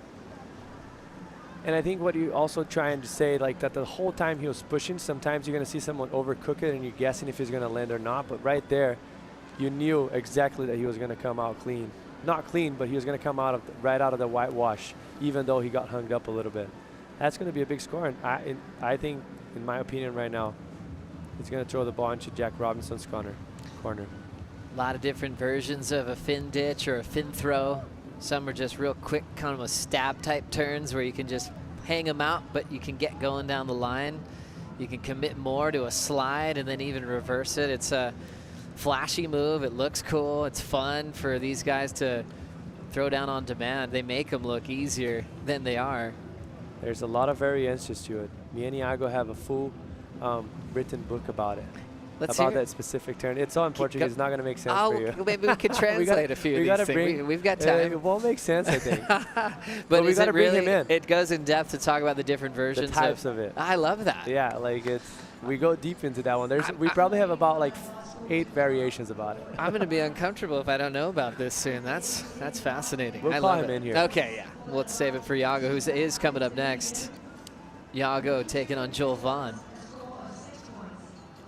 And I think what you're also trying to say, like that the whole time he was pushing, sometimes you're going to see someone overcook it and you're guessing if he's going to land or not. But right there, you knew exactly that he was going to come out clean. Not clean, but he was going to come out of right out of the whitewash, even though he got hung up a little bit. That's going to be a big score. And I think, in my opinion right now, he's going to throw the ball into Jack Robinson's corner. A lot of different versions of a fin ditch or a fin throw. Some are just real quick, kind of a stab type turns where you can just hang them out, but you can get going down the line. You can commit more to a slide and then even reverse it. It's a flashy move. It looks cool. It's fun for these guys to throw down on demand. They make them look easier than they are. There's a lot of variations to it. Me and Iago have a full written book about it. About that specific turn. It's all in Portuguese. It's not going to make sense for you. Maybe we can translate a few of these things. We've got time. It won't make sense, I think. but we got to bring him in. It goes in depth to talk about the different versions. The types of it. I love that. Yeah, like we go deep into that one. We probably have about like 8 variations about it. I'm going to be uncomfortable if I don't know about this soon. That's fascinating. We'll call him in here. Okay, yeah. Let's save it for Iago, who is coming up next. Iago taking on Joel Vaughn.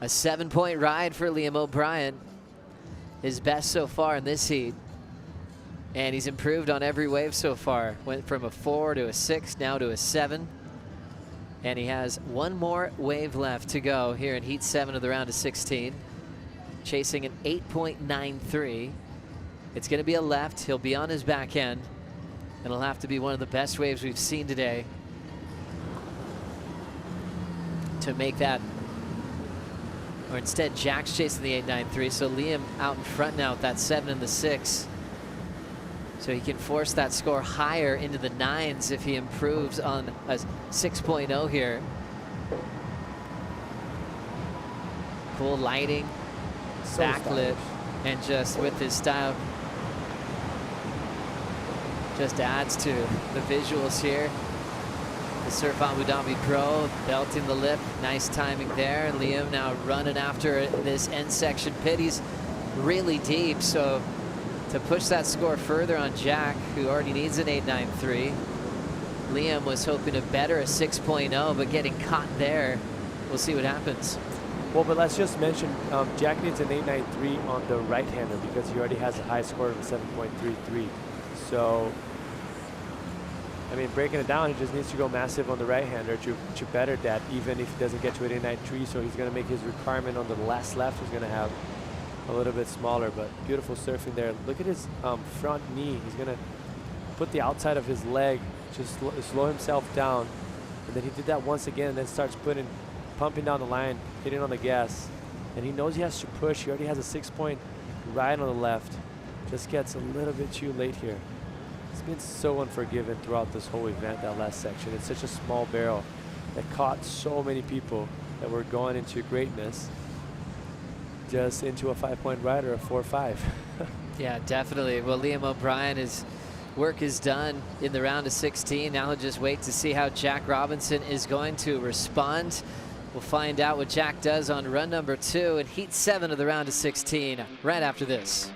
A 7-point ride for Liam O'Brien. His best so far in this heat. And he's improved on every wave so far. Went from a 4 to a 6, now to a 7. And he has one more wave left to go here in heat 7 of the round of 16. Chasing an 8.93. It's going to be a left. He'll be on his back end. And it'll have to be one of the best waves we've seen today to make that. Or instead, Jack's chasing the 8.93, so Liam out in front now with that 7 and the 6. So he can force that score higher into the 9s if he improves on a 6.0 here. Cool lighting, So backlit, and just with his style, just adds to the visuals here. The Surf Abu Dhabi Pro belting the lip, nice timing there. Liam now running after this end section pit. He's really deep, so to push that score further on Jack, who already needs an 8.93. Liam was hoping to better a 6.0, but getting caught there. We'll see what happens. Well, but let's just mention Jack needs an 893 on the right-hander because he already has a high score of a 7.33. So, I mean, breaking it down, he just needs to go massive on the right-hander to better that, even if he doesn't get to an 893. So he's going to make his requirement on the last left. He's going to have a little bit smaller, but beautiful surfing there. Look at his front knee. He's going to put the outside of his leg, just slow himself down. And then he did that once again, and then starts pumping down the line, hitting on the gas. And he knows he has to push. He already has a 6-point ride on the left. Just gets a little bit too late here. It's been so unforgiving throughout this whole event, that last section. It's such a small barrel that caught so many people that were going into greatness just into a 5-point ride or a 4-5. Yeah, definitely. Well, Liam O'Brien, his work is done in the round of 16. Now he'll just wait to see how Jack Robinson is going to respond. We'll find out what Jack does on run number 2 in heat 7 of the round of 16 right after this.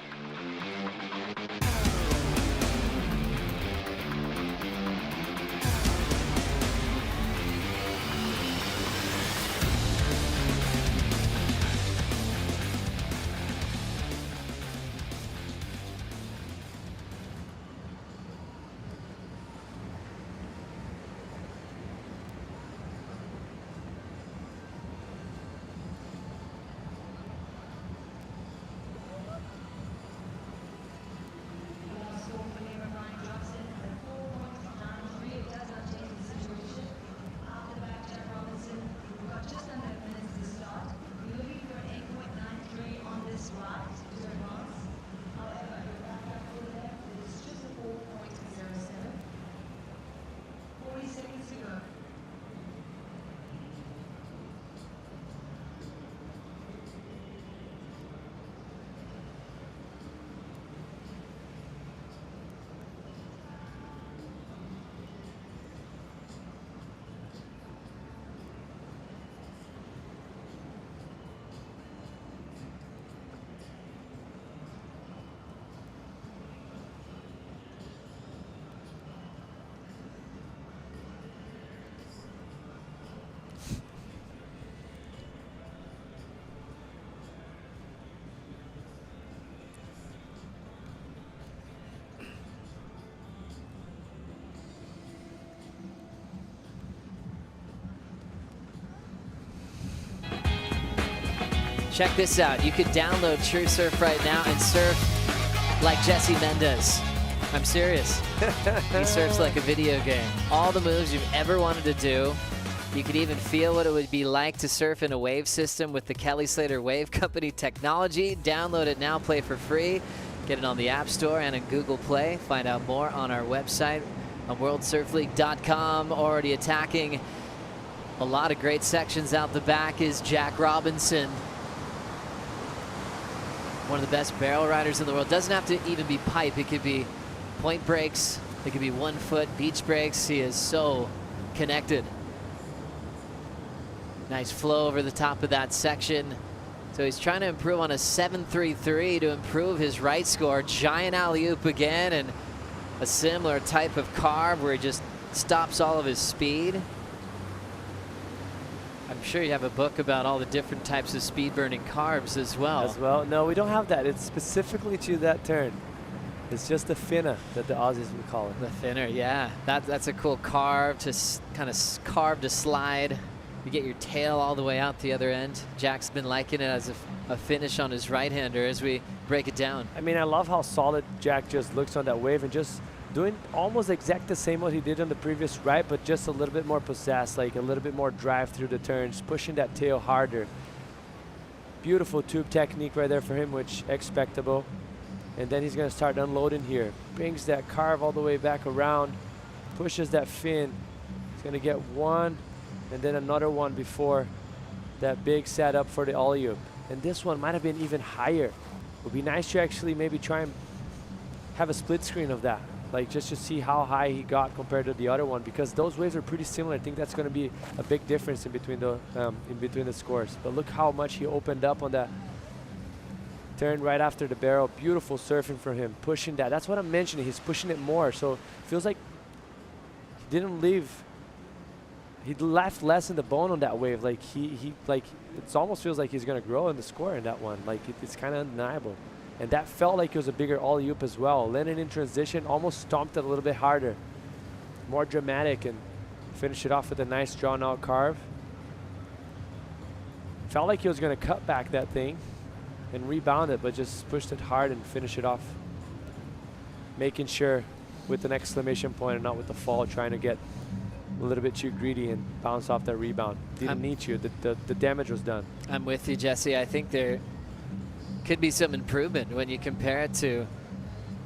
Check this out. You can download TrueSurf right now and surf like Jesse Mendez. I'm serious. He surfs like a video game. All the moves you've ever wanted to do. You could even feel what it would be like to surf in a wave system with the Kelly Slater Wave Company technology. Download it now, play for free. Get it on the App Store and on Google Play. Find out more on our website on worldsurfleague.com. Already attacking a lot of great sections out the back is Jack Robinson. One of the best barrel riders in the world. Doesn't have to even be pipe. It could be point breaks. It could be 1 foot beach breaks. He is so connected. Nice flow over the top of that section. So he's trying to improve on a 7.33 to improve his right score. Giant alley-oop again, and a similar type of carve where he just stops all of his speed. I'm sure you have a book about all the different types of speed-burning carves as well. No, we don't have that. It's specifically to that turn. It's just the finna that the Aussies would call it. The thinner, yeah. That's a cool carve to kind of carve to slide. You get your tail all the way out the other end. Jack's been liking it as a finish on his right-hander as we break it down. I mean, I love how solid Jack just looks on that wave and just doing almost exact the same what he did on the previous right, but just a little bit more possessed, like a little bit more drive through the turns, pushing that tail harder. Beautiful tube technique right there for him, which expectable. And then he's going to start unloading here. Brings that carve all the way back around, pushes that fin. He's going to get one and then another one before that big setup for the alley-oop. And this one might have been even higher. It would be nice to actually maybe try and have a split screen of that, like just to see how high he got compared to the other one, because those waves are pretty similar. I think that's going to be a big difference in between the scores. But look how much he opened up on that turn right after the barrel. Beautiful surfing for him, pushing that. That's what I'm mentioning. He's pushing it more, so it feels like he he left less in the bone on that wave. Like he like it almost feels like he's gonna grow in the score in that one. Like it's kind of undeniable. And that felt like it was a bigger alley-oop as well. Landed in transition, almost stomped it a little bit harder. More dramatic, and finished it off with a nice drawn-out carve. Felt like he was going to cut back that thing and rebound it, but just pushed it hard and finished it off. Making sure with an exclamation point and not with the fall, trying to get a little bit too greedy and bounce off that rebound. Didn't need you. The damage was done. I'm with you, Jesse. I think there could be some improvement when you compare it to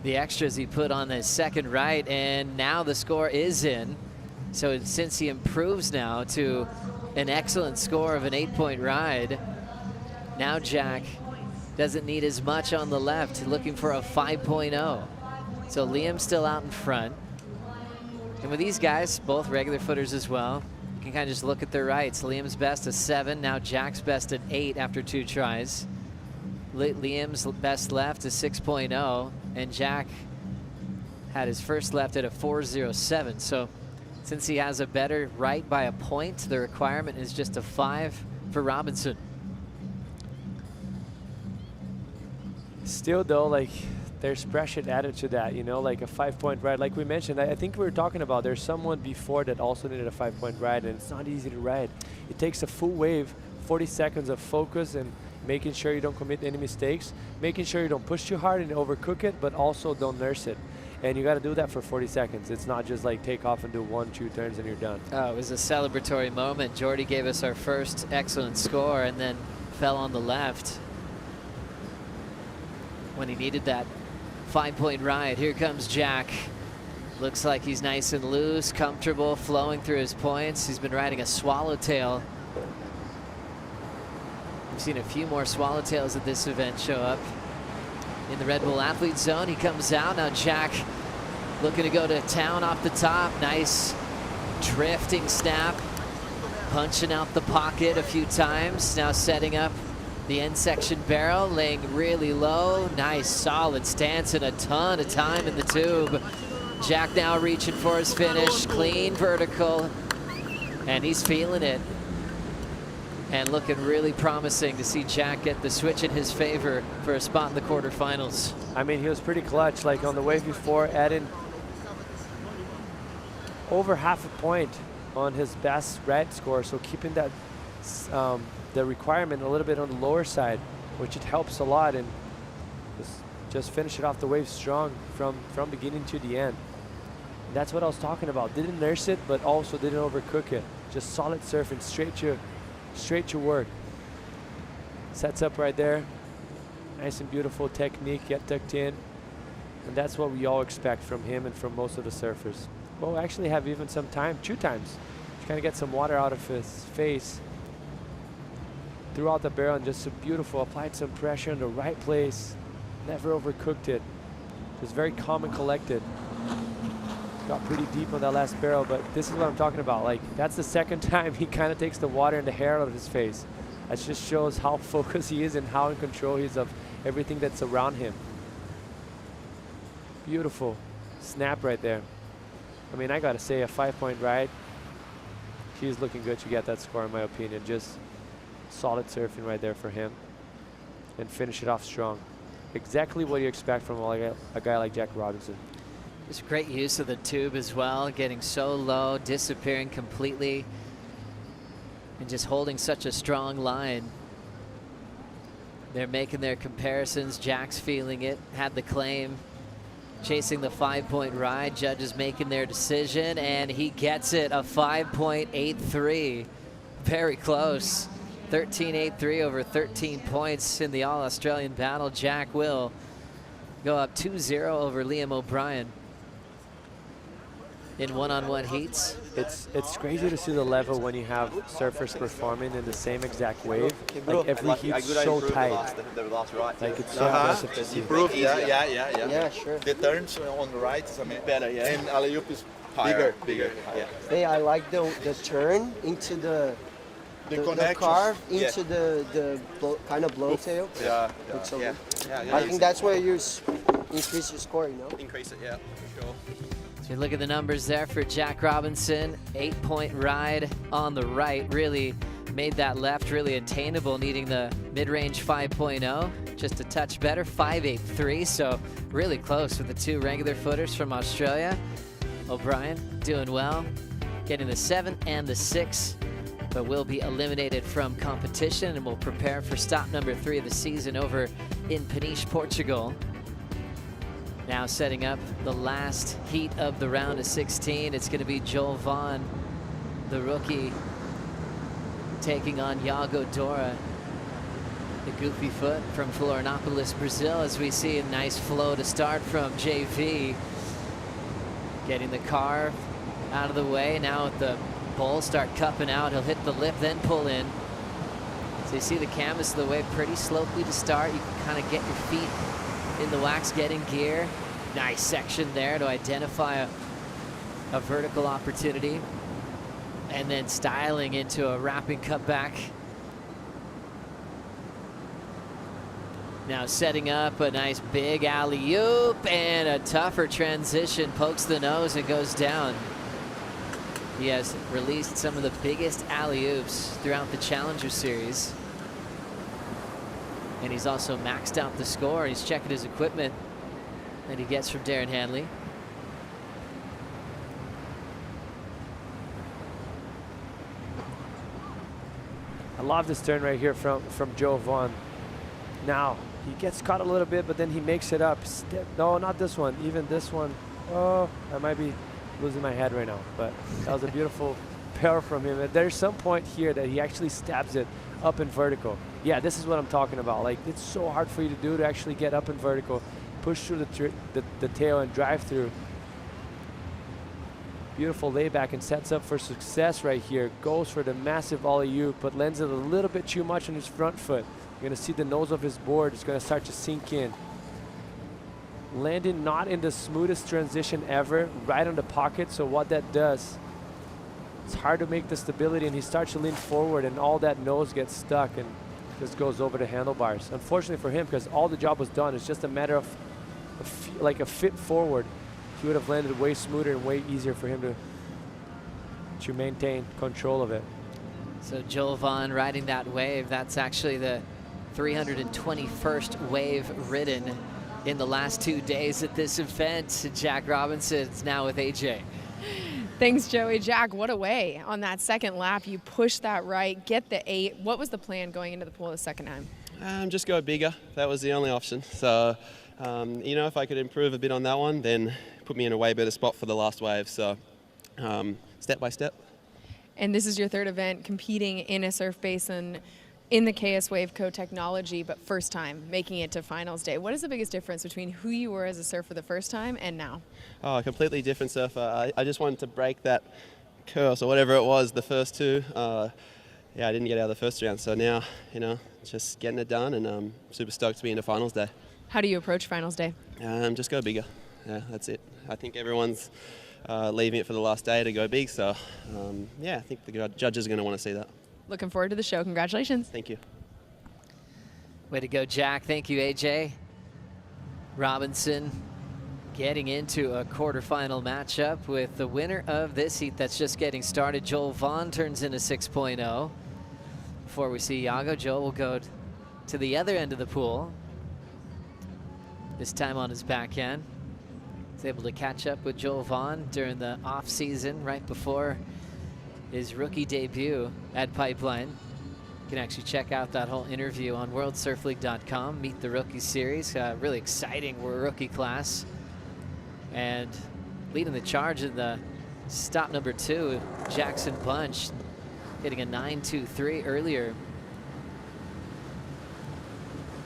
the extras he put on his second right, and now the score is in. So since he improves now to an excellent score of an 8-point ride, now Jack doesn't need as much on the left, looking for a 5.0. So Liam's still out in front. And with these guys, both regular footers as well, you can kind of just look at their rights. Liam's best at 7, now Jack's best at 8 after 2 tries. Liam's best left is 6.0, and Jack had his first left at a 4.07. So since he has a better right by a point, the requirement is just a 5 for Robinson. Still though, like there's pressure added to that, you know, like a 5-point ride. Like we mentioned, I think we were talking about there's someone before that also needed a 5-point ride, and it's not easy to ride. It takes a full wave, 40 seconds of focus and making sure you don't commit any mistakes, making sure you don't push too hard and overcook it, but also don't nurse it. And you got to do that for 40 seconds. It's not just like take off and do 1-2 turns and you're done. Oh, it was a celebratory moment. Jordy gave us our first excellent score and then fell on the left when he needed that 5-point ride. Here comes Jack. Looks like he's nice and loose, comfortable, flowing through his points. He's been riding a swallowtail. We've seen a few more swallowtails at this event show up in the Red Bull Athlete Zone. He comes out. Now Jack looking to go to town off the top. Nice drifting snap. Punching out the pocket a few times. Now setting up the end section barrel, laying really low. Nice solid stance and a ton of time in the tube. Jack now reaching for his finish. Clean vertical. And he's feeling it. And looking really promising to see Jack get the switch in his favor for a spot in the quarterfinals. I mean, he was pretty clutch. Like on the wave before, adding over half a point on his best ride score. So keeping that the requirement a little bit on the lower side, which it helps a lot, and just finish it off the wave strong from beginning to the end. And that's what I was talking about. Didn't nurse it, but also didn't overcook it. Just solid surfing, straight to work. Sets up right there. Nice and beautiful technique, get tucked in. And that's what we all expect from him and from most of the surfers. Well, actually have even some time, 2 times. To kind of get some water out of his face. Threw out the barrel and just so beautiful, applied some pressure in the right place. Never overcooked it. Just very calm and collected. Got pretty deep on that last barrel, but this is what I'm talking about. Like, that's the second time he kind of takes the water and the hair out of his face. That just shows how focused he is and how in control he is of everything that's around him. Beautiful snap right there. I mean, I gotta say, a 5-point ride. He's looking good to get that score, in my opinion. Just solid surfing right there for him. And finish it off strong. Exactly what you expect from a guy like Jack Robinson. Just great use of the tube as well, getting so low, disappearing completely, and just holding such a strong line. They're making their comparisons. Jack's feeling it, had the claim, chasing the 5-point ride. Judges making their decision, and he gets it, a 5.83. Very close. 13.83 over 13 points in the All-Australian battle. Jack will go up 2-0 over Liam O'Brien in one-on-one heats. It's crazy to see the level when you have surfers performing in the same exact wave. Like every heat's so tight. Like it's so impressive to see. Improved, yeah, sure. The turns on the right is a bit better, yeah. And alley-oop is higher, bigger. Yeah. Hey, I like the turn into the carve into the kind of blowtail. Yeah. I think that's where you increase your score, you know? Increase it, yeah, for sure. It's So look at the numbers there for Jack Robinson. 8-point ride on the right. Really made that left really attainable, needing the mid-range 5.0. Just a touch better, 5.83. So really close with the two regular footers from Australia. O'Brien doing well, getting the 7 and the 6, but will be eliminated from competition and will prepare for stop number 3 of the season over in Peniche, Portugal. Now setting up the last heat of the round of 16. It's going to be Joel Vaughn, the rookie, taking on Iago Dora, the goofy foot from Florianopolis, Brazil, as we see a nice flow to start from JV. Getting the carve out of the way. Now with the bowl start cupping out, he'll hit the lip, then pull in. So you see the canvas of the wave pretty slopely to start. You can kind of get your feet in the wax, getting gear. Nice section there to identify a vertical opportunity. And then styling into a wrapping cutback. Now setting up a nice big alley-oop and a tougher transition, pokes the nose and goes down. He has released some of the biggest alley-oops throughout the Challenger Series. And he's also maxed out the score. He's checking his equipment that he gets from Darren Hanley. I love this turn right here from Joe Vaughn. Now, he gets caught a little bit, but then he makes it up. No, not this one, even this one. Oh, I might be losing my head right now, but that was a beautiful pair from him. And there's some point here that he actually stabs it up in vertical. Yeah, this is what I'm talking about. Like, it's so hard for you to do, to actually get up in vertical, push through the tail and drive through. Beautiful layback and sets up for success right here. Goes for the massive alley-oop, but lands it a little bit too much on his front foot. You're gonna see the nose of his board is gonna start to sink in. Landing not in the smoothest transition ever, right on the pocket. So what that does, it's hard to make the stability, and he starts to lean forward and all that nose gets stuck and just goes over the handlebars. Unfortunately for him, because all the job was done, it's just a matter of like a fit forward. He would have landed way smoother and way easier for him to maintain control of it. So Joel Vaughn riding that wave. That's actually the 321st wave ridden in the last 2 days at this event. Jack Robinson's now with AJ. Thanks, Joey. Jack, what a way on that second lap. You push that right, get the 8. What was the plan going into the pool the second time? Just go bigger. That was the only option. So, you know, if I could improve a bit on that one, then put me in a way better spot for the last wave. So, step by step. And this is your third event competing in a surf basin in the KS Waveco technology, but first time making it to finals day. What is the biggest difference between who you were as a surfer the first time and now? Oh, a completely different surfer. I just wanted to break that curse or whatever it was the first two. Yeah, I didn't get out of the first round, so now, you know, just getting it done, and I'm super stoked to be into finals day. How do you approach finals day? Just go bigger. Yeah, that's it. I think everyone's leaving it for the last day to go big, so yeah, I think the judges are going to want to see that. Looking forward to the show. Congratulations. Thank you. Way to go, Jack. Thank you, AJ. Robinson getting into a quarterfinal matchup with the winner of this heat that's just getting started. Joel Vaughn turns in a 6.0. Before we see Iago, Joel will go to the other end of the pool. This time on his backhand. He's able to catch up with Joel Vaughn during the off season right before his rookie debut at Pipeline. You can actually check out that whole interview on worldsurfleague.com. Meet the Rookie Series. Really exciting rookie class. And leading the charge in the stop number 2, Jackson Bunch, hitting a 9.23 earlier.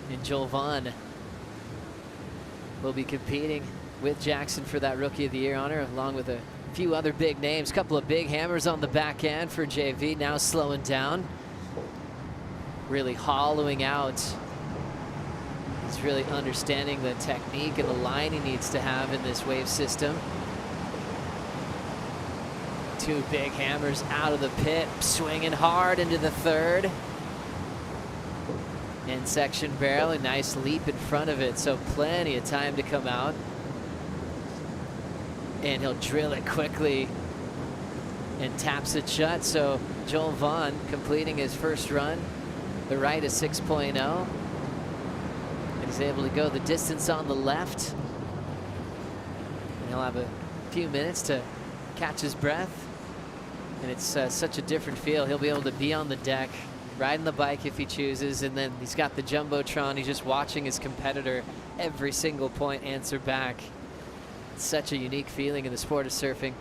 And Joel Vaughn will be competing with Jackson for that Rookie of the Year honor, along with a few other big names. Couple of big hammers on the backhand for JV, now slowing down. Really hollowing out. He's really understanding the technique and the line he needs to have in this wave system. 2 big hammers out of the pit, swinging hard into the third. End section barrel, a nice leap in front of it, so plenty of time to come out. and he'll drill it quickly and taps it shut. So Joel Vaughn completing his first run. The right is 6.0. And he's able to go the distance on the left. And he'll have a few minutes to catch his breath. And it's such a different feel. He'll be able to be on the deck, riding the bike if he chooses, and then he's got the Jumbotron. He's just watching his competitor every single point answer back. It's such a unique feeling in the sport of surfing.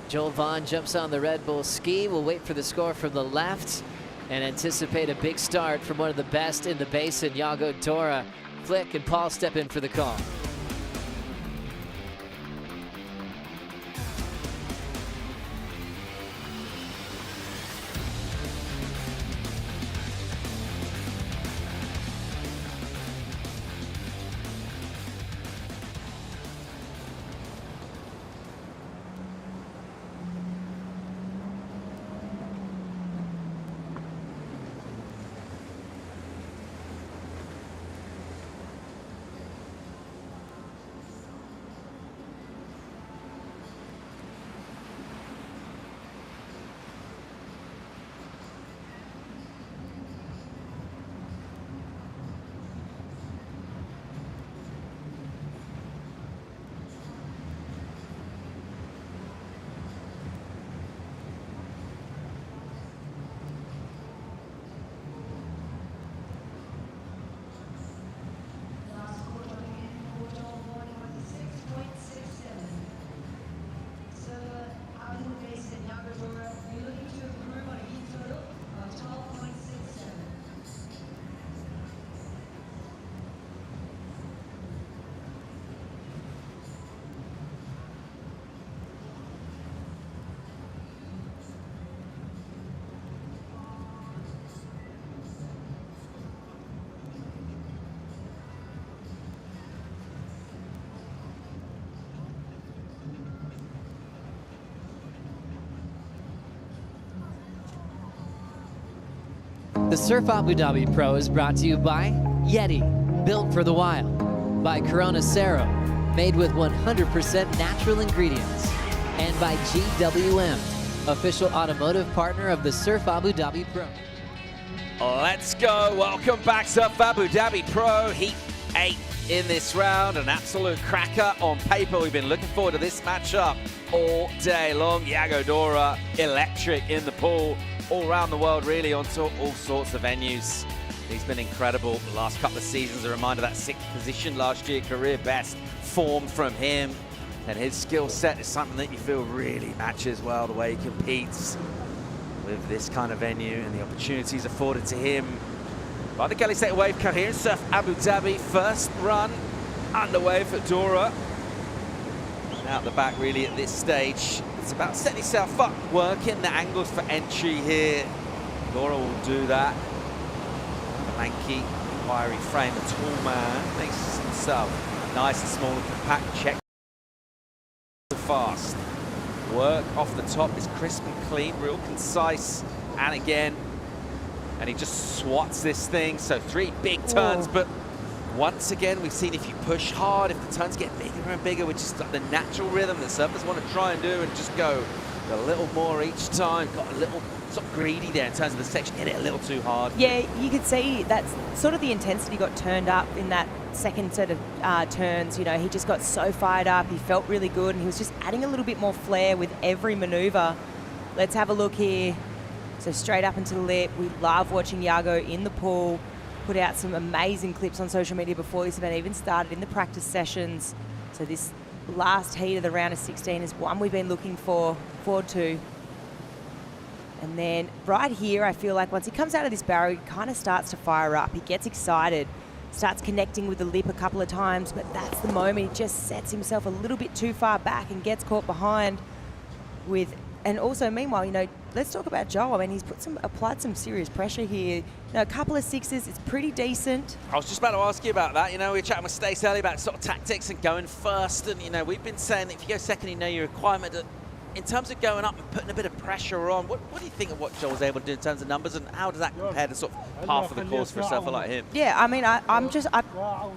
Joel Vaughn jumps on the Red Bull ski. We'll wait for the score from the left and anticipate a big start from one of the best in the basin, Yago Dora. Flick and Paul step in for the call. The Surf Abu Dhabi Pro is brought to you by Yeti, built for the wild, by Corona Cero, made with 100% natural ingredients, and by GWM, official automotive partner of the Surf Abu Dhabi Pro. Let's go. Welcome back, Surf Abu Dhabi Pro. Heat 8 in this round. An absolute cracker on paper. We've been looking forward to this matchup all day long. Yago Dora, electric in the pool. All around the world, really, on all sorts of venues. He's been incredible the last couple of seasons. A reminder, that 6th position last year, career best form from him. And his skill set is something that you feel really matches well the way he competes with this kind of venue and the opportunities afforded to him by the Kelly State Wave car here in Surf Abu Dhabi. First run underway for Dora. Out the back, really, at this stage. It's about setting yourself up, working the angles for entry here. Dora will do that. The lanky, wiry frame, a tall man, makes himself nice and small and compact. Check fast. Work off the top is crisp and clean, real concise. And again, and he just swats this thing. So 3 big turns, but once again, we've seen if you push hard, if the turns get bigger and bigger, which is the natural rhythm that surfers want to try and do, and just go a little more each time. Got a little sort of greedy there in terms of the section, hit it a little too hard. Yeah, you could see that's sort of the intensity got turned up in that second set of turns. You know, he just got so fired up. He felt really good, and he was just adding a little bit more flair with every maneuver. Let's have a look here. So straight up into the lip. We love watching Yago in the pool. Put out some amazing clips on social media before this event even started in the practice sessions. So this last heat of the round of 16 is one we've been looking forward to. And then right here, I feel like once he comes out of this barrel, he kind of starts to fire up. He gets excited, starts connecting with the lip a couple of times, but that's the moment he just sets himself a little bit too far back and gets caught behind with. And also, meanwhile, you know, let's talk about Joel. I mean, he's applied some serious pressure here. You know, a couple of 6s, it's pretty decent. I was just about to ask you about that. You know, we were chatting with Stace earlier about sort of tactics and going first. And, you know, we've been saying that if you go second, you know your requirement. In terms of going up and putting a bit of pressure on, what do you think of what Joel's able to do in terms of numbers, and how does that compare to sort of par for the course for a surfer like him. Yeah, I mean, I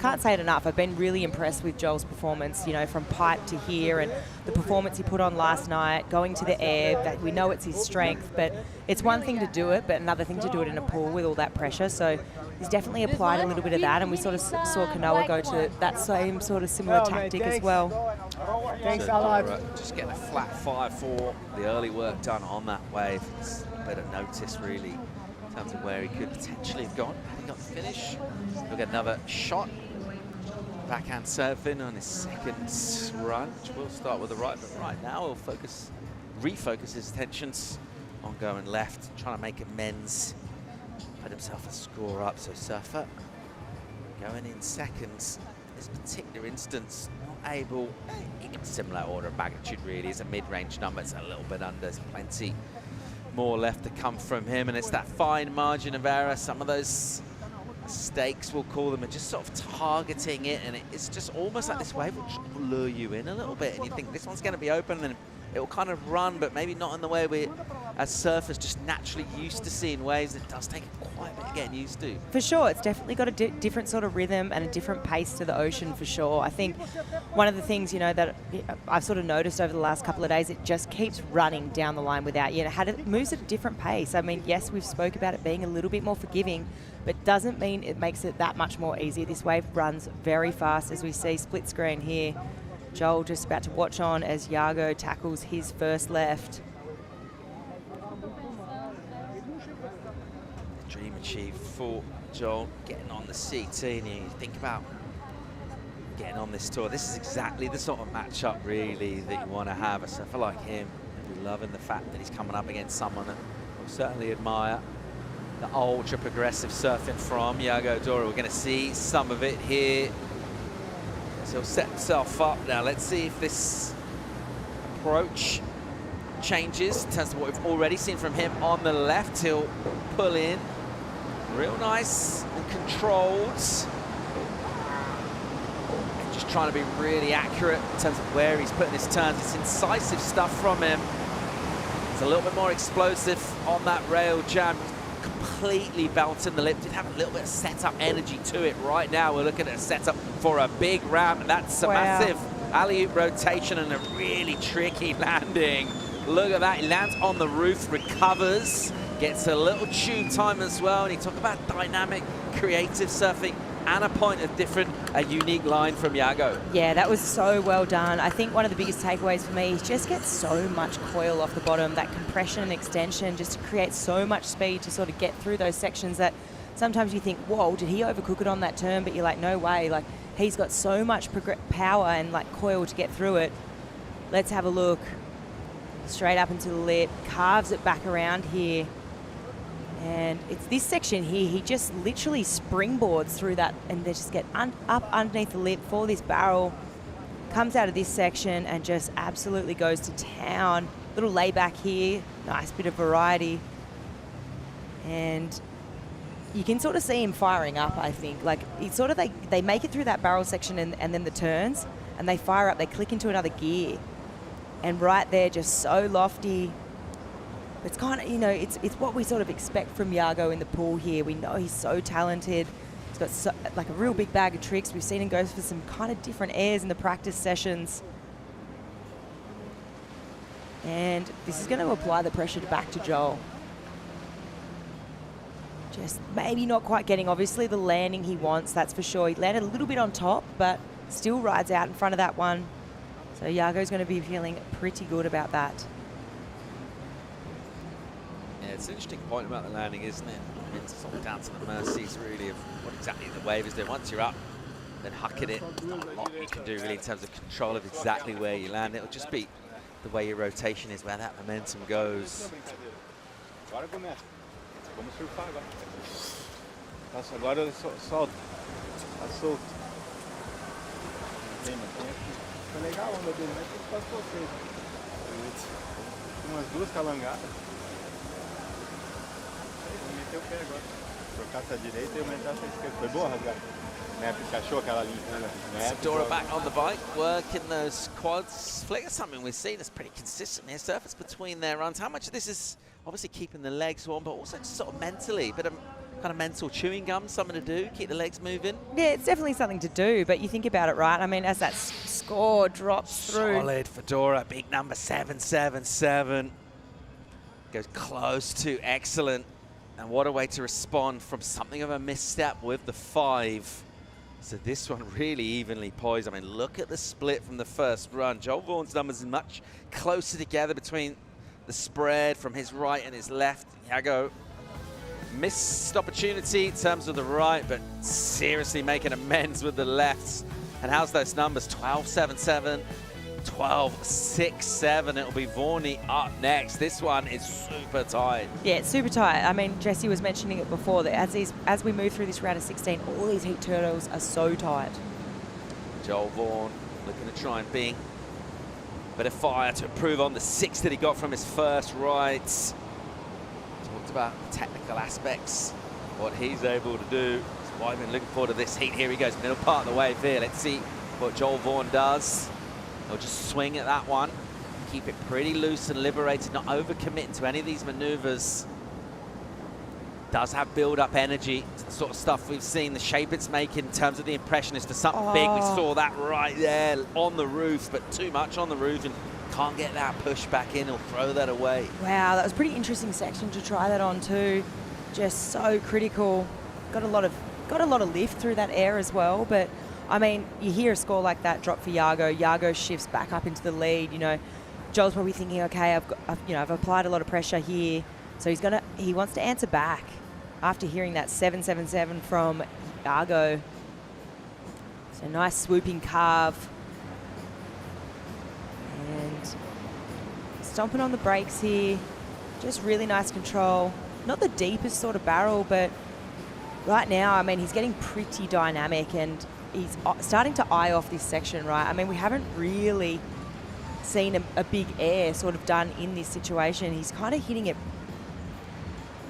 can't say it enough. I've been really impressed with Joel's performance, you know, from pipe to here, and the performance he put on last night, going to the air. That we know it's his strength, but it's one thing to do it, but another thing to do it in a pool with all that pressure. So he's definitely applied a little bit of that, and we sort of saw Kanoa go to that same sort of similar tactic as well. Thanks a lot. Just getting a flat 5-4. The early work done on that wave. It's a bit of notice, really, in terms of where he could potentially have gone. He got the finish. We'll get another shot. Backhand surfing on his second run, which will start with the right, but right now he'll refocus his attentions on going left, trying to make amends, put himself a score up. So Surfer going in seconds. This particular instance, not able, similar order of magnitude really, is a mid-range number. It's a little bit under. There's plenty more left to come from him, and it's that fine margin of error. Some of those mistakes, we'll call them, are just sort of targeting it, and it's just almost like this wave will just lure you in a little bit, and you think this one's going to be open, and it will kind of run, but maybe not in the way we, as surfers, just naturally used to seeing waves. It does take quite a bit of getting used to. For sure, it's definitely got a different sort of rhythm and a different pace to the ocean, for sure. I think one of the things, you know, that I've sort of noticed over the last couple of days, it just keeps running down the line without, you know, it moves at a different pace. I mean, yes, we've spoke about it being a little bit more forgiving, but doesn't mean it makes it that much more easier. This wave runs very fast, as we see split screen here. Joel just about to watch on as Iago tackles his first left. Dream achieved for Joel, getting on the CT, and you think about getting on this tour. This is exactly the sort of matchup, really, that you want to have. A surfer like him, loving the fact that he's coming up against someone that will certainly admire the ultra progressive surfing from Iago Dora. We're going to see some of it here. So he'll set himself up now. Let's see if this approach changes in terms of what we've already seen from him on the left. He'll pull in. Real nice and controlled. And just trying to be really accurate in terms of where he's putting his turns. It's incisive stuff from him. It's a little bit more explosive on that rail jam. Completely belting the lip. Did have a little bit of setup energy to it. Right now we're looking at a setup for a big ramp, and that's a massive alley-oop rotation and a really tricky landing. Look at that, he lands on the roof, recovers, gets a little tube time as well, and he talked about dynamic, creative surfing and a point of different, a unique line from Iago. Yeah, that was so well done. I think one of the biggest takeaways for me is just get so much coil off the bottom, that compression and extension just to create so much speed to sort of get through those sections that sometimes you think, whoa, did he overcook it on that turn? But you're like, no way. Like, he's got so much power and like coil to get through it. Let's have a look. Straight up into the lip, carves it back around here. And it's this section here, he just literally springboards through that, and they just get up underneath the lip for this barrel, comes out of this section and just absolutely goes to town. Little layback here, nice bit of variety. And you can sort of see him firing up, I think. Like, it's sort of, they make it through that barrel section and then the turns, and they fire up, they click into another gear. And right there, just so lofty. It's kind of, you know, it's what we sort of expect from Iago in the pool here. We know he's so talented. He's got like a real big bag of tricks. We've seen him go for some kind of different airs in the practice sessions. And this is going to apply the pressure back to Joel. Just maybe not quite getting, obviously, the landing he wants, that's for sure. He landed a little bit on top, but still rides out in front of that one. So Iago's going to be feeling pretty good about that. Yeah, it's an interesting point about the landing, isn't it? It's sort of down to the mercies, really, of what exactly the wave is doing. Once you're up, then hucking it. There's not a lot you can do, really, in terms of control of exactly where you land. It'll just be the way your rotation is, where that momentum goes. Agora começa. Vamos surfar agora. Nossa, agora eu solto. Tá solto. Tem aqui. Foi legal a onda dele, mas tem que passar vocês. Tem umas duas calangadas. Vou meter o pé agora. Trocar essa direita e aumentar essa esquerda. Foi boa, rasgar? Achou aquela linha. Dora back on the bike, working those quads. Flick is something we've seen that's pretty consistent here. Surface between their runs. How much of this is obviously keeping the legs warm, but also just sort of mentally, but kind of mental chewing gum, something to do, keep the legs moving. Yeah, it's definitely something to do, but you think about it, right? I mean, as that score drops through. Solid Fedora, big number 777. Goes close to excellent. And what a way to respond from something of a misstep with the 5. So this one really evenly poised. I mean, look at the split from the first run. Joel Vaughan's numbers are much closer together between the spread from his right and his left. Iago, missed opportunity in terms of the right, but seriously making amends with the lefts. And how's those numbers? 12.77, 12.67. It'll be Vaughan up next. This one is super tight. Yeah, it's super tight. I mean, Jesse was mentioning it before that as we move through this round of 16, all these heat turtles are so tight. Joel Vaughan looking to try and bring a bit of fire to improve on the 6 that he got from his first rides. Talked about technical aspects, what he's able to do. That's why I've been looking forward to this heat. Here he goes, middle part of the wave here. Let's see what Joel Vaughan does. He'll just swing at that one. Keep it pretty loose and liberated, not overcommitting to any of these maneuvers. Does have build-up energy. It's the sort of stuff we've seen, the shape it's making in terms of the impression is for something big. We saw that right there on the roof, but too much on the roof and can't get that push back in or throw that away. Wow, that was a pretty interesting section to try that on too. Just so critical. Got a lot of lift through that air as well, but I mean, you hear a score like that drop for Iago. Iago shifts back up into the lead. You know, Joel's probably thinking, okay, I've applied a lot of pressure here, so he wants to answer back after hearing that 777 from Iago. So nice swooping carve. And stomping on the brakes here. Just really nice control. Not the deepest sort of barrel, but right now, I mean, he's getting pretty dynamic and he's starting to eye off this section, right? I mean, we haven't really seen a big air sort of done in this situation. He's kind of hitting it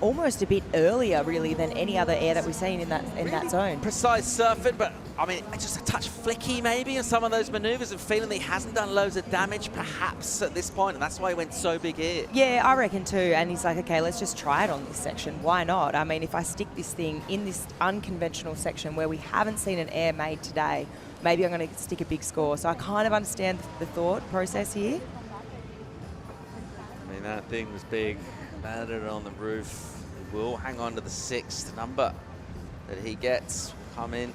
almost a bit earlier, really, than any other air that we've seen in that zone. Precise surfing, but I mean, just a touch flicky maybe in some of those maneuvers and feeling that he hasn't done loads of damage perhaps at this point, and that's why he went so big here. Yeah, I reckon too. And he's like, okay, let's just try it on this section. Why not? I mean, if I stick this thing in this unconventional section where we haven't seen an air made today, maybe I'm going to stick a big score. So I kind of understand the thought process here. I mean, that thing was big. Landed on the roof. He will hang on to the 6th number that he gets. Come in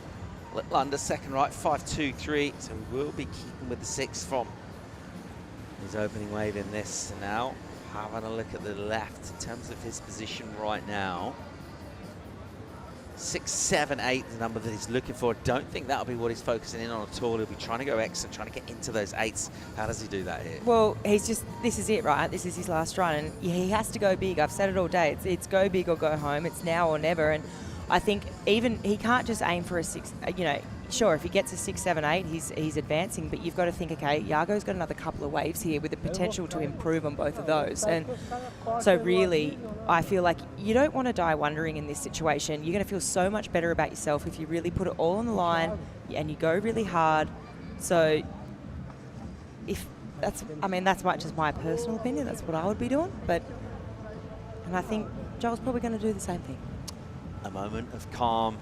a little under second right, 5.23. So we will be keeping with the 6 from his opening wave in this. And now having a look at the left in terms of his position right now. 6, 7, 8, the number that he's looking for. Don't think that'll be what he's focusing in on at all. He'll be trying to go excellent, trying to get into those 8s. How does he do that here? Well, this is it, right? This is his last run, and he has to go big. I've said it all day. It's go big or go home. It's now or never. And I think even he can't just aim for a 6. You know, sure, if he gets a 6, 7, 8, he's advancing. But you've got to think, okay, Iago's got another couple of waves here with the potential to improve on both of those. And so really, I feel like you don't want to die wondering in this situation. You're going to feel so much better about yourself if you really put it all on the line and you go really hard. So that's just my personal opinion. That's what I would be doing. And I think Joel's probably going to do the same thing. A moment of calm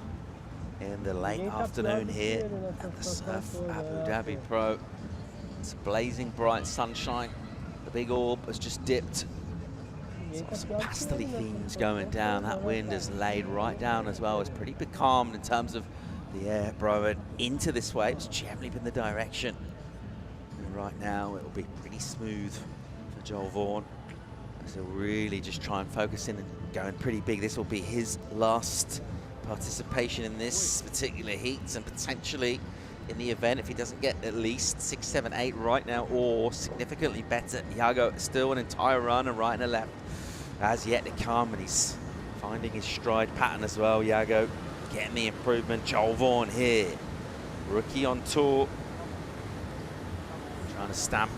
in the late afternoon here at the Surf Abu Dhabi Pro. It's blazing bright sunshine. The big orb has just dipped. Some pastely themes going down. That wind has laid right down as well. It's pretty becalmed in terms of the air blowing into this wave. It's generally been the direction. And right now it will be pretty smooth for Joel Vaughan. So really just try and focus in and going pretty big. This will be his last participation in this particular heat, and potentially in the event, if he doesn't get at least 6, 7, 8 right now, or significantly better, Iago still an entire run, a right and a left has yet to come, and he's finding his stride pattern as well. Iago getting the improvement. Joel Vaughan here, rookie on tour, trying to stamp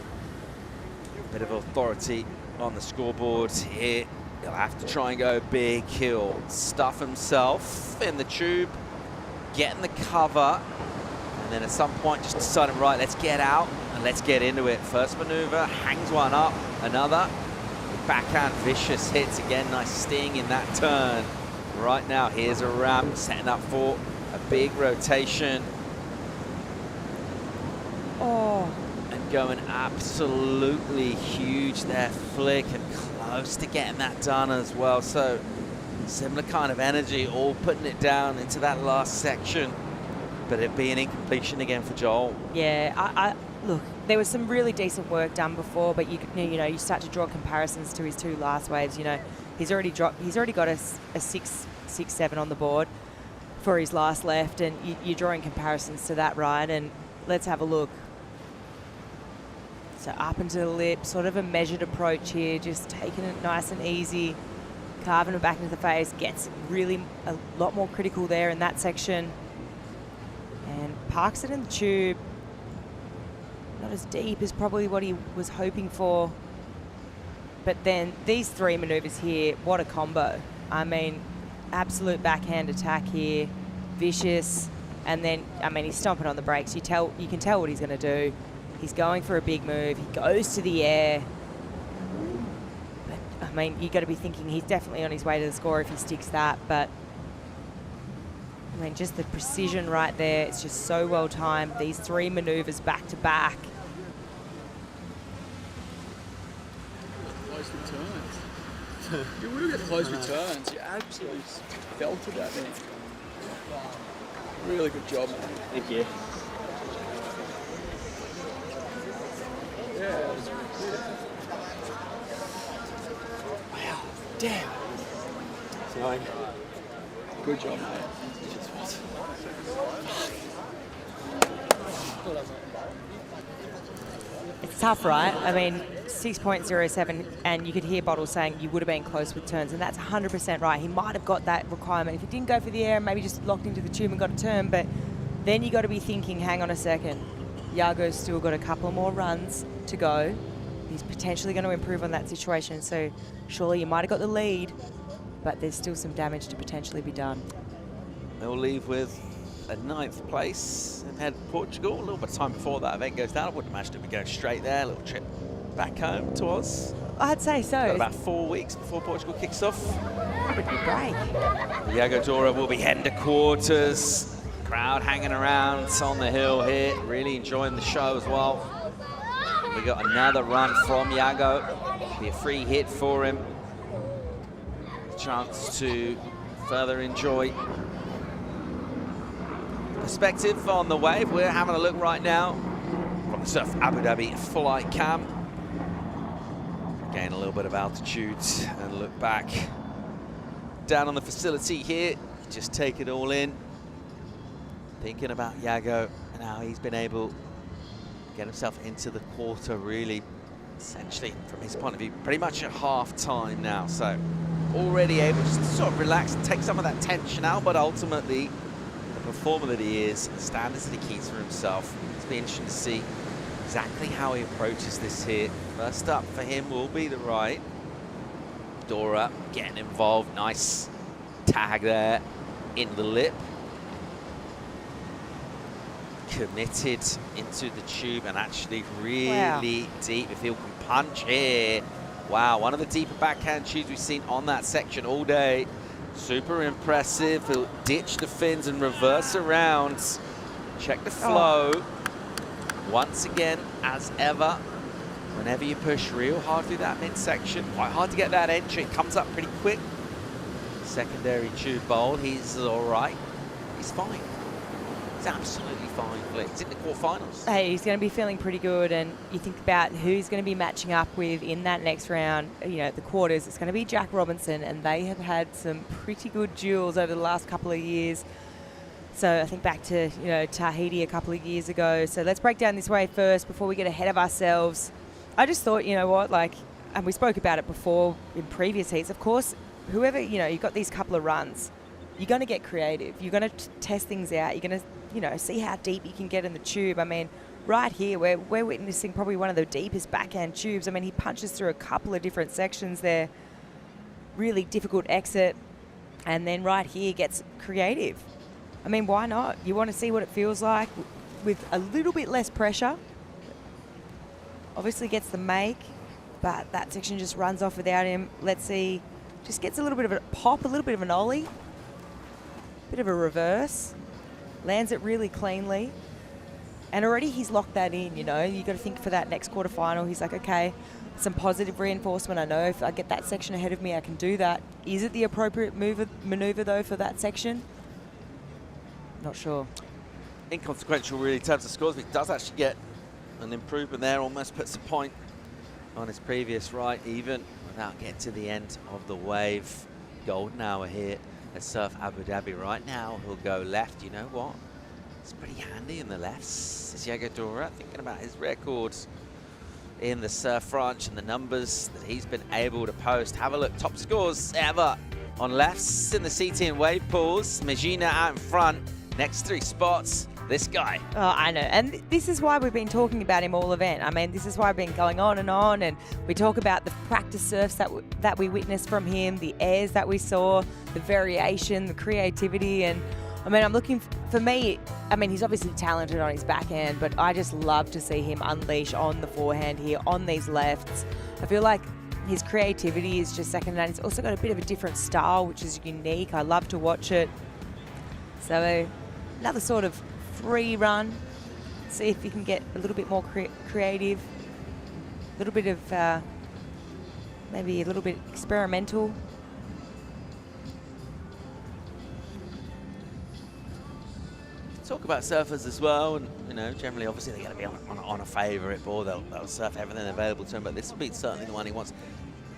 a bit of authority on the scoreboard here. He'll have to try and go big. He'll stuff himself in the tube, getting the cover, and then at some point just deciding, right, let's get out and let's get into it. First maneuver, hangs one up, another. Backhand vicious hits again, nice sting in that turn. right now. Here's a ramp setting up for a big rotation. Oh. And going absolutely huge there. Flick and close to getting that done as well. So similar kind of energy, all putting it down into that last section. But it being incompletion again for Joel. Yeah, look, there was some really decent work done before, but you know, you start to draw comparisons to his 2 last waves. You know, he's already got a 6-7 on the board for his last left, and you're drawing comparisons to that, right? And let's have a look. So up into the lip, sort of a measured approach here, just taking it nice and easy, carving it back into the face, gets really a lot more critical there in that section. And parks it in the tube. Not as deep as probably what he was hoping for. But then these 3 maneuvers here, what a combo. I mean, absolute backhand attack here, vicious. And then, I mean, he's stomping on the brakes. You can tell what he's going to do. He's going for a big move. He goes to the air. But, I mean, you got to be thinking he's definitely on his way to the score if he sticks that. But I mean, just the precision right there. It's just so well timed. These 3 maneuvers back to back. Close returns. You will get close returns. You absolutely belted that, man. Really good job, man. Thank you. Yeah. Wow. Damn. So, good job, man. It's tough, right? I mean, 6.07, and you could hear Bottle saying you would have been close with turns, and that's 100% right. He might have got that requirement. If he didn't go for the air, maybe just locked into the tube and got a turn, but then you got to be thinking, hang on a second. Yago's still got a couple more runs to go. He's potentially going to improve on that situation, so surely you might have got the lead, but there's still some damage to potentially be done. They'll leave with a 9th place and head to Portugal. A little bit of time before that event goes down. I wouldn't imagine it'd be going straight there. A little trip back home to Oz. I'd say so. Got about 4 weeks before Portugal kicks off. That would be great. Iago Dora will be heading to quarters. Crowd hanging around on the hill here, really enjoying the show as well. We got another run from Iago. Be a free hit for him. Chance to further enjoy perspective on the wave. We're having a look right now from the Surf Abu Dhabi flight cam. Gain a little bit of altitude and look back down on the facility here. Just take it all in. Thinking about Iago and how he's been able to get himself into the quarter, really, essentially, from his point of view, pretty much at half time now. So already able just to sort of relax and take some of that tension out, but ultimately, the performer that he is, the standards that he keeps for himself, it's been interesting to see exactly how he approaches this here. First up for him will be the right. Dora getting involved, nice tag there in the lip. Committed into the tube and actually really deep. If he can punch here. Wow, one of the deeper backhand tubes we've seen on that section all day. Super impressive. He'll ditch the fins and reverse around. Check the flow. Once again, as ever, whenever you push real hard through that midsection, quite hard to get that entry. It comes up pretty quick. Secondary tube bowl. He's all right. He's fine. He's absolutely fine. He's in the quarterfinals. Hey, he's going to be feeling pretty good, and you think about who's going to be matching up with in that next round, you know, the quarters. It's going to be Jack Robinson, and they have had some pretty good duels over the last couple of years. So I think back to, you know, Tahiti a couple of years ago. So let's break down this wave first before we get ahead of ourselves. I just thought, you know what, like, and we spoke about it before in previous heats, of course, whoever, you know, you've got these couple of runs, you're going to get creative. You're going to test things out. You're going to, you know, see how deep you can get in the tube. I mean, right here, we're witnessing probably one of the deepest backhand tubes. I mean, he punches through a couple of different sections there. Really difficult exit. And then right here gets creative. I mean, why not? You want to see what it feels like with a little bit less pressure. Obviously gets the make, but that section just runs off without him. Let's see. Just gets a little bit of a pop, a little bit of an ollie. Bit of a reverse. Lands it really cleanly. And already he's locked that in, you know. You've got to think for that next quarterfinal. He's like, okay, some positive reinforcement. I know if I get that section ahead of me, I can do that. Is it the appropriate maneuver, though, for that section? Not sure. Inconsequential, really, in terms of scores, but he does actually get an improvement there. Almost puts a point on his previous right, even without getting to the end of the wave. Golden hour here at Surf Abu Dhabi right now. He'll go left. You know what? It's pretty handy in the lefts. It's Yago Dora thinking about his records in the surf branch and the numbers that he's been able to post. Have a look. Top scores ever on lefts in the CT and wave pools. Magina out in front. Next 3 spots. This guy. Oh, I know. And this is why we've been talking about him all event. I mean, this is why I've been going on. And we talk about the practice surfs that we witnessed from him, the airs that we saw, the variation, the creativity. And I mean, I'm looking for me, I mean, he's obviously talented on his backhand, but I just love to see him unleash on the forehand here, on these lefts. I feel like his creativity is just second to none. He's also got a bit of a different style, which is unique. I love to watch it. So another sort of free run. See if you can get a little bit more creative, a little bit of maybe a little bit experimental. Talk about surfers as well, and you know, generally, obviously, they're going to be on a favourite board. They'll surf everything available to him, but this will be certainly the one he wants.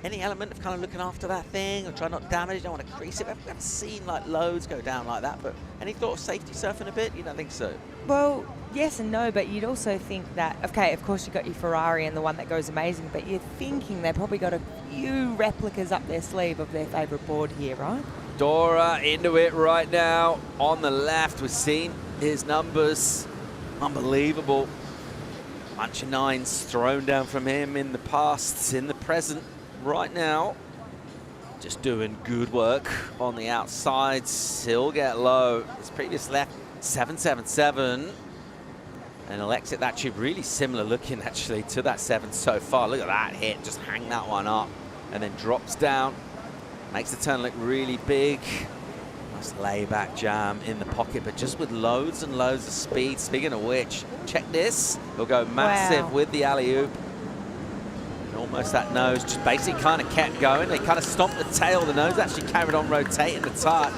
Any element of kind of looking after that thing or try not to damage, don't want to crease it. We haven't seen like loads go down like that, but any thought of safety surfing a bit? You don't think so? Well, yes and no, but you'd also think that, okay, of course you've got your Ferrari and the one that goes amazing, but you're thinking they've probably got a few replicas up their sleeve of their favourite board here, right? Dora into it right now on the left. We've seen his numbers. Unbelievable. Bunch of 9s thrown down from him in the past, in the present. Right now, just doing good work on the outsides. He'll get low. His previous left, 777. And he'll exit that tube really similar looking actually to that 7 so far. Look at that hit, just hang that one up and then drops down. Makes the turn look really big. Nice layback jam in the pocket, but just with loads and loads of speed. Speaking of which, check this. He'll go massive with the alley-oop. Almost that nose just basically kind of kept going. They kind of stomped the tail. The nose actually carried on rotating the touch.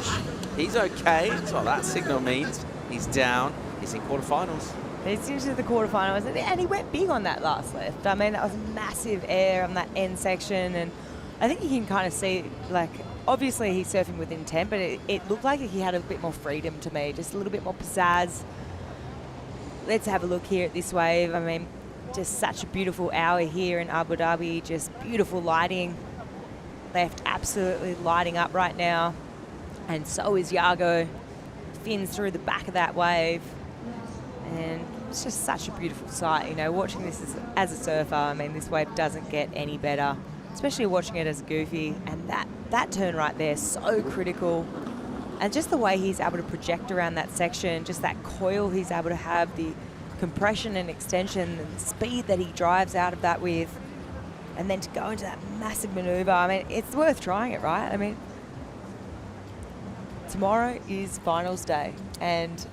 He's okay. That's what that signal means. He's down. He's in quarterfinals. He's into the quarterfinals, and he went big on that last lift. I mean, that was massive air on that end section, and I think you can kind of see, like, obviously he's surfing with intent, but it looked like he had a bit more freedom to me, just a little bit more pizzazz. Let's have a look here at this wave. I mean, just such a beautiful hour here in Abu Dhabi, just beautiful lighting. Left absolutely lighting up right now. And so is Yago. Fins through the back of that wave. And it's just such a beautiful sight, you know, watching this as a surfer. I mean, this wave doesn't get any better, especially watching it as a goofy. And that turn right there, so critical. And just the way he's able to project around that section, just that coil he's able to have, the compression and extension and speed that he drives out of that with, and then to go into that massive maneuver. I mean, it's worth trying it, right? I mean, tomorrow is finals day, and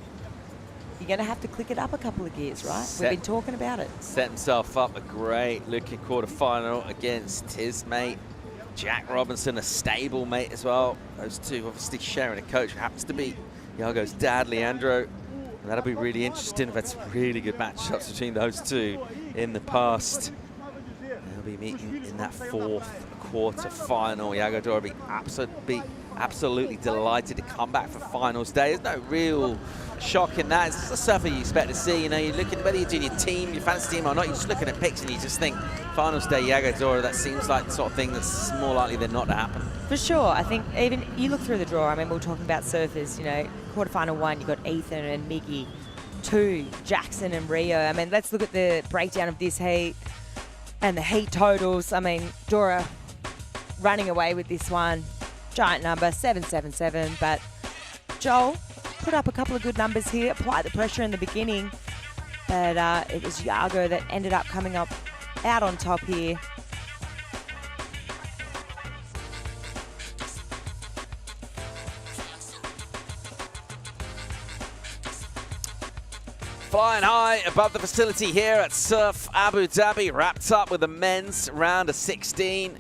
you're going to have to click it up a couple of gears, right? We've been talking about it. Set himself up a great looking quarterfinal against his mate, Jack Robinson, a stable mate as well. Those two obviously sharing a coach who happens to be Yago's dad, Leandro. And that'll be really interesting. We've had some really good matchups between those two in the past. They'll be meeting in that 4th quarter final. Yago Dora will be absolutely delighted to come back for finals day. There's no real shock in that. It's just a surfer you expect to see. You know, you're looking, whether you're doing your team, your fantasy team or not, you're just looking at pics and you just think, finals day, Yago Dora, that seems like the sort of thing that's more likely than not to happen. For sure. I think even you look through the draw, I mean, we were talking about surfers, you know, quarterfinal 1, you've got Ethan and Miggy. 2, Jackson and Rio. I mean, let's look at the breakdown of this heat and the heat totals. I mean, Dora running away with this one. Giant number, 777. But Joel put up a couple of good numbers here, applied the pressure in the beginning. But it was Yago that ended up coming up out on top here. Flying high above the facility here at Surf Abu Dhabi, wrapped up with the men's round of 16.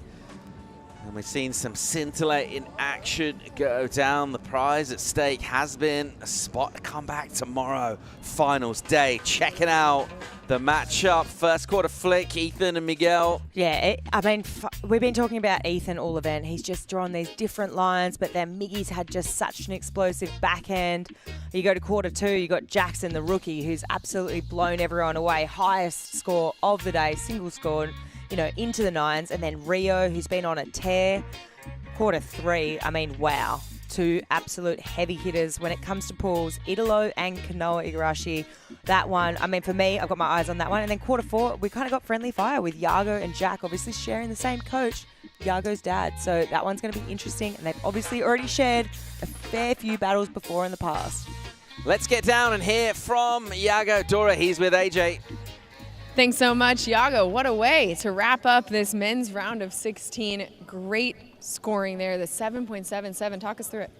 And we've seen some scintillating action go down. The prize at stake has been a spot to come back tomorrow, finals day. Checking out the matchup, first quarter flick, Ethan and Miguel. Yeah, I mean, we've been talking about Ethan all event. He's just drawn these different lines, but then Miggy's had just such an explosive backhand. You go to quarter two, you got Jackson, the rookie, who's absolutely blown everyone away. Highest score of the day, single scored, you know, into the nines. And then Rio, who's been on a tear. Quarter three, I mean, wow. Two absolute heavy hitters when it comes to pools, Italo and Kanoa Igarashi. That one, I mean, for me, I've got my eyes on that one. And then quarter four, we kind of got friendly fire with Yago and Jack, obviously sharing the same coach, Yago's dad. So that one's going to be interesting. And they've obviously already shared a fair few battles before in the past. Let's get down and hear from Yago Dora. He's with AJ. Thanks so much, Yago. What a way to wrap up this men's round of 16. Great scoring there, the 7.77. Talk us through it.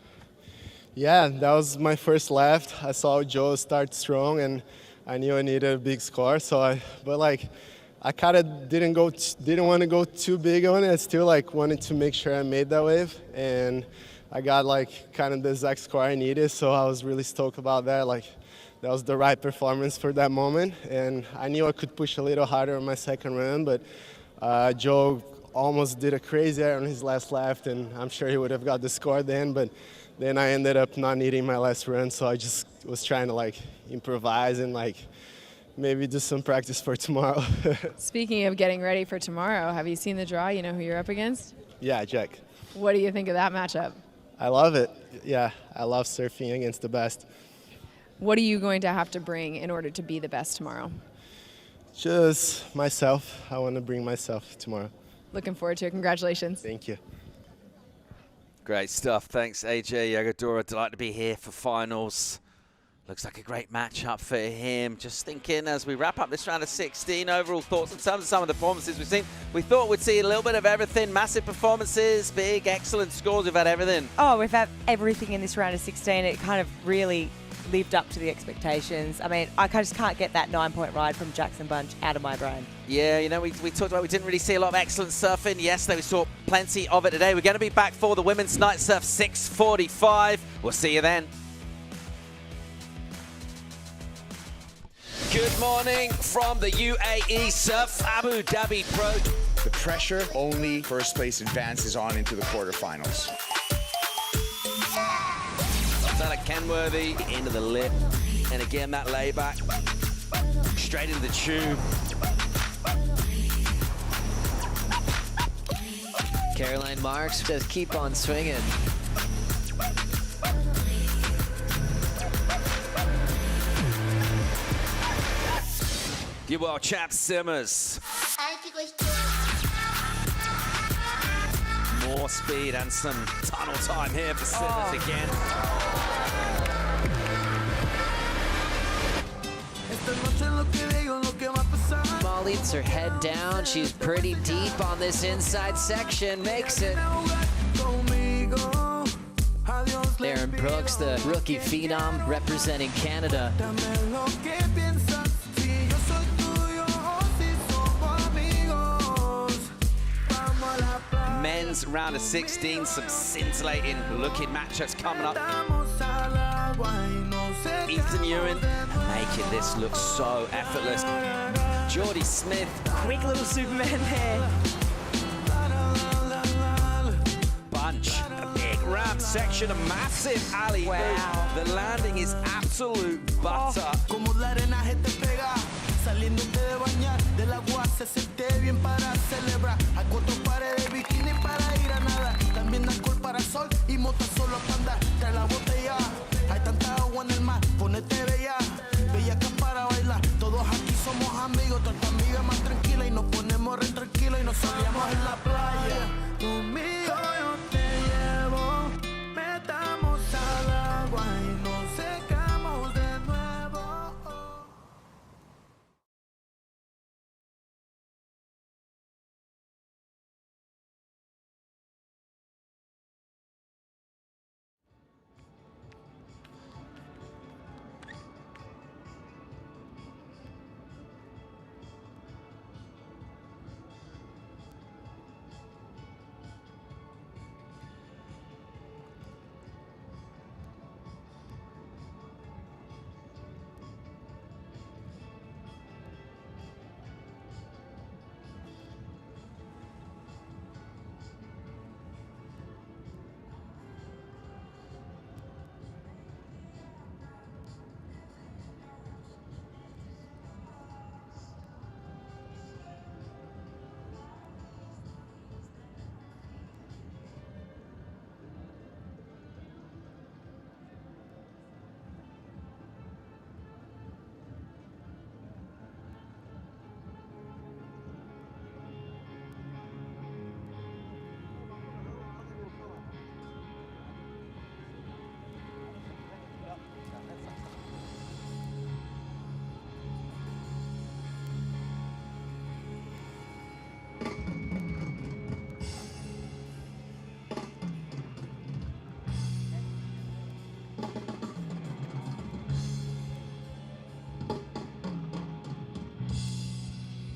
Yeah, that was my first left. I saw Joe start strong, and I knew I needed a big score. But I kind of didn't want to go too big on it. I still wanted to make sure I made that wave, and I got kind of the exact score I needed. So I was really stoked about that. That was the right performance for that moment, and I knew I could push a little harder on my second run, but Joe almost did a crazy error on his last left, and I'm sure he would have got the score then, but then I ended up not needing my last run, so I just was trying to improvise and maybe do some practice for tomorrow. Speaking of getting ready for tomorrow, have you seen the draw? You know who you're up against? Yeah, Jack. What do you think of that matchup? I love it. Yeah, I love surfing against the best. What are you going to have to bring in order to be the best tomorrow? Just myself. I want to bring myself tomorrow. Looking forward to it. Congratulations. Thank you. Great stuff. Thanks, AJ Yagodora. Delighted to be here for finals. Looks like a great matchup for him. Just thinking as we wrap up this round of 16, overall thoughts in terms of some of the performances we've seen. We thought we'd see a little bit of everything. Massive performances, big, excellent scores. We've had everything. Oh, we've had everything in this round of 16. It kind of really lived up to the expectations. I mean, I just can't get that 9-point ride from Jackson Bunch out of my brain. Yeah, you know, we talked about we didn't really see a lot of excellent surfing yesterday. We saw plenty of it today. We're going to be back for the Women's Night Surf 6:45. We'll see you then. Good morning from the UAE Surf Abu Dhabi Pro. The pressure, only first place advances on into the quarterfinals. Bella Kenworthy into the lip, and again that layback straight into the tube. Caroline Marks just keep on swinging. Good World Champ Simmers. More speed and some tunnel time here for Simmers again. Molly leads her head down. She's pretty deep on this inside section. Makes it. Erin Brooks, the rookie phenom representing Canada. Men's round of 16, some scintillating looking matchups coming up. Ethan Ewan making this look so effortless. Geordie Smith, quick little Superman there. Bunch, a big ramp section, a massive alley. Wow. The landing is absolute butter. Saliéndote de bañar, del agua se siente bien para celebrar. Hay 4 pares de bikini para ir a nadar. También alcohol para el sol y motos solo para andar. Trae la botella, hay tanta agua en el mar. Ponete bella, bella que para bailar. Todos aquí somos amigos, toda tu amiga más tranquila. Y nos ponemos re tranquilos y nos salíamos en la playa. Conmigo yo te llevo, metamos al agua y nos secamos de nuevo.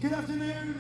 Good afternoon.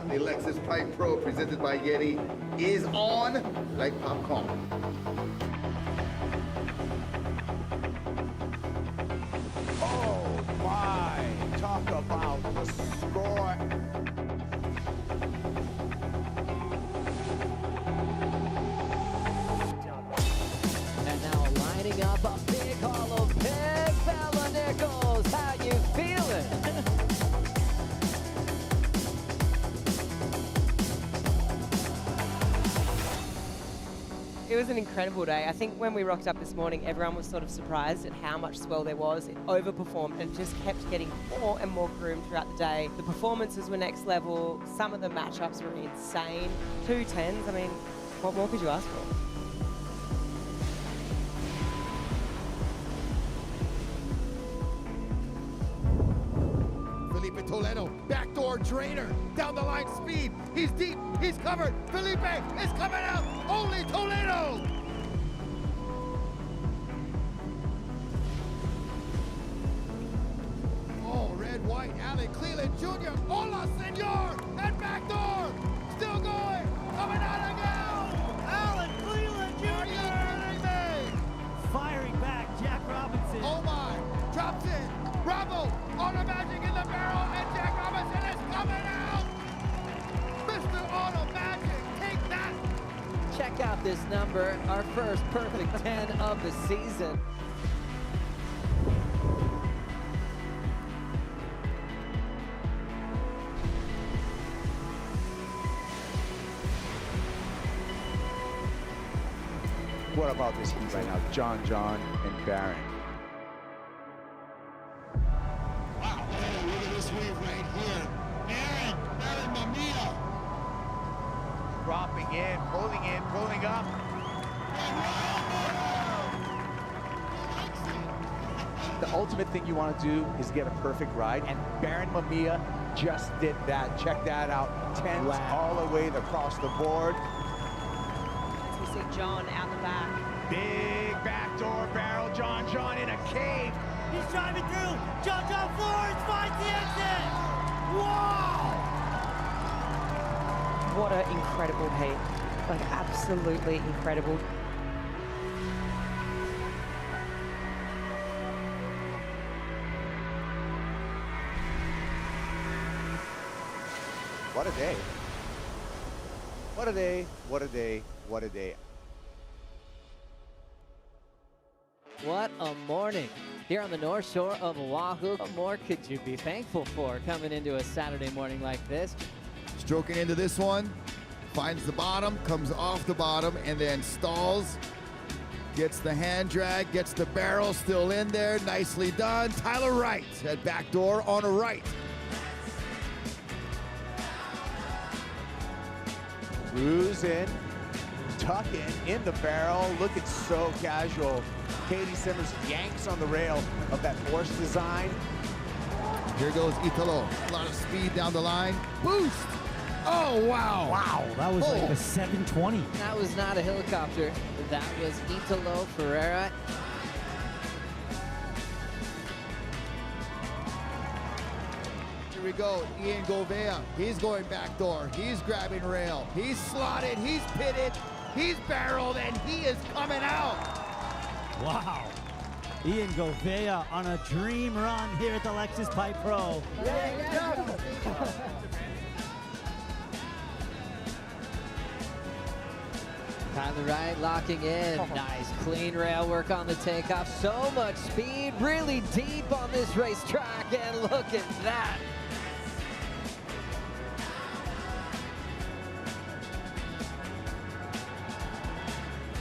The Lexus Pipe Pro presented by Yeti is on like popcorn. Oh my, talk about the score. And now lining up a big hollow pig. Bella Nichols, how you feeling? It was an incredible day. I think when we rocked up this morning, everyone was sort of surprised at how much swell there was. It overperformed and just kept getting more and more groomed throughout the day. The performances were next level. Some of the matchups were insane. 2 10s, I mean, what more could you ask for? Felipe Toledo, backdoor drainer, down the line speed. He's deep, he's covered. Felipe is coming out. Only Toledo. Oh, red, white, Allen Cleland Jr. Hola, senor. And backdoor. Still going. Coming out again. Allen Cleland Jr. Are you kidding me? Firing back, Jack Robinson. Oh my. Drops in. Bravo. Auto Magic in the barrel. And Jack Robinson is coming out. Mr. Auto Magic, take that. Check out this number, our first perfect 10 of the season. What about this heat right now? John and Barron. Wow, look at this wave right here. Erin Mamia. Dropping in, pulling up. The ultimate thing you want to do is get a perfect ride, and Baron Mamiya just did that. Check that out. 10s all the way across the board. As we see John out the back. Big backdoor barrel, John in a cave. He's driving through. John Flores finds the exit. Wow! What an incredible heat. Like, absolutely incredible. What a day. What a day, what a day, what a day. What a morning here on the North Shore of Oahu. What more could you be thankful for coming into a Saturday morning like this? Stroking into this one, finds the bottom, comes off the bottom, and then stalls. Gets the hand drag, gets the barrel still in there. Nicely done. Tyler Wright at backdoor on a right. Cruise in, tuck in the barrel, looking so casual. Caity Simmers yanks on the rail of that force design. Here goes Italo. A lot of speed down the line. Boost! Oh, wow. Wow, that was like a 720. That was not a helicopter. That was Italo Ferreira. Here we go, Ian Govea. He's going backdoor. He's grabbing rail. He's slotted. He's pitted. He's barreled, and he is coming out. Wow. Ian Govea on a dream run here at the Lexus Pipe Pro. Tyler Wright locking in. Nice clean rail work on the takeoff. So much speed, really deep on this racetrack, and look at that.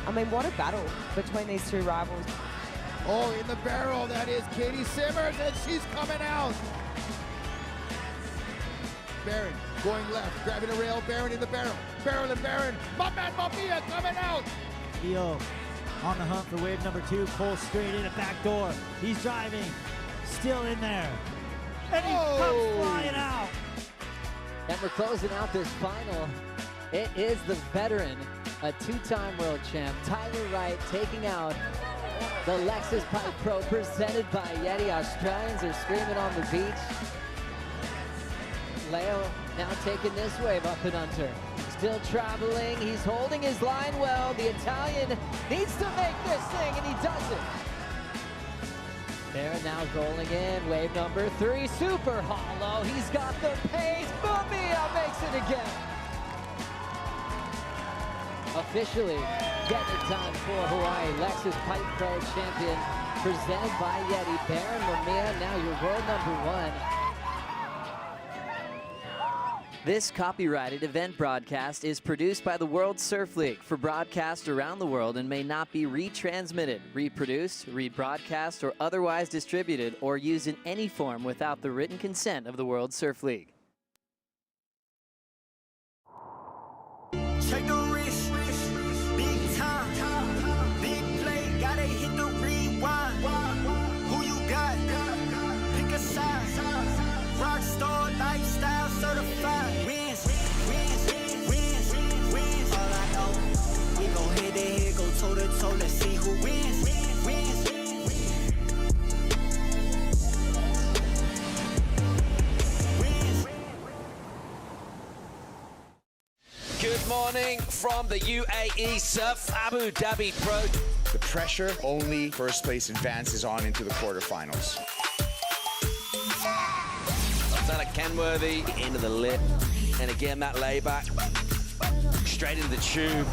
I mean, what a battle between these two rivals. Oh, in the barrel, that is Caity Simmers, and she's coming out. Barron going left, grabbing a rail, Barron in the barrel. Barrel and Barron, my man Mamiya coming out. Io on the hunt for wave number 2, pulls straight in a back door. He's driving, still in there. And he comes flying out. And we're closing out this final. It is the veteran, a 2-time world champ, Tyler Wright, taking out the Lexus Pipe Pro presented by Yeti. Australians are screaming on the beach. Leo now taking this wave up and under. Still traveling, he's holding his line well. The Italian needs to make this thing, and he does it. They're now rolling in, wave number 3, super hollow. He's got the pace, Mamiya makes it again. Officially getting it done for Hawaii. Lexus Pipe Pro champion presented by Yeti. Baron Mamiya, now your world number 1. This copyrighted event broadcast is produced by the World Surf League for broadcast around the world and may not be retransmitted, reproduced, rebroadcast, or otherwise distributed or used in any form without the written consent of the World Surf League. Check the wrist, big time, big play, gotta hit the rewind. Who you got? Pick a side, rock star lifestyle certified. Wins, all I know, we gon' hit the head, go toe to toe, let's see who wins. Good morning from the UAE Surf Abu Dhabi Pro. The pressure, only first place advances on into the quarterfinals. Bella Kenworthy into the lip. And again, that layback. Straight into the tube.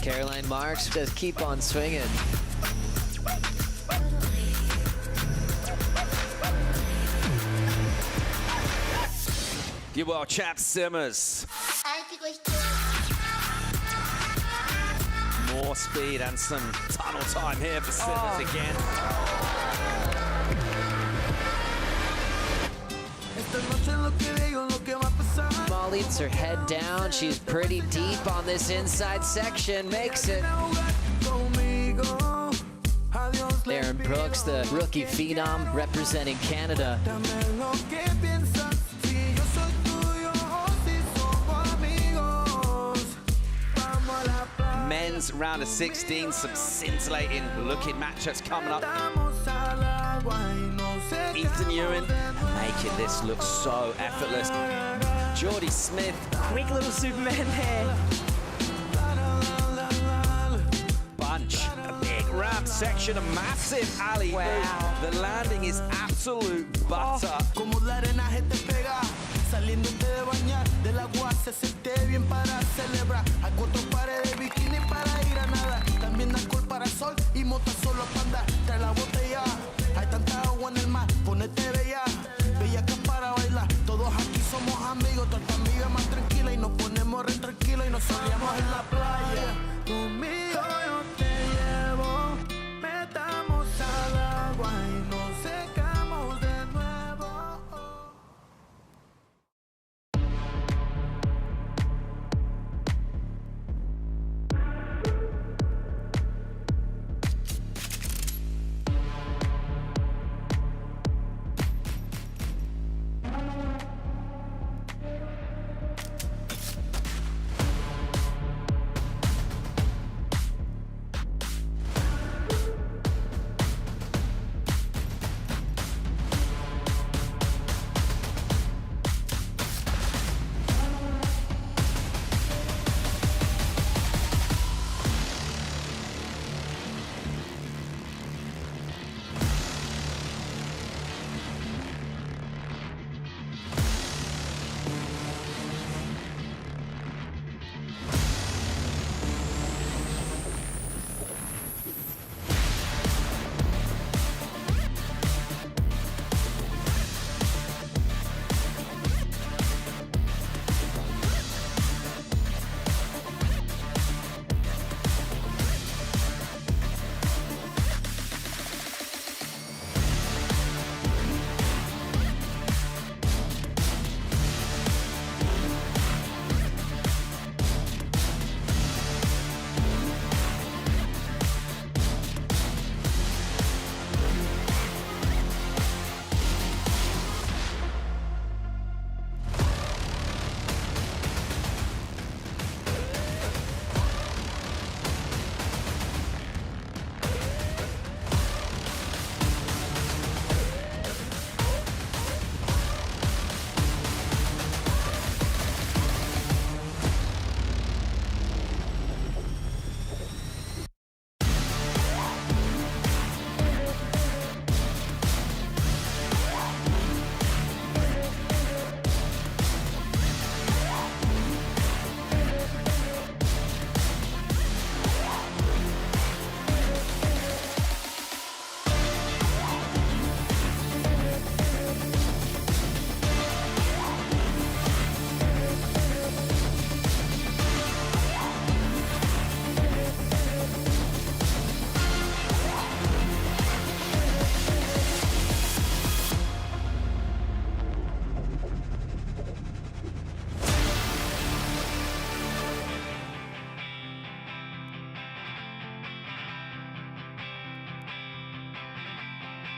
Caroline Marks says keep on swinging. Your World Champ Simmers. More speed and some tunnel time here for Simmers again. Molly lets her head down. She's pretty deep on this inside section. Makes it. Erin Brooks, the rookie phenom representing Canada. Men's round of 16, some scintillating looking matchups coming up. Ethan Ewan making this look so effortless. Jordy Smith. Quick little Superman there. Bunch, a big ramp section, a massive alley. Wow. The landing is absolute butter. Saliéndote de bañar, del agua se siente bien para celebrar. Hago otros pares de bikini para ir a nadar. También alcohol para el sol y moto solo para andar. Trae la botella, hay tanta agua en el mar. Ponete bella, bella que para bailar. Todos aquí somos amigos, toda amiga más tranquila. Y nos ponemos re tranquilos y nos salíamos en la playa. Conmigo yo te llevo, metamos al agua y nos secamos de nuevo.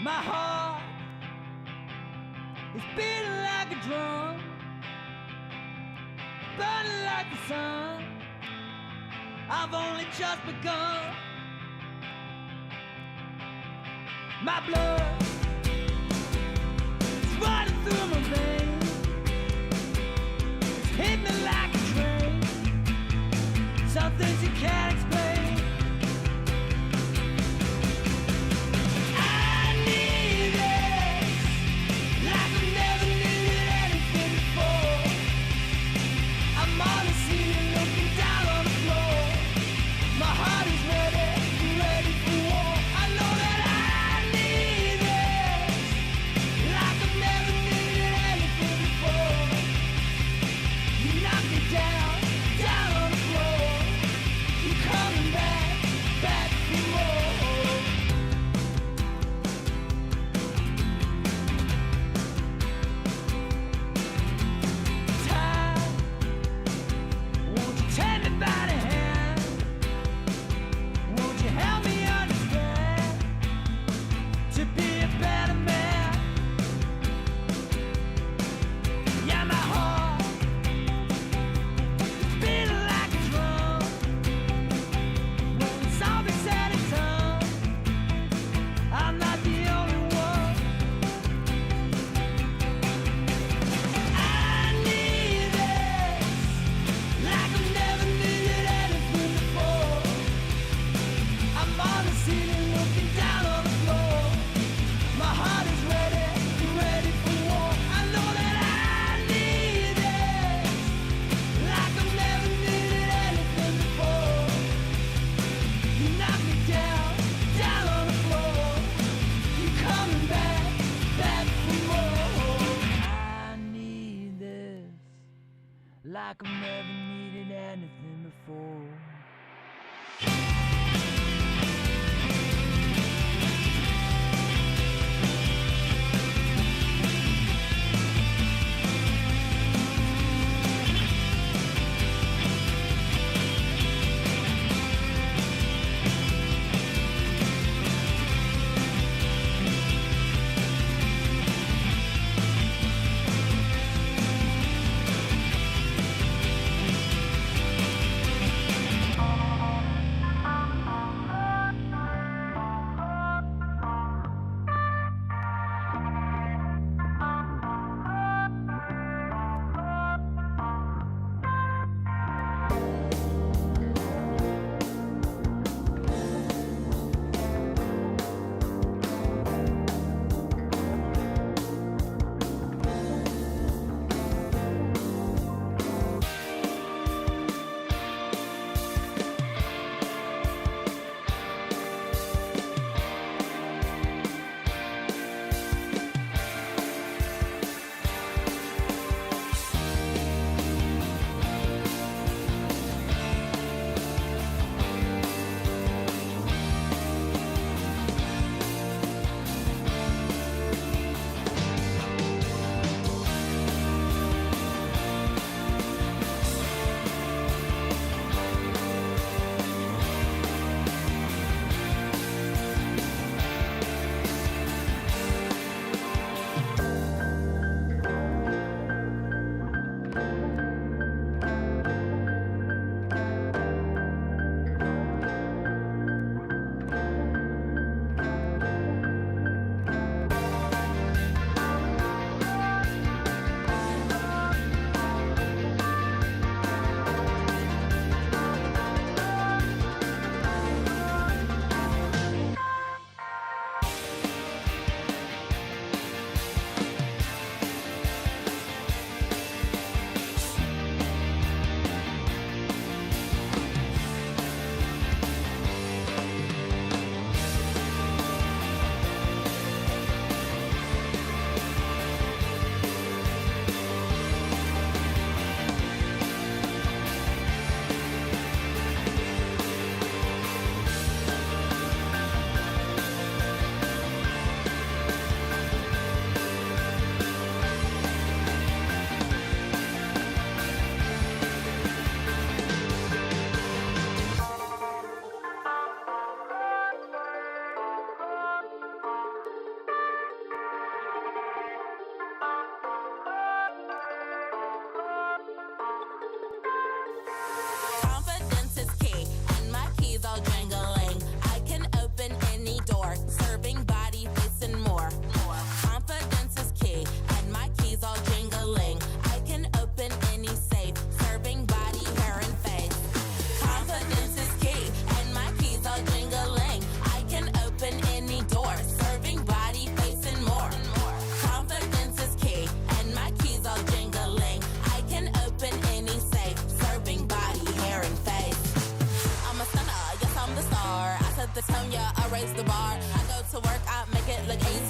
My heart is beating like a drum, burning like the sun. I've only just begun. My blood is running through my veins. It's hitting me like a train. Some things you can't explain. I need this like I've never needed anything before. I'm on the ceiling looking down on the floor. My heart is ready for war. I know that I need this like I've never needed anything before. You knock me down, down on the floor. You're coming back, back for more. Time, won't you take me by the hand? Won't you help me understand to be a better man? Yeah, my heart is beating like a drum. When it's all been said and done, I'm not the only one. I need this like I've never needed anything before. I'm on the ceiling looking down on the floor. My heart is ready for war. I know that I need this like I've never needed anything before. You knock me down, down on the floor. You're coming back, back for more. I need this like I've never needed anything before.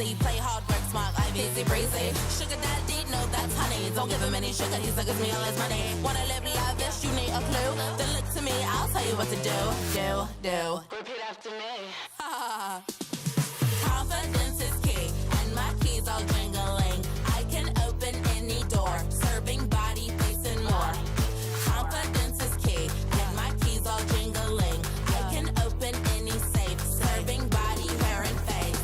easy. Play hard, work smart, I'm easy breezy. Sugar daddy, no, that's honey. Don't give him any sugar, he suckers me all his money. Wanna live lavish, you need a clue. Then look to me, I'll tell you what to do. Do. Repeat after me. Confidence is key, and my keys all jingling. I can open any door, serving body, face, and more. Confidence is key, and my keys all jingling. I can open any safe, serving body, hair, and face.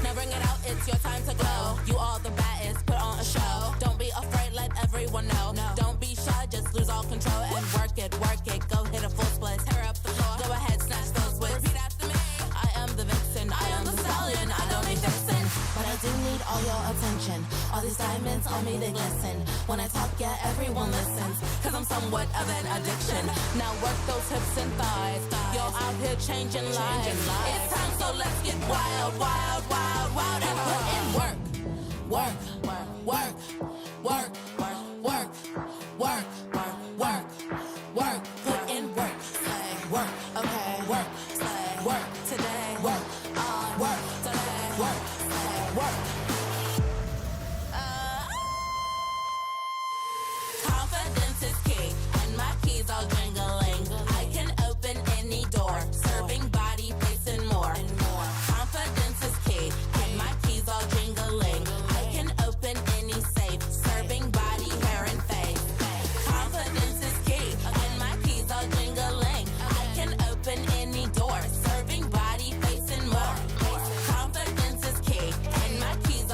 Now bring it out, it's your time to go. You all the baddest, put on a show. Don't be afraid, let everyone know. Don't be shy, just lose all control and work it. Go hit a full split, tear up the floor. Go ahead, snatch those whips. Repeat after me. I am the vixen, I am the stallion. I don't need fixin', but I do need all your attention. All these diamonds on me, they glisten. When I talk, yeah, everyone listens. Cause I'm somewhat of an addiction. Now work those hips and thighs. You're out here changing lives. It's time, so let's get wild, wild, wild, wild. And put in work. Work, work, work, work, work, work, work, work. Put in work, slay, work, okay, work, slay, work, today, work, on, work, today, work, slay, work. Confidence is key, and my keys all jingling. I can open any door, serving body, face, and more. Confidence is key, and my keys all jingling. I can open any safe, serving body, hair, and face. Confidence is key, and my keys all jingling. I can open any door, serving body, face, and more. Confidence is key, and my keys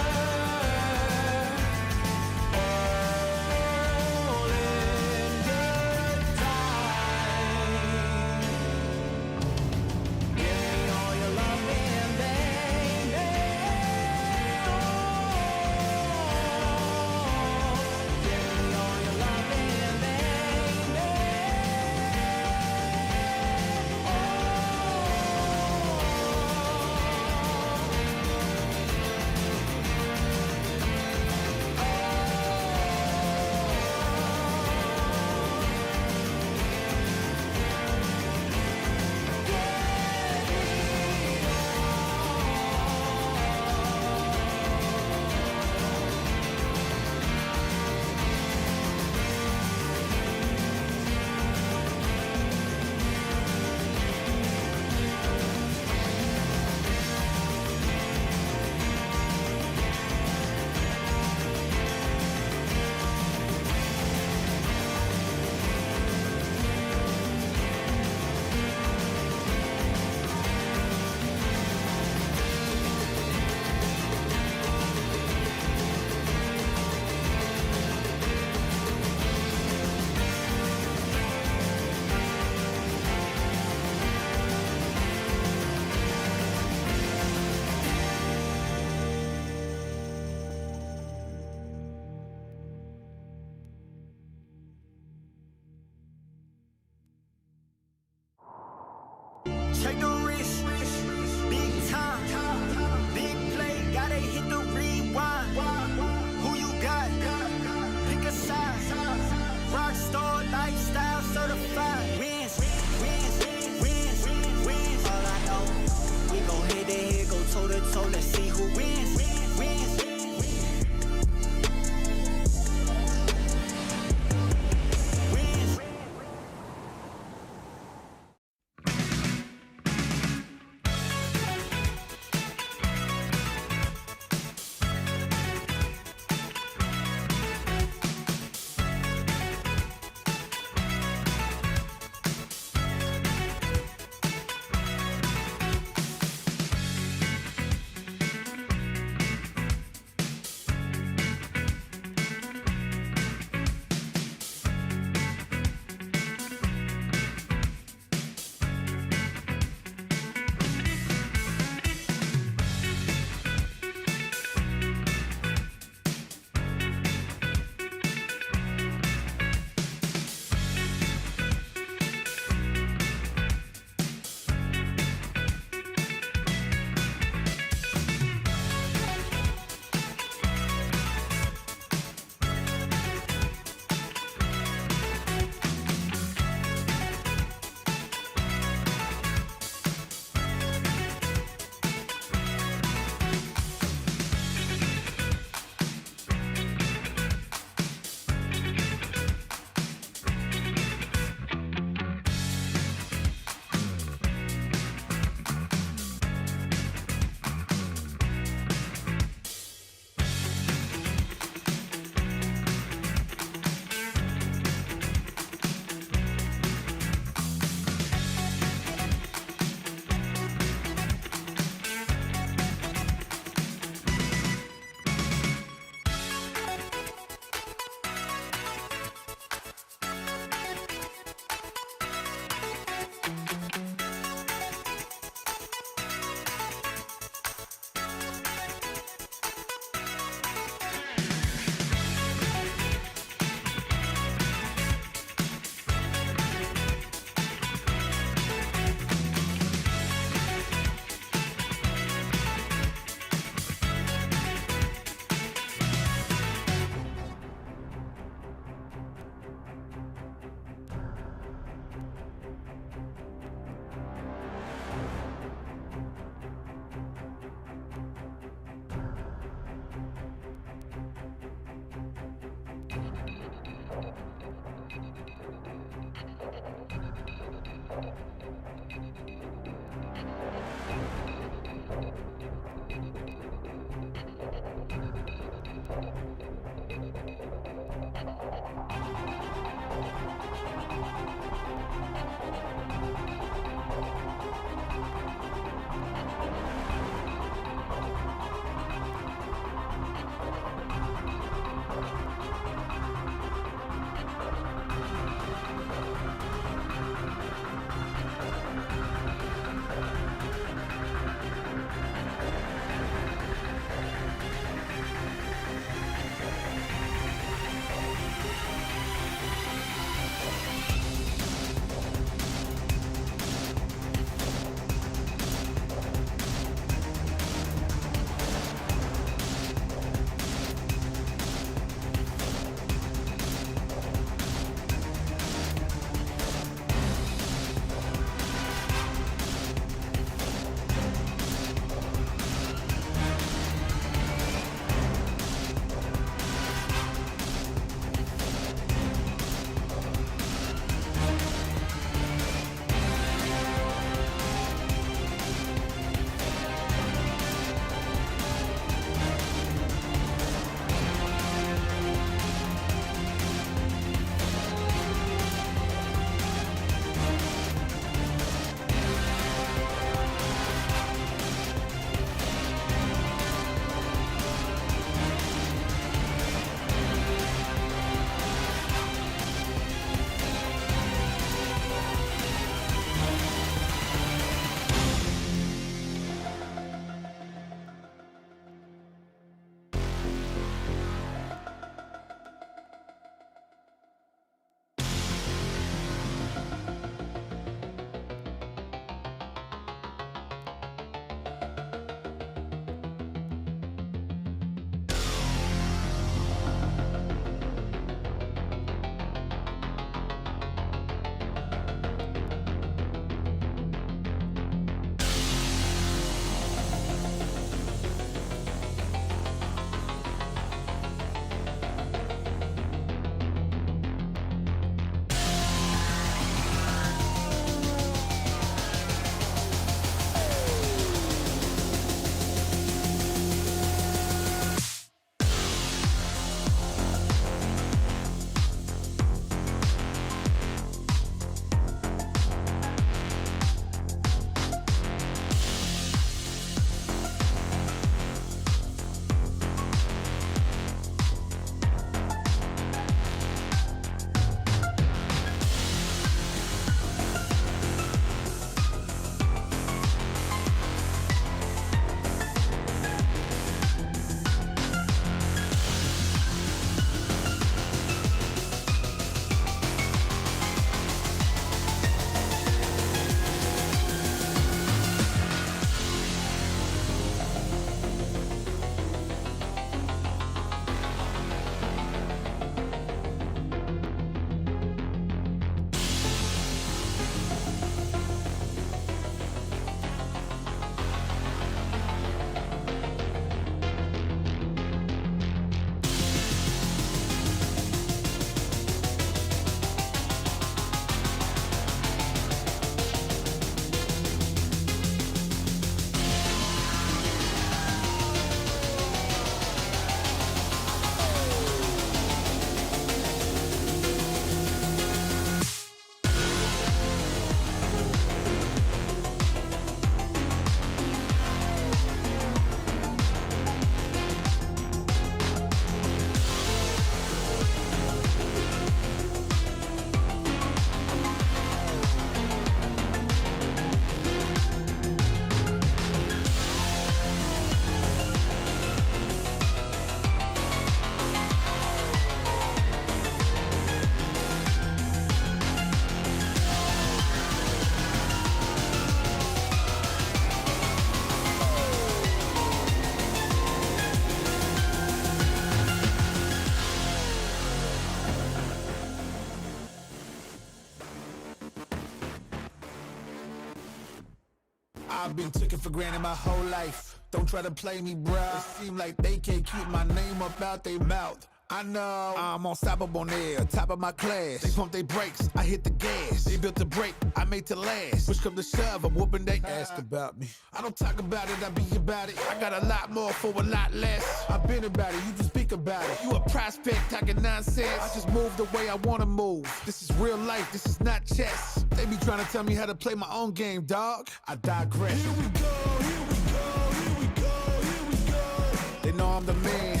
I've been taken for granted my whole life. Don't try to play me, bruh. It seem like they can't keep my name up out their mouth. I know I'm unstoppable now, top of my class. They pump their brakes, I hit the gas. They built the brake, I made to last. Push come to shove, I'm whooping they ask about me. I don't talk about it, I be about it. I got a lot more for a lot less. I've been about it, you just speak about it. You a prospect talking nonsense. I just move the way I wanna move. This is real life, this is not chess. They be trying to tell me how to play my own game, dog. I digress. Here we go, here we go, here we go, here we go. They know I'm the man.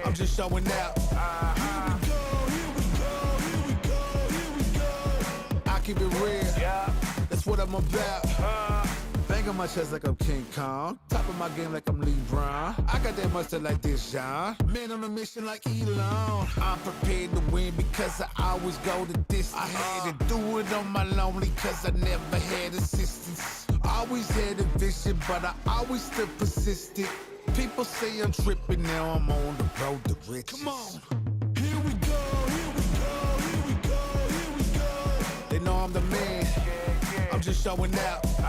I'm just showing out. Here we go, here we go, here we go, here we go. I keep it real. That's what I'm about. Bang on my chest like I'm King Kong. Top of my game like I'm LeBron. I got that mustard like this, John. Man on a mission like Elon. I'm prepared to win because I always go the distance. I had to do it on my lonely cause I never had assistance. Always had a vision, but I always still persisted. People say I'm tripping, now I'm on the road to riches. Come on. Here we go, here we go, here we go, here we go. They know I'm the man. I'm just showing out. Here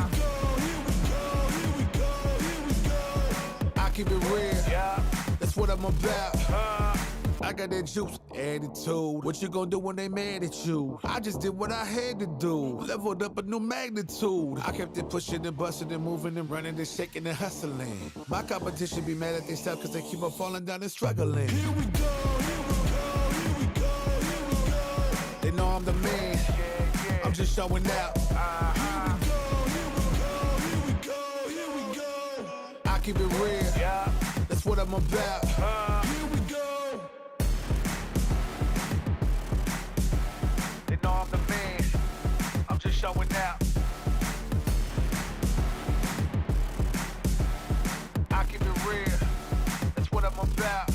we go, here we go, here we go, here we go. I keep it real. That's what I'm about. I got that juice attitude. What you gonna do when they mad at you? I just did what I had to do. Leveled up a new magnitude. I kept it pushing and busting and moving and running and shaking and hustling. My competition be mad at themselves cause they keep on falling down and struggling. Here we go, here we go, here we go, here we go. They know I'm the man. I'm just showing out. Here we go, here we go, here we go, here we go. I keep it real. That's what I'm about. Here we go. They know I'm the man. I'm just showing out. I keep it real. That's what I'm about.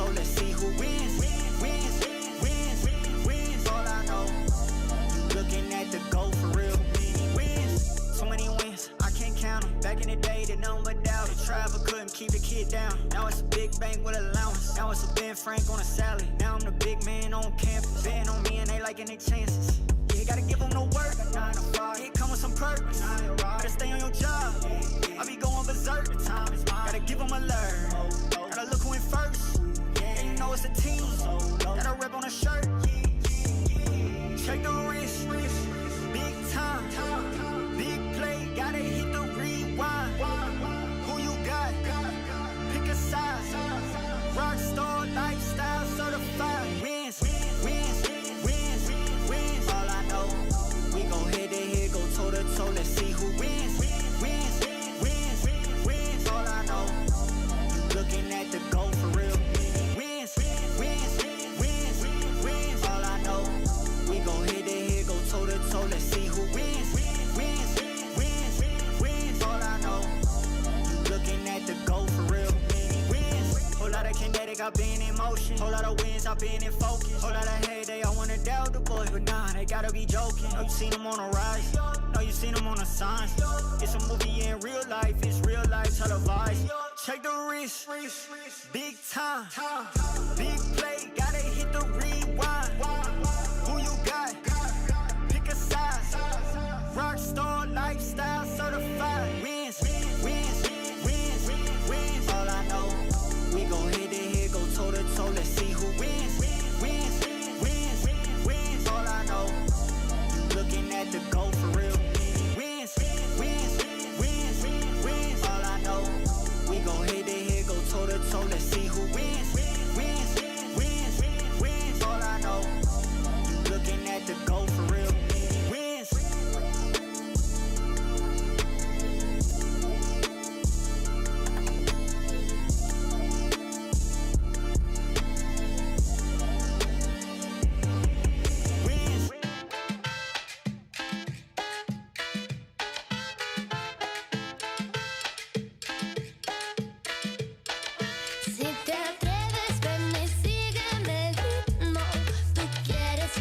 toe, let's see who wins. Wins, all I know. Looking at the goal for real. Wins, so many wins, I can't count them. Back in the day, they know but doubt it. Tried but couldn't keep the kid down. Now it's a big bank with allowance. Now it's a Ben Frank on a salad. Now I'm the big man on campus. Betting on me and they liking their chances. Yeah, gotta give them no work. 9 to 5. It come with some purpose. Gotta stay on your job. I be going berserk. The time is mine. Gotta give them a lure. Gotta look who in first. Yeah, you know it's a team. Gotta rep on a shirt. Check the wrist. Big time. Big play. Gotta hit the rewind. Who you got? Pick a side. Rockstar lifestyle certified. Wins. All I know. We go head to head, go toe to toe. Let's see who wins. All I know. Looking at the goal for real. Wins. All I know. We go head to head, go toe to toe. Let's see who wins. All I know. Looking at the goal for real. Wins. Whole lot of kinetic, I've been in motion. Whole lot of wins, I've been in focus. Whole lot of heyday, I wanna doubt the boys, but nah, they gotta be joking. Know you seen them on a rise. Know you seen them on a sign. It's a movie in real life. It's real life televised. Check the wrist. Big time. Big play. Gotta hit the rewind. Who you got? Pick a side. Rockstar lifestyle certified. Wins. All I know. We go head to head, go toe to toe. Let's see who wins. All I know. Looking at the goal for real. Wins. All I know. We go head to head, go toe to toe. Let's see who wins. All I know. Looking at the goal for real. Wins. Si te atreves, ven y sígueme el ritmo. Tú quieres,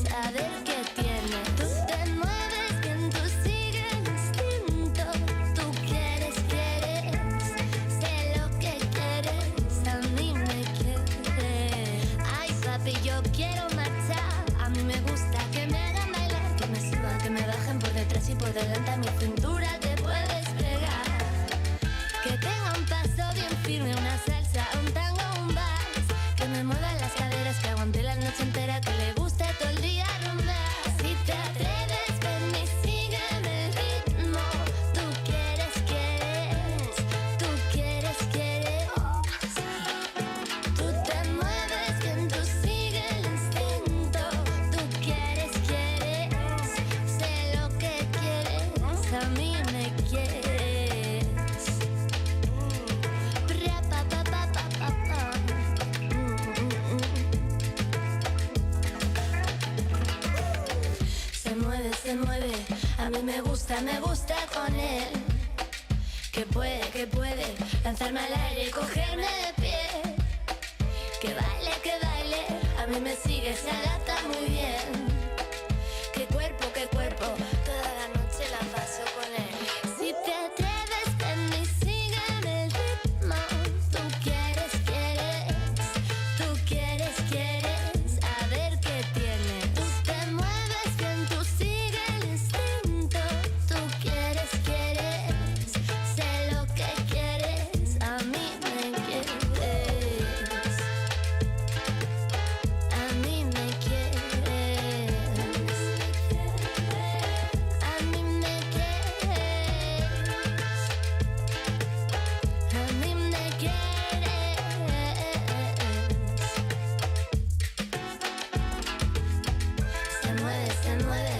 saber qué tienes. Tú te mueves bien, tú sigues el instinto. Tú quieres, sé lo que quieres, a mí me quieres. Ay, papi, yo quiero marchar. A mí me gusta que me hagan bailar, que me suban, que me bajen por detrás y por delante a mi cintura te puedes pegar. Que tenga un paso bien firme, una salsa, un tango, un vals. Que me muevan las caderas, que aguante la noche entera, que le guste todo el día rumbear. Si te atreves, ven y sígueme el ritmo. Tú quieres, tú quieres. Tú te mueves bien, tú sigues el instinto. Tú quieres, sé lo que quieres, a mí me quieres. Se mueve, a mí me gusta con él. Que puede lanzarme al aire y cogerme de pie. Que baile, a mí me sigue, se adapta muy bien. Que cuerpo, toda la noche la paso con él. Si te atreves, ven y sígueme el ritmo. Tú quieres, a ver qué tienes. Tú te mueves bien, tú sigues el instinto. Tú quieres, sé lo que quieres, a mí me quieres. A mí me quieres. A mí me quieres. A mí me quieres. Se mueve,